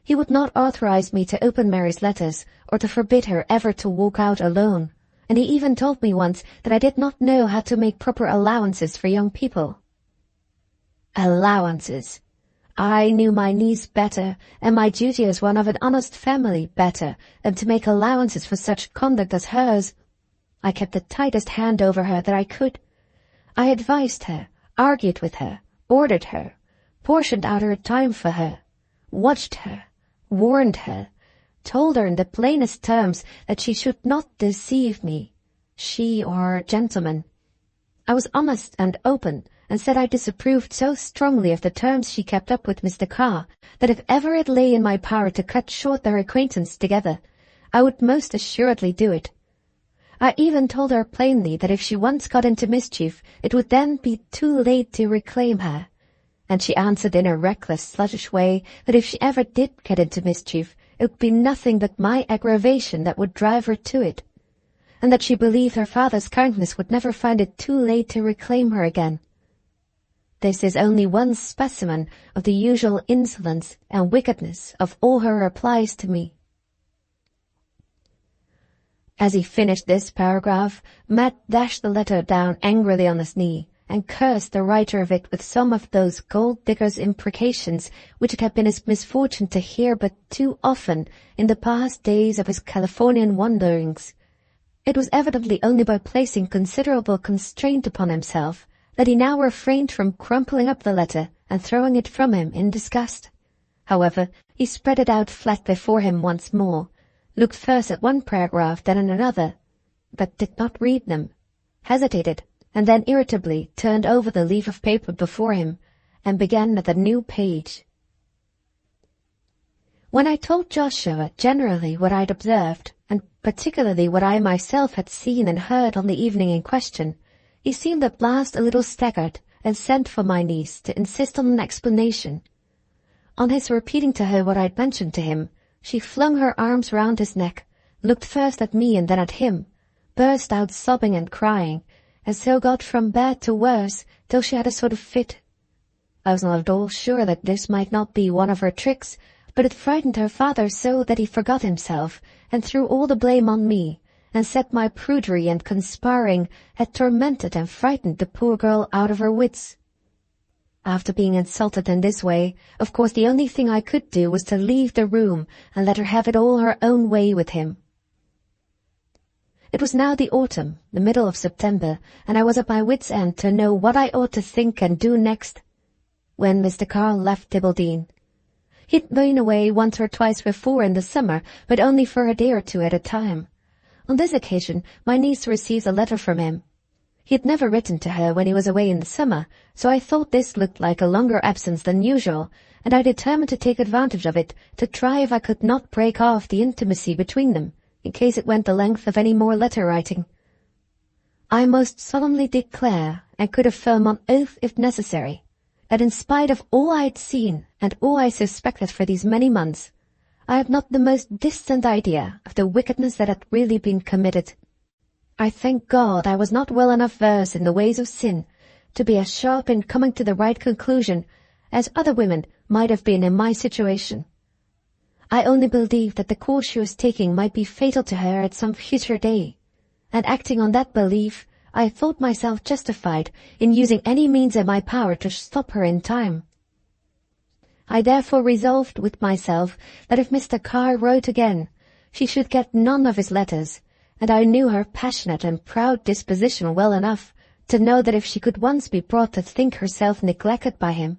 He would not authorize me to open Mary's letters, or to forbid her ever to walk out alone, and he even told me once that I did not know how to make proper allowances for young people. Allowances! I knew my niece better, and my duty as one of an honest family better, than to make allowances for such conduct as hers. I kept the tightest hand over her that I could. I advised her, argued with her, ordered her, portioned out her time for her, watched her, warned her, told her in the plainest terms that she should not deceive me, she or gentleman. I was honest and open, and said I disapproved so strongly of the terms she kept up with Mr. Carr, that if ever it lay in my power to cut short their acquaintance together, I would most assuredly do it. I even told her plainly that if she once got into mischief, it would then be too late to reclaim her, and she answered in a reckless, sluggish way that if she ever did get into mischief, it would be nothing but my aggravation that would drive her to it, and that she believed her father's kindness would never find it too late to reclaim her again. This is only one specimen of the usual insolence and wickedness of all her replies to me. As he finished this paragraph, Matt dashed the letter down angrily on his knee, and cursed the writer of it with some of those gold-digger's imprecations which it had been his misfortune to hear but too often in the past days of his Californian wanderings. It was evidently only by placing considerable constraint upon himself that he now refrained from crumpling up the letter and throwing it from him in disgust. However, he spread it out flat before him once more, looked first at one paragraph, then at another, but did not read them, hesitated, and then irritably turned over the leaf of paper before him, and began at the new page. When I told Joshua generally what I had observed, and particularly what I myself had seen and heard on the evening in question, he seemed at last a little staggered, and sent for my niece to insist on an explanation. On his repeating to her what I had mentioned to him, she flung her arms round his neck, looked first at me and then at him, burst out sobbing and crying, and so got from bad to worse till she had a sort of fit. I was not at all sure that this might not be one of her tricks, but it frightened her father so that he forgot himself, and threw all the blame on me, and said my prudery and conspiring had tormented and frightened the poor girl out of her wits. After being insulted in this way, of course the only thing I could do was to leave the room and let her have it all her own way with him. It was now the autumn, the middle of September, and I was at my wits' end to know what I ought to think and do next, when Mr. Carr left Dibbleden. He'd been away once or twice before in the summer, but only for a day or two at a time. On this occasion, my niece received a letter from him. He had never written to her when he was away in the summer, so I thought this looked like a longer absence than usual, and I determined to take advantage of it to try if I could not break off the intimacy between them, in case it went the length of any more letter-writing. I most solemnly declare, and could affirm on oath if necessary, that in spite of all I had seen and all I suspected for these many months, I had not the most distant idea of the wickedness that had really been committed. I thank God I was not well enough versed in the ways of sin to be as sharp in coming to the right conclusion as other women might have been in my situation. I only believed that the course she was taking might be fatal to her at some future day, and acting on that belief, I thought myself justified in using any means in my power to stop her in time. I therefore resolved with myself that if Mr. Carr wrote again, she should get none of his letters, and I knew her passionate and proud disposition well enough to know that if she could once be brought to think herself neglected by him,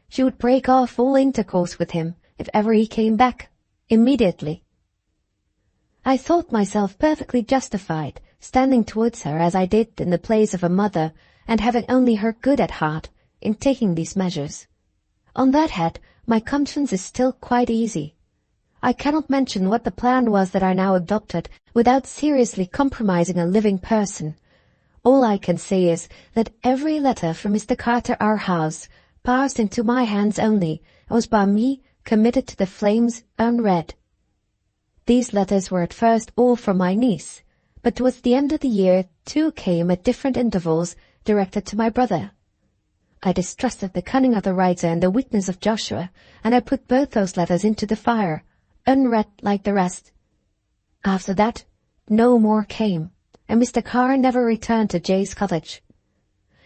she would break off all intercourse with him if ever he came back, immediately. I thought myself perfectly justified, standing towards her as I did in the place of a mother, and having only her good at heart, in taking these measures. On that head, my conscience is still quite easy. I cannot mention what the plan was that I now adopted without seriously compromising a living person. All I can say is that every letter from Mr. Carr to our house passed into my hands only, and was by me committed to the flames unread. These letters were at first all from my niece, but towards the end of the year 2 came at different intervals, directed to my brother. I distrusted the cunning of the writer and the weakness of Joshua, and I put both those letters into the fire, unread like the rest. After that, no more came, and Mr. Carr never returned to Jay's cottage.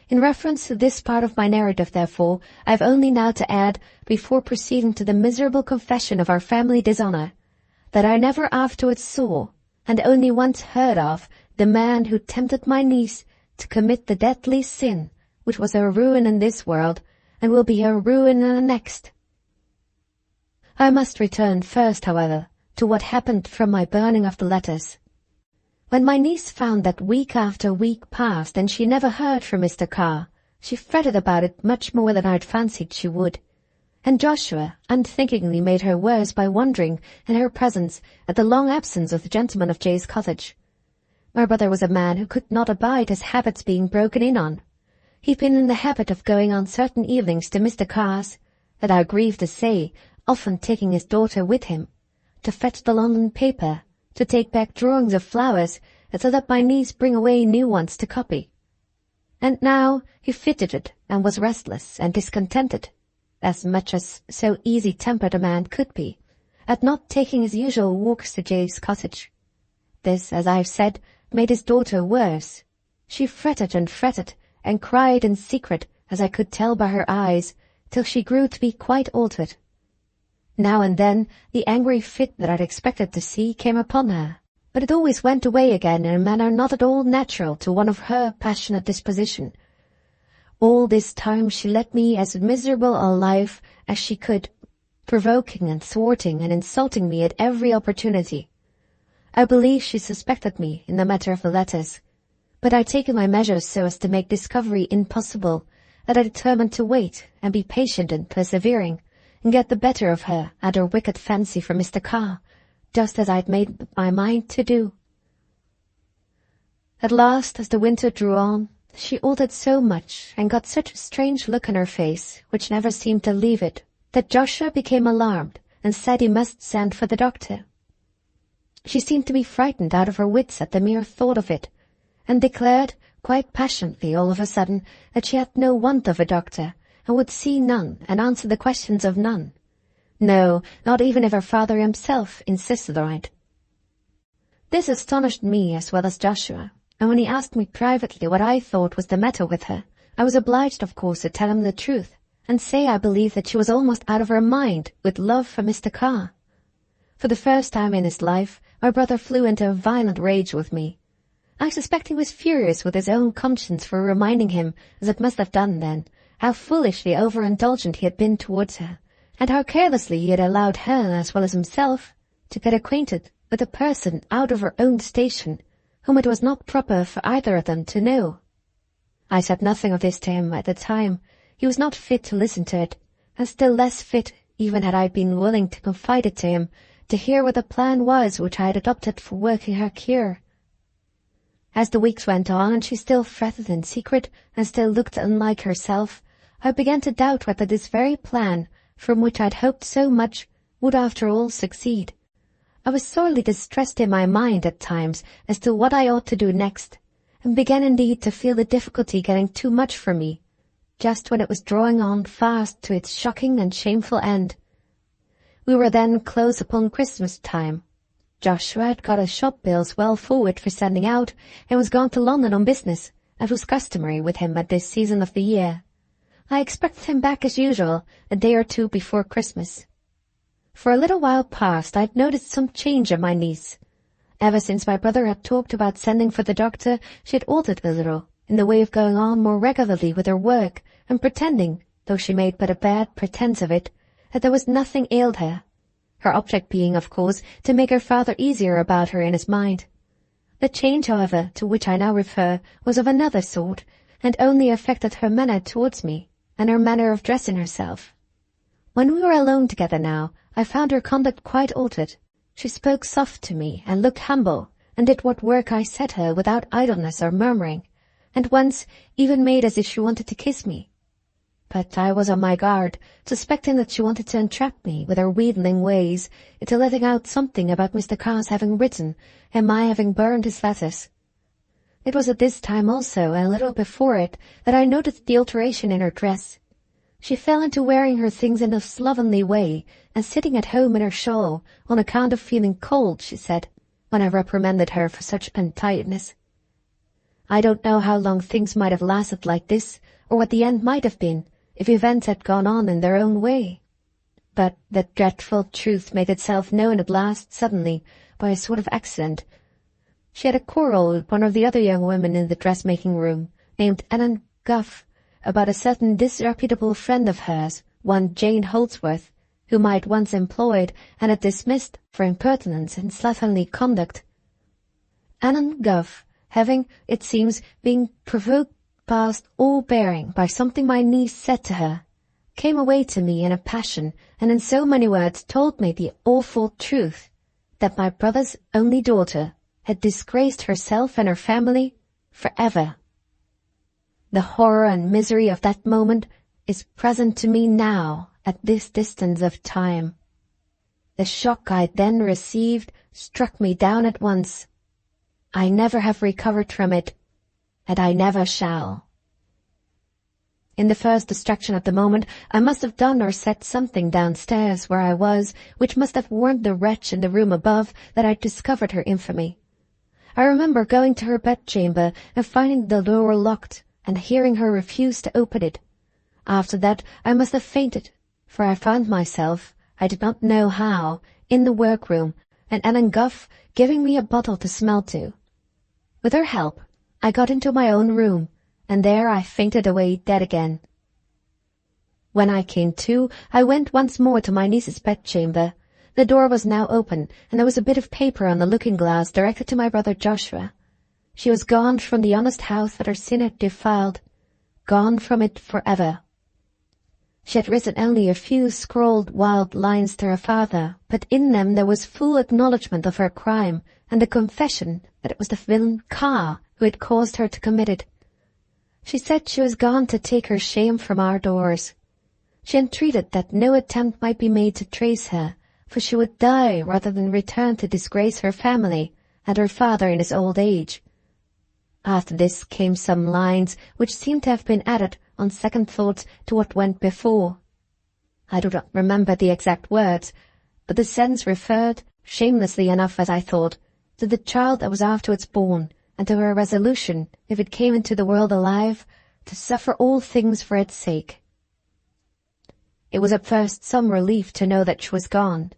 In reference to this part of my narrative, therefore, I have only now to add, before proceeding to the miserable confession of our family dishonour, that I never afterwards saw, and only once heard of, the man who tempted my niece to commit the deadly sin which was her ruin in this world, and will be her ruin in the next. I must return first, however, to what happened from my burning of the letters. When my niece found that week after week passed and she never heard from Mr. Carr, she fretted about it much more than I had fancied she would, and Joshua unthinkingly made her worse by wondering, in her presence, at the long absence of the gentleman of Jay's cottage. My brother was a man who could not abide his habits being broken in on. He'd been in the habit of going on certain evenings to Mr. Carr's, that I grieve to say, often taking his daughter with him, to fetch the London paper, to take back drawings of flowers, and so that my niece bring away new ones to copy. And now he fidgeted and was restless and discontented, as much as so easy-tempered a man could be, at not taking his usual walks to Jay's cottage. This, as I have said, made his daughter worse. She fretted, and cried in secret, as I could tell by her eyes, till she grew to be quite altered. Now and then the angry fit that I had expected to see came upon her, but it always went away again in a manner not at all natural to one of her passionate disposition. All this time she led me as miserable a life as she could, provoking and thwarting and insulting me at every opportunity. I believe she suspected me in the matter of the letters, but I had taken my measures so as to make discovery impossible, that I determined to wait and be patient and persevering, and get the better of her and her wicked fancy for Mr. Carr, just as I had made up my mind to do. At last, as the winter drew on, she altered so much and got such a strange look in her face, which never seemed to leave it, that Joshua became alarmed and said he must send for the doctor. She seemed to be frightened out of her wits at the mere thought of it, and declared, quite passionately all of a sudden, that she had no want of a doctor, and would see none and answer the questions of none. No, not even if her father himself insisted on it. This astonished me as well as Joshua, and when he asked me privately what I thought was the matter with her, I was obliged, of course, to tell him the truth, and say I believed that she was almost out of her mind with love for Mr. Carr. For the first time in his life, my brother flew into a violent rage with me. I suspect he was furious with his own conscience for reminding him, as it must have done then, how foolishly over-indulgent he had been towards her, and how carelessly he had allowed her, as well as himself, to get acquainted with a person out of her own station, whom it was not proper for either of them to know. I said nothing of this to him at the time. He was not fit to listen to it, and still less fit, even had I been willing to confide it to him, to hear what the plan was which I had adopted for working her cure. As the weeks went on and she still fretted in secret and still looked unlike herself, I began to doubt whether this very plan, from which I had hoped so much, would after all succeed. I was sorely distressed in my mind at times as to what I ought to do next, and began indeed to feel the difficulty getting too much for me, just when it was drawing on fast to its shocking and shameful end. We were then close upon Christmas time. Joshua had got his shop bills well forward for sending out, and was gone to London on business, as was customary with him at this season of the year. I expected him back as usual, a day or two before Christmas. For a little while past I had noticed some change in my niece. Ever since my brother had talked about sending for the doctor, she had altered a little, in the way of going on more regularly with her work, and pretending, though she made but a bad pretence of it, that there was nothing ailed her. Her object being, of course, to make her father easier about her in his mind. The change, however, to which I now refer, was of another sort, and only affected her manner towards me, and her manner of dressing herself. When we were alone together now, I found her conduct quite altered. She spoke soft to me, and looked humble, and did what work I set her without idleness or murmuring, and once even made as if she wanted to kiss me. But I was on my guard, suspecting that she wanted to entrap me with her wheedling ways into letting out something about Mr. Carr's having written, and my having burned his letters. It was at this time also, and a little before it, that I noticed the alteration in her dress. She fell into wearing her things in a slovenly way, and sitting at home in her shawl, on account of feeling cold, she said, when I reprimanded her for such untidiness. I don't know how long things might have lasted like this, or what the end might have been, if events had gone on in their own way. But the dreadful truth made itself known at last suddenly, by a sort of accident. She had a quarrel with one of the other young women in the dressmaking room, named Ellen Guff, about a certain disreputable friend of hers, one Jane Holdsworth, whom I had once employed and had dismissed for impertinence and slatternly conduct. Ellen Guff, having, it seems, been provoked past all bearing by something my niece said to her, came away to me in a passion, and in so many words told me the awful truth, that my brother's only daughter had disgraced herself and her family for ever. The horror and misery of that moment is present to me now at this distance of time. The shock I then received struck me down at once. I never have recovered from it, and I never shall. In the first distraction of the moment, I must have done or said something downstairs where I was, which must have warned the wretch in the room above that I had discovered her infamy. I remember going to her bedchamber and finding the door locked, and hearing her refuse to open it. After that I must have fainted, for I found myself, I did not know how, in the workroom, and Ellen Guff giving me a bottle to smell to. With her help, I got into my own room, and there I fainted away dead again. When I came to, I went once more to my niece's bedchamber. The door was now open, and there was a bit of paper on the looking-glass directed to my brother Joshua. She was gone from the honest house that her sin had defiled, gone from it forever. She had written only a few scrawled wild lines to her father, but in them there was full acknowledgment of her crime, and a confession that it was the villain Carr who had caused her to commit it. She said she was gone to take her shame from our doors. She entreated that no attempt might be made to trace her, for she would die rather than return to disgrace her family and her father in his old age. After this came some lines which seemed to have been added on second thoughts to what went before. I do not remember the exact words, but the sense referred, shamelessly enough as I thought, to the child that was afterwards born, and to her resolution, if it came into the world alive, to suffer all things for its sake. It was at first some relief to know that she was gone.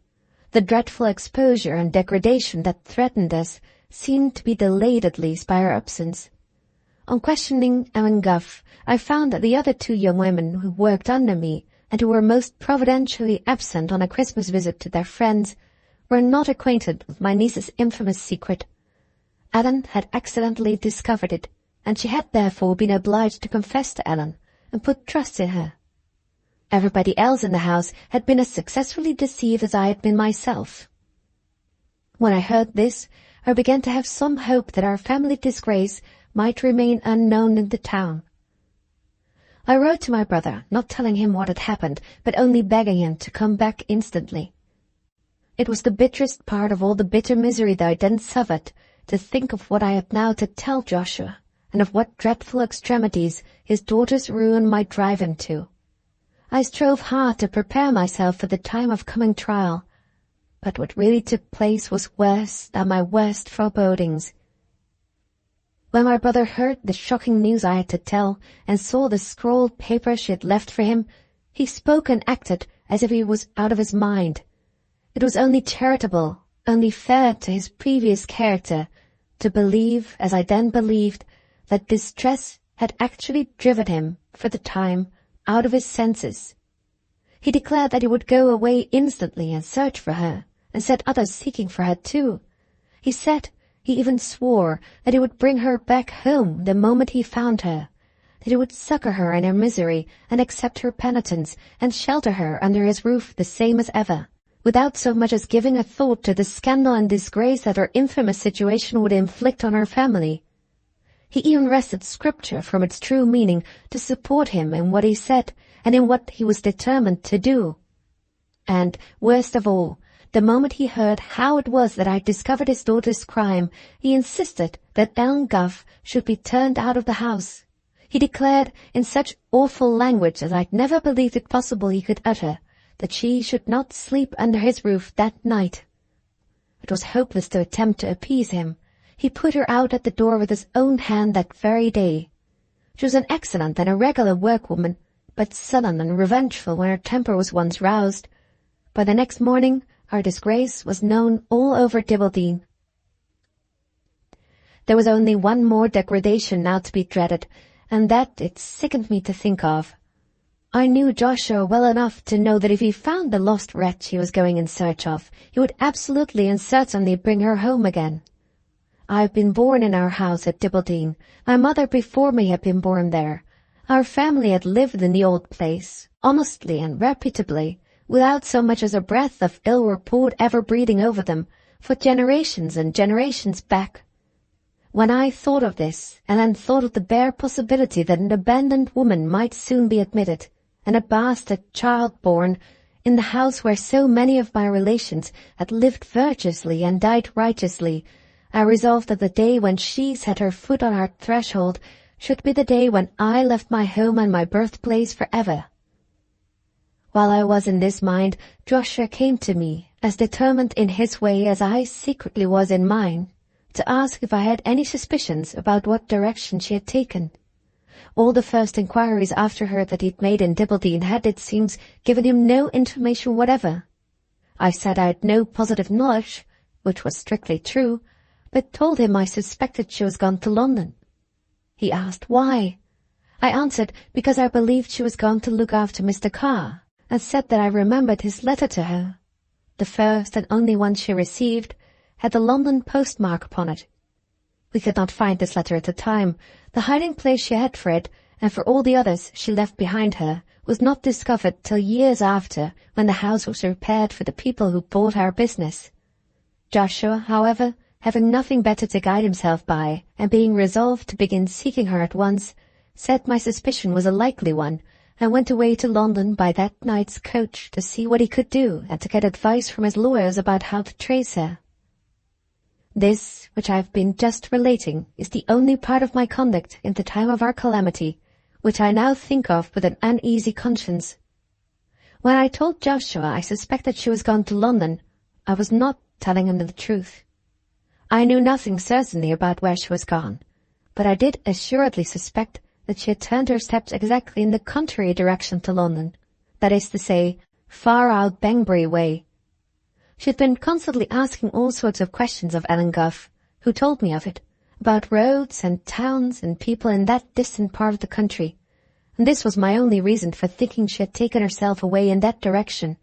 The dreadful exposure and degradation that threatened us seemed to be delayed at least by her absence. On questioning Ellen Guff, I found that the other two young women who worked under me, and who were most providentially absent on a Christmas visit to their friends, were not acquainted with my niece's infamous secret. Ellen had accidentally discovered it, and she had therefore been obliged to confess to Ellen and put trust in her. Everybody else in the house had been as successfully deceived as I had been myself. When I heard this, I began to have some hope that our family disgrace might remain unknown in the town. I wrote to my brother, not telling him what had happened, but only begging him to come back instantly. It was the bitterest part of all the bitter misery that I then suffered, to think of what I had now to tell Joshua, and of what dreadful extremities his daughter's ruin might drive him to. I strove hard to prepare myself for the time of coming trial, but what really took place was worse than my worst forebodings. When my brother heard the shocking news I had to tell, and saw the scrawled paper she had left for him, he spoke and acted as if he was out of his mind. It was only charitable, only fair to his previous character, to believe, as I then believed, that distress had actually driven him, for the time, out of his senses. He declared that he would go away instantly and search for her, and set others seeking for her too. He even swore that he would bring her back home the moment he found her, that he would succor her in her misery and accept her penitence and shelter her under his roof the same as ever, without so much as giving a thought to the scandal and disgrace that her infamous situation would inflict on her family. He even wrested Scripture from its true meaning to support him in what he said and in what he was determined to do. And, worst of all, the moment he heard how it was that I discovered his daughter's crime, he insisted that Ellen Guff should be turned out of the house. He declared, in such awful language as I'd never believed it possible he could utter, that she should not sleep under his roof that night. It was hopeless to attempt to appease him. He put her out at the door with his own hand that very day. She was an excellent and a regular workwoman, but sullen and revengeful when her temper was once roused. By the next morning, our disgrace was known all over Dibbledy. There was only one more degradation now to be dreaded, and that it sickened me to think of. I knew Joshua well enough to know that if he found the lost wretch he was going in search of, he would absolutely and certainly bring her home again. I had been born in our house at Dibbledy. My mother before me had been born there. Our family had lived in the old place, honestly and reputably, without so much as a breath of ill report ever breathing over them, for generations and generations back. When I thought of this, and then thought of the bare possibility that an abandoned woman might soon be admitted, and a bastard child born, in the house where so many of my relations had lived virtuously and died righteously, I resolved that the day when she set her foot on our threshold should be the day when I left my home and my birthplace forever. While I was in this mind, Joshua came to me, as determined in his way as I secretly was in mine, to ask if I had any suspicions about what direction she had taken. All the first inquiries after her that he'd made in Dibbledy had, it seems, given him no information whatever. I said I had no positive knowledge, which was strictly true, but told him I suspected she was gone to London. He asked why. I answered because I believed she was gone to look after Mr. Carr, and said that I remembered his letter to her. The first and only one she received had the London postmark upon it. We could not find this letter at the time. The hiding-place she had for it, and for all the others she left behind her, was not discovered till years after, when the house was repaired for the people who bought our business. Joshua, however, having nothing better to guide himself by, and being resolved to begin seeking her at once, said my suspicion was a likely one, and went away to London by that night's coach to see what he could do and to get advice from his lawyers about how to trace her. This, which I have been just relating, is the only part of my conduct in the time of our calamity, which I now think of with an uneasy conscience. When I told Joshua I suspected she was gone to London, I was not telling him the truth. I knew nothing certainly about where she was gone, but I did assuredly suspect that she had turned her steps exactly in the contrary direction to London, that is to say, far out Banbury way. She had been constantly asking all sorts of questions of Ellen Guff, who told me of it, about roads and towns and people in that distant part of the country, and this was my only reason for thinking she had taken herself away in that direction.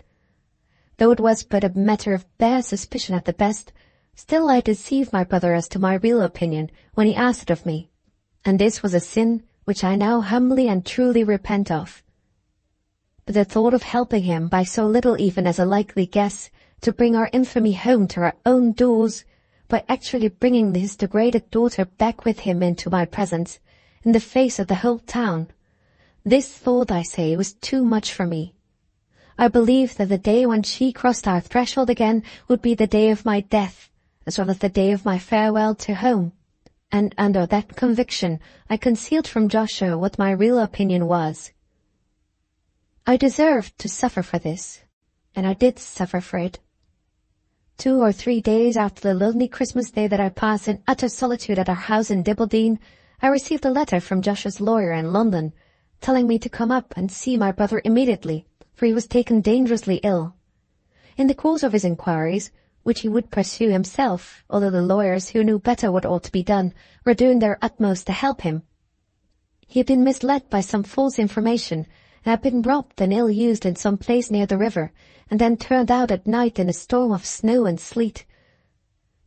Though it was but a matter of bare suspicion at the best, still I deceived my brother as to my real opinion when he asked it of me, and this was a sin which I now humbly and truly repent of. But the thought of helping him by so little even as a likely guess to bring our infamy home to our own doors, by actually bringing his degraded daughter back with him into my presence, in the face of the whole town, this thought, I say, was too much for me. I believed that the day when she crossed our threshold again would be the day of my death, as well as the day of my farewell to home, and under that conviction I concealed from Joshua what my real opinion was. I deserved to suffer for this, and I did suffer for it. 2 or 3 days after the lonely Christmas day that I passed in utter solitude at our house in Dibbleden, I received a letter from Joshua's lawyer in London, telling me to come up and see my brother immediately, for he was taken dangerously ill. In the course of his inquiries, which he would pursue himself, although the lawyers, who knew better what ought to be done, were doing their utmost to help him, he had been misled by some false information, and had been robbed and ill-used in some place near the river, and then turned out at night in a storm of snow and sleet.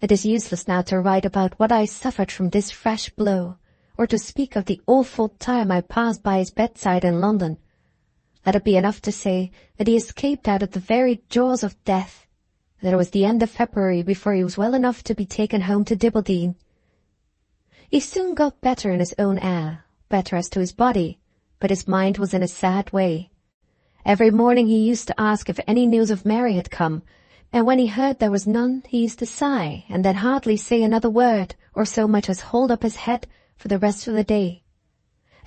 It is useless now to write about what I suffered from this fresh blow, or to speak of the awful time I passed by his bedside in London. Let it be enough to say that he escaped out of the very jaws of death, that it was the end of February before he was well enough to be taken home to Dibbleden. He soon got better in his own air, better as to his body, but his mind was in a sad way. Every morning he used to ask if any news of Mary had come, and when he heard there was none, he used to sigh, and then hardly say another word, or so much as hold up his head for the rest of the day.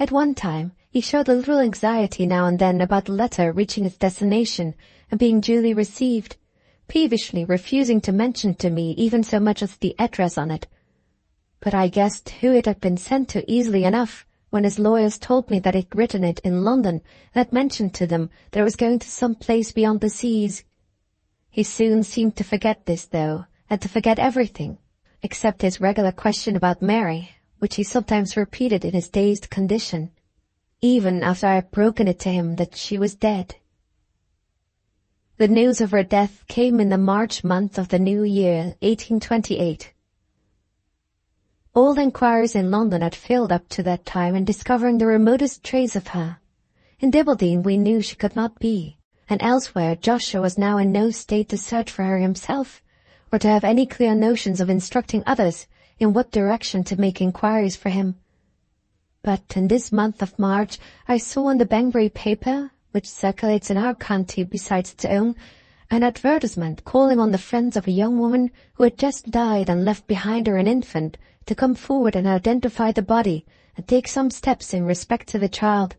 At one time, he showed a little anxiety now and then about the letter reaching its destination and being duly received, peevishly refusing to mention to me even so much as the address on it. But I guessed who it had been sent to easily enough, when his lawyers told me that he'd written it in London, and had mentioned to them that it was going to some place beyond the seas. He soon seemed to forget this, though, and to forget everything, except his regular question about Mary, which he sometimes repeated in his dazed condition, even after I had broken it to him that she was dead. The news of her death came in the March month of the new year, 1828. All inquiries in London had failed up to that time in discovering the remotest trace of her. In Dibbleden we knew she could not be, and elsewhere Joshua was now in no state to search for her himself, or to have any clear notions of instructing others in what direction to make inquiries for him. But in this month of March I saw in the Banbury paper, which circulates in our county besides its own, an advertisement calling on the friends of a young woman who had just died and left behind her an infant to come forward and identify the body and take some steps in respect to the child.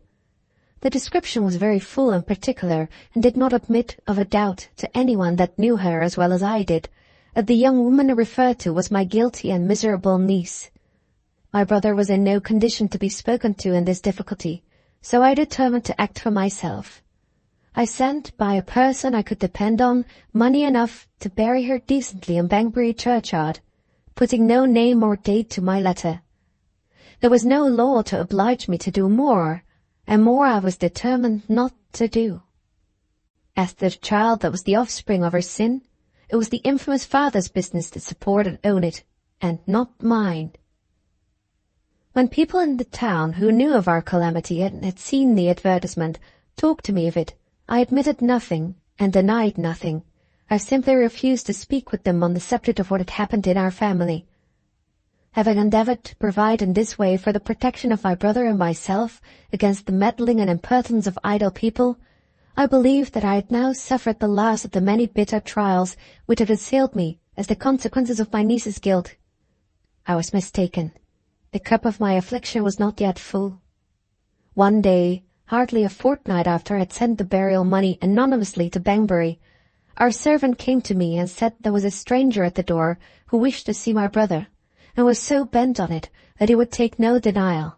The description was very full and particular, and did not admit of a doubt to anyone that knew her as well as I did, that the young woman referred to was my guilty and miserable niece. My brother was in no condition to be spoken to in this difficulty, so I determined to act for myself. I sent, by a person I could depend on, money enough to bury her decently in Banbury churchyard, putting no name or date to my letter. There was no law to oblige me to do more, and more I was determined not to do. As to the child that was the offspring of her sin, it was the infamous father's business to support and own it, and not mine. When people in the town who knew of our calamity and had seen the advertisement talked to me of it, I admitted nothing and denied nothing. I simply refused to speak with them on the subject of what had happened in our family. Having endeavored to provide in this way for the protection of my brother and myself against the meddling and impertinence of idle people, I believed that I had now suffered the last of the many bitter trials which had assailed me as the consequences of my niece's guilt. I was mistaken. The cup of my affliction was not yet full. One day, hardly a fortnight after I had sent the burial money anonymously to Banbury, our servant came to me and said there was a stranger at the door who wished to see my brother, and was so bent on it that he would take no denial.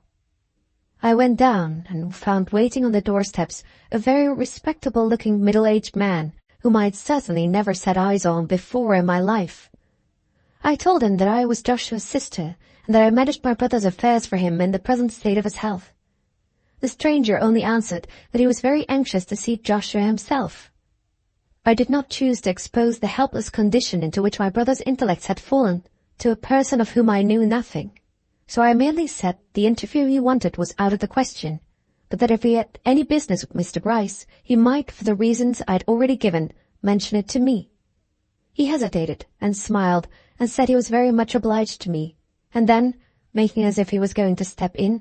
I went down and found waiting on the doorsteps a very respectable-looking middle-aged man whom I had certainly never set eyes on before in my life. I told him that I was Joshua's sister, and that I managed my brother's affairs for him in the present state of his health. The stranger only answered that he was very anxious to see Joshua himself. I did not choose to expose the helpless condition into which my brother's intellects had fallen to a person of whom I knew nothing. So I merely said the interview he wanted was out of the question, but that if he had any business with Mr. Grice, he might, for the reasons I had already given, mention it to me. He hesitated and smiled and said he was very much obliged to me, and then, making as if he was going to step in,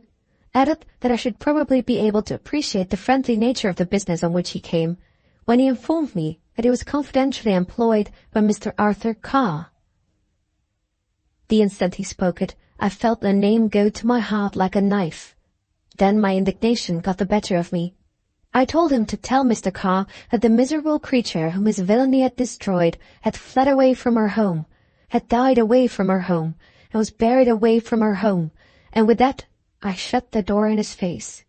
added that I should probably be able to appreciate the friendly nature of the business on which he came, when he informed me that he was confidentially employed by Mr. Arthur Carr. The instant he spoke it, I felt the name go to my heart like a knife. Then my indignation got the better of me. I told him to tell Mr. Carr that the miserable creature whom his villainy had destroyed had fled away from her home, had died away from her home, and was buried away from her home, and with that I shut the door in his face.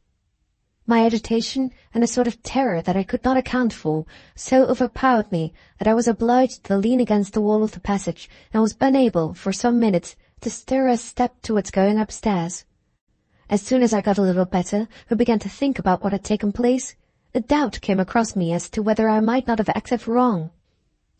My agitation and a sort of terror that I could not account for so overpowered me that I was obliged to lean against the wall of the passage and was unable, for some minutes, to stir a step towards going upstairs. As soon as I got a little better, and began to think about what had taken place, a doubt came across me as to whether I might not have acted wrong.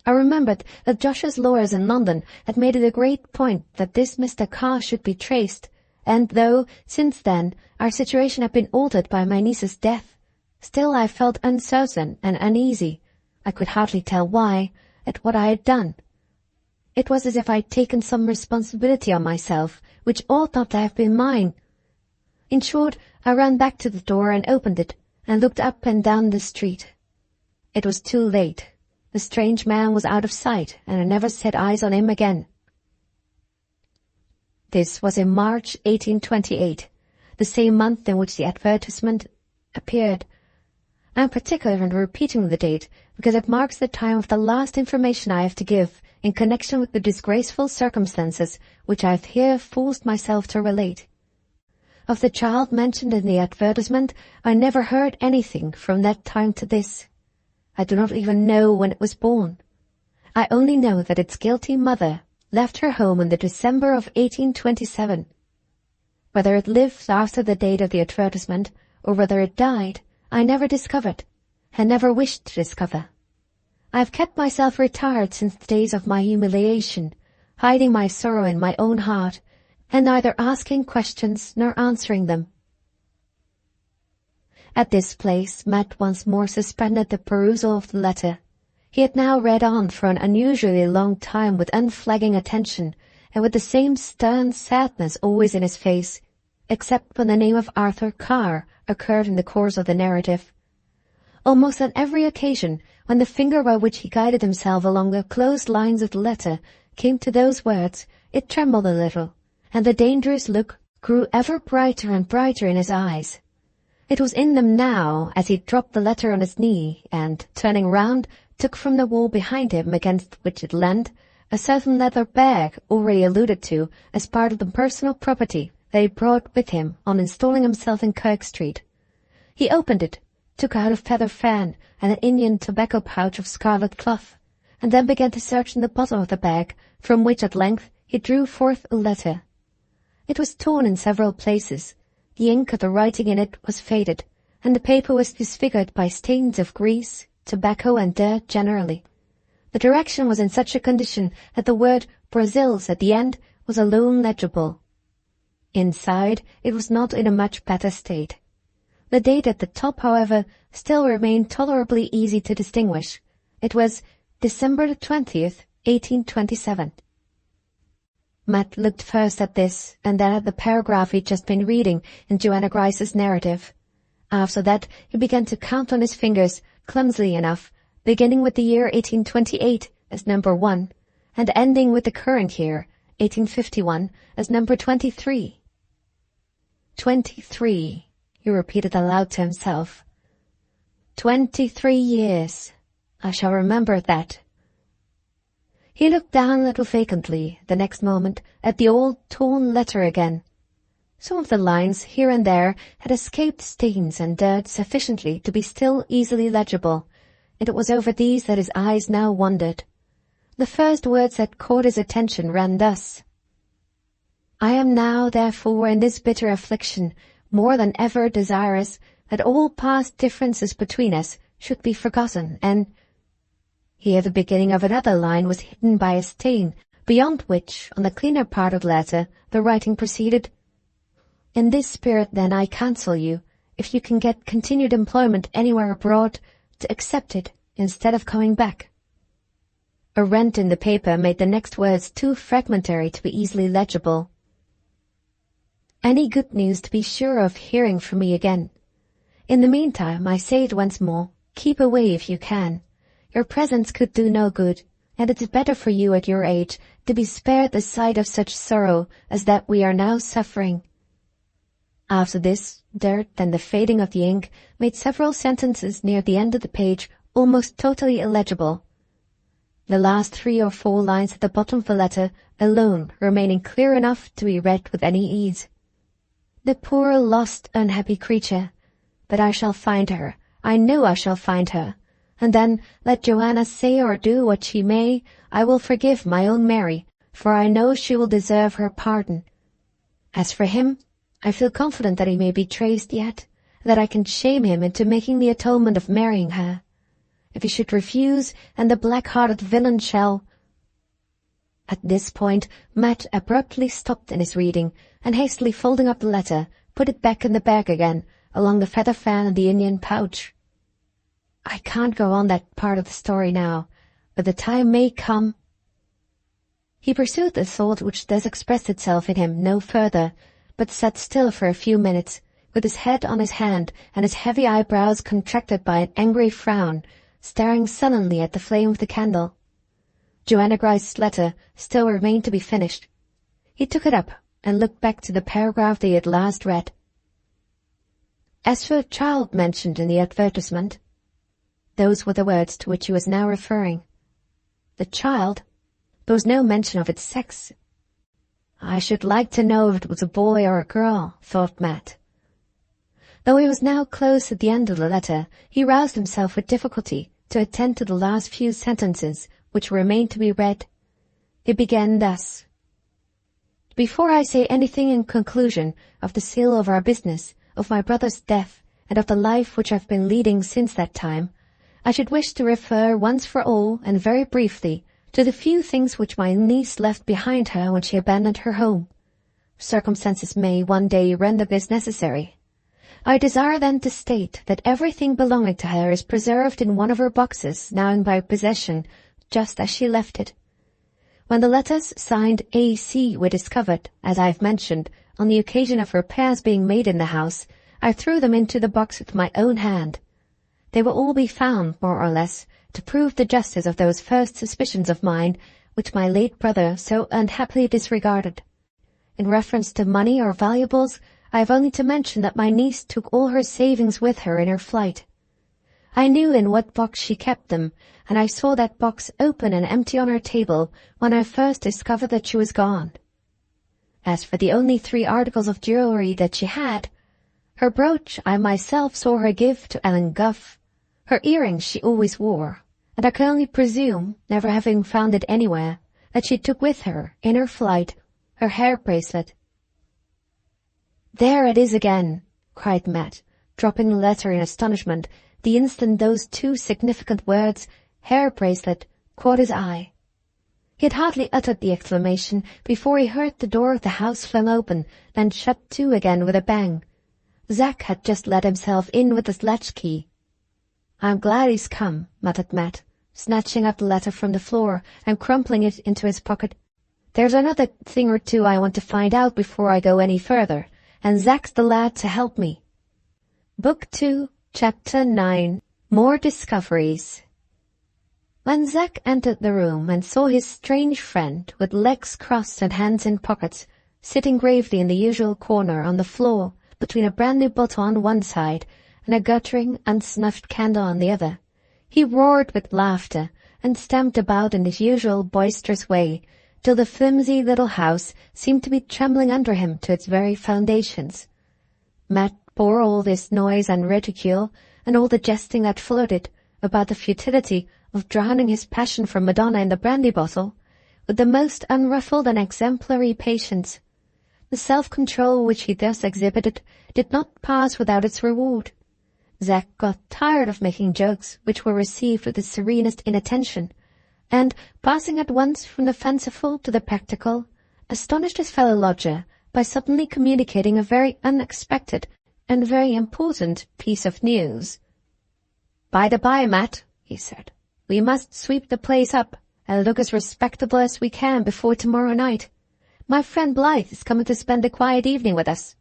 I remembered that Josh's lawyers in London had made it a great point that this Mr. Carr should be traced, and though, since then, our situation had been altered by my niece's death, still I felt uncertain and uneasy, I could hardly tell why, at what I had done. It was as if I had taken some responsibility on myself, which ought not to have been mine. In short, I ran back to the door and opened it, and looked up and down the street. It was too late. The strange man was out of sight, and I never set eyes on him again. This was in March 1828, the same month in which the advertisement appeared. I am particular in repeating the date, because it marks the time of the last information I have to give in connection with the disgraceful circumstances which I have here forced myself to relate. Of the child mentioned in the advertisement, I never heard anything from that time to this. I do not even know when it was born. I only know that its guilty mother left her home in the December of 1827. Whether it lived after the date of the advertisement, or whether it died, I never discovered, and never wished to discover. I have kept myself retired since the days of my humiliation, hiding my sorrow in my own heart, and neither asking questions nor answering them. At this place Matt once more suspended the perusal of the letter. He had now read on for an unusually long time with unflagging attention, and with the same stern sadness always in his face, except when the name of Arthur Carr occurred in the course of the narrative. Almost on every occasion, when the finger by which he guided himself along the closed lines of the letter came to those words, it trembled a little, and the dangerous look grew ever brighter and brighter in his eyes. It was in them now, as he dropped the letter on his knee, and, turning round, took from the wall behind him, against which it leaned, a certain leather bag already alluded to as part of the personal property that he brought with him on installing himself in Kirk Street. He opened it, took out a feather fan and an Indian tobacco pouch of scarlet cloth, and then began to search in the bottom of the bag, from which at length he drew forth a letter. It was torn in several places. The ink of the writing in it was faded, and the paper was disfigured by stains of grease, tobacco, and dirt generally. The direction was in such a condition that the word Brazils at the end was alone legible. Inside, it was not in a much better state. The date at the top, however, still remained tolerably easy to distinguish. It was December the 20th, 1827. Matt looked first at this, and then at the paragraph he'd just been reading in Joanna Grice's narrative. After that, he began to count on his fingers, clumsily enough, beginning with the year 1828 as number 1, and ending with the current year, 1851, as number 23. 23, he repeated aloud to himself. 23 years. I shall remember that. He looked down a little vacantly, the next moment, at the old torn letter again. Some of the lines, here and there, had escaped stains and dirt sufficiently to be still easily legible, and it was over these that his eyes now wandered. The first words that caught his attention ran thus: I am now, therefore, in this bitter affliction, more than ever desirous that all past differences between us should be forgotten, and Here the beginning of another line was hidden by a stain, beyond which, on the cleaner part of the letter, the writing proceeded, "In this spirit, then, I counsel you, if you can get continued employment anywhere abroad, to accept it instead of coming back." A rent in the paper made the next words too fragmentary to be easily legible. "Any good news to be sure of hearing from me again. In the meantime, I say it once more, keep away if you can. Your presence could do no good, and it is better for you at your age to be spared the sight of such sorrow as that we are now suffering." After this, dirt and the fading of the ink made several sentences near the end of the page almost totally illegible, the last 3 or 4 lines at the bottom of the letter alone remaining clear enough to be read with any ease. "The poor, lost, unhappy creature! But I shall find her. I know I shall find her. And then, let Joanna say or do what she may, I will forgive my own Mary, for I know she will deserve her pardon. As for him, I feel confident that he may be traced yet, that I can shame him into making the atonement of marrying her. If he should refuse, and the black-hearted villain shall—" At this point, Matt abruptly stopped in his reading, and hastily folding up the letter, put it back in the bag again, along the feather fan and the Indian pouch. "I can't go on that part of the story now, but the time may come—" He pursued the thought which thus expressed itself in him no further, but sat still for a few minutes, with his head on his hand and his heavy eyebrows contracted by an angry frown, staring sullenly at the flame of the candle. Joanna Grice's letter still remained to be finished. He took it up and looked back to the paragraph that he had last read. "As for the child mentioned in the advertisement," those were the words to which he was now referring. The child? There was no mention of its sex. "I should like to know if it was a boy or a girl," thought Matt. Though he was now close at the end of the letter, he roused himself with difficulty to attend to the last few sentences which remained to be read. It began thus: "Before I say anything in conclusion of the sale of our business, of my brother's death, and of the life which I've been leading since that time, I should wish to refer once for all, and very briefly, to the few things which my niece left behind her when she abandoned her home. Circumstances may one day render this necessary. I desire then to state that everything belonging to her is preserved in one of her boxes now in my possession, just as she left it. When the letters signed A.C. were discovered, as I have mentioned, on the occasion of repairs being made in the house, I threw them into the box with my own hand. They will all be found, more or less, to prove the justice of those first suspicions of mine which my late brother so unhappily disregarded. In reference to money or valuables, I have only to mention that my niece took all her savings with her in her flight. I knew in what box she kept them, and I saw that box open and empty on her table when I first discovered that she was gone. As for the only 3 articles of jewellery that she had, her brooch I myself saw her give to Ellen Guff. Her earrings she always wore, and I can only presume, never having found it anywhere, that she took with her, in her flight, her hair bracelet." "There it is again," cried Matt, dropping the letter in astonishment the instant those 2 significant words, hair bracelet, caught his eye. He had hardly uttered the exclamation before he heard the door of the house flung open, then shut to again with a bang. Zack had just let himself in with his latchkey. "I'm glad he's come," muttered Matt, snatching up the letter from the floor and crumpling it into his pocket. "There's another thing or 2 I want to find out before I go any further, and Zack's the lad to help me." Book 2, Chapter 9. More Discoveries. When Zack entered the room and saw his strange friend, with legs crossed and hands in pockets, sitting gravely in the usual corner on the floor between a brand-new bottle on one side and a guttering, unsnuffed candle on the other, he roared with laughter and stamped about in his usual boisterous way, till the flimsy little house seemed to be trembling under him to its very foundations. Matt bore all this noise and ridicule, and all the jesting that followed it, about the futility of drowning his passion for Madonna in the brandy bottle, with the most unruffled and exemplary patience. The self-control which he thus exhibited did not pass without its reward. Zack got tired of making jokes which were received with the serenest inattention, and, passing at once from the fanciful to the practical, astonished his fellow lodger by suddenly communicating a very unexpected and very important piece of news. "By the by, Matt," he said, "we must sweep the place up and look as respectable as we can before tomorrow night. My friend Blythe is coming to spend a quiet evening with us.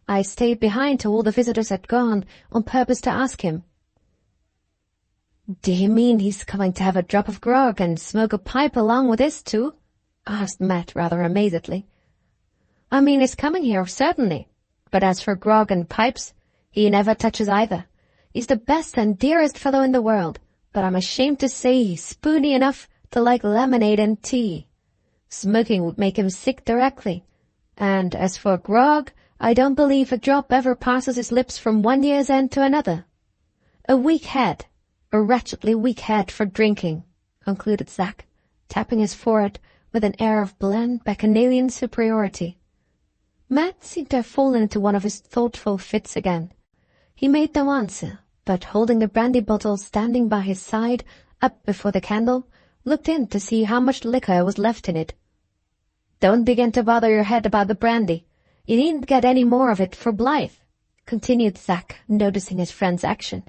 I stayed behind till all the visitors had gone on purpose to ask him." "Do you mean he's coming to have a drop of grog and smoke a pipe along with this too?" asked Matt rather amazedly. "I mean he's coming here, certainly. But as for grog and pipes, he never touches either. He's the best and dearest fellow in the world, but I'm ashamed to say he's spoony enough to like lemonade and tea. Smoking would make him sick directly. And as for grog, I don't believe a drop ever passes his lips from one year's end to another. A wretchedly weak head for drinking," concluded Zack, tapping his forehead with an air of bland bacchanalian superiority. Matt seemed to have fallen into one of his thoughtful fits again. He made no answer, but holding the brandy bottle standing by his side up before the candle, looked in to see how much liquor was left in it. "Don't begin to bother your head about the brandy. You needn't get any more of it for Blythe," continued Zack, noticing his friend's action.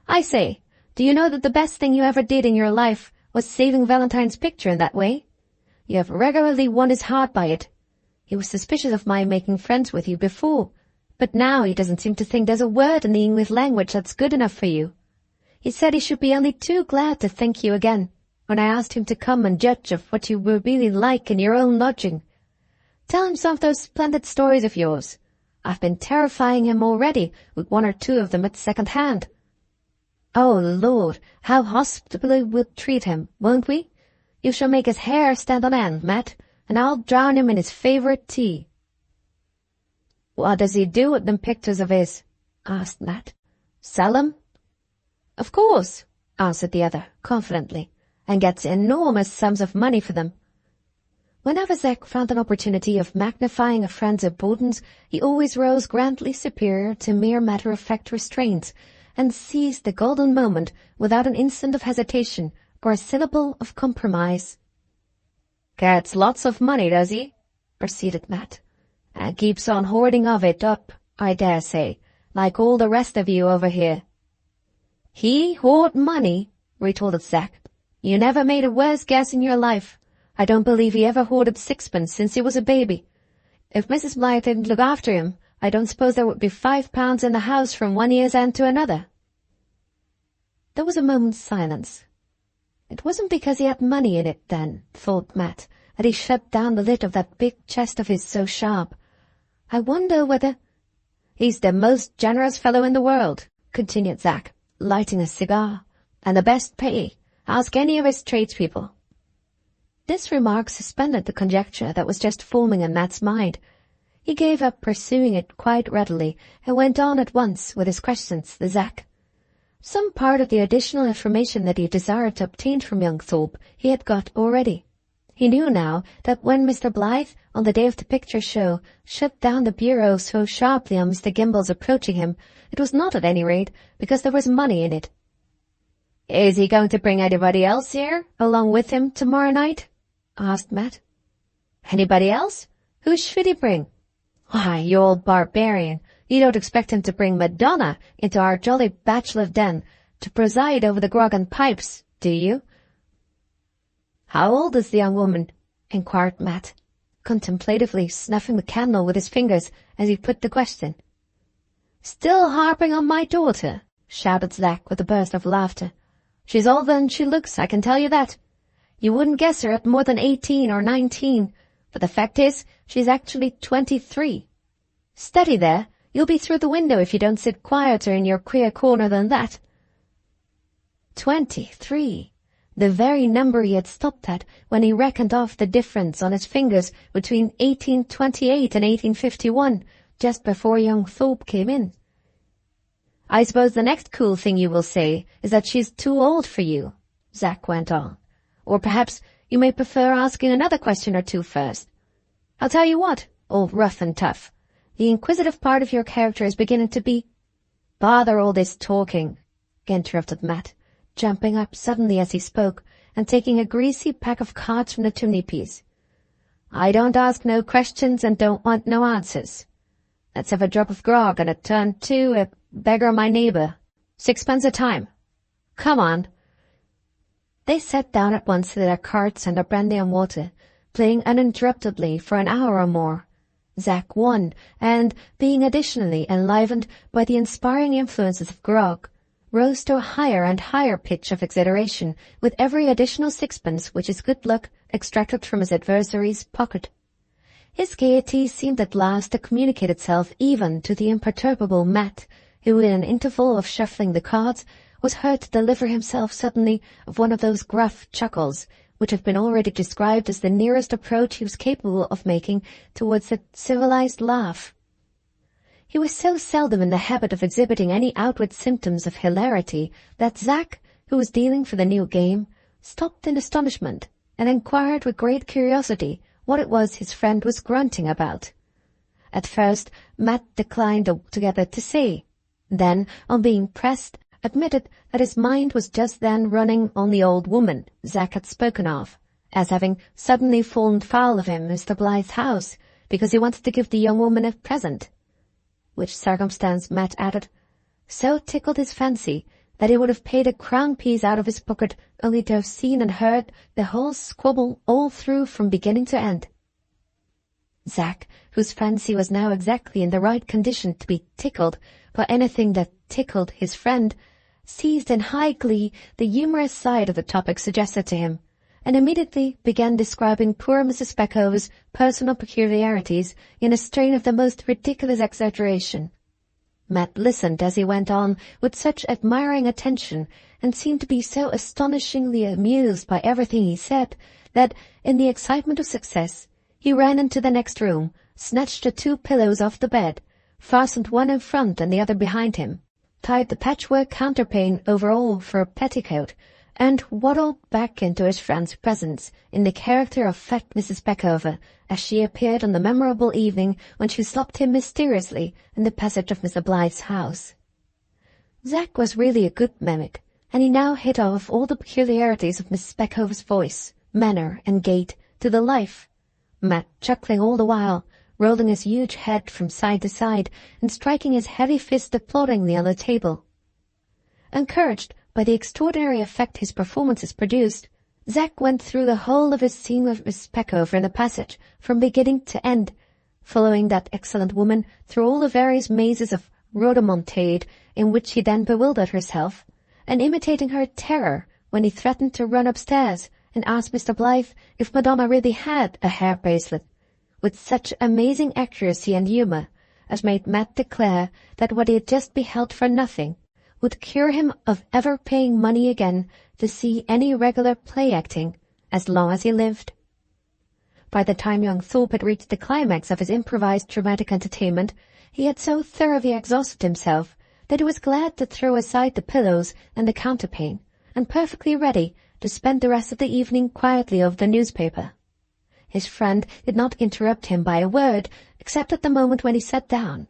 "I say, do you know that the best thing you ever did in your life was saving Valentine's picture in that way? You have regularly won his heart by it. He was suspicious of my making friends with you before, but now he doesn't seem to think there's a word in the English language that's good enough for you. He said he should be only too glad to thank you again, when I asked him to come and judge of what you were really like in your own lodging. Tell him some of those splendid stories of yours. I've been terrifying him already with one or two of them at second hand. Oh, Lord, how hospitably we'll treat him, won't we? You shall make his hair stand on end, Matt, and I'll drown him in his favourite tea." "What does he do with them pictures of his?" asked Matt. "Sell 'em?" "Of course," answered the other, confidently, "and gets enormous sums of money for them." Whenever Zack found an opportunity of magnifying a friend's importance, he always rose grandly superior to mere matter-of-fact restraints, and seized the golden moment without an instant of hesitation or a syllable of compromise. "Gets lots of money, does he?" proceeded Matt. "And keeps on hoarding of it up, I dare say, like all the rest of you over here." "He hoard money?" retorted Zack. "You never made a worse guess in your life. I don't believe he ever hoarded sixpence since he was a baby. If Mrs. Blythe didn't look after him, I don't suppose there would be £5 in the house from one year's end to another." There was a moment's silence. It wasn't because he had money in it, then, thought Matt, that he shut down the lid of that big chest of his so sharp. I wonder whether— "He's the most generous fellow in the world," continued Zack, lighting a cigar, "and the best pay. Ask any of his tradespeople." This remark suspended the conjecture that was just forming in Matt's mind. He gave up pursuing it quite readily, and went on at once with his questions to Zack. Some part of the additional information that he desired to obtain from young Thorpe he had got already. He knew now that when Mr. Blythe, on the day of the picture show, shut down the bureau so sharply on Mr. Gimble's approaching him, it was not, at any rate, because there was money in it. "Is he going to bring anybody else here, along with him, tomorrow night?" asked Matt. "Anybody else? Who should he bring?" "Why, you old barbarian, you don't expect him to bring Madonna into our jolly bachelor den to preside over the grog and pipes, do you?" "How old is the young woman?" inquired Matt, contemplatively snuffing the candle with his fingers as he put the question. "Still harping on my daughter?" shouted Zack with a burst of laughter. "She's older than she looks, I can tell you that. You wouldn't guess her at more than 18 or 19, but the fact is, she's actually 23. Steady there, you'll be through the window if you don't sit quieter in your queer corner than that." 23. The very number he had stopped at when he reckoned off the difference on his fingers between 1828 and 1851, just before young Thorpe came in. "I suppose the next cool thing you will say is that she's too old for you," Zack went on. "Or perhaps you may prefer asking another question or two first. I'll tell you what, old rough and tough, the inquisitive part of your character is beginning to be—" "Bother all this talking," interrupted Matt, jumping up suddenly as he spoke and taking a greasy pack of cards from the chimney-piece. "I don't ask no questions and don't want no answers. Let's have a drop of grog and a turn to a beggar my neighbour. 6 pence a time. Come on." They sat down at once to their cards and their brandy and water, playing uninterruptedly for an hour or more. Zack won, and, being additionally enlivened by the inspiring influences of grog, rose to a higher and higher pitch of exhilaration with every additional 6 pence which his good luck extracted from his adversary's pocket. His gaiety seemed at last to communicate itself even to the imperturbable Matt, who, in an interval of shuffling the cards, was heard to deliver himself suddenly of one of those gruff chuckles which have been already described as the nearest approach he was capable of making towards a civilized laugh. He was so seldom in the habit of exhibiting any outward symptoms of hilarity that Zack, who was dealing for the new game, stopped in astonishment and inquired with great curiosity what it was his friend was grunting about. At first, Matt declined altogether to say. Then, on being pressed, admitted that his mind was just then running on the old woman Zack had spoken of, as having suddenly fallen foul of him in Mr. Blythe's house, because he wanted to give the young woman a present. Which circumstance, Matt added, so tickled his fancy that he would have paid a crown piece out of his pocket only to have seen and heard the whole squabble all through from beginning to end. Zack, whose fancy was now exactly in the right condition to be tickled by anything that tickled his friend, seized in high glee the humorous side of the topic suggested to him, and immediately began describing poor Mrs. Speckover's personal peculiarities in a strain of the most ridiculous exaggeration. Matt listened as he went on with such admiring attention, and seemed to be so astonishingly amused by everything he said, that, in the excitement of success, he ran into the next room, snatched the 2 pillows off the bed, fastened one in front and the other behind him, tied the patchwork counterpane over all for a petticoat, and waddled back into his friend's presence in the character of fat Mrs. Speckover, as she appeared on the memorable evening when she stopped him mysteriously in the passage of Mr. Blythe's house. Zack was really a good mimic, and he now hit off all the peculiarities of Mrs. Speckover's voice, manner, and gait to the life, Matt chuckling all the while, rolling his huge head from side to side and striking his heavy fist applaudingly on the table. Encouraged by the extraordinary effect his performances produced, Zack went through the whole of his scene with Miss Speckover in the passage, from beginning to end, following that excellent woman through all the various mazes of rhodomontade in which she then bewildered herself, and imitating her terror when he threatened to run upstairs and ask Mr. Blythe if Madonna really had a hair bracelet, with such amazing accuracy and humour as made Matt declare that what he had just beheld for nothing would cure him of ever paying money again to see any regular play-acting as long as he lived. By the time young Thorpe had reached the climax of his improvised dramatic entertainment, he had so thoroughly exhausted himself that he was glad to throw aside the pillows and the counterpane, and perfectly ready to spend the rest of the evening quietly over the newspaper. His friend did not interrupt him by a word, except at the moment when he sat down,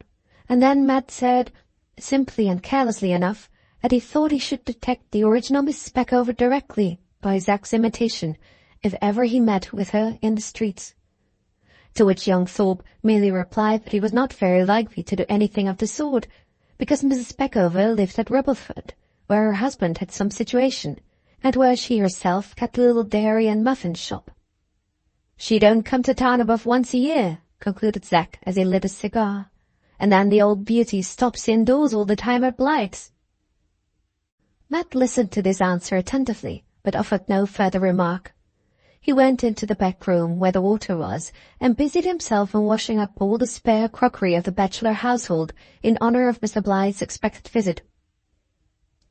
and then Matt said, simply and carelessly enough, that he thought he should detect the original Miss Speckover directly by Zack's imitation, if ever he met with her in the streets. To which young Thorpe merely replied that he was not very likely to do anything of the sort, because Mrs. Speckover lived at Rubbleford, where her husband had some situation, and where she herself kept a little dairy and muffin shop. "She don't come to town above once a year," concluded Zack as he lit a cigar, "and then the old beauty stops indoors all the time at Blythe's." Matt listened to this answer attentively, but offered no further remark. He went into the back room where the water was, and busied himself in washing up all the spare crockery of the bachelor household in honour of Mr. Blythe's expected visit.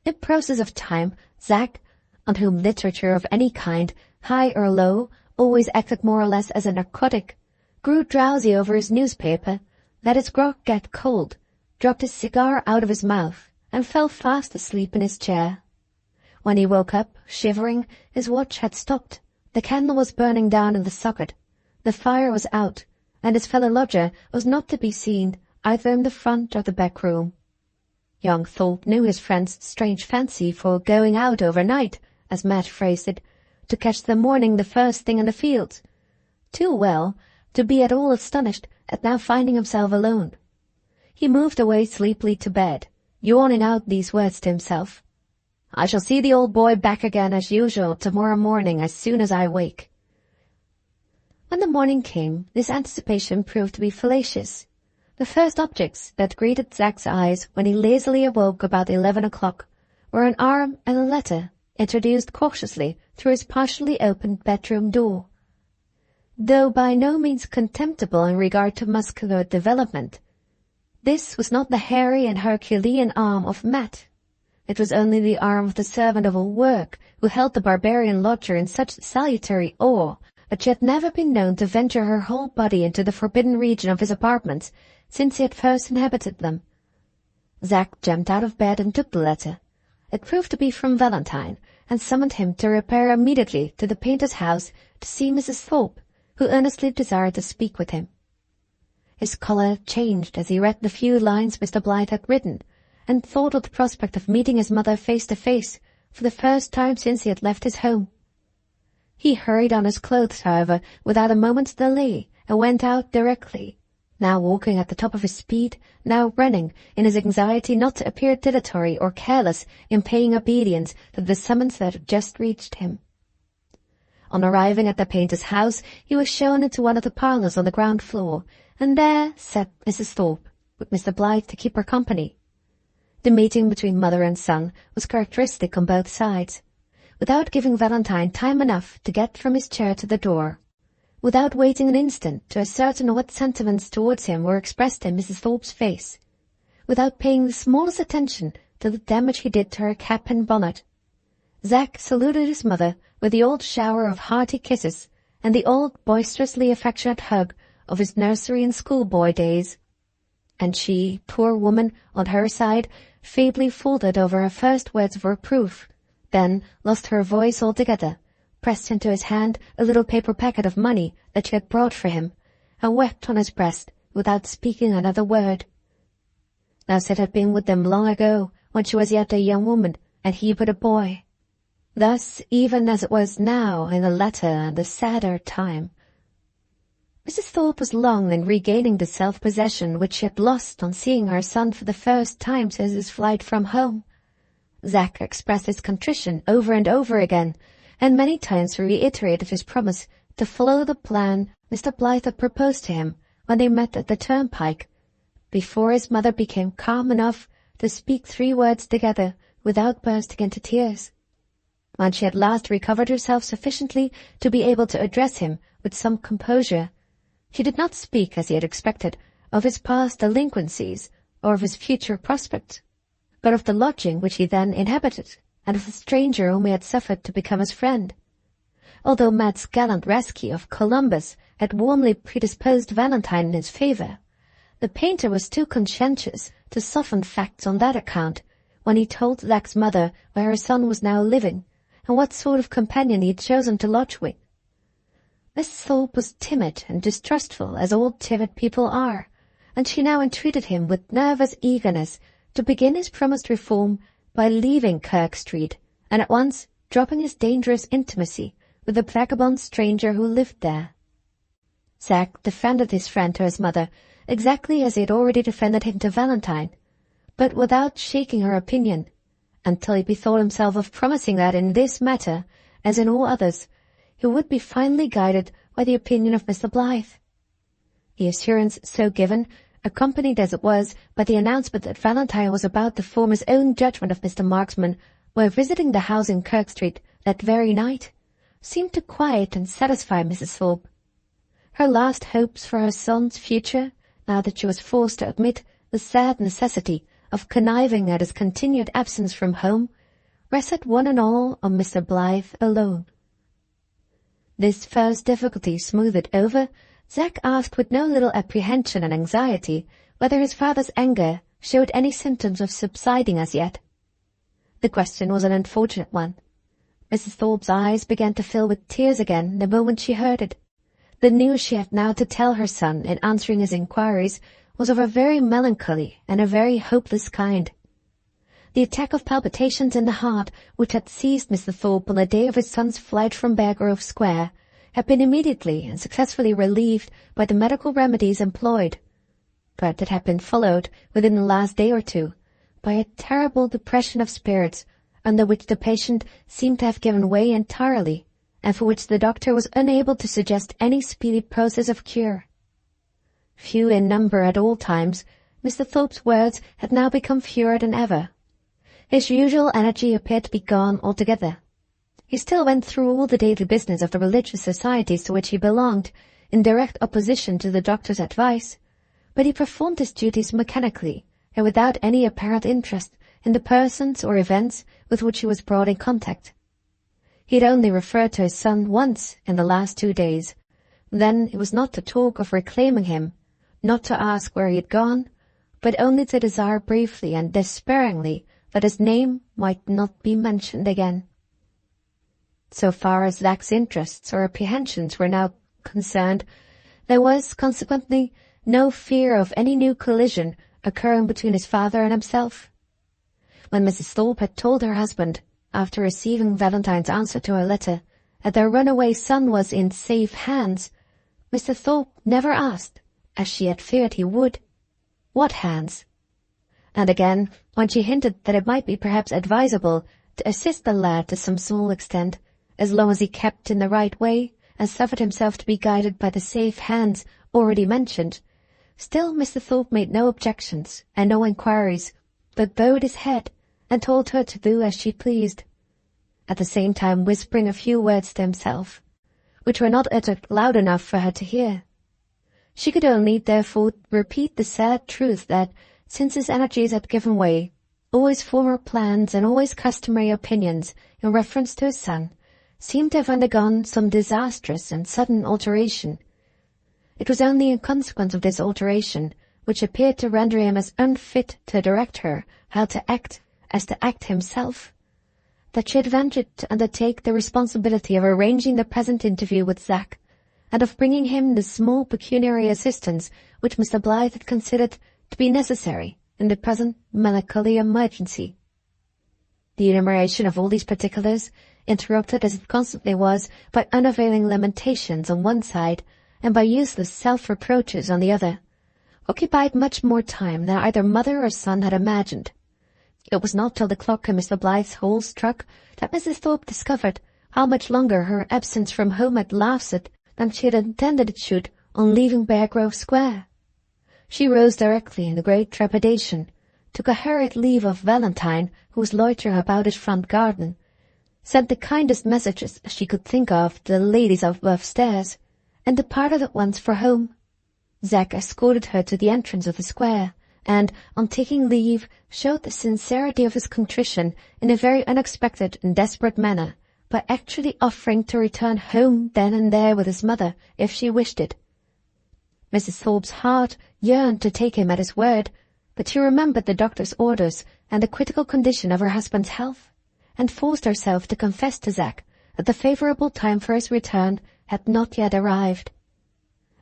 In process of time, Zack, on whom literature of any kind, high or low, always acted more or less as a narcotic, grew drowsy over his newspaper, let his grog get cold, dropped his cigar out of his mouth, and fell fast asleep in his chair. When he woke up, shivering, his watch had stopped, the candle was burning down in the socket, the fire was out, and his fellow lodger was not to be seen either in the front or the back room. Young Thorpe knew his friend's strange fancy for going out overnight, as Matt phrased it, to catch the morning the first thing in the fields, too well to be at all astonished at now finding himself alone. He moved away sleepily to bed, yawning out these words to himself. "I shall see the old boy back again as usual tomorrow morning as soon as I wake." When the morning came, this anticipation proved to be fallacious. The first objects that greeted Zack's eyes when he lazily awoke about 11 o'clock were an arm and a letter, introduced cautiously through his partially opened bedroom door. Though by no means contemptible in regard to muscular development, this was not the hairy and Herculean arm of Matt. It was only the arm of the servant of all work who held the barbarian lodger in such salutary awe that she had never been known to venture her whole body into the forbidden region of his apartments since he had first inhabited them. Zack jumped out of bed and took the letter. It proved to be from Valentine, and summoned him to repair immediately to the painter's house to see Mrs. Thorpe, who earnestly desired to speak with him. His colour changed as he read the few lines Mr. Blyth had written, and thought of the prospect of meeting his mother face to face for the first time since he had left his home. He hurried on his clothes, however, without a moment's delay, and went out directly, now walking at the top of his speed, now running, in his anxiety not to appear dilatory or careless in paying obedience to the summons that had just reached him. On arriving at the painter's house, he was shown into one of the parlours on the ground floor, and there sat Mrs. Thorpe, with Mr. Blyth to keep her company. The meeting between mother and son was characteristic on both sides. Without giving Valentine time enough to get from his chair to the door, without waiting an instant to ascertain what sentiments towards him were expressed in Mrs. Thorpe's face, without paying the smallest attention to the damage he did to her cap and bonnet, Zack saluted his mother with the old shower of hearty kisses and the old boisterously affectionate hug of his nursery and schoolboy days. And she, poor woman, on her side, feebly faltered over her first words of reproof, then lost her voice altogether, pressed into his hand a little paper packet of money that she had brought for him, and wept on his breast without speaking another word. Now Sid had been with them long ago, when she was yet a young woman, and he but a boy. Thus, even as it was now in the latter and the sadder time, Mrs. Thorpe was long in regaining the self-possession which she had lost on seeing her son for the first time since his flight from home. Zack expressed his contrition over and over again, and many times reiterated his promise to follow the plan Mr. Blyth had proposed to him when they met at the turnpike, before his mother became calm enough to speak 3 words together without bursting into tears. When she at last recovered herself sufficiently to be able to address him with some composure, she did not speak, as he had expected, of his past delinquencies or of his future prospects, but of the lodging which he then inhabited, and of the stranger whom he had suffered to become his friend. Although Matt's gallant rescue of Columbus had warmly predisposed Valentine in his favour, the painter was too conscientious to soften facts on that account when he told Zack's mother where her son was now living, and what sort of companion he had chosen to lodge with. Mrs. Thorpe was timid and distrustful, as all timid people are, and she now entreated him with nervous eagerness to begin his promised reform by leaving Kirk Street, and at once dropping his dangerous intimacy with the vagabond stranger who lived there. Zack defended his friend to his mother exactly as he had already defended him to Valentine, but without shaking her opinion, until he bethought himself of promising that in this matter, as in all others, he would be finally guided by the opinion of Mr. Blyth. The assurance so given, accompanied as it was by the announcement that Valentine was about to form his own judgment of Mr. Marksman while visiting the house in Kirk Street that very night, seemed to quiet and satisfy Mrs. Thorpe. Her last hopes for her son's future, now that she was forced to admit the sad necessity of conniving at his continued absence from home, rested one and all on Mr. Blyth alone. This first difficulty smoothed over, Zack asked with no little apprehension and anxiety whether his father's anger showed any symptoms of subsiding as yet. The question was an unfortunate one. Mrs. Thorpe's eyes began to fill with tears again the moment she heard it. The news she had now to tell her son in answering his inquiries was of a very melancholy and a very hopeless kind. The attack of palpitations in the heart which had seized Mr. Thorpe on the day of his son's flight from Bear Grove Square had been immediately and successfully relieved by the medical remedies employed, but it had been followed, within the last day or two, by a terrible depression of spirits, under which the patient seemed to have given way entirely, and for which the doctor was unable to suggest any speedy process of cure. Few in number at all times, Mr. Thorpe's words had now become fewer than ever. His usual energy appeared to be gone altogether. He still went through all the daily business of the religious societies to which he belonged, in direct opposition to the doctor's advice, but he performed his duties mechanically and without any apparent interest in the persons or events with which he was brought in contact. He had only referred to his son once in the last 2 days. Then it was not to talk of reclaiming him, not to ask where he had gone, but only to desire briefly and despairingly that his name might not be mentioned again. So far as Zach's interests or apprehensions were now concerned, there was, consequently, no fear of any new collision occurring between his father and himself. When Mrs. Thorpe had told her husband, after receiving Valentine's answer to her letter, that their runaway son was in safe hands, Mr. Thorpe never asked, as she had feared he would, what hands. And again, when she hinted that it might be perhaps advisable to assist the lad to some small extent, as long as he kept in the right way and suffered himself to be guided by the safe hands already mentioned, still Mr. Thorpe made no objections and no inquiries, but bowed his head and told her to do as she pleased, at the same time whispering a few words to himself, which were not uttered loud enough for her to hear. She could only, therefore, repeat the sad truth that, since his energies had given way, all his former plans and all his customary opinions in reference to his son seemed to have undergone some disastrous and sudden alteration. It was only in consequence of this alteration, which appeared to render him as unfit to direct her how to act as to act himself, that she had ventured to undertake the responsibility of arranging the present interview with Zach, and of bringing him the small pecuniary assistance which Mr. Blyth had considered to be necessary in the present melancholy emergency. The enumeration of all these particulars, interrupted as it constantly was by unavailing lamentations on one side and by useless self-reproaches on the other, occupied much more time than either mother or son had imagined. It was not till the clock in Mr. Blythe's hall struck that Mrs. Thorpe discovered how much longer her absence from home had lasted than she had intended it should on leaving Bear Grove Square. She rose directly in great trepidation, took a hurried leave of Valentine, who was loitering about his front garden, sent the kindest messages she could think of to the ladies above stairs, and departed at once for home. Zack escorted her to the entrance of the square, and, on taking leave, showed the sincerity of his contrition in a very unexpected and desperate manner, by actually offering to return home then and there with his mother, if she wished it. Mrs. Thorpe's heart yearned to take him at his word, but she remembered the doctor's orders and the critical condition of her husband's health, and forced herself to confess to Zack that the favourable time for his return had not yet arrived.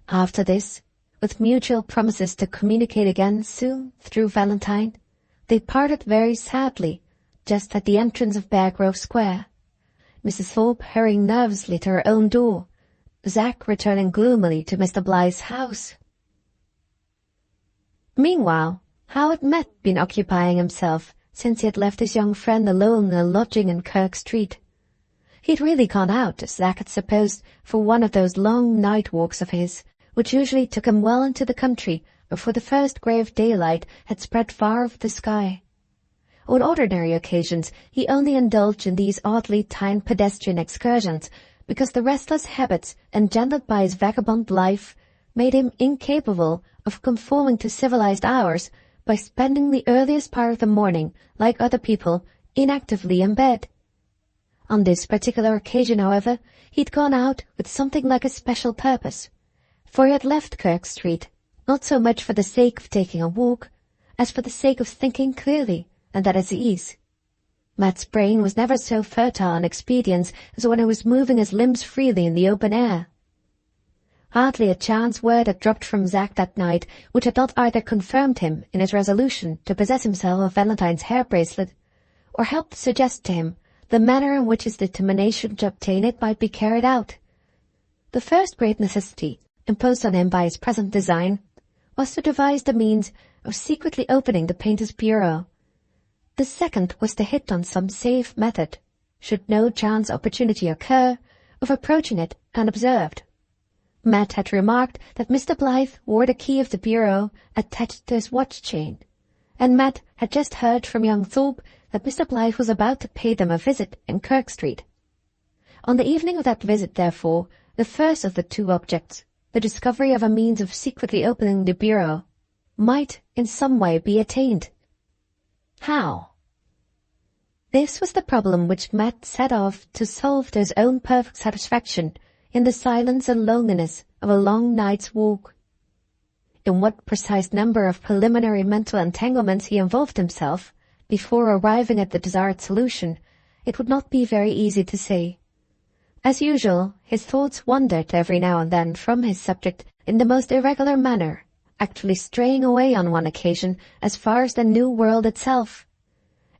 After this, with mutual promises to communicate again soon through Valentine, they parted very sadly, just at the entrance of Bear Grove Square, Mrs. Thorpe hurrying nervously to her own door, Zack returning gloomily to Mr. Blythe's house. Meanwhile, how had Matt been occupying himself since he had left his young friend alone in a lodging in Kirk Street? He had really gone out, as Zack had supposed, for one of those long night walks of his, which usually took him well into the country before the first grey of daylight had spread far over the sky. On ordinary occasions he only indulged in these oddly timed pedestrian excursions because the restless habits engendered by his vagabond life made him incapable of conforming to civilized hours by spending the earliest part of the morning, like other people, inactively in bed. On this particular occasion, however, he had gone out with something like a special purpose, for he had left Kirk Street, not so much for the sake of taking a walk, as for the sake of thinking clearly and at his ease. Matt's brain was never so fertile in expedients as when he was moving his limbs freely in the open air. Hardly a chance word had dropped from Zack that night which had not either confirmed him in his resolution to possess himself of Valentine's hair bracelet, or helped suggest to him the manner in which his determination to obtain it might be carried out. The first great necessity imposed on him by his present design was to devise the means of secretly opening the painter's bureau. The second was to hit on some safe method, should no chance opportunity occur, of approaching it unobserved. Matt had remarked that Mr. Blyth wore the key of the bureau attached to his watch chain, and Matt had just heard from young Thorpe that Mr. Blyth was about to pay them a visit in Kirk Street. On the evening of that visit, therefore, the first of the two objects, the discovery of a means of secretly opening the bureau, might in some way be attained. How? This was the problem which Matt set off to solve to his own perfect satisfaction in the silence and loneliness of a long night's walk. In what precise number of preliminary mental entanglements he involved himself before arriving at the desired solution, it would not be very easy to say. As usual, his thoughts wandered every now and then from his subject in the most irregular manner, actually straying away on one occasion as far as the New World itself,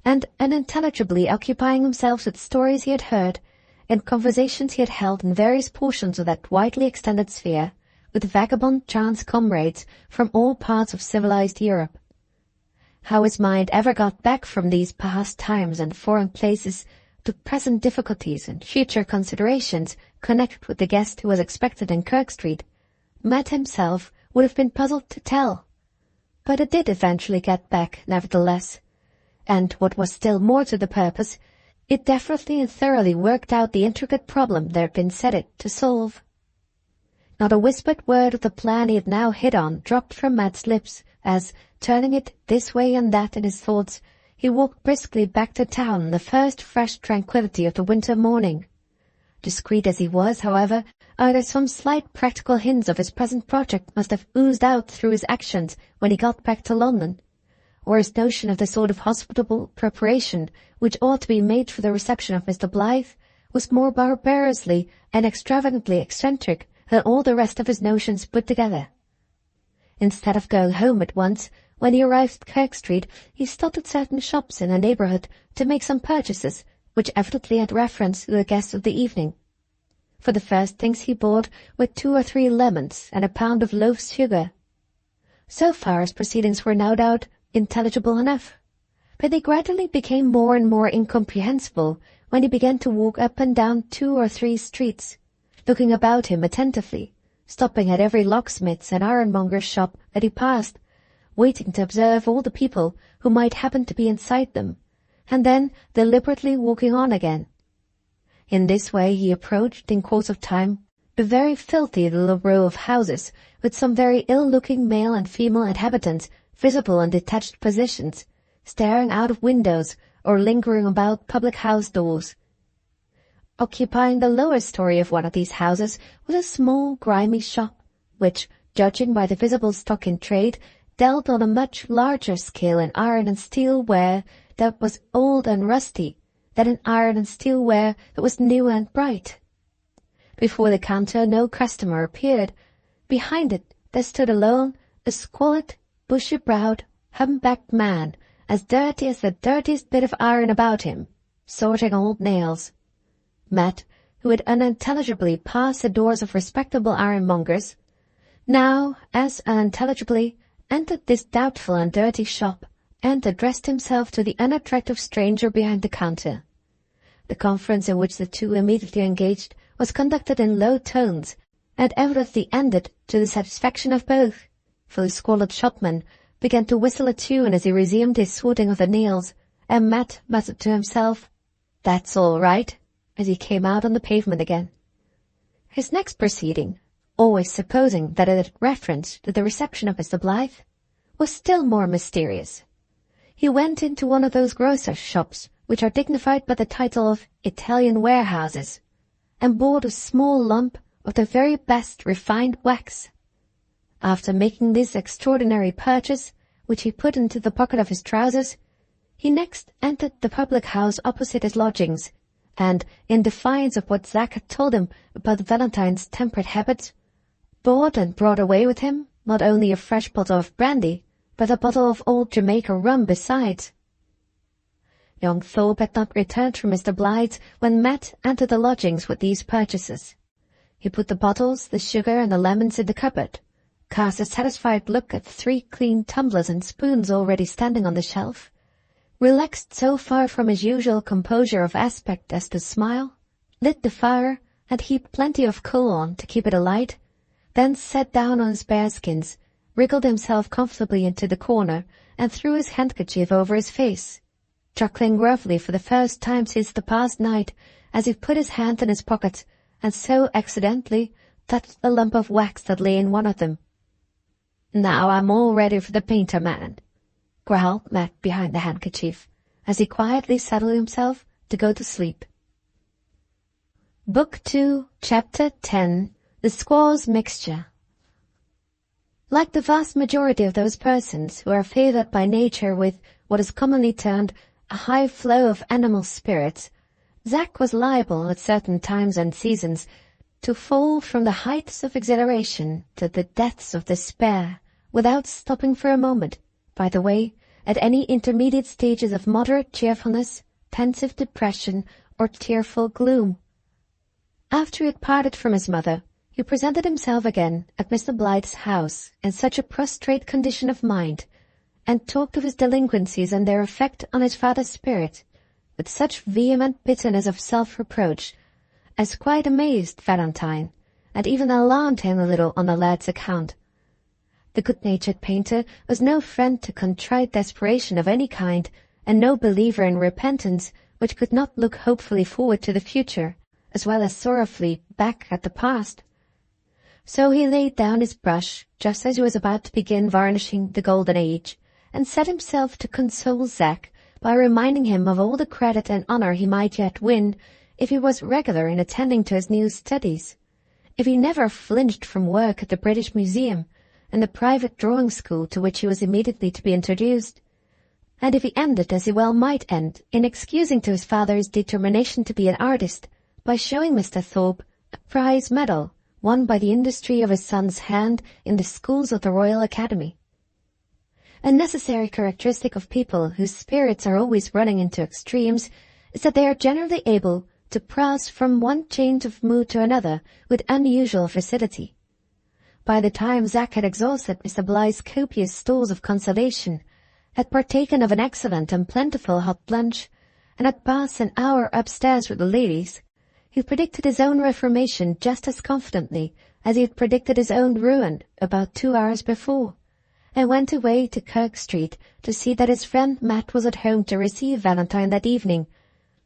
and unintelligibly occupying himself with stories he had heard, and conversations he had held in various portions of that widely extended sphere, with vagabond chance comrades from all parts of civilized Europe. How his mind ever got back from these past times and foreign places to present difficulties and future considerations connected with the guest who was expected in Kirk Street, Matt himself would have been puzzled to tell. But it did eventually get back, nevertheless, and what was still more to the purpose, it definitely and thoroughly worked out the intricate problem there had been set it to solve. Not a whispered word of the plan he had now hit on dropped from Matt's lips as, turning it this way and that in his thoughts, he walked briskly back to town in the first fresh tranquillity of the winter morning. Discreet as he was, however, either some slight practical hints of his present project must have oozed out through his actions when he got back to London, or his notion of the sort of hospitable preparation which ought to be made for the reception of Mr. Blyth was more barbarously and extravagantly eccentric than all the rest of his notions put together. Instead of going home at once, when he arrived at Kirk Street, he stopped at certain shops in the neighbourhood to make some purchases, which evidently had reference to the guest of the evening. For the first things he bought were 2 or 3 lemons and a pound of loaf sugar. So far his proceedings were no doubt intelligible enough, but they gradually became more and more incomprehensible when he began to walk up and down 2 or 3 streets, looking about him attentively, stopping at every locksmith's and ironmonger's shop that he passed, waiting to observe all the people who might happen to be inside them, and then deliberately walking on again. In this way he approached, in course of time, a very filthy little row of houses, with some very ill-looking male and female inhabitants visible in detached positions, staring out of windows or lingering about public-house doors. Occupying the lower story of one of these houses was a small, grimy shop, which, judging by the visible stock in trade, dealt on a much larger scale in iron and steel ware that was old and rusty than in iron and steel ware that was new and bright. Before the counter no customer appeared. Behind it there stood alone a squalid, bushy-browed, hump-backed man, as dirty as the dirtiest bit of iron about him, sorting old nails. Matt, who had unintelligibly passed the doors of respectable ironmongers, now, as unintelligibly, entered this doubtful and dirty shop, and addressed himself to the unattractive stranger behind the counter. The conference in which the two immediately engaged was conducted in low tones, and evidently ended to the satisfaction of both, for the squalid shopman began to whistle a tune as he resumed his sorting of the nails, and Matt muttered to himself, "That's all right," as he came out on the pavement again. His next proceeding, always supposing that it had reference to the reception of Mr. Blyth, was still more mysterious. He went into one of those grocers' shops which are dignified by the title of Italian warehouses, and bought a small lump of the very best refined wax. After making this extraordinary purchase, which he put into the pocket of his trousers, he next entered the public-house opposite his lodgings, and, in defiance of what Zack had told him about Valentine's temperate habits, bought and brought away with him not only a fresh bottle of brandy, but a bottle of old Jamaica rum besides. Young Thorpe had not returned from Mr. Blythe's when Matt entered the lodgings with these purchases. He put the bottles, the sugar, and the lemons in the cupboard, cast a satisfied look at 3 clean tumblers and spoons already standing on the shelf, relaxed so far from his usual composure of aspect as to smile, lit the fire, and heaped plenty of coal on to keep it alight, then sat down on his bearskins, wriggled himself comfortably into the corner, and threw his handkerchief over his face, chuckling gruffly for the first time since the past night as he put his hand in his pocket and so accidentally touched a lump of wax that lay in one of them. "Now I'm all ready for the painter man," growled Matt behind the handkerchief, as he quietly settled himself to go to sleep. Book 2, Chapter 10, The Squaw's Mixture. Like the vast majority of those persons who are favored by nature with what is commonly termed a high flow of animal spirits, Zack was liable at certain times and seasons to fall from the heights of exhilaration to the depths of despair without stopping for a moment, by the way, at any intermediate stages of moderate cheerfulness, pensive depression, or tearful gloom. After he had parted from his mother, he presented himself again at Mr. Blythe's house in such a prostrate condition of mind, and talked of his delinquencies and their effect on his father's spirit, with such vehement bitterness of self-reproach, as quite amazed Valentine, and even alarmed him a little on the lad's account. The good-natured painter was no friend to contrite desperation of any kind, and no believer in repentance which could not look hopefully forward to the future, as well as sorrowfully back at the past. So he laid down his brush just as he was about to begin varnishing the golden age, and set himself to console Zack by reminding him of all the credit and honor he might yet win if he was regular in attending to his new studies, if he never flinched from work at the British Museum and the private drawing school to which he was immediately to be introduced, and if he ended, as he well might end, in excusing to his father his determination to be an artist by showing Mr. Thorpe a prize medal won by the industry of his son's hand in the schools of the Royal Academy. A necessary characteristic of people whose spirits are always running into extremes is that they are generally able to pass from one change of mood to another with unusual facility. By the time Zack had exhausted Mr. Blythe's copious stores of consolation, had partaken of an excellent and plentiful hot lunch, and had passed an hour upstairs with the ladies, he predicted his own reformation just as confidently as he had predicted his own ruin about 2 hours before, and went away to Kirk Street to see that his friend Matt was at home to receive Valentine that evening,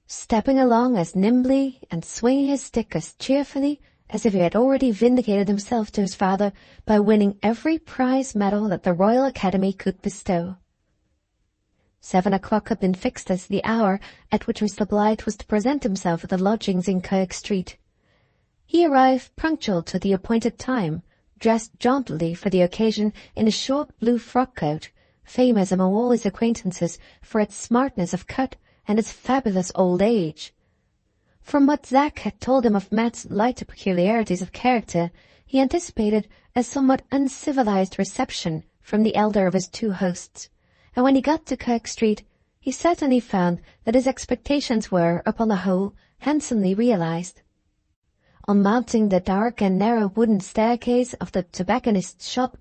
stepping along as nimbly and swinging his stick as cheerfully as if he had already vindicated himself to his father by winning every prize medal that the Royal Academy could bestow. 7 o'clock had been fixed as the hour at which Mr. Blythe was to present himself at the lodgings in Kirk Street. He arrived punctual to the appointed time, dressed jauntily for the occasion in a short blue frock-coat, famous among all his acquaintances for its smartness of cut and its fabulous old age. From what Zack had told him of Matt's lighter peculiarities of character, he anticipated a somewhat uncivilized reception from the elder of his 2 hosts, and when he got to Kirk Street, he certainly found that his expectations were, upon the whole, handsomely realized. On mounting the dark and narrow wooden staircase of the tobacconist's shop,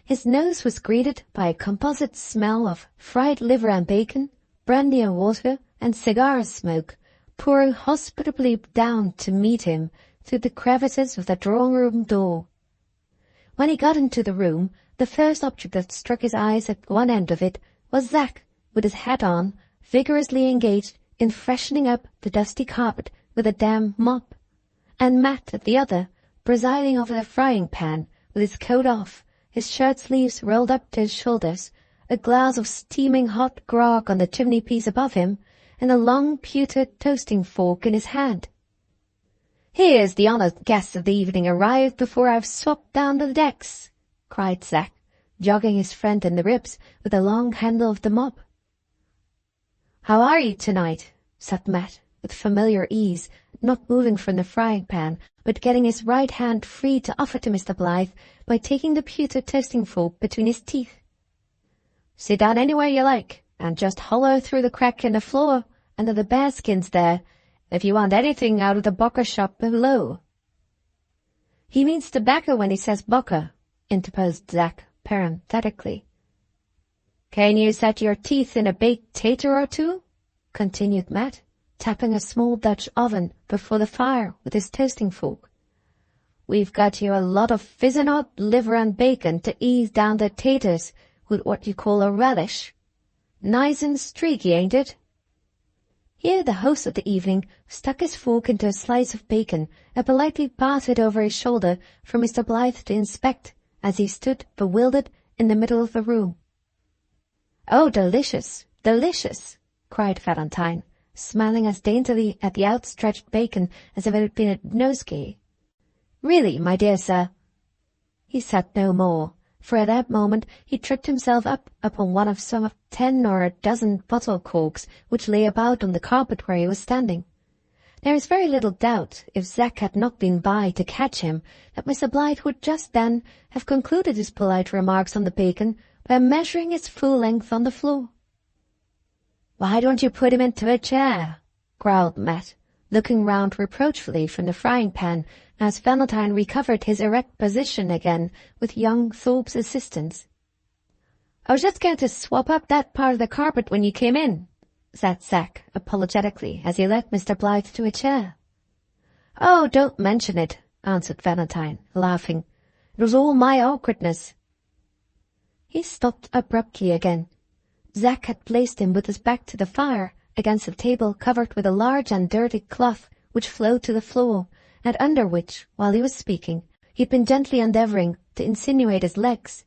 his nose was greeted by a composite smell of fried liver and bacon, brandy and water, and cigar smoke, pouring hospitably down to meet him through the crevices of the drawing-room door. When he got into the room, the first object that struck his eyes at one end of it was Zack, with his hat on, vigorously engaged in freshening up the dusty carpet with a damp mop, and Matt at the other, presiding over the frying-pan, with his coat off, his shirt-sleeves rolled up to his shoulders, a glass of steaming hot grog on the chimney-piece above him, and a long pewter toasting fork in his hand. "Here's the honoured guest of the evening arrived before I've swapped down the decks," cried Zack, jogging his friend in the ribs with the long handle of the mop. "How are you tonight?" said Matt, with familiar ease, not moving from the frying pan, but getting his right hand free to offer to Mr. Blythe by taking the pewter toasting fork between his teeth. "Sit down anywhere you like, and just hollow through the crack in the floor under the bearskins there, if you want anything out of the Bocker shop below." "He means tobacco when he says Bocker," interposed Zack parenthetically. "Can you set your teeth in a baked tater or two?" continued Matt, tapping a small Dutch oven before the fire with his toasting fork. "We've got you a lot of fizzing hot liver and bacon to ease down the taters with what you call a relish. Nice and streaky, ain't it?" Here the host of the evening stuck his fork into a slice of bacon and politely passed it over his shoulder for Mr. Blythe to inspect as he stood bewildered in the middle of the room. "Oh, delicious, delicious!" cried Valentine, smiling as daintily at the outstretched bacon as if it had been a nosegay. "Really, my dear sir—" He said no more, for at that moment he tripped himself up upon one of some of 10 or a dozen bottle corks which lay about on the carpet where he was standing. There is very little doubt, if Zack had not been by to catch him, that Mr. Blythe would just then have concluded his polite remarks on the bacon by measuring its full length on the floor. "Why don't you put him into a chair?" growled Matt, looking round reproachfully from the frying pan as Valentine recovered his erect position again with young Thorpe's assistance. "I was just going to swap up that part of the carpet when you came in," said Zack apologetically as he led Mr. Blythe to a chair. "Oh, don't mention it," answered Valentine, laughing. "It was all my awkwardness." He stopped abruptly again. Zack had placed him with his back to the fire, against a table covered with a large and dirty cloth which flowed to the floor, and under which, while he was speaking, he had been gently endeavouring to insinuate his legs.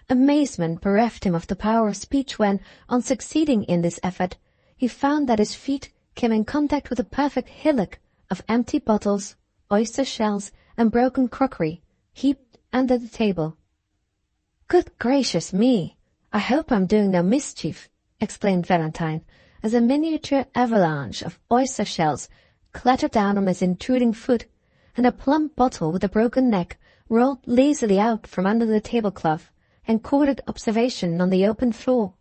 Amazement bereft him of the power of speech when, on succeeding in this effort, he found that his feet came in contact with a perfect hillock of empty bottles, oyster shells, and broken crockery, heaped under the table. "Good gracious me! I hope I'm doing no mischief," exclaimed Valentine, as a miniature avalanche of oyster shells clattered down on his intruding foot, and a plump bottle with a broken neck rolled lazily out from under the tablecloth and courted observation on the open floor.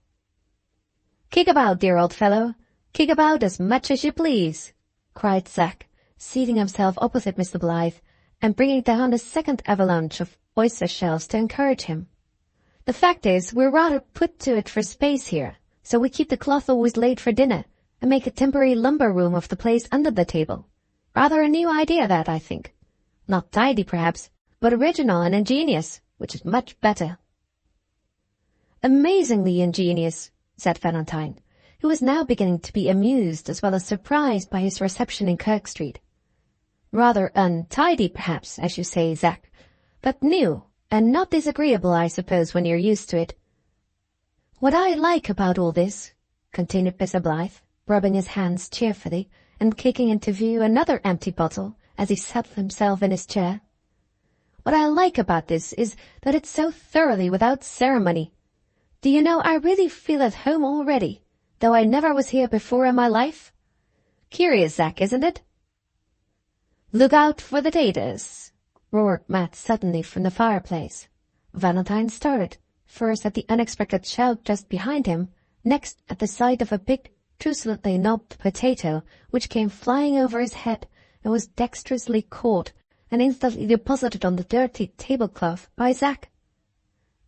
"Kick about, dear old fellow, kick about as much as you please," cried Zack, seating himself opposite Mr. Blythe and bringing down a second avalanche of oyster shells to encourage him. "The fact is, we're rather put to it for space here, so we keep the cloth always laid for dinner and make a temporary lumber room of the place under the table. Rather a new idea that, I think. Not tidy, perhaps, but original and ingenious, which is much better." "Amazingly ingenious," said Valentine, who was now beginning to be amused as well as surprised by his reception in Kirk Street. "Rather untidy, perhaps, as you say, Zack, but new, and not disagreeable, I suppose, when you're used to it. What I like about all this," continued Mr. Blythe, rubbing his hands cheerfully and kicking into view another empty bottle as he settled himself in his chair, "what I like about this is that it's so thoroughly without ceremony. Do you know, I really feel at home already, though I never was here before in my life. Curious, Zack, isn't it?" "Look out for the taters," roared Matt suddenly from the fireplace. Valentine started, first at the unexpected shout just behind him, next at the sight of a big, truculently knobbed potato which came flying over his head and was dexterously caught and instantly deposited on the dirty tablecloth by Zack.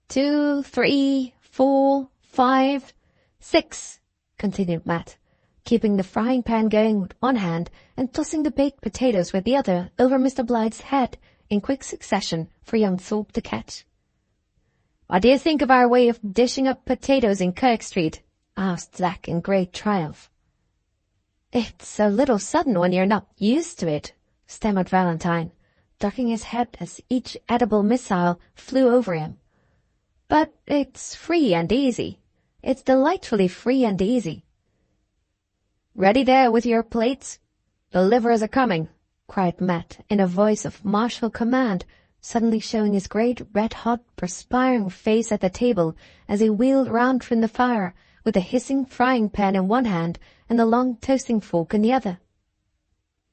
2, 3, 4, 5, 6, continued Matt, keeping the frying pan going with one hand and tossing the baked potatoes with the other over Mr. Blythe's head in quick succession for young Thorpe to catch. "What do you think of our way of dishing up potatoes in Kirk Street?" asked Zack in great triumph. "It's a little sudden when you're not used to it," stammered Valentine, ducking his head as each edible missile flew over him. "But it's free and easy. It's delightfully free and easy." "Ready there with your plates? The livers are coming," cried Matt in a voice of martial command, suddenly showing his great red-hot, perspiring face at the table as he wheeled round from the fire with the hissing frying pan in one hand and the long toasting fork in the other.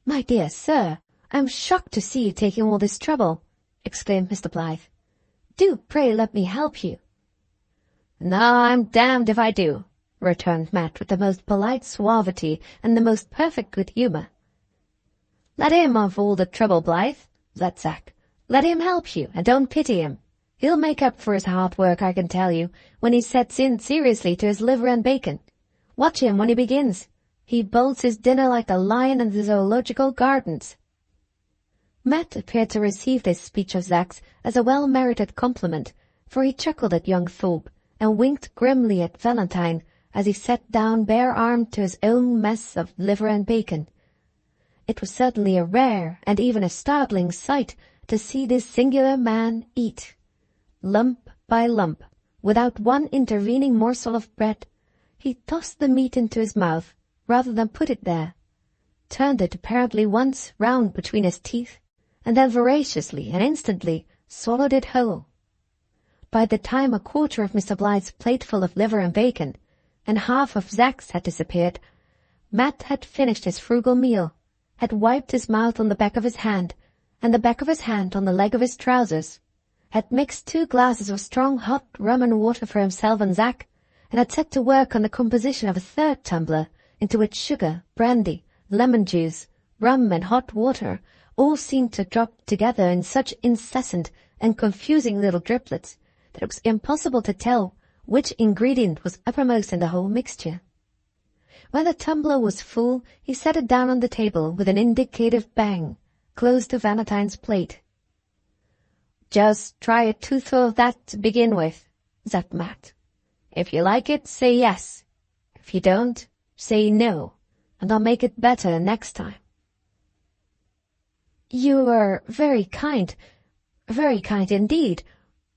"My dear sir, I am shocked to see you taking all this trouble," exclaimed Mr. Blyth. "Do pray let me help you." "No, I'm damned if I do," returned Matt with the most polite suavity and the most perfect good humour. "Let him have all the trouble, Blyth," said Zack. "Let him help you, and don't pity him. He'll make up for his hard work, I can tell you, when he sets in seriously to his liver and bacon. Watch him when he begins. He bolts his dinner like the lion in the zoological gardens." Matt appeared to receive this speech of Zack's as a well-merited compliment, for he chuckled at young Thorpe and winked grimly at Valentine as he sat down bare-armed to his own mess of liver and bacon. It was certainly a rare and even a startling sight to see this singular man eat. Lump by lump, without one intervening morsel of bread, he tossed the meat into his mouth rather than put it there, turned it apparently once round between his teeth, and then voraciously and instantly swallowed it whole. By the time a quarter of Mr. Blyth's plateful of liver and bacon and half of Zack's had disappeared, Matt had finished his frugal meal, had wiped his mouth on the back of his hand, and the back of his hand on the leg of his trousers, had mixed 2 glasses of strong hot rum and water for himself and Zack, and had set to work on the composition of a 3rd tumbler, into which sugar, brandy, lemon juice, rum and hot water all seemed to drop together in such incessant and confusing little driplets that it was impossible to tell which ingredient was uppermost in the whole mixture. When the tumbler was full, he set it down on the table with an indicative bang, close to Valentine's plate. "Just try a toothful of that to begin with," said Matt. "If you like it, say yes. If you don't, say no, and I'll make it better next time." "You are very kind indeed,"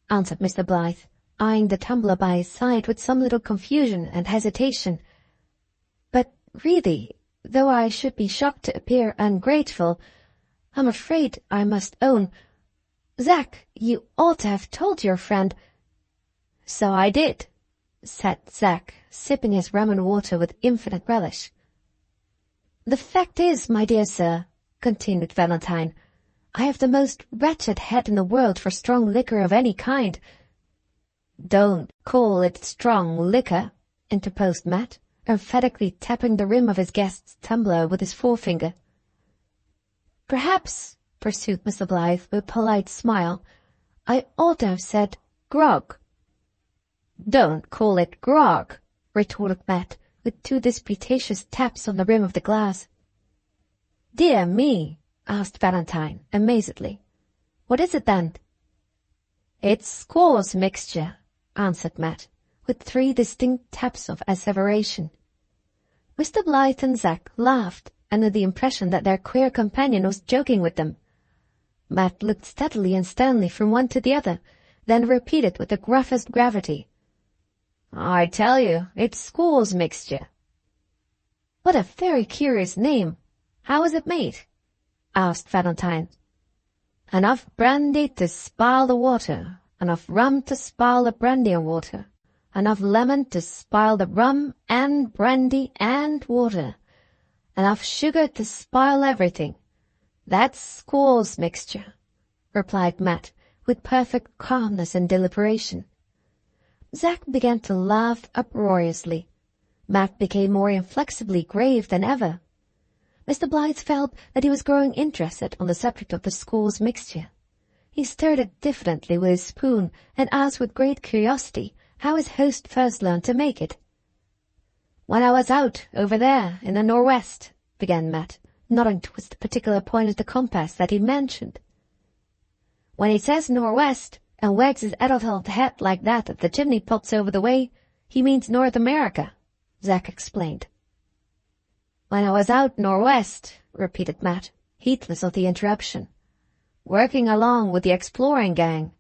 answered Mr. Blyth, eyeing the tumbler by his side with some little confusion and hesitation. "But really, though I should be shocked to appear ungrateful, I'm afraid I must own, Zack, you ought to have told your friend—" "So I did," said Zack, sipping his rum and water with infinite relish. "The fact is, my dear sir," continued Valentine, "I have the most wretched head in the world for strong liquor of any kind." "Don't call it strong liquor," interposed Matt, emphatically tapping the rim of his guest's tumbler with his forefinger. "Perhaps," pursued Mr. Blyth with a polite smile, "I ought to have said grog." "Don't call it grog," retorted Matt, with 2 disputatious taps on the rim of the glass. "Dear me," asked Valentine, amazedly. "What is it then?" "It's squaw's mixture," answered Matt, with 3 distinct taps of asseveration. Mr. Blyth and Zack laughed, under the impression that their queer companion was joking with them. Matt looked steadily and sternly from one to the other, then repeated with the gruffest gravity, "I tell you, it's squaw's mixture." "What a very curious name. How is it made?" asked Valentine. "Enough brandy to spile the water, enough rum to spile the brandy and water, enough lemon to spile the rum and brandy and water, enough sugar to spile everything. That's squaw's mixture," replied Matt, with perfect calmness and deliberation. Zack began to laugh uproariously. Matt became more inflexibly grave than ever. Mr. Blyth felt that he was growing interested on the subject of the squaw's mixture. He stirred it diffidently with his spoon and asked with great curiosity how his host first learned to make it. "When I was out over there in the nor'west," began Matt, nodding towards the particular point of the compass that he mentioned. "When he says nor'west and wags his addled head like that at the chimney pots over the way, he means North America," Zack explained. "When I was out nor'west," repeated Matt, heedless of the interruption, "working along with the exploring gang,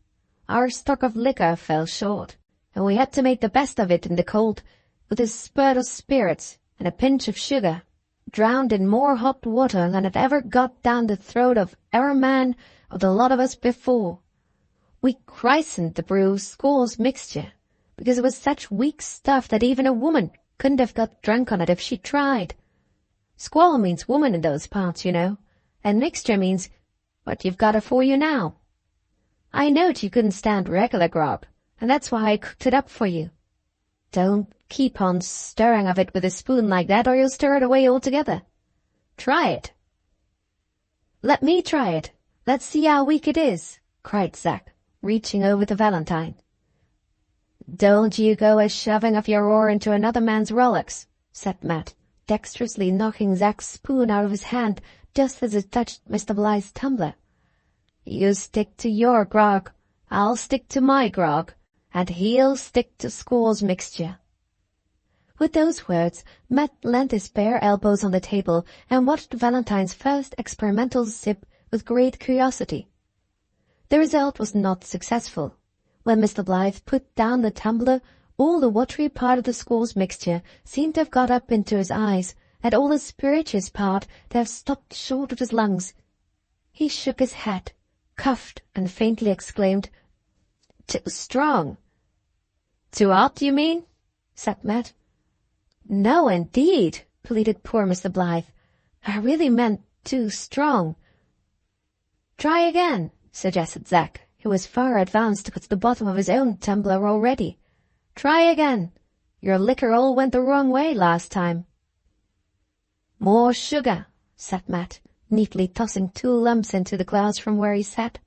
our stock of liquor fell short, and we had to make the best of it in the cold with a spurt of spirits and a pinch of sugar, drowned in more hot water than had ever got down the throat of e'er man of the lot of us before. We christened the brew squaw's mixture, because it was such weak stuff that even a woman couldn't have got drunk on it if she tried. Squaw means woman in those parts, you know, and mixture means what you've got afore you now. I knowed you couldn't stand regular grog, and that's why I cooked it up for you. Don't keep on stirring of it with a spoon like that, or you'll stir it away altogether. Try it. Let me try it. Let's see how weak it is, cried Zack, reaching over to Valentine. Don't you go a-shoving of your oar into another man's Rolex, said Matt, dexterously knocking Zack's spoon out of his hand just as it touched Mr. Blythe's tumbler. You stick to your grog, I'll stick to my grog, and he'll stick to Squaw's mixture. With those words, Matt leant his bare elbows on the table and watched Valentine's first experimental sip with great curiosity. The result was not successful. When Mr. Blythe put down the tumbler, all the watery part of the Squaw's mixture seemed to have got up into his eyes, and all the spirituous part to have stopped short of his lungs. He shook his head, coughed, and faintly exclaimed, "Too strong." "Too hot, you mean?" said Matt. "No, indeed," pleaded poor Mr. Blythe. "I really meant too strong." "Try again," suggested Zack, who was far advanced towards the bottom of his own tumbler already. "Try again. Your liquor all went the wrong way last time." "More sugar," said Matt, neatly tossing 2 lumps into the glass from where he sat.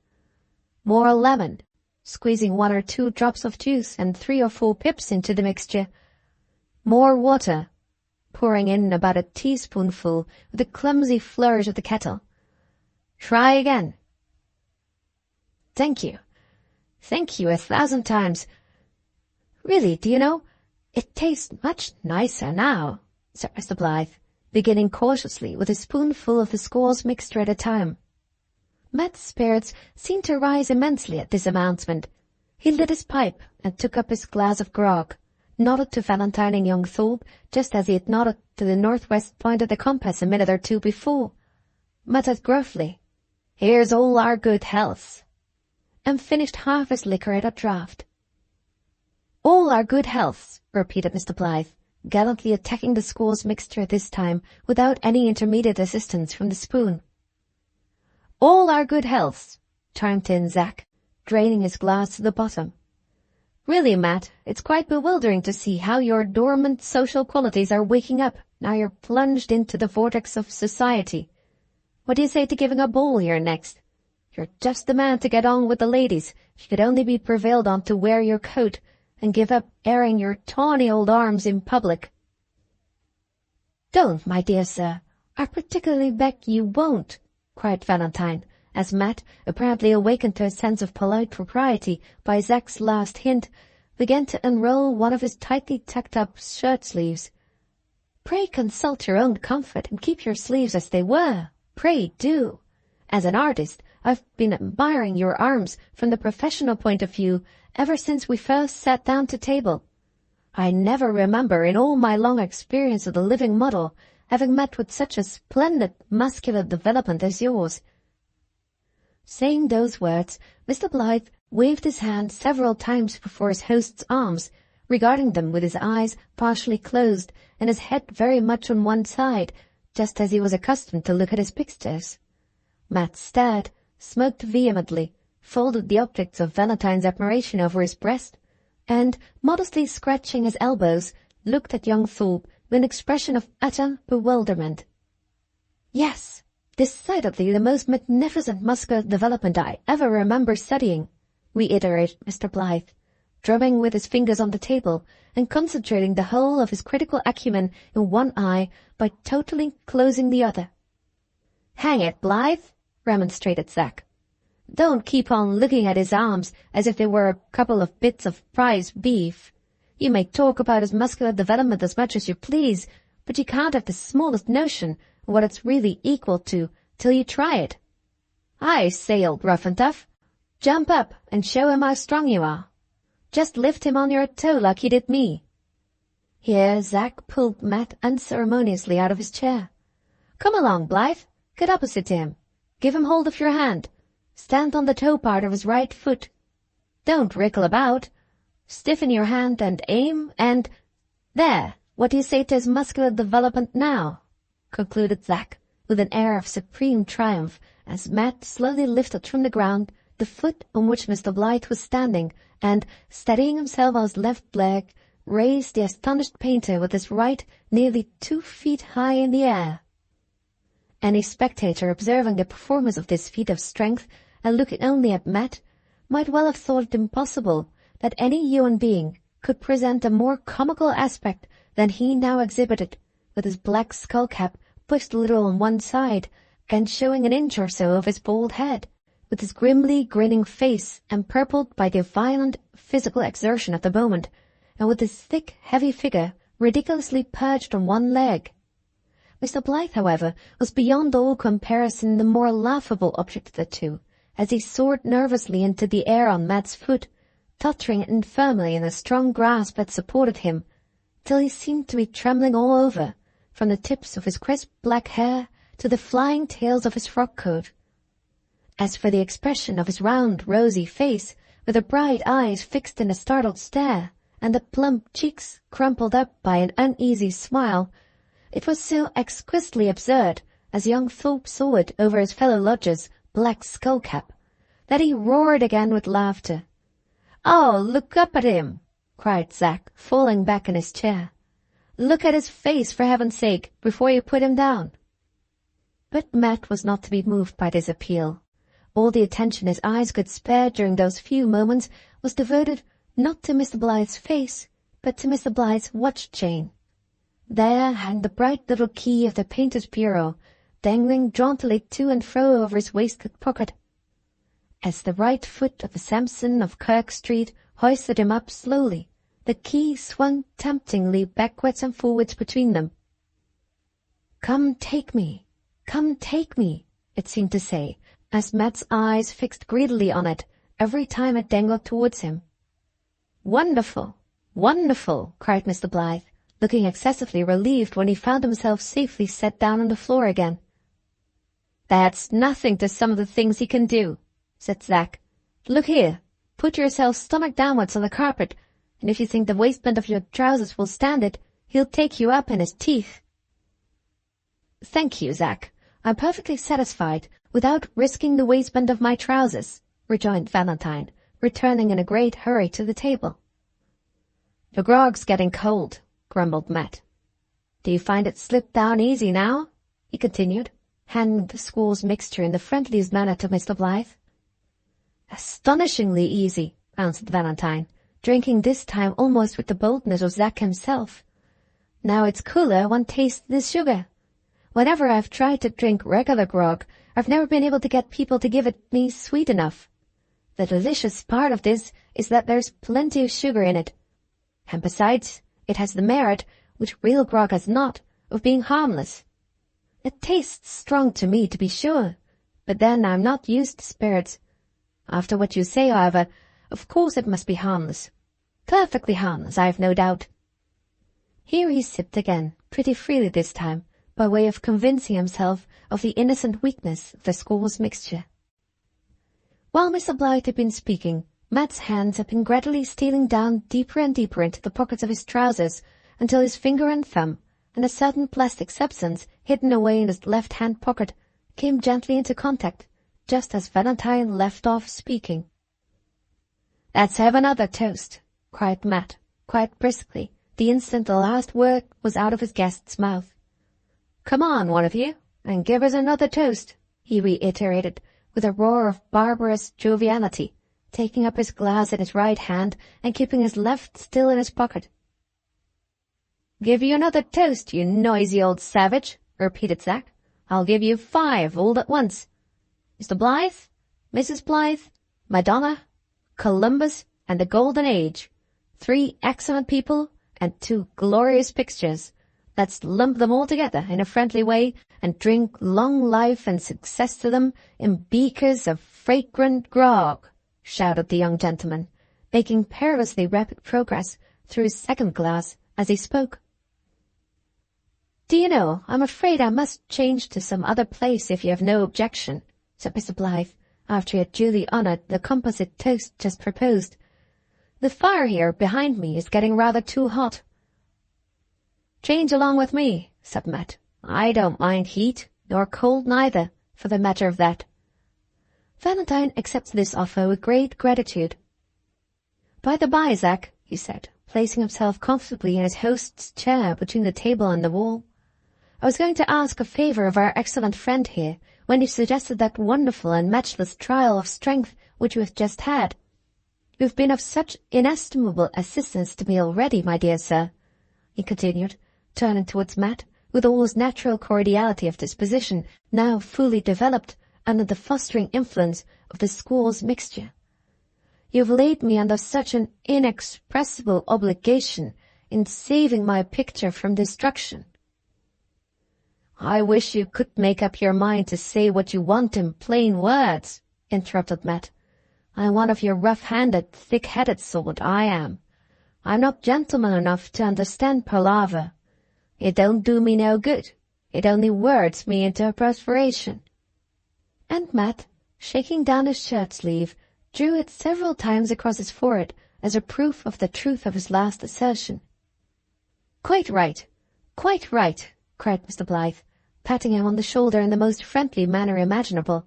"More lemon," squeezing 1 or 2 drops of juice and 3 or 4 pips into the mixture. "More water," pouring in about a teaspoonful with a clumsy flourish of the kettle. "Try again." "Thank you. Thank you 1,000 times. Really, do you know, it tastes much nicer now," said Mr. Blythe, beginning cautiously with a spoonful of the Squaw's mixture at a time. Matt's spirits seemed to rise immensely at this announcement. He lit his pipe and took up his glass of grog, nodded to Valentine and young Thorpe just as he had nodded to the northwest point of the compass a minute or 2 before, muttered gruffly, "Here's all our good healths," and finished half his liquor at a draught. "All our good healths," repeated Mr. Blythe, gallantly attacking the Squaw's mixture this time without any intermediate assistance from the spoon. "All our good healths," chimed in Zack, draining his glass to the bottom. "Really, Matt, it's quite bewildering to see how your dormant social qualities are waking up now you're plunged into the vortex of society. What do you say to giving a ball here next? You're just the man to get on with the ladies if you could only be prevailed on to wear your coat and give up airing your tawny old arms in public." "Don't, my dear sir. I particularly beg you won't," cried Valentine, as Matt, apparently awakened to a sense of polite propriety by Zack's last hint, began to unroll one of his tightly tucked-up shirt-sleeves. "Pray consult your own comfort and keep your sleeves as they were. Pray do. As an artist, I've been admiring your arms from the professional point of view ever since we first sat down to table. I never remember in all my long experience of the living model having met with such a splendid muscular development as yours." Saying those words, Mr. Blythe waved his hand several times before his host's arms, regarding them with his eyes partially closed and his head very much on one side, just as he was accustomed to look at his pictures. Matt stared, smoked vehemently, folded the objects of Valentine's admiration over his breast, and, modestly scratching his elbows, looked at young Thorpe with an expression of utter bewilderment. "Yes, decidedly the most magnificent muscular development I ever remember studying," reiterated Mr. Blythe, drumming with his fingers on the table and concentrating the whole of his critical acumen in one eye by totally closing the other. "Hang it, Blythe," remonstrated Zack. "Don't keep on looking at his arms as if they were a couple of bits of prize beef. You may talk about his muscular development as much as you please, but you can't have the smallest notion of what it's really equal to till you try it. I say, old rough and tough, jump up and show him how strong you are. Just lift him on your toe like you did me." Here Zack pulled Matt unceremoniously out of his chair. "Come along, Blythe. Get opposite to him. Give him hold of your hand. Stand on the toe part of his right foot. Don't wriggle about. Stiffen your hand and aim and... There, what do you say to his muscular development now?" concluded Zack, with an air of supreme triumph, as Matt slowly lifted from the ground the foot on which Mr. Blythe was standing, and, steadying himself on his left leg, raised the astonished painter with his right nearly 2 feet high in the air. Any spectator observing the performance of this feat of strength, and looking only at Matt, might well have thought it impossible that any human being could present a more comical aspect than he now exhibited, with his black skull-cap pushed a little on one side, and showing an inch or so of his bald head, with his grimly grinning face empurpled by the violent physical exertion of the moment, and with his thick, heavy figure ridiculously perched on one leg. Mr. Blythe, however, was beyond all comparison the more laughable object of the two, as he soared nervously into the air on Matt's foot, tottering infirmly in the strong grasp that supported him, till he seemed to be trembling all over, from the tips of his crisp black hair to the flying tails of his frock-coat. As for the expression of his round, rosy face, with the bright eyes fixed in a startled stare, and the plump cheeks crumpled up by an uneasy smile, it was so exquisitely absurd, as young Thorpe saw it over his fellow lodger's black skull-cap, that he roared again with laughter. "Oh, look up at him!" cried Zack, falling back in his chair. "Look at his face, for heaven's sake, before you put him down." But Matt was not to be moved by this appeal. All the attention his eyes could spare during those few moments was devoted not to Mr. Blythe's face, but to Mr. Blythe's watch-chain. There hung the bright little key of the painter's bureau, dangling jauntily to and fro over his waistcoat pocket. As the right foot of the Samson of Kirk Street hoisted him up slowly, the key swung temptingly backwards and forwards between them. "Come take me, it seemed to say, as Matt's eyes fixed greedily on it every time it dangled towards him. "Wonderful, wonderful!" cried Mr. Blythe, looking excessively relieved when he found himself safely set down on the floor again. "That's nothing to some of the things he can do," said Zack. "Look here, put yourself stomach downwards on the carpet, and if you think the waistband of your trousers will stand it, he'll take you up in his teeth." "Thank you, Zack. I'm perfectly satisfied, without risking the waistband of my trousers," rejoined Valentine, returning in a great hurry to the table. "The grog's getting cold," grumbled Matt. "Do you find it slip down easy now?" he continued, handing the squall's mixture in the friendliest manner to Mr. Blythe. "Astonishingly easy," answered Valentine, drinking this time almost with the boldness of Zack himself. "Now it's cooler, one tastes the sugar. Whenever I've tried to drink regular grog, I've never been able to get people to give it me sweet enough. The delicious part of this is that there's plenty of sugar in it. And besides, it has the merit, which real grog has not, of being harmless. It tastes strong to me, to be sure, but then I'm not used to spirits. After what you say, however, of course it must be harmless. Perfectly harmless, I've no doubt." Here he sipped again, pretty freely this time, by way of convincing himself of the innocent weakness of the squall's mixture. While Mr. Blythe had been speaking, Matt's hands had been gradually stealing down deeper and deeper into the pockets of his trousers, until his finger and thumb, and a certain plastic substance hidden away in his left-hand pocket, came gently into contact, just as Valentine left off speaking. "Let's have another toast," cried Matt, quite briskly, the instant the last word was out of his guest's mouth. "Come on, one of you, and give us another toast," he reiterated, with a roar of barbarous joviality, taking up his glass in his right hand and keeping his left still in his pocket. "Give you another toast, you noisy old savage," repeated Zack. "I'll give you 5 all at once. Mr. Blythe, Mrs. Blythe, Madonna, Columbus, and the Golden Age. 3 excellent people and 2 glorious pictures. Let's lump them all together in a friendly way and drink long life and success to them in beakers of fragrant grog," shouted the young gentleman, making perilously rapid progress through his second glass as he spoke. "Do you know, I'm afraid I must change to some other place if you have no objection," said Mr. Blythe, after he had duly honoured the composite toast just proposed. "The fire here behind me is getting rather too hot." "Change along with me," said Matt, I don't mind heat, nor cold neither, for the matter of that. Valentine accepted this offer with great gratitude. By the by, Zack, he said, placing himself comfortably in his host's chair between the table and the wall, I was going to ask a favor of our excellent friend here, when you suggested that wonderful and matchless trial of strength which we have just had. You have been of such inestimable assistance to me already, my dear sir, he continued, turning towards Matt, with all his natural cordiality of disposition now fully developed under the fostering influence of the school's mixture. You have laid me under such an inexpressible obligation in saving my picture from destruction. I wish you could make up your mind to say what you want in plain words, interrupted Matt. I'm one of your rough-handed, thick-headed sort, I am. I'm not gentleman enough to understand palaver. It don't do me no good. It only words me into a perspiration. And Matt, shaking down his shirt-sleeve, drew it several times across his forehead as a proof of the truth of his last assertion. Quite right, cried Mr. Blyth, patting him on the shoulder in the most friendly manner imaginable.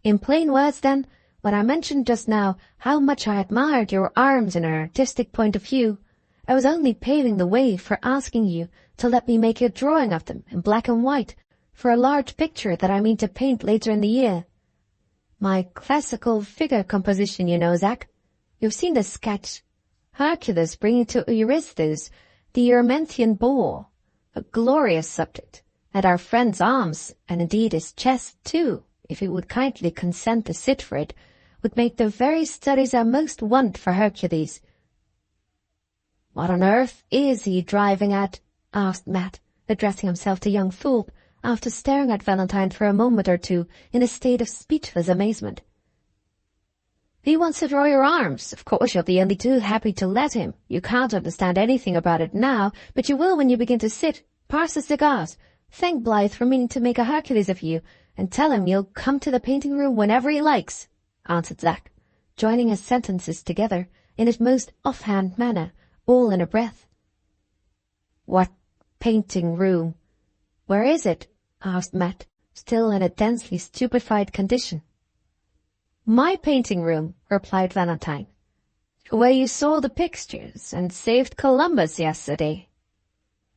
In plain words, then, when I mentioned just now how much I admired your arms in an artistic point of view, I was only paving the way for asking you to let me make a drawing of them in black and white for a large picture that I mean to paint later in the year. My classical figure composition, you know, Zack. You've seen the sketch. Hercules bringing to Eurystheus the Erymanthean boar, a glorious subject, and our friend's arms, and indeed his chest too, if he would kindly consent to sit for it, would make the very studies I most want for Hercules. What on earth is he driving at? Asked Matt, addressing himself to young Thorpe, after staring at Valentine for a moment or two in a state of speechless amazement. He wants to draw your arms. Of course you'll be only too happy to let him. You can't understand anything about it now, but you will when you begin to sit. Pass the cigars. Thank Blythe for meaning to make a Hercules of you, and tell him you'll come to the painting room whenever he likes, answered Zack, joining his sentences together in his most offhand manner, all in a breath. What painting room? Where is it? Asked Matt, still in a densely stupefied condition. My painting room, replied Valentine, where you saw the pictures and saved Columbus yesterday.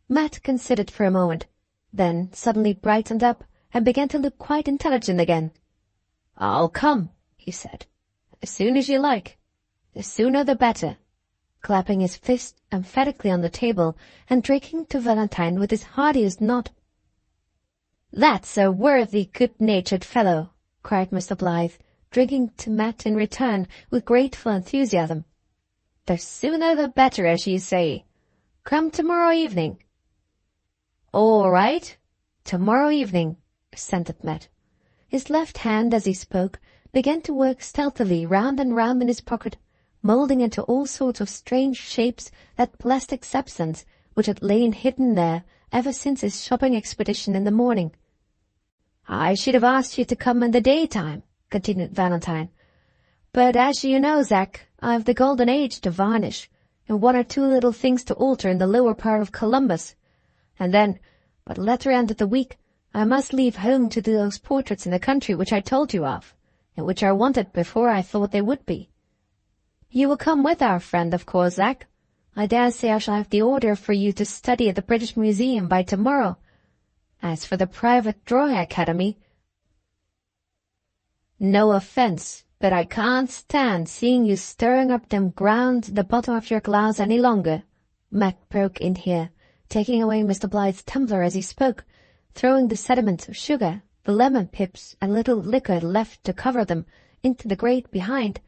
Matt considered for a moment, then suddenly brightened up and began to look quite intelligent again. I'll come, he said, as soon as you like. The sooner the better, clapping his fist emphatically on the table and drinking to Valentine with his heartiest nod. That's a worthy, good-natured fellow, cried Mr. Blythe, drinking to Matt in return with grateful enthusiasm. The sooner the better, as you say. Come tomorrow evening. All right, tomorrow evening, assented Matt. His left hand, as he spoke, began to work stealthily round and round in his pocket, moulding into all sorts of strange shapes that plastic substance which had lain hidden there ever since his shopping expedition in the morning. I should have asked you to come in the daytime, continued Valentine. But as you know, Zack, I've the golden age to varnish, and one or two little things to alter in the lower part of Columbus. And then, by the latter end of the week, I must leave home to do those portraits in the country which I told you of, and which I wanted before I thought they would be. You will come with our friend, of course, Zack. I dare say I shall have the order for you to study at the British Museum by tomorrow. As for the private drawing academy, no offence, but I can't stand seeing you stirring up them grounds at the bottom of your glass any longer, Matt broke in here, taking away Mr. Blythe's tumbler as he spoke, throwing the sediments of sugar, the lemon pips, and little liquor left to cover them, into the grate behind,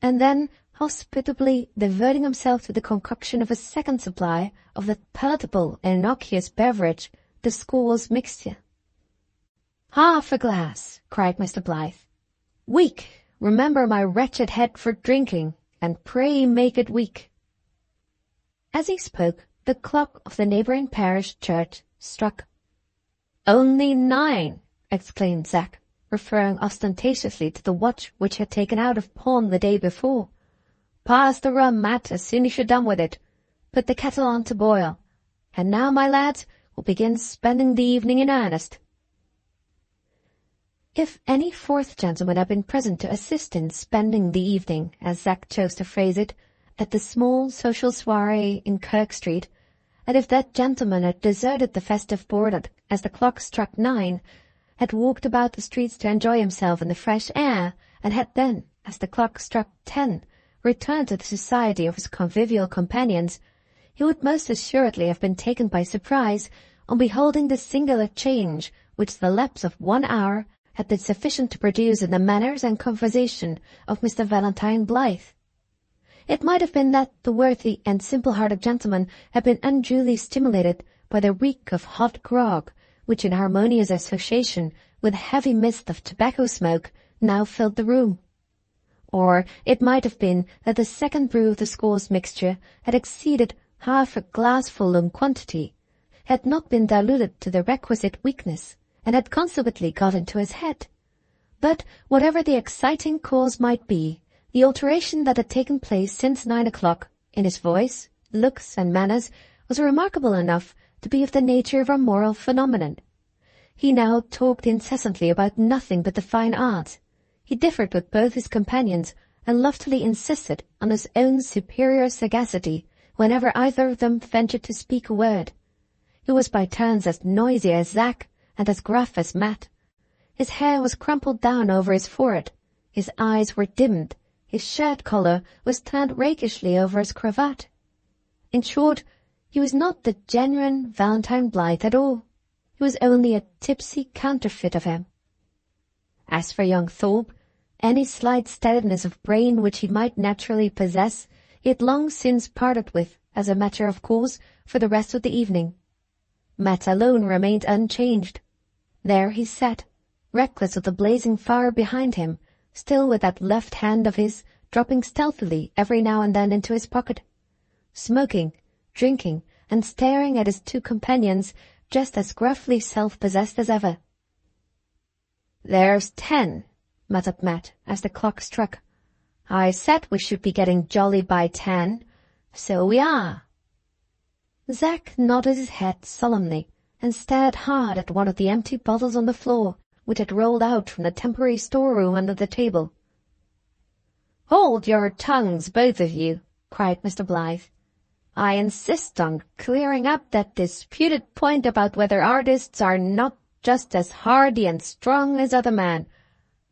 and then hospitably diverting himself to the concoction of a second supply of that palatable and innocuous beverage, the school's mixture. Half a glass, cried Mr. Blythe. Weak, remember my wretched head for drinking, and pray make it weak. As he spoke, the clock of the neighbouring parish church struck. Only 9, exclaimed Zack, referring ostentatiously to the watch which he had taken out of pawn the day before. Pass the rum, Matt, as soon as you're done with it. Put the kettle on to boil. And now, my lads, will begin spending the evening in earnest. If any fourth gentleman had been present to assist in spending the evening, as Zack chose to phrase it, at the small social soiree in Kirk Street, and if that gentleman had deserted the festive board as the clock struck 9, had walked about the streets to enjoy himself in the fresh air, and had then, as the clock struck 10, returned to the society of his convivial companions, he would most assuredly have been taken by surprise on beholding the singular change which the lapse of 1 hour had been sufficient to produce in the manners and conversation of Mr. Valentine Blyth. It might have been that the worthy and simple-hearted gentleman had been unduly stimulated by the reek of hot grog, which in harmonious association with a heavy mist of tobacco smoke now filled the room. Or it might have been that the second brew of the score's mixture had exceeded half a glassful in quantity, had not been diluted to the requisite weakness, and had consequently got into his head. But whatever the exciting cause might be, the alteration that had taken place since 9 o'clock, in his voice, looks, and manners, was remarkable enough to be of the nature of a moral phenomenon. He now talked incessantly about nothing but the fine arts. He differed with both his companions, and loftily insisted on his own superior sagacity whenever either of them ventured to speak a word. He was by turns as noisy as Zack, and as gruff as Matt. His hair was crumpled down over his forehead, his eyes were dimmed, his shirt collar was turned rakishly over his cravat. In short, he was not the genuine Valentine Blyth at all. He was only a tipsy counterfeit of him. As for young Thorpe, any slight steadiness of brain which he might naturally possess, he had long since parted with, as a matter of course, for the rest of the evening. Matt alone remained unchanged. There he sat, reckless of the blazing fire behind him, still with that left hand of his dropping stealthily every now and then into his pocket, smoking, drinking, and staring at his two companions just as gruffly self-possessed as ever. "There's 10, muttered Matt, as the clock struck. "I said we should be getting jolly by 10. So we are." Zack nodded his head solemnly, and stared hard at one of the empty bottles on the floor, which had rolled out from the temporary storeroom under the table. "Hold your tongues, both of you," cried Mr. Blyth. "I insist on clearing up that disputed point about whether artists are not just as hardy and strong as other men.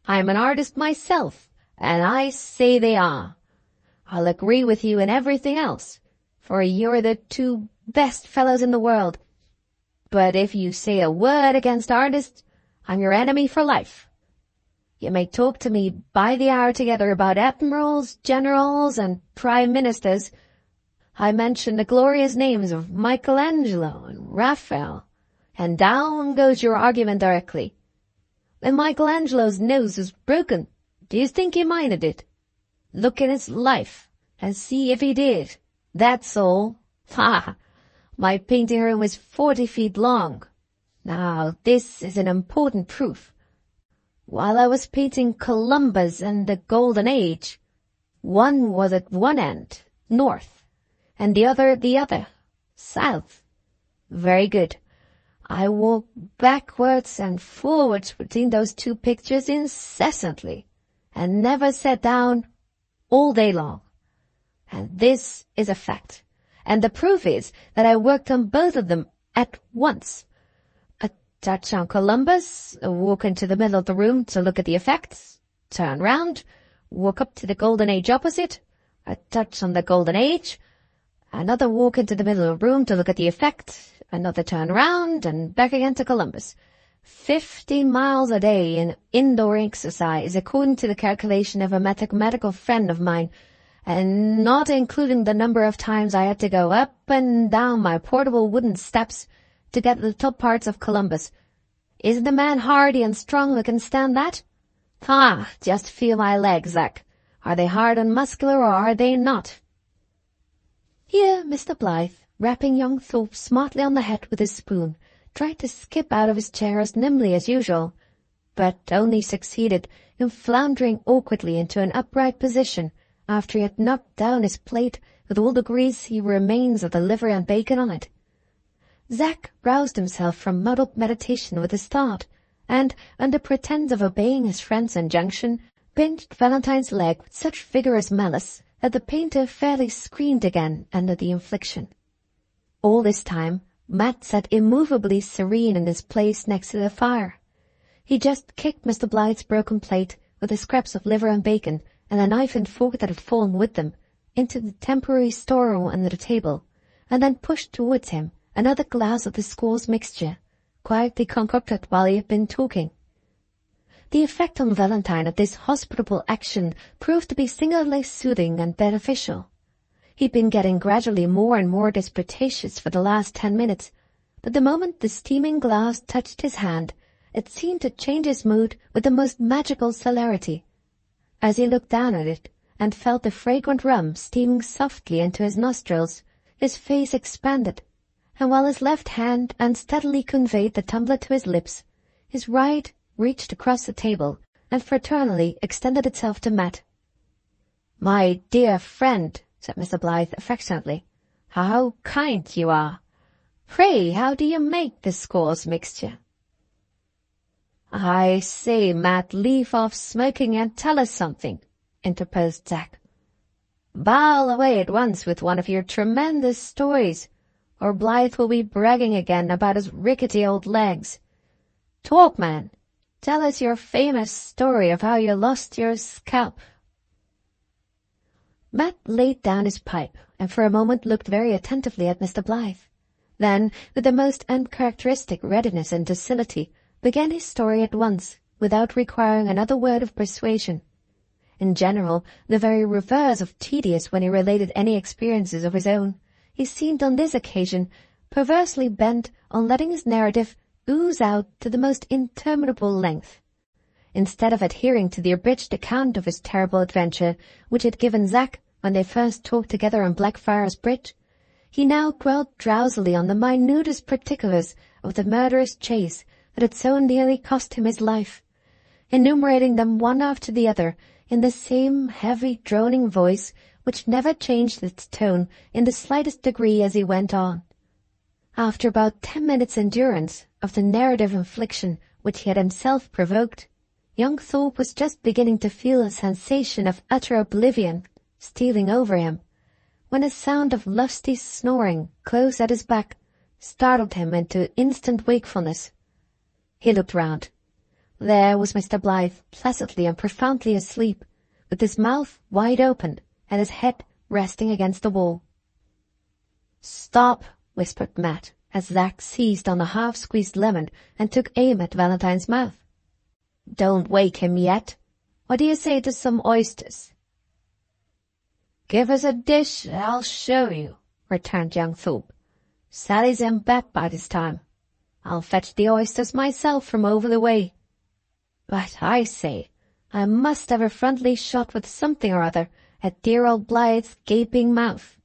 I'm an artist myself, and I say they are. I'll agree with you in everything else, for you're the two best fellows in the world. But if you say a word against artists, I'm your enemy for life. You may talk to me by the hour together about admirals, generals, and prime ministers. I mention the glorious names of Michelangelo and Raphael, and down goes your argument directly. When Michelangelo's nose was broken, do you think he minded it? Look in his life, and see if he did. That's all. Ha! My painting room is 40 feet long. Now, this is an important proof. While I was painting Columbus and the Golden Age, one was at one end, north, and the other at the other, south. Very good. I walked backwards and forwards between those two pictures incessantly, and never sat down all day long. And this is a fact. And the proof is that I worked on both of them at once. A touch on Columbus, a walk into the middle of the room to look at the effects, turn round, walk up to the Golden Age opposite, a touch on the Golden Age, another walk into the middle of the room to look at the effect, another turn round, and back again to Columbus. 50 miles a day in indoor exercise, according to the calculation of a mathematical friend of mine, and not including the number of times I had to go up and down my portable wooden steps to get the top parts of Columbus. Isn't the man hardy and strong who can stand that? Ah, just feel my legs, Zack. Are they hard and muscular, or are they not?" Here Mr. Blyth, rapping young Thorpe smartly on the head with his spoon, tried to skip out of his chair as nimbly as usual, but only succeeded in floundering awkwardly into an upright position after he had knocked down his plate with all the greasy remains of the liver and bacon on it. Zack roused himself from muddled meditation with his thought, and, under pretence of obeying his friend's injunction, pinched Valentine's leg with such vigorous malice that the painter fairly screamed again under the infliction. All this time, Matt sat immovably serene in his place next to the fire. He just kicked Mr. Blythe's broken plate, with the scraps of liver and bacon, and the knife and fork that had fallen with them, into the temporary storeroom under the table, and then pushed towards him another glass of the squaw's mixture, quietly concocted while he had been talking. The effect on Valentine of this hospitable action proved to be singularly soothing and beneficial. He'd been getting gradually more and more disputatious for the last 10 minutes, but the moment the steaming glass touched his hand, it seemed to change his mood with the most magical celerity. As he looked down at it, and felt the fragrant rum steaming softly into his nostrils, his face expanded, and while his left hand unsteadily conveyed the tumbler to his lips, his right reached across the table and fraternally extended itself to Matt. "My dear friend," said Mr. Blythe affectionately, "how kind you are! Pray, how do you make the squaw's mixture?" "I say, Matt, leave off smoking and tell us something," interposed Zack. "Bowl away at once with one of your tremendous stories, or Blythe will be bragging again about his rickety old legs. Talk, man. Tell us your famous story of how you lost your scalp." Matt laid down his pipe, and for a moment looked very attentively at Mr. Blythe. Then, with the most uncharacteristic readiness and docility, began his story at once, without requiring another word of persuasion. In general, the very reverse of tedious when he related any experiences of his own, he seemed on this occasion perversely bent on letting his narrative ooze out to the most interminable length. Instead of adhering to the abridged account of his terrible adventure, which had given Zack when they first talked together on Blackfriars Bridge, he now dwelt drowsily on the minutest particulars of the murderous chase that had so nearly cost him his life, enumerating them one after the other in the same heavy droning voice which never changed its tone in the slightest degree as he went on. After about 10 minutes' endurance of the narrative infliction which he had himself provoked, young Thorpe was just beginning to feel a sensation of utter oblivion stealing over him, when a sound of lusty snoring close at his back startled him into instant wakefulness. He looked round. There was Mr. Blythe, placidly and profoundly asleep, with his mouth wide open and his head resting against the wall. "Stop," whispered Matt, as Zack seized on a half-squeezed lemon and took aim at Valentine's mouth. "Don't wake him yet. What do you say to some oysters?" "Give us a dish, and I'll show you," returned young Thorpe. "Sally's in bed by this time. I'll fetch the oysters myself from over the way. But I say, I must have a friendly shot with something or other at dear old Blythe's gaping mouth."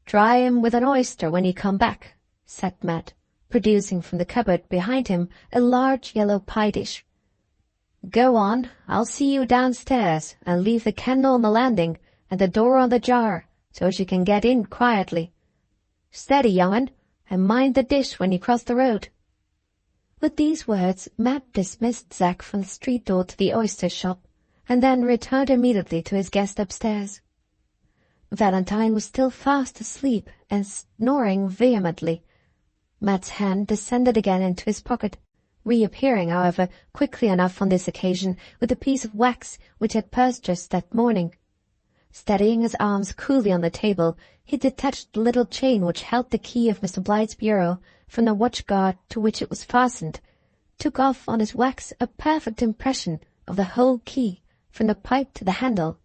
"Try him with an oyster when you come back," said Matt, producing from the cupboard behind him a large yellow pie dish. "Go on, I'll see you downstairs, and leave the candle on the landing and the door on the jar, so as you can get in quietly. Steady, young'un, and mind the dish when you cross the road." With these words, Matt dismissed Zack from the street door to the oyster shop, and then returned immediately to his guest upstairs. Valentine was still fast asleep and snoring vehemently. Matt's hand descended again into his pocket, reappearing, however, quickly enough on this occasion with a piece of wax which he had purchased that morning. Steadying his arms coolly on the table, he detached the little chain which held the key of Mr. Blythe's bureau from the watch-guard to which it was fastened, took off on his wax a perfect impression of the whole key, from the pipe to the handle,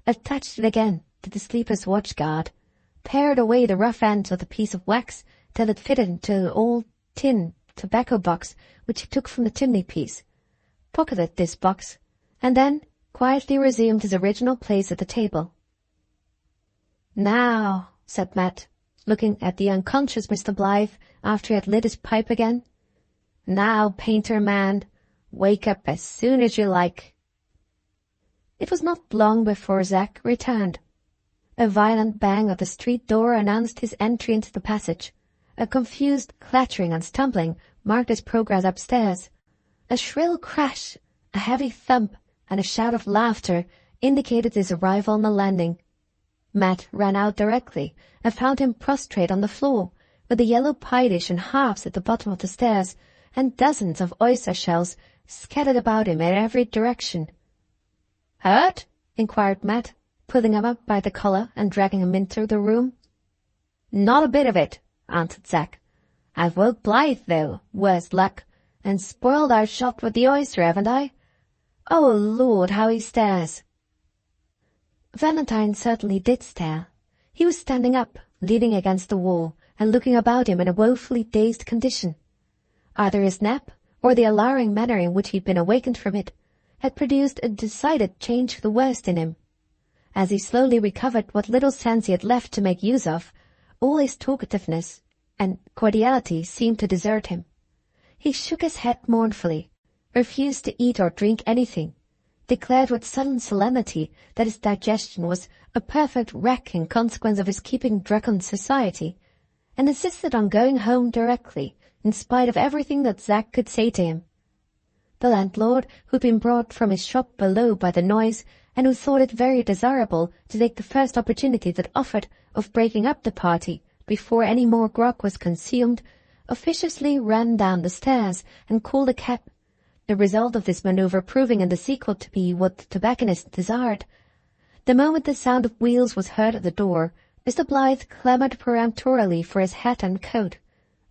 attached it again to the sleeper's watch-guard, pared away the rough ends of the piece of wax till it fitted into an old tin tobacco box which he took from the chimney-piece, pocketed this box, and then quietly resumed his original place at the table. "Now," said Matt, looking at the unconscious Mr. Blythe after he had lit his pipe again, "now, painter man, wake up as soon as you like." It was not long before Zack returned. A violent bang of the street door announced his entry into the passage, A confused clattering and stumbling marked his progress upstairs. A shrill crash, a heavy thump, and a shout of laughter indicated his arrival on the landing. Matt ran out directly and found him prostrate on the floor, with the yellow pie dish in halves at the bottom of the stairs, and dozens of oyster shells scattered about him in every direction. "Hurt?" inquired Matt, pulling him up by the collar and dragging him into the room. "Not a bit of it," answered Zack. "I've woke Blythe, though, worse luck, and spoiled our shot with the oyster, haven't I? Oh, Lord, how he stares!" Valentine certainly did stare. He was standing up, leaning against the wall, and looking about him in a woefully dazed condition. Either his nap, or the alarming manner in which he had been awakened from it, had produced a decided change for the worst in him. As he slowly recovered what little sense he had left to make use of, all his talkativeness and cordiality seemed to desert him. He shook his head mournfully, refused to eat or drink anything, declared with sudden solemnity that his digestion was a perfect wreck in consequence of his keeping drunken society, and insisted on going home directly, in spite of everything that Zack could say to him. The landlord, who had been brought from his shop below by the noise, and who thought it very desirable to take the first opportunity that offered of breaking up the party before any more grog was consumed, officiously ran down the stairs and called a cab, the result of this manoeuvre proving in the sequel to be what the tobacconist desired. The moment the sound of wheels was heard at the door, Mr. Blythe clamoured peremptorily for his hat and coat,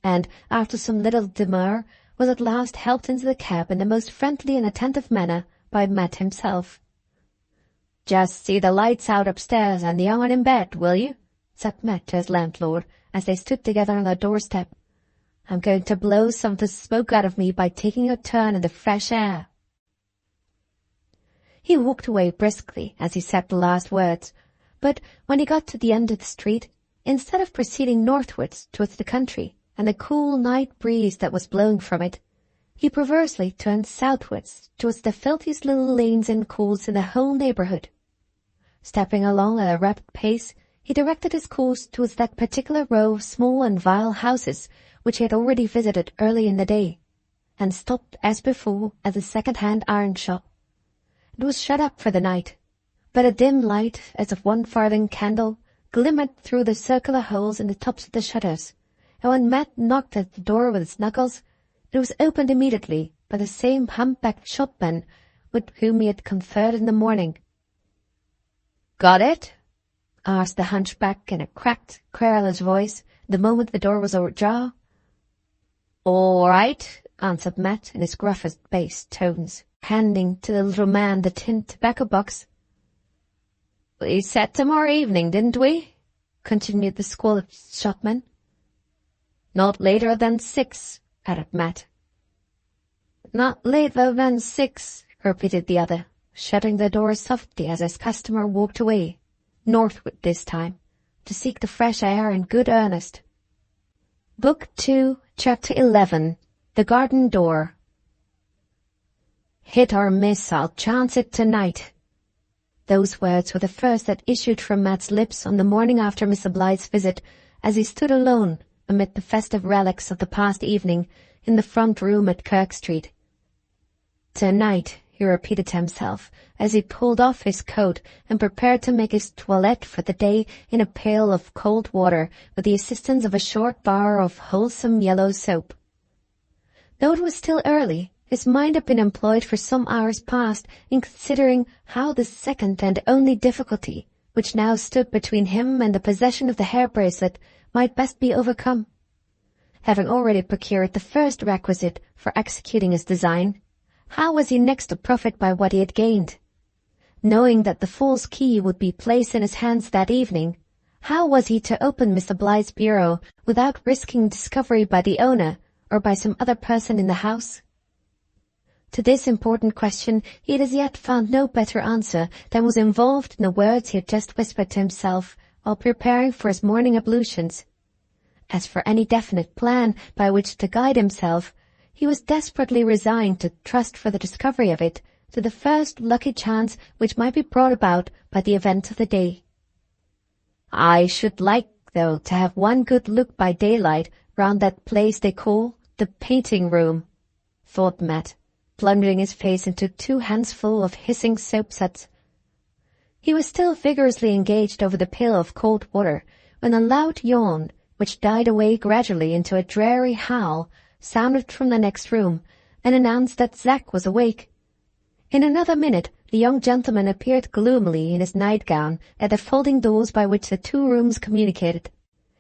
and, after some little demur, was at last helped into the cab in the most friendly and attentive manner by Matt himself. "Just see the lights out upstairs and the young one in bed, will you?" said Matt to his landlord, as they stood together on the doorstep. "I'm going to blow some of the smoke out of me by taking a turn in the fresh air." He walked away briskly as he said the last words, but when he got to the end of the street, instead of proceeding northwards towards the country and the cool night breeze that was blowing from it, he perversely turned southwards towards the filthiest little lanes and courts in the whole neighbourhood. Stepping along at a rapid pace, he directed his course towards that particular row of small and vile houses which he had already visited early in the day, and stopped as before at the second-hand iron shop. It was shut up for the night, but a dim light, as of 1 farthing candle, glimmered through the circular holes in the tops of the shutters, and when Matt knocked at the door with his knuckles, it was opened immediately by the same hump-backed shopman with whom he had conferred in the morning. "Got it?" asked the hunchback in a cracked, querulous voice, the moment the door was ajar. "All right," answered Matt in his gruffest bass tones, handing to the little man the tin tobacco box. "We said tomorrow evening, didn't we?" continued the squalid shopman. "Not later than 6, added Matt. "Not later than 6, repeated the other, shutting the door softly as his customer walked away, northward this time, to seek the fresh air in good earnest. Book 2, Chapter 11, The Garden Door. "Hit or miss, I'll chance it tonight." Those words were the first that issued from Matt's lips on the morning after Mr. Blythe's visit, as he stood alone amid the festive relics of the past evening in the front room at Kirk Street. "Tonight," he repeated to himself, as he pulled off his coat and prepared to make his toilette for the day in a pail of cold water with the assistance of a short bar of wholesome yellow soap. Though it was still early, his mind had been employed for some hours past in considering how the second and only difficulty, which now stood between him and the possession of the hair-bracelet, might best be overcome. Having already procured the first requisite for executing his design, how was he next to profit by what he had gained? Knowing that the false key would be placed in his hands that evening, how was he to open Mr. Blythe's bureau without risking discovery by the owner or by some other person in the house? To this important question he had as yet found no better answer than was involved in the words he had just whispered to himself while preparing for his morning ablutions. As for any definite plan by which to guide himself, he was desperately resigned to trust for the discovery of it to the first lucky chance which might be brought about by the event of the day. "I should like though, to have one good look by daylight round that place they call the painting room, thought Matt, plunging his face into 2 handsful of hissing soapsuds. He was still vigorously engaged over the pail of cold water when a loud yawn, which died away gradually into a dreary howl, sounded from the next room and announced that Zack was awake. In another minute the young gentleman appeared gloomily in his nightgown at the folding doors by which the 2 rooms communicated.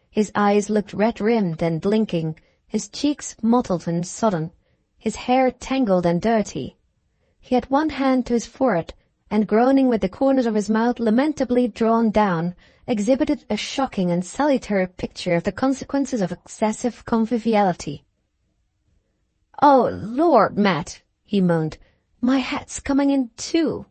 His eyes looked red-rimmed and blinking, his cheeks mottled and sodden, his hair tangled and dirty. He had one hand to his forehead, and groaning with the corners of his mouth lamentably drawn down, exhibited a shocking and salutary picture of the consequences of excessive conviviality. "Oh, Lord, Matt," he moaned, "my hat's coming in too."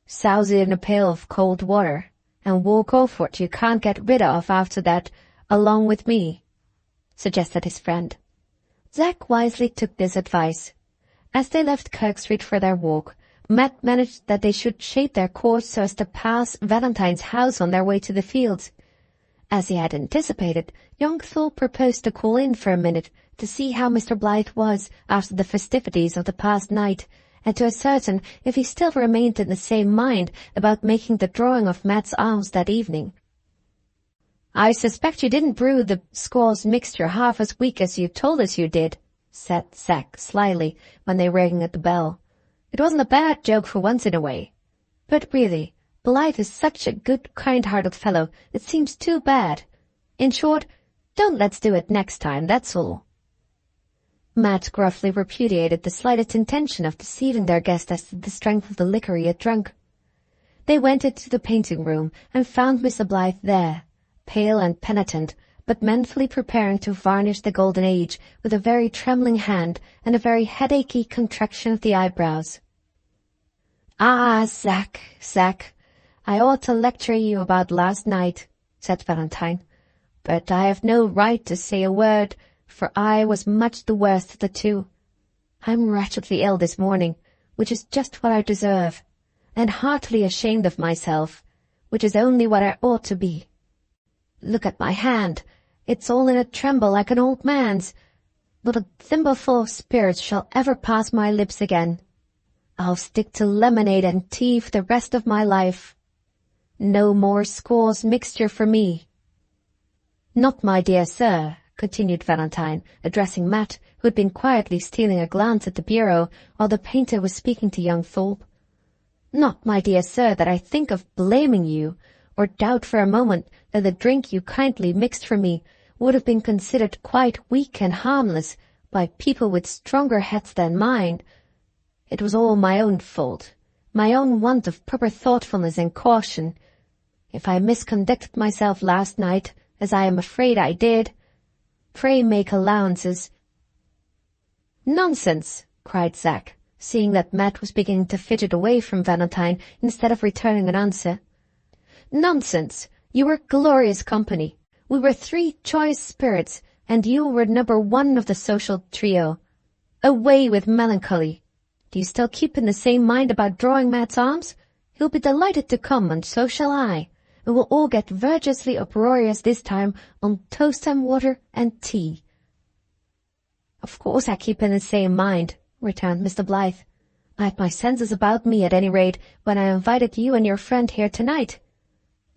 "Souse it in a pail of cold water, and walk off what you can't get rid of after that, along with me," suggested his friend. Zack wisely took this advice. As they left Kirk Street for their walk, Matt managed that they should shape their course so as to pass Valentine's house on their way to the fields. As he had anticipated, young Thorpe proposed to call in for a minute to see how Mr. Blythe was after the festivities of the past night, and to ascertain if he still remained in the same mind about making the drawing of Matt's arms that evening. "I suspect you didn't brew the squaws mixture half as weak as you told us you did," said Zack slyly when they rang at the bell. "It wasn't a bad joke for once in a way. But really, Blythe is such a good, kind-hearted fellow, it seems too bad. In short, don't let's do it next time, that's all." Matt gruffly repudiated the slightest intention of deceiving their guest as to the strength of the liquor he had drunk. They went into the painting room and found Mr. Blythe there, pale and penitent, but manfully preparing to varnish the golden age with a very trembling hand and a very headachy contraction of the eyebrows. "Ah, Zack, I ought to lecture you about last night," said Valentine, "but I have no right to say a word, for I was much the worst of the 2. I'm wretchedly ill this morning, which is just what I deserve, and heartily ashamed of myself, which is only what I ought to be. Look at my hand, it's all in a tremble like an old man's. Not a thimbleful of spirits shall ever pass my lips again. I'll stick to lemonade and tea for the rest of my life. No more squaws mixture for me." "Not, my dear sir," continued Valentine, addressing Matt, who had been quietly stealing a glance at the bureau while the painter was speaking to young Thorpe. "Not, my dear sir, that I think of blaming you, or doubt for a moment that the drink you kindly mixed for me would have been considered quite weak and harmless by people with stronger heads than mine. It was all my own fault, my own want of proper thoughtfulness and caution. If I misconducted myself last night, as I am afraid I did, pray make allowances." "Nonsense!" cried Zack, seeing that Matt was beginning to fidget away from Valentine instead of returning an answer. "Nonsense! You were glorious company. We were 3 choice spirits, and you were number 1 of the social trio. Away with melancholy! Do you still keep in the same mind about drawing Matt's arms? He'll be delighted to come, and so shall I, and we'll all get virtuously uproarious this time on toast and water and tea." "Of course I keep in the same mind," returned Mr. Blythe. "I had my senses about me at any rate when I invited you and your friend here tonight.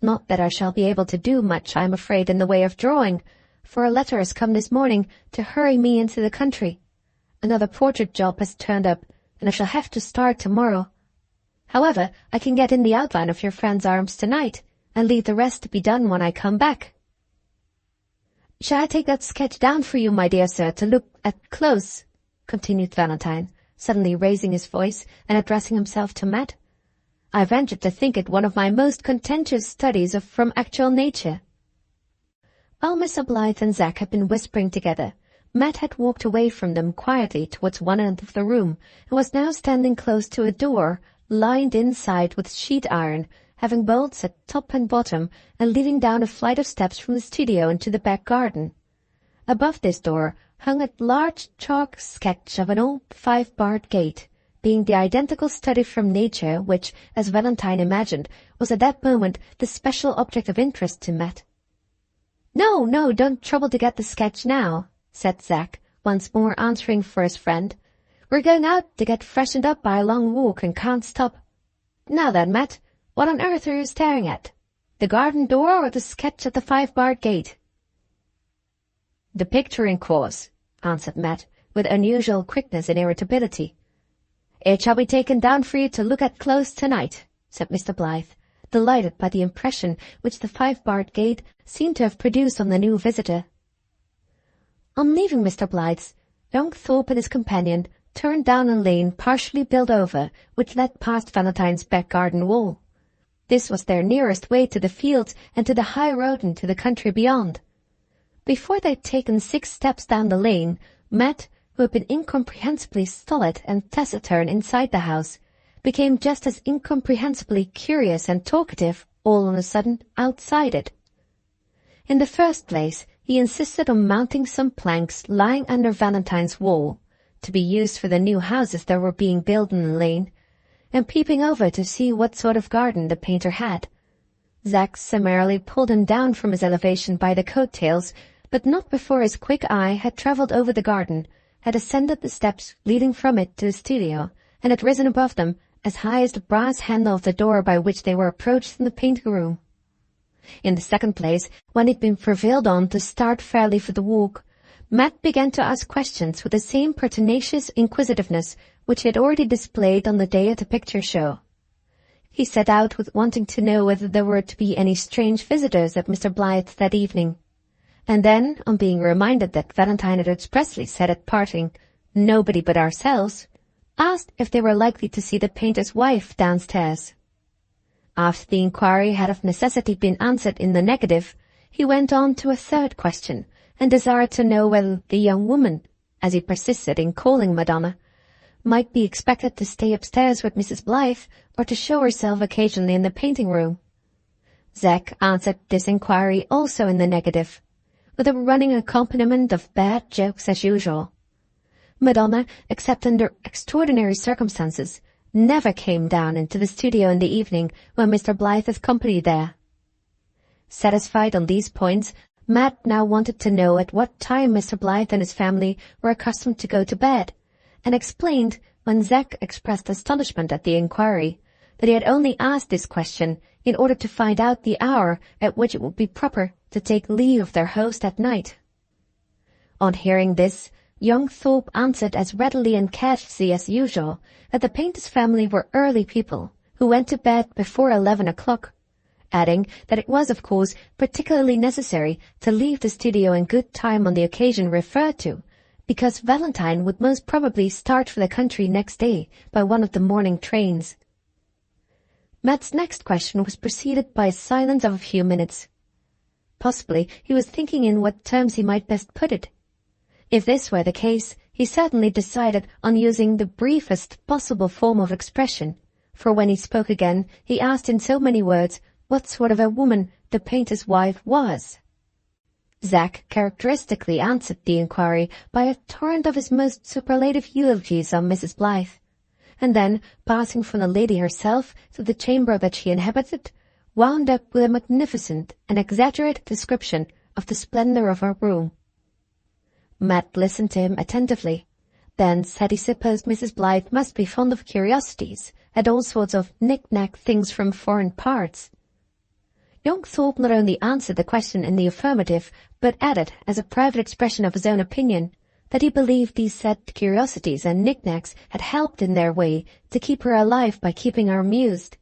Not that I shall be able to do much, I am afraid, in the way of drawing, for a letter has come this morning to hurry me into the country. Another portrait job has turned up, and I shall have to start tomorrow. However, I can get in the outline of your friend's arms tonight, and leave the rest to be done when I come back." "Shall I take that sketch down for you, my dear sir, to look at close?" continued Valentine, suddenly raising his voice and addressing himself to Matt. "I venture to think it one of my most contentious studies from actual nature." While Mr. Blythe and Zack had been whispering together, Matt had walked away from them quietly towards one end of the room, and was now standing close to a door, lined inside with sheet iron, having bolts at top and bottom, and leading down a flight of steps from the studio into the back garden. Above this door hung a large chalk sketch of an old 5-barred gate, being the identical study from nature which, as Valentine imagined, was at that moment the special object of interest to Matt. "No, no, don't trouble to get the sketch now," said Zack, once more answering for his friend. "We're going out to get freshened up by a long walk and can't stop. Now then, Matt, what on earth are you staring at? The garden door or the sketch at the 5-barred gate?" "The picture, in course," answered Matt, with unusual quickness and irritability. "It shall be taken down for you to look at close tonight," said Mr. Blyth, delighted by the impression which the 5-barred gate seemed to have produced on the new visitor. On leaving Mr. Blyth's, young Thorpe and his companion turned down a lane partially built over, which led past Valentine's back garden wall. This was their nearest way to the fields and to the high road into the country beyond. Before they'd taken 6 steps down the lane, Matt, who had been incomprehensibly stolid and taciturn inside the house, became just as incomprehensibly curious and talkative all on a sudden outside it. In the first place, he insisted on mounting some planks lying under Valentine's wall, to be used for the new houses that were being built in the lane, and peeping over to see what sort of garden the painter had. Zack summarily pulled him down from his elevation by the coat-tails, but not before his quick eye had travelled over the garden, had ascended the steps leading from it to the studio, and had risen above them as high as the brass handle of the door by which they were approached from the painting room. In the second place, when he'd been prevailed on to start fairly for the walk, Matt began to ask questions with the same pertinacious inquisitiveness which he had already displayed on the day at the picture show. He set out with wanting to know whether there were to be any strange visitors at Mr. Blyth's that evening, and then, on being reminded that Valentine had expressly said at parting, "Nobody but ourselves," asked if they were likely to see the painter's wife downstairs. After the inquiry had of necessity been answered in the negative, he went on to a third question, and desired to know whether the young woman, as he persisted in calling Madonna, might be expected to stay upstairs with Mrs. Blyth or to show herself occasionally in the painting room. Zack answered this inquiry also in the negative, with a running accompaniment of bad jokes as usual. Madonna, except under extraordinary circumstances, never came down into the studio in the evening when Mr. Blyth had company there. Satisfied on these points, Matt now wanted to know at what time Mr. Blyth and his family were accustomed to go to bed, and explained, when Zack expressed astonishment at the inquiry, that he had only asked this question in order to find out the hour at which it would be proper to take leave of their host at night. On hearing this, young Thorpe answered as readily and casually as usual that the painter's family were early people who went to bed before 11 o'clock, adding that it was, of course, particularly necessary to leave the studio in good time on the occasion referred to, because Valentine would most probably start for the country next day by one of the morning trains. Matt's next question was preceded by a silence of a few minutes. Possibly he was thinking in what terms he might best put it. If this were the case, he certainly decided on using the briefest possible form of expression, for when he spoke again, he asked in so many words what sort of a woman the painter's wife was. Zack characteristically answered the inquiry by a torrent of his most superlative eulogies on Mrs. Blyth, and then, passing from the lady herself to the chamber that she inhabited, wound up with a magnificent and exaggerated description of the splendor of her room. Matt listened to him attentively, then said he supposed Mrs. Blyth must be fond of curiosities and all sorts of knick-knack things from foreign parts. Young Thorpe not only answered the question in the affirmative, but added, as a private expression of his own opinion, that he believed these said curiosities and knick-knacks had helped in their way to keep her alive by keeping her amused.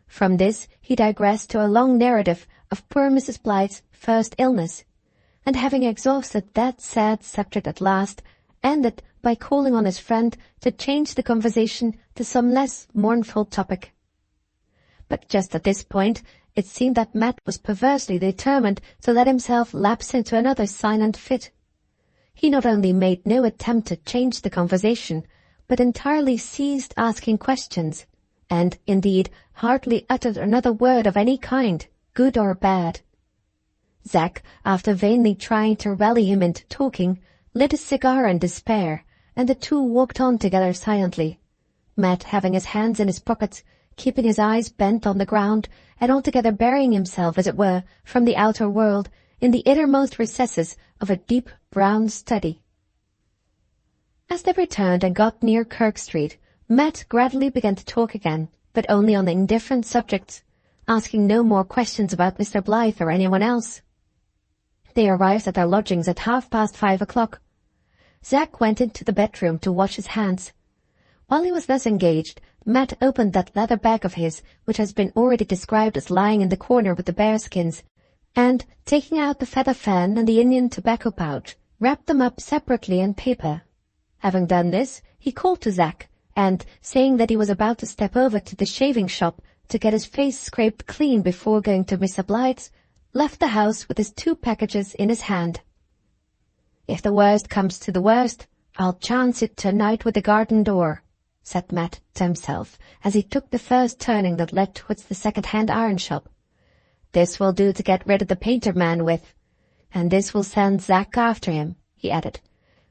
From this he digressed to a long narrative of poor Mrs. Blyth's first illness, and having exhausted that sad subject at last, ended by calling on his friend to change the conversation to some less mournful topic. But just at this point, it seemed that Matt was perversely determined to let himself lapse into another silent fit. He not only made no attempt to change the conversation, but entirely ceased asking questions, and, indeed, hardly uttered another word of any kind, good or bad. Zack, after vainly trying to rally him into talking, lit a cigar in despair, and the two walked on together silently, Matt having his hands in his pockets, keeping his eyes bent on the ground, and altogether burying himself, as it were, from the outer world, in the innermost recesses of a deep brown study. As they returned and got near Kirk Street, Matt gradually began to talk again, but only on indifferent subjects, asking no more questions about Mr. Blythe or anyone else. They arrived at their lodgings at 5:30. Zack went into the bedroom to wash his hands. While he was thus engaged, Matt opened that leather bag of his, which has been already described as lying in the corner with the bearskins, and, taking out the feather fan and the Indian tobacco pouch, wrapped them up separately in paper. Having done this, he called to Zack, and, saying that he was about to step over to the shaving shop to get his face scraped clean before going to Mr. Blythe's, left the house with his 2 packages in his hand. "If the worst comes to the worst, I'll chance it tonight with the garden door," said Matt to himself as he took the first turning that led towards the second-hand iron shop. "This will do to get rid of the painter man with, and this will send Zack after him," he added,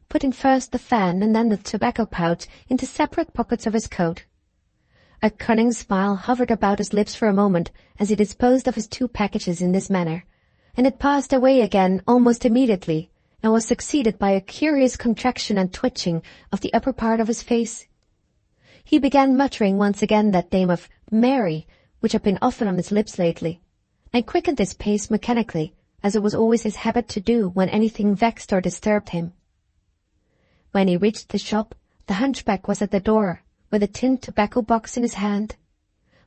putting first the fan and then the tobacco pouch into separate pockets of his coat. A cunning smile hovered about his lips for a moment as he disposed of his 2 packages in this manner, and it passed away again almost immediately, and was succeeded by a curious contraction and twitching of the upper part of his face. He began muttering once again that name of Mary, which had been often on his lips lately, and quickened his pace mechanically, as it was always his habit to do when anything vexed or disturbed him. When he reached the shop, the hunchback was at the door, with a tin tobacco box in his hand.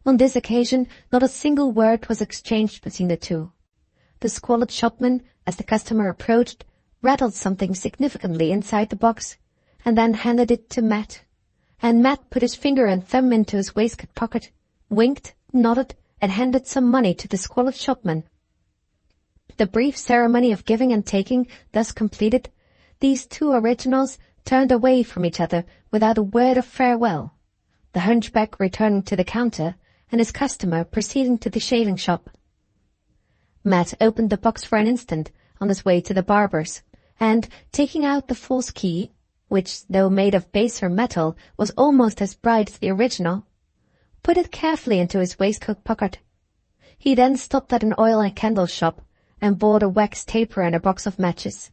On this occasion, not a single word was exchanged between the two. The squalid shopman, as the customer approached, rattled something significantly inside the box, and then handed it to Matt. And Matt put his finger and thumb into his waistcoat pocket, winked, nodded, and handed some money to the squalid shopman. The brief ceremony of giving and taking thus completed, these 2 originals turned away from each other without a word of farewell, the hunchback returning to the counter, and his customer proceeding to the shaving shop. Matt opened the box for an instant on his way to the barber's, and, taking out the false key, which, though made of baser metal, was almost as bright as the original, put it carefully into his waistcoat pocket. He then stopped at an oil and candle shop, and bought a wax taper and a box of matches.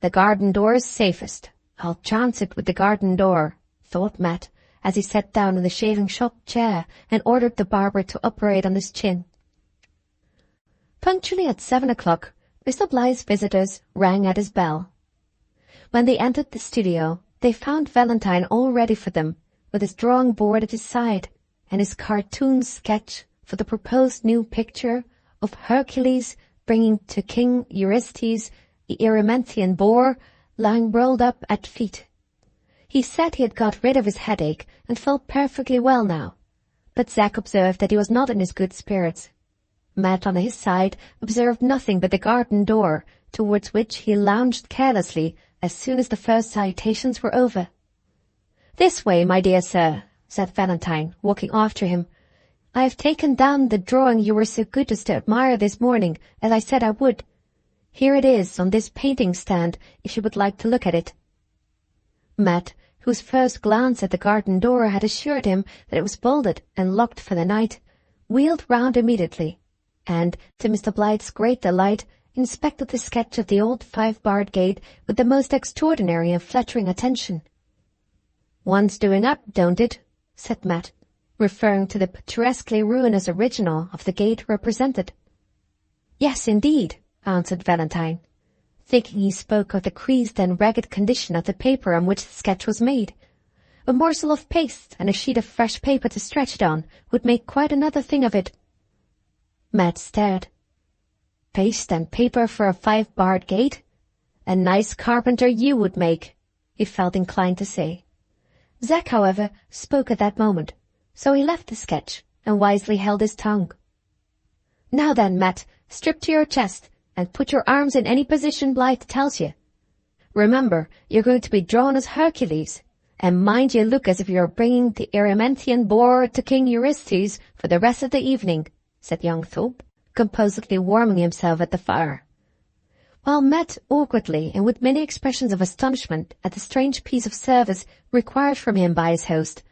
"The garden door is safest. I'll chance it with the garden door," thought Matt, as he sat down in the shaving shop chair and ordered the barber to operate on his chin. Punctually at 7:00, Mr. Blythe's visitors rang at his bell. When they entered the studio, they found Valentine all ready for them, with his drawing board at his side, and his cartoon sketch for the proposed new picture of Hercules bringing to King Eurystheus the Erymanthean boar lying rolled up at feet. He said he had got rid of his headache and felt perfectly well now, but Zack observed that he was not in his good spirits. Matt, on his side, observed nothing but the garden door, towards which he lounged carelessly as soon as the first salutations were over. "This way, my dear sir," said Valentine, walking after him. "I have taken down the drawing you were so good as to admire this morning, as I said I would. Here it is on this painting stand, if you would like to look at it." Matt, whose first glance at the garden door had assured him that it was bolted and locked for the night, wheeled round immediately, and, to Mr. Blythe's great delight, inspected the sketch of the old 5-barred gate with the most extraordinary and flattering attention. "Wants doing up, don't it?" said Matt, referring to the picturesquely ruinous original of the gate represented. "Yes, indeed," answered Valentine, thinking he spoke of the creased and ragged condition of the paper on which the sketch was made. A morsel of paste and a sheet of fresh paper to stretch it on would make quite another thing of it. Matt stared. "Paste and paper for a 5-barred gate? A nice carpenter you would make," he felt inclined to say. Zack, however, spoke at that moment, so he left the sketch and wisely held his tongue. "Now then, Matt, strip to your chest, and put your arms in any position Blythe tells you. Remember, you're going to be drawn as Hercules, and mind you look as if you're bringing the Erymanthean boar to King Eurystheus for the rest of the evening," said young Thorpe, composedly warming himself at the fire. While Matt awkwardly and with many expressions of astonishment at the strange piece of service required from him by his host,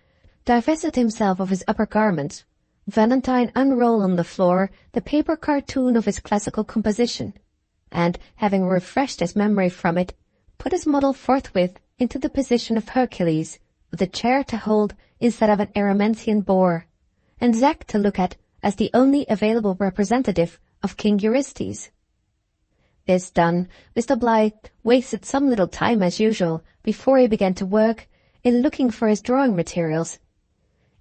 divested himself of his upper garments, Valentine unrolled on the floor the paper cartoon of his classical composition, and, having refreshed his memory from it, put his model forthwith into the position of Hercules, with a chair to hold instead of an Erymanthian boar, and Zack to look at as the only available representative of King Eurystheus. This done, Mr. Blyth wasted some little time as usual before he began to work in looking for his drawing materials.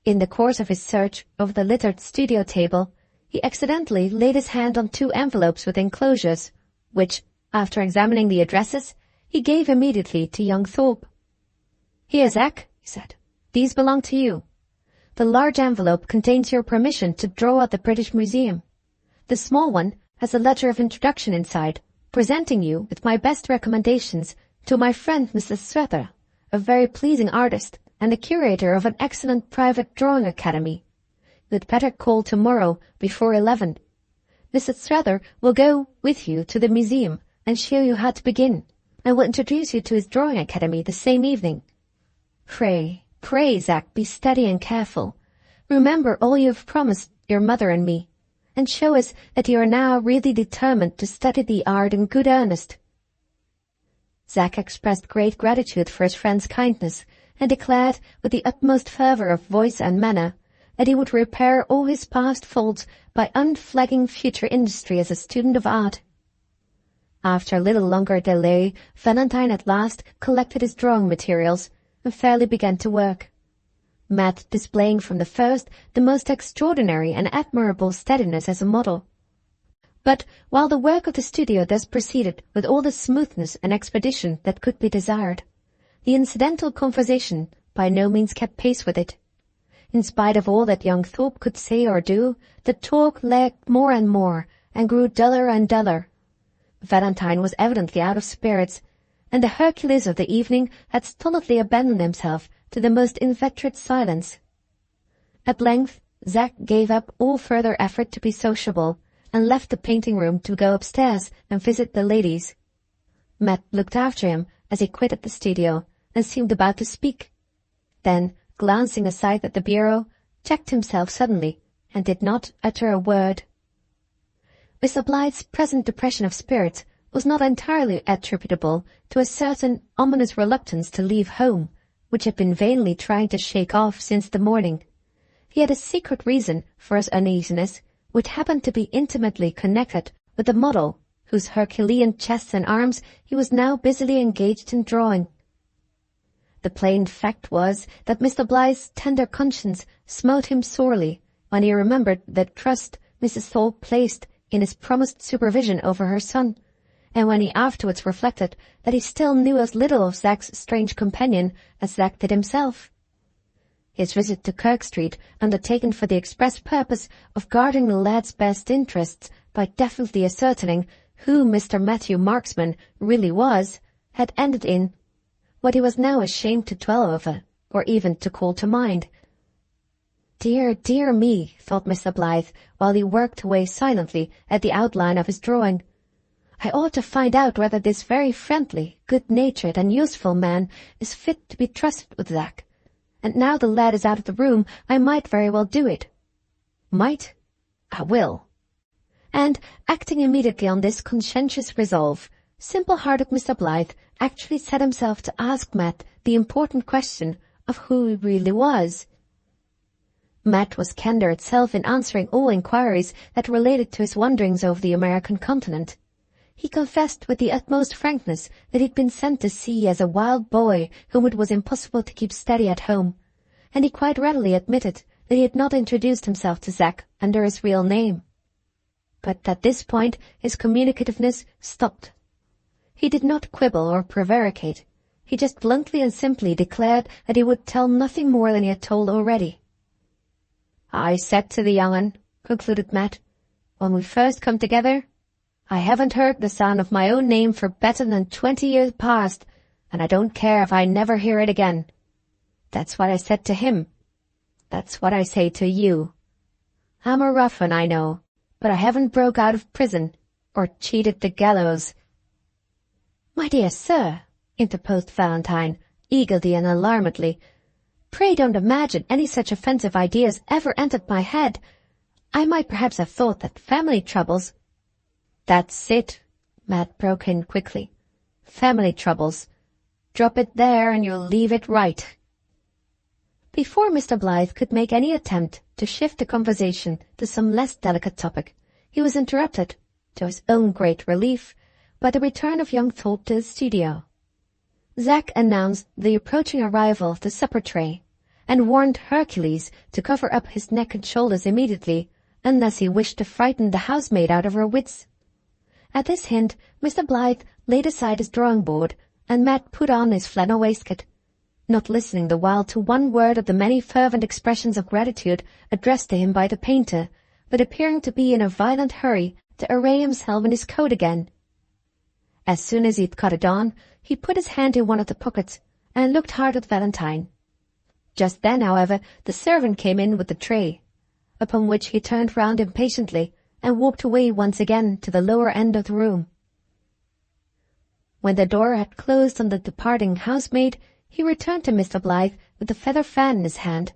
In the course of his search over the littered studio table, he accidentally laid his hand on 2 envelopes with enclosures, which, after examining the addresses, he gave immediately to young Thorpe. "Here, Zack," he said. "These belong to you. The large envelope contains your permission to draw at the British Museum. The small one has a letter of introduction inside, presenting you with my best recommendations to my friend Mrs. Strether, a very pleasing artist and the curator of an excellent private drawing academy. You'd better call tomorrow before 11. Mrs. Strether will go with you to the museum and show you how to begin, and will introduce you to his drawing academy the same evening. Pray, Zack, be steady and careful. Remember all you have promised your mother and me, and show us that you are now really determined to study the art in good earnest." Zack expressed great gratitude for his friend's kindness, and declared with the utmost fervour of voice and manner that he would repair all his past faults by unflagging future industry as a student of art. After a little longer delay, Valentine at last collected his drawing materials and fairly began to work, Matt displaying from the first the most extraordinary and admirable steadiness as a model. But while the work of the studio thus proceeded with all the smoothness and expedition that could be desired, the incidental conversation by no means kept pace with it. In spite of all that young Thorpe could say or do, the talk lagged more and more, and grew duller and duller. Valentine was evidently out of spirits, and the Hercules of the evening had stolidly abandoned himself to the most inveterate silence. At length, Zack gave up all further effort to be sociable, and left the painting room to go upstairs and visit the ladies. Matt looked after him as he quitted the studio, and seemed about to speak. Then, glancing aside at the bureau, checked himself suddenly, and did not utter a word. Mr. Blyth's present depression of spirits was not entirely attributable to a certain ominous reluctance to leave home, which had been vainly trying to shake off since the morning. He had a secret reason for his uneasiness, which happened to be intimately connected with the model whose Herculean chest and arms he was now busily engaged in drawing. The plain fact was that Mr. Blyth's tender conscience smote him sorely when he remembered the trust Mrs. Thorpe placed in his promised supervision over her son, and when he afterwards reflected that he still knew as little of Zack's strange companion as Zack did himself. His visit to Kirk Street, undertaken for the express purpose of guarding the lad's best interests by definitely ascertaining who Mr. Matthew Marksman really was, had ended in what he was now ashamed to dwell over, or even to call to mind. "Dear, dear me," thought Mr. Blyth, while he worked away silently at the outline of his drawing. "I ought to find out whether this very friendly, good-natured, and useful man is fit to be trusted with Zack. And now the lad is out of the room, I might very well do it. Might? I will." And, acting immediately on this conscientious resolve, simple-hearted Mr. Blyth actually set himself to ask Matt the important question of who he really was. Matt was candour itself in answering all inquiries that related to his wanderings over the American continent. He confessed with the utmost frankness that he'd been sent to sea as a wild boy whom it was impossible to keep steady at home, and he quite readily admitted that he had not introduced himself to Zack under his real name. But at this point his communicativeness stopped. He did not quibble or prevaricate. He just bluntly and simply declared that he would tell nothing more than he had told already. "I said to the young 'un," concluded Matt, "when we first come together, I haven't heard the sound of my own name for better than 20 years past, and I don't care if I never hear it again. That's what I said to him. That's what I say to you. I'm a rough 'un, I know, but I haven't broke out of prison, or cheated the gallows." "My dear sir," interposed Valentine, eagerly and alarmedly, "pray don't imagine any such offensive ideas ever entered my head. I might perhaps have thought that family troubles—" "That's it," Matt broke in quickly. "Family troubles. Drop it there and you'll leave it right." Before Mr. Blyth could make any attempt to shift the conversation to some less delicate topic, he was interrupted, to his own great relief, by the return of young Thorpe to the studio. Zack announced the approaching arrival of the supper tray, and warned Hercules to cover up his neck and shoulders immediately, unless he wished to frighten the housemaid out of her wits. At this hint, Mr. Blyth laid aside his drawing-board, and Matt put on his flannel waistcoat, not listening the while to one word of the many fervent expressions of gratitude addressed to him by the painter, but appearing to be in a violent hurry to array himself in his coat again. As soon as he'd got it on, he put his hand in one of the pockets and looked hard at Valentine. Just then, however, the servant came in with the tray, upon which he turned round impatiently and walked away once again to the lower end of the room. When the door had closed on the departing housemaid, he returned to Mr. Blyth with the feather fan in his hand,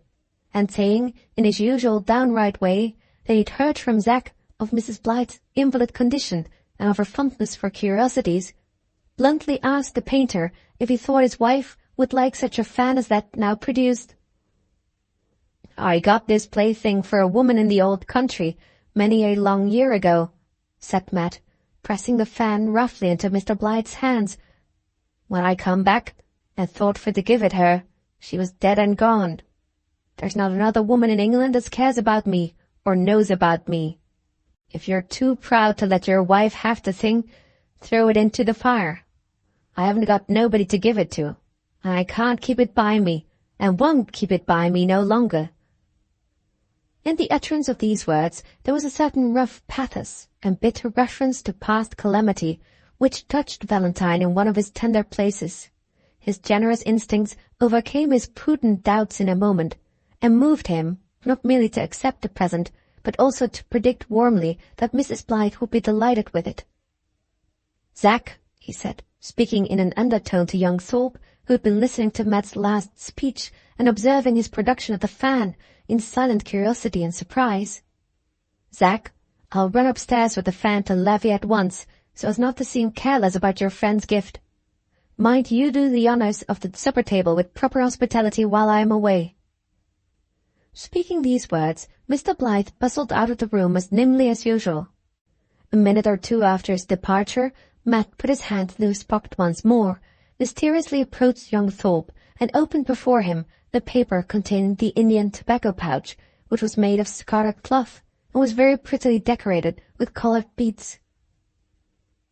and saying, in his usual downright way, that he'd heard from Zack of Mrs. Blyth's invalid condition and of her fondness for curiosities, bluntly asked the painter if he thought his wife would like such a fan as that now produced. "I got this plaything for a woman in the old country many a long year ago," said Matt, pressing the fan roughly into Mr. Blyth's hands. "When I come back and thought for to give it her, she was dead and gone. There's not another woman in England as cares about me or knows about me. If you're too proud to let your wife have the thing, throw it into the fire. I haven't got nobody to give it to, and I can't keep it by me, and won't keep it by me no longer." In the utterance of these words there was a certain rough pathos and bitter reference to past calamity which touched Valentine in one of his tender places. His generous instincts overcame his prudent doubts in a moment, and moved him, not merely to accept the present, but also to predict warmly that Mrs. Blyth would be delighted with it. "Zack," he said, speaking in an undertone to young Thorpe, who had been listening to Matt's last speech and observing his production of the fan in silent curiosity and surprise. "Zack, I'll run upstairs with the fan to Levy at once, so as not to seem careless about your friend's gift. Mind you do the honours of the supper table with proper hospitality while I am away." Speaking these words, Mr. Blyth bustled out of the room as nimbly as usual. A minute or two after his departure, Matt put his hand into his pocket once more, mysteriously approached young Thorpe, and opened before him the paper containing the Indian tobacco pouch, which was made of scarlet cloth, and was very prettily decorated with coloured beads.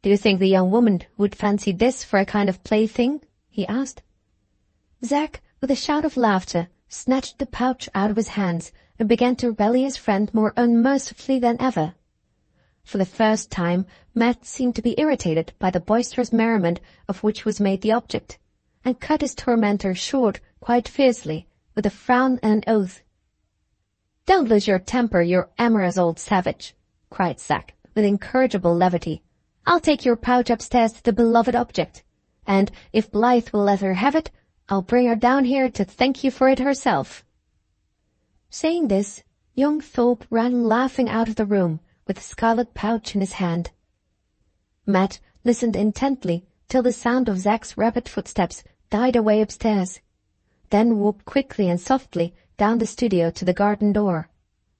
"Do you think the young woman would fancy this for a kind of plaything?" he asked. Zack, with a shout of laughter, snatched the pouch out of his hands and began to rally his friend more unmercifully than ever. For the first time, Matt seemed to be irritated by the boisterous merriment of which was made the object, and cut his tormentor short quite fiercely, with a frown and an oath. "Don't lose your temper, you amorous old savage," cried Zack, with incorrigible levity. "I'll take your pouch upstairs to the beloved object, and, if Blyth will let her have it, I'll bring her down here to thank you for it herself." Saying this, young Thorpe ran laughing out of the room, with the scarlet pouch in his hand. Matt listened intently till the sound of Zack's rapid footsteps died away upstairs, then walked quickly and softly down the studio to the garden door,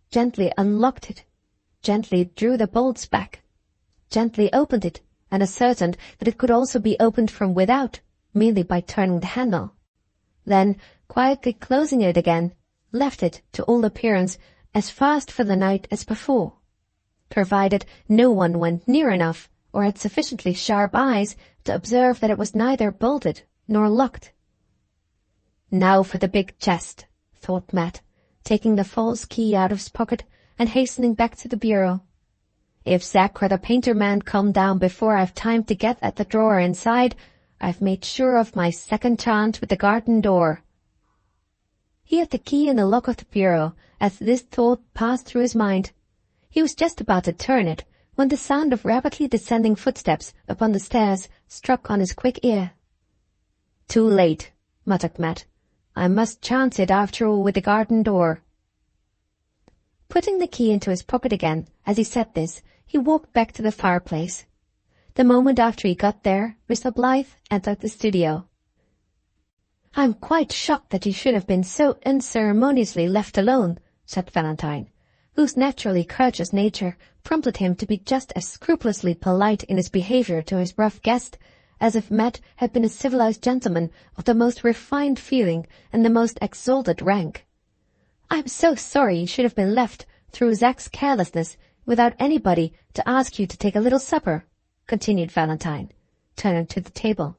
gently unlocked it, gently drew the bolts back, gently opened it, and ascertained that it could also be opened from without, merely by turning the handle. Then, quietly closing it again, left it, to all appearance, as fast for the night as before, provided no one went near enough or had sufficiently sharp eyes to observe that it was neither bolted nor locked. "Now for the big chest," thought Matt, taking the false key out of his pocket and hastening back to the bureau. "If Zack or the painter man come down before I've time to get at the drawer inside, I've made sure of my second chance with the garden door." He had the key in the lock of the bureau as this thought passed through his mind. He was just about to turn it when the sound of rapidly descending footsteps upon the stairs struck on his quick ear. "Too late," muttered Matt. "I must chance it after all with the garden door." Putting the key into his pocket again as he said this, he walked back to the fireplace. The moment after he got there, Mr. Blyth entered the studio. "I'm quite shocked that you should have been so unceremoniously left alone," said Valentine, whose naturally courteous nature prompted him to be just as scrupulously polite in his behavior to his rough guest as if Matt had been a civilized gentleman of the most refined feeling and the most exalted rank. "I'm so sorry you should have been left, through Zach's carelessness, without anybody to ask you to take a little supper," continued Valentine, turning to the table.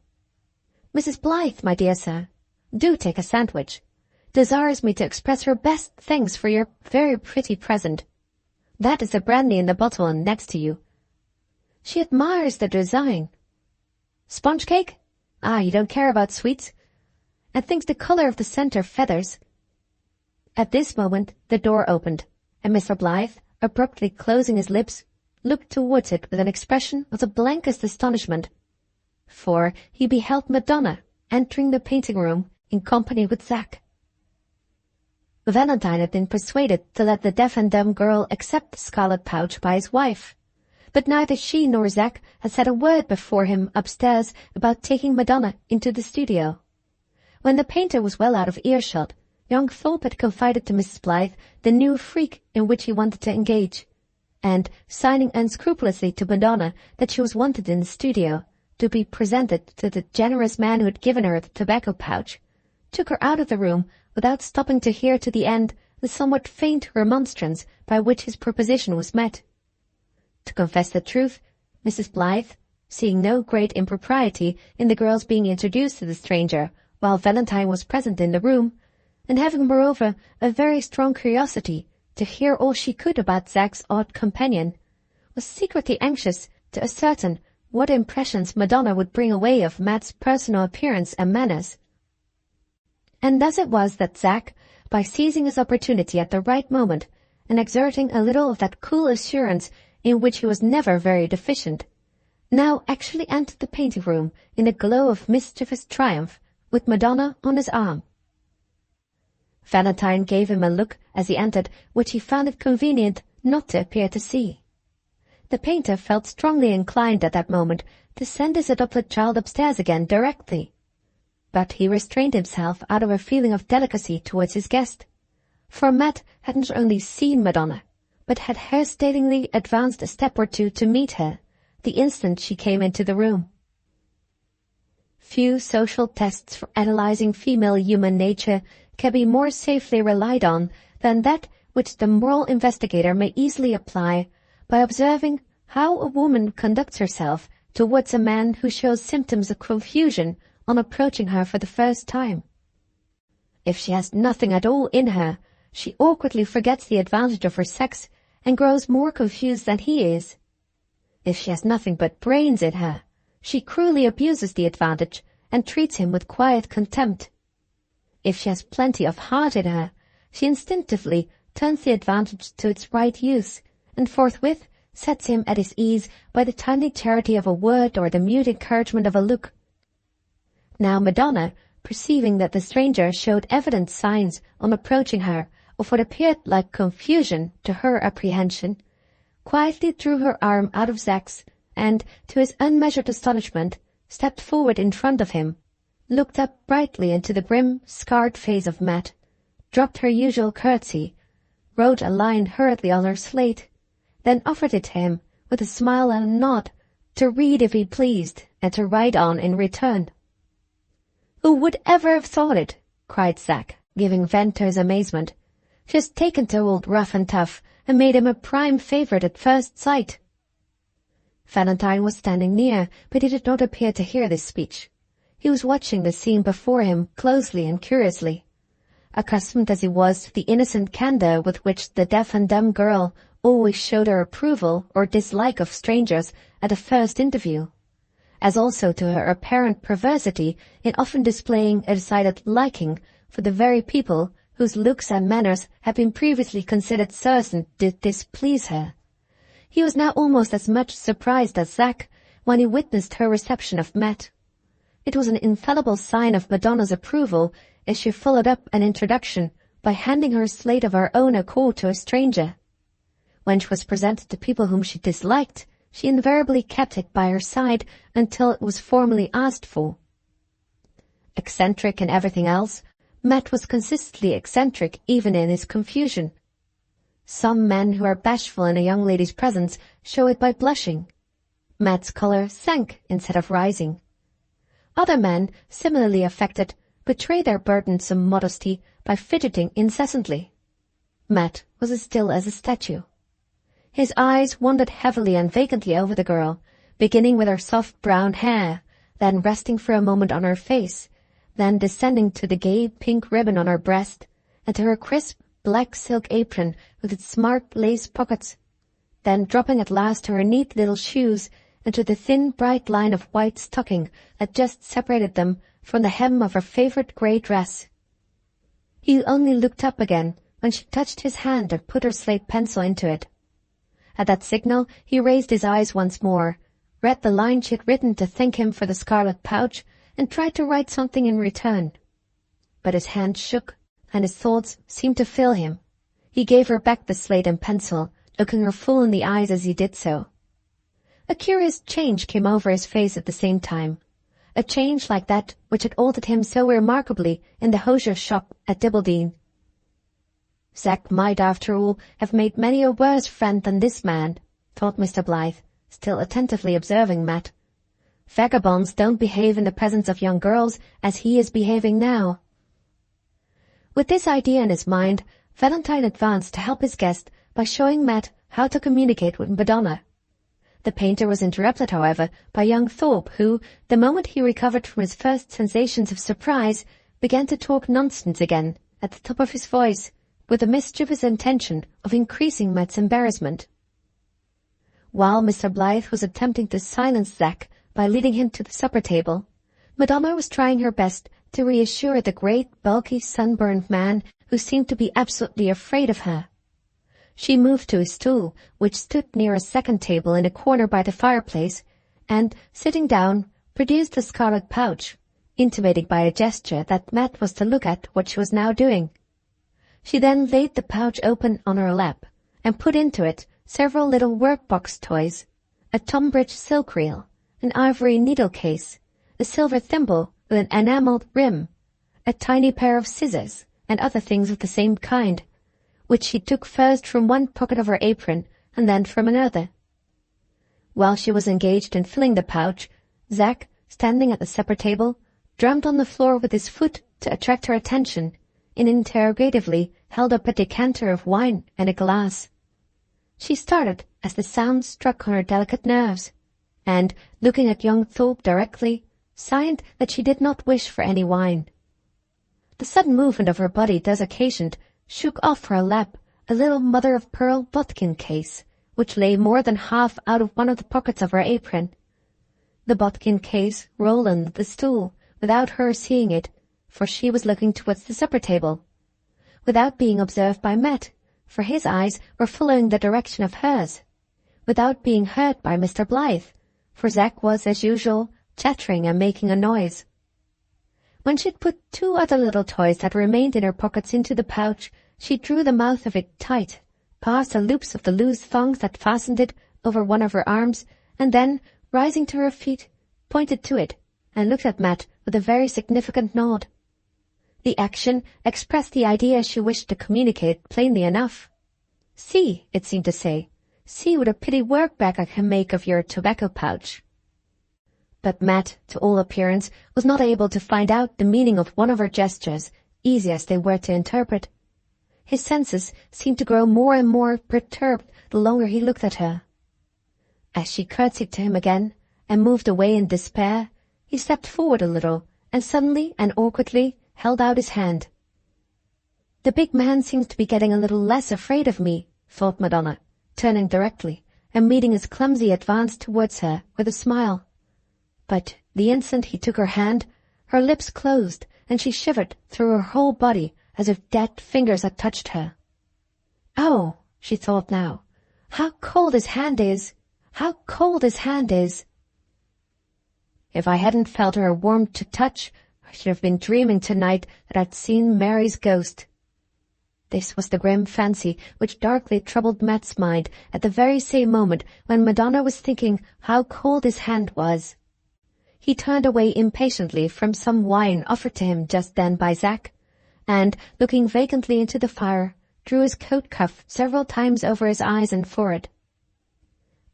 "Mrs. Blyth, my dear sir, do take a sandwich. Desires me to express her best thanks for your very pretty present. That is the brandy in the bottle next to you. She admires the design. Sponge cake? Ah, you don't care about sweets. And thinks the color of the center feathers." At this moment the door opened, and Mr. Blyth, abruptly closing his lips, looked towards it with an expression of the blankest astonishment, for he beheld Madonna entering the painting room in company with Zach. Valentine had been persuaded to let the deaf and dumb girl accept the scarlet pouch by his wife, but neither she nor Zach had said a word before him upstairs about taking Madonna into the studio. When the painter was well out of earshot, young Thorpe had confided to Mrs. Blyth the new freak in which he wanted to engage, and, signing unscrupulously to Madonna that she was wanted in the studio, to be presented to the generous man who had given her the tobacco pouch, took her out of the room without stopping to hear to the end the somewhat faint remonstrance by which his proposition was met. To confess the truth, Mrs. Blyth, seeing no great impropriety in the girl's being introduced to the stranger while Valentine was present in the room, and having moreover a very strong curiosity to hear all she could about Zach's odd companion, was secretly anxious to ascertain what impressions Madonna would bring away of Matt's personal appearance and manners. And thus it was that Zach, by seizing his opportunity at the right moment, and exerting a little of that cool assurance in which he was never very deficient, now actually entered the painting room in a glow of mischievous triumph, with Madonna on his arm. Valentine gave him a look as he entered which he found it convenient not to appear to see. The painter felt strongly inclined at that moment to send his adopted child upstairs again directly, but he restrained himself out of a feeling of delicacy towards his guest, for Matt had not only seen Madonna, but had hesitatingly advanced a step or two to meet her the instant she came into the room. Few social tests for analyzing female human nature can be more safely relied on than that which the moral investigator may easily apply by observing how a woman conducts herself towards a man who shows symptoms of confusion on approaching her for the first time. If she has nothing at all in her, she awkwardly forgets the advantage of her sex and grows more confused than he is. If she has nothing but brains in her, she cruelly abuses the advantage and treats him with quiet contempt. If she has plenty of heart in her, she instinctively turns the advantage to its right use, and forthwith sets him at his ease by the tiny charity of a word or the mute encouragement of a look. Now Madonna, perceiving that the stranger showed evident signs on approaching her of what appeared like confusion to her apprehension, quietly drew her arm out of Zach's, and, to his unmeasured astonishment, stepped forward in front of him, looked up brightly into the grim, scarred face of Matt, dropped her usual curtsy, wrote a line hurriedly on her slate, then offered it to him with a smile and a nod, to read if he pleased, and to write on in return. "Who would ever have thought it?" cried Zach, giving vent to his amazement. "She has taken to old Rough and Tough, and made him a prime favourite at first sight." Valentine was standing near, but he did not appear to hear this speech. He was watching the scene before him closely and curiously, accustomed as he was to the innocent candour with which the deaf and dumb girl always showed her approval or dislike of strangers at a first interview, as also to her apparent perversity in often displaying a decided liking for the very people whose looks and manners had been previously considered certain to displease her. He was now almost as much surprised as Zach when he witnessed her reception of Matt. It was an infallible sign of Madonna's approval as she followed up an introduction by handing her slate of her own accord to a stranger. When she was presented to people whom she disliked, she invariably kept it by her side until it was formally asked for. Eccentric in everything else, Matt was consistently eccentric even in his confusion. Some men who are bashful in a young lady's presence show it by blushing. Matt's colour sank instead of rising. Other men, similarly affected, betray their burdensome modesty by fidgeting incessantly. Matt was as still as a statue. His eyes wandered heavily and vacantly over the girl, beginning with her soft brown hair, then resting for a moment on her face, then descending to the gay pink ribbon on her breast, and to her crisp black silk apron with its smart lace pockets, then dropping at last to her neat little shoes and to the thin bright line of white stocking that just separated them from the hem of her favourite grey dress. He only looked up again when she touched his hand and put her slate pencil into it. At that signal he raised his eyes once more, read the line she had written to thank him for the scarlet pouch, and tried to write something in return. But his hand shook, and his thoughts seemed to fail him. He gave her back the slate and pencil, looking her full in the eyes as he did so. A curious change came over his face at the same time, a change like that which had altered him so remarkably in the hosier's shop at Dibbledene. Zack might, after all, have made many a worse friend than this man, thought Mr. Blythe, still attentively observing Matt. Vagabonds don't behave in the presence of young girls as he is behaving now. With this idea in his mind, Valentine advanced to help his guest by showing Matt how to communicate with Madonna. The painter was interrupted, however, by young Thorpe, who, the moment he recovered from his first sensations of surprise, began to talk nonsense again, at the top of his voice, with the mischievous intention of increasing Matt's embarrassment. While Mr. Blythe was attempting to silence Zack by leading him to the supper table, Madonna was trying her best to reassure the great, bulky, sunburned man who seemed to be absolutely afraid of her. She moved to his stool, which stood near a second table in a corner by the fireplace, and, sitting down, produced the scarlet pouch, intimating by a gesture that Matt was to look at what she was now doing. She then laid the pouch open on her lap, and put into it several little workbox toys, a Tonbridge silk reel, an ivory needle case, a silver thimble with an enamelled rim, a tiny pair of scissors, and other things of the same kind, which she took first from one pocket of her apron and then from another. While she was engaged in filling the pouch, Zack, standing at the supper table, drummed on the floor with his foot to attract her attention, and interrogatively held up a decanter of wine and a glass. She started as the sound struck on her delicate nerves, and, looking at young Thorpe directly, signed that she did not wish for any wine. The sudden movement of her body thus occasioned shook off her lap a little mother-of-pearl bodkin case, which lay more than half out of one of the pockets of her apron. The bodkin case rolled under the stool, without her seeing it, for she was looking towards the supper table, without being observed by Matt, for his eyes were following the direction of hers, without being heard by Mr. Blythe, for Zack was, as usual, chattering and making a noise. When she had put two other little toys that remained in her pockets into the pouch, she drew the mouth of it tight, passed the loops of the loose thongs that fastened it over one of her arms, and then, rising to her feet, pointed to it, and looked at Matt with a very significant nod. The action expressed the idea she wished to communicate plainly enough. "See," it seemed to say, "see what a pretty work-bag I can make of your tobacco pouch." But Matt, to all appearance, was not able to find out the meaning of one of her gestures, easy as they were to interpret. His senses seemed to grow more and more perturbed the longer he looked at her. As she curtsied to him again, and moved away in despair, he stepped forward a little, and suddenly and awkwardly held out his hand. "The big man seems to be getting a little less afraid of me," thought Madonna, turning directly, and meeting his clumsy advance towards her with a smile. But the instant he took her hand, her lips closed, and she shivered through her whole body as if dead fingers had touched her. "Oh," she thought now, "how cold his hand is! How cold his hand is!" If I hadn't felt her warm to touch, I should have been dreaming tonight that I'd seen Mary's ghost. This was the grim fancy which darkly troubled Matt's mind at the very same moment when Madonna was thinking how cold his hand was. He turned away impatiently from some wine offered to him just then by Zack, and, looking vacantly into the fire, drew his coat cuff several times over his eyes and forehead.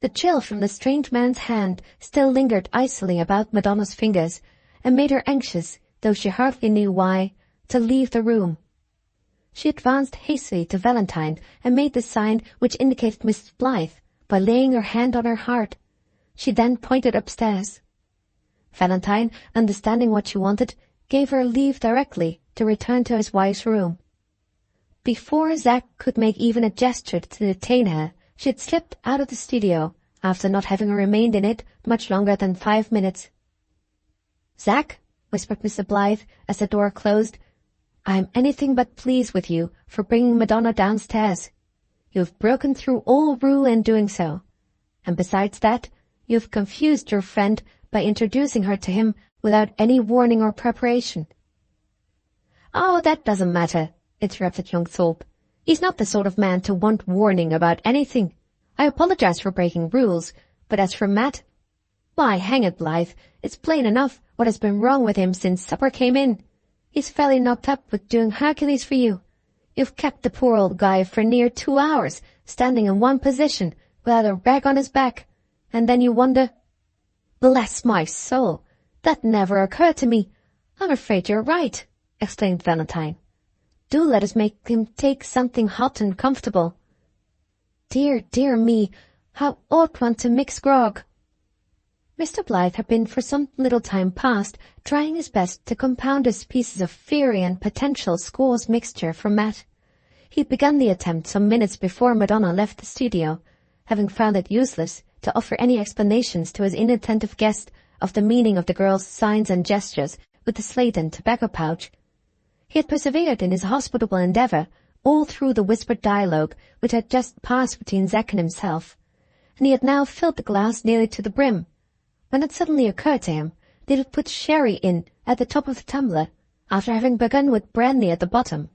The chill from the strange man's hand still lingered icily about Madonna's fingers, and made her anxious, though she hardly knew why, to leave the room. She advanced hastily to Valentine and made the sign which indicated Mrs. Blyth by laying her hand on her heart. She then pointed upstairs. Valentine, understanding what she wanted, gave her leave directly to return to his wife's room. Before Zack could make even a gesture to detain her, she had slipped out of the studio, after not having remained in it much longer than 5 minutes. "Zack," whispered Mr. Blyth as the door closed, "I am anything but pleased with you for bringing Madonna downstairs. You have broken through all rule in doing so. And besides that, you have confused your friend by introducing her to him without any warning or preparation." "Oh, that doesn't matter," interrupted young Thorpe. "He's not the sort of man to want warning about anything. I apologize for breaking rules, but as for Matt, why, hang it, Blythe, it's plain enough what has been wrong with him since supper came in. He's fairly knocked up with doing Hercules for you. You've kept the poor old guy for near 2 hours, standing in one position, without a rag on his back, and then you wonder—" "Bless my soul, that never occurred to me. I'm afraid you're right," exclaimed Valentine. "Do let us make him take something hot and comfortable. Dear, dear me, how ought one to mix grog?" Mr. Blythe had been for some little time past trying his best to compound his pieces of fiery and potential scores mixture for Matt. He had begun the attempt some minutes before Madonna left the studio, having found it useless to offer any explanations to his inattentive guest of the meaning of the girl's signs and gestures with the slate and tobacco pouch. He had persevered in his hospitable endeavour all through the whispered dialogue which had just passed between Zack and himself, and he had now filled the glass nearly to the brim, when it suddenly occurred to him that he had put sherry in at the top of the tumbler, after having begun with brandy at the bottom.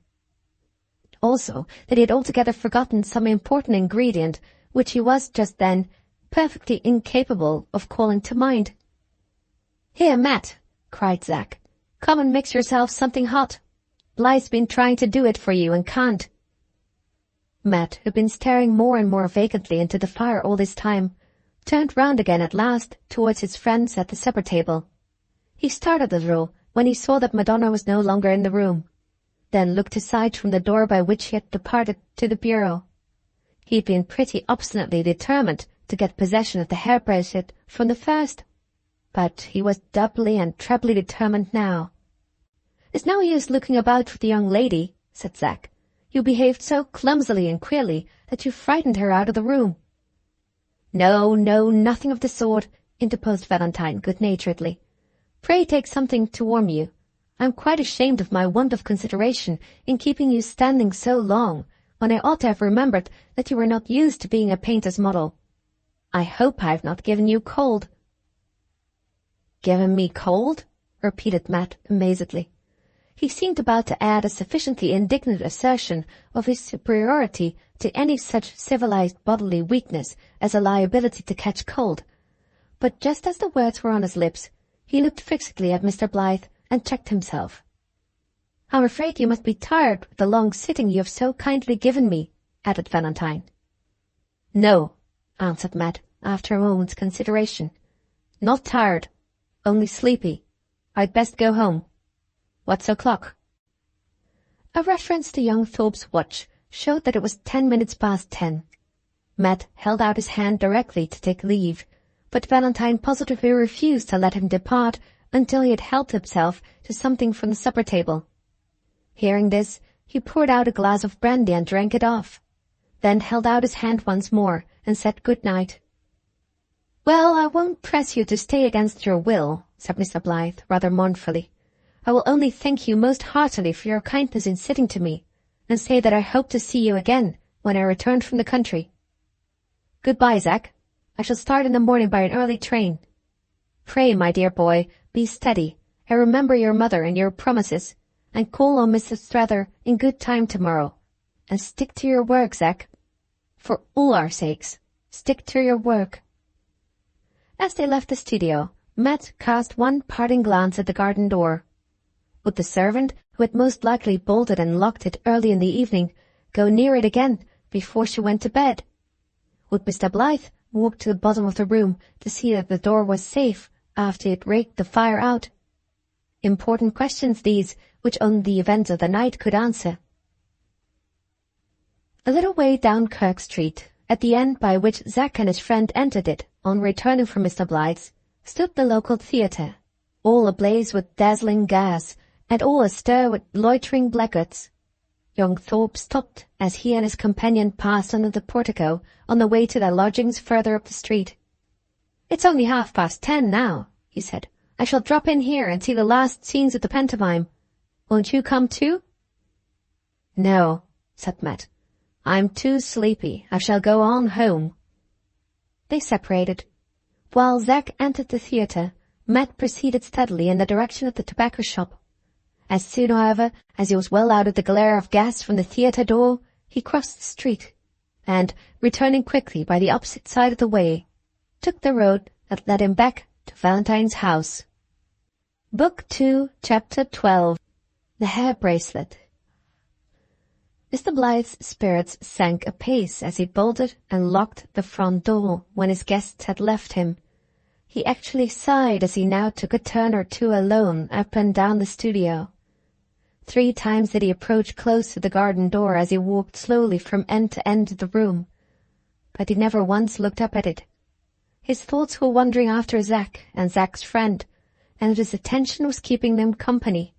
Also, that he had altogether forgotten some important ingredient which he was just then perfectly incapable of calling to mind. "Here, Matt," cried Zack, "come and mix yourself something hot. Blythe's been trying to do it for you and can't." Matt, who had been staring more and more vacantly into the fire all this time, turned round again at last towards his friends at the supper table. He started a little when he saw that Madonna was no longer in the room, then looked aside from the door by which he had departed to the bureau. He had been pretty obstinately determined to get possession of the hair bracelet from the first, but he was doubly and trebly determined now. "It's no use looking about for the young lady," said Zack. "You behaved so clumsily and queerly that you frightened her out of the room." "No, no, nothing of the sort," interposed Valentine good-naturedly. "Pray take something to warm you. I'm quite ashamed of my want of consideration in keeping you standing so long, when I ought to have remembered that you were not used to being a painter's model. I hope I have not given you cold." "Given me cold?" repeated Matt amazedly. He seemed about to add a sufficiently indignant assertion of his superiority to any such civilized bodily weakness as a liability to catch cold, but just as the words were on his lips, he looked fixedly at Mr. Blythe and checked himself. "I'm afraid you must be tired with the long sitting you have so kindly given me," added Valentine. "No," answered Matt, after a moment's consideration. "Not tired, only sleepy. I'd best go home. What's o'clock?" A reference to young Thorpe's watch showed that it was 10 minutes past 10. Matt held out his hand directly to take leave, but Valentine positively refused to let him depart until he had helped himself to something from the supper table. Hearing this, he poured out a glass of brandy and drank it off, then held out his hand once more and said good night. "Well, I won't press you to stay against your will," said Mr. Blythe rather mournfully. "I will only thank you most heartily for your kindness in sitting to me, and say that I hope to see you again when I return from the country. Good-bye, Zack. I shall start in the morning by an early train. Pray, my dear boy, be steady, and remember your mother and your promises, and call on Mrs. Strather in good time tomorrow. And stick to your work, Zack. For all our sakes, stick to your work." As they left the studio, Matt cast one parting glance at the garden door. Would the servant, who had most likely bolted and locked it early in the evening, go near it again before she went to bed? Would Mr. Blythe walk to the bottom of the room to see that the door was safe after he had raked the fire out? Important questions these, which only the events of the night could answer. A little way down Kirk Street, at the end by which Zack and his friend entered it on returning from Mr. Blythe's, stood the local theatre, all ablaze with dazzling gas, and all astir with loitering blackguards. Young Thorpe stopped as he and his companion passed under the portico on the way to their lodgings further up the street. "It's only 10:30 now," he said. "I shall drop in here and see the last scenes of the pantomime. Won't you come too?" "No," said Matt. "I'm too sleepy. I shall go on home." They separated. While Zack entered the theatre, Matt proceeded steadily in the direction of the tobacco shop. As soon, however, as he was well out of the glare of gas from the theatre door, he crossed the street, and, returning quickly by the opposite side of the way, took the road that led him back to Valentine's house. Book 2, Chapter 12. The Hair Bracelet. Mr. Blythe's spirits sank apace as he bolted and locked the front door when his guests had left him. He actually sighed as he now took a turn or two alone up and down the studio. 3 times did he approach close to the garden door as he walked slowly from end to end of the room, but he never once looked up at it. His thoughts were wandering after Zack and Zack's friend, and his attention was keeping them company.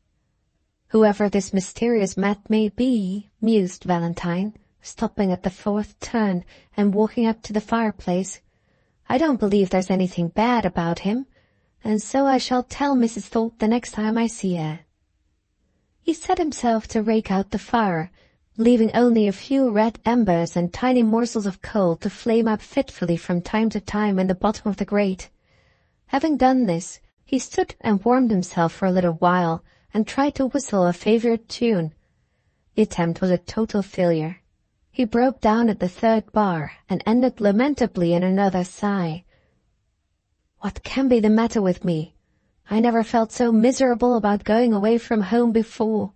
"Whoever this mysterious Matt may be," mused Valentine, stopping at the 4th turn and walking up to the fireplace, "I don't believe there's anything bad about him, and so I shall tell Mrs. Thorpe the next time I see her." He set himself to rake out the fire, leaving only a few red embers and tiny morsels of coal to flame up fitfully from time to time in the bottom of the grate. Having done this, he stood and warmed himself for a little while, and tried to whistle a favourite tune. The attempt was a total failure. He broke down at the 3rd bar, and ended lamentably in another sigh. "What can be the matter with me? I never felt so miserable about going away from home before."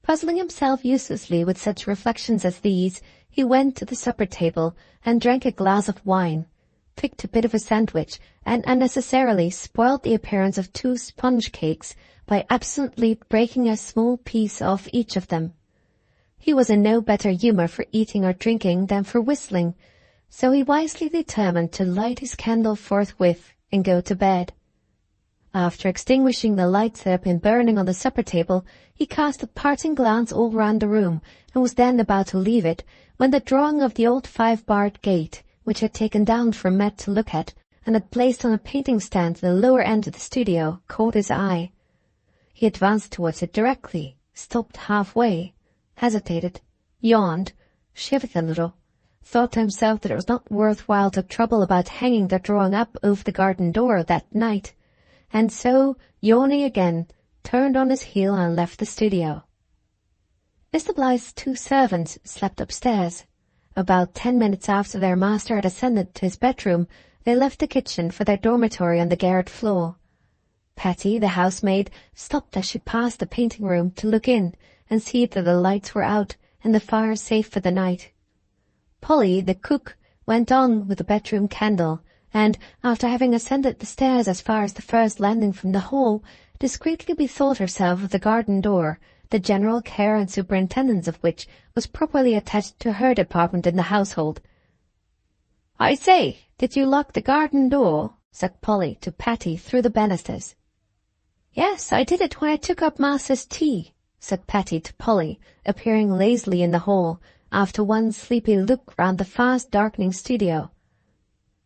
Puzzling himself uselessly with such reflections as these, he went to the supper table and drank a glass of wine, picked a bit of a sandwich, and unnecessarily spoiled the appearance of 2 sponge cakes by absently breaking a small piece off each of them. He was in no better humour for eating or drinking than for whistling, so he wisely determined to light his candle forthwith and go to bed. After extinguishing the lights that had been burning on the supper table, he cast a parting glance all round the room, and was then about to leave it, when the drawing of the old 5-barred gate, which he had taken down for Matt to look at, and had placed on a painting stand at the lower end of the studio, caught his eye. He advanced towards it directly, stopped halfway, hesitated, yawned, shivered a little, thought to himself that it was not worth while to trouble about hanging the drawing up over the garden door that night, and so, yawning again, turned on his heel and left the studio. Mr. Blythe's 2 servants slept upstairs. About 10 minutes after their master had ascended to his bedroom, they left the kitchen for their dormitory on the garret floor. Patty, the housemaid, stopped as she passed the painting room to look in and see that the lights were out and the fire safe for the night. Polly, the cook, went on with the bedroom candle, and, after having ascended the stairs as far as the first landing from the hall, discreetly bethought herself of the garden door, the general care and superintendence of which was properly attached to her department in the household. "I say, did you lock the garden door?" said Polly to Patty through the banisters. "Yes, I did it when I took up master's tea," said Patty to Polly, appearing lazily in the hall, after one sleepy look round the fast-darkening studio.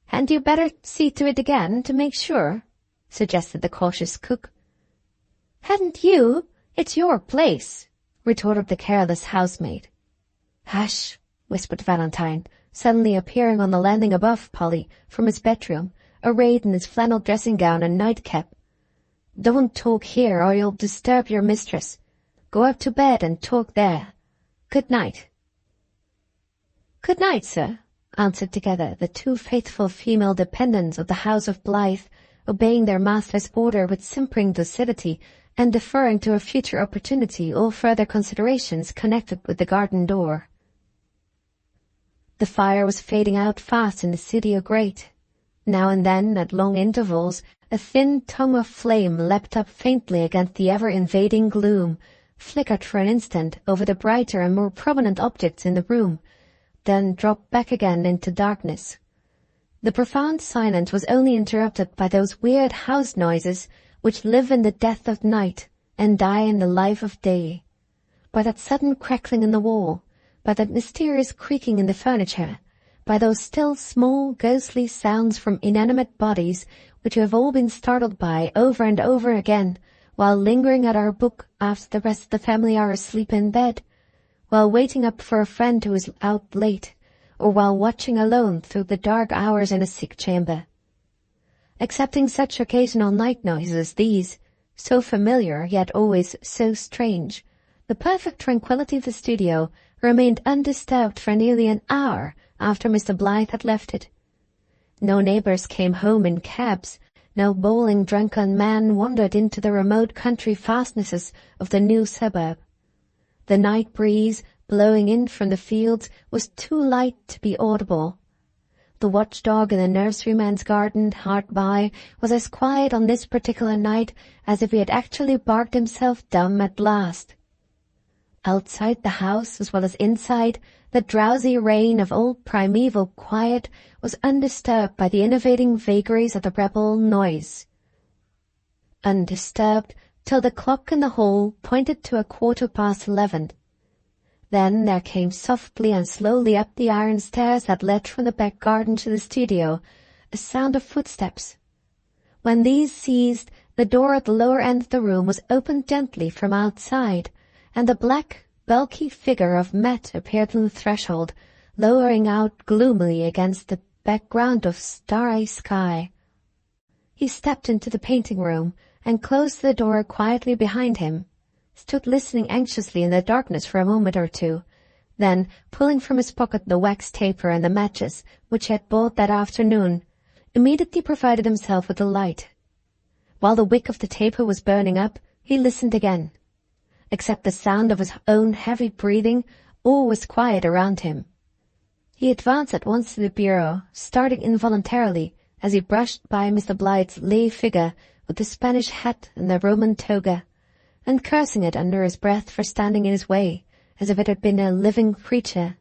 "Hadn't you better see to it again, to make sure?" suggested the cautious cook. "Hadn't you? It's your place," retorted the careless housemaid. "Hush," whispered Valentine, suddenly appearing on the landing above Polly from his bedroom, arrayed in his flannel dressing-gown and nightcap. "Don't talk here, or you'll disturb your mistress. Go up to bed and talk there. Good night." "Good night, sir," answered together the two faithful female dependents of the house of Blyth, obeying their master's order with simpering docility and deferring to a future opportunity all further considerations connected with the garden door. The fire was fading out fast in the studio grate. Now and then, at long intervals, a thin tongue of flame leapt up faintly against the ever-invading gloom, flickered for an instant over the brighter and more prominent objects in the room, then dropped back again into darkness. The profound silence was only interrupted by those weird house noises which live in the death of night and die in the life of day, by that sudden crackling in the wall, by that mysterious creaking in the furniture, by those still small ghostly sounds from inanimate bodies which we have all been startled by over and over again while lingering at our book after the rest of the family are asleep in bed, while waiting up for a friend who is out late, or while watching alone through the dark hours in a sick chamber. Excepting such occasional night noises as these, so familiar yet always so strange, the perfect tranquillity of the studio remained undisturbed for nearly an hour after Mr. Blyth had left it. No neighbours came home in cabs, no bowling drunken man wandered into the remote country fastnesses of the new suburb. The night breeze, blowing in from the fields, was too light to be audible. The watchdog in the nurseryman's garden hard by was as quiet on this particular night as if he had actually barked himself dumb at last. Outside the house, as well as inside, the drowsy reign of old primeval quiet was undisturbed by the innovating vagaries of the rebel noise. Undisturbed till the clock in the hall pointed to 11:15. Then there came softly and slowly up the iron stairs that led from the back garden to the studio a sound of footsteps. When these ceased, the door at the lower end of the room was opened gently from outside, and the black, bulky figure of Matt appeared on the threshold, lowering out gloomily against the background of starry sky. He stepped into the painting room and closed the door quietly behind him, stood listening anxiously in the darkness for a moment or two, then, pulling from his pocket the wax taper and the matches which he had bought that afternoon, immediately provided himself with a light. While the wick of the taper was burning up, he listened again. Except the sound of his own heavy breathing, all was quiet around him. He advanced at once to the bureau, starting involuntarily as he brushed by Mr. Blyth's lay figure with the Spanish hat and the Roman toga, and cursing it under his breath for standing in his way, as if it had been a living creature.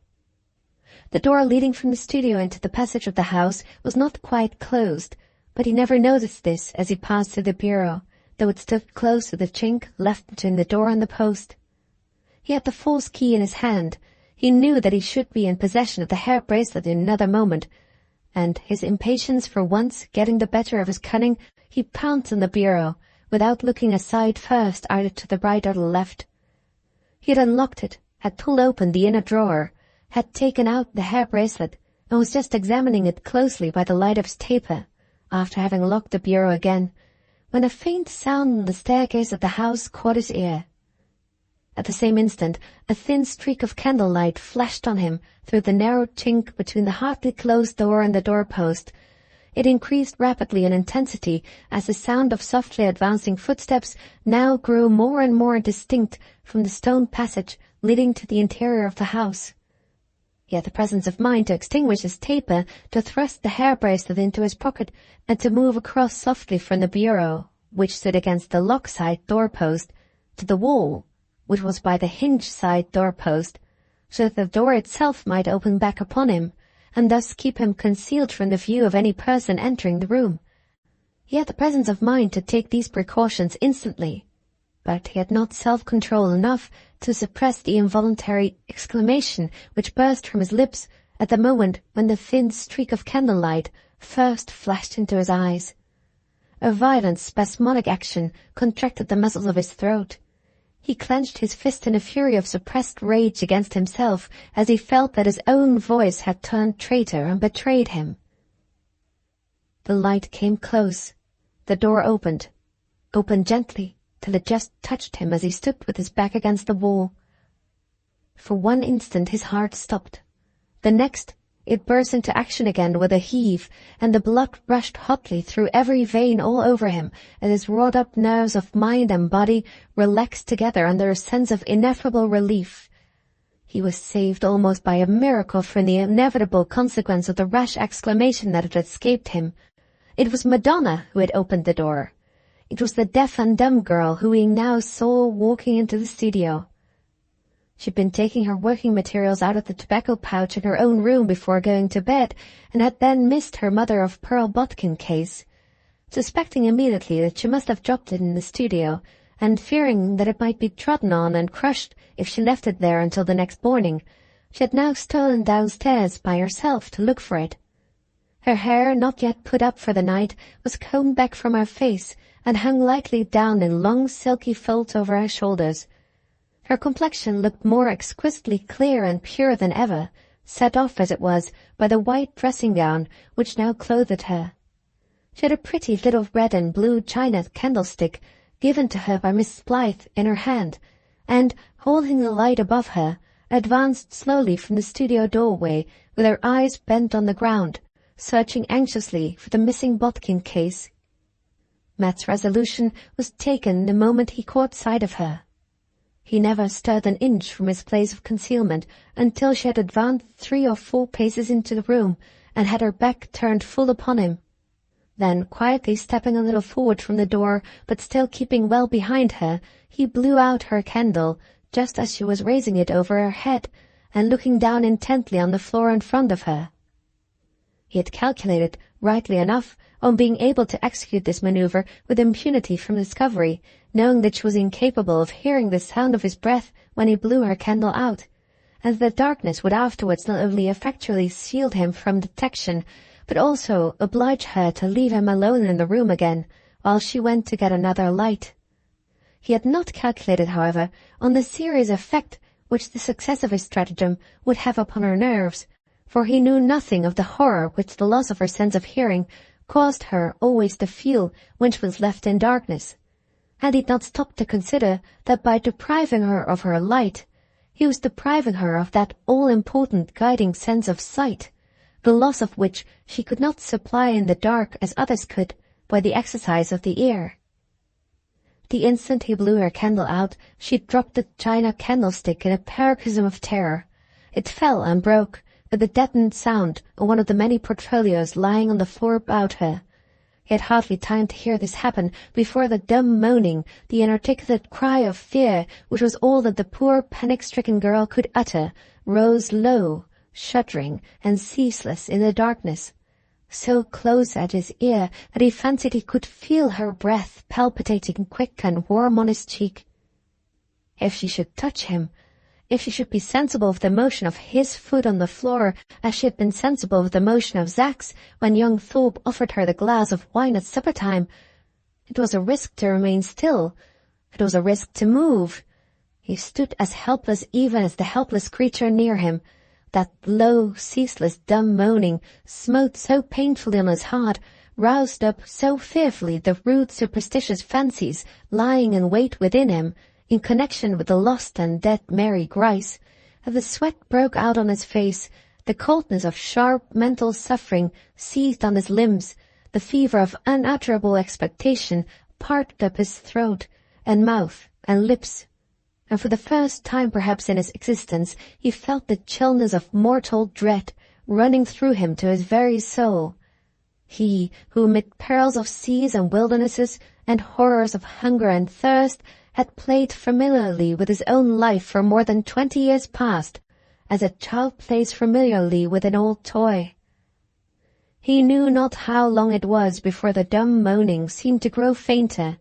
The door leading from the studio into the passage of the house was not quite closed, but he never noticed this as he passed through the bureau, though it stood close to the chink left between the door and the post. He had the false key in his hand. He knew that he should be in possession of the hair bracelet in another moment, and, his impatience for once getting the better of his cunning, he pounced on the bureau, without looking aside first either to the right or the left. He had unlocked it, had pulled open the inner drawer, had taken out the hair bracelet, and was just examining it closely by the light of his taper, after having locked the bureau again, when a faint sound on the staircase of the house caught his ear. At the same instant, a thin streak of candlelight flashed on him through the narrow chink between the hardly closed door and the doorpost. It increased rapidly in intensity as the sound of softly advancing footsteps now grew more and more distinct from the stone passage leading to the interior of the house. He had the presence of mind to extinguish his taper, to thrust the hair bracelet into his pocket, and to move across softly from the bureau, which stood against the lock-side doorpost, to the wall, which was by the hinge-side doorpost, so that the door itself might open back upon him, and thus keep him concealed from the view of any person entering the room. He had the presence of mind to take these precautions instantly, but he had not self-control enough to suppress the involuntary exclamation which burst from his lips at the moment when the thin streak of candlelight first flashed into his eyes. A violent spasmodic action contracted the muscles of his throat. He clenched his fist in a fury of suppressed rage against himself as he felt that his own voice had turned traitor and betrayed him. The light came close. The door opened gently, till it just touched him as he stood with his back against the wall. For one instant his heart stopped. The next, it burst into action again with a heave, and the blood rushed hotly through every vein all over him as his wrought-up nerves of mind and body relaxed together under a sense of ineffable relief. He was saved almost by a miracle from the inevitable consequence of the rash exclamation that had escaped him. It was Madonna who had opened the door. It was the deaf and dumb girl who he now saw walking into the studio. She'd been taking her working materials out of the tobacco pouch in her own room before going to bed, and had then missed her mother-of-pearl bodkin case. Suspecting immediately that she must have dropped it in the studio, and fearing that it might be trodden on and crushed if she left it there until the next morning, she had now stolen downstairs by herself to look for it. Her hair, not yet put up for the night, was combed back from her face, and hung lightly down in long silky folds over her shoulders. Her complexion looked more exquisitely clear and pure than ever, set off as it was by the white dressing-gown which now clothed her. She had a pretty little red and blue china candlestick given to her by Miss Blyth in her hand, and, holding the light above her, advanced slowly from the studio doorway with her eyes bent on the ground, searching anxiously for the missing bodkin case. Matt's resolution was taken the moment he caught sight of her. He never stirred an inch from his place of concealment until she had advanced 3 or 4 paces into the room and had her back turned full upon him. Then, quietly stepping a little forward from the door, but still keeping well behind her, he blew out her candle just as she was raising it over her head and looking down intently on the floor in front of her. He had calculated, rightly enough, on being able to execute this maneuver with impunity from discovery, knowing that she was incapable of hearing the sound of his breath when he blew her candle out, and the darkness would afterwards not only effectually shield him from detection, but also oblige her to leave him alone in the room again, while she went to get another light. He had not calculated, however, on the serious effect which the success of his stratagem would have upon her nerves, for he knew nothing of the horror which the loss of her sense of hearing caused her always to feel when she was left in darkness, and he did not stop to consider that by depriving her of her light, he was depriving her of that all-important guiding sense of sight, the loss of which she could not supply in the dark as others could by the exercise of the ear. The instant he blew her candle out, she dropped the china candlestick in a paroxysm of terror. It fell and broke, with a deadened sound on one of the many portfolios lying on the floor about her. He had hardly time to hear this happen before the dumb moaning, the inarticulate cry of fear, which was all that the poor panic-stricken girl could utter, rose low, shuddering and ceaseless in the darkness, so close at his ear that he fancied he could feel her breath palpitating quick and warm on his cheek. If she should touch him, if she should be sensible of the motion of his foot on the floor, as she had been sensible of the motion of Zach's when young Thorpe offered her the glass of wine at supper-time, it was a risk to remain still. It was a risk to move. He stood as helpless even as the helpless creature near him. That low, ceaseless, dumb moaning smote so painfully on his heart, roused up so fearfully the rude superstitious fancies lying in wait within him, in connection with the lost and dead Mary Grice, that the sweat broke out on his face, the coldness of sharp mental suffering seethed on his limbs, the fever of unutterable expectation parted up his throat and mouth and lips, and for the first time perhaps in his existence he felt the chillness of mortal dread running through him to his very soul. He, who amid perils of seas and wildernesses and horrors of hunger and thirst had played familiarly with his own life for more than 20 years past, as a child plays familiarly with an old toy. He knew not how long it was before the dumb moaning seemed to grow fainter,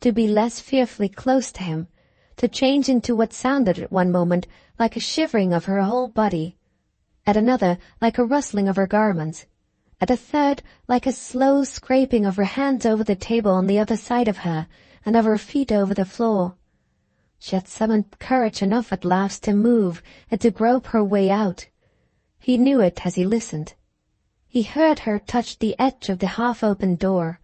to be less fearfully close to him, to change into what sounded at one moment like a shivering of her whole body, at another like a rustling of her garments, at a third like a slow scraping of her hands over the table on the other side of her, and of her feet over the floor. She had summoned courage enough at last to move and to grope her way out. He knew it as he listened. He heard her touch the edge of the half-opened door.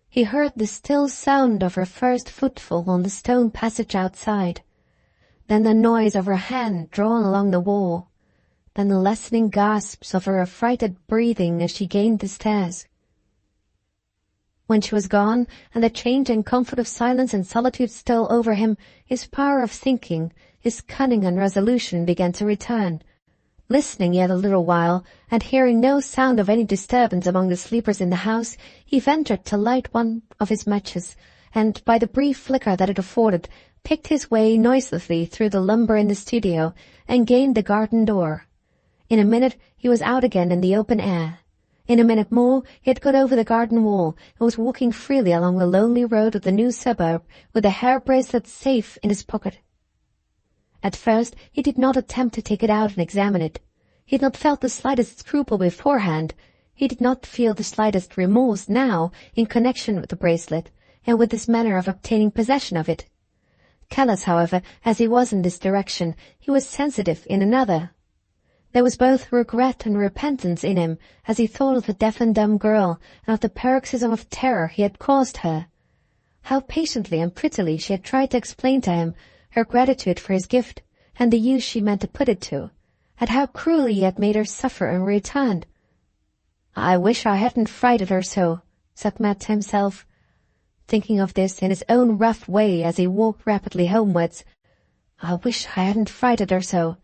He heard the still sound of her first footfall on the stone passage outside. then the noise of her hand drawn along the wall, then the lessening gasps of her affrighted breathing as she gained the stairs. When she was gone, and the change and comfort of silence and solitude stole over him, his power of thinking, his cunning and resolution began to return. Listening yet a little while, and hearing no sound of any disturbance among the sleepers in the house, he ventured to light one of his matches, and, by the brief flicker that it afforded, picked his way noiselessly through the lumber in the studio, and gained the garden door. In a minute he was out again in the open air. In a minute more he had got over the garden wall, and was walking freely along the lonely road of the new suburb, with the hair bracelet safe in his pocket. At first he did not attempt to take it out and examine it. He had not felt the slightest scruple beforehand. He did not feel the slightest remorse now in connection with the bracelet, and with this manner of obtaining possession of it. Callous, however, as he was in this direction, he was sensitive in another. There was both regret and repentance in him as he thought of the deaf and dumb girl and of the paroxysm of terror he had caused her. How patiently and prettily she had tried to explain to him her gratitude for his gift and the use she meant to put it to, and how cruelly he had made her suffer in return. "I wish I hadn't frightened her so," said Matt to himself, thinking of this in his own rough way as he walked rapidly homewards. "I wish I hadn't frightened her so."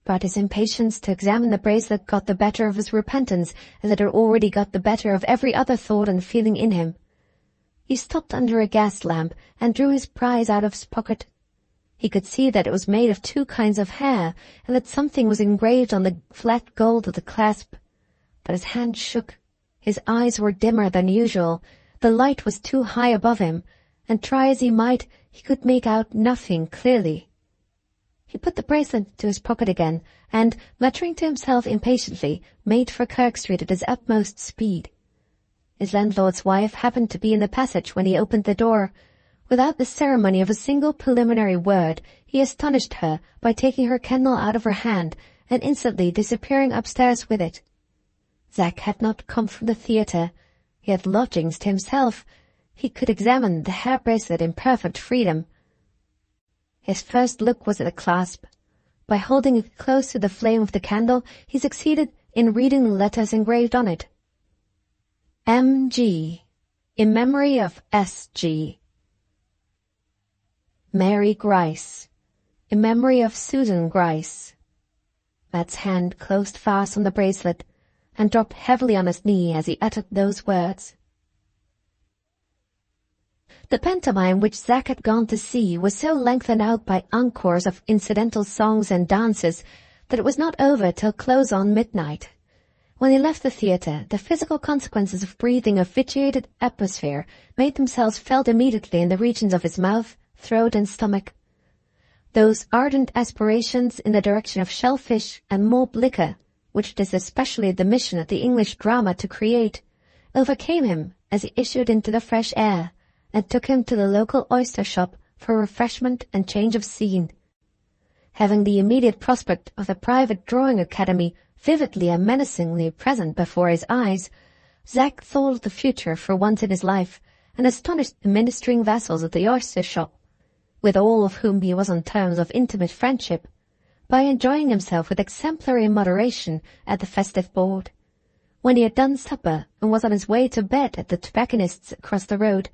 But his impatience to examine the bracelet got the better of his repentance, as it had already got the better of every other thought and feeling in him. He stopped under a gas lamp and drew his prize out of his pocket. He could see that it was made of two kinds of hair, and that something was engraved on the flat gold of the clasp. But his hand shook, his eyes were dimmer than usual, the light was too high above him, and try as he might, he could make out nothing clearly. He put the bracelet into his pocket again, and, muttering to himself impatiently, made for Kirk Street at his utmost speed. His landlord's wife happened to be in the passage when he opened the door. Without the ceremony of a single preliminary word, he astonished her by taking her candle out of her hand and instantly disappearing upstairs with it. Zack had not come from the theatre. He had lodgings to himself. He could examine the hair bracelet in perfect freedom. His first look was at the clasp. By holding it close to the flame of the candle, he succeeded in reading the letters engraved on it. M.G. in memory of S.G. Mary Grice in memory of Susan Grice. Matt's hand closed fast on the bracelet and dropped heavily on his knee as he uttered those words. The pantomime which Zack had gone to see was so lengthened out by encores of incidental songs and dances that it was not over till close on midnight. When he left the theatre, the physical consequences of breathing a vitiated atmosphere made themselves felt immediately in the regions of his mouth, throat, and stomach. Those ardent aspirations in the direction of shellfish and malt liquor, which it is especially the mission of the English drama to create, overcame him as he issued into the fresh air, and took him to the local oyster shop for refreshment and change of scene. Having the immediate prospect of the private drawing academy vividly and menacingly present before his eyes, Zack thought of the future for once in his life, and astonished the ministering vassals of the oyster shop, with all of whom he was on terms of intimate friendship, by enjoying himself with exemplary moderation at the festive board. When he had done supper and was on his way to bed at the tobacconist's across the road,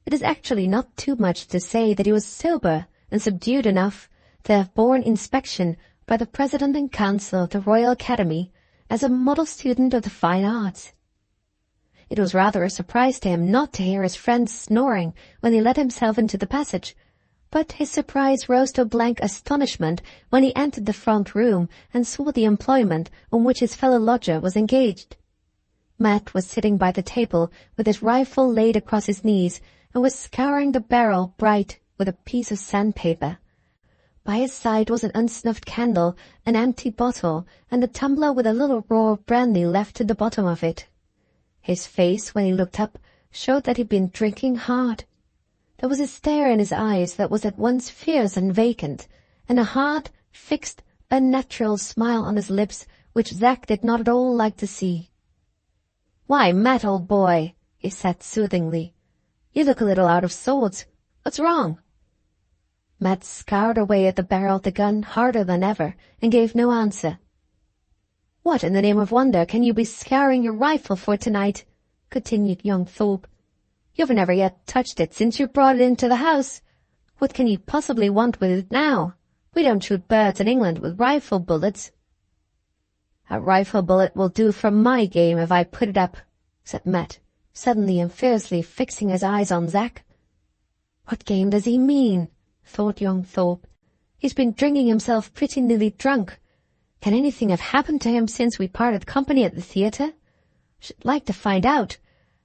it is actually not too much to say that he was sober and subdued enough to have borne inspection by the President and Council of the Royal Academy as a model student of the fine arts. It was rather a surprise to him not to hear his friends snoring when he let himself into the passage, but his surprise rose to a blank astonishment when he entered the front room and saw the employment on which his fellow lodger was engaged. Matt was sitting by the table with his rifle laid across his knees and was scouring the barrel bright with a piece of sandpaper. By his side was an unsnuffed candle, an empty bottle, and a tumbler with a little raw brandy left to the bottom of it. His face, when he looked up, showed that he'd been drinking hard. There was a stare in his eyes that was at once fierce and vacant, and a hard, fixed, unnatural smile on his lips which Zack did not at all like to see. "Why, Matt, old boy," he said soothingly, "you look a little out of sorts. What's wrong?" Matt scoured away at the barrel of the gun harder than ever, and gave no answer. "What in the name of wonder can you be scouring your rifle for tonight?" continued young Thorpe. "You've never yet touched it since you brought it into the house. What can you possibly want with it now? We don't shoot birds in England with rifle bullets." "A rifle bullet will do for my game if I put it up," said Matt, suddenly and fiercely fixing his eyes on Zack. "What game does he mean?" thought young Thorpe. "He's been drinking himself pretty nearly drunk. Can anything have happened to him since we parted company at the theatre? Should like to find out,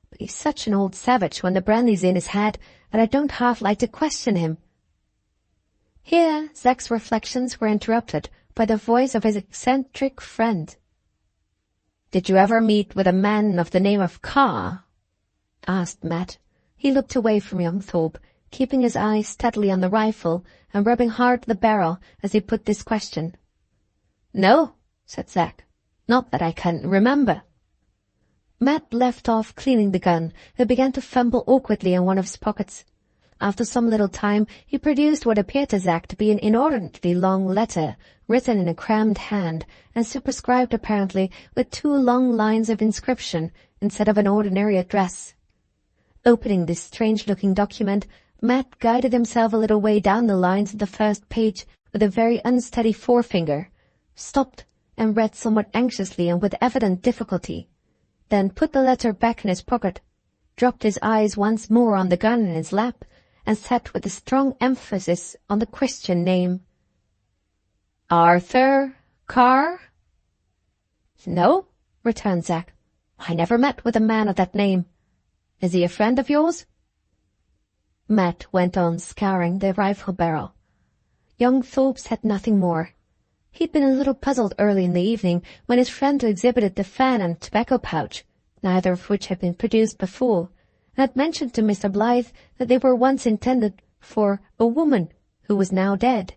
but he's such an old savage when the brandy's in his head that I don't half like to question him." Here Zack's reflections were interrupted by the voice of his eccentric friend. "Did you ever meet with a man of the name of Carr?" asked Matt. He looked away from young Thorpe, keeping his eyes steadily on the rifle and rubbing hard the barrel as he put this question. "No," said Zack. "Not that I can remember." Matt left off cleaning the gun and began to fumble awkwardly in one of his pockets. After some little time he produced what appeared to Zack to be an inordinately long letter, written in a crammed hand, and superscribed apparently with 2 long lines of inscription instead of an ordinary address. Opening this strange-looking document, Matt guided himself a little way down the lines of the first page with a very unsteady forefinger, stopped, and read somewhat anxiously and with evident difficulty, then put the letter back in his pocket, dropped his eyes once more on the gun in his lap, and said with a strong emphasis on the Christian name, "Arthur Carr?" "No," returned Zack. "I never met with a man of that name. Is he a friend of yours?" Matt went on scouring the rifle barrel. Young Thorpe said nothing more. He'd been a little puzzled early in the evening when his friend exhibited the fan and tobacco pouch, neither of which had been produced before, and had mentioned to Mr. Blyth that they were once intended for a woman who was now dead.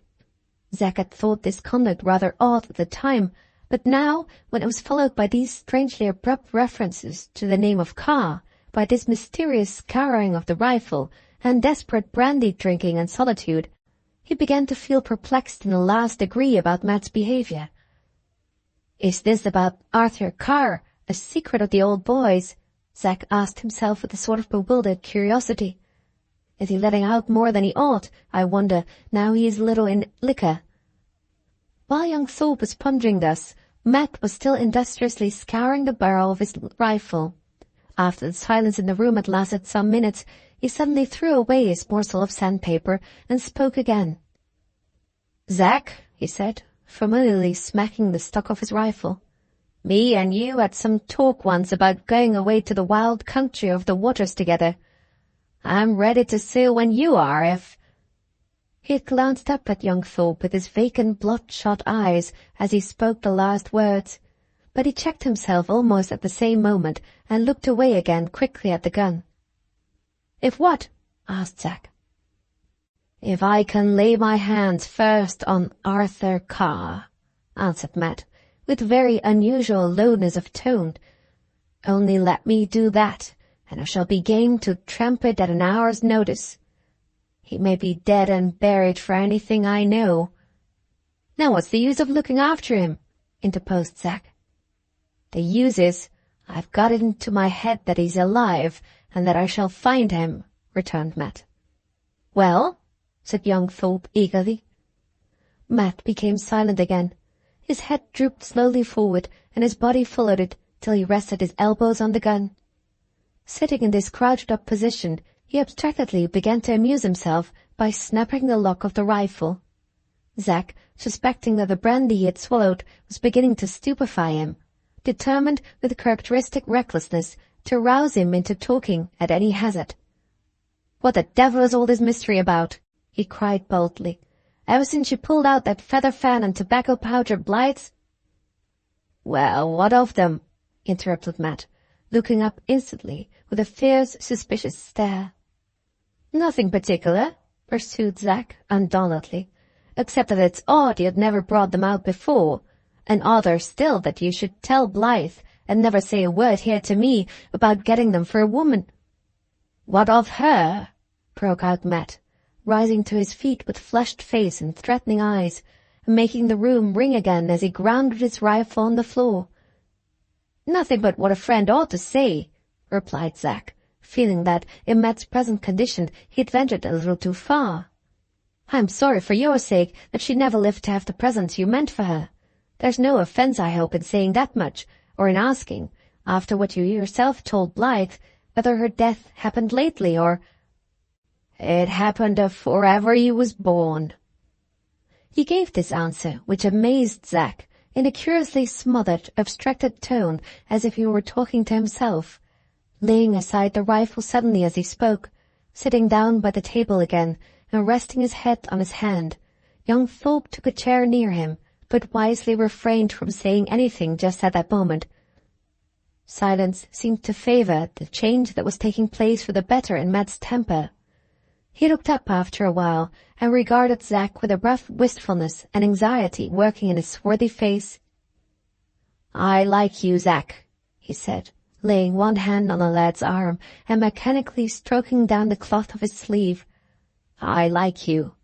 Zack had thought this conduct rather odd at the time, but now, when it was followed by these strangely abrupt references to the name of Carr, by this mysterious scouring of the rifle, and desperate brandy-drinking and solitude, he began to feel perplexed in the last degree about Matt's behaviour. "Is this about Arthur Carr a secret of the old boy's?" Zack asked himself with a sort of bewildered curiosity. "Is he letting out more than he ought, I wonder, now he is little in liquor?" While young Thorpe was pondering thus, Matt was still industriously scouring the barrel of his rifle. After the silence in the room had lasted some minutes, he suddenly threw away his morsel of sandpaper and spoke again. "Zack," he said, familiarly smacking the stock of his rifle, "me and you had some talk once about going away to the wild country of the waters together. I'm ready to sail when you are, if—" He had glanced up at young Thorpe with his vacant, bloodshot eyes as he spoke the last words, but he checked himself almost at the same moment and looked away again quickly at the gun. "If what?" asked Zack. "If I can lay my hands first on Arthur Carr," answered Matt, with very unusual lowness of tone. "Only let me do that, and I shall be game to tramp it at an hour's notice. He may be dead and buried for anything I know." "Now what's the use of looking after him?" interposed Zack. "The use is, I've got it into my head that he's alive, and that I shall find him," returned Matt. "Well?" said young Thorpe eagerly. Matt became silent again. His head drooped slowly forward, and his body followed it till he rested his elbows on the gun. Sitting in this crouched-up position, he abstractedly began to amuse himself by snapping the lock of the rifle. Zack, suspecting that the brandy he had swallowed was beginning to stupefy him, determined with characteristic recklessness to rouse him into talking at any hazard. "What the devil is all this mystery about?" he cried boldly. "Ever since you pulled out that feather fan and tobacco pouch at Blyth's—" "Well, what of them?" interrupted Matt, looking up instantly with a fierce, suspicious stare. "Nothing particular," pursued Zack undauntedly, "except that it's odd you had never brought them out before, and odder still that you should tell Blyth and never say a word here to me about getting them for a woman." "What of her?" broke out Matt, rising to his feet with flushed face and threatening eyes, and making the room ring again as he grounded his rifle on the floor. "Nothing but what a friend ought to say," replied Zack, feeling that, in Matt's present condition, he had ventured a little too far. "I'm sorry for your sake that she never lived to have the presents you meant for her. There's no offence, I hope, in saying that much, or in asking, after what you yourself told Blythe, whether her death happened lately or—" "It happened afore ever you was born." He gave this answer, which amazed Zack, in a curiously smothered, abstracted tone, as if he were talking to himself, laying aside the rifle suddenly as he spoke, sitting down by the table again, and resting his head on his hand. Young Thorpe took a chair near him, but wisely refrained from saying anything just at that moment. Silence seemed to favour the change that was taking place for the better in Matt's temper. He looked up after a while, and regarded Zack with a rough wistfulness and anxiety working in his swarthy face. "I like you, Zack," he said, laying one hand on the lad's arm and mechanically stroking down the cloth of his sleeve. "I like you.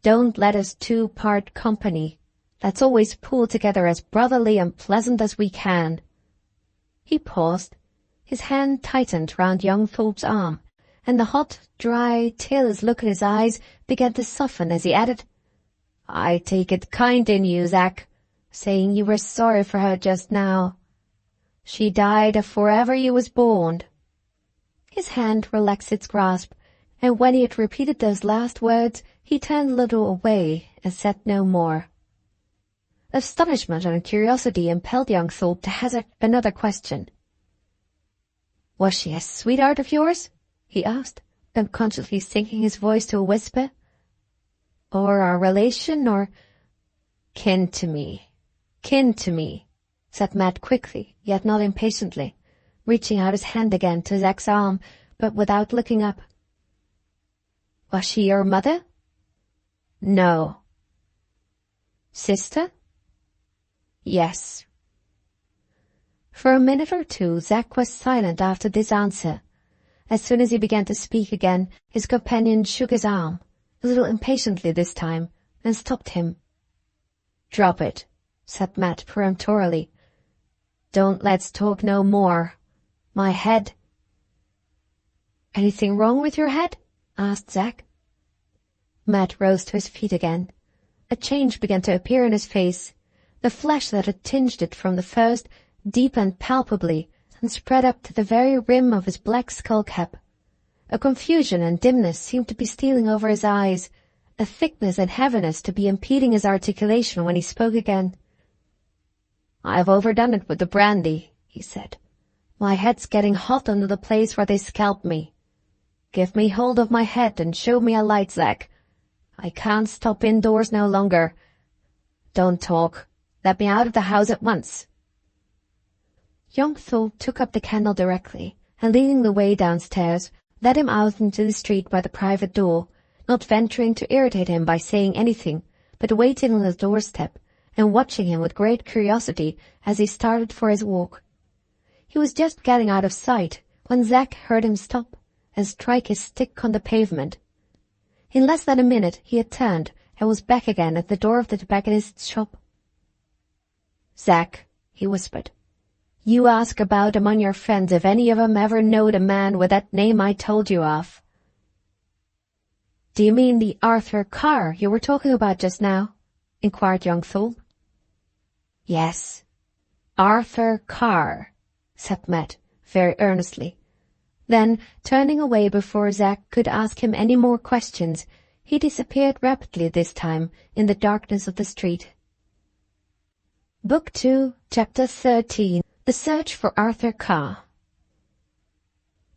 Don't let us two part company. Let's always pull together as brotherly and pleasant as we can." He paused. His hand tightened round young Thorpe's arm, and the hot, dry, tearless look in his eyes began to soften as he added, "I take it kind in you, Zack, saying you were sorry for her just now. She died afore ever you was born." His hand relaxed its grasp, and when he had repeated those last words, he turned a little away and said no more. Astonishment and curiosity impelled young Thorpe to hazard another question. "Was she a sweetheart of yours?" he asked, unconsciously sinking his voice to a whisper. "Or a relation, or—" "Kin to me, said Matt quickly, yet not impatiently, reaching out his hand again to Zack's arm, but without looking up. "Was she your mother?" "No." "Sister?" "Yes." For a minute or two Zack was silent after this answer. As soon as he began to speak again, his companion shook his arm, a little impatiently this time, and stopped him. "Drop it," said Matt peremptorily. "Don't let's talk no more. My head—" "Anything wrong with your head?" asked Zack. Matt rose to his feet again. A change began to appear in his face. The flesh that had tinged it from the first deepened palpably and spread up to the very rim of his black skull-cap. A confusion and dimness seemed to be stealing over his eyes, a thickness and heaviness to be impeding his articulation when he spoke again. "I've overdone it with the brandy," he said. "My head's getting hot under the place where they scalped me. Give me hold of my head and show me a light, Zack. I can't stop indoors no longer. Don't talk. Let me out of the house at once." Young Thorpe took up the candle directly, and leading the way downstairs, led him out into the street by the private door, not venturing to irritate him by saying anything, but waiting on the doorstep, and watching him with great curiosity as he started for his walk. He was just getting out of sight when Zack heard him stop and strike his stick on the pavement. In less than a minute he had turned and was back again at the door of the tobacconist's shop. "Zack," he whispered, "you ask about among your friends if any of 'em ever knowed a man with that name I told you of." "Do you mean the Arthur Carr you were talking about just now?" inquired young Thorpe. "Yes, Arthur Carr," said Matt, very earnestly. Then, turning away before Zack could ask him any more questions, he disappeared rapidly this time in the darkness of the street. Book 2, Chapter 13. The Search for Arthur Carr.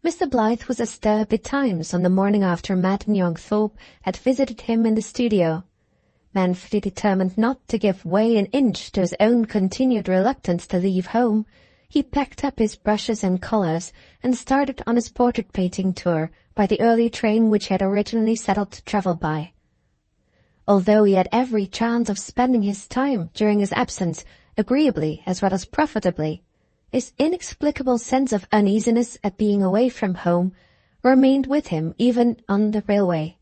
Mr. Blythe was astir betimes on the morning after Matt and young Thorpe had visited him in the studio. Manfully determined not to give way an inch to his own continued reluctance to leave home, he packed up his brushes and colours and started on his portrait-painting tour by the early train which he had originally settled to travel by. Although he had every chance of spending his time during his absence agreeably as well as profitably, his inexplicable sense of uneasiness at being away from home remained with him even on the railway.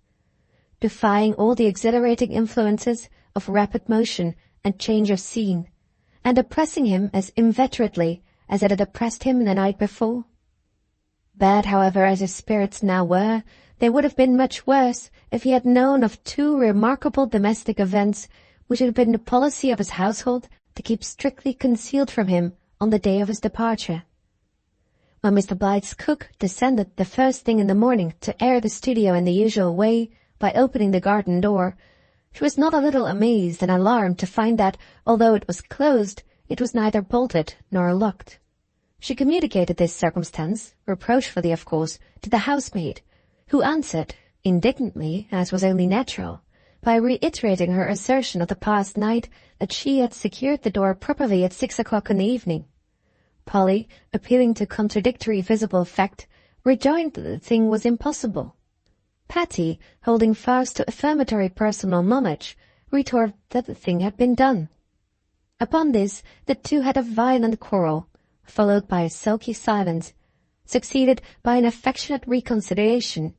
defying all the exhilarating influences of rapid motion and change of scene, and oppressing him as inveterately as it had oppressed him the night before. Bad, however, as his spirits now were, they would have been much worse if he had known of two remarkable domestic events which it had been the policy of his household to keep strictly concealed from him on the day of his departure. When Mr. Blyth's cook descended the first thing in the morning to air the studio in the usual way by opening the garden door, she was not a little amazed and alarmed to find that, although it was closed, it was neither bolted nor locked. She communicated this circumstance, reproachfully of course, to the housemaid, who answered, indignantly, as was only natural, by reiterating her assertion of the past night that she had secured the door properly at 6 o'clock in the evening. Polly, appealing to contradictory visible fact, rejoined that the thing was impossible. Patty, holding fast to affirmatory personal knowledge, retorted that the thing had been done. Upon this, the two had a violent quarrel, followed by a sulky silence, succeeded by an affectionate reconciliation,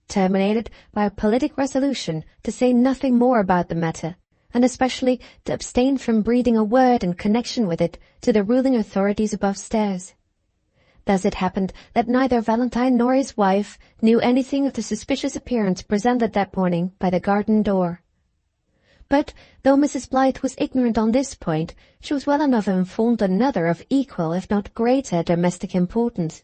terminated by a politic resolution to say nothing more about the matter, and especially to abstain from breathing a word in connection with it to the ruling authorities above stairs. Thus it happened that neither Valentine nor his wife knew anything of the suspicious appearance presented that morning by the garden door. But, though Mrs. Blyth was ignorant on this point, she was well enough informed on another of equal, if not greater, domestic importance.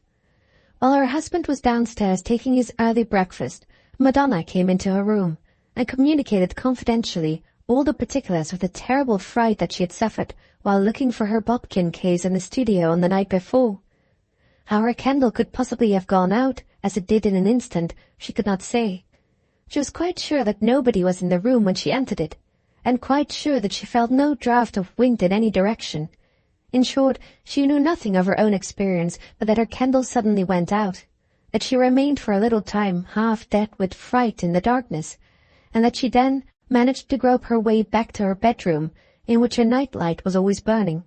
While her husband was downstairs taking his early breakfast, Madonna came into her room, and communicated confidentially all the particulars of the terrible fright that she had suffered while looking for her bodkin case in the studio on the night before. How her candle could possibly have gone out, as it did in an instant, she could not say. She was quite sure that nobody was in the room when she entered it, and quite sure that she felt no draught of wind in any direction. In short, she knew nothing of her own experience but that her candle suddenly went out, that she remained for a little time half dead with fright in the darkness, and that she then managed to grope her way back to her bedroom, in which a night-light was always burning.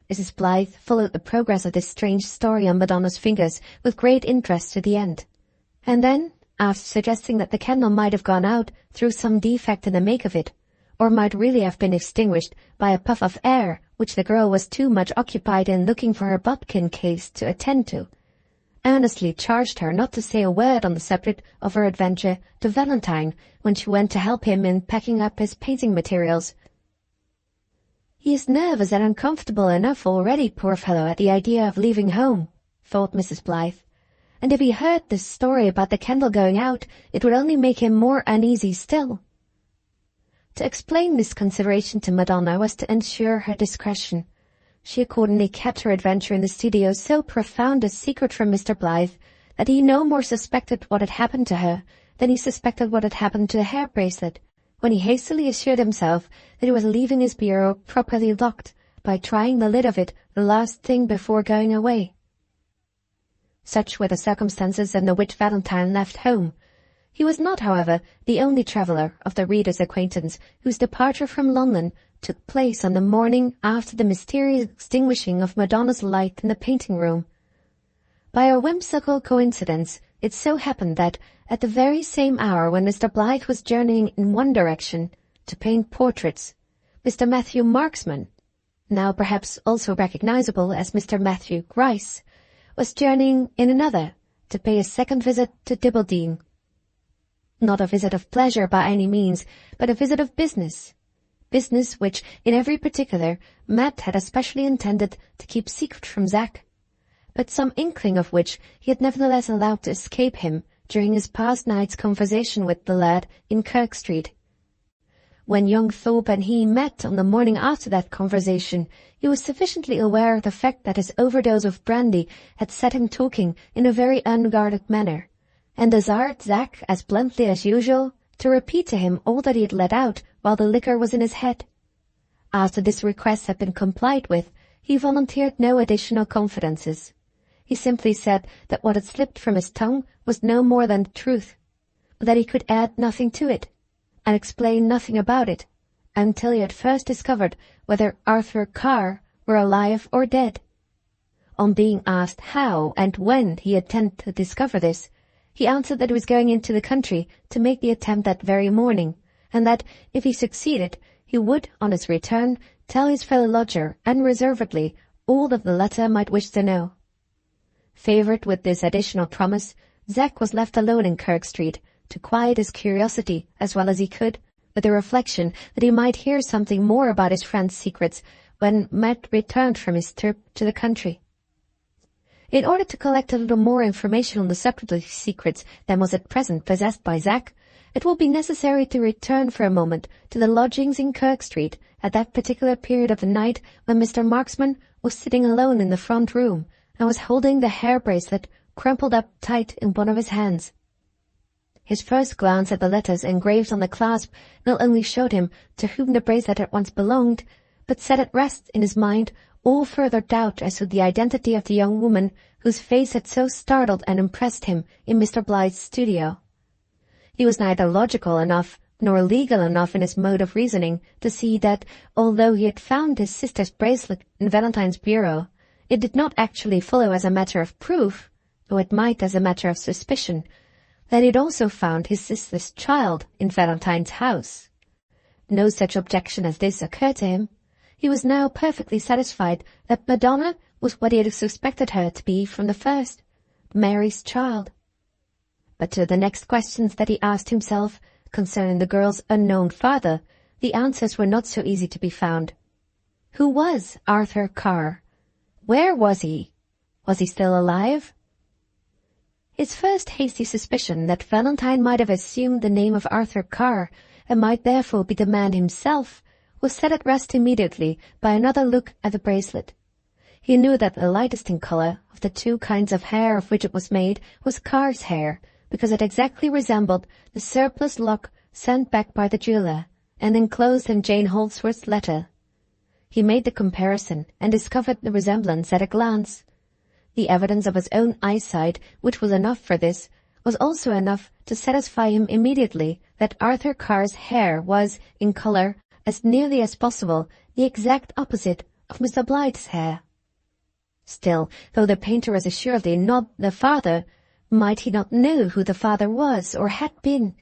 Mrs. Blyth followed the progress of this strange story on Madonna's fingers with great interest to the end, and then, after suggesting that the candle might have gone out through some defect in the make of it, or might really have been extinguished by a puff of air which the girl was too much occupied in looking for her bodkin case to attend to, earnestly charged her not to say a word on the subject of her adventure to Valentine when she went to help him in packing up his painting materials. "He is nervous and uncomfortable enough already, poor fellow, at the idea of leaving home," thought Mrs. Blyth, "and if he heard this story about the candle going out, it would only make him more uneasy still." To explain this consideration to Madonna was to ensure her discretion. She accordingly kept her adventure in the studio so profound a secret from Mr. Blyth that he no more suspected what had happened to her than he suspected what had happened to the hair bracelet, when he hastily assured himself that he was leaving his bureau properly locked by trying the lid of it the last thing before going away. Such were the circumstances under which Valentine left home. He was not, however, the only traveller of the reader's acquaintance whose departure from London took place on the morning after the mysterious extinguishing of Madonna's light in the painting-room. By a whimsical coincidence, it so happened that, at the very same hour when Mr. Blyth was journeying in one direction, to paint portraits, Mr. Matthew Marksman, now perhaps also recognizable as Mr. Matthew Grice, was journeying in another, to pay a second visit to Dibbleden. Not a visit of pleasure by any means, but a visit of business. Business which, in every particular, Matt had especially intended to keep secret from Zack, but some inkling of which he had nevertheless allowed to escape him during his past night's conversation with the lad in Kirk Street. When young Thorpe and he met on the morning after that conversation, he was sufficiently aware of the fact that his overdose of brandy had set him talking in a very unguarded manner, and desired Zack, as bluntly as usual, to repeat to him all that he had let out while the liquor was in his head. After this request had been complied with, he volunteered no additional confidences. He simply said that what had slipped from his tongue was no more than the truth, but that he could add nothing to it, and explain nothing about it, until he had first discovered whether Arthur Carr were alive or dead. On being asked how and when he intended to discover this, He answered that he was going into the country to make the attempt that very morning, and that, if he succeeded, he would, on his return, tell his fellow lodger unreservedly all that the latter might wish to know. Favoured with this additional promise, Zack was left alone in Kirk Street to quiet his curiosity as well as he could, with the reflection that he might hear something more about his friend's secrets when Matt returned from his trip to the country. In order to collect a little more information on the subject of these secrets than was at present possessed by Zack, it will be necessary to return for a moment to the lodgings in Kirk Street at that particular period of the night when Mr. Marksman was sitting alone in the front room and was holding the hair bracelet crumpled up tight in one of his hands. His first glance at the letters engraved on the clasp not only showed him to whom the bracelet had once belonged, but set at rest in his mind all further doubt as to the identity of the young woman whose face had so startled and impressed him in Mr. Blyth's studio. He was neither logical enough nor legal enough in his mode of reasoning to see that, although he had found his sister's bracelet in Valentine's bureau, it did not actually follow as a matter of proof, though it might as a matter of suspicion, that he had also found his sister's child in Valentine's house. No such objection as this occurred to him. He was now perfectly satisfied that Madonna was what he had suspected her to be from the first, Mary's child. But to the next questions that he asked himself concerning the girl's unknown father, the answers were not so easy to be found. Who was Arthur Carr? Where was he? Was he still alive? His first hasty suspicion that Valentine might have assumed the name of Arthur Carr and might therefore be the man himself was set at rest immediately by another look at the bracelet. He knew that the lightest in colour of the two kinds of hair of which it was made was Carr's hair, because it exactly resembled the surplus lock sent back by the jeweller and enclosed in Jane Holdsworth's letter. He made the comparison and discovered the resemblance at a glance. The evidence of his own eyesight, which was enough for this, was also enough to satisfy him immediately that Arthur Carr's hair was, in colour, as nearly as possible, the exact opposite of Mr. Blyth's hair. Still, though the painter was assuredly not the father, might he not know who the father was or had been?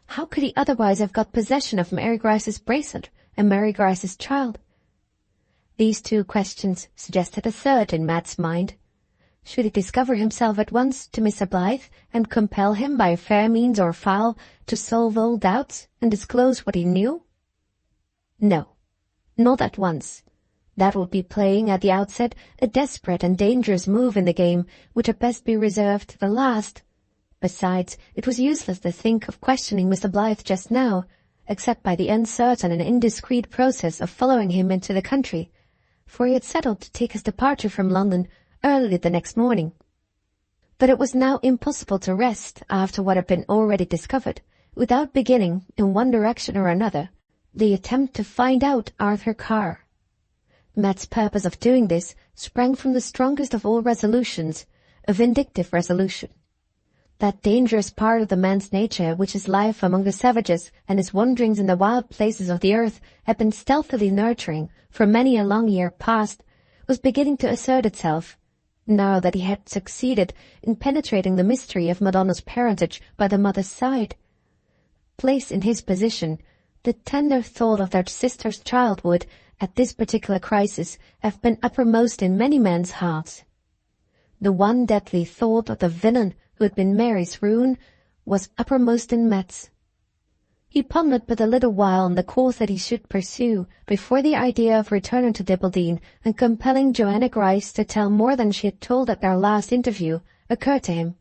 How could he otherwise have got possession of Mary Grice's bracelet and Mary Grice's child? These two questions suggested a third in Matt's mind. Should he discover himself at once to Mr. Blyth and compel him by fair means or foul to solve all doubts and disclose what he knew? No, not at once. That would be playing at the outset a desperate and dangerous move in the game which had best be reserved to the last. Besides, it was useless to think of questioning Mr. Blyth just now, except by the uncertain and indiscreet process of following him into the country, for he had settled to take his departure from London early the next morning. But it was now impossible to rest, after what had been already discovered, without beginning, in one direction or another, the attempt to find out Arthur Carr. Matt's purpose of doing this sprang from the strongest of all resolutions, a vindictive resolution. That dangerous part of the man's nature which his life among the savages and his wanderings in the wild places of the earth had been stealthily nurturing for many a long year past, was beginning to assert itself, now that he had succeeded in penetrating the mystery of Madonna's parentage by the mother's side. Placed in his position, the tender thought of their sister's child would, at this particular crisis, have been uppermost in many men's hearts. The one deadly thought of the villain who had been Mary's ruin was uppermost in Matt's. He pondered but a little while on the course that he should pursue before the idea of returning to Dibbleden and compelling Joanna Grice to tell more than she had told at their last interview occurred to him.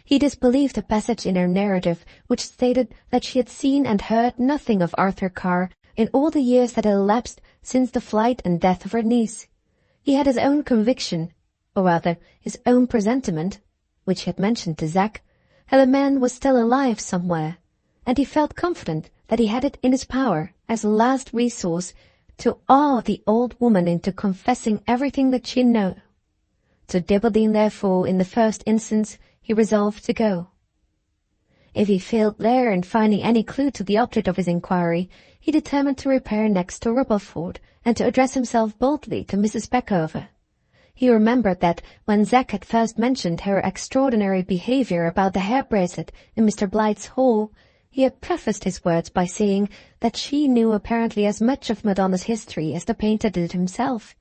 He disbelieved a passage in her narrative which stated that she had seen and heard nothing of Arthur Carr in all the years that had elapsed since the flight and death of her niece. He had his own conviction, or rather his own presentiment, which he had mentioned to Zack, that the man was still alive somewhere, and he felt confident that he had it in his power, as a last resource, to awe the old woman into confessing everything that she knew. To Dibbleden, therefore, in the first instance, he resolved to go. If he failed there in finding any clue to the object of his inquiry, he determined to repair next to Rubbleford, and to address himself boldly to Mrs. Peckover. He remembered that when Zack had first mentioned her extraordinary behavior about the hair bracelet in Mr. Blyth's hall, he had prefaced his words by saying that she knew apparently as much of Madonna's history as the painter did himself,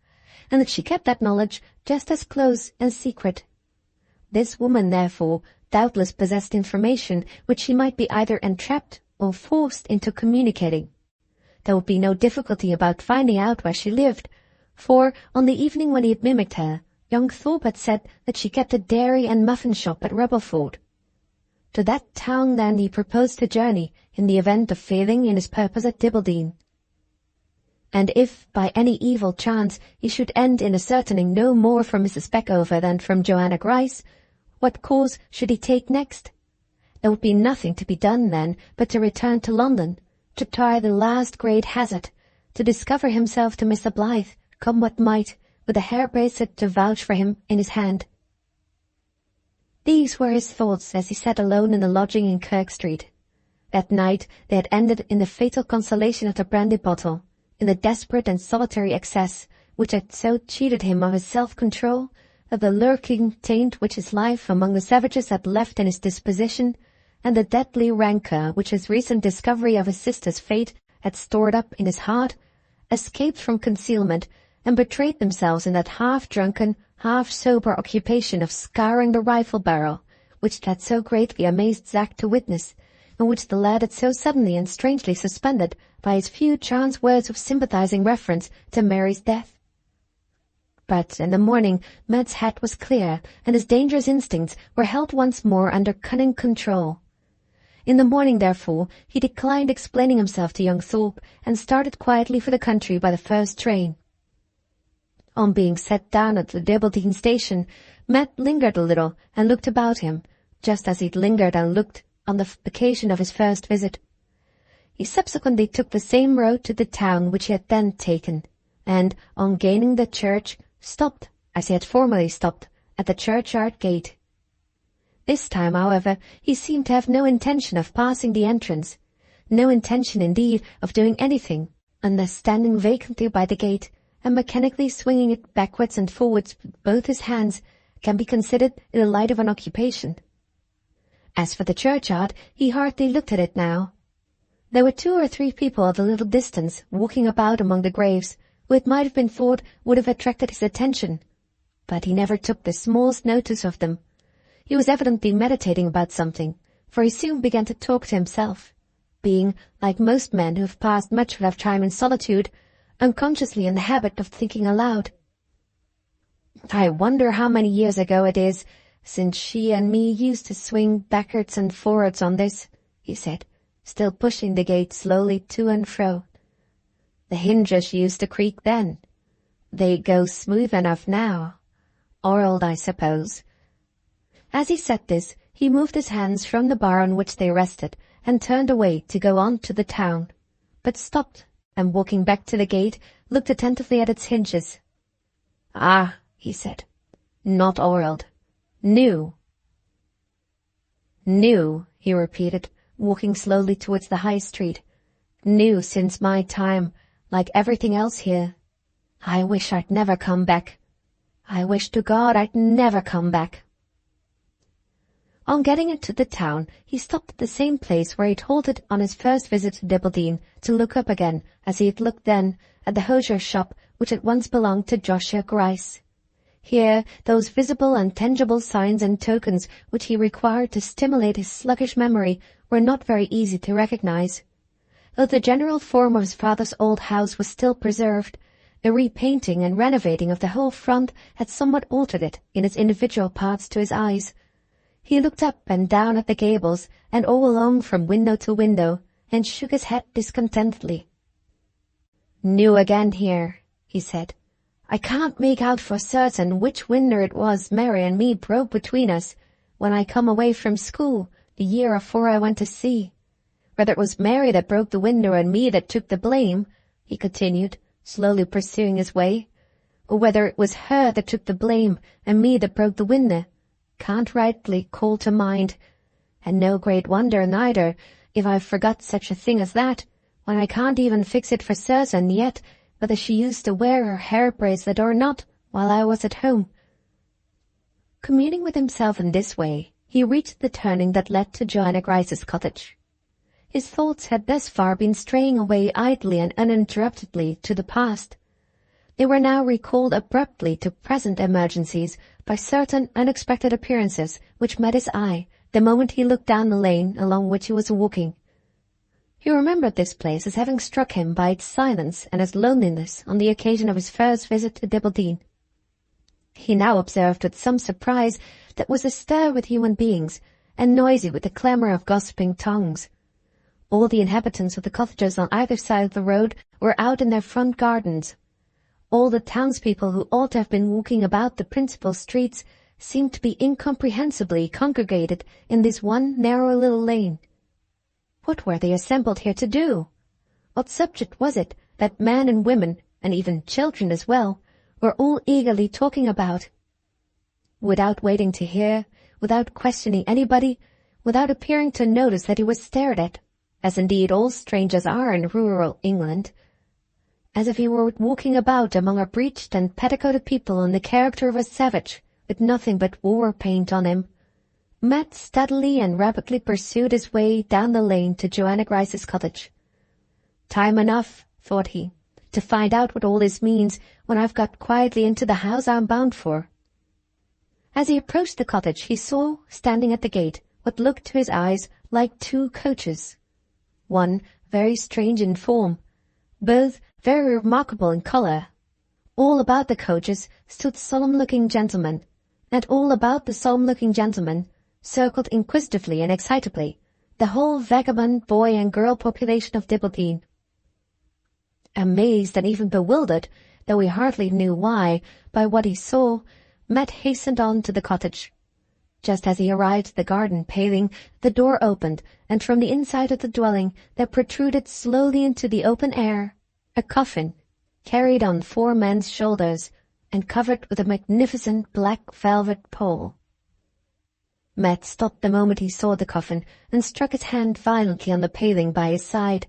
and that she kept that knowledge just as close and secret. This woman, therefore, doubtless possessed information which she might be either entrapped or forced into communicating. There would be no difficulty about finding out where she lived, for on the evening when he had mimicked her, young Thorpe had said that she kept a dairy and muffin shop at Rebelford. To that town then he proposed to journey in the event of failing in his purpose at Dibbledene. And if, by any evil chance, he should end in ascertaining no more from Mrs. Peckover than from Joanna Grice, what course should he take next? There would be nothing to be done then but to return to London, to try the last great hazard, to discover himself to Mr. Blyth, come what might, with a hair bracelet to vouch for him in his hand. These were his thoughts as he sat alone in the lodging in Kirk Street. That night they had ended in the fatal consolation of the brandy bottle, in the desperate and solitary excess which had so cheated him of his self-control, of the lurking taint which his life among the savages had left in his disposition, and the deadly rancour which his recent discovery of his sister's fate had stored up in his heart, escaped from concealment, and betrayed themselves in that half-drunken, half-sober occupation of scouring the rifle barrel, which had so greatly amazed Zack to witness, and which the lad had so suddenly and strangely suspended by his few chance words of sympathizing reference to Mary's death. But in the morning Mad's head was clear, and his dangerous instincts were held once more under cunning control. In the morning, therefore, he declined explaining himself to young Thorpe, and started quietly for the country by the first train. On being set down at the Dibbledene station, Mad lingered a little and looked about him, just as he'd lingered and looked on the occasion of his first visit. He subsequently took the same road to the town which he had then taken, and, on gaining the church, stopped, as he had formerly stopped, at the churchyard gate. This time, however, he seemed to have no intention of passing the entrance, no intention, indeed, of doing anything, unless standing vacantly by the gate, and mechanically swinging it backwards and forwards with both his hands, can be considered in the light of an occupation. As for the churchyard, he hardly looked at it now. There were 2 or 3 people at a little distance, walking about among the graves, who it might have been thought would have attracted his attention, but he never took the smallest notice of them. He was evidently meditating about something, for he soon began to talk to himself, being, like most men who have passed much of their time in solitude, unconsciously in the habit of thinking aloud. "I wonder how many years ago it is since she and me used to swing backwards and forwards on this," he said, still pushing the gate slowly to and fro. "The hinges used to creak then. They go smooth enough now. Oiled, I suppose." As he said this, he moved his hands from the bar on which they rested, and turned away to go on to the town, but stopped, and walking back to the gate, looked attentively at its hinges. "Ah," he said, "not oiled. New." "New," he repeated, walking slowly towards the High Street. "New since my time, like everything else here. I wish I'd never come back. I wish to God I'd never come back." On getting into the town, he stopped at the same place where he had halted on his first visit to Dibbledene, to look up again, as he had looked then, at the hosier's shop which had once belonged to Joshua Grice. Here those visible and tangible signs and tokens which he required to stimulate his sluggish memory were not very easy to recognize. Though the general form of his father's old house was still preserved, a repainting and renovating of the whole front had somewhat altered it in its individual parts to his eyes. He looked up and down at the gables, and all along from window to window, and shook his head discontentedly. "New again here," he said. "I can't make out for certain which window it was Mary and me broke between us when I come away from school the year afore I went to sea. Whether it was Mary that broke the window and me that took the blame," he continued, slowly pursuing his way, "or whether it was her that took the blame and me that broke the window, can't rightly call to mind, and no great wonder neither, if I've forgot such a thing as that, when I can't even fix it for certain yet whether she used to wear her hair bracelet or not while I was at home. Communing with himself in this way, he reached the turning that led to Joanna Grice's cottage. His thoughts had thus far been straying away idly and uninterruptedly to the past. They were now recalled abruptly to present emergencies by certain unexpected appearances which met his eye the moment he looked down the lane along which he was walking. He remembered this place as having struck him by its silence and its loneliness on the occasion of his first visit to Dibaldine. He now observed with some surprise that was astir with human beings, and noisy with the clamour of gossiping tongues. All the inhabitants of the cottages on either side of the road were out in their front gardens. All the townspeople who ought to have been walking about the principal streets seemed to be incomprehensibly congregated in this one narrow little lane. What were they assembled here to do? What subject was it that men and women, and even children as well, were all eagerly talking about? Without waiting to hear, without questioning anybody, without appearing to notice that he was stared at, as indeed all strangers are in rural England, as if he were walking about among a breeched and petticoated people in the character of a savage, with nothing but war paint on him, Matt steadily and rapidly pursued his way down the lane to Joanna Grice's cottage. Time enough, thought he, to find out what all this means when I've got quietly into the house I'm bound for. As he approached the cottage, he saw, standing at the gate, what looked to his eyes like two coaches. One very strange in form, both very remarkable in colour. All about the coaches stood solemn-looking gentlemen, and all about the solemn-looking gentlemen circled inquisitively and excitably the whole vagabond boy and girl population of Dibaldine. Amazed and even bewildered, though he hardly knew why, by what he saw, Matt hastened on to the cottage. Just as he arrived at the garden paling, the door opened, and from the inside of the dwelling there protruded slowly into the open air a coffin, carried on 4 men's shoulders, and covered with a magnificent black velvet pall. Matt stopped the moment he saw the coffin, and struck his hand violently on the paling by his side.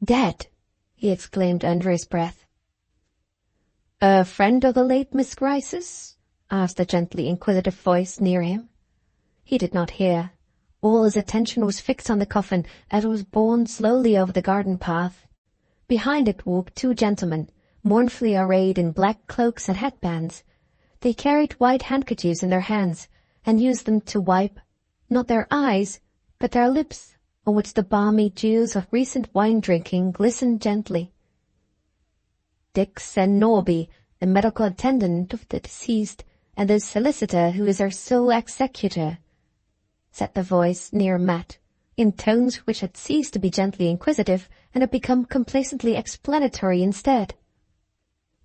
"Dead!" he exclaimed under his breath. "A friend of the late Miss Grice's?" asked a gently inquisitive voice near him. He did not hear. All his attention was fixed on the coffin as it was borne slowly over the garden path. Behind it walked 2 gentlemen, mournfully arrayed in black cloaks and headbands. They carried white handkerchiefs in their hands, and used them to wipe, not their eyes, but their lips, on which the balmy dews of recent wine-drinking glistened gently. Dixon Norby, the medical attendant of the deceased, and the solicitor who is her sole executor, said the voice near Matt, in tones which had ceased to be gently inquisitive and had become complacently explanatory instead.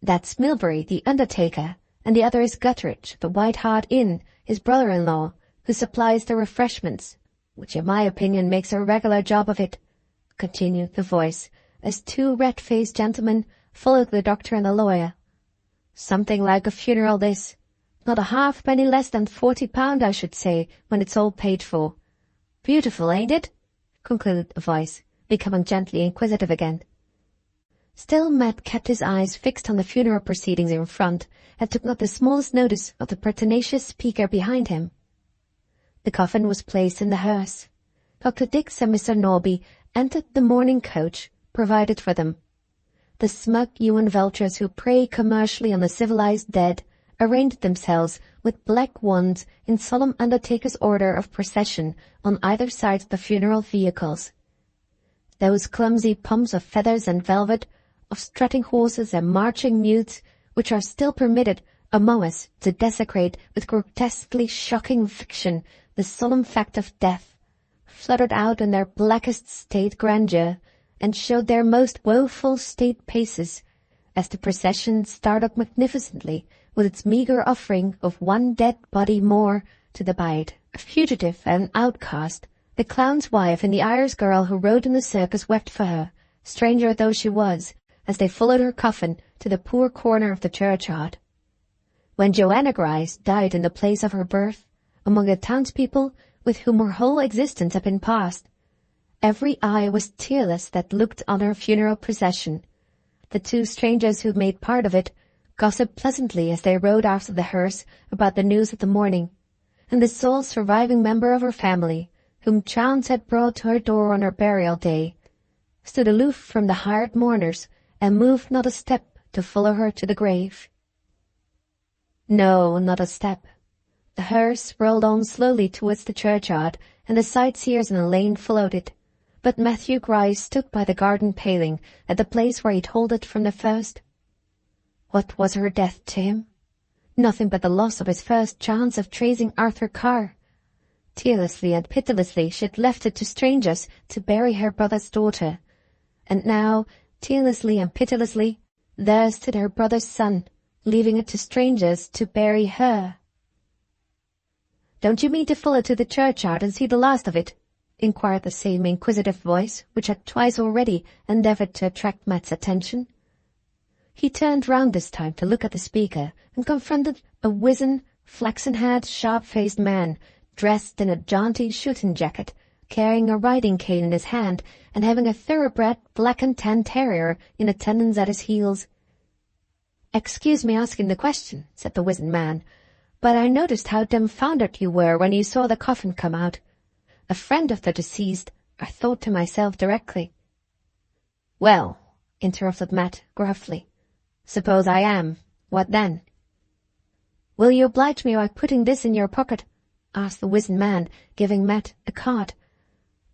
"That's Milbury, the undertaker, and the other is Guttridge, the White Hart Inn, his brother-in-law, who supplies the refreshments, which in my opinion makes a regular job of it," continued the voice, as 2 red-faced gentlemen followed the doctor and the lawyer. "Something like a funeral, this. Not a halfpenny less than £40, I should say, when it's all paid for. Beautiful, ain't it?" concluded the voice, becoming gently inquisitive again. Still Matt kept his eyes fixed on the funeral proceedings in front, and took not the smallest notice of the pertinacious speaker behind him. The coffin was placed in the hearse. Dr. Dix and Mr. Norby entered the mourning coach provided for them. The smug human vultures who prey commercially on the civilized dead arranged themselves with black wands in solemn undertaker's order of procession on either side of the funeral vehicles. Those clumsy pomps of feathers and velvet, of strutting horses and marching mutes, which are still permitted among us to desecrate with grotesquely shocking fiction the solemn fact of death, fluttered out in their blackest state grandeur, and showed their most woeful state paces, as the procession started magnificently with its meagre offering of 1 dead body more to the bride, a fugitive and outcast. The clown's wife and the Irish girl who rode in the circus wept for her, stranger though she was, as they followed her coffin to the poor corner of the churchyard. When Joanna Grice died in the place of her birth, among the townspeople with whom her whole existence had been passed, every eye was tearless that looked on her funeral procession. The 2 strangers who made part of it gossiped pleasantly as they rode after the hearse about the news of the morning, and the sole surviving member of her family, whom chance had brought to her door on her burial day, stood aloof from the hired mourners and moved not a step to follow her to the grave. No, not a step. The hearse rolled on slowly towards the churchyard, and the sightseers in the lane followed it, but Matthew Grice stood by the garden paling at the place where he'd held it from the first. What was her death to him? Nothing but the loss of his first chance of tracing Arthur Carr. Tearlessly and pitilessly she had left it to strangers to bury her brother's daughter, and now, tearlessly and pitilessly, there stood her brother's son, leaving it to strangers to bury her. "Don't you mean to follow to the churchyard and see the last of it?" inquired the same inquisitive voice which had twice already endeavoured to attract Matt's attention. He turned round this time to look at the speaker and confronted a wizen, flaxen-haired, sharp-faced man, dressed in a jaunty shooting jacket, carrying a riding cane in his hand and having a thoroughbred black and tan terrier in attendance at his heels. "Excuse me asking the question," said the wizened man, "but I noticed how dumbfounded you were when you saw the coffin come out. A friend of the deceased, I thought to myself directly." "Well," interrupted Matt gruffly, "suppose I am. What then?" "Will you oblige me by putting this in your pocket?" asked the wizened man, giving Matt a card.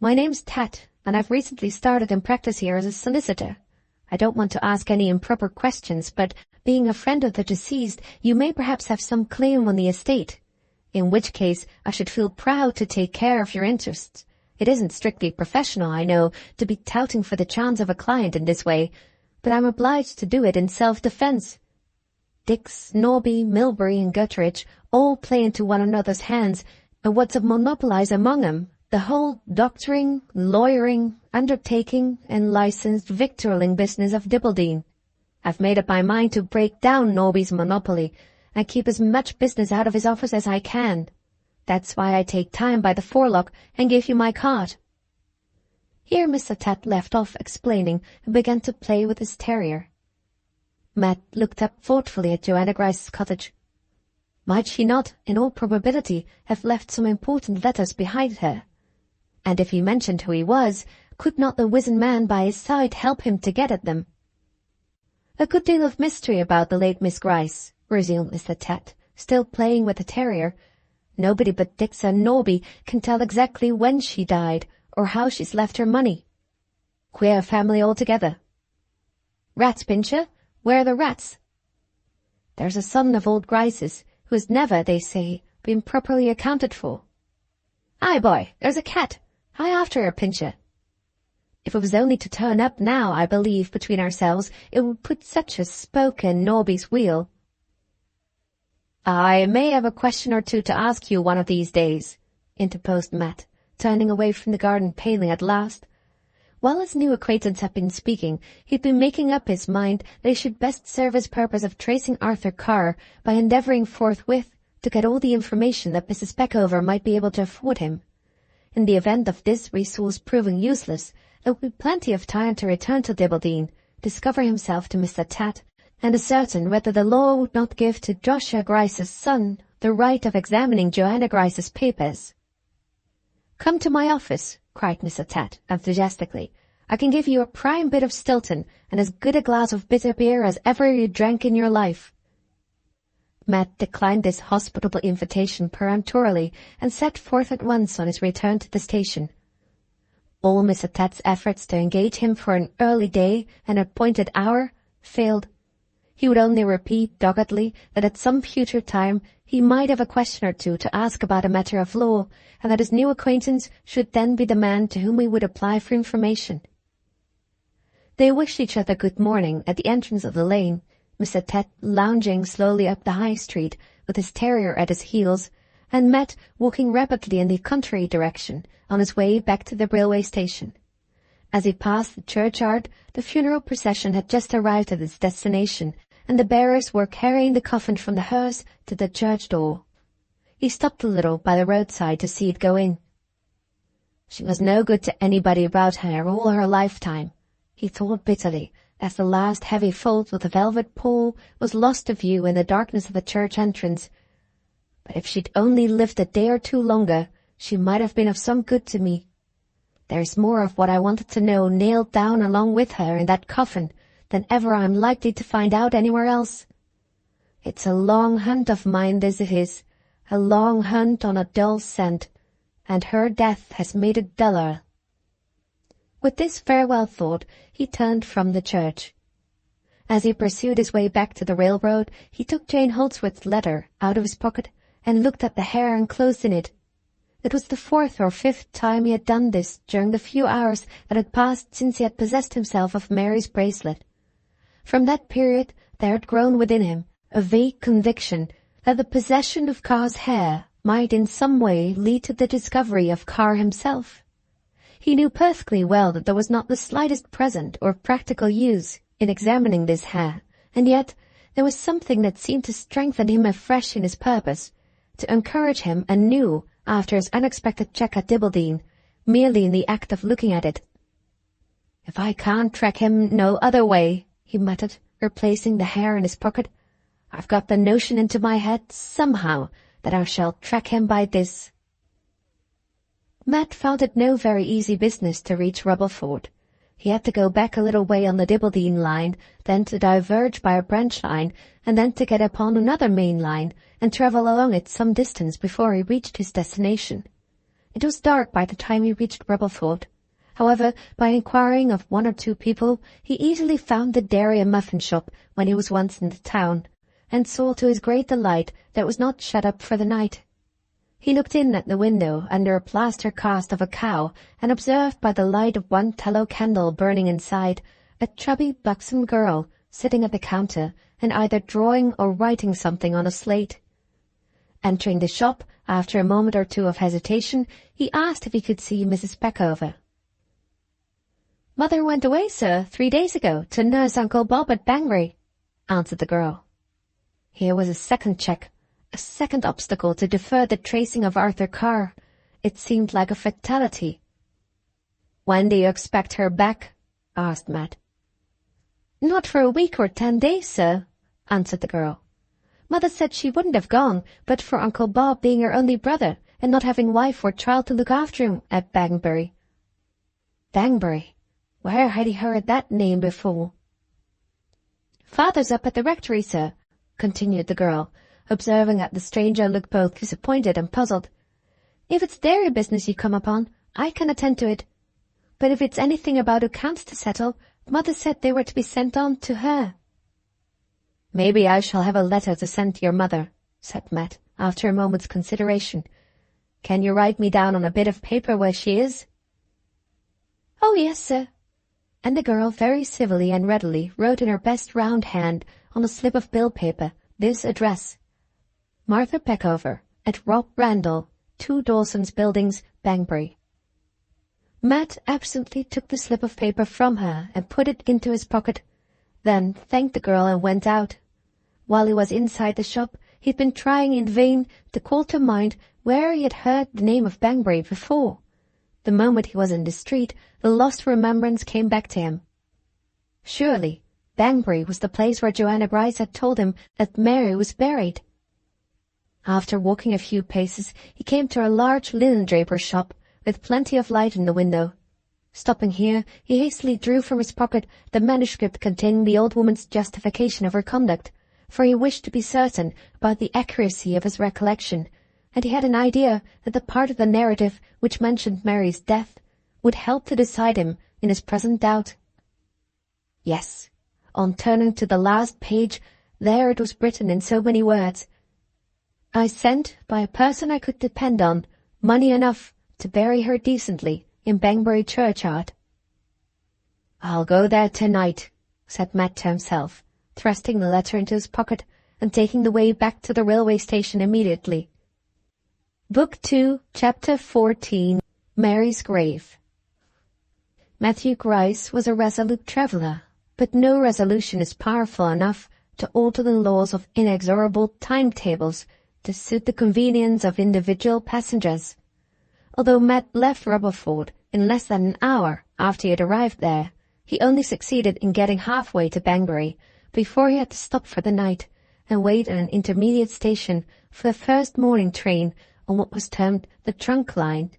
"My name's Tat, and I've recently started in practice here as a solicitor. I don't want to ask any improper questions, but being a friend of the deceased, you may perhaps have some claim on the estate, in which case I should feel proud to take care of your interests. It isn't strictly professional, I know, to be touting for the chance of a client in this way, but I'm obliged to do it in self-defense. Dix, Norby, Milbury, and Guttridge all play into one another's hands, and what's monopolized among 'em, the whole doctoring, lawyering, undertaking, and licensed victualling business of Dibbleden. I've made up my mind to break down Norby's monopoly and keep as much business out of his office as I can. That's why I take time by the forelock and give you my card." Here Mr. Tat left off explaining and began to play with his terrier. Matt looked up thoughtfully at Joanna Grice's cottage. Might she not, in all probability, have left some important letters behind her? And if he mentioned who he was, could not the wizened man by his side help him to get at them? "A good deal of mystery about the late Miss Grice," resumed Mr. Tat, still playing with the terrier. "Nobody but Dix and Norby can tell exactly when she died, or how she's left her money. Queer family altogether." "Rats, Pincher? Where are the rats?" "There's a son of old Grice's, who has never, they say, been properly accounted for." "Aye, boy, there's a cat. Hie after her, Pincher." "If it was only to turn up now, I believe, between ourselves, it would put such a spoke in Norby's wheel." "I may have a question or two to ask you one of these days," interposed Matt, turning away from the garden paling at last. While his new acquaintance had been speaking, he'd been making up his mind that he should best serve his purpose of tracing Arthur Carr by endeavouring forthwith to get all the information that Mrs. Peckover might be able to afford him. In the event of this resource proving useless, there would be plenty of time to return to Dibbleden, discover himself to Mr. Tat, and ascertain whether the law would not give to Joshua Grice's son the right of examining Joanna Grice's papers. "Come to my office," cried Mr. Tat enthusiastically. "I can give you a prime bit of Stilton and as good a glass of bitter beer as ever you drank in your life." Matt declined this hospitable invitation peremptorily and set forth at once on his return to the station. All Mr. Tat's efforts to engage him for an early day and appointed hour failed. He would only repeat doggedly that at some future time he might have a question or two to ask about a matter of law, and that his new acquaintance should then be the man to whom he would apply for information. They wished each other good morning at the entrance of the lane, Mr. Tat lounging slowly up the High Street with his terrier at his heels, and Matt walking rapidly in the contrary direction on his way back to the railway station. As he passed the churchyard, the funeral procession had just arrived at its destination, and the bearers were carrying the coffin from the hearse to the church door. He stopped a little by the roadside to see it go in. "She was no good to anybody about her all her lifetime," he thought bitterly, as the last heavy fold of the velvet pall was lost to view in the darkness of the church entrance. But if she'd only lived a day or two longer, she might have been of some good to me. There's more of what I wanted to know nailed down along with her in that coffin than ever I'm likely to find out anywhere else. It's a long hunt of mine, this it is, a long hunt on a dull scent, and her death has made it duller. With this farewell thought, he turned from the church. As he pursued his way back to the railroad, he took Jane Holdsworth's letter out of his pocket and looked at the hair enclosed in it. It was the 4th or 5th time he had done this during the few hours that had passed since he had possessed himself of Mary's bracelet. From that period there had grown within him a vague conviction that the possession of Carr's hair might in some way lead to the discovery of Carr himself. He knew perfectly well that there was not the slightest present or practical use in examining this hair, and yet there was something that seemed to strengthen him afresh in his purpose, to encourage him anew after his unexpected check at Dibbleden, merely in the act of looking at it. "If I can't track him no other way," he muttered, replacing the hair in his pocket, "I've got the notion into my head, somehow, that I shall track him by this." Matt found it no very easy business to reach Rubbleford. He had to go back a little way on the Dibbleden line, then to diverge by a branch line, and then to get upon another main line, and travel along it some distance before he reached his destination. It was dark by the time he reached Rubbleford. However, by inquiring of 1 or 2 people, he easily found the dairy and muffin shop when he was once in the town, and saw to his great delight that it was not shut up for the night. He looked in at the window under a plaster cast of a cow, and observed by the light of one tallow candle burning inside a chubby buxom girl sitting at the counter and either drawing or writing something on a slate. Entering the shop, after a moment or two of hesitation, he asked if he could see Mrs. Peckover. "Mother went away, sir, 3 days ago, to nurse Uncle Bob at Banbury," answered the girl. Here was a second check, a second obstacle to defer the tracing of Arthur Carr. It seemed like a fatality. "When do you expect her back?" asked Matt. "Not for a week or 10 days, sir," answered the girl. "Mother said she wouldn't have gone, but for Uncle Bob being her only brother, and not having wife or child to look after him at Banbury." Banbury? Where had he heard that name before? "Father's up at the rectory, sir," continued the girl, observing that the stranger looked both disappointed and puzzled. "If it's dairy business you come upon, I can attend to it. But if it's anything about accounts to settle, Mother said they were to be sent on to her." "Maybe I shall have a letter to send to your mother," said Matt, after a moment's consideration. "Can you write me down on a bit of paper where she is?" "Oh, yes, sir." And the girl very civilly and readily wrote in her best round hand on a slip of bill paper this address: Martha Peckover, at Rob Randall, 2 Dawson's Buildings, Banbury. Matt absently took the slip of paper from her and put it into his pocket, then thanked the girl and went out. While he was inside the shop, he had been trying in vain to call to mind where he had heard the name of Banbury before. The moment he was in the street, the lost remembrance came back to him. Surely, Banbury was the place where Joanna Grice had told him that Mary was buried. After walking a few paces, he came to a large linen-draper's shop, with plenty of light in the window. Stopping here, he hastily drew from his pocket the manuscript containing the old woman's justification of her conduct, for he wished to be certain about the accuracy of his recollection, and he had an idea that the part of the narrative which mentioned Mary's death would help to decide him in his present doubt. Yes, on turning to the last page, there it was written in so many words: "I sent, by a person I could depend on, money enough to bury her decently in Banbury churchyard." "I'll go there tonight," said Matt to himself, thrusting the letter into his pocket and taking the way back to the railway station immediately. Book 2, Chapter 14, Mary's Grave. Matthew Grice was a resolute traveller, but no resolution is powerful enough to alter the laws of inexorable timetables to suit the convenience of individual passengers. Although Matt left Rubbleford in less than an hour after he had arrived there, He only succeeded in getting halfway to Banbury before he had to stop for the night and wait at an intermediate station for the first morning train on what was termed the trunk line.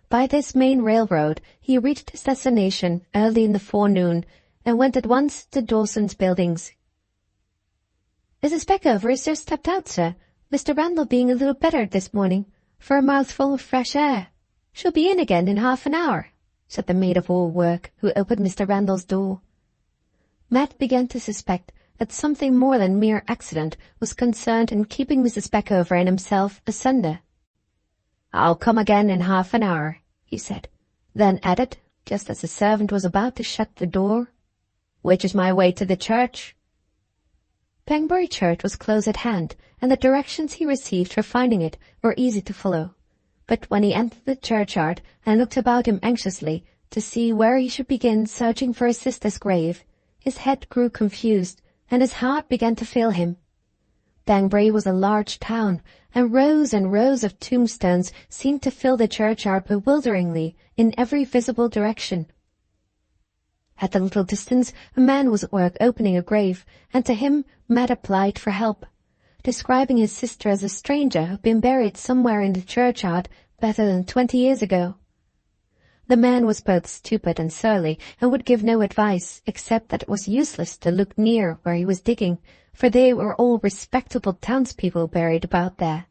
By this main railroad he reached his destination early in the forenoon and went at once to Dawson's Buildings. "Mrs. Peckover has just stepped out, sir, Mr. Randall being a little better this morning, for a mouthful of fresh air. She'll be in again in half an hour," said the maid-of-all-work, who opened Mr. Randall's door. Matt began to suspect that something more than mere accident was concerned in keeping Mrs. Peckover and himself asunder. "I'll come again in half an hour," he said, then added, just as the servant was about to shut the door, "Which is my way to the church?" Banbury Church was close at hand, and the directions he received for finding it were easy to follow. But when he entered the churchyard and looked about him anxiously to see where he should begin searching for his sister's grave, his head grew confused and his heart began to fail him. Banbury was a large town, and rows of tombstones seemed to fill the churchyard bewilderingly in every visible direction. At a little distance a man was at work opening a grave, and to him Matt applied for help, describing his sister as a stranger who had been buried somewhere in the churchyard better than 20 years ago. The man was both stupid and surly, and would give no advice, except that it was useless to look near where he was digging, for they were all respectable townspeople buried about there.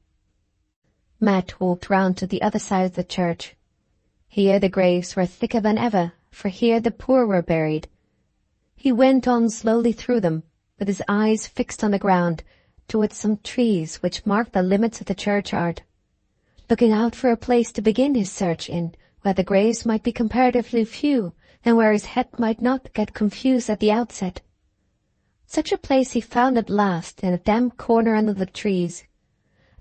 Matt walked round to the other side of the church. Here the graves were thicker than ever, for here the poor were buried. He went on slowly through them, with his eyes fixed on the ground, towards some trees which marked the limits of the churchyard, looking out for a place to begin his search in, where the graves might be comparatively few, and where his head might not get confused at the outset. Such a place he found at last in a damp corner under the trees.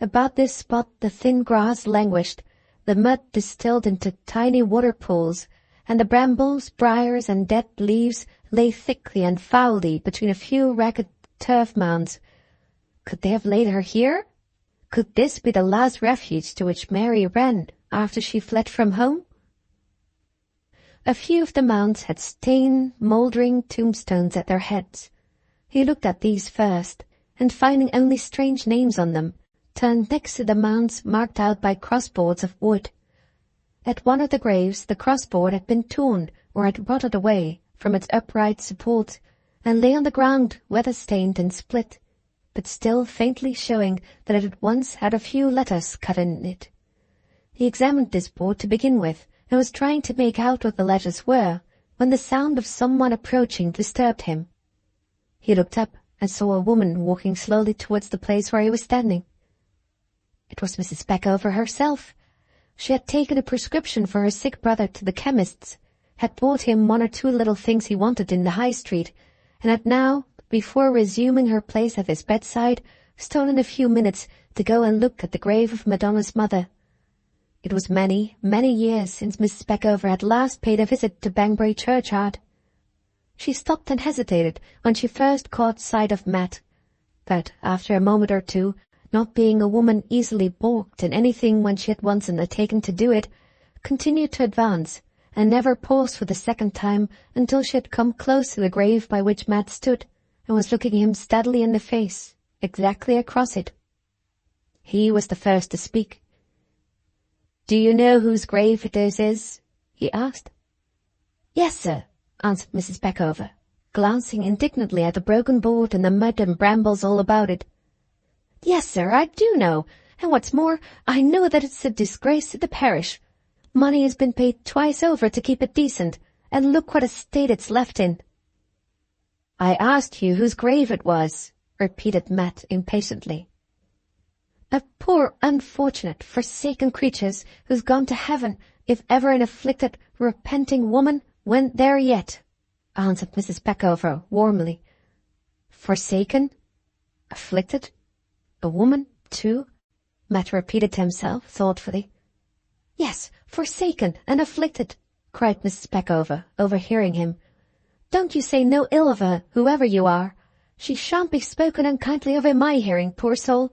About this spot the thin grass languished, the mud distilled into tiny water pools, and the brambles, briars, and dead leaves lay thickly and foully between a few ragged turf mounds. Could they have laid her here? Could this be the last refuge to which Mary ran after she fled from home? A few of the mounds had stained, mouldering tombstones at their heads. He looked at these first, and finding only strange names on them, turned next to the mounds marked out by crossboards of wood. At one of the graves the crossboard had been torn or had rotted away from its upright support, and lay on the ground weather-stained and split, but still faintly showing that it had once had a few letters cut in it. He examined this board to begin with, and was trying to make out what the letters were, when the sound of someone approaching disturbed him. He looked up and saw a woman walking slowly towards the place where he was standing. It was Mrs. Peckover herself. She had taken a prescription for her sick brother to the chemist's, had bought him one or two little things he wanted in the High Street, and had now, before resuming her place at his bedside, stolen a few minutes to go and look at the grave of Madonna's mother. It was many, many years since Mrs. Peckover had last paid a visit to Banbury churchyard. She stopped and hesitated when she first caught sight of Matt, but after a moment or two, not being a woman easily balked in anything when she had once undertaken to do it, continued to advance, and never paused for the second time until she had come close to the grave by which Matt stood, and was looking him steadily in the face, exactly across it. He was the first to speak. "Do you know whose grave this is?" he asked. "Yes, sir," answered Mrs. Peckover, glancing indignantly at the broken board and the mud and brambles all about it. "Yes, sir, I do know, and what's more, I know that it's a disgrace to the parish. Money has been paid twice over to keep it decent, and look what a state it's left in." "I asked you whose grave it was," repeated Matt impatiently. "A poor, unfortunate, forsaken creatures who's gone to heaven, if ever an afflicted, repenting woman went there yet," answered Mrs. Peckover warmly. "Forsaken? Afflicted? A woman, too?" Matt repeated to himself thoughtfully. "Yes, forsaken and afflicted," cried Mrs. Peckover, overhearing him. "Don't you say no ill of her, whoever you are. She shan't be spoken unkindly of in my hearing, poor soul."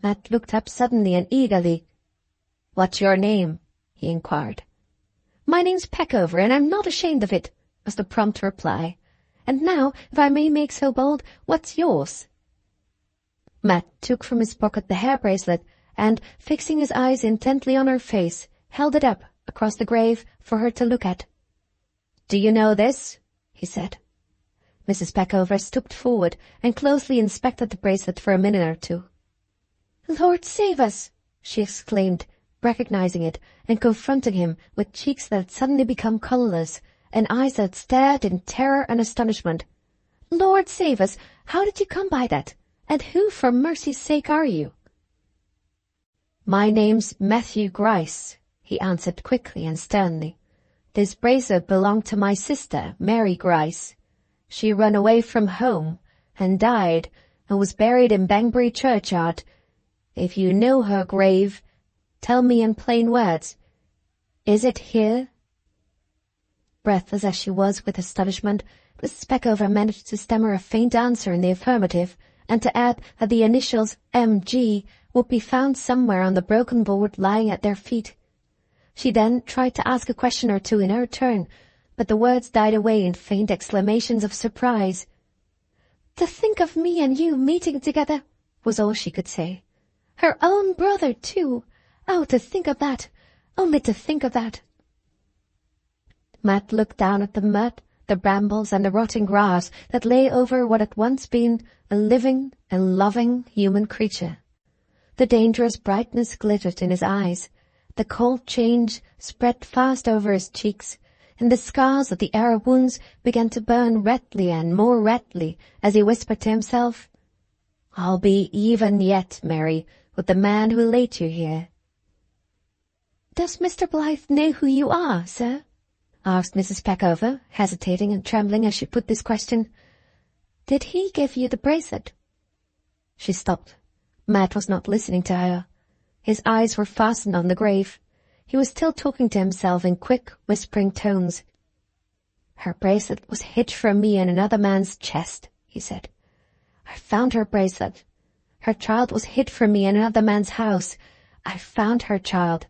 Matt looked up suddenly and eagerly. "What's your name?" he inquired. "My name's Peckover, and I'm not ashamed of it," was the prompt reply. "And now, if I may make so bold, what's yours?" Matt took from his pocket the hair bracelet and, fixing his eyes intently on her face, held it up across the grave for her to look at. "Do you know this?" he said. Mrs. Peckover stooped forward and closely inspected the bracelet for a minute or two. "Lord save us!" she exclaimed, recognizing it and confronting him with cheeks that had suddenly become colourless and eyes that stared in terror and astonishment. "Lord save us! How did you come by that? And who, for mercy's sake, are you?" "My name's Matthew Grice," he answered quickly and sternly. "This bracelet belonged to my sister, Mary Grice. She run away from home and died and was buried in Banbury churchyard. If you know her grave, tell me in plain words, is it here?" Breathless as she was with astonishment, Mrs. Peckover managed to stammer a faint answer in the affirmative, and to add that the initials M.G. would be found somewhere on the broken board lying at their feet. She then tried to ask a question or two in her turn, but the words died away in faint exclamations of surprise. "To think of me and you meeting together," was all she could say. "Her own brother, too. Oh, to think of that! Only to think of that!" Matt looked down at the mud, the brambles, and the rotting grass that lay over what had once been a living and loving human creature. The dangerous brightness glittered in his eyes, the cold change spread fast over his cheeks, and the scars of the arrow wounds began to burn redly and more redly as he whispered to himself, "I'll be even yet, Mary, with the man who laid you here." "Does Mr. Blyth know who you are, sir?" asked Mrs. Peckover, hesitating and trembling as she put this question. "Did he give you the bracelet?" She stopped. Matt was not listening to her. His eyes were fastened on the grave. He was still talking to himself in quick, whispering tones. "Her bracelet was hid from me in another man's chest," he said. "I found her bracelet. Her child was hid from me in another man's house. I found her child.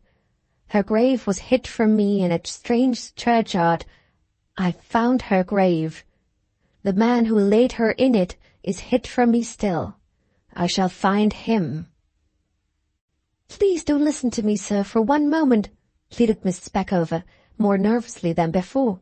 Her grave was hid from me in a strange churchyard. I found her grave. The man who laid her in it is hid from me still. I shall find him." "Please do listen to me, sir, for one moment," pleaded Mrs. Peckover, more nervously than before.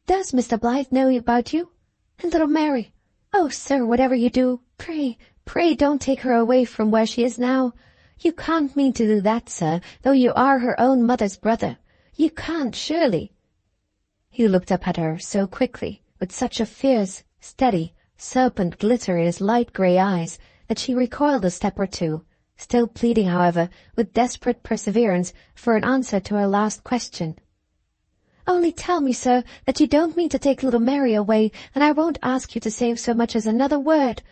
"Does Mr. Blyth know about you? And little Mary? Oh, sir, whatever you do, pray, pray don't take her away from where she is now. You can't mean to do that, sir, though you are her own mother's brother. You can't, surely." He looked up at her so quickly, with such a fierce, steady, serpent glitter in his light grey eyes, that she recoiled a step or two, still pleading, however, with desperate perseverance for an answer to her last question. "Only tell me, sir, that you don't mean to take little Mary away, and I won't ask you to say so much as another word.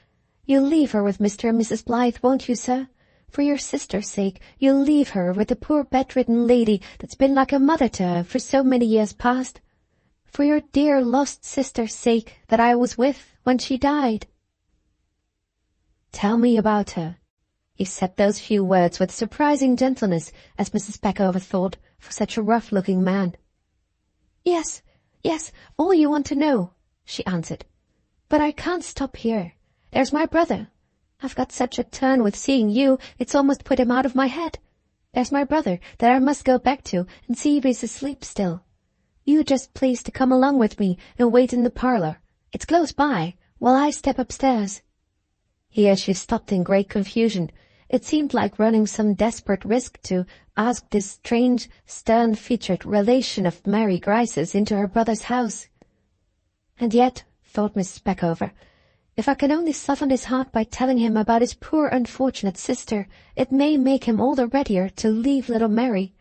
You'll leave her with Mr. and Mrs. Blyth, won't you, sir? For your sister's sake, you'll leave her with the poor bedridden lady that's been like a mother to her for so many years past. For your dear lost sister's sake that I was with when she died." "Tell me about her." He said those few words with surprising gentleness, as Mrs. Peckover thought, for such a rough-looking man. Yes, all you want to know," she answered. "But I can't stop here. There's my brother. I've got such a turn with seeing you, it's almost put him out of my head. There's my brother that I must go back to and see if he's asleep still. You just please to come along with me and wait in the parlour. It's close by, while I step upstairs." Here she stopped in great confusion. It seemed like running some desperate risk to ask this strange, stern-featured relation of Mary Grice's into her brother's house. And yet, thought Mrs. Peckover, if I can only soften his heart by telling him about his poor unfortunate sister, it may make him all the readier to leave little Mary.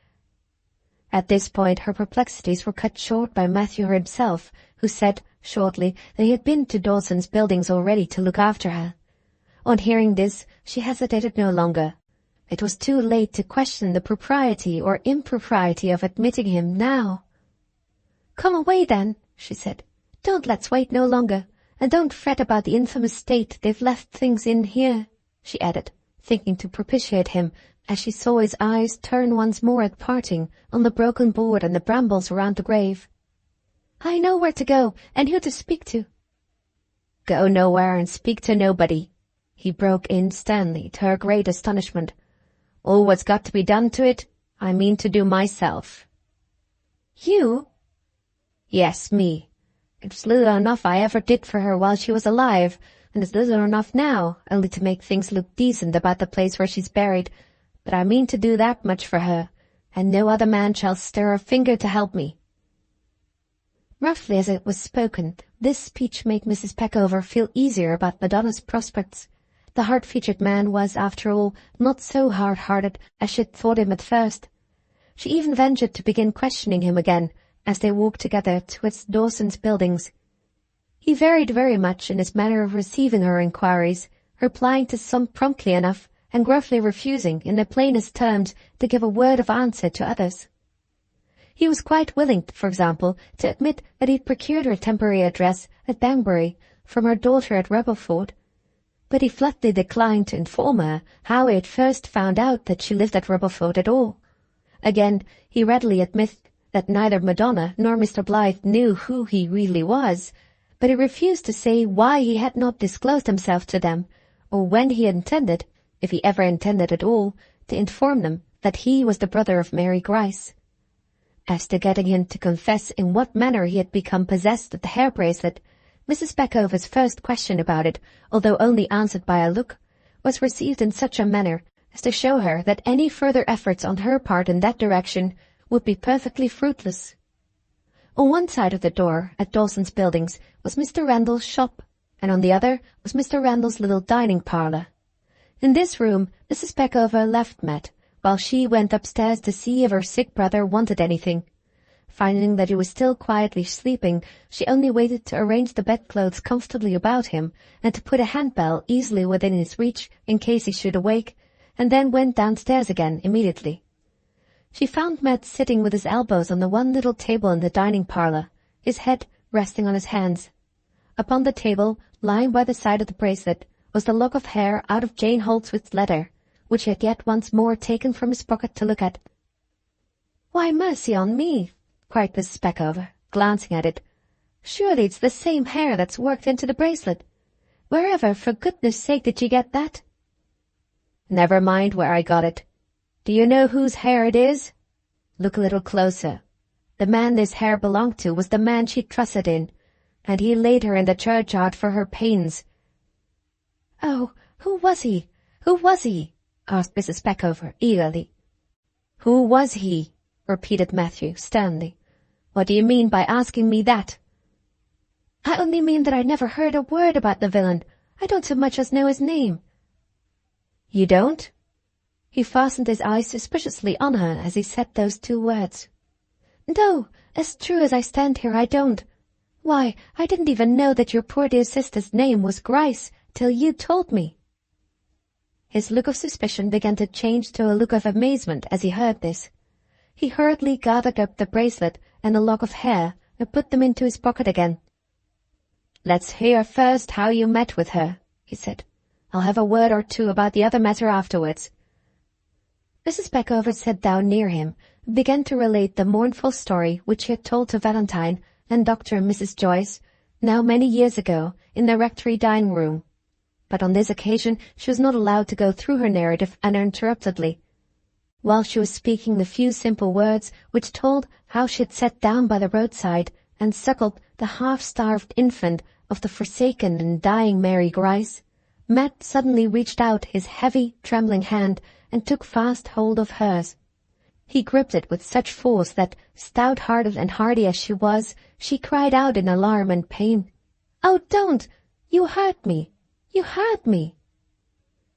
At this point her perplexities were cut short by Matthew himself, who said, shortly, that he had been to Dawson's buildings already to look after her. On hearing this, she hesitated no longer. It was too late to question the propriety or impropriety of admitting him now. "Come away, then," she said. "Don't let's wait no longer. And don't fret about the infamous state they've left things in here," she added, thinking to propitiate him, as she saw his eyes turn once more at parting on the broken board and the brambles around the grave. I know where to go, and who to speak to." "Go nowhere and speak to nobody," he broke in sternly, to her great astonishment. "All what's got to be done to it, I mean to do myself." "You?" "Yes, me. It's little enough I ever did for her while she was alive, and it's little enough now, only to make things look decent about the place where she's buried, but I mean to do that much for her, and no other man shall stir a finger to help me." Roughly as it was spoken, this speech made Mrs. Peckover feel easier about Madonna's prospects. The hard-featured man was, after all, not so hard-hearted as she'd thought him at first. She even ventured to begin questioning him again, as they walked together towards Dawson's buildings. He varied very much in his manner of receiving her inquiries, replying to some promptly enough, and gruffly refusing, in the plainest terms, to give a word of answer to others. He was quite willing, for example, to admit that he had procured her temporary address at Banbury from her daughter at Rebelford, but he flatly declined to inform her how he had first found out that she lived at Rebelford at all. Again, he readily admitted that neither Madonna nor Mr. Blyth knew who he really was, but he refused to say why he had not disclosed himself to them, or when he intended, if he ever intended at all, to inform them that he was the brother of Mary Grice. As to getting him to confess in what manner he had become possessed of the hair bracelet, Mrs. Peckover's first question about it, although only answered by a look, was received in such a manner as to show her that any further efforts on her part in that direction would be perfectly fruitless. On one side of the door at Dawson's Buildings was Mr. Randall's shop, and on the other was Mr. Randall's little dining parlour. In this room Mrs. Peckover left Matt, while she went upstairs to see if her sick brother wanted anything. Finding that he was still quietly sleeping, she only waited to arrange the bedclothes comfortably about him, and to put a handbell easily within his reach in case he should awake, and then went downstairs again immediately. She found Matt sitting with his elbows on the one little table in the dining parlour, his head resting on his hands. Upon the table, lying by the side of the bracelet, was the lock of hair out of Jane Holdsworth's letter, which he had yet once more taken from his pocket to look at. "Why, mercy on me!" cried Mrs. Peckover, glancing at it. "Surely it's the same hair that's worked into the bracelet. Wherever, for goodness' sake, did you get that?" "Never mind where I got it. Do you know whose hair it is? Look a little closer. The man this hair belonged to was the man she trusted in, and he laid her in the churchyard for her pains." "Oh, who was he? Who was he?" asked Mrs. Peckover eagerly. "Who was he?" repeated Matthew sternly. "What do you mean by asking me that?" "I only mean that I never heard a word about the villain. I don't so much as know his name." "You don't?" He fastened his eyes suspiciously on her as he said those two words. "No, as true as I stand here, I don't. Why, I didn't even know that your poor dear sister's name was Grice till you told me." His look of suspicion began to change to a look of amazement as he heard this. He hurriedly gathered up the bracelet and the lock of hair and put them into his pocket again. "Let's hear first how you met with her," he said. "I'll have a word or two about the other matter afterwards." Mrs. Peckover sat down near him and began to relate the mournful story which she had told to Valentine and Dr. and Mrs. Joyce, now many years ago, in the rectory dining-room. But on this occasion she was not allowed to go through her narrative uninterruptedly. While she was speaking the few simple words which told how she had sat down by the roadside and suckled the half-starved infant of the forsaken and dying Mary Grice, Matt suddenly reached out his heavy, trembling hand and took fast hold of hers. He gripped it with such force that, stout-hearted and hardy as she was, she cried out in alarm and pain, "Oh, don't! You hurt me! You hurt me!"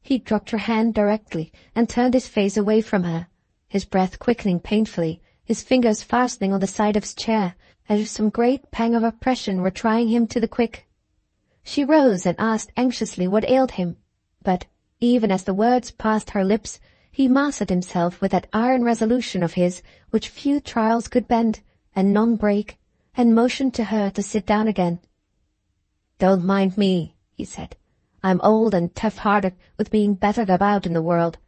He dropped her hand directly and turned his face away from her, his breath quickening painfully, his fingers fastening on the side of his chair, as if some great pang of oppression were trying him to the quick. She rose and asked anxiously what ailed him, but, even as the words passed her lips, he mastered himself with that iron resolution of his which few trials could bend, and none break, and motioned to her to sit down again. "Don't mind me," he said. "I'm old and tough-hearted with being battered about in the world,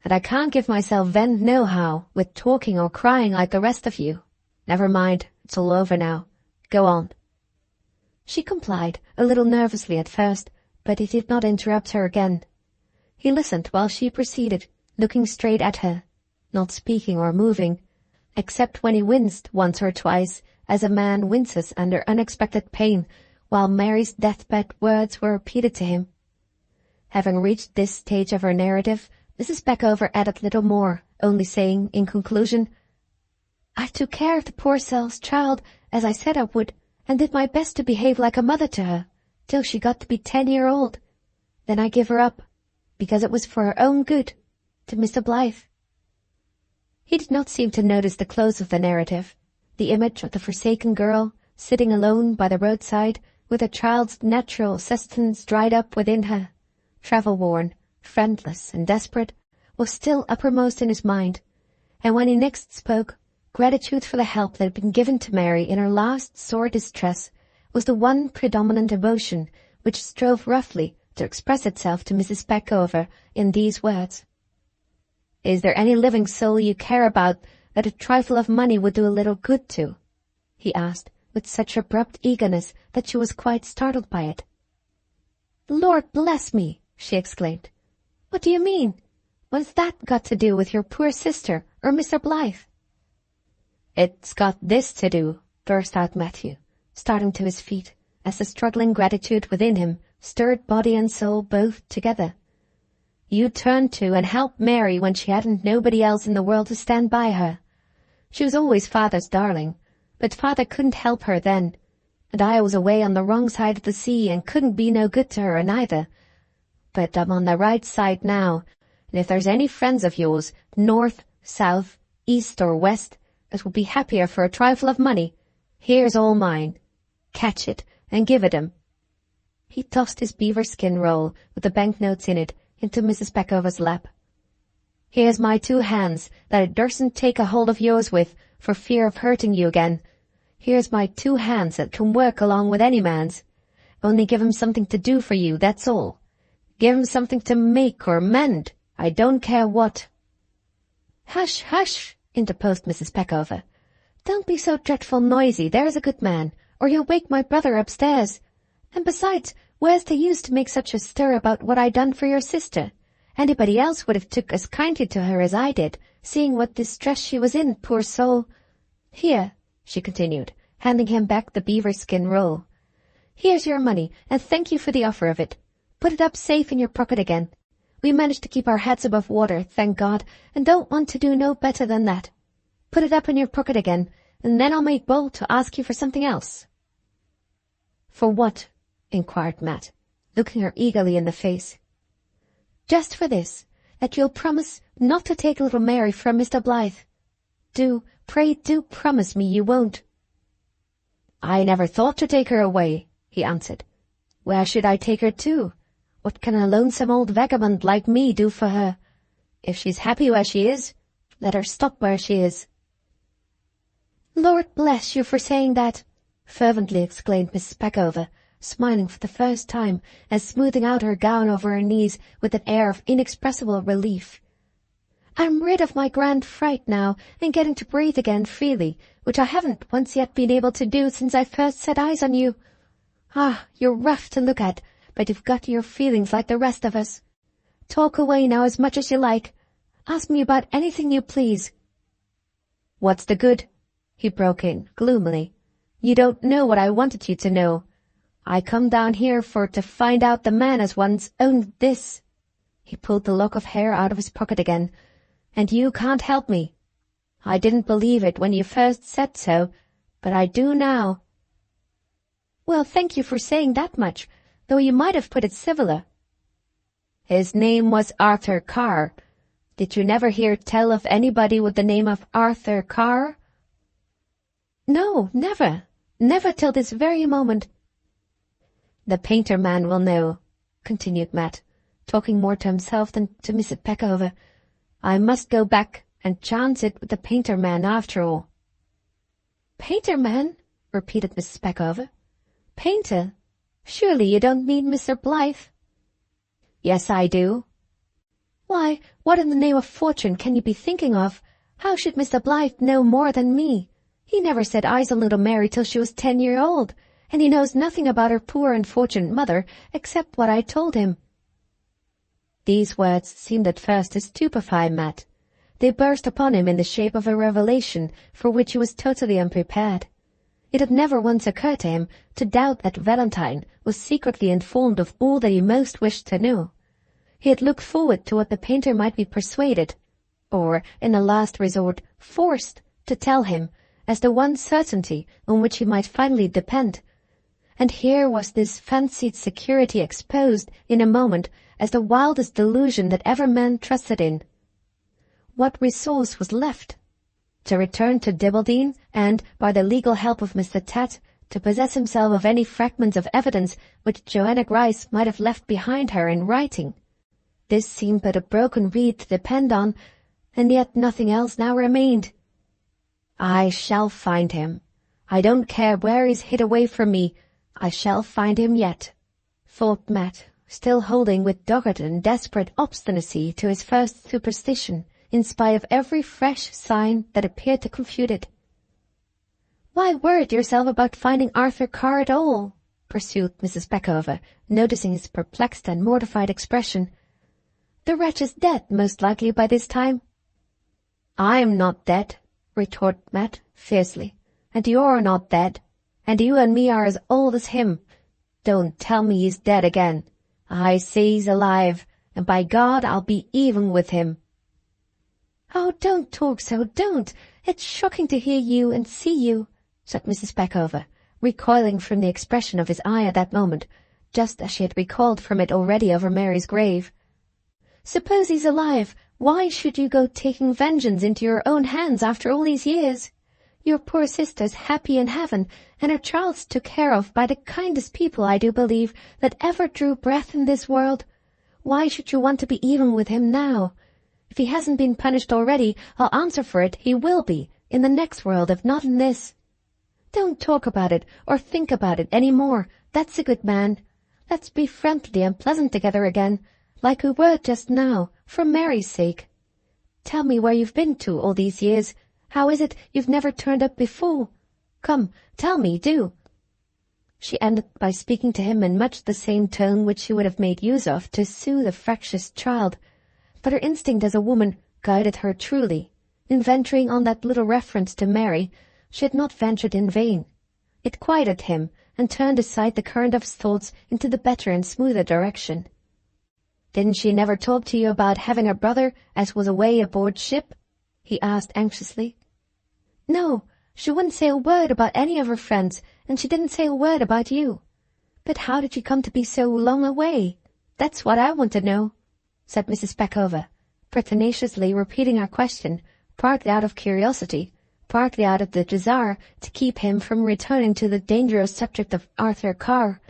and I can't give myself vent nohow with talking or crying like the rest of you. Never mind, it's all over now. Go on." She complied, a little nervously at first, but he did not interrupt her again. He listened while she proceeded, looking straight at her, not speaking or moving, except when he winced once or twice, as a man winces under unexpected pain, while Mary's deathbed words were repeated to him. Having reached this stage of her narrative, Mrs. Peckover added little more, only saying, in conclusion, "I took care of the poor soul's child, as I said I would, and did my best to behave like a mother to her, till she got to be 10-year-old. Then I give her up, because it was for her own good, to Mr. Blyth." He did not seem to notice the close of the narrative, the image of the forsaken girl, sitting alone by the roadside, with her child's natural sustenance dried up within her, travel-worn, friendless, and desperate, was still uppermost in his mind, and when he next spoke, gratitude for the help that had been given to Mary in her last sore distress was the one predominant emotion which strove roughly to express itself to Mrs. Peckover in these words. "Is there any living soul you care about that a trifle of money would do a little good to?" he asked, with such abrupt eagerness that she was quite startled by it. "Lord bless me!" she exclaimed. "What do you mean? What's that got to do with your poor sister or Mr. Blyth?" "It's got this to do," burst out Matthew, starting to his feet, as the struggling gratitude within him stirred body and soul both together. "You turned to and helped Mary when she hadn't nobody else in the world to stand by her. She was always Father's darling, but Father couldn't help her then, and I was away on the wrong side of the sea and couldn't be no good to her neither. But I'm on the right side now, and if there's any friends of yours, north, south, east or west, that will be happier for a trifle of money, here's all mine. Catch it and give it 'em." He tossed his beaver skin roll, with the banknotes in it, into Mrs. Peckover's lap. "Here's my 2 hands that I dursn't take a hold of yours with, for fear of hurting you again. Here's my 2 hands that can work along with any man's. Only give 'em something to do for you, that's all. Give 'em something to make or mend, I don't care what." "Hush, hush," interposed Mrs. Peckover. "Don't be so dreadful noisy, there's a good man, or you'll wake my brother upstairs. And besides, where's the use to make such a stir about what I done for your sister? Anybody else would have took as kindly to her as I did, seeing what distress she was in, poor soul. Here," she continued, handing him back the beaver skin roll. "Here's your money, and thank you for the offer of it. Put it up safe in your pocket again. We managed to keep our heads above water, thank God, and don't want to do no better than that. Put it up in your pocket again, and then I'll make bold to ask you for something else." "For what?" inquired Matt, looking her eagerly in the face. "Just for this, that you'll promise not to take little Mary from Mr. Blyth. Do, pray do promise me you won't." "I never thought to take her away," he answered. "Where should I take her to? What can a lonesome old vagabond like me do for her? If she's happy where she is, let her stop where she is." "Lord bless you for saying that," fervently exclaimed Mrs. Peckover, smiling for the first time, and smoothing out her gown over her knees with an air of inexpressible relief. "I'm rid of my grand fright now, and getting to breathe again freely, which I haven't once yet been able to do since I first set eyes on you. Ah, you're rough to look at, but you've got your feelings like the rest of us. Talk away now as much as you like. Ask me about anything you please." "What's the good?" he broke in, gloomily. "You don't know what I wanted you to know. I come down here for to find out the man as once owned this." He pulled the lock of hair out of his pocket again. "And you can't help me. I didn't believe it when you first said so, but I do now." "Well, thank you for saying that much, though you might have put it civiller." "His name was Arthur Carr. Did you never hear tell of anybody with the name of Arthur Carr?" "No, never. Never till this very moment." "The painter man will know," continued Matt, talking more to himself than to Mrs. Peckover. "I must go back and chance it with the painter man after all." "Painter man?" repeated Mrs. Peckover. "Painter? Surely you don't mean Mr. Blyth?" "Yes, I do." "Why, what in the name of fortune can you be thinking of? How should Mr. Blyth know more than me? He never set eyes on little Mary till she was 10 years old, and he knows nothing about her poor unfortunate mother except what I told him." These words seemed at first to stupefy Matt. They burst upon him in the shape of a revelation for which he was totally unprepared. It had never once occurred to him to doubt that Valentine was secretly informed of all that he most wished to know. He had looked forward to what the painter might be persuaded, or, in a last resort, forced, to tell him, as the one certainty on which he might finally depend. And here was this fancied security exposed in a moment as the wildest delusion that ever man trusted in. What resource was left? To return to Dibbleden and, by the legal help of Mr. Tat, to possess himself of any fragments of evidence which Joanna Grice might have left behind her in writing. This seemed but a broken reed to depend on, and yet nothing else now remained. "I shall find him. I don't care where he's hid away from me. I shall find him yet," thought Matt, still holding with dogged and desperate obstinacy to his first superstition, in spite of every fresh sign that appeared to confute it. "Why worry yourself about finding Arthur Carr at all?" pursued Mrs. Peckover, noticing his perplexed and mortified expression. "The wretch is dead, most likely, by this time." "I'm not dead," retorted Matt fiercely, "and you're not dead, and you and me are as old as him. Don't tell me he's dead again. I say he's alive, and by God I'll be even with him." "Oh, don't talk so, don't. It's shocking to hear you and see you," said Mrs. Peckover, recoiling from the expression of his eye at that moment, just as she had recoiled from it already over Mary's grave. "Suppose he's alive, why should you go taking vengeance into your own hands after all these years? Your poor sister's happy in heaven, and her child's took care of by the kindest people, I do believe, that ever drew breath in this world. Why should you want to be even with him now? If he hasn't been punished already, I'll answer for it he will be, in the next world, if not in this. Don't talk about it, or think about it any more, that's a good man. Let's be friendly and pleasant together again, like we were just now, for Mary's sake. Tell me where you've been to all these years. How is it you've never turned up before? Come, tell me, do." She ended by speaking to him in much the same tone which she would have made use of to soothe a fractious child, but her instinct as a woman guided her truly. In venturing on that little reference to Mary, she had not ventured in vain. It quieted him, and turned aside the current of his thoughts into the better and smoother direction. "Didn't she never talk to you about having a brother as was away aboard ship?" he asked anxiously. "No, she wouldn't say a word about any of her friends, and she didn't say a word about you. But how did you come to be so long away? That's what I want to know," said Mrs. Peckover, pertinaciously repeating her question, partly out of curiosity, partly out of the desire to keep him from returning to the dangerous subject of Arthur Carr.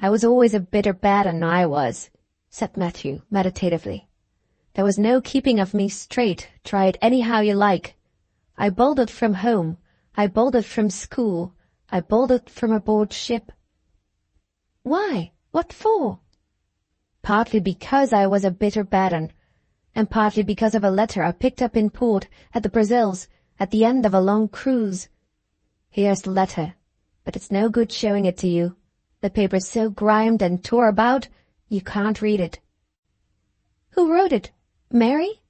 "I was always a bitter bad un, I was," said Matthew meditatively. "There was no keeping of me straight, try it anyhow you like. I bolted from home, I bolted from school, I bolted from aboard ship." "Why? What for?" "Partly because I was a bitter bad un, and partly because of a letter I picked up in port at the Brazils at the end of a long cruise. Here's the letter, but it's no good showing it to you. The paper's so grimed and tore about, you can't read it." "Who wrote it? Mary?"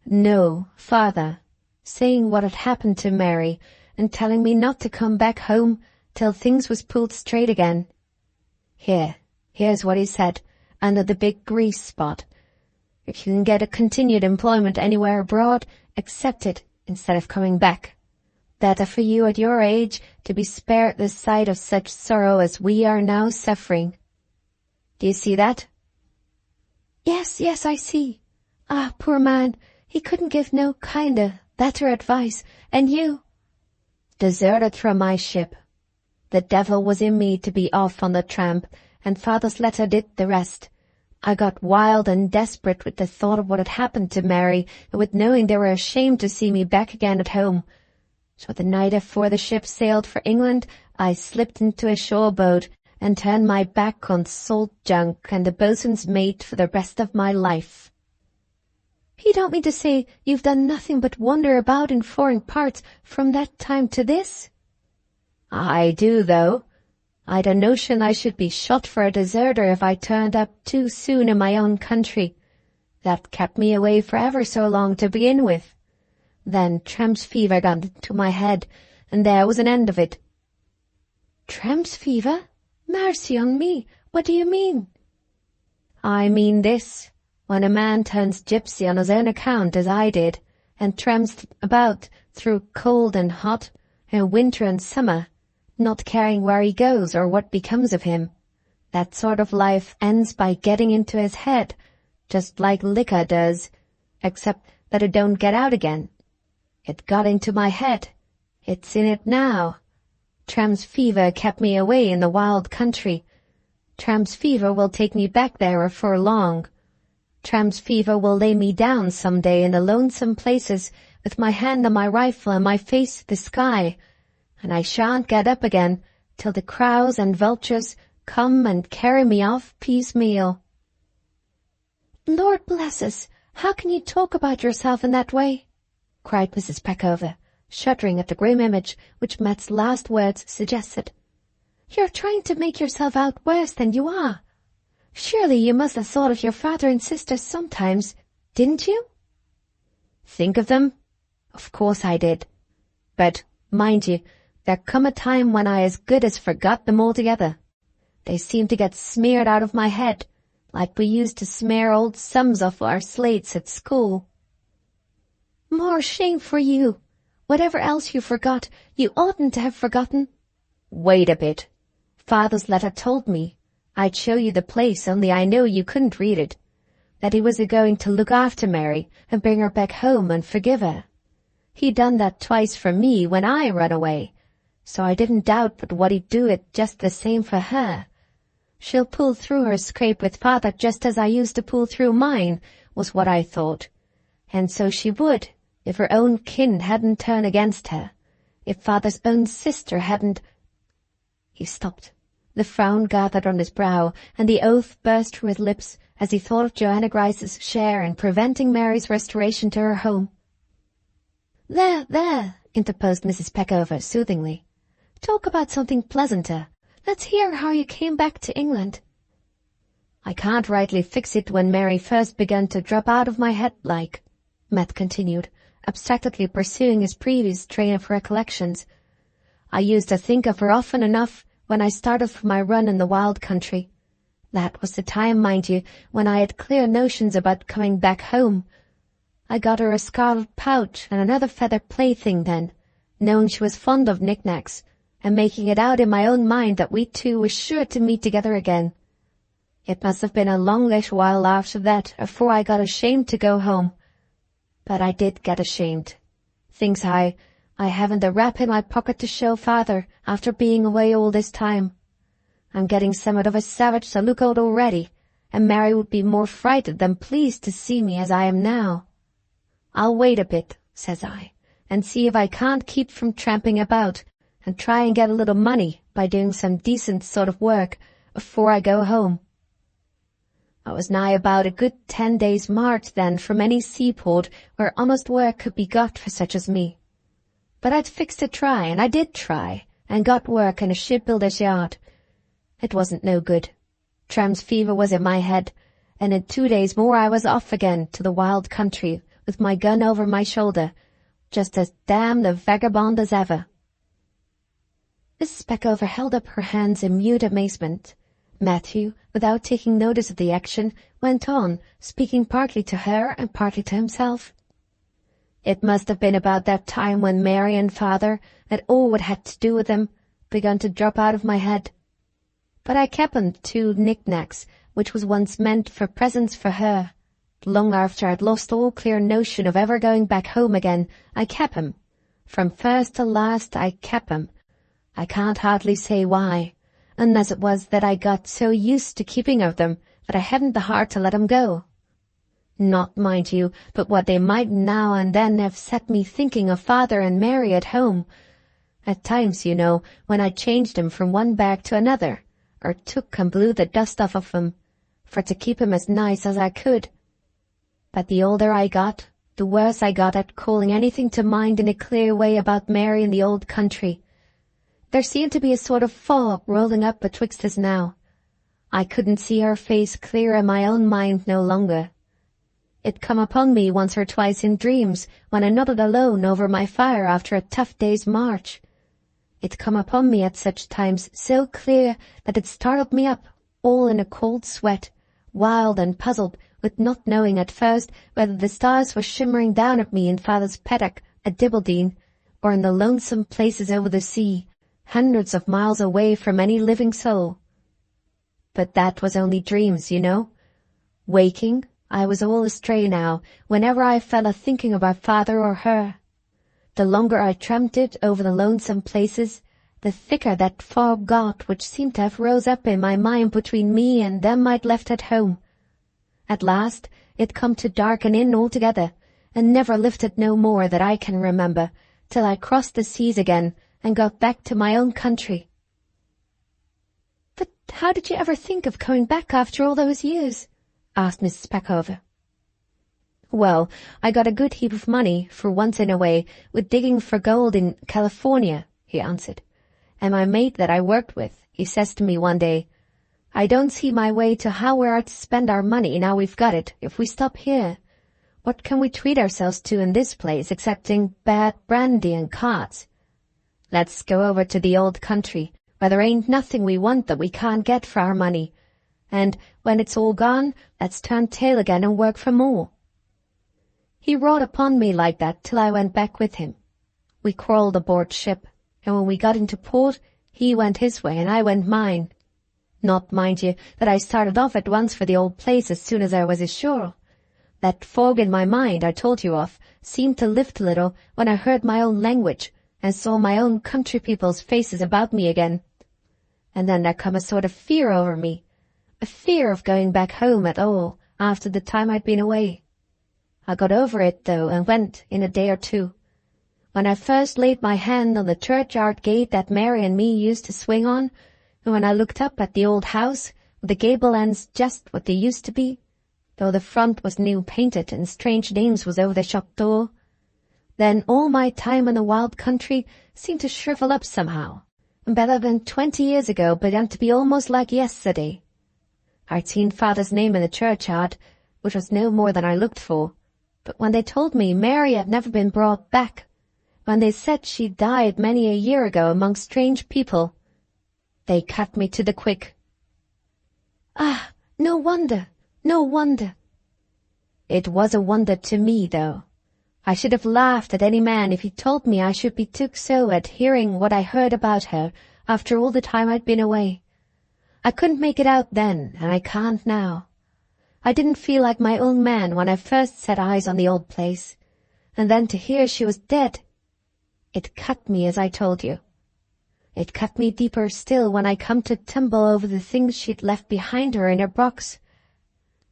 "No, Father, saying what had happened to Mary, and telling me not to come back home till things was pulled straight again. Here's what he said, under the big grease spot. If you can get a continued employment anywhere abroad, accept it instead of coming back. Better for you at your age to be spared the sight of such sorrow as we are now suffering. Do you see that?" Yes, I see. Ah, poor man, he couldn't give no kinder, better advice, and you—" "Deserted from my ship. The devil was in me to be off on the tramp, and Father's letter did the rest. I got wild and desperate with the thought of what had happened to Mary, and with knowing they were ashamed to see me back again at home. So the night afore the ship sailed for England, I slipped into a shore boat and turned my back on salt junk and the boatswain's mate for the rest of my life." You don't mean to say you've done nothing but wander about in foreign parts from that time to this? I do, though. I'd a notion I should be shot for a deserter if I turned up too soon in my own country. That kept me away for ever so long to begin with. Then tramp's fever got into my head, and there was an end of it. Tramp's fever? Mercy on me, what do you mean? I mean this. When a man turns gypsy on his own account, as I did, and tramps about through cold and hot, and winter and summer, not caring where he goes or what becomes of him, that sort of life ends by getting into his head, just like liquor does, except that it don't get out again. It got into my head. It's in it now. Tramp's fever kept me away in the wild country. Tramp's fever will take me back there afore long. Tramp's fever will lay me down some day in the lonesome places with my hand on my rifle and my face to the sky, and I shan't get up again till the crows and vultures come and carry me off piecemeal. Lord bless us, how can you talk about yourself in that way? Cried Mrs. Peckover, shuddering at the grim image which Matt's last words suggested. You're trying to make yourself out worse than you are. Surely you must have thought of your father and sister sometimes, didn't you? Think of them? Of course I did. But, mind you, there come a time when I as good as forgot them altogether. They seemed to get smeared out of my head, like we used to smear old sums off our slates at school. More shame for you. Whatever else you forgot, you oughtn't to have forgotten. Wait a bit. Father's letter told me I'd show you the place, only I know you couldn't read it. That he was a-going to look after Mary and bring her back home and forgive her. He done that twice for me when I run away, so I didn't doubt but what he'd do it just the same for her. She'll pull through her scrape with father just as I used to pull through mine, was what I thought. And so she would, if her own kin hadn't turned against her, if father's own sister hadn't— He stopped. The frown gathered on his brow, and the oath burst from his lips as he thought of Joanna Grice's share in preventing Mary's restoration to her home. There, interposed Mrs. Peckover soothingly. Talk about something pleasanter. Let's hear how you came back to England. I can't rightly fix it when Mary first began to drop out of my head like, Matt continued, abstractedly pursuing his previous train of recollections. I used to think of her often enough when I started for my run in the wild country. That was the time, mind you, when I had clear notions about coming back home. I got her a scarlet pouch and another feather plaything then, knowing she was fond of knickknacks, and making it out in my own mind that we two were sure to meet together again. It must have been a longish while after that afore I got ashamed to go home. But I did get ashamed. Thinks I haven't a rap in my pocket to show father after being away all this time. I'm getting somewhat of a savage to look out already, and Mary would be more frightened than pleased to see me as I am now. I'll wait a bit, says I, and see if I can't keep from tramping about, and try and get a little money by doing some decent sort of work afore I go home. I was nigh about a good 10 days' march then from any seaport where honest work could be got for such as me. But I'd fixed to try, and I did try, and got work in a shipbuilder's yard. It wasn't no good. Tramp's fever was in my head, and in 2 days more I was off again to the wild country with my gun over my shoulder, just as damned a vagabond as ever. Mrs. Peckover held up her hands in mute amazement. Matthew, without taking notice of the action, went on, speaking partly to her and partly to himself. It must have been about that time when Mary and father, and all what had to do with them, begun to drop out of my head. But I kept 'em 2 knickknacks, which was once meant for presents for her. Long after I'd lost all clear notion of ever going back home again, I kept 'em. From first to last I kept 'em. I can't hardly say why, unless it was that I got so used to keeping of them that I hadn't the heart to let 'em go. Not, mind you, but what they might now and then have set me thinking of father and Mary at home. At times, you know, when I changed 'em from one bag to another, or took and blew the dust off of 'em, for to keep 'em as nice as I could. But the older I got, the worse I got at calling anything to mind in a clear way about Mary in the old country. There seemed to be a sort of fog rolling up betwixt us now. I couldn't see her face clear in my own mind no longer. It come upon me once or twice in dreams when I nodded alone over my fire after a tough day's march. It come upon me at such times so clear that it startled me up, all in a cold sweat, wild and puzzled, with not knowing at first whether the stars were shimmering down at me in father's paddock at Dibbleden, or in the lonesome places over the sea, hundreds of miles away from any living soul. But that was only dreams, you know. Waking, I was all astray now, whenever I fell a-thinking about father or her. The longer I tramped it over the lonesome places, the thicker that fog got which seemed to have rose up in my mind between me and them I'd left at home. At last it come to darken in altogether, and never lifted no more that I can remember, till I crossed the seas again and got back to my own country. "But how did you ever think of coming back after all those years?" asked Mrs. Peckover. "Well, I got a good heap of money, for once in a way, with digging for gold in California," he answered. "And my mate that I worked with, he says to me one day, 'I don't see my way to how we are to spend our money now we've got it, if we stop here. What can we treat ourselves to in this place excepting bad brandy and cards? Let's go over to the old country, where there ain't nothing we want that we can't get for our money. And when it's all gone, let's turn tail again and work for more.' He wrought upon me like that till I went back with him. We crawled aboard ship, and when we got into port, he went his way and I went mine. Not, mind you, that I started off at once for the old place as soon as I was ashore. That fog in my mind I told you of seemed to lift a little when I heard my own language and saw my own country people's faces about me again. And then there come a sort of fear over me, a fear of going back home at all after the time I'd been away. I got over it, though, and went in a day or two. When I first laid my hand on the churchyard gate that Mary and me used to swing on, and when I looked up at the old house, with the gable ends just what they used to be, though the front was new painted and strange names was over the shop door, then all my time in the wild country seemed to shrivel up somehow, and better than 20 years ago began to be almost like yesterday. I'd seen father's name in the churchyard, which was no more than I looked for, but when they told me Mary had never been brought back, when they said she died many a year ago among strange people, they cut me to the quick. Ah, no wonder, no wonder. It was a wonder to me, though. I should have laughed at any man if he told me I should be took so at hearing what I heard about her after all the time I'd been away. I couldn't make it out then, and I can't now. I didn't feel like my own man when I first set eyes on the old place, and then to hear she was dead. It cut me, as I told you. It cut me deeper still when I come to tumble over the things she'd left behind her in her box.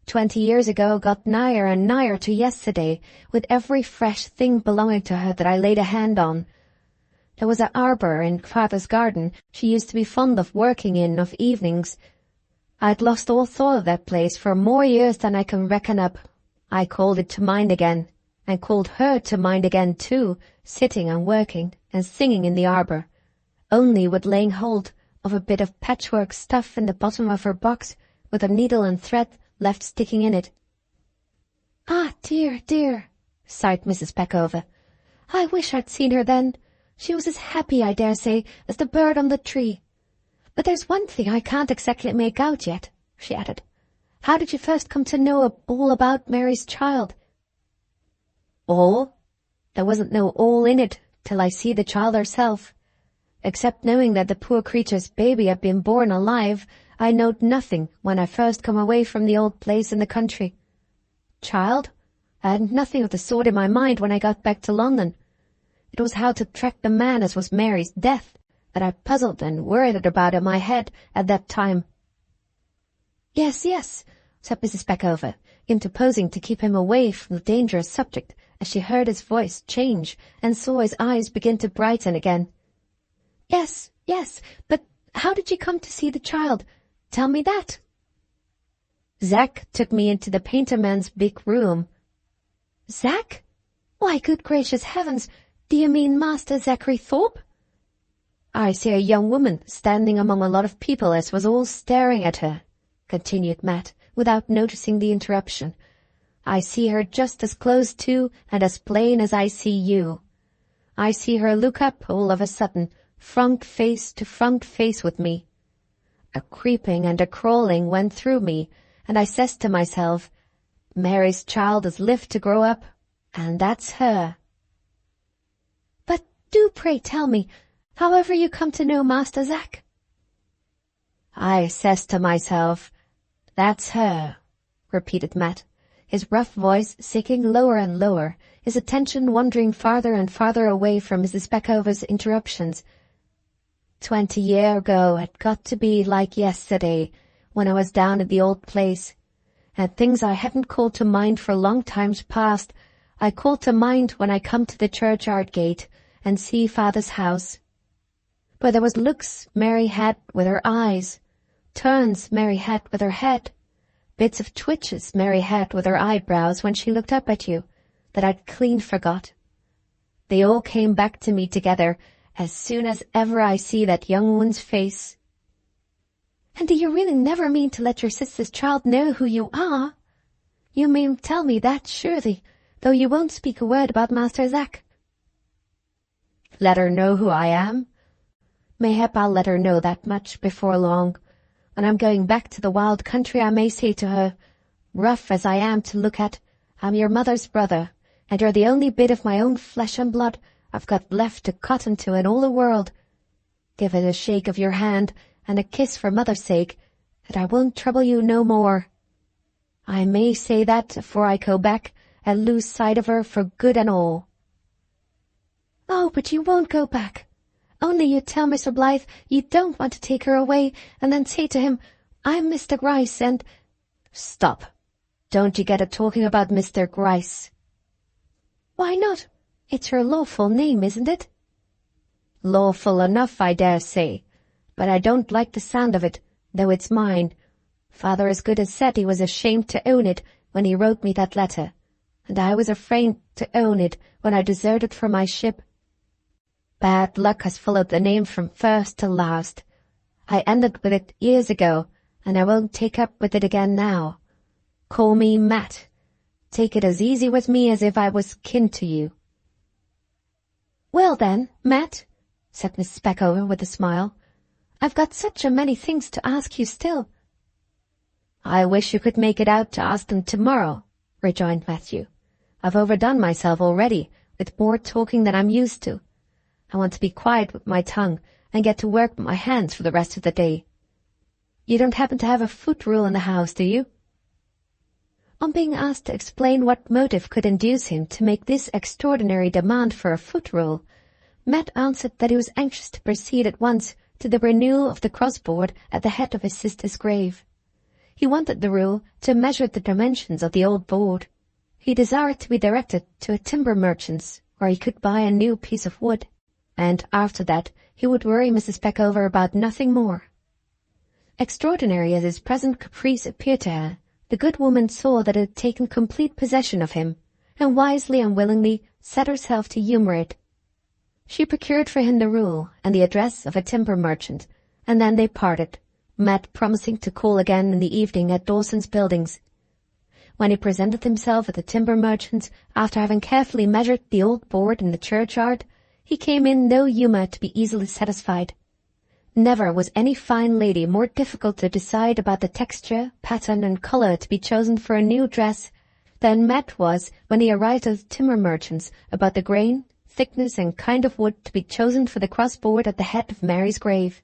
20 years ago got nigher and nigher to yesterday, with every fresh thing belonging to her that I laid a hand on. There was an arbour in father's garden she used to be fond of working in of evenings. I'd lost all thought of that place for more years than I can reckon up. I called it to mind again, and called her to mind again too, sitting and working and singing in the arbour, only with laying hold of a bit of patchwork stuff in the bottom of her box, with a needle and thread left sticking in it. "Ah, dear, dear," sighed Mrs. Peckover. "I wish I'd seen her then. She was as happy, I dare say, as the bird on the tree. But there's one thing I can't exactly make out yet," she added. "How did you first come to know all about Mary's child?" "All? There wasn't no all in it till I see the child herself. Except knowing that the poor creature's baby had been born alive, I knowed nothing when I first come away from the old place in the country. Child? I hadn't nothing of the sort in my mind when I got back to London. It was how to track the man as was Mary's death that I puzzled and worried about in my head at that time." "Yes, yes," said Mrs. Peckover, interposing to keep him away from the dangerous subject, as she heard his voice change and saw his eyes begin to brighten again. "Yes, yes, but how did you come to see the child? Tell me that." "Zack took me into the painter man's big room," Zack? Why, good gracious heavens, do you mean Master Zachary Thorpe? I see a young woman standing among a lot of people as was all staring at her, continued Matt, without noticing the interruption. I see her just as close to and as plain as I see you. I see her look up all of a sudden, front face to front face with me. A creeping and a crawling went through me, and I says to myself, Mary's child has lived to grow up, and that's her. But do pray tell me, however you come to know Master Zack? I says to myself, that's her, repeated Matt, his rough voice sinking lower and lower, his attention wandering farther and farther away from Mrs. Peckover's interruptions. 20 years ago it got to be like yesterday, when I was down at the old place, and things I hadn't called to mind for long times past, I called to mind when I come to the churchyard gate and see father's house. But there was looks Mary had with her eyes, turns Mary had with her head, bits of twitches Mary had with her eyebrows when she looked up at you, that I'd clean forgot. They all came back to me together as soon as ever I see that young one's face. And do you really never mean to let your sister's child know who you are? You mean tell me that, surely, though you won't speak a word about Master Zack. Let her know who I am? Mayhap I'll let her know that much before long. When I'm going back to the wild country I may say to her, rough as I am to look at, I'm your mother's brother, and you're the only bit of my own flesh and blood I've got left to cotton to in all the world. Give it a shake of your hand and a kiss for mother's sake, that I won't trouble you no more. I may say that afore I go back and lose sight of her for good and all. Oh, but you won't go back. Only you tell Mr. Blythe you don't want to take her away, and then say to him, I'm Mr. Grice, and— Stop. Don't you get a talking about Mr. Grice. Why not? It's her lawful name, isn't it? Lawful enough, I dare say, but I don't like the sound of it, though it's mine. Father as good as said he was ashamed to own it when he wrote me that letter, and I was afraid to own it when I deserted from my ship. Bad luck has followed the name from first to last. I ended with it years ago, and I won't take up with it again now. Call me Matt. Take it as easy with me as if I was kin to you. Well then, Matt, said Miss Peckover with a smile, I've got such a many things to ask you still. I wish you could make it out to ask them tomorrow, rejoined Matthew. I've overdone myself already, with more talking than I'm used to. I want to be quiet with my tongue, and get to work with my hands for the rest of the day. You don't happen to have a foot rule in the house, do you? On being asked to explain what motive could induce him to make this extraordinary demand for a foot rule, Matt answered that he was anxious to proceed at once to the renewal of the crossboard at the head of his sister's grave. He wanted the rule to measure the dimensions of the old board. He desired to be directed to a timber merchant's, where he could buy a new piece of wood, and after that he would worry Mrs. Peckover about nothing more. Extraordinary as his present caprice appeared to her, the good woman saw that it had taken complete possession of him, and wisely and willingly set herself to humour it. She procured for him the rule and the address of a timber merchant, and then they parted, Matt promising to call again in the evening at Dawson's Buildings. When he presented himself at the timber merchant's, after having carefully measured the old board in the churchyard, he came in no humour to be easily satisfied. Never was any fine lady more difficult to decide about the texture, pattern, and colour to be chosen for a new dress than Matt was when he arrived at the timber merchant's about the grain, thickness, and kind of wood to be chosen for the crossboard at the head of Mary's grave.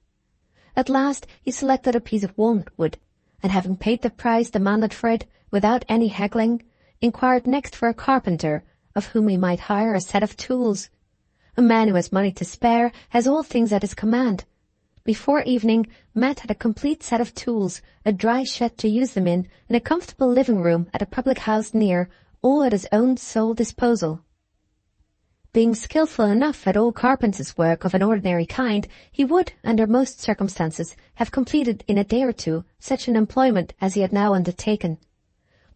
At last he selected a piece of walnut wood, and having paid the price demanded for it without any haggling, inquired next for a carpenter, of whom he might hire a set of tools. A man who has money to spare has all things at his command. Before evening, Matt had a complete set of tools, a dry shed to use them in, and a comfortable living room at a public house near, all at his own sole disposal. Being skilful enough at all carpenter's work of an ordinary kind, he would, under most circumstances, have completed in a day or two such an employment as he had now undertaken.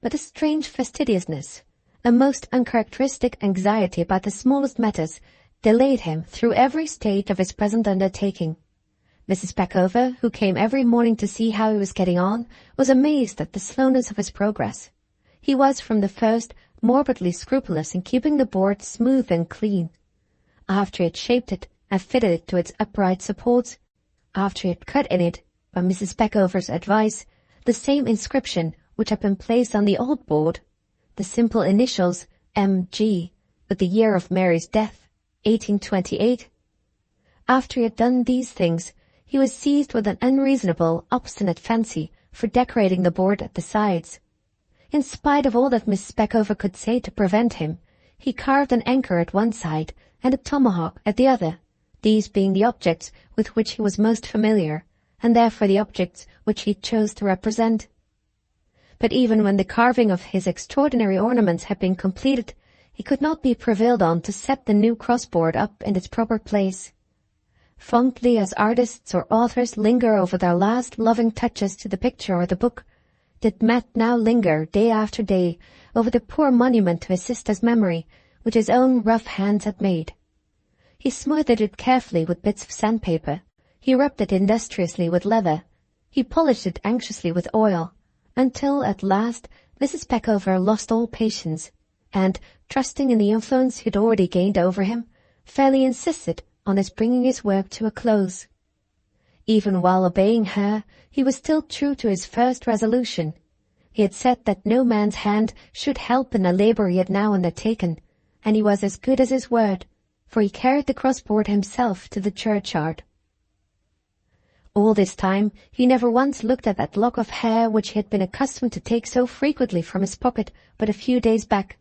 But a strange fastidiousness, A most uncharacteristic anxiety about the smallest matters delayed him through every stage of his present undertaking. Mrs. Peckover, who came every morning to see how he was getting on, was amazed at the slowness of his progress. He was from the first morbidly scrupulous in keeping the board smooth and clean. After he had shaped it and fitted it to its upright supports, after he had cut in it, by Mrs. Peckover's advice, the same inscription which had been placed on the old board, the simple initials M.G., with the year of Mary's death, 1828. After he had done these things, he was seized with an unreasonable, obstinate fancy for decorating the board at the sides. In spite of all that Mrs. Peckover could say to prevent him, he carved an anchor at one side and a tomahawk at the other, these being the objects with which he was most familiar, and therefore the objects which he chose to represent. But even when the carving of his extraordinary ornaments had been completed, he could not be prevailed on to set the new crossboard up in its proper place. Fondly as artists or authors linger over their last loving touches to the picture or the book, did Matt now linger day after day over the poor monument to his sister's memory which his own rough hands had made. He smoothed it carefully with bits of sandpaper, he rubbed it industriously with leather, he polished it anxiously with oil, until at last Mrs. Peckover lost all patience, and, trusting in the influence he had already gained over him, fairly insisted on his bringing his work to a close. Even while obeying her, he was still true to his first resolution. He had said that no man's hand should help in the labour he had now undertaken, and he was as good as his word, for he carried the crossboard himself to the churchyard. All this time he never once looked at that lock of hair which he had been accustomed to take so frequently from his pocket but a few days back.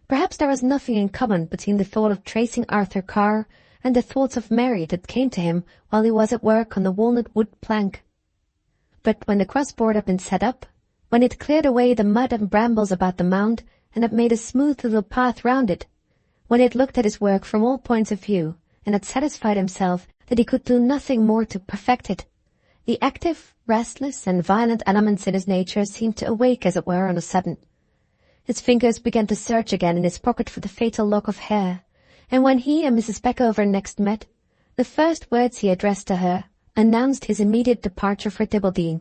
Perhaps there was nothing in common between the thought of tracing Arthur Carr and the thoughts of Mary that came to him while he was at work on the walnut wood plank. But when the crossboard had been set up, when it cleared away the mud and brambles about the mound and had made a smooth little path round it, when he had looked at his work from all points of view and had satisfied himself that he could do nothing more to perfect it, the active, restless, and violent elements in his nature seemed to awake, as it were, on a sudden. His fingers began to search again in his pocket for the fatal lock of hair, and when he and Mrs. Peckover next met, the first words he addressed to her announced his immediate departure for Dibbledy.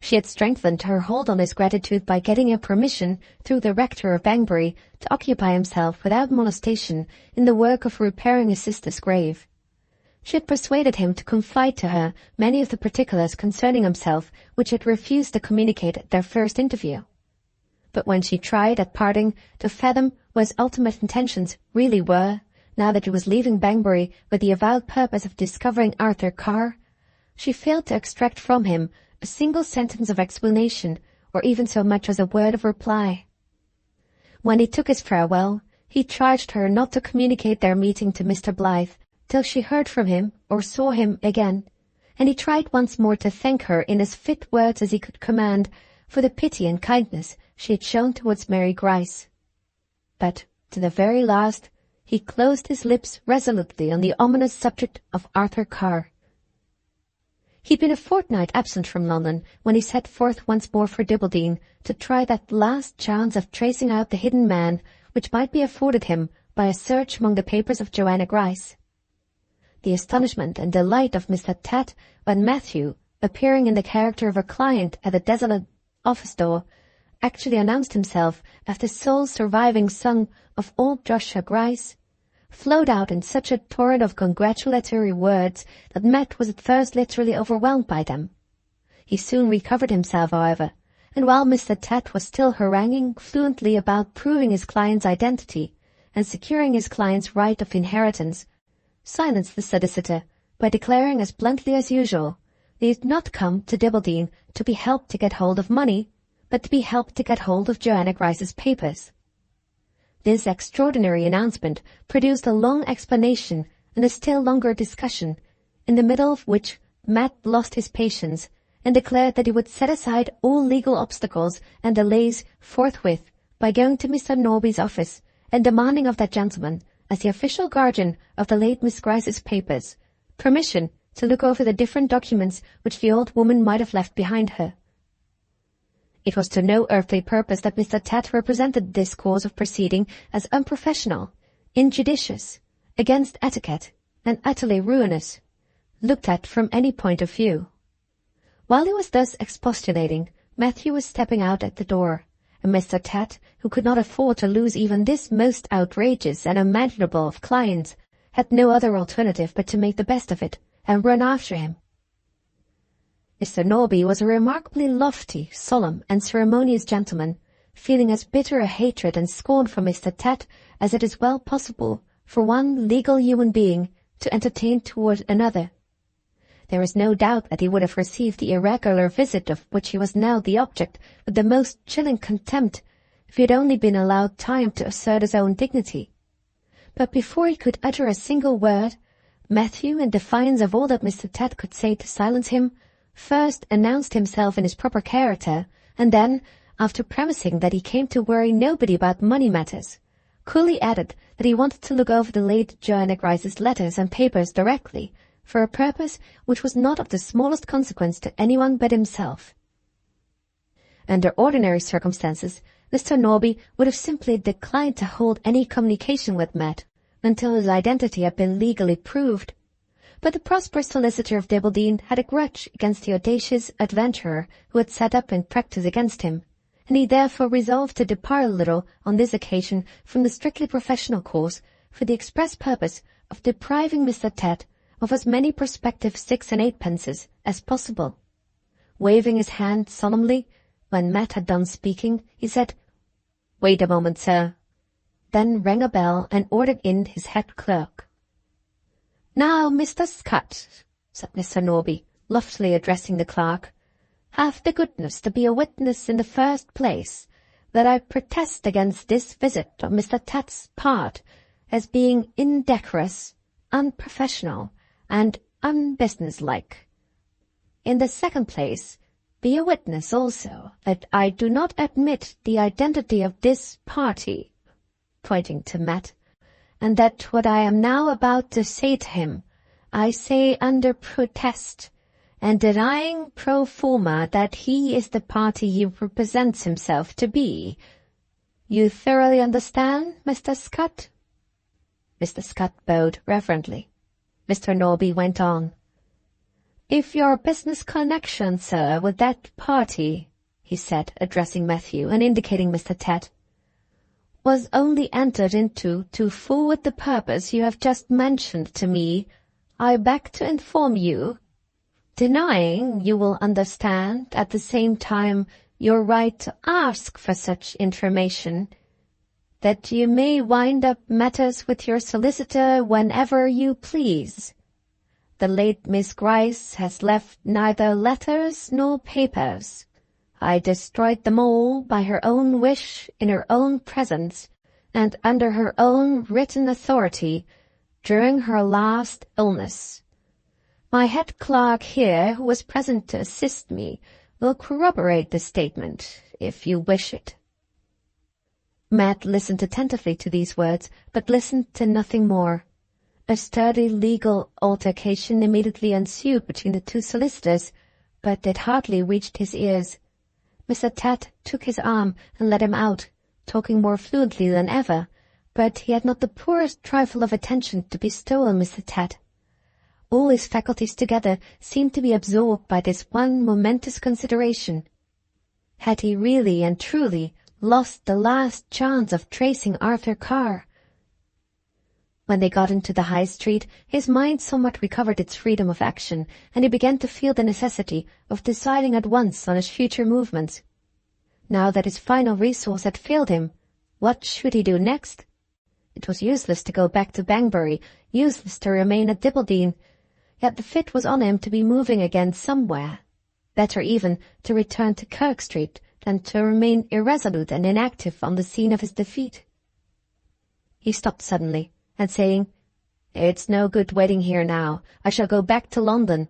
She had strengthened her hold on his gratitude by getting him permission through the rector of Banbury to occupy himself without molestation in the work of repairing his sister's grave. She had persuaded him to confide to her many of the particulars concerning himself which he had refused to communicate at their first interview. But when she tried, at parting, to fathom what his ultimate intentions really were, now that he was leaving Banbury with the avowed purpose of discovering Arthur Carr, she failed to extract from him a single sentence of explanation, or even so much as a word of reply. When he took his farewell, he charged her not to communicate their meeting to Mr. Blyth till she heard from him or saw him again, and he tried once more to thank her in as fit words as he could command for the pity and kindness she had shown towards Mary Grice. But, to the very last, he closed his lips resolutely on the ominous subject of Arthur Carr. He'd been a fortnight absent from London when he set forth once more for Dibbledy to try that last chance of tracing out the hidden man which might be afforded him by a search among the papers of Joanna Grice. The astonishment and delight of Mr. Tat when Matthew, appearing in the character of a client at the desolate office door, actually announced himself as the sole surviving son of old Joshua Grice, flowed out in such a torrent of congratulatory words that Matt was at first literally overwhelmed by them. He soon recovered himself, however, and while Mr. Tat was still haranguing fluently about proving his client's identity and securing his client's right of inheritance, silenced the solicitor by declaring as bluntly as usual that he had not come to Dibbledy to be helped to get hold of money, but to be helped to get hold of Joanna Grice's papers. This extraordinary announcement produced a long explanation and a still longer discussion, in the middle of which Matt lost his patience and declared that he would set aside all legal obstacles and delays forthwith by going to Mr. Norby's office and demanding of that gentleman, as the official guardian of the late Miss Grice's papers, permission to look over the different documents which the old woman might have left behind her. It was to no earthly purpose that Mr. Tat represented this course of proceeding as unprofessional, injudicious, against etiquette, and utterly ruinous, looked at from any point of view. While he was thus expostulating, Matthew was stepping out at the door, and Mr. Tat, who could not afford to lose even this most outrageous and unmanageable of clients, had no other alternative but to make the best of it and run after him. Mr. Norby was a remarkably lofty, solemn, and ceremonious gentleman, feeling as bitter a hatred and scorn for Mr. Tat as it is well possible for one legal human being to entertain toward another. There is no doubt that he would have received the irregular visit of which he was now the object with the most chilling contempt if he had only been allowed time to assert his own dignity. But before he could utter a single word, Matthew, in defiance of all that Mr. Tat could say to silence him, first announced himself in his proper character, and then, after premising that he came to worry nobody about money matters, coolly added that he wanted to look over the late Mary Grice's letters and papers directly, for a purpose which was not of the smallest consequence to anyone but himself. Under ordinary circumstances, Mr. Norby would have simply declined to hold any communication with Matt until his identity had been legally proved. But the prosperous solicitor of Dibbleden had a grudge against the audacious adventurer who had set up in practice against him, and he therefore resolved to depart a little on this occasion from the strictly professional course for the express purpose of depriving Mr. Tat of as many prospective 6 and 8pences as possible. Waving his hand solemnly, when Matt had done speaking, he said, "Wait a moment, sir," then rang a bell and ordered in his head clerk. "Now, Mr. Scott," said Mr. Norby, loftily addressing the clerk, "have the goodness to be a witness in the first place that I protest against this visit on Mr. Tat's part as being indecorous, unprofessional, and unbusinesslike. In the second place, be a witness also that I do not admit the identity of this party," pointing to Matt, "and that what I am now about to say to him, I say under protest, and denying pro forma that he is the party he represents himself to be. You thoroughly understand, Mr. Scott?" Mr. Scott bowed reverently. Mr. Norby went on. "If your business connection, sir, with that party," he said, addressing Matthew and indicating Mr. Tat, "was only entered into to forward the purpose you have just mentioned to me, I beg to inform you, denying, you will understand, at the same time your right to ask for such information, that you may wind up matters with your solicitor whenever you please. The late Miss Grice has left neither letters nor papers. I destroyed them all by her own wish, in her own presence, and under her own written authority, during her last illness. My head clerk here, who was present to assist me, will corroborate the statement, if you wish it." Matt listened attentively to these words, but listened to nothing more. A sturdy legal altercation immediately ensued between the two solicitors, but it hardly reached his ears. Mr. Tat took his arm and led him out, talking more fluently than ever, but he had not the poorest trifle of attention to bestow on Mr. Tat. All his faculties together seemed to be absorbed by this one momentous consideration. Had he really and truly lost the last chance of tracing Arthur Carr? When they got into the High Street, his mind somewhat recovered its freedom of action, and he began to feel the necessity of deciding at once on his future movements. Now that his final resource had failed him, what should he do next? It was useless to go back to Banbury, useless to remain at Dibbleden, yet the fit was on him to be moving again somewhere. Better even to return to Kirk Street than to remain irresolute and inactive on the scene of his defeat. He stopped suddenly, and saying, "It's no good waiting here now. I shall go back to London,"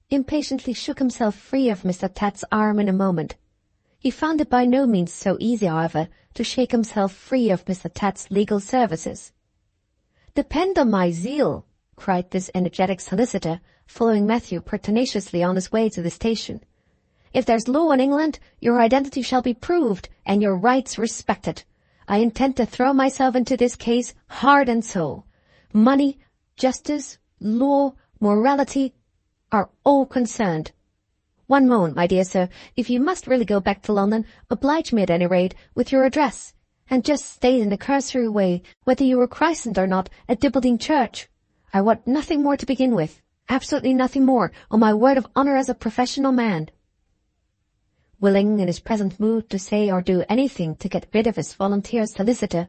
impatiently shook himself free of Mr. Tat's arm in a moment. He found it by no means so easy, however, to shake himself free of Mr. Tat's legal services. "Depend on my zeal," cried this energetic solicitor, following Matthew pertinaciously on his way to the station. If there's law in England, your identity shall be proved and your rights respected. I intend to throw myself into this case heart and soul. Money, justice, law, morality are all concerned. One moment, my dear sir. If you must really go back to London, oblige me at any rate with your address, and just state in a cursory way whether you were christened or not at Dibbledine Church. I want nothing more to begin with. Absolutely nothing more, on my word of honour as a professional man. Willing in his present mood to say or do anything to get rid of his volunteer solicitor,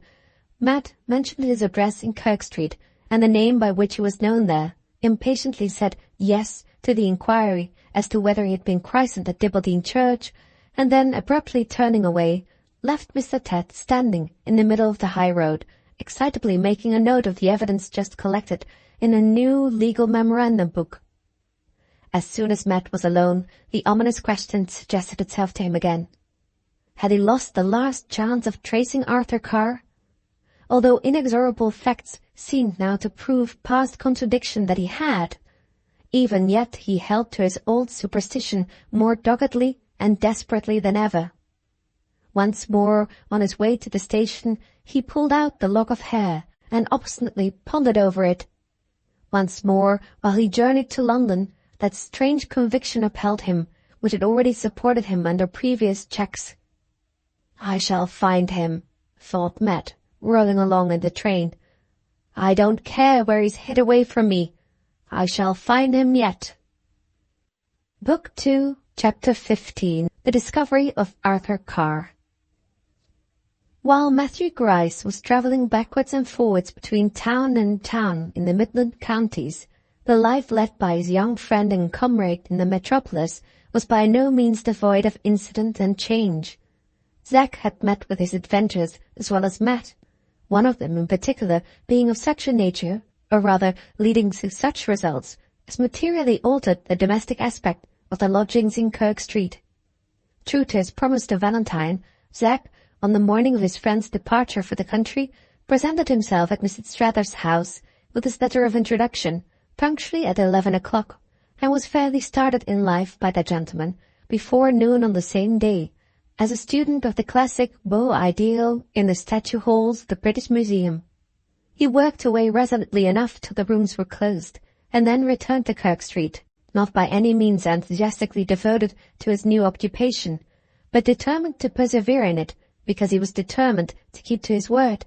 Matt mentioned his address in Kirk Street and the name by which he was known there, impatiently said yes to the inquiry as to whether he had been christened at Dibbledine Church, and then, abruptly turning away, left Mr. Ted standing in the middle of the high road, excitably making a note of the evidence just collected in a new legal memorandum book. As soon as Matt was alone, the ominous question suggested itself to him again. Had he lost the last chance of tracing Arthur Carr? Although inexorable facts seemed now to prove past contradiction that he had, even yet he held to his old superstition more doggedly and desperately than ever. Once more, on his way to the station, he pulled out the lock of hair and obstinately pondered over it. Once more, while he journeyed to London, that strange conviction upheld him, which had already supported him under previous checks. I shall find him, thought Matt, rolling along in the train. I don't care where he's hid away from me. I shall find him yet. Book 2, Chapter 15, The Discovery of Arthur Carr. While Matthew Grice was travelling backwards and forwards between town and town in the Midland counties, the life led by his young friend and comrade in the metropolis was by no means devoid of incident and change. Zack had met with his adventures as well as Matt, one of them in particular being of such a nature, or rather leading to such results, as materially altered the domestic aspect of the lodgings in Kirk Street. True to his promise to Valentine, Zack, on the morning of his friend's departure for the country, presented himself at Mrs. Strather's house with his letter of introduction, punctually at 11 o'clock, and was fairly started in life by that gentleman before noon on the same day, as a student of the classic beau ideal in the statue halls of the British Museum. He worked away resolutely enough till the rooms were closed, and then returned to Kirk Street, not by any means enthusiastically devoted to his new occupation, but determined to persevere in it, because he was determined to keep to his word.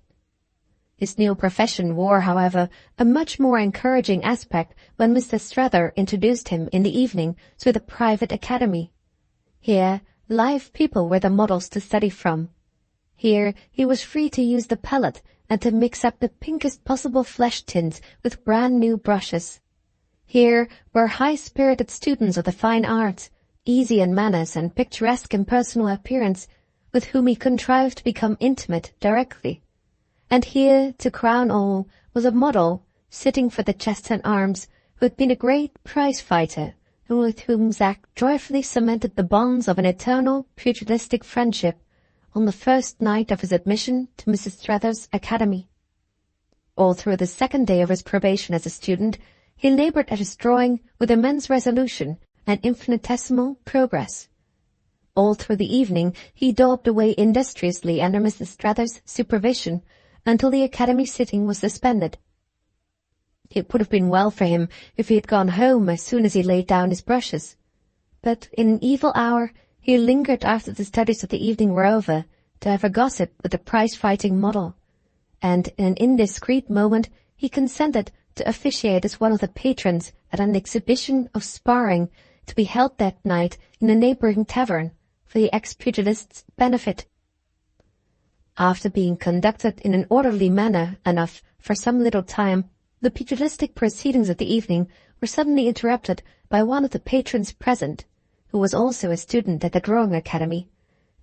His new profession wore, however, a much more encouraging aspect when Mr. Strather introduced him in the evening to the private academy. Here, live people were the models to study from. Here he was free to use the palette and to mix up the pinkest possible flesh tints with brand-new brushes. Here were high-spirited students of the fine arts, easy in manners and picturesque in personal appearance, with whom he contrived to become intimate directly. And here, to crown all, was a model, sitting for the chest and arms, who had been a great prize-fighter, and with whom Zack joyfully cemented the bonds of an eternal, pugilistic friendship, on the first night of his admission to Mrs. Strather's academy. All through the second day of his probation as a student, he laboured at his drawing with immense resolution and infinitesimal progress. All through the evening he daubed away industriously under Mrs. Strather's supervision, until the academy sitting was suspended. It would have been well for him if he had gone home as soon as he laid down his brushes, but in an evil hour he lingered after the studies of the evening were over to have a gossip with the prize-fighting model, and in an indiscreet moment he consented to officiate as one of the patrons at an exhibition of sparring to be held that night in a neighbouring tavern for the ex-pugilist's benefit. After being conducted in an orderly manner enough for some little time, the pugilistic proceedings of the evening were suddenly interrupted by one of the patrons present, who was also a student at the drawing academy,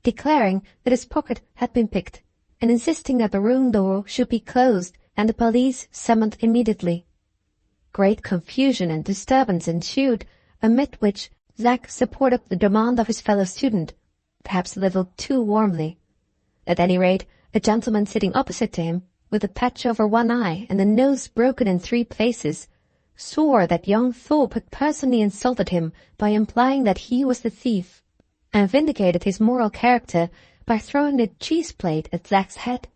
declaring that his pocket had been picked, and insisting that the room door should be closed and the police summoned immediately. Great confusion and disturbance ensued, amid which Zack supported the demand of his fellow student, perhaps a little too warmly. At any rate, a gentleman sitting opposite to him, with a patch over one eye and the nose broken in 3 places, swore that young Thorpe had personally insulted him by implying that he was the thief. and vindicated his moral character by throwing the cheese plate at Zack's head.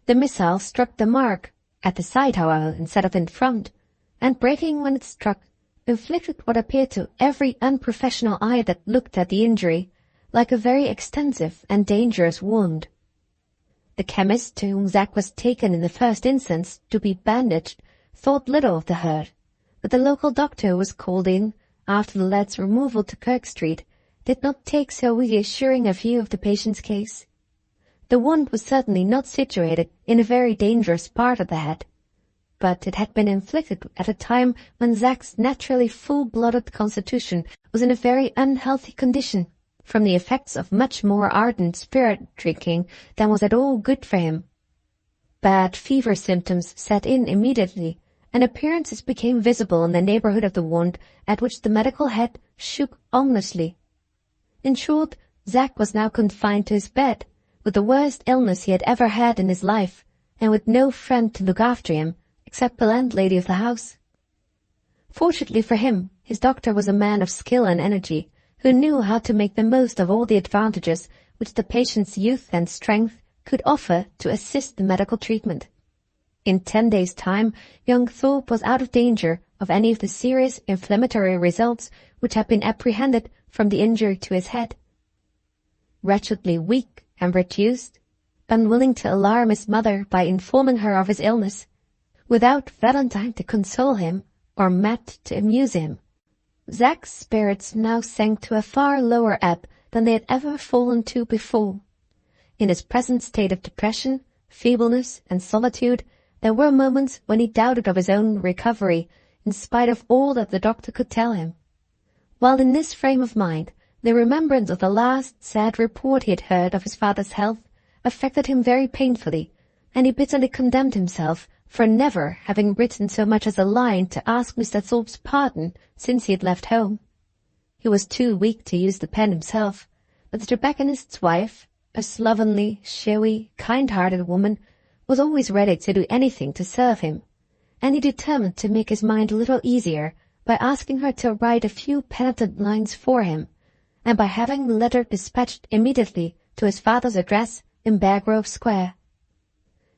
The missile struck the mark, at the side however instead of in front, and breaking when it struck, inflicted what appeared to every unprofessional eye that looked at the injury like a very extensive and dangerous wound. The chemist to whom Zack was taken in the first instance to be bandaged thought little of the hurt, but the local doctor who was called in after the lad's removal to Kirk Street did not take so reassuring a view of the patient's case. The wound was certainly not situated in a very dangerous part of the head, but it had been inflicted at a time when Zack's naturally full-blooded constitution was in a very unhealthy condition, from the effects of much more ardent spirit drinking than was at all good for him. Bad fever symptoms set in immediately, and appearances became visible in the neighborhood of the wound at which the medical head shook ominously. In short, Zack was now confined to his bed, with the worst illness he had ever had in his life, and with no friend to look after him, except the landlady of the house. Fortunately for him, his doctor was a man of skill and energy, who knew how to make the most of all the advantages which the patient's youth and strength could offer to assist the medical treatment. In 10 days' time, young Thorpe was out of danger of any of the serious inflammatory results which had been apprehended from the injury to his head. Wretchedly weak and reduced, unwilling to alarm his mother by informing her of his illness, without Valentine to console him or Matt to amuse him, Zack's spirits now sank to a far lower ebb than they had ever fallen to before. In his present state of depression, feebleness, and solitude, there were moments when he doubted of his own recovery, in spite of all that the doctor could tell him. While in this frame of mind, the remembrance of the last sad report he had heard of his father's health affected him very painfully, and he bitterly condemned himself for never having written so much as a line to ask Mr. Thorpe's pardon since he had left home. He was too weak to use the pen himself, but the tobacconist's wife, a slovenly, showy, kind-hearted woman, was always ready to do anything to serve him, and he determined to make his mind a little easier by asking her to write a few penitent lines for him, and by having the letter dispatched immediately to his father's address in Bear Grove Square.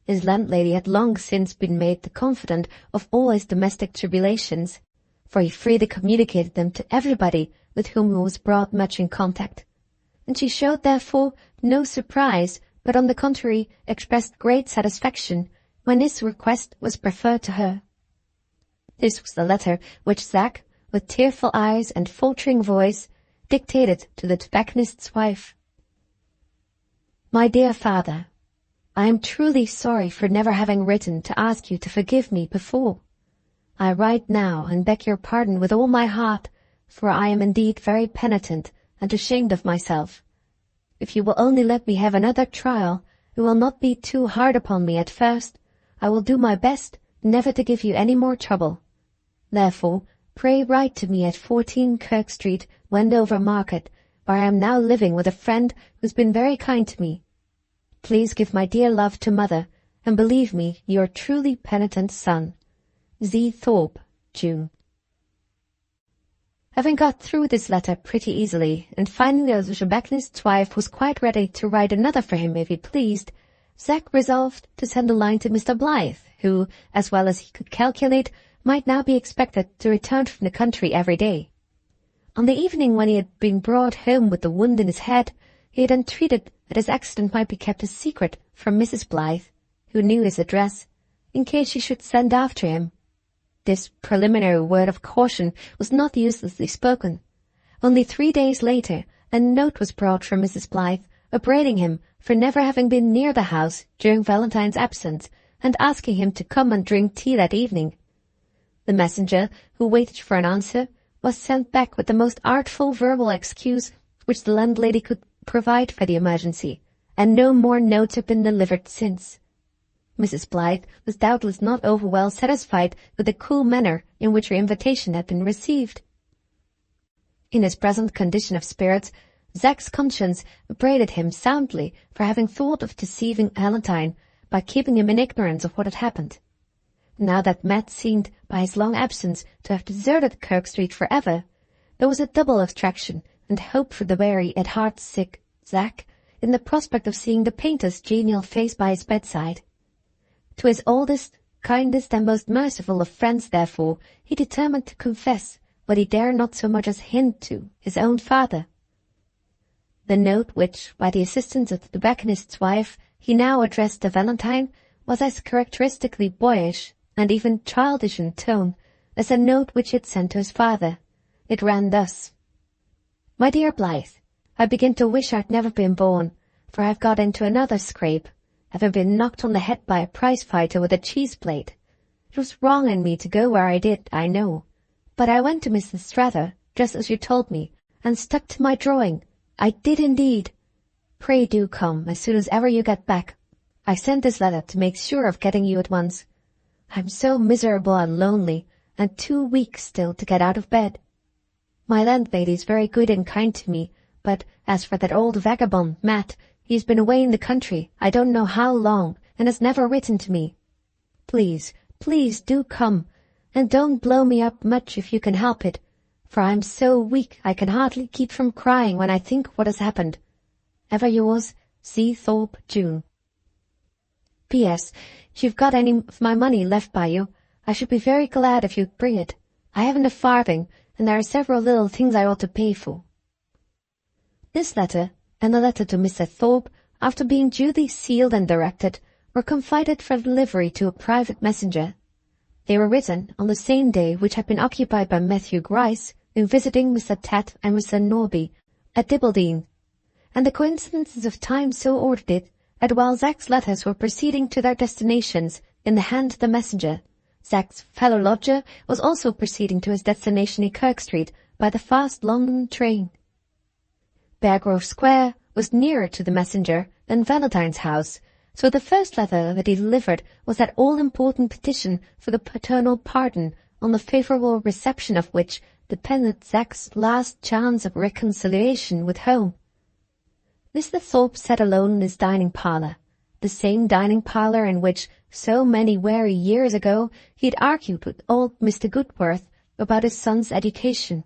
His landlady had long since been made the confidant of all his domestic tribulations, for he freely communicated them to everybody with whom he was brought much in contact, and she showed therefore no surprise, but on the contrary expressed great satisfaction when his request was preferred to her. This was the letter which Zack, with tearful eyes and faltering voice, dictated to the tobacconist's wife. My dear father, I am truly sorry for never having written to ask you to forgive me before. I write now and beg your pardon with all my heart, for I am indeed very penitent and ashamed of myself. If you will only let me have another trial, it will not be too hard upon me at first. I will do my best never to give you any more trouble. Therefore, pray write to me at 14 Kirk Street, Wendover Market, where I am now living with a friend who has been very kind to me. Please give my dear love to Mother, and believe me your truly penitent son, Z. Thorpe, June. Having got through this letter pretty easily, and finding that the tobacconist's wife was quite ready to write another for him if he pleased, Zack resolved to send a line to Mr. Blyth, who, as well as he could calculate, might now be expected to return from the country every day. On the evening when he had been brought home with the wound in his head, he had entreated that his accident might be kept a secret from Mrs. Blyth, who knew his address, in case she should send after him. This preliminary word of caution was not uselessly spoken. Only 3 days later, a note was brought from Mrs. Blyth, upbraiding him for never having been near the house during Valentine's absence, and asking him to come and drink tea that evening. The messenger, who waited for an answer, was sent back with the most artful verbal excuse which the landlady could provide for the emergency, and no more notes have been delivered since. Mrs. Blyth was doubtless not over well satisfied with the cool manner in which her invitation had been received. In his present condition of spirits, Zack's conscience upbraided him soundly for having thought of deceiving Valentine by keeping him in ignorance of what had happened. Now that Matt seemed, by his long absence, to have deserted Kirk Street forever, there was a double abstraction and hope for the weary at heart sick Zack in the prospect of seeing the painter's genial face by his bedside. To his oldest, kindest, and most merciful of friends, therefore, he determined to confess what he dare not so much as hint to his own father. The note which, by the assistance of the tobacconist's wife, he now addressed to Valentine, was as characteristically boyish and even childish in tone as the note which he had sent to his father. It ran thus: "My dear Blyth, I begin to wish I'd never been born, for I've got into another scrape, having been knocked on the head by a prize-fighter with a cheese-plate. It was wrong in me to go where I did, I know, but I went to Mrs. Strather, just as you told me, and stuck to my drawing. I did indeed. Pray do come as soon as ever you get back. I sent this letter to make sure of getting you at once. I'm so miserable and lonely, and too weak still to get out of bed. My landlady's very good and kind to me, but as for that old vagabond, Matt, he's been away in the country, I don't know how long, and has never written to me. Please, please do come, and don't blow me up much if you can help it, for I'm so weak I can hardly keep from crying when I think what has happened. Ever yours, C. Thorpe, June. P.S. If you've got any of my money left by you, I should be very glad if you'd bring it. I haven't a farthing, and there are several little things I ought to pay for." This letter, and the letter to Mr. Thorpe, after being duly sealed and directed, were confided for delivery to a private messenger. They were written on the same day which had been occupied by Mary Grice in visiting Mr. Tat and Mr. Norby at Dibbleden, and the coincidences of time so ordered it that while Zack's letters were proceeding to their destinations in the hand of the messenger, Zack's fellow lodger was also proceeding to his destination in Kirk Street by the fast London train. Beargrove Square was nearer to the messenger than Valentine's house, so the first letter that he delivered was that all-important petition for the paternal pardon, on the favourable reception of which depended Zack's last chance of reconciliation with home. Mr. Thorpe sat alone in his dining parlour, the same dining parlour in which, so many weary years ago, he had argued with old Mr. Goodworth about his son's education.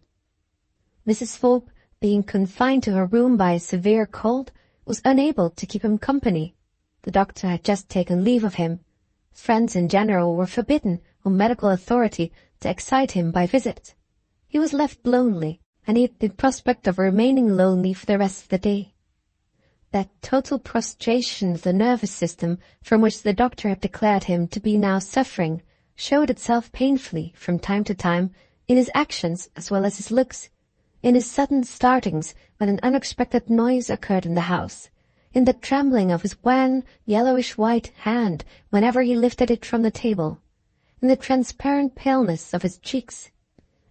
Mrs. Thorpe, being confined to her room by a severe cold, was unable to keep him company. The doctor had just taken leave of him. Friends in general were forbidden, on medical authority, to excite him by visits. He was left lonely, and he had the prospect of remaining lonely for the rest of the day. That total prostration of the nervous system from which the doctor had declared him to be now suffering showed itself painfully, from time to time, in his actions as well as his looks, in his sudden startings when an unexpected noise occurred in the house, in the trembling of his wan, yellowish-white hand whenever he lifted it from the table, in the transparent paleness of his cheeks,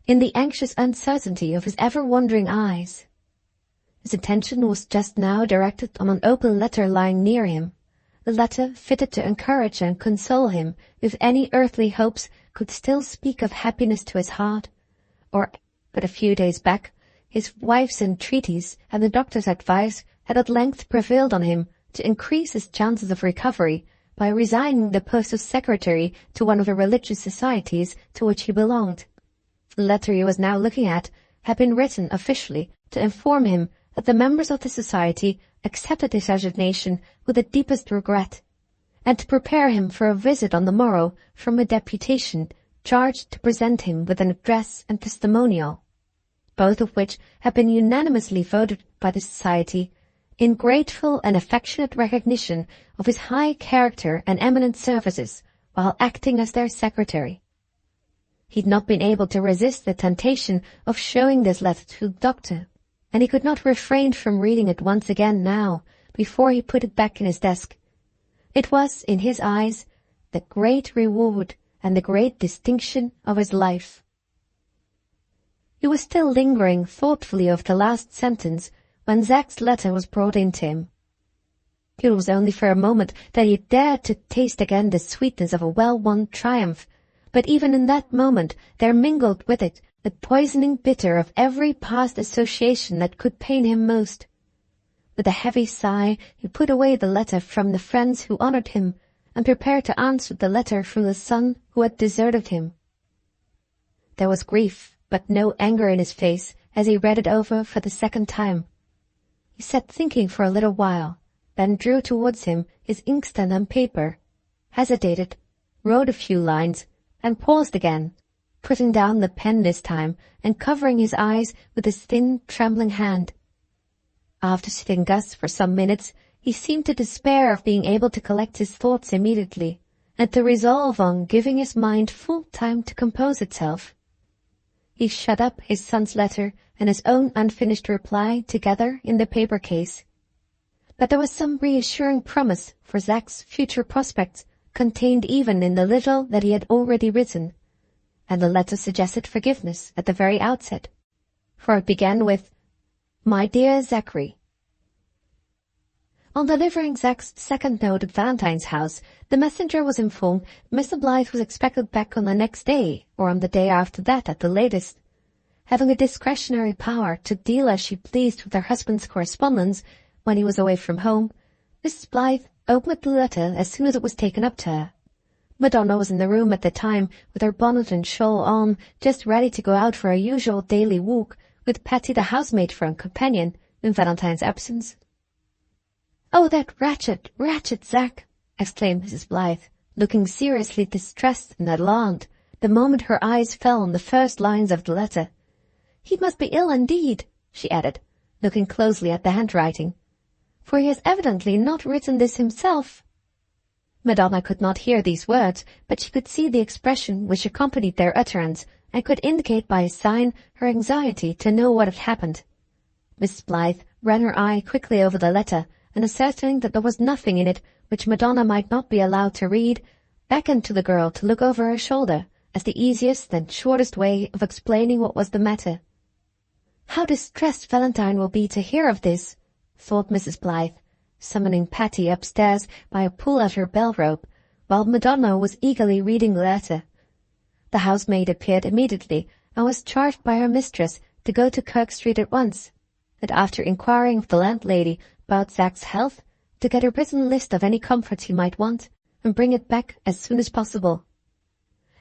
in the anxious uncertainty of his ever-wandering eyes. His attention was just now directed on an open letter lying near him, a letter fitted to encourage and console him if any earthly hopes could still speak of happiness to his heart, or, but a few days back, his wife's entreaties and the doctor's advice had at length prevailed on him to increase his chances of recovery by resigning the post of secretary to one of the religious societies to which he belonged. The letter he was now looking at had been written officially to inform him that the members of the society accepted his resignation with the deepest regret, and to prepare him for a visit on the morrow from a deputation charged to present him with an address and testimonial, both of which had been unanimously voted by the society in grateful and affectionate recognition of his high character and eminent services while acting as their secretary. He had not been able to resist the temptation of showing this letter to the doctor, and he could not refrain from reading it once again now, before he put it back in his desk. It was, in his eyes, the great reward and the great distinction of his life. He was still lingering thoughtfully over the last sentence when Zack's letter was brought in to him. It was only for a moment that he dared to taste again the sweetness of a well-won triumph, but even in that moment there mingled with it the poisoning bitter of every past association that could pain him most. With a heavy sigh he put away the letter from the friends who honored him, and prepared to answer the letter from the son who had deserted him. There was grief, but no anger in his face as he read it over for the second time. He sat thinking for a little while, then drew towards him his inkstand and paper, hesitated, wrote a few lines, and paused again, putting down the pen this time and covering his eyes with his thin, trembling hand. After sitting thus for some minutes, he seemed to despair of being able to collect his thoughts immediately, and to resolve on giving his mind full time to compose itself. He shut up his son's letter and his own unfinished reply together in the paper case. But there was some reassuring promise for Zack's future prospects contained even in the little that he had already written, and the letter suggested forgiveness at the very outset, for it began with, "My dear Zachary." On delivering Zack's second note at Valentine's house, the messenger was informed Mr. Blyth was expected back on the next day, or on the day after that at the latest. Having a discretionary power to deal as she pleased with her husband's correspondence when he was away from home, Mrs. Blyth opened the letter as soon as it was taken up to her. Madonna was in the room at the time, with her bonnet and shawl on, just ready to go out for her usual daily walk, with Patty the housemaid for a companion in Valentine's absence. "Oh, that wretched Zack!" exclaimed Mrs. Blyth, looking seriously distressed and alarmed the moment her eyes fell on the first lines of the letter. "He must be ill indeed," she added, looking closely at the handwriting, "for he has evidently not written this himself." Madonna could not hear these words, but she could see the expression which accompanied their utterance, and could indicate by a sign her anxiety to know what had happened. Mrs. Blyth ran her eye quickly over the letter, and ascertaining that there was nothing in it which Madonna might not be allowed to read, beckoned to the girl to look over her shoulder as the easiest and shortest way of explaining what was the matter. "How distressed Valentine will be to hear of this," thought Mrs. Blyth, summoning Patty upstairs by a pull at her bell rope, while Madonna was eagerly reading the letter. The housemaid appeared immediately, and was charged by her mistress to go to Kirk Street at once, and after inquiring of the landlady about Zack's health, to get a written list of any comforts he might want, and bring it back as soon as possible.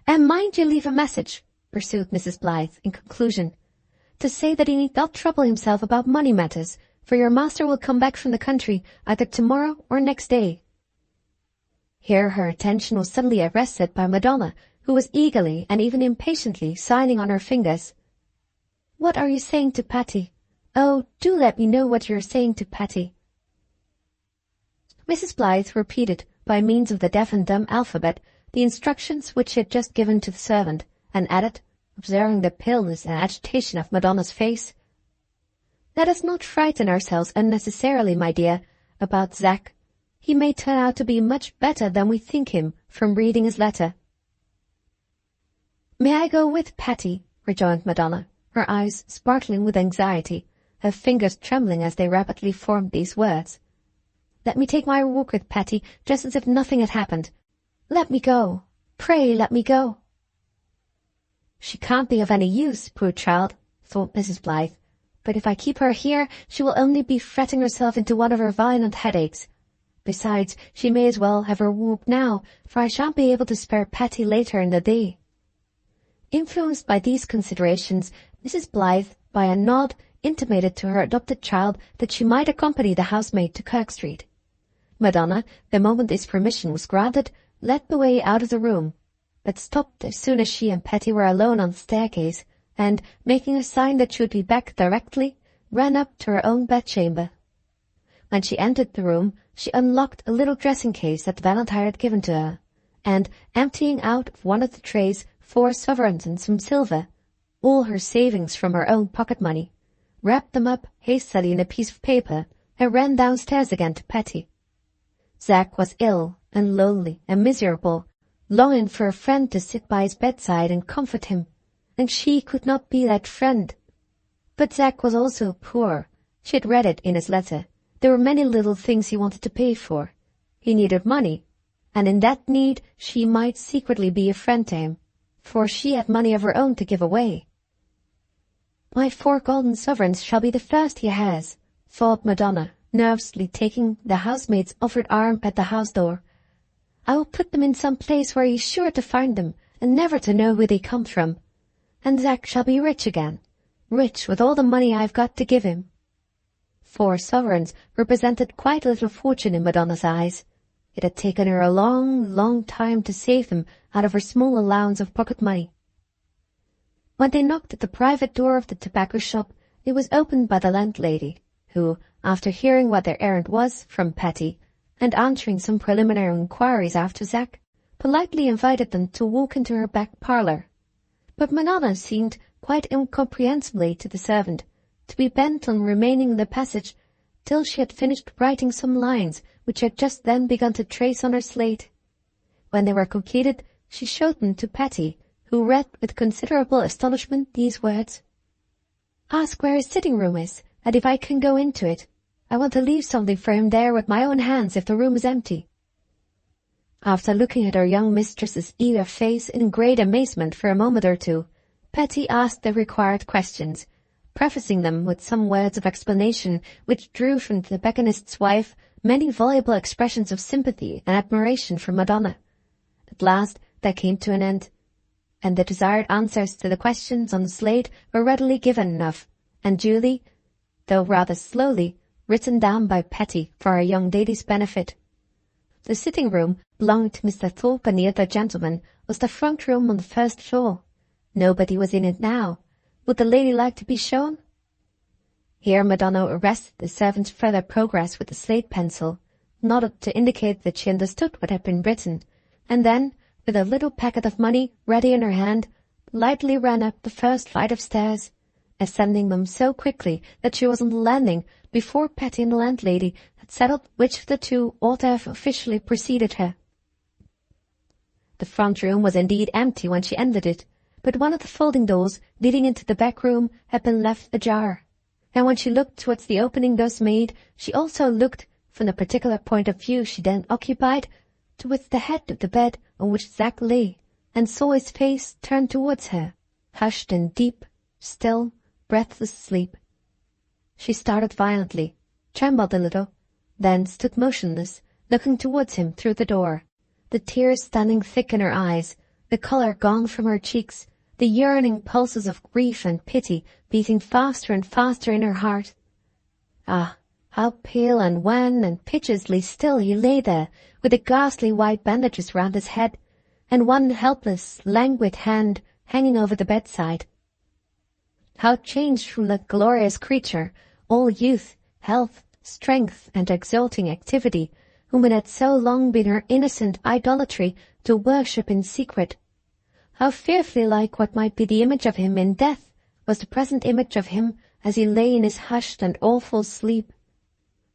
"And mind you leave a message," pursued Mrs. Blyth in conclusion, "to say that he need not trouble himself about money matters, for your master will come back from the country either tomorrow or next day." Here her attention was suddenly arrested by Madonna, who was eagerly and even impatiently signing on her fingers. "What are you saying to Patty? Oh, do let me know what you are saying to Patty." Mrs. Blyth repeated, by means of the deaf and dumb alphabet, the instructions which she had just given to the servant, and added, observing the paleness and agitation of Madonna's face, "Let us not frighten ourselves unnecessarily, my dear, about Zack. He may turn out to be much better than we think him from reading his letter." "May I go with Patty?" rejoined Madonna, her eyes sparkling with anxiety, her fingers trembling as they rapidly formed these words. "Let me take my walk with Patty, just as if nothing had happened. Let me go. Pray let me go." "She can't be of any use, poor child," thought Mrs. Blyth, "but if I keep her here, she will only be fretting herself into one of her violent headaches. Besides, she may as well have her walk now, for I shan't be able to spare Patty later in the day." Influenced by these considerations, Mrs. Blyth, by a nod, intimated to her adopted child that she might accompany the housemaid to Kirk Street. Madonna, the moment this permission was granted, led the way out of the room, but stopped as soon as she and Patty were alone on the staircase, and, making a sign that she would be back directly, ran up to her own bedchamber. When she entered the room, she unlocked a little dressing-case that Valentine had given to her, and, emptying out of one of the trays 4 sovereigns and some silver, all her savings from her own pocket-money, wrapped them up hastily in a piece of paper, and ran downstairs again to Patty. Zack was ill and lonely and miserable, longing for a friend to sit by his bedside and comfort him, and she could not be that friend. But Zack was also poor. She had read it in his letter. There were many little things he wanted to pay for. He needed money, and in that need she might secretly be a friend to him, for she had money of her own to give away. "My 4 golden sovereigns shall be the first he has," thought Madonna, nervously taking the housemaid's offered arm at the house door. "I will put them in some place where he is sure to find them, and never to know where they come from. And Zack shall be rich again. rich with all the money I've got to give him." 4 sovereigns represented quite a little fortune in Madonna's eyes. It had taken her a long, long time to save them out of her small allowance of pocket money. When they knocked at the private door of the tobacco shop, it was opened by the landlady, who, after hearing what their errand was from Patty, and answering some preliminary inquiries after Zack, politely invited them to walk into her back parlour. But Madonna seemed, quite incomprehensibly to the servant, to be bent on remaining in the passage till she had finished writing some lines which she had just then begun to trace on her slate. When they were completed, she showed them to Patty, who read with considerable astonishment these words: "Ask where his sitting-room is, and if I can go into it. I want to leave something for him there with my own hands if the room is empty." After looking at her young mistress's eager face in great amazement for a moment or two, Patty asked the required questions, prefacing them with some words of explanation which drew from the tobacconist's wife many voluble expressions of sympathy and admiration for Madonna. At last they came to an end, and the desired answers to the questions on the slate were readily given enough, and duly, though rather slowly, written down by Patty for our young lady's benefit. The sitting-room belonging to Mr. Thorpe and the other gentlemen was the front room on the first floor. Nobody was in it now. Would the lady like to be shown? Here Madonna arrested the servant's further progress with the slate pencil, nodded to indicate that she understood what had been written, and then, with a little packet of money ready in her hand, lightly ran up the first flight of stairs, ascending them so quickly that she was on the landing before Patty and the landlady had settled which of the two ought to have officially preceded her. The front room was indeed empty when she entered it, but one of the folding doors leading into the back room had been left ajar, and when she looked towards the opening thus made, she also looked, from the particular point of view she then occupied, towards the head of the bed on which Zack lay, and saw his face turned towards her, hushed in deep, still, breathless sleep. She started violently, trembled a little, then stood motionless, looking towards him through the door, the tears standing thick in her eyes, the colour gone from her cheeks, the yearning pulses of grief and pity beating faster and faster in her heart. Ah, how pale and wan and piteously still he lay there, with the ghastly white bandages round his head, and one helpless, languid hand hanging over the bedside. How changed from that glorious creature, all youth, health, strength, and exulting activity, whom it had so long been her innocent idolatry to worship in secret. How fearfully like what might be the image of him in death was the present image of him as he lay in his hushed and awful sleep.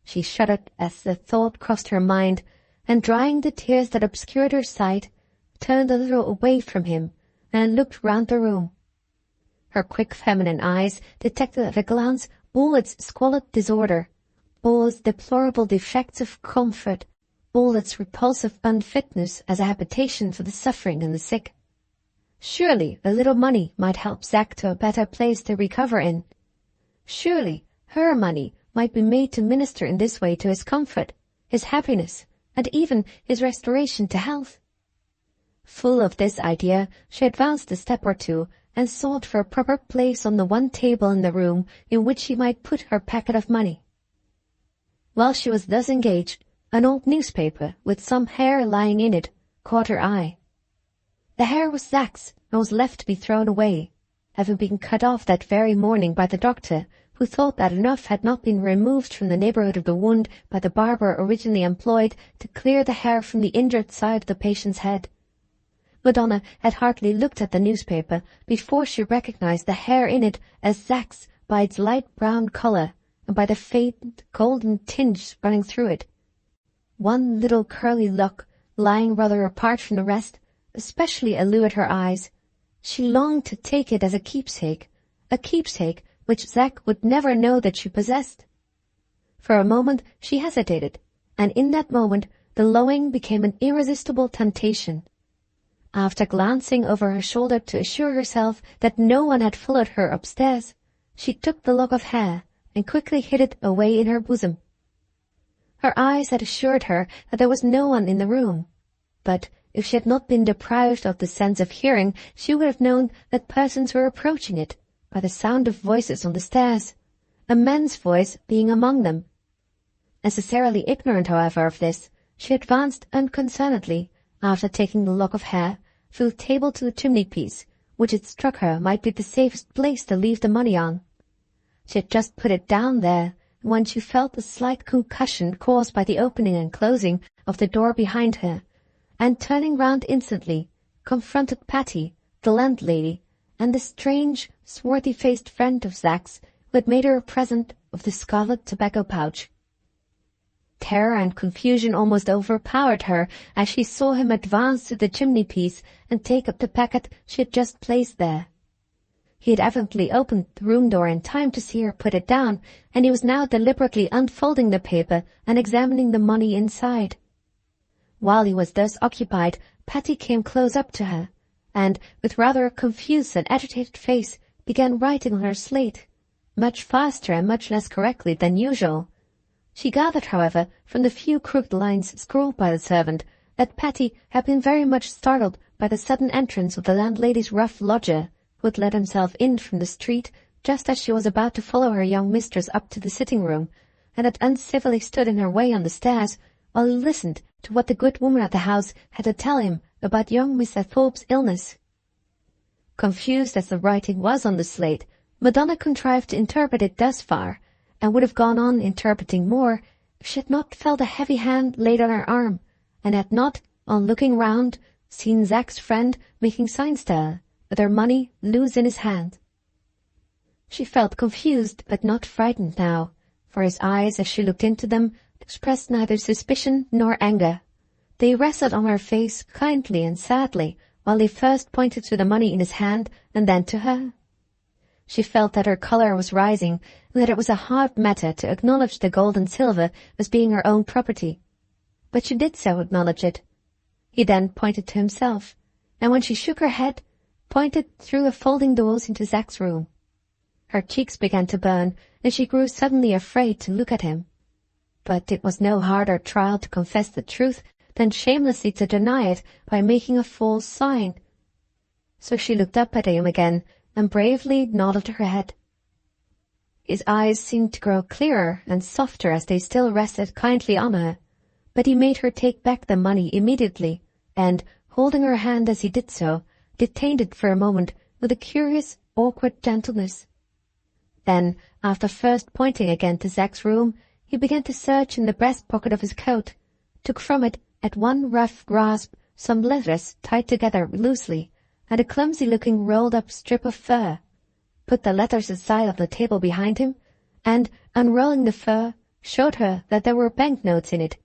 She shuddered as the thought crossed her mind, and drying the tears that obscured her sight, turned a little away from him and looked round the room. Her quick feminine eyes detected at a glance all its squalid disorder, all its deplorable defects of comfort, all its repulsive unfitness as a habitation for the suffering and the sick. Surely a little money might help Zack to a better place to recover in. Surely her money might be made to minister in this way to his comfort, his happiness, and even his restoration to health. Full of this idea, she advanced a step or two, and sought for a proper place on the one table in the room in which she might put her packet of money. While she was thus engaged, an old newspaper, with some hair lying in it, caught her eye. The hair was Zack's, and was left to be thrown away, having been cut off that very morning by the doctor, who thought that enough had not been removed from the neighbourhood of the wound by the barber originally employed to clear the hair from the injured side of the patient's head. Madonna had hardly looked at the newspaper before she recognized the hair in it as Zack's by its light brown colour, and by the faint golden tinge running through it. One little curly lock, lying rather apart from the rest, especially allured her eyes. She longed to take it as a keepsake which Zack would never know that she possessed. For a moment she hesitated, and in that moment the longing became an irresistible temptation. After glancing over her shoulder to assure herself that no one had followed her upstairs, she took the lock of hair and quickly hid it away in her bosom. Her eyes had assured her that there was no one in the room, but if she had not been deprived of the sense of hearing, she would have known that persons were approaching it, by the sound of voices on the stairs, a man's voice being among them. Necessarily ignorant, however, of this, she advanced unconcernedly, after taking the lock of hair, through the table to the chimney-piece, which it struck her might be the safest place to leave the money on. She had just put it down there, when she felt a slight concussion caused by the opening and closing of the door behind her, and turning round instantly, confronted Patty, the landlady, and the strange, swarthy-faced friend of Zach's who had made her a present of the scarlet tobacco pouch. Terror and confusion almost overpowered her as she saw him advance to the chimney-piece and take up the packet she had just placed there. He had evidently opened the room door in time to see her put it down, and he was now deliberately unfolding the paper and examining the money inside. While he was thus occupied, Patty came close up to her, and, with rather a confused and agitated face, began writing on her slate, much faster and much less correctly than usual. She gathered, however, from the few crooked lines scrawled by the servant, that Patty had been very much startled by the sudden entrance of the landlady's rough lodger, who had let himself in from the street just as she was about to follow her young mistress up to the sitting-room, and had uncivilly stood in her way on the stairs, while he listened to what the good woman at the house had to tell him about young Mr. Thorpe's illness. Confused as the writing was on the slate, Madonna contrived to interpret it thus far, and would have gone on interpreting more if she had not felt a heavy hand laid on her arm, and had not, on looking round, seen Zach's friend making signs to her, with her money loose in his hand. She felt confused but not frightened now, for his eyes, as she looked into them, expressed neither suspicion nor anger. They rested on her face kindly and sadly, while he first pointed to the money in his hand and then to her. She felt that her colour was rising, and that it was a hard matter to acknowledge the gold and silver as being her own property. But she did so acknowledge it. He then pointed to himself, and when she shook her head, pointed through the folding doors into Zach's room. Her cheeks began to burn, and she grew suddenly afraid to look at him. But it was no harder trial to confess the truth than shamelessly to deny it by making a false sign. So she looked up at him again, and bravely nodded her head. His eyes seemed to grow clearer and softer as they still rested kindly on her, but he made her take back the money immediately, and, holding her hand as he did so, detained it for a moment with a curious, awkward gentleness. Then, after first pointing again to Zach's room, he began to search in the breast pocket of his coat, took from it at one rough grasp some letters tied together loosely, and a clumsy-looking rolled-up strip of fur, put the letters aside on the table behind him, and, unrolling the fur, showed her that there were bank-notes in it.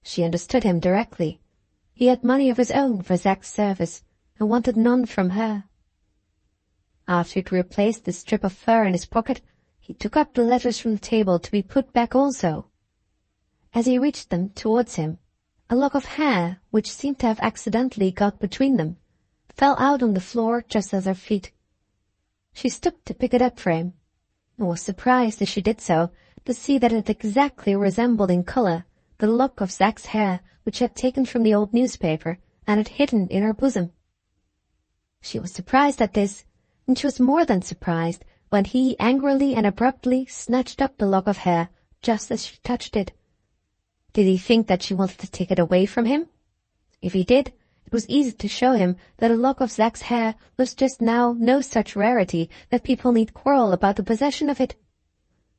She understood him directly. He had money of his own for Zach's service, and wanted none from her. After he had replaced the strip of fur in his pocket, he took up the letters from the table to be put back also. As he reached them towards him, a lock of hair, which seemed to have accidentally got between them, fell out on the floor just at her feet. She stooped to pick it up for him, and was surprised as she did so to see that it exactly resembled in colour the lock of Zach's hair which she had taken from the old newspaper and had hidden in her bosom. She was surprised at this, and she was more than surprised when he angrily and abruptly snatched up the lock of hair just as she touched it. Did he think that she wanted to take it away from him? If he did, it was easy to show him that a lock of Zach's hair was just now no such rarity that people need quarrel about the possession of it.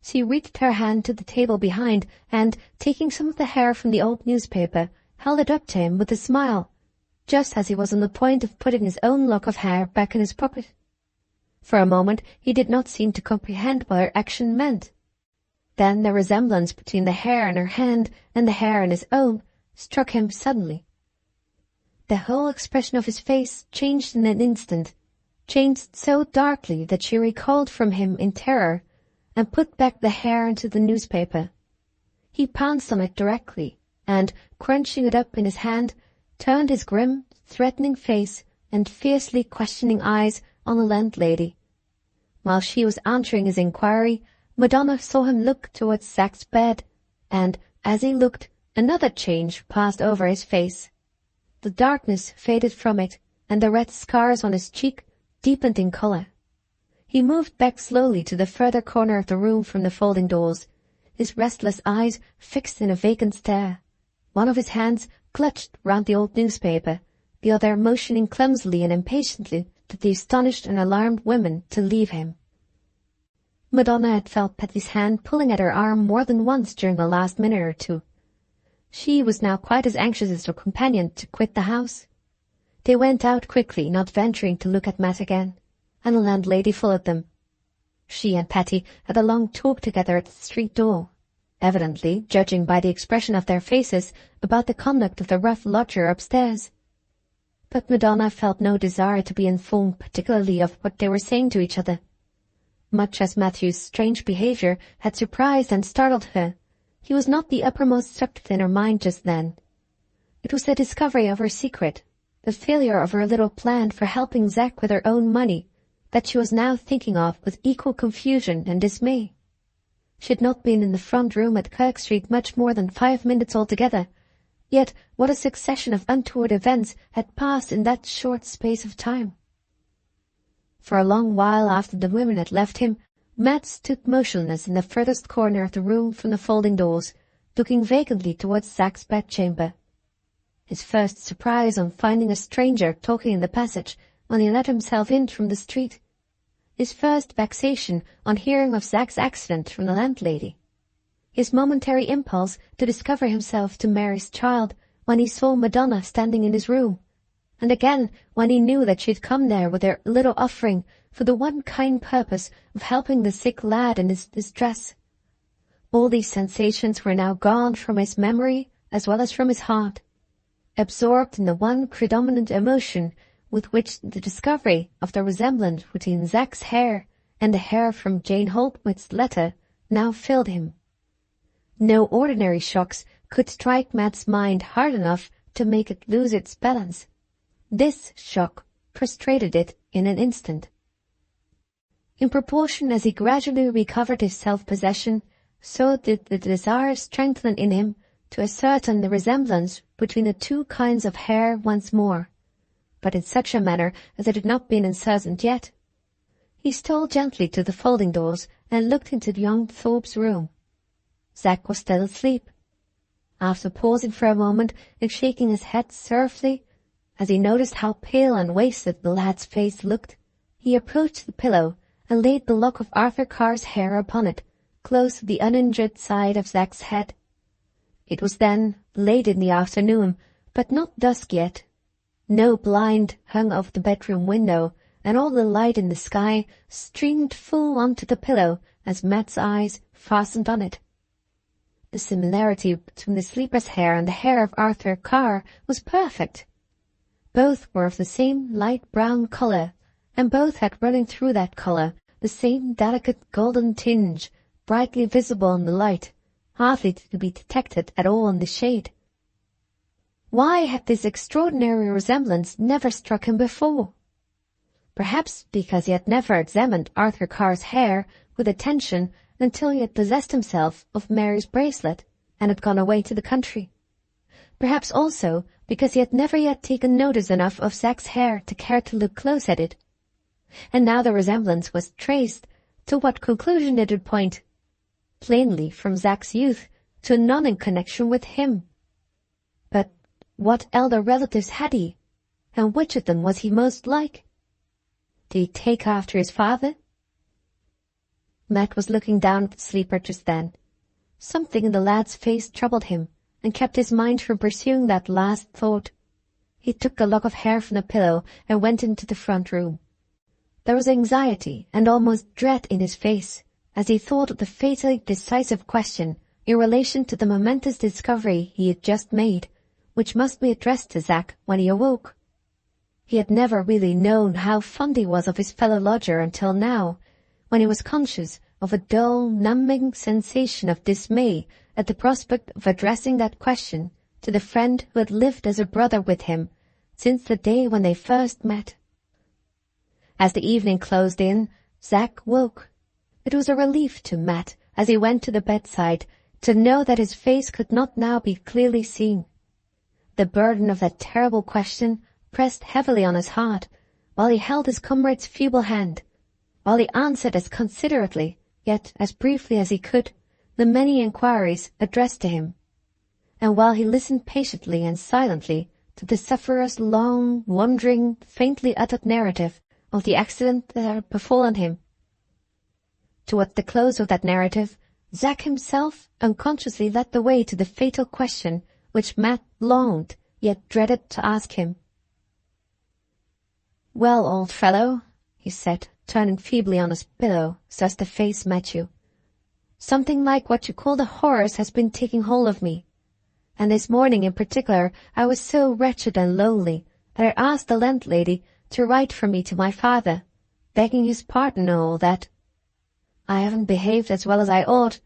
She reached her hand to the table behind, and, taking some of the hair from the old newspaper, held it up to him with a smile, just as he was on the point of putting his own lock of hair back in his pocket. For a moment he did not seem to comprehend what her action meant. Then the resemblance between the hair in her hand and the hair in his own struck him suddenly. The whole expression of his face changed in an instant, changed so darkly that she recoiled from him in terror, and put back the hair into the newspaper. He pounced on it directly, and, crunching it up in his hand, turned his grim, threatening face and fiercely questioning eyes on the landlady. While she was answering his inquiry, Madonna saw him look towards Zach's bed, and, as he looked, another change passed over his face. The darkness faded from it, and the red scars on his cheek deepened in colour. He moved back slowly to the further corner of the room from the folding doors, his restless eyes fixed in a vacant stare. One of his hands clutched round the old newspaper, the other motioning clumsily and impatiently to the astonished and alarmed women to leave him. Madonna had felt Patty's hand pulling at her arm more than once during the last minute or two. She was now quite as anxious as her companion to quit the house. They went out quickly, not venturing to look at Matt again, and the landlady followed them. She and Patty had a long talk together at the street door, evidently judging by the expression of their faces about the conduct of the rough lodger upstairs. But Madonna felt no desire to be informed particularly of what they were saying to each other. Much as Matthew's strange behaviour had surprised and startled her, he was not the uppermost subject in her mind just then. It was the discovery of her secret, the failure of her little plan for helping Zack with her own money, that she was now thinking of with equal confusion and dismay. She had not been in the front room at Kirk Street much more than 5 minutes altogether, yet what a succession of untoward events had passed in that short space of time. For a long while after the women had left him, Matt stood motionless in the furthest corner of the room from the folding doors, looking vacantly towards Zack's bedchamber. His first surprise on finding a stranger talking in the passage when he let himself in from the street. His first vexation on hearing of Zack's accident from the landlady. His momentary impulse to discover himself to Mary's child when he saw Madonna standing in his room, and again when he knew that she had come there with her little offering for the one kind purpose of helping the sick lad in his distress. All these sensations were now gone from his memory as well as from his heart, absorbed in the one predominant emotion with which the discovery of the resemblance between Zack's hair and the hair from Jane Holtwit's letter now filled him. No ordinary shocks could strike Matt's mind hard enough to make it lose its balance. This shock prostrated it in an instant. In proportion as he gradually recovered his self-possession, so did the desire strengthen in him to ascertain the resemblance between the two kinds of hair once more, but in such a manner as it had not been ascertained yet. He stole gently to the folding doors and looked into young Thorpe's room. Zack was still asleep. After pausing for a moment and shaking his head sorrowfully, as he noticed how pale and wasted the lad's face looked, he approached the pillow and laid the lock of Arthur Carr's hair upon it, close to the uninjured side of Zack's head. It was then late in the afternoon, but not dusk yet. No blind hung over the bedroom window, and all the light in the sky streamed full onto the pillow as Matt's eyes fastened on it. The similarity between the sleeper's hair and the hair of Arthur Carr was perfect. Both were of the same light brown colour, and both had running through that colour the same delicate golden tinge, brightly visible in the light, hardly to be detected at all in the shade. Why had this extraordinary resemblance never struck him before? Perhaps because he had never examined Arthur Carr's hair with attention until he had possessed himself of Mary's bracelet and had gone away to the country. Perhaps also because he had never yet taken notice enough of Zack's hair to care to look close at it. And now the resemblance was traced. To what conclusion did it point? Plainly from Zack's youth to none in connection with him. But what elder relatives had he, and which of them was he most like? Did he take after his father? Matt was looking down at the sleeper just then. Something in the lad's face troubled him, and kept his mind from pursuing that last thought. He took the lock of hair from the pillow and went into the front room. There was anxiety and almost dread in his face as he thought of the fatally decisive question in relation to the momentous discovery he had just made, which must be addressed to Zack when he awoke. He had never really known how fond he was of his fellow lodger until now, when he was conscious of a dull, numbing sensation of dismay at the prospect of addressing that question to the friend who had lived as a brother with him since the day when they first met. As the evening closed in, Zack woke. It was a relief to Matt, as he went to the bedside, to know that his face could not now be clearly seen. The burden of that terrible question pressed heavily on his heart, while he held his comrade's feeble hand, while he answered as considerately, yet as briefly as he could, the many inquiries addressed to him, and while he listened patiently and silently to the sufferer's long, wandering, faintly uttered narrative of the accident that had befallen him. Towards the close of that narrative, Zack himself unconsciously led the way to the fatal question which Matt longed, yet dreaded to ask him. "Well, old fellow," he said, turning feebly on his pillow so as the face met you, "something like what you call the horrors has been taking hold of me. And this morning in particular I was so wretched and lonely that I asked the landlady to write for me to my father, begging his pardon and all that. I haven't behaved as well as I ought,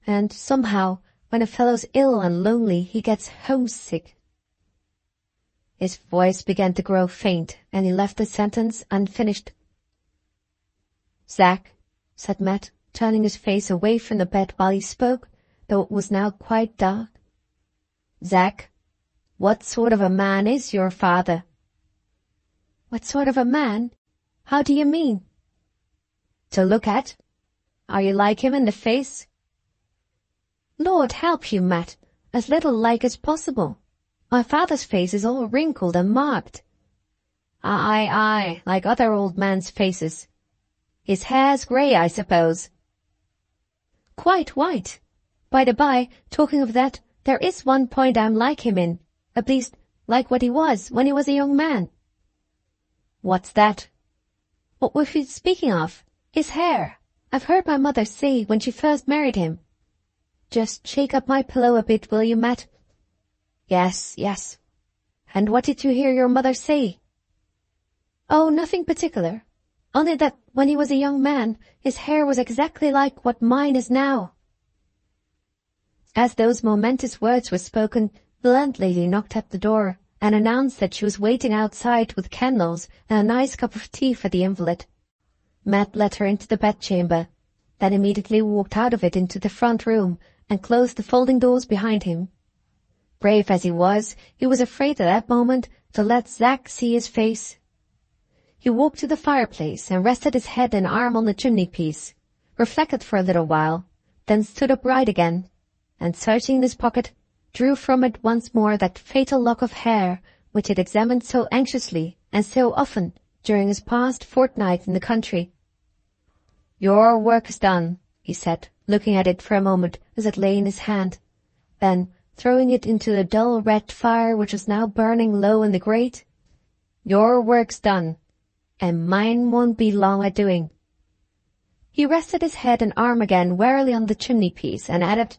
and somehow, when a fellow's ill and lonely, he gets homesick." His voice began to grow faint, and he left the sentence unfinished. "Zack," said Matt, turning his face away from the bed while he spoke, though it was now quite dark. "Zack, what sort of a man is your father?" "What sort of a man? How do you mean?" "To look at. Are you like him in the face?" "Lord help you, Matt, as little like as possible. My father's face is all wrinkled and marked." Aye, like other old men's faces. His hair's grey, I suppose?" "Quite white. By the by, talking of that, there is one point I'm like him in, at least like what he was when he was a young man." "What's that?" "What we've been speaking of, his hair. I've heard my mother say when she first married him. Just shake up my pillow a bit, will you, Matt?" Yes. And what did you hear your mother say?" "Oh, nothing particular. Only that when he was a young man, his hair was exactly like what mine is now." As those momentous words were spoken, the landlady knocked at the door and announced that she was waiting outside with candles and a nice cup of tea for the invalid. Matt led her into the bedchamber, then immediately walked out of it into the front room and closed the folding doors behind him. Brave as he was afraid at that moment to let Zack see his face. He walked to the fireplace and rested his head and arm on the chimney-piece, reflected for a little while, then stood upright again, and searching in his pocket, drew from it once more that fatal lock of hair which he had examined so anxiously and so often during his past fortnight in the country. "Your work is done," he said, looking at it for a moment as it lay in his hand. Then, throwing it into the dull red fire which was now burning low in the grate, "Your work's done, and mine won't be long a doing." He rested his head and arm again warily on the chimney-piece and added,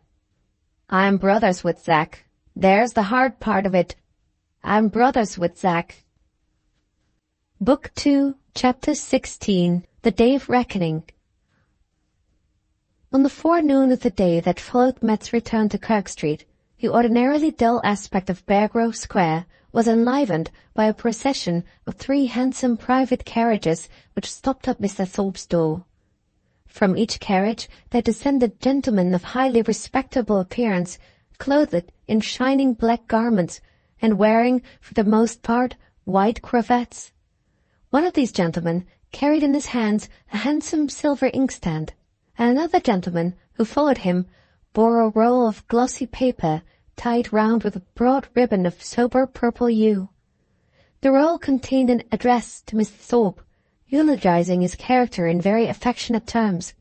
"I'm brothers with Zack. There's the hard part of it. I'm brothers with Zack." Book 2, Chapter 16, The Day of Reckoning. On the forenoon of the day that followed Matt's return to Kirk Street, the ordinarily dull aspect of Beargrove Square was enlivened by a procession of 3 handsome private carriages which stopped at Mr. Thorpe's door. From each carriage there descended gentlemen of highly respectable appearance, clothed in shining black garments, and wearing, for the most part, white cravats. One of these gentlemen carried in his hands a handsome silver inkstand, and another gentleman, who followed him, bore a roll of glossy paper tied round with a broad ribbon of sober purple hue. The roll contained an address to Mr. Thorpe, eulogizing his character in very affectionate terms.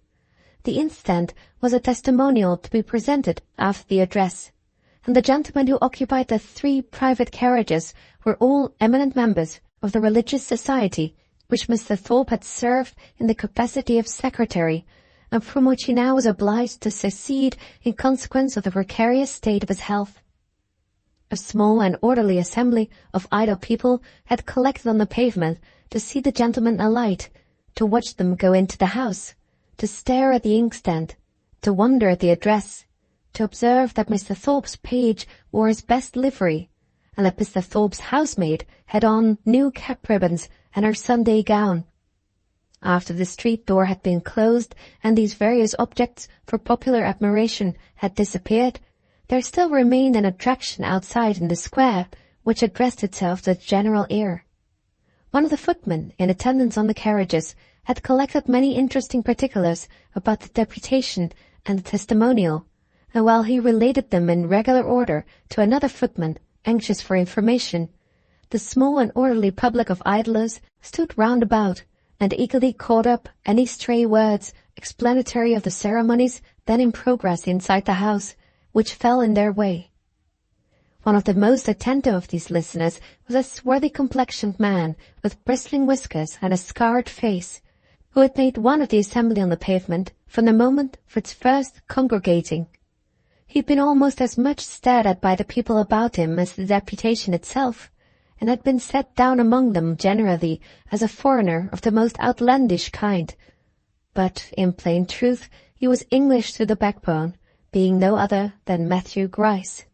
The inkstand was a testimonial to be presented after the address, and the gentlemen who occupied the 3 private carriages were all eminent members of the religious society which Mr. Thorpe had served in the capacity of secretary, and from which he now was obliged to secede in consequence of the precarious state of his health. A small and orderly assembly of idle people had collected on the pavement to see the gentlemen alight, to watch them go into the house, to stare at the inkstand, to wonder at the address, to observe that Mr. Thorpe's page wore his best livery, and that Mr. Thorpe's housemaid had on new cap ribbons and her Sunday gown. After the street door had been closed and these various objects for popular admiration had disappeared, there still remained an attraction outside in the square which addressed itself to the general ear. One of the footmen in attendance on the carriages had collected many interesting particulars about the deputation and the testimonial, and while he related them in regular order to another footman anxious for information, the small and orderly public of idlers stood round about and eagerly caught up any stray words explanatory of the ceremonies then in progress inside the house, which fell in their way. One of the most attentive of these listeners was a swarthy-complexioned man with bristling whiskers and a scarred face, who had made one of the assembly on the pavement from the moment for its first congregating. He had been almost as much stared at by the people about him as the deputation itself, and had been set down among them generally as a foreigner of the most outlandish kind. But, in plain truth, he was English to the backbone, being no other than Matthew Grice.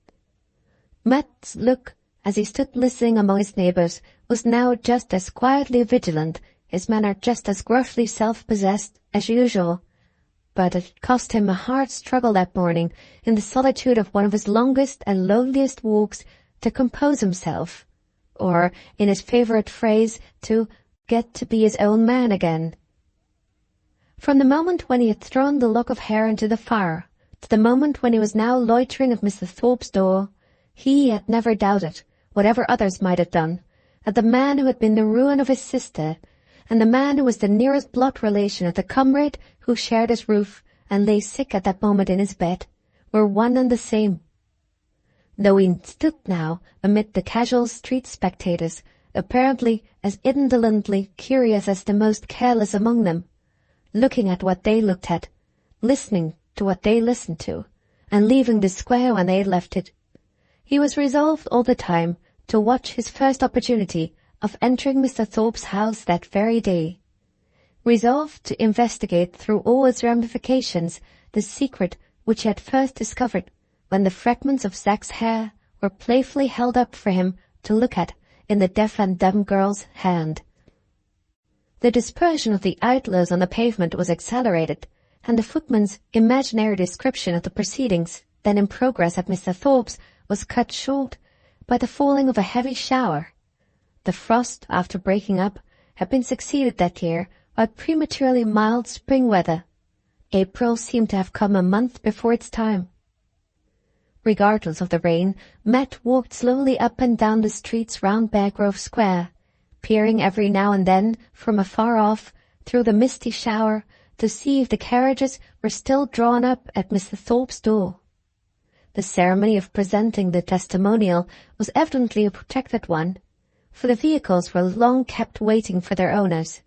Matt's look, as he stood listening among his neighbours, was now just as quietly vigilant, his manner just as gruffly self-possessed as usual. But it cost him a hard struggle that morning, in the solitude of one of his longest and loneliest walks, to compose himself, or, in his favourite phrase, to get to be his own man again. From the moment when he had thrown the lock of hair into the fire, to the moment when he was now loitering at Mr. Thorpe's door, he had never doubted, whatever others might have done, that the man who had been the ruin of his sister, and the man who was the nearest blood relation of the comrade who shared his roof and lay sick at that moment in his bed, were one and the same. Though he stood now amid the casual street spectators, apparently as indolently curious as the most careless among them, looking at what they looked at, listening to what they listened to, and leaving the square when they had left it, he was resolved all the time to watch his first opportunity of entering Mr. Thorpe's house that very day, resolved to investigate through all its ramifications the secret which he had first discovered when the fragments of Zack's hair were playfully held up for him to look at in the deaf and dumb girl's hand. The dispersion of the idlers on the pavement was accelerated, and the footman's imaginary description of the proceedings then in progress at Mr. Thorpe's was cut short by the falling of a heavy shower. The frost, after breaking up, had been succeeded that year by prematurely mild spring weather. April seemed to have come a month before its time. Regardless of the rain, Matt walked slowly up and down the streets round Beargrove Square, peering every now and then from afar off through the misty shower to see if the carriages were still drawn up at Mr. Thorpe's door. The ceremony of presenting the testimonial was evidently a protracted one, for the vehicles were long kept waiting for their owners.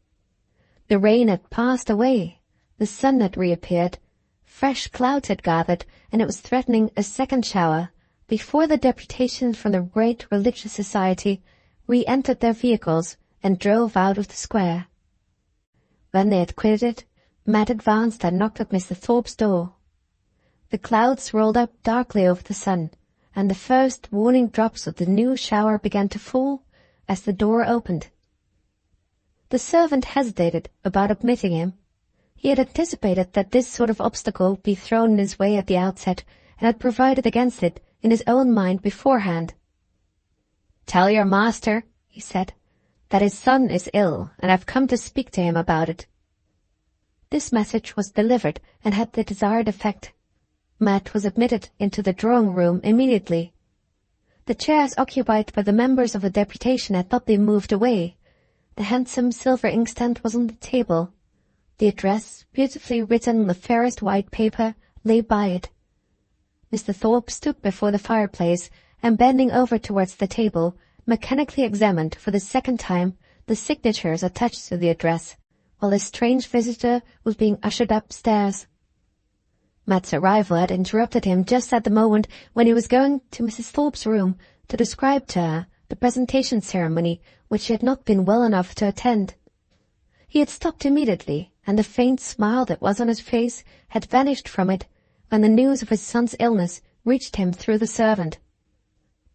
The rain had passed away, the sun had reappeared, fresh clouds had gathered, and it was threatening a second shower before the deputation from the great religious society re-entered their vehicles and drove out of the square. When they had quitted it, Matt advanced and knocked at Mr. Thorpe's door. The clouds rolled up darkly over the sun, and the first warning drops of the new shower began to fall as the door opened. The servant hesitated about admitting him. He had anticipated that this sort of obstacle would be thrown in his way at the outset, and had provided against it in his own mind beforehand. "Tell your master," he said, "that his son is ill, and I've come to speak to him about it." This message was delivered and had the desired effect. Matt was admitted into the drawing-room immediately. The chairs occupied by the members of the deputation had not been moved away. The handsome silver inkstand was on the table. The address, beautifully written on the fairest white paper, lay by it. Mr. Thorpe stood before the fireplace, and bending over towards the table, mechanically examined for the second time the signatures attached to the address, while his strange visitor was being ushered upstairs. Matt's arrival had interrupted him just at the moment when he was going to Mrs. Thorpe's room to describe to her the presentation ceremony which he had not been well enough to attend. He had stopped immediately, and the faint smile that was on his face had vanished from it when the news of his son's illness reached him through the servant.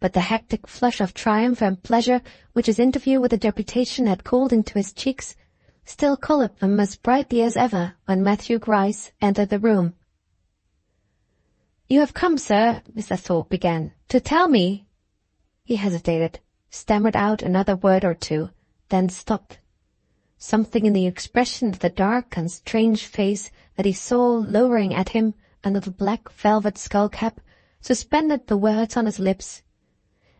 But the hectic flush of triumph and pleasure which his interview with the deputation had called into his cheeks still coloured them as brightly as ever when Matthew Grice entered the room. "You have come, sir," Mr. Thorpe began, "to tell me—" He hesitated, stammered out another word or two, then stopped. Something in the expression of the dark and strange face that he saw lowering at him under the black velvet skull-cap suspended the words on his lips.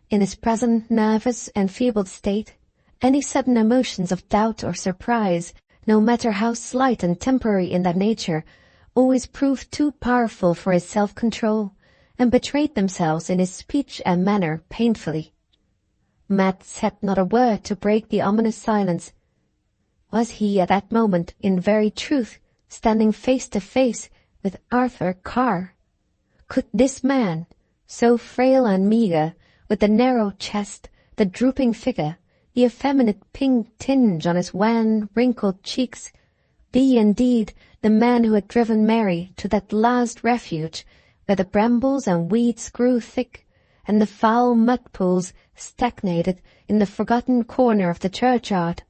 In his present nervous and feeble state, any sudden emotions of doubt or surprise, no matter how slight and temporary in their nature, always proved too powerful for his self-control, and betrayed themselves in his speech and manner painfully. Matt said not a word to break the ominous silence. Was he at that moment, in very truth, standing face to face with Arthur Carr? Could this man, so frail and meagre, with the narrow chest, the drooping figure, the effeminate pink tinge on his wan, wrinkled cheeks, be indeed the man who had driven Mary to that last refuge where the brambles and weeds grew thick, and the foul mud-pools stagnated in the forgotten corner of the churchyard?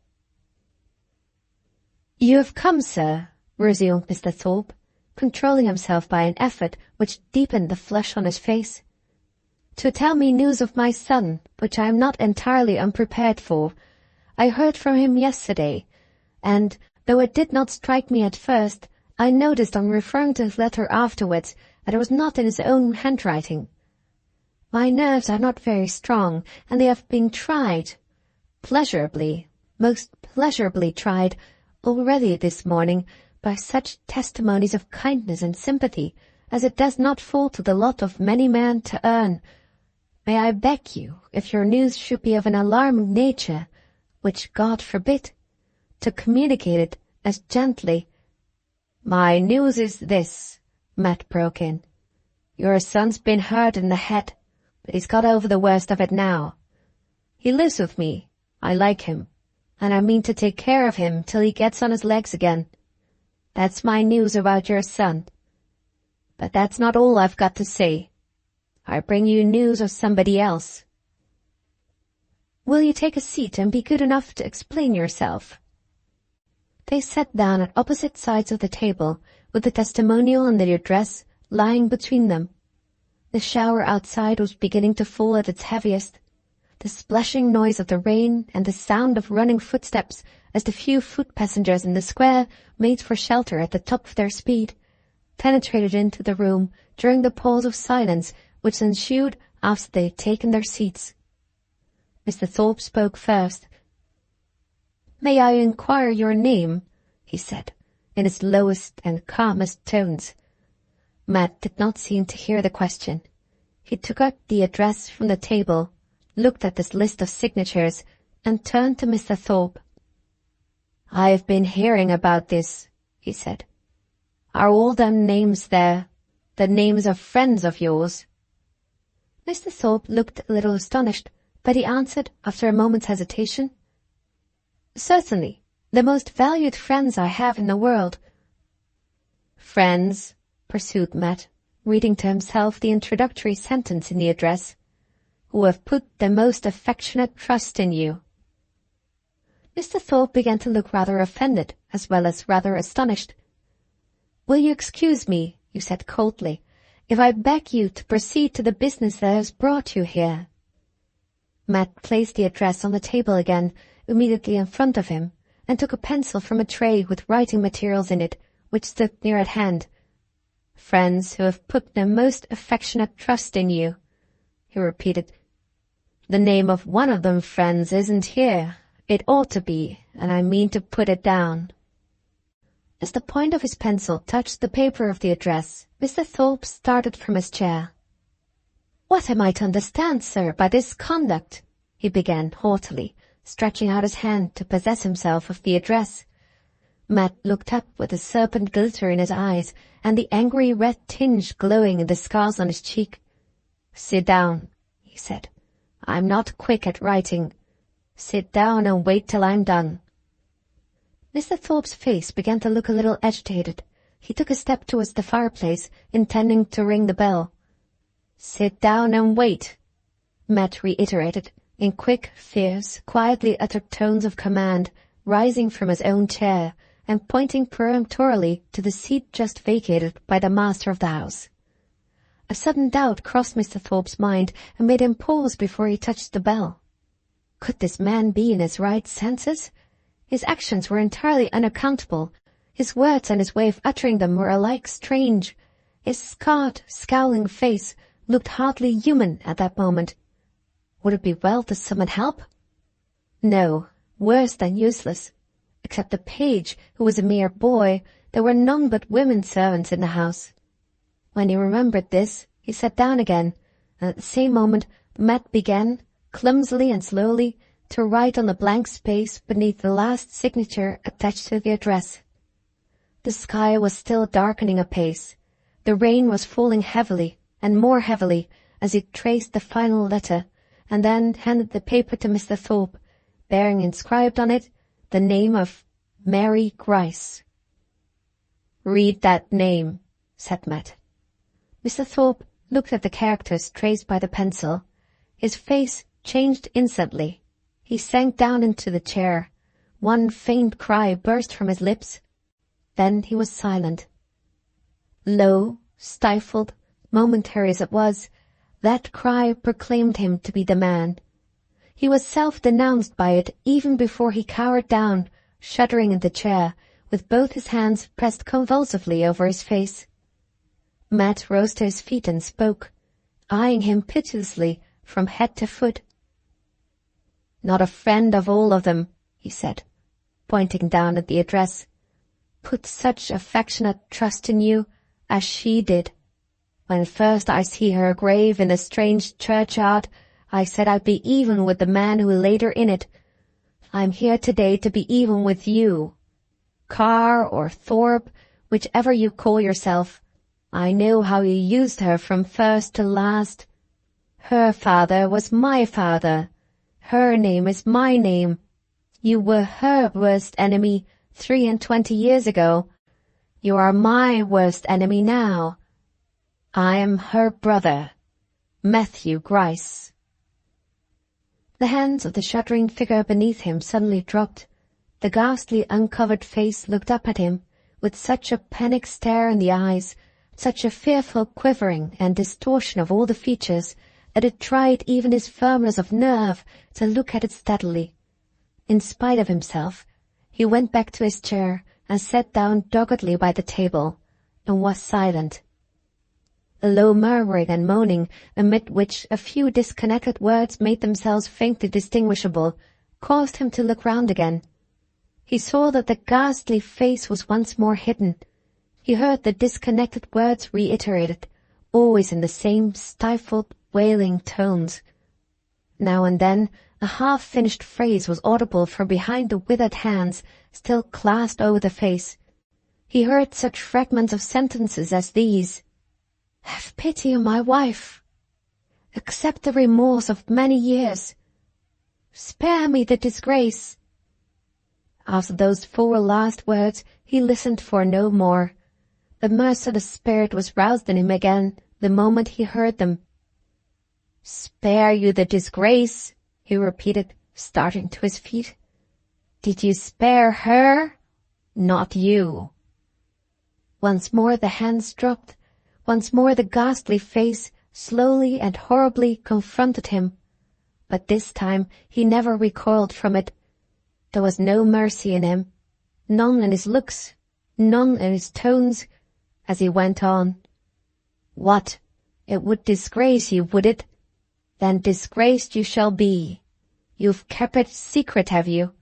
"You have come, sir," resumed Mr. Thorpe, controlling himself by an effort which deepened the flush on his face, "to tell me news of my son, which I am not entirely unprepared for. I heard from him yesterday, and, though it did not strike me at first, I noticed on referring to his letter afterwards that it was not in his own handwriting. My nerves are not very strong, and they have been tried, most pleasurably tried, already this morning, by such testimonies of kindness and sympathy as it does not fall to the lot of many men to earn. May I beg you, if your news should be of an alarming nature, which God forbid, to communicate it as gently—" "My news is this," Matt broke in. "Your son's been hurt in the head, but he's got over the worst of it now. He lives with me, I like him, and I mean to take care of him till he gets on his legs again. That's my news about your son. But that's not all I've got to say. I bring you news of somebody else." "Will you take a seat and be good enough to explain yourself?" They sat down at opposite sides of the table, with the testimonial and the address lying between them. The shower outside was beginning to fall at its heaviest. The splashing noise of the rain and the sound of running footsteps as the few foot passengers in the square made for shelter at the top of their speed penetrated into the room during the pause of silence which ensued after they had taken their seats. Mr. Thorpe spoke first. "May I inquire your name?" he said, in his lowest and calmest tones. Matt did not seem to hear the question. He took up the address from the table, looked at this list of signatures, and turned to Mr. Thorpe. "I have been hearing about this," he said. "Are all them names there the names of friends of yours?" Mr. Thorpe looked a little astonished, but he answered, after a moment's hesitation, "Certainly, the most valued friends I have in the world." "Friends," pursued Matt, reading to himself the introductory sentence in the address, "who have put the most affectionate trust in you." Mr. Thorpe began to look rather offended, as well as rather astonished. "Will you excuse me," he said coldly, "if I beg you to proceed to the business that has brought you here?" Matt placed the address on the table again, immediately in front of him, and took a pencil from a tray with writing materials in it, which stood near at hand. "Friends who have put their most affectionate trust in you," he repeated. "The name of one of them friends isn't here. It ought to be, and I mean to put it down." As the point of his pencil touched the paper of the address, Mr. Thorpe started from his chair. "What am I to understand, sir, by this conduct?" he began haughtily, stretching out his hand to possess himself of the address. Matt looked up with a serpent glitter in his eyes and the angry red tinge glowing in the scars on his cheek. "Sit down," he said. "I'm not quick at writing. Sit down and wait till I'm done." Mr. Thorpe's face began to look a little agitated. He took a step towards the fireplace, intending to ring the bell. "Sit down and wait," Matt reiterated, in quick, fierce, quietly uttered tones of command, rising from his own chair and pointing peremptorily to the seat just vacated by the master of the house. A sudden doubt crossed Mr. Thorpe's mind and made him pause before he touched the bell. Could this man be in his right senses? His actions were entirely unaccountable. His words and his way of uttering them were alike strange. His scarred, scowling face looked hardly human at that moment. Would it be well to summon help? No, worse than useless. Except the page, who was a mere boy, there were none but women servants in the house. When he remembered this, he sat down again, and at the same moment Matt began, clumsily and slowly, to write on the blank space beneath the last signature attached to the address. The sky was still darkening apace. The rain was falling heavily, and more heavily, as he traced the final letter, and then handed the paper to Mr. Thorpe, bearing inscribed on it the name of Mary Grice. "Read that name," said Matt. Mr. Thorpe looked at the characters traced by the pencil. His face changed instantly. He sank down into the chair. One faint cry burst from his lips. Then he was silent. Low, stifled, momentary as it was, that cry proclaimed him to be the man. He was self-denounced by it even before he cowered down, shuddering in the chair, with both his hands pressed convulsively over his face. Matt rose to his feet and spoke, eyeing him pitilessly from head to foot. "Not a friend of all of them," he said, pointing down at the address, "put such affectionate trust in you as she did. When first I see her grave in the strange churchyard, I said I'd be even with the man who laid her in it. I'm here today to be even with you. Carr or Thorpe, whichever you call yourself, I know how you used her from first to last. Her father was my father. Her name is my name. You were her worst enemy 23 years ago. You are my worst enemy now. I am her brother, Matthew Grice." The hands of the shuddering figure beneath him suddenly dropped. The ghastly uncovered face looked up at him, with such a panic stare in the eyes, such a fearful quivering and distortion of all the features, that it tried even his firmness of nerve to look at it steadily. In spite of himself, he went back to his chair and sat down doggedly by the table, and was silent. A low murmuring and moaning, amid which a few disconnected words made themselves faintly distinguishable, caused him to look round again. He saw that the ghastly face was once more hidden. He heard the disconnected words reiterated, always in the same stifled, wailing tones. Now and then a half-finished phrase was audible from behind the withered hands still clasped over the face. He heard such fragments of sentences as these: "Have pity on my wife. Accept the remorse of many years. Spare me the disgrace." After those 4 last words he listened for no more. The merciless spirit was roused in him again the moment he heard them. "Spare you the disgrace," he repeated, starting to his feet. "Did you spare her? Not you." Once more the hands dropped. Once more the ghastly face slowly and horribly confronted him. But this time he never recoiled from it. There was no mercy in him, none in his looks, none in his tones, as he went on. "What? It would disgrace you, would it? Then disgraced you shall be. You've kept it secret, have you?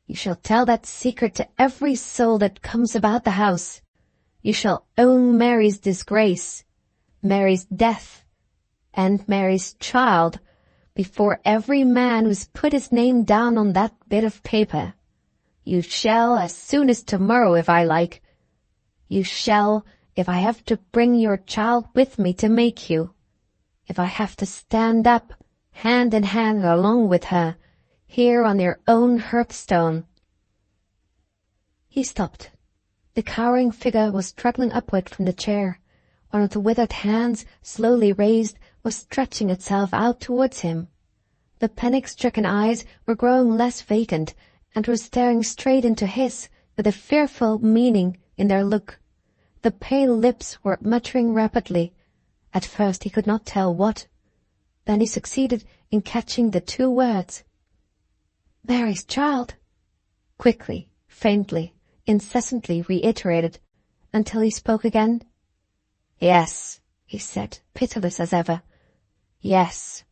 You shall tell that secret to every soul that comes about the house. You shall own Mary's disgrace, Mary's death, and Mary's child, before every man who's put his name down on that bit of paper. You shall as soon as tomorrow if I like. You shall if I have to bring your child with me to make you. If I have to stand up, hand in hand along with her, here on your own hearthstone." He stopped. The cowering figure was struggling upward from the chair. One of the withered hands, slowly raised, was stretching itself out towards him. The panic-stricken eyes were growing less vacant, and were staring straight into his, with a fearful meaning in their look. The pale lips were muttering rapidly. At first he could not tell what. Then he succeeded in catching the 2 words. "Mary's child." quickly, faintly, incessantly reiterated, until he spoke again. "Yes," he said, pitiless as ever. "Yes,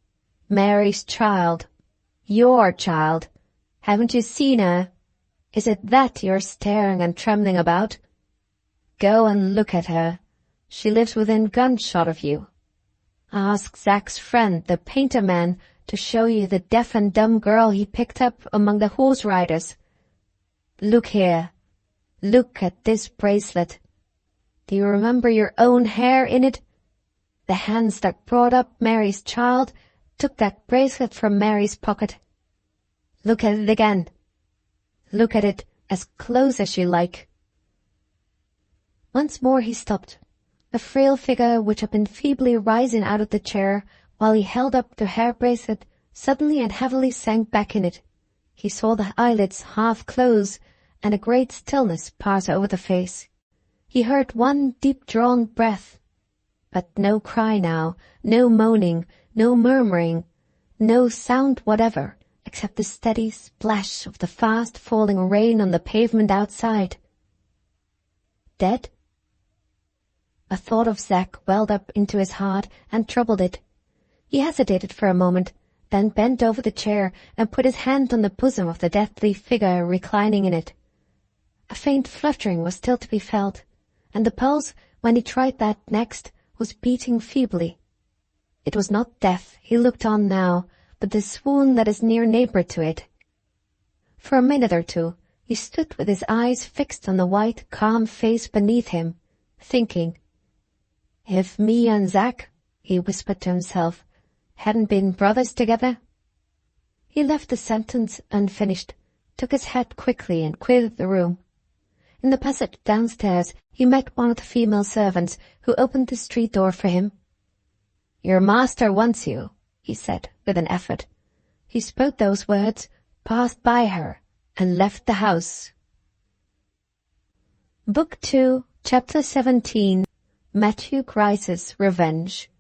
Mary's child. Your child. Haven't you seen her? Is it that you're staring and trembling about? Go and look at her. She lives within gunshot of you. Ask Zach's friend, the painter man, to show you the deaf and dumb girl he picked up among the horse riders. Look here. Look at this bracelet. Do you remember your own hair in it? The hands that brought up Mary's child took that bracelet from Mary's pocket. Look at it again. Look at it as close as you like." Once more he stopped. A frail figure which had been feebly rising out of the chair while he held up the hair bracelet suddenly and heavily sank back in it. He saw the eyelids half close and a great stillness pass over the face. He heard one deep-drawn breath, but no cry now, no moaning, no murmuring, no sound whatever, except the steady splash of the fast-falling rain on the pavement outside. Dead? A thought of Zach welled up into his heart and troubled it. He hesitated for a moment, then bent over the chair and put his hand on the bosom of the deathly figure reclining in it. A faint fluttering was still to be felt, and the pulse, when he tried that next, was beating feebly. It was not death he looked on now, but the swoon that is near neighbour to it. For a minute or two he stood with his eyes fixed on the white, calm face beneath him, thinking. "If me and Zach," he whispered to himself, "hadn't been brothers together." He left the sentence unfinished, took his hat quickly and quitted the room. In the passage downstairs he met one of the female servants, who opened the street door for him. "Your master wants you," he said with an effort. He spoke those words, passed by her, and left the house. Book 2, Chapter 17, Matthew Grice's Revenge.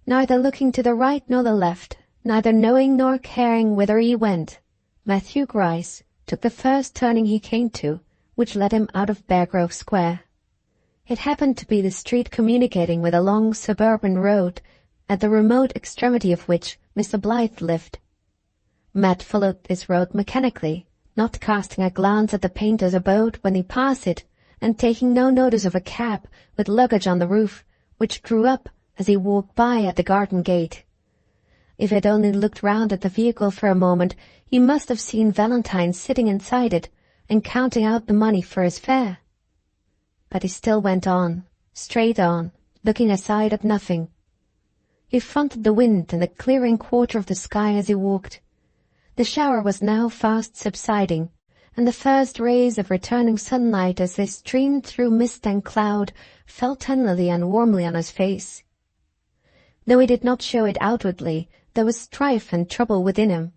Neither looking to the right nor the left, neither knowing nor caring whither he went, Matthew Grice took the first turning he came to, which led him out of Beargrove Square. It happened to be the street communicating with a long suburban road, at the remote extremity of which Mr. Blyth lived. Matt followed this road mechanically, not casting a glance at the painter's abode when he passed it, and taking no notice of a cab with luggage on the roof, which drew up as he walked by at the garden gate. If he had only looked round at the vehicle for a moment, he must have seen Valentine sitting inside it and counting out the money for his fare. But he still went on, straight on, looking aside at nothing. He fronted the wind and the clearing quarter of the sky as he walked. The shower was now fast subsiding, and the first rays of returning sunlight as they streamed through mist and cloud fell tenderly and warmly on his face. Though he did not show it outwardly, there was strife and trouble within him.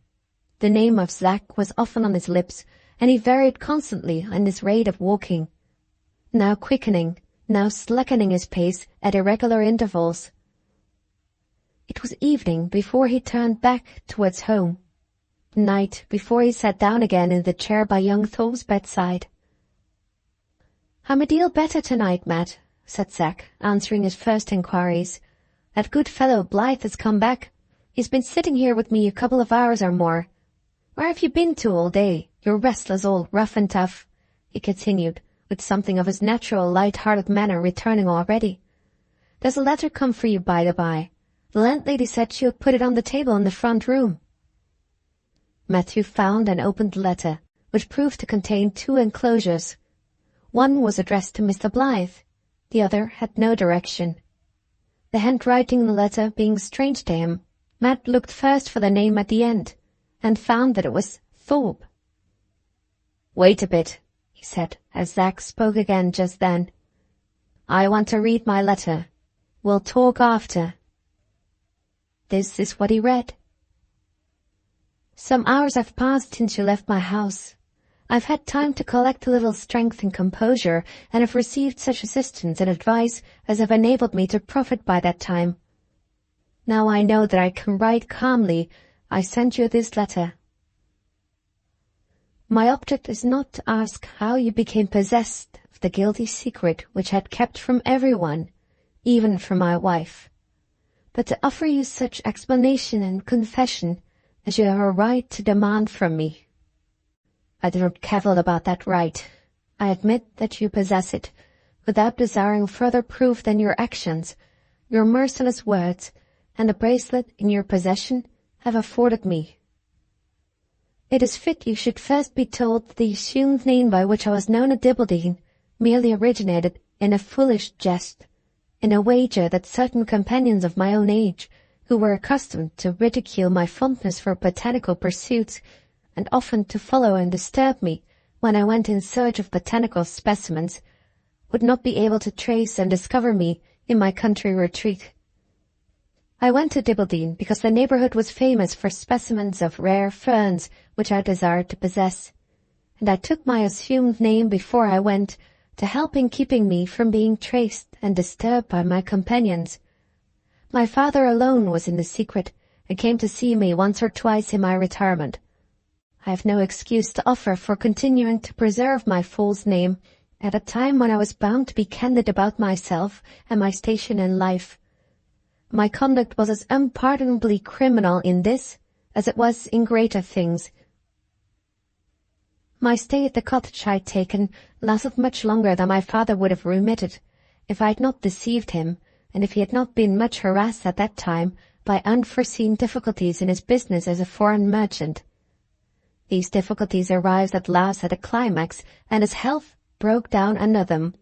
The name of Zach was often on his lips, and he varied constantly in his rate of walking, now quickening, now slackening his pace at irregular intervals. It was evening before he turned back towards home, night before he sat down again in the chair by young Thorpe's bedside. "I'm a deal better tonight, Matt," said Zach, answering his first inquiries. "That good fellow Blyth has come back. He's been sitting here with me a couple of hours or more. Where have you been to all day, you restless old rough and tough?" he continued, with something of his natural light-hearted manner returning already. "There's a letter come for you, by the by. The landlady said she would put it on the table in the front room." Matthew found and opened the letter, which proved to contain 2 enclosures. One was addressed to Mr. Blyth, the other had no direction. The handwriting in the letter being strange to him, Matt looked first for the name at the end, and found that it was Thorpe. "Wait a bit," he said, as Zach spoke again just then. "I want to read my letter. We'll talk after." This is what he read. "Some hours have passed since you left my house. I've had time to collect a little strength and composure, and have received such assistance and advice as have enabled me to profit by that time. Now I know that I can write calmly. I send you this letter. My object is not to ask how you became possessed of the guilty secret which I had kept from everyone, even from my wife, but to offer you such explanation and confession as you have a right to demand from me. I do not cavil about that right. I admit that you possess it, without desiring further proof than your actions, your merciless words, and the bracelet in your possession have afforded me. It is fit you should first be told that the assumed name by which I was known at Dibbleden merely originated in a foolish jest, in a wager that certain companions of my own age, who were accustomed to ridicule my fondness for botanical pursuits, and often to follow and disturb me when I went in search of botanical specimens, would not be able to trace and discover me in my country retreat. I went to Dibbleden because the neighbourhood was famous for specimens of rare ferns which I desired to possess, and I took my assumed name before I went to help in keeping me from being traced and disturbed by my companions. My father alone was in the secret, and came to see me once or twice in my retirement. I have no excuse to offer for continuing to preserve my false name at a time when I was bound to be candid about myself and my station in life. My conduct was as unpardonably criminal in this as it was in greater things. My stay at the cottage I had taken lasted much longer than my father would have remitted, if I had not deceived him, and if he had not been much harassed at that time by unforeseen difficulties in his business as a foreign merchant. These difficulties arrived at last at a climax, and his health broke down under them.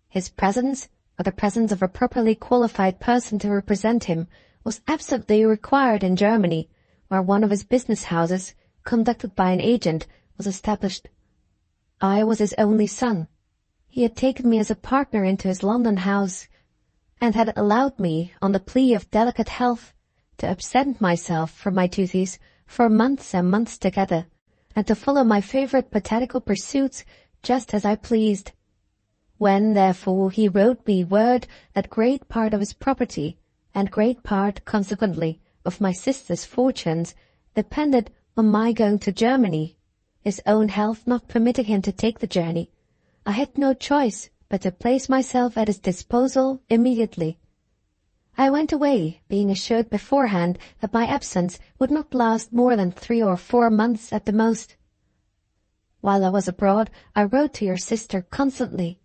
His presence, or the presence of a properly qualified person to represent him, was absolutely required in Germany, where one of his business houses, conducted by an agent, was established. I was his only son. He had taken me as a partner into his London house, and had allowed me, on the plea of delicate health, to absent myself from my duties for months and months together, and to follow my favourite botanical pursuits just as I pleased. When, therefore, he wrote me word that great part of his property, and great part, consequently, of my sister's fortunes, depended on my going to Germany, his own health not permitting him to take the journey, I had no choice but to place myself at his disposal immediately. I went away, being assured beforehand that my absence would not last more than 3 or 4 months at the most. While I was abroad, I wrote to your sister constantly.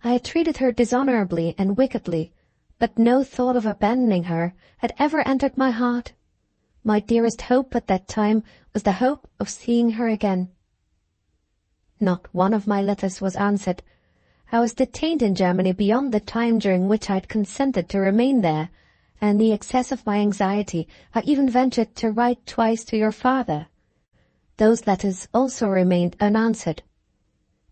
I had treated her dishonourably and wickedly, but no thought of abandoning her had ever entered my heart. My dearest hope at that time was the hope of seeing her again. Not one of my letters was answered. I was detained in Germany beyond the time during which I had consented to remain there, and in the excess of my anxiety I even ventured to write twice to your father. Those letters also remained unanswered.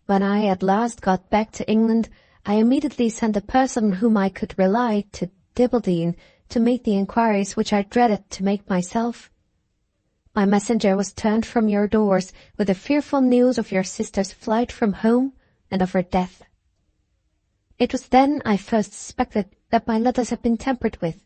When I at last got back to England, I immediately sent a person whom I could rely to Dibbleden to make the inquiries which I dreaded to make myself. My messenger was turned from your doors with the fearful news of your sister's flight from home and of her death. It was then I first suspected that my letters had been tampered with.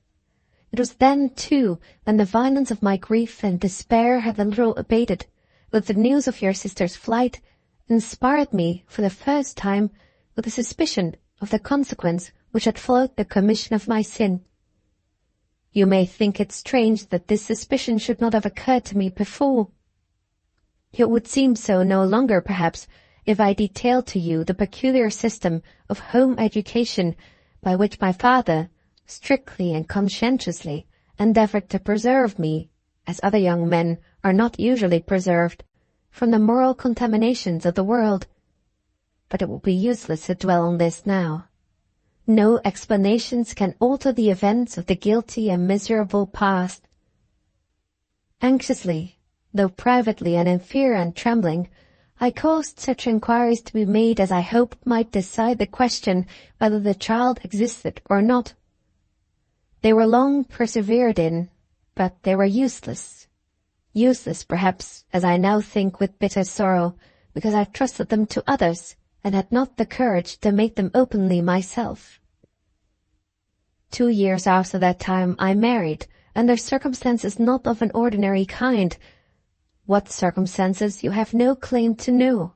It was then, too, when the violence of my grief and despair had a little abated, that the news of your sister's flight inspired me for the first time with a suspicion of the consequence which had followed the commission of my sin. You may think it strange that this suspicion should not have occurred to me before. It would seem so no longer, perhaps, if I detailed to you the peculiar system of home education by which my father, strictly and conscientiously, endeavoured to preserve me, as other young men are not usually preserved, from the moral contaminations of the world. But it will be useless to dwell on this now. No explanations can alter the events of the guilty and miserable past. Anxiously, though privately and in fear and trembling, I caused such inquiries to be made as I hoped might decide the question whether the child existed or not. They were long persevered in, but they were useless. Useless, perhaps, as I now think with bitter sorrow, because I trusted them to others, and had not the courage to make them openly myself. 2 years after that time I married, under circumstances not of an ordinary kind. What circumstances you have no claim to know.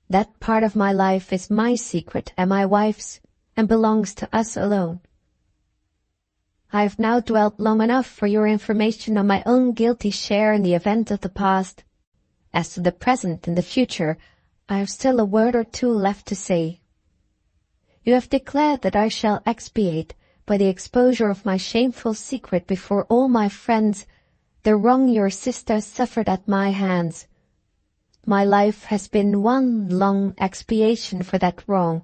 That part of my life is my secret and my wife's, and belongs to us alone. I have now dwelt long enough for your information on my own guilty share in the event of the past. As to the present and the future, I have still a word or two left to say. You have declared that I shall expiate, by the exposure of my shameful secret before all my friends, the wrong your sister suffered at my hands. My life has been one long expiation for that wrong.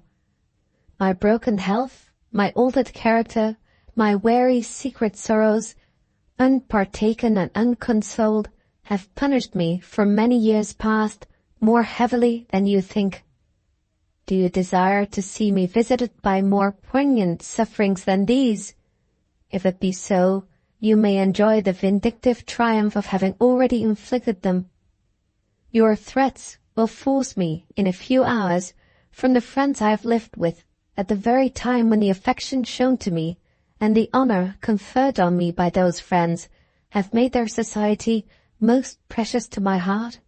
My broken health, my altered character, my weary secret sorrows, unpartaken and unconsoled, have punished me for many years past more heavily than you think. Do you desire to see me visited by more poignant sufferings than these? If it be so, you may enjoy the vindictive triumph of having already inflicted them. Your threats will force me, in a few hours, from the friends I have lived with, at the very time when the affection shown to me, and the honor conferred on me by those friends, have made their society most precious to my heart.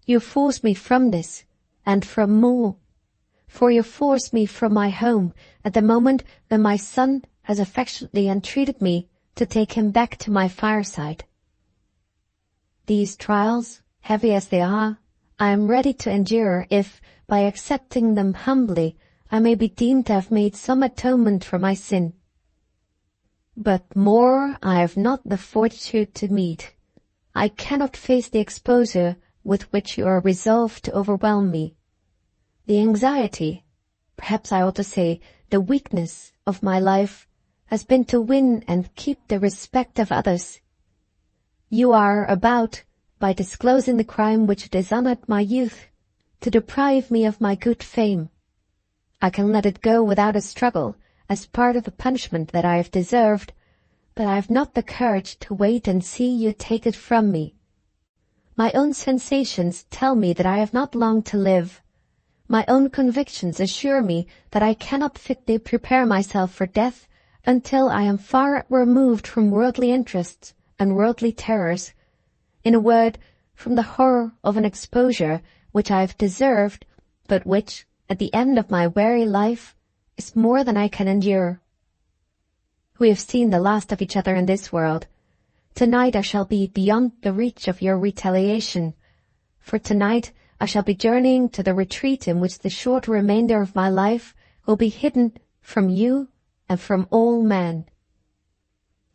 You force me from this, and from more. For you force me from my home at the moment when my son has affectionately entreated me to take him back to my fireside. These trials, heavy as they are, I am ready to endure if, by accepting them humbly, I may be deemed to have made some atonement for my sin. But more I have not the fortitude to meet. I cannot face the exposure with which you are resolved to overwhelm me. The anxiety, perhaps I ought to say the weakness of my life, has been to win and keep the respect of others. You are about, by disclosing the crime which dishonored my youth, to deprive me of my good fame. I can let it go without a struggle, as part of the punishment that I have deserved, but I have not the courage to wait and see you take it from me. My own sensations tell me that I have not long to live. My own convictions assure me that I cannot fitly prepare myself for death until I am far removed from worldly interests and worldly terrors. In a word, from the horror of an exposure which I have deserved, but which, at the end of my weary life, is more than I can endure. We have seen the last of each other in this world. Tonight I shall be beyond the reach of your retaliation, for tonight I shall be journeying to the retreat in which the short remainder of my life will be hidden from you and from all men.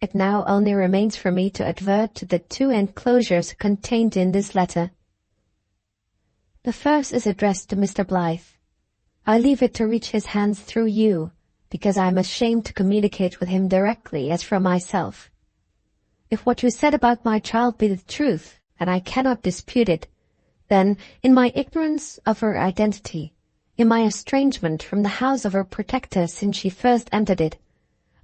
It now only remains for me to advert to the two enclosures contained in this letter. The first is addressed to Mr. Blyth. I leave it to reach his hands through you, because I am ashamed to communicate with him directly as from myself. If what you said about my child be the truth, and I cannot dispute it, then, in my ignorance of her identity, in my estrangement from the house of her protector since she first entered it,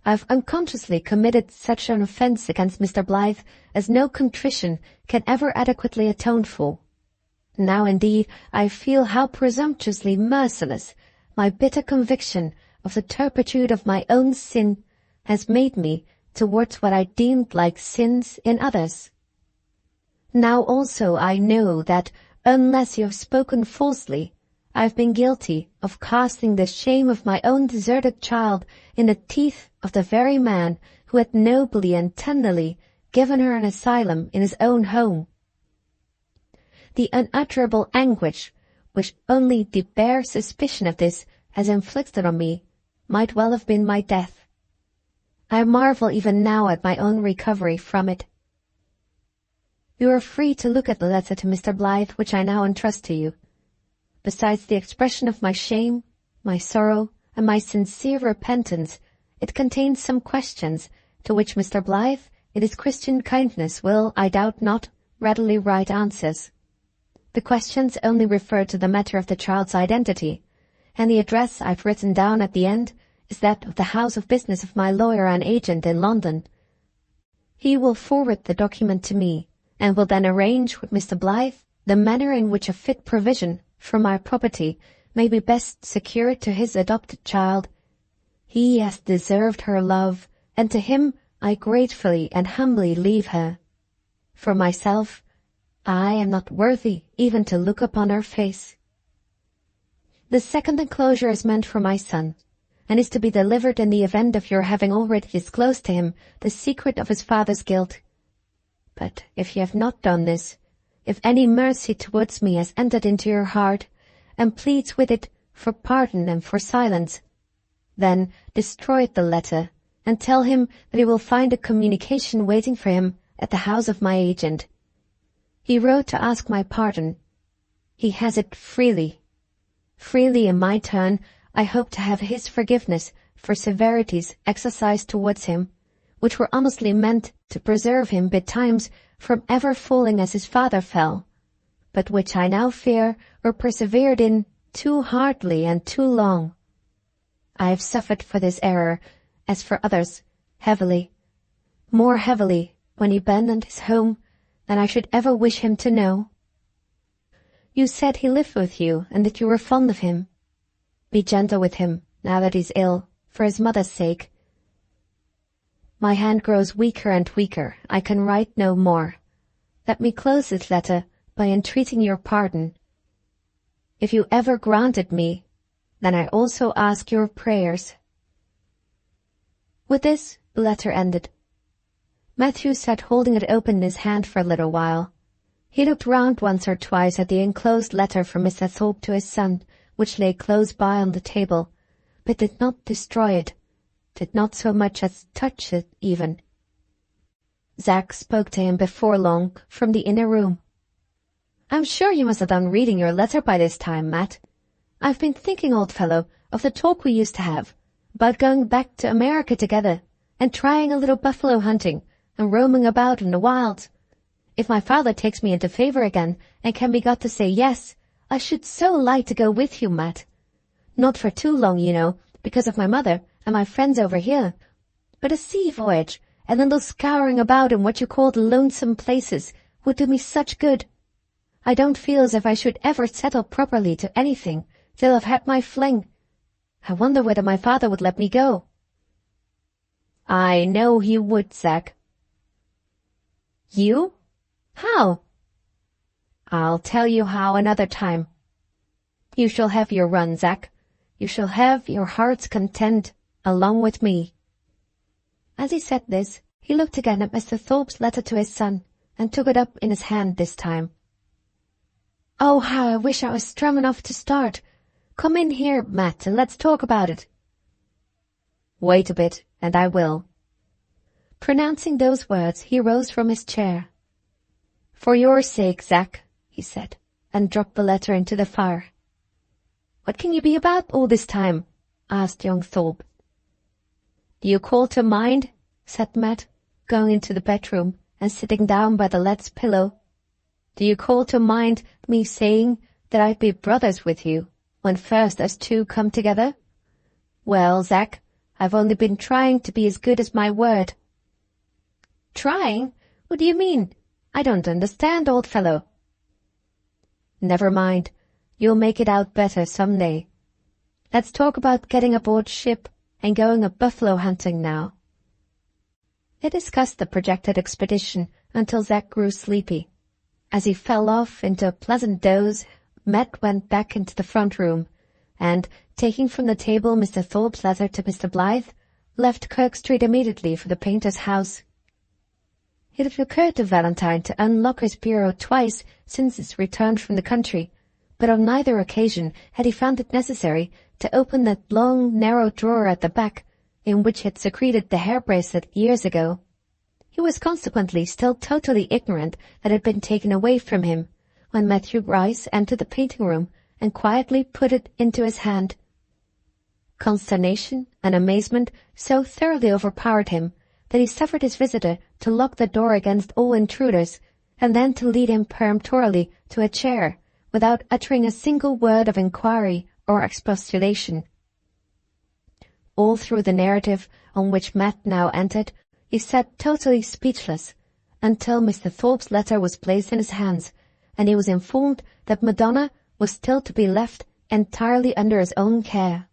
I have unconsciously committed such an offence against Mr. Blyth as no contrition can ever adequately atone for. Now, indeed, I feel how presumptuously merciless my bitter conviction of the turpitude of my own sin has made me towards what I deemed like sins in others. Now also I know that, unless you have spoken falsely, I have been guilty of casting the shame of my own deserted child in the teeth of the very man who had nobly and tenderly given her an asylum in his own home. The unutterable anguish which only the bare suspicion of this has inflicted on me might well have been my death. I marvel even now at my own recovery from it. You are free to look at the letter to Mr. Blyth which I now entrust to you. Besides the expression of my shame, my sorrow, and my sincere repentance, it contains some questions to which Mr. Blyth, in his Christian kindness, will, I doubt not, readily write answers. The questions only refer to the matter of the child's identity, and the address I've written down at the end is that of the house of business of my lawyer and agent in London. He will forward the document to me, and will then arrange with Mr. Blyth the manner in which a fit provision for my property may be best secured to his adopted child. He has deserved her love, and to him I gratefully and humbly leave her. For myself, I am not worthy even to look upon her face. The second enclosure is meant for my son, and is to be delivered in the event of your having already disclosed to him the secret of his father's guilt. But if you have not done this, if any mercy towards me has entered into your heart, and pleads with it for pardon and for silence, then destroy the letter, and tell him that he will find a communication waiting for him at the house of my agent. He wrote to ask my pardon. He has it freely. Freely in my turn, I hope to have his forgiveness for severities exercised towards him, which were honestly meant to preserve him betimes from ever falling as his father fell, but which I now fear were persevered in too hardly and too long. I have suffered for this error, as for others, heavily, more heavily when he abandoned his home than I should ever wish him to know. You said he lived with you and that you were fond of him. Be gentle with him, now that he's ill, for his mother's sake. My hand grows weaker and weaker. I can write no more. Let me close this letter by entreating your pardon. If you ever granted me, then I also ask your prayers. With this, the letter ended. Matthew sat holding it open in his hand for a little while. He looked round once or twice at the enclosed letter from Mr. Thorpe to his son, which lay close by on the table, but did not destroy it, did not so much as touch it even. Zack spoke to him before long from the inner room. "I'm sure you must have done reading your letter by this time, Matt. I've been thinking, old fellow, of the talk we used to have, about going back to America together, and trying a little buffalo hunting, and roaming about in the wilds. If my father takes me into favor again, and can be got to say yes, I should so like to go with you, Matt. Not for too long, you know, because of my mother and my friends over here, but a sea voyage, and a little scouring about in what you call the lonesome places, would do me such good. I don't feel as if I should ever settle properly to anything till I've had my fling. I wonder whether my father would let me go." "I know he would, Zack." "You? How?" "I'll tell you how another time. You shall have your run, Zack. You shall have your heart's content along with me." As he said this, he looked again at Mr. Thorpe's letter to his son, and took it up in his hand this time. "Oh, how I wish I was strong enough to start. Come in here, Matt, and let's talk about it." "Wait a bit, and I will." Pronouncing those words, he rose from his chair. "For your sake, Zack," he said, and dropped the letter into the fire. "What can you be about all this time?" asked young Thorpe. "Do you call to mind," said Matt, going into the bedroom and sitting down by the lad's pillow, "do you call to mind me saying that I'd be brothers with you, when first us two come together? Well, Zack, I've only been trying to be as good as my word." "Trying? What do you mean? I don't understand, old fellow." "Never mind. You'll make it out better some day. Let's talk about getting aboard ship and going a buffalo hunting now." They discussed the projected expedition until Zack grew sleepy. As he fell off into a pleasant doze, Matt went back into the front room, and, taking from the table Mr. Thorpe's letter to Mr. Blyth, left Kirk Street immediately for the painter's house. It had occurred to Valentine to unlock his bureau twice since his return from the country, but on neither occasion had he found it necessary to open that long, narrow drawer at the back, in which he had secreted the hair bracelet years ago. He was consequently still totally ignorant that it had been taken away from him, when Mary Grice entered the painting room and quietly put it into his hand. Consternation and amazement so thoroughly overpowered him that he suffered his visitor to lock the door against all intruders, and then to lead him peremptorily to a chair, without uttering a single word of inquiry or expostulation. All through the narrative on which Matt now entered, he sat totally speechless, until Mr. Thorpe's letter was placed in his hands, and he was informed that Madonna was still to be left entirely under his own care.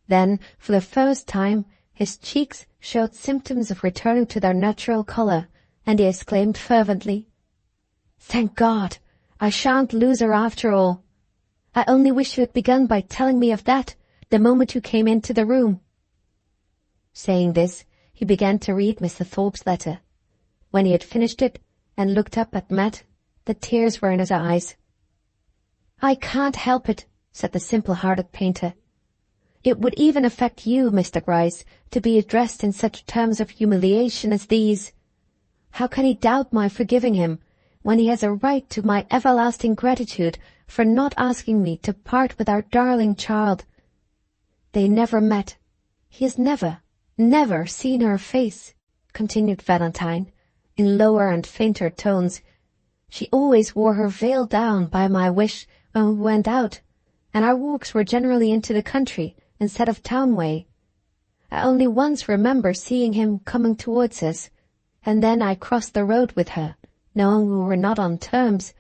Then, for the first time, his cheeks showed symptoms of returning to their natural color, and he exclaimed fervently, Thank God! I shan't lose her after all. I only wish you had begun by telling me of that the moment you came into the room." Saying this, he began to read Mr. Thorpe's letter. When he had finished it and looked up at Matt, the tears were in his eyes. "I can't help it," said the simple-hearted painter. "It would even affect you, Mr. Grice, to be addressed in such terms of humiliation as these. How can he doubt my forgiving him, when he has a right to my everlasting gratitude for not asking me to part with our darling child? They never met. He has never seen her face," continued Valentine, in lower and fainter tones. "She always wore her veil down by my wish when we went out, and our walks were generally into the country instead of town way. I only once remember seeing him coming towards us, and then I crossed the road with her, knowing we were not on terms.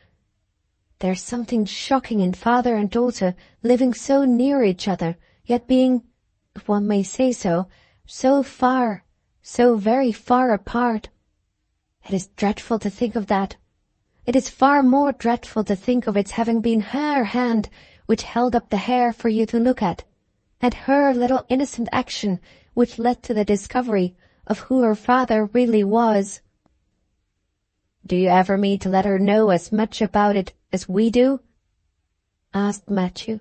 There's something shocking in father and daughter living so near each other, yet being, if one may say so very far apart. It is dreadful to think of that. It is far more dreadful to think of its having been her hand which held up the hair for you to look at, and her little innocent action which led to the discovery of who her father really was." "Do you ever mean to let her know as much about it as we do?" asked Matthew.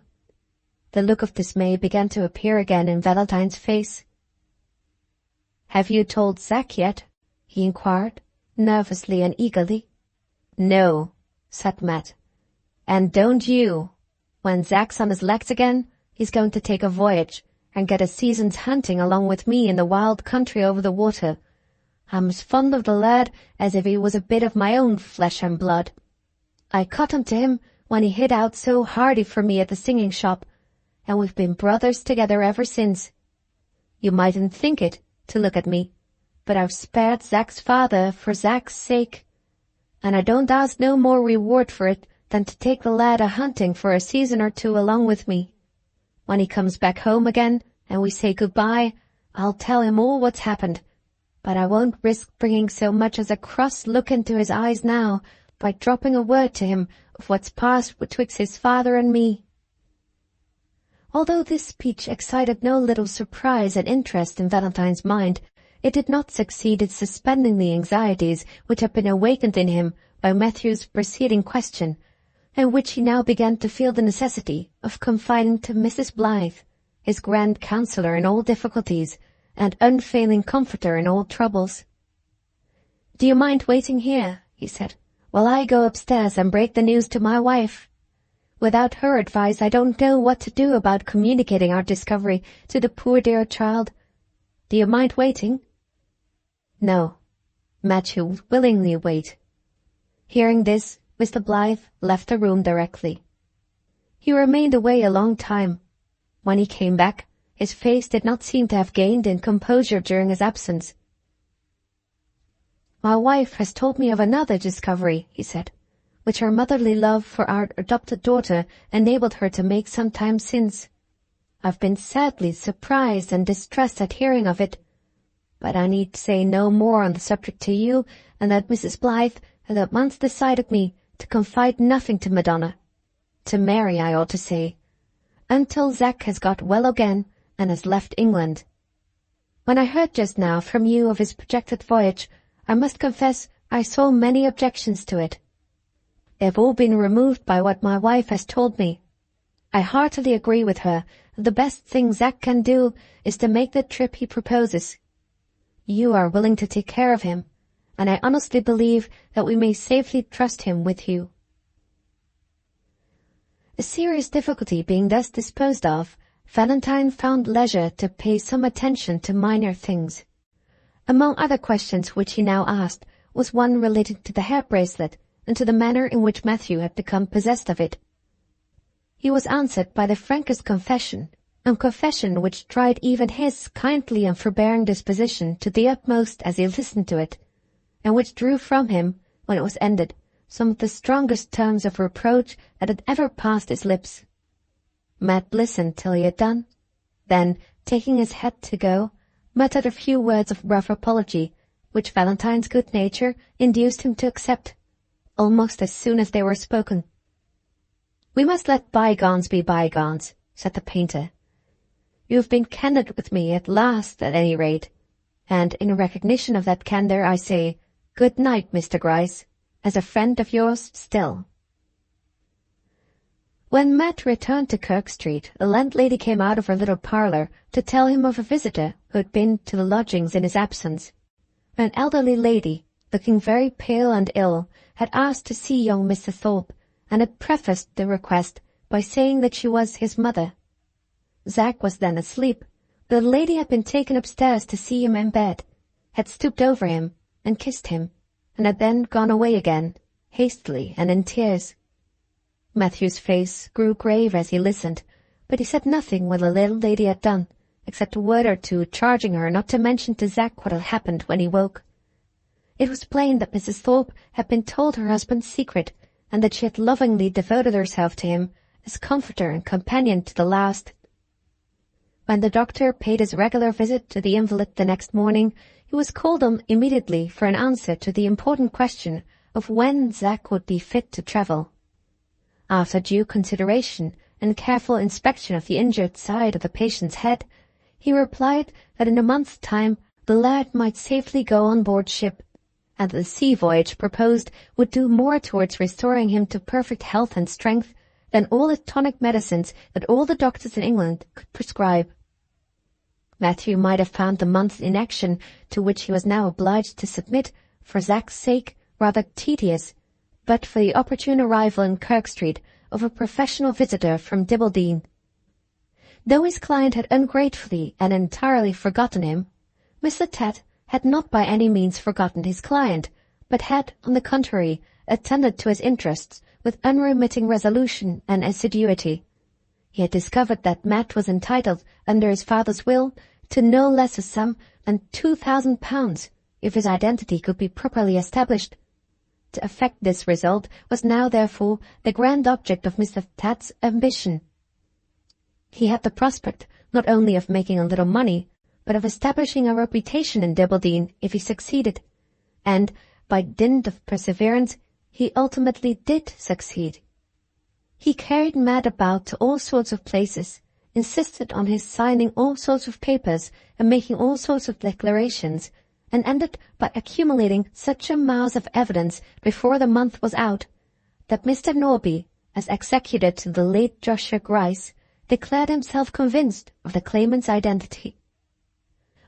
The look of dismay began to appear again in Valentine's face. "Have you told Zack yet?" he inquired, nervously and eagerly. "No," said Matt. "And don't you. When Zack's on his legs again, he's going to take a voyage and get a season's hunting along with me in the wild country over the water. I'm as fond of the lad as if he was a bit of my own flesh and blood. I cut him to him when he hid out so hardy for me at the singing shop, and we've been brothers together ever since. You mightn't think it, to look at me, but I've spared Zack's father for Zack's sake, and I don't ask no more reward for it than to take the lad a-hunting for a season or two along with me. When he comes back home again and we say good-bye, I'll tell him all what's happened, but I won't risk bringing so much as a cross look into his eyes now by dropping a word to him of what's passed betwixt his father and me." Although this speech excited no little surprise and interest in Valentine's mind, it did not succeed in suspending the anxieties which had been awakened in him by Matthew's preceding question, and which he now began to feel the necessity of confiding to Mrs. Blyth, his grand counsellor in all difficulties, and unfailing comforter in all troubles. "Do you mind waiting here," he said, "while I go upstairs and break the news to my wife? Without her advice I don't know what to do about communicating our discovery to the poor dear child. Do you mind waiting?" No, Matthew would willingly wait. Hearing this, Mr. Blyth left the room directly. He remained away a long time. When he came back, his face did not seem to have gained in composure during his absence. "My wife has told me of another discovery," he said, "which her motherly love for our adopted daughter enabled her to make some time since. I've been sadly surprised and distressed at hearing of it, but I need say no more on the subject to you, and that Mrs. Blyth has at once decided me to confide nothing to Madonna, to Mary I ought to say, until Zack has got well again and has left England. When I heard just now from you of his projected voyage, I must confess I saw many objections to it. They have all been removed by what my wife has told me. I heartily agree with her that the best thing Zack can do is to make the trip he proposes. You are willing to take care of him, and I honestly believe that we may safely trust him with you." A serious difficulty being thus disposed of, Valentine found leisure to pay some attention to minor things. Among other questions which he now asked was one relating to the hair-bracelet and to the manner in which Matthew had become possessed of it. He was answered by the frankest confession, a confession which tried even his kindly and forbearing disposition to the utmost as he listened to it, and which drew from him, when it was ended, some of the strongest terms of reproach that had ever passed his lips. Matt listened till he had done, then, taking his hat to go, muttered a few words of rough apology, which Valentine's good nature induced him to accept, almost as soon as they were spoken. "We must let bygones be bygones," said the painter. "You have been candid with me at last, at any rate, and in recognition of that candour I say, good night, Mr. Grice, as a friend of yours still." When Matt returned to Kirk Street, the landlady came out of her little parlour to tell him of a visitor who had been to the lodgings in his absence. An elderly lady, looking very pale and ill, had asked to see young Mr. Thorpe, and had prefaced the request by saying that she was his mother. Zack was then asleep, but the lady had been taken upstairs to see him in bed, had stooped over him and kissed him, and had then gone away again, hastily and in tears. Matthew's face grew grave as he listened, but he said nothing when the little lady had done, except a word or two charging her not to mention to Zack what had happened when he woke. It was plain that Mrs. Thorpe had been told her husband's secret, and that she had lovingly devoted herself to him as comforter and companion to the last. When the doctor paid his regular visit to the invalid the next morning, he was called on immediately for an answer to the important question of when Zack would be fit to travel. After due consideration and careful inspection of the injured side of the patient's head, he replied that in a month's time the lad might safely go on board ship, and that the sea voyage proposed would do more towards restoring him to perfect health and strength than all the tonic medicines that all the doctors in England could prescribe. Matthew might have found the month's inaction to which he was now obliged to submit, for Zack's sake, rather tedious, but for the opportune arrival in Kirk Street of a professional visitor from Dibbleden. Though his client had ungratefully and entirely forgotten him, Mr. Ted had not by any means forgotten his client, but had, on the contrary, attended to his interests with unremitting resolution and assiduity. He had discovered that Matt was entitled, under his father's will, to no less a sum than £2,000, if his identity could be properly established. To effect this result was now, therefore, the grand object of Mr. Ted's ambition. He had the prospect not only of making a little money, but of establishing a reputation in Dibbleden if he succeeded, and, by dint of perseverance, he ultimately did succeed. He carried Matt about to all sorts of places, insisted on his signing all sorts of papers and making all sorts of declarations, and ended by accumulating such a mass of evidence before the month was out, that Mr. Norby, as executor to the late Joshua Grice, declared himself convinced of the claimant's identity.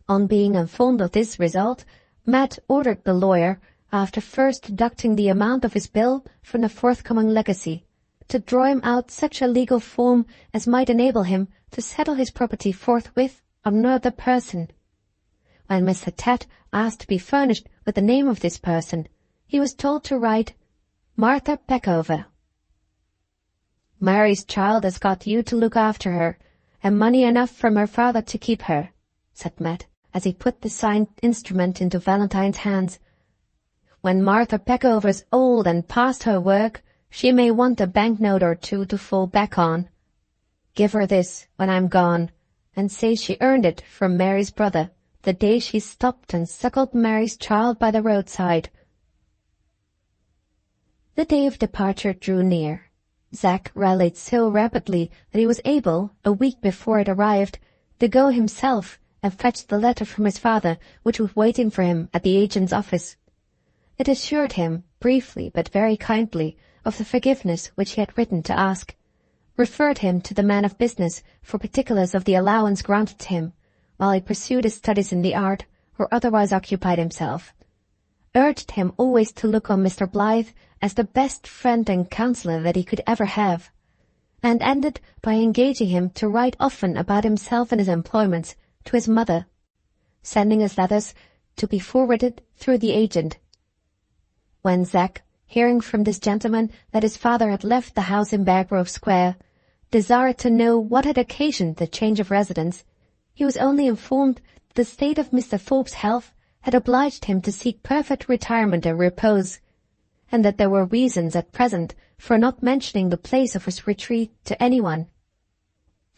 On being informed of this result, Matt ordered the lawyer, after first deducting the amount of his bill from the forthcoming legacy, to draw him out such a legal form as might enable him to settle his property forthwith on another person. When Mr. Ted asked to be furnished with the name of this person, he was told to write, "Martha Peckover." "Mary's child has got you to look after her, and money enough from her father to keep her," said Matt, as he put the signed instrument into Valentine's hands. "When Martha Peckover's old and past her work, she may want a banknote or two to fall back on. Give her this when I'm gone, and say she earned it from Mary's brother the day she stopped and suckled Mary's child by the roadside." The day of departure drew near. Zack rallied so rapidly that he was able, a week before it arrived, to go himself and fetch the letter from his father which was waiting for him at the agent's office. It assured him, briefly but very kindly, of the forgiveness which he had written to ask, referred him to the man of business for particulars of the allowance granted to him, while he pursued his studies in the art, or otherwise occupied himself, urged him always to look on Mr. Blyth as the best friend and counsellor that he could ever have, and ended by engaging him to write often about himself and his employments to his mother, sending his letters to be forwarded through the agent. When Zack, hearing from this gentleman that his father had left the house in Beargrove Square, desired to know what had occasioned the change of residence, he was only informed that the state of Mr. Thorpe's health had obliged him to seek perfect retirement and repose, and that there were reasons at present for not mentioning the place of his retreat to anyone,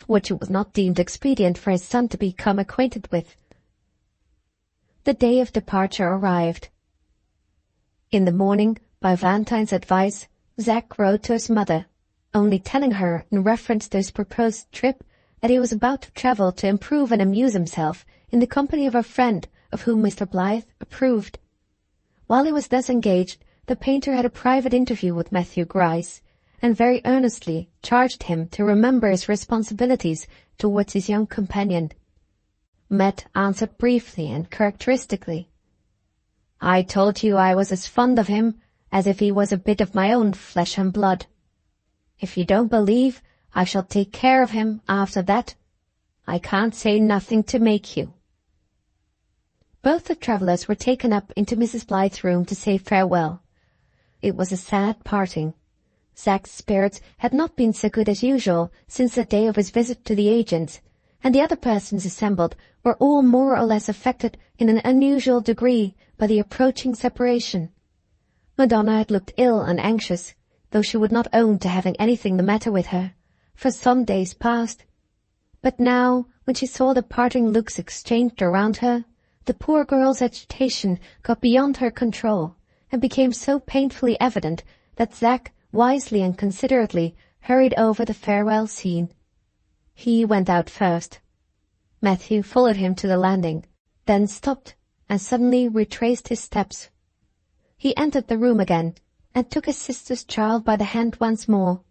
which it was not deemed expedient for his son to become acquainted with. The day of departure arrived. In the morning, By Valentine's advice, Zack wrote to his mother, only telling her in reference to his proposed trip that he was about to travel to improve and amuse himself in the company of a friend of whom Mr. Blyth approved. While he was thus engaged, the painter had a private interview with Mary Grice, and very earnestly charged him to remember his responsibilities towards his young companion. Met answered briefly and characteristically, "I told you I was as fond of him as if he was a bit of my own flesh and blood. If you don't believe I shall take care of him after that, I can't say nothing to make you." Both the travellers were taken up into Mrs. Blythe's room to say farewell. It was a sad parting. Zack's spirits had not been so good as usual since the day of his visit to the agents, and the other persons assembled were all more or less affected in an unusual degree by the approaching separation. Madonna had looked ill and anxious, though she would not own to having anything the matter with her, for some days past. But now, when she saw the parting looks exchanged around her, the poor girl's agitation got beyond her control, and became so painfully evident that Zack wisely and considerately hurried over the farewell scene. He went out first. Matthew followed him to the landing, then stopped and suddenly retraced his steps. He entered the room again, and took his sister's child by the hand once more,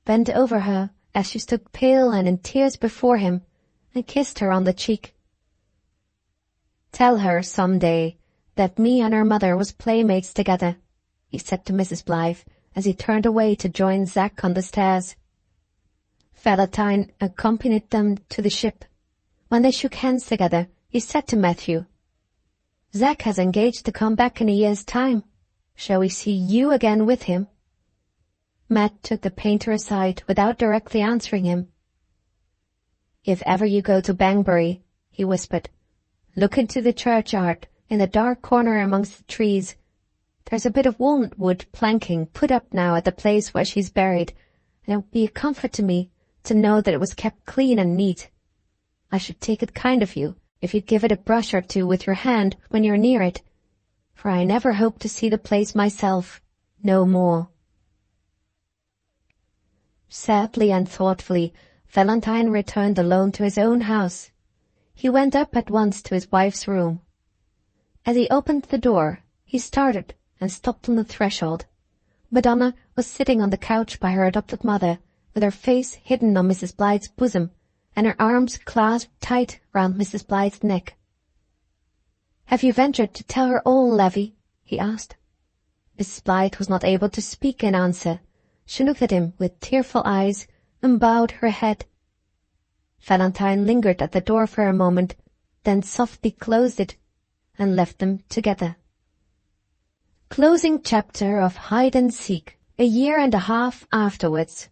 bent over her as she stood pale and in tears before him, and kissed her on the cheek. "Tell her some day that me and her mother was playmates together," he said to Mrs. Blythe as he turned away to join Zack on the stairs. Valentine accompanied them to the ship. When they shook hands together, he said to Matthew, "Zack has engaged to come back in a year's time. Shall we see you again with him?" Matt took the painter aside without directly answering him. "If ever you go to Banbury," he whispered, "look into the churchyard in the dark corner amongst the trees. There's a bit of walnut wood planking put up now at the place where she's buried, and it would be a comfort to me to know that it was kept clean and neat. I should take it kind of you if you'd give it a brush or two with your hand when you're near it, for I never hope to see the place myself, no more." Sadly and thoughtfully, Valentine returned alone to his own house. He went up at once to his wife's room. As he opened the door, he started and stopped on the threshold. Madonna was sitting on the couch by her adopted mother, with her face hidden on Mrs. Blythe's bosom, and her arms clasped tight round Mrs. Blythe's neck. "Have you ventured to tell her all, Levy?" he asked. Mrs. Blythe was not able to speak in answer. She looked at him with tearful eyes and bowed her head. Valentine lingered at the door for a moment, then softly closed it, and left them together. Closing chapter of Hide and Seek, a year and a half afterwards.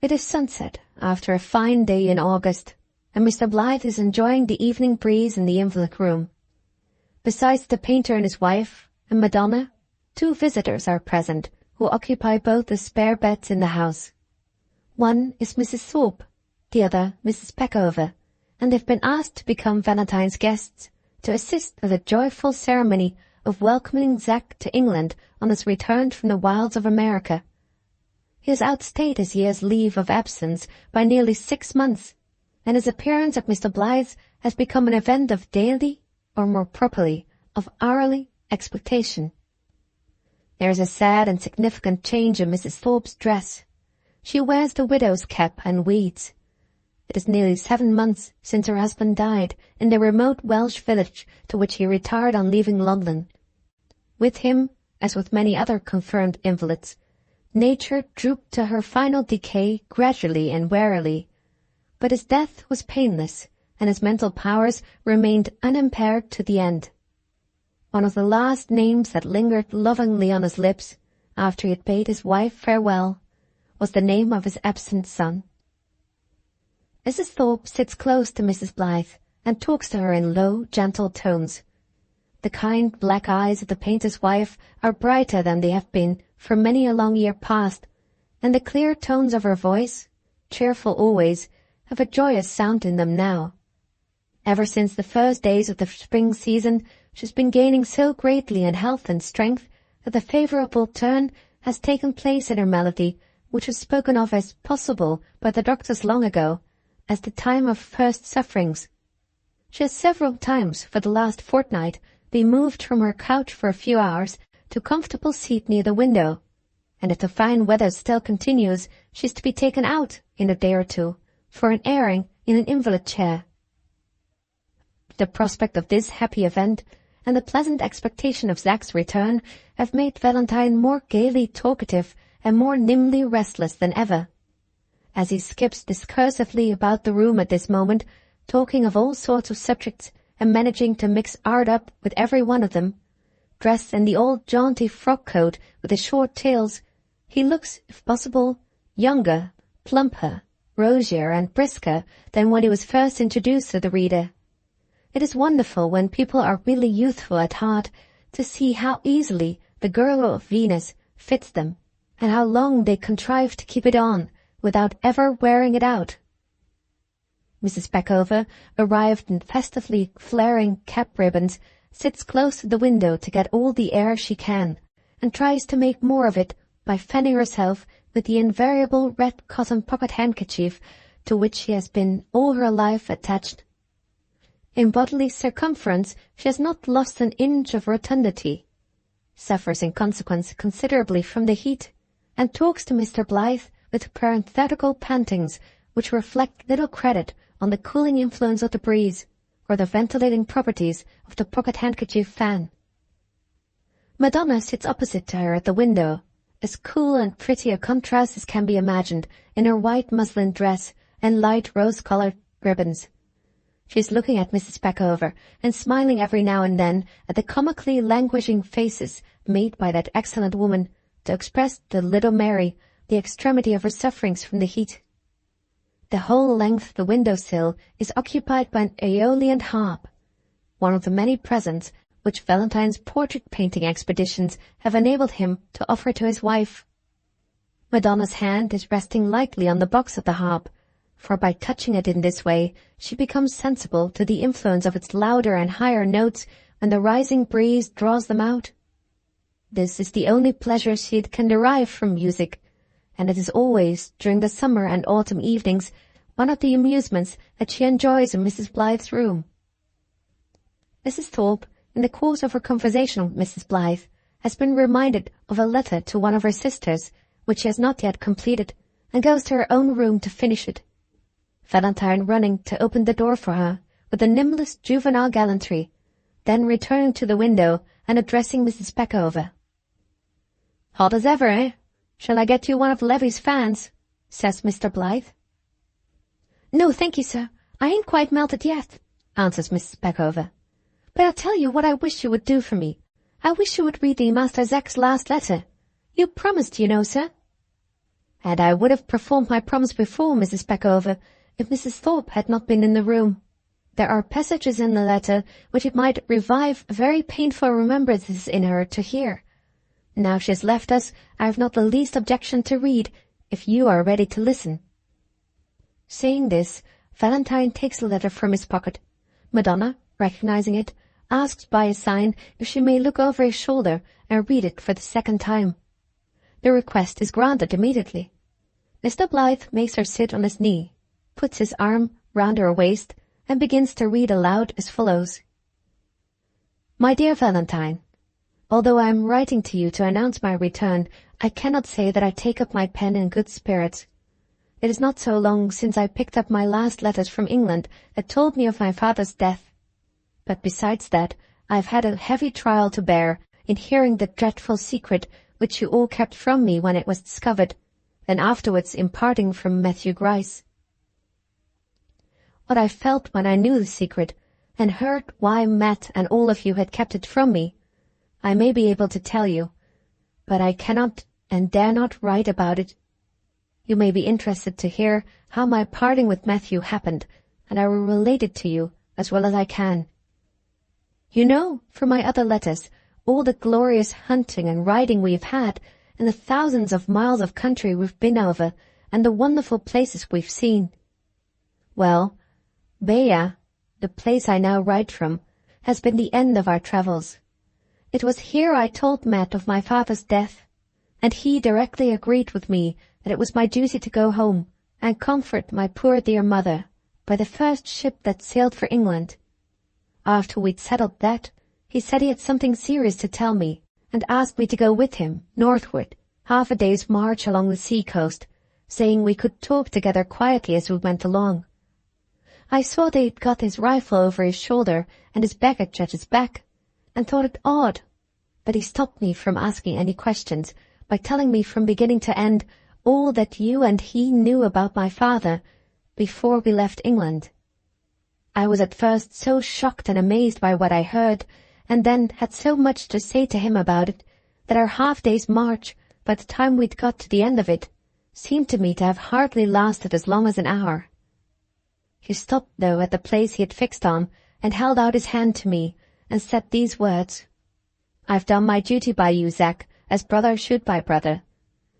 It is sunset after a fine day in August, and Mr. Blythe is enjoying the evening breeze in the invalid room. Besides the painter and his wife, and Madonna, 2 visitors are present who occupy both the spare beds in the house. One is Mrs. Thorpe, the other Mrs. Peckover, and they've been asked to become Valentine's guests to assist at the joyful ceremony of welcoming Zack to England on his return from the wilds of America. He has outstayed his year's leave of absence by nearly 6 months, and his appearance at Mr. Blythe's has become an event of daily, or more properly, of hourly expectation. There is a sad and significant change in Mrs. Thorpe's dress. She wears the widow's cap and weeds. It is nearly 7 months since her husband died in the remote Welsh village to which he retired on leaving London. With him, as with many other confirmed invalids, nature drooped to her final decay gradually and warily, but his death was painless, and his mental powers remained unimpaired to the end. One of the last names that lingered lovingly on his lips, after he had bade his wife farewell, was the name of his absent son. Mrs. Thorpe sits close to Mrs. Blythe, and talks to her in low, gentle tones. The kind black eyes of the painter's wife are brighter than they have been for many a long year past, and the clear tones of her voice, cheerful always, have a joyous sound in them now. Ever since the first days of the spring season, she has been gaining so greatly in health and strength that the favourable turn has taken place in her malady, which was spoken of as possible by the doctors long ago, as the time of first sufferings. She has several times for the last fortnight been moved from her couch for a few hours to a comfortable seat near the window, and if the fine weather still continues, she is to be taken out in a day or two for an airing in an invalid chair. The prospect of this happy event and the pleasant expectation of Zach's return have made Valentine more gaily talkative and more nimbly restless than ever. As he skips discursively about the room at this moment, talking of all sorts of subjects and managing to mix art up with every one of them, dressed in the old jaunty frock-coat with the short tails, he looks, if possible, younger, plumper, rosier and brisker than when he was first introduced to the reader. It is wonderful, when people are really youthful at heart, to see how easily the girdle of Venus fits them, and how long they contrive to keep it on without ever wearing it out. Mrs. Peckover, arrived in festively flaring cap ribbons, sits close to the window to get all the air she can, and tries to make more of it by fanning herself with the invariable red cotton pocket-handkerchief to which she has been all her life attached. In bodily circumference she has not lost an inch of rotundity, suffers in consequence considerably from the heat, and talks to Mr. Blyth with parenthetical pantings which reflect little credit on the cooling influence of the breeze or the ventilating properties of the pocket-handkerchief fan. Madonna sits opposite to her at the window, as cool and pretty a contrast as can be imagined in her white muslin dress and light rose-coloured ribbons. She is looking at Mrs. Peckover and smiling every now and then at the comically languishing faces made by that excellent woman to express to little Mary the extremity of her sufferings from the heat. The whole length of the window-sill is occupied by an aeolian harp, one of the many presents which Valentine's portrait-painting expeditions have enabled him to offer to his wife. Madonna's hand is resting lightly on the box of the harp, for by touching it in this way she becomes sensible to the influence of its louder and higher notes when the rising breeze draws them out. This is the only pleasure she can derive from music, and it is always, during the summer and autumn evenings, one of the amusements that she enjoys in Mrs. Blythe's room. Mrs. Thorpe, in the course of her conversation with Mrs. Blyth, has been reminded of a letter to one of her sisters, which she has not yet completed, and goes to her own room to finish it, Valentine running to open the door for her with the nimblest juvenile gallantry, then returning to the window and addressing Mrs. Peckover. "Hot as ever, eh? Shall I get you one of Levy's fans?" says Mr. Blyth. "No, thank you, sir. I ain't quite melted yet," answers Mrs. Peckover. "But I'll tell you what I wish you would do for me. I wish you would read the Master Zach's last letter. You promised, you know, sir." "And I would have performed my promise before, Mrs. Peckover, if Mrs. Thorpe had not been in the room. There are passages in the letter which it might revive very painful remembrances in her to hear. Now she has left us, I have not the least objection to read, if you are ready to listen." Saying this, Valentine takes the letter from his pocket. Madonna, recognizing it, asks by a sign if she may look over his shoulder and read it for the second time. The request is granted immediately. Mr. Blyth makes her sit on his knee, puts his arm round her waist, and begins to read aloud as follows. "My dear Valentine, although I am writing to you to announce my return, I cannot say that I take up my pen in good spirits. It is not so long since I picked up my last letters from England that told me of my father's death. But besides that, I have had a heavy trial to bear in hearing the dreadful secret which you all kept from me when it was discovered, and afterwards in parting from Matthew Grice. What I felt when I knew the secret, and heard why Matt and all of you had kept it from me, I may be able to tell you, but I cannot and dare not write about it. You may be interested to hear how my parting with Matthew happened, and I will relate it to you as well as I can. You know, from my other letters, all the glorious hunting and riding we have had, and the thousands of miles of country we've been over, and the wonderful places we've seen. Well, Baya, the place I now write from, has been the end of our travels. It was here I told Matt of my father's death, and he directly agreed with me that it was my duty to go home and comfort my poor dear mother by the first ship that sailed for England. After we'd settled that, he said he had something serious to tell me, and asked me to go with him northward, half a day's march along the sea coast, saying we could talk together quietly as we went along. I saw that he'd got his rifle over his shoulder and his baggage at his back, and thought it odd, but he stopped me from asking any questions by telling me from beginning to end all that you and he knew about my father before we left England. I was at first so shocked and amazed by what I heard, and then had so much to say to him about it, that our half-day's march, by the time we'd got to the end of it, seemed to me to have hardly lasted as long as an hour. He stopped, though, at the place he had fixed on, and held out his hand to me, and said these words: "I've done my duty by you, Zack, as brother should by brother.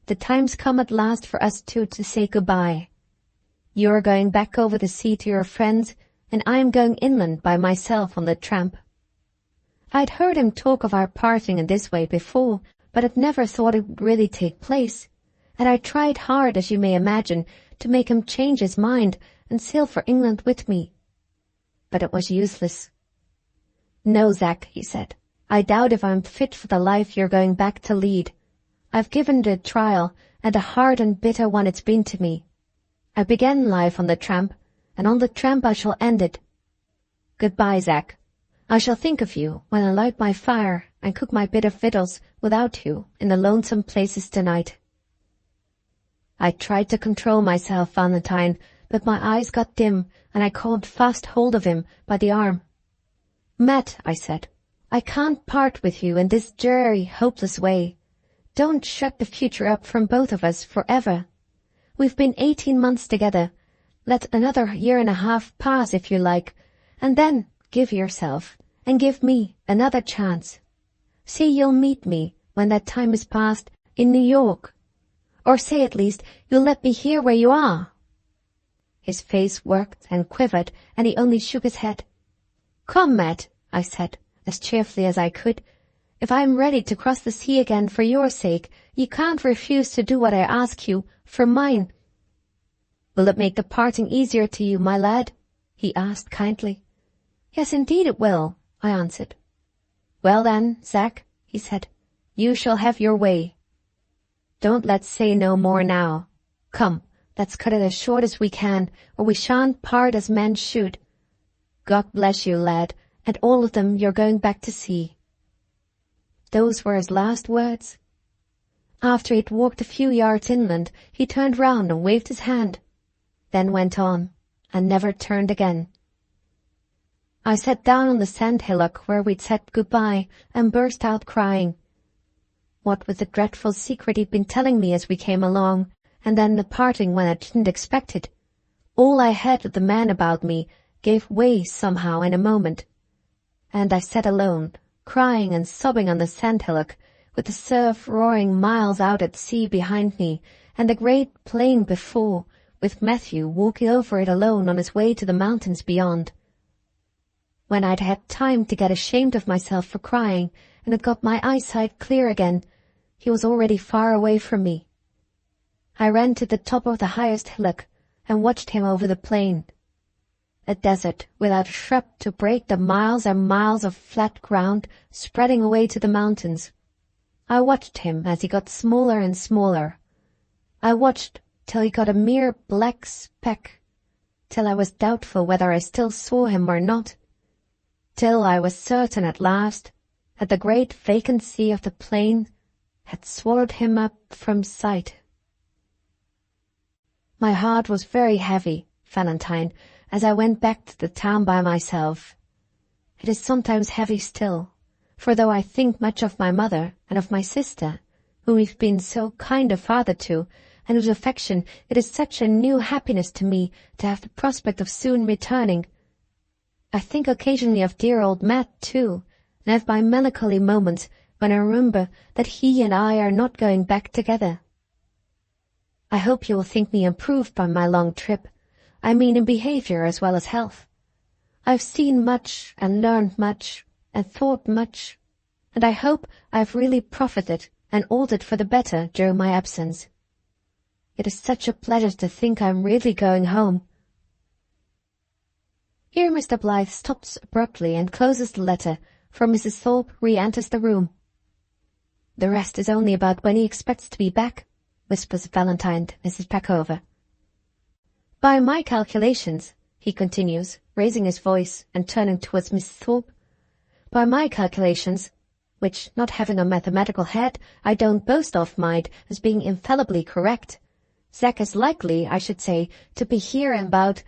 The time's come at last for us two to say goodbye. You're going back over the sea to your friends, and I'm going inland by myself on the tramp." I'd heard him talk of our parting in this way before, but had never thought it would really take place, and I tried hard, as you may imagine, to make him change his mind and sail for England with me. But it was useless. "No, Zack," he said, "I doubt if I'm fit for the life you're going back to lead. I've given it a trial, and a hard and bitter one it's been to me. I began life on the tramp, and on the tramp I shall end it. Goodbye, Zack. I shall think of you when I light my fire and cook my bit of victuals without you in the lonesome places tonight." I tried to control myself, Valentine, but my eyes got dim, and I caught fast hold of him by the arm. "Matt," I said, "I can't part with you in this dreary, hopeless way. Don't shut the future up from both of us forever. We've been 18 months together. Let another year and a half pass if you like, and then give yourself, and give me, another chance. Say you'll meet me, when that time is past, in New York. Or say at least you'll let me hear where you are." His face worked and quivered, and he only shook his head. "Come, Matt," I said, as cheerfully as I could. "If I'm ready to cross the sea again for your sake, you can't refuse to do what I ask you, for mine." "Will it make the parting easier to you, my lad?" he asked kindly. "Yes, indeed it will," I answered. "Well then, Zack," he said, "you shall have your way. Don't let's say no more now. Come, let's cut it as short as we can, or we shan't part as men should. God bless you, lad, and all of them you're going back to see." Those were his last words. After he'd walked a few yards inland, he turned round and waved his hand, then went on, and never turned again. I sat down on the sand hillock where we'd said goodbye and burst out crying. What with the dreadful secret he'd been telling me as we came along, and then the parting when I didn't expect it, all I had of the man about me gave way somehow in a moment, and I sat alone, crying and sobbing on the sand hillock, with the surf roaring miles out at sea behind me, and the great plain before, with Matthew walking over it alone on his way to the mountains beyond. When I'd had time to get ashamed of myself for crying, and had got my eyesight clear again, he was already far away from me. I ran to the top of the highest hillock, and watched him over the plain. A desert without a shrub to break the miles and miles of flat ground spreading away to the mountains. I watched him as he got smaller and smaller. I watched till he got a mere black speck, till I was doubtful whether I still saw him or not, till I was certain at last that the great vacancy of the plain had swallowed him up from sight. My heart was very heavy, Valentine, as I went back to the town by myself. It is sometimes heavy still, for though I think much of my mother and of my sister, whom we've been so kind a father to, and whose affection it is such a new happiness to me to have the prospect of soon returning, I think occasionally of dear old Matt, too, and have my melancholy moments when I remember that he and I are not going back together. I hope you will think me improved by my long trip. I mean in behavior as well as health. I've seen much, and learned much, and thought much, and I hope I have really profited and altered for the better during my absence. It is such a pleasure to think I am really going home." Here Mr. Blythe stops abruptly and closes the letter, for Mrs. Thorpe re-enters the room. "The rest is only about when he expects to be back," whispers Valentine to Mrs. Peckover. "By my calculations," he continues, raising his voice and turning towards Mrs. Thorpe, "by my calculations, which, not having a mathematical head, I don't boast of, mind, as being infallibly correct, Zack is likely, I should say, to be here in about—"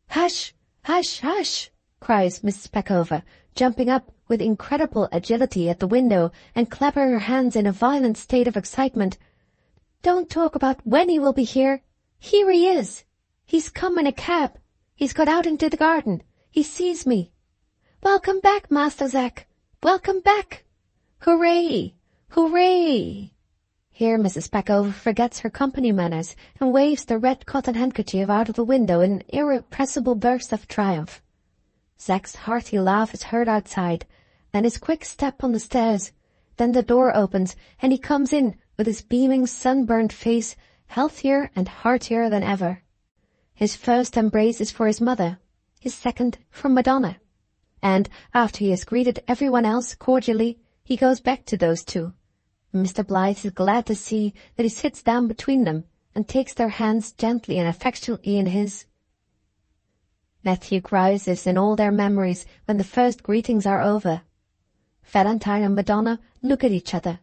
"Hush! Hush! Hush!" cries Mrs. Peckover, jumping up with incredible agility at the window and clapping her hands in a violent state of excitement. "Don't talk about when he will be here. Here he is. He's come in a cab. He's got out into the garden. He sees me. Welcome back, Master Zack. Welcome back. Hooray! Hooray!" Here Mrs. Peckover forgets her company manners and waves the red cotton handkerchief out of the window in an irrepressible burst of triumph. Zack's hearty laugh is heard outside, then his quick step on the stairs. Then the door opens, and he comes in with his beaming, sunburnt face, healthier and heartier than ever. His first embrace is for his mother, his second for Madonna, and, after he has greeted everyone else cordially, he goes back to those two. Mr. Blythe is glad to see that he sits down between them and takes their hands gently and affectionately in his. Matthew Grice is in all their memories when the first greetings are over. Valentine and Madonna look at each other,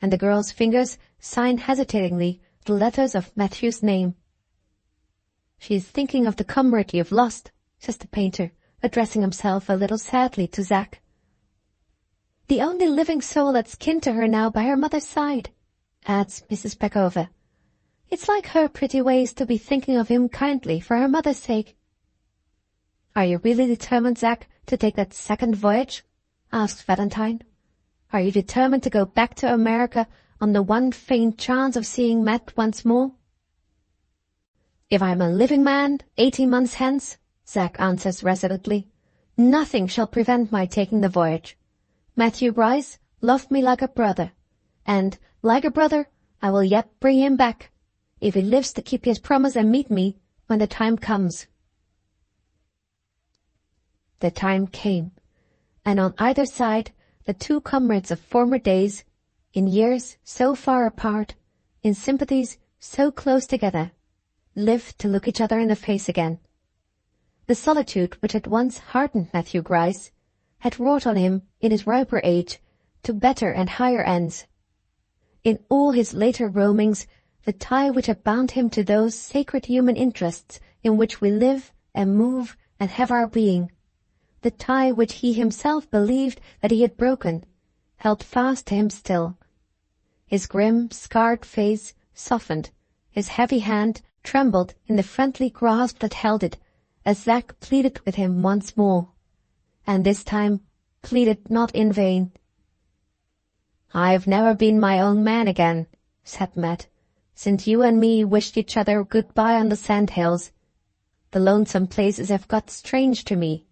and the girl's fingers sign hesitatingly the letters of Matthew's name. "She is thinking of the comrade you have lost," says the painter, addressing himself a little sadly to Zack. "The only living soul that's kin to her now by her mother's side," adds Mrs. Peckover. "It's like her pretty ways to be thinking of him kindly for her mother's sake." "Are you really determined, Zack, to take that second voyage?" asks Valentine. "Are you determined to go back to America on the one faint chance of seeing Matt once more?" "If I am a living man 18 months hence," Zack answers resolutely, "nothing shall prevent my taking the voyage. Matthew Grice loved me like a brother, and, like a brother, I will yet bring him back, if he lives to keep his promise and meet me when the time comes." The time came, and on either side the two comrades of former days, in years so far apart, in sympathies so close together, lived to look each other in the face again. The solitude which had once hardened Matthew Grice had wrought on him in his riper age to better and higher ends. In all his later roamings, the tie which had bound him to those sacred human interests in which we live and move and have our being, the tie which he himself believed that he had broken, held fast to him still. His grim, scarred face softened, his heavy hand trembled in the friendly grasp that held it, as Zack pleaded with him once more, and this time pleaded not in vain. "I've never been my own man again," said Matt, "since you and me wished each other good-bye on the sandhills. The lonesome places have got strange to me,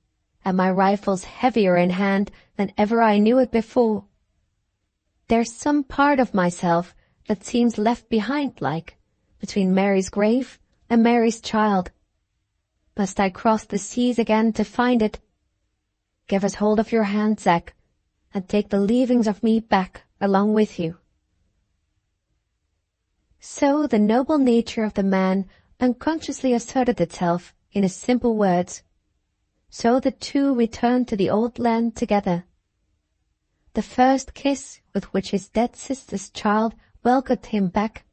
and my rifle's heavier in hand than ever I knew it before. There's some part of myself that seems left behind like, between Mary's grave and Mary's child. Must I cross the seas again to find it? Give us hold of your hand, Zack, and take the leavings of me back along with you." So the noble nature of the man unconsciously asserted itself in his simple words. So the two returned to the old land together. The first kiss with which his dead sister's child welcomed him back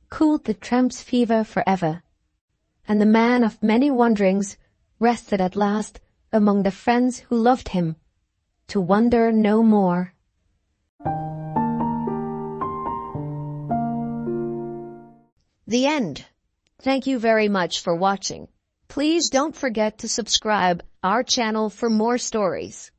cooled the tramp's fever forever, and the man of many wanderings rested at last among the friends who loved him, to wander no more. The end. Thank you very much for watching. Please don't forget to subscribe our channel for more stories.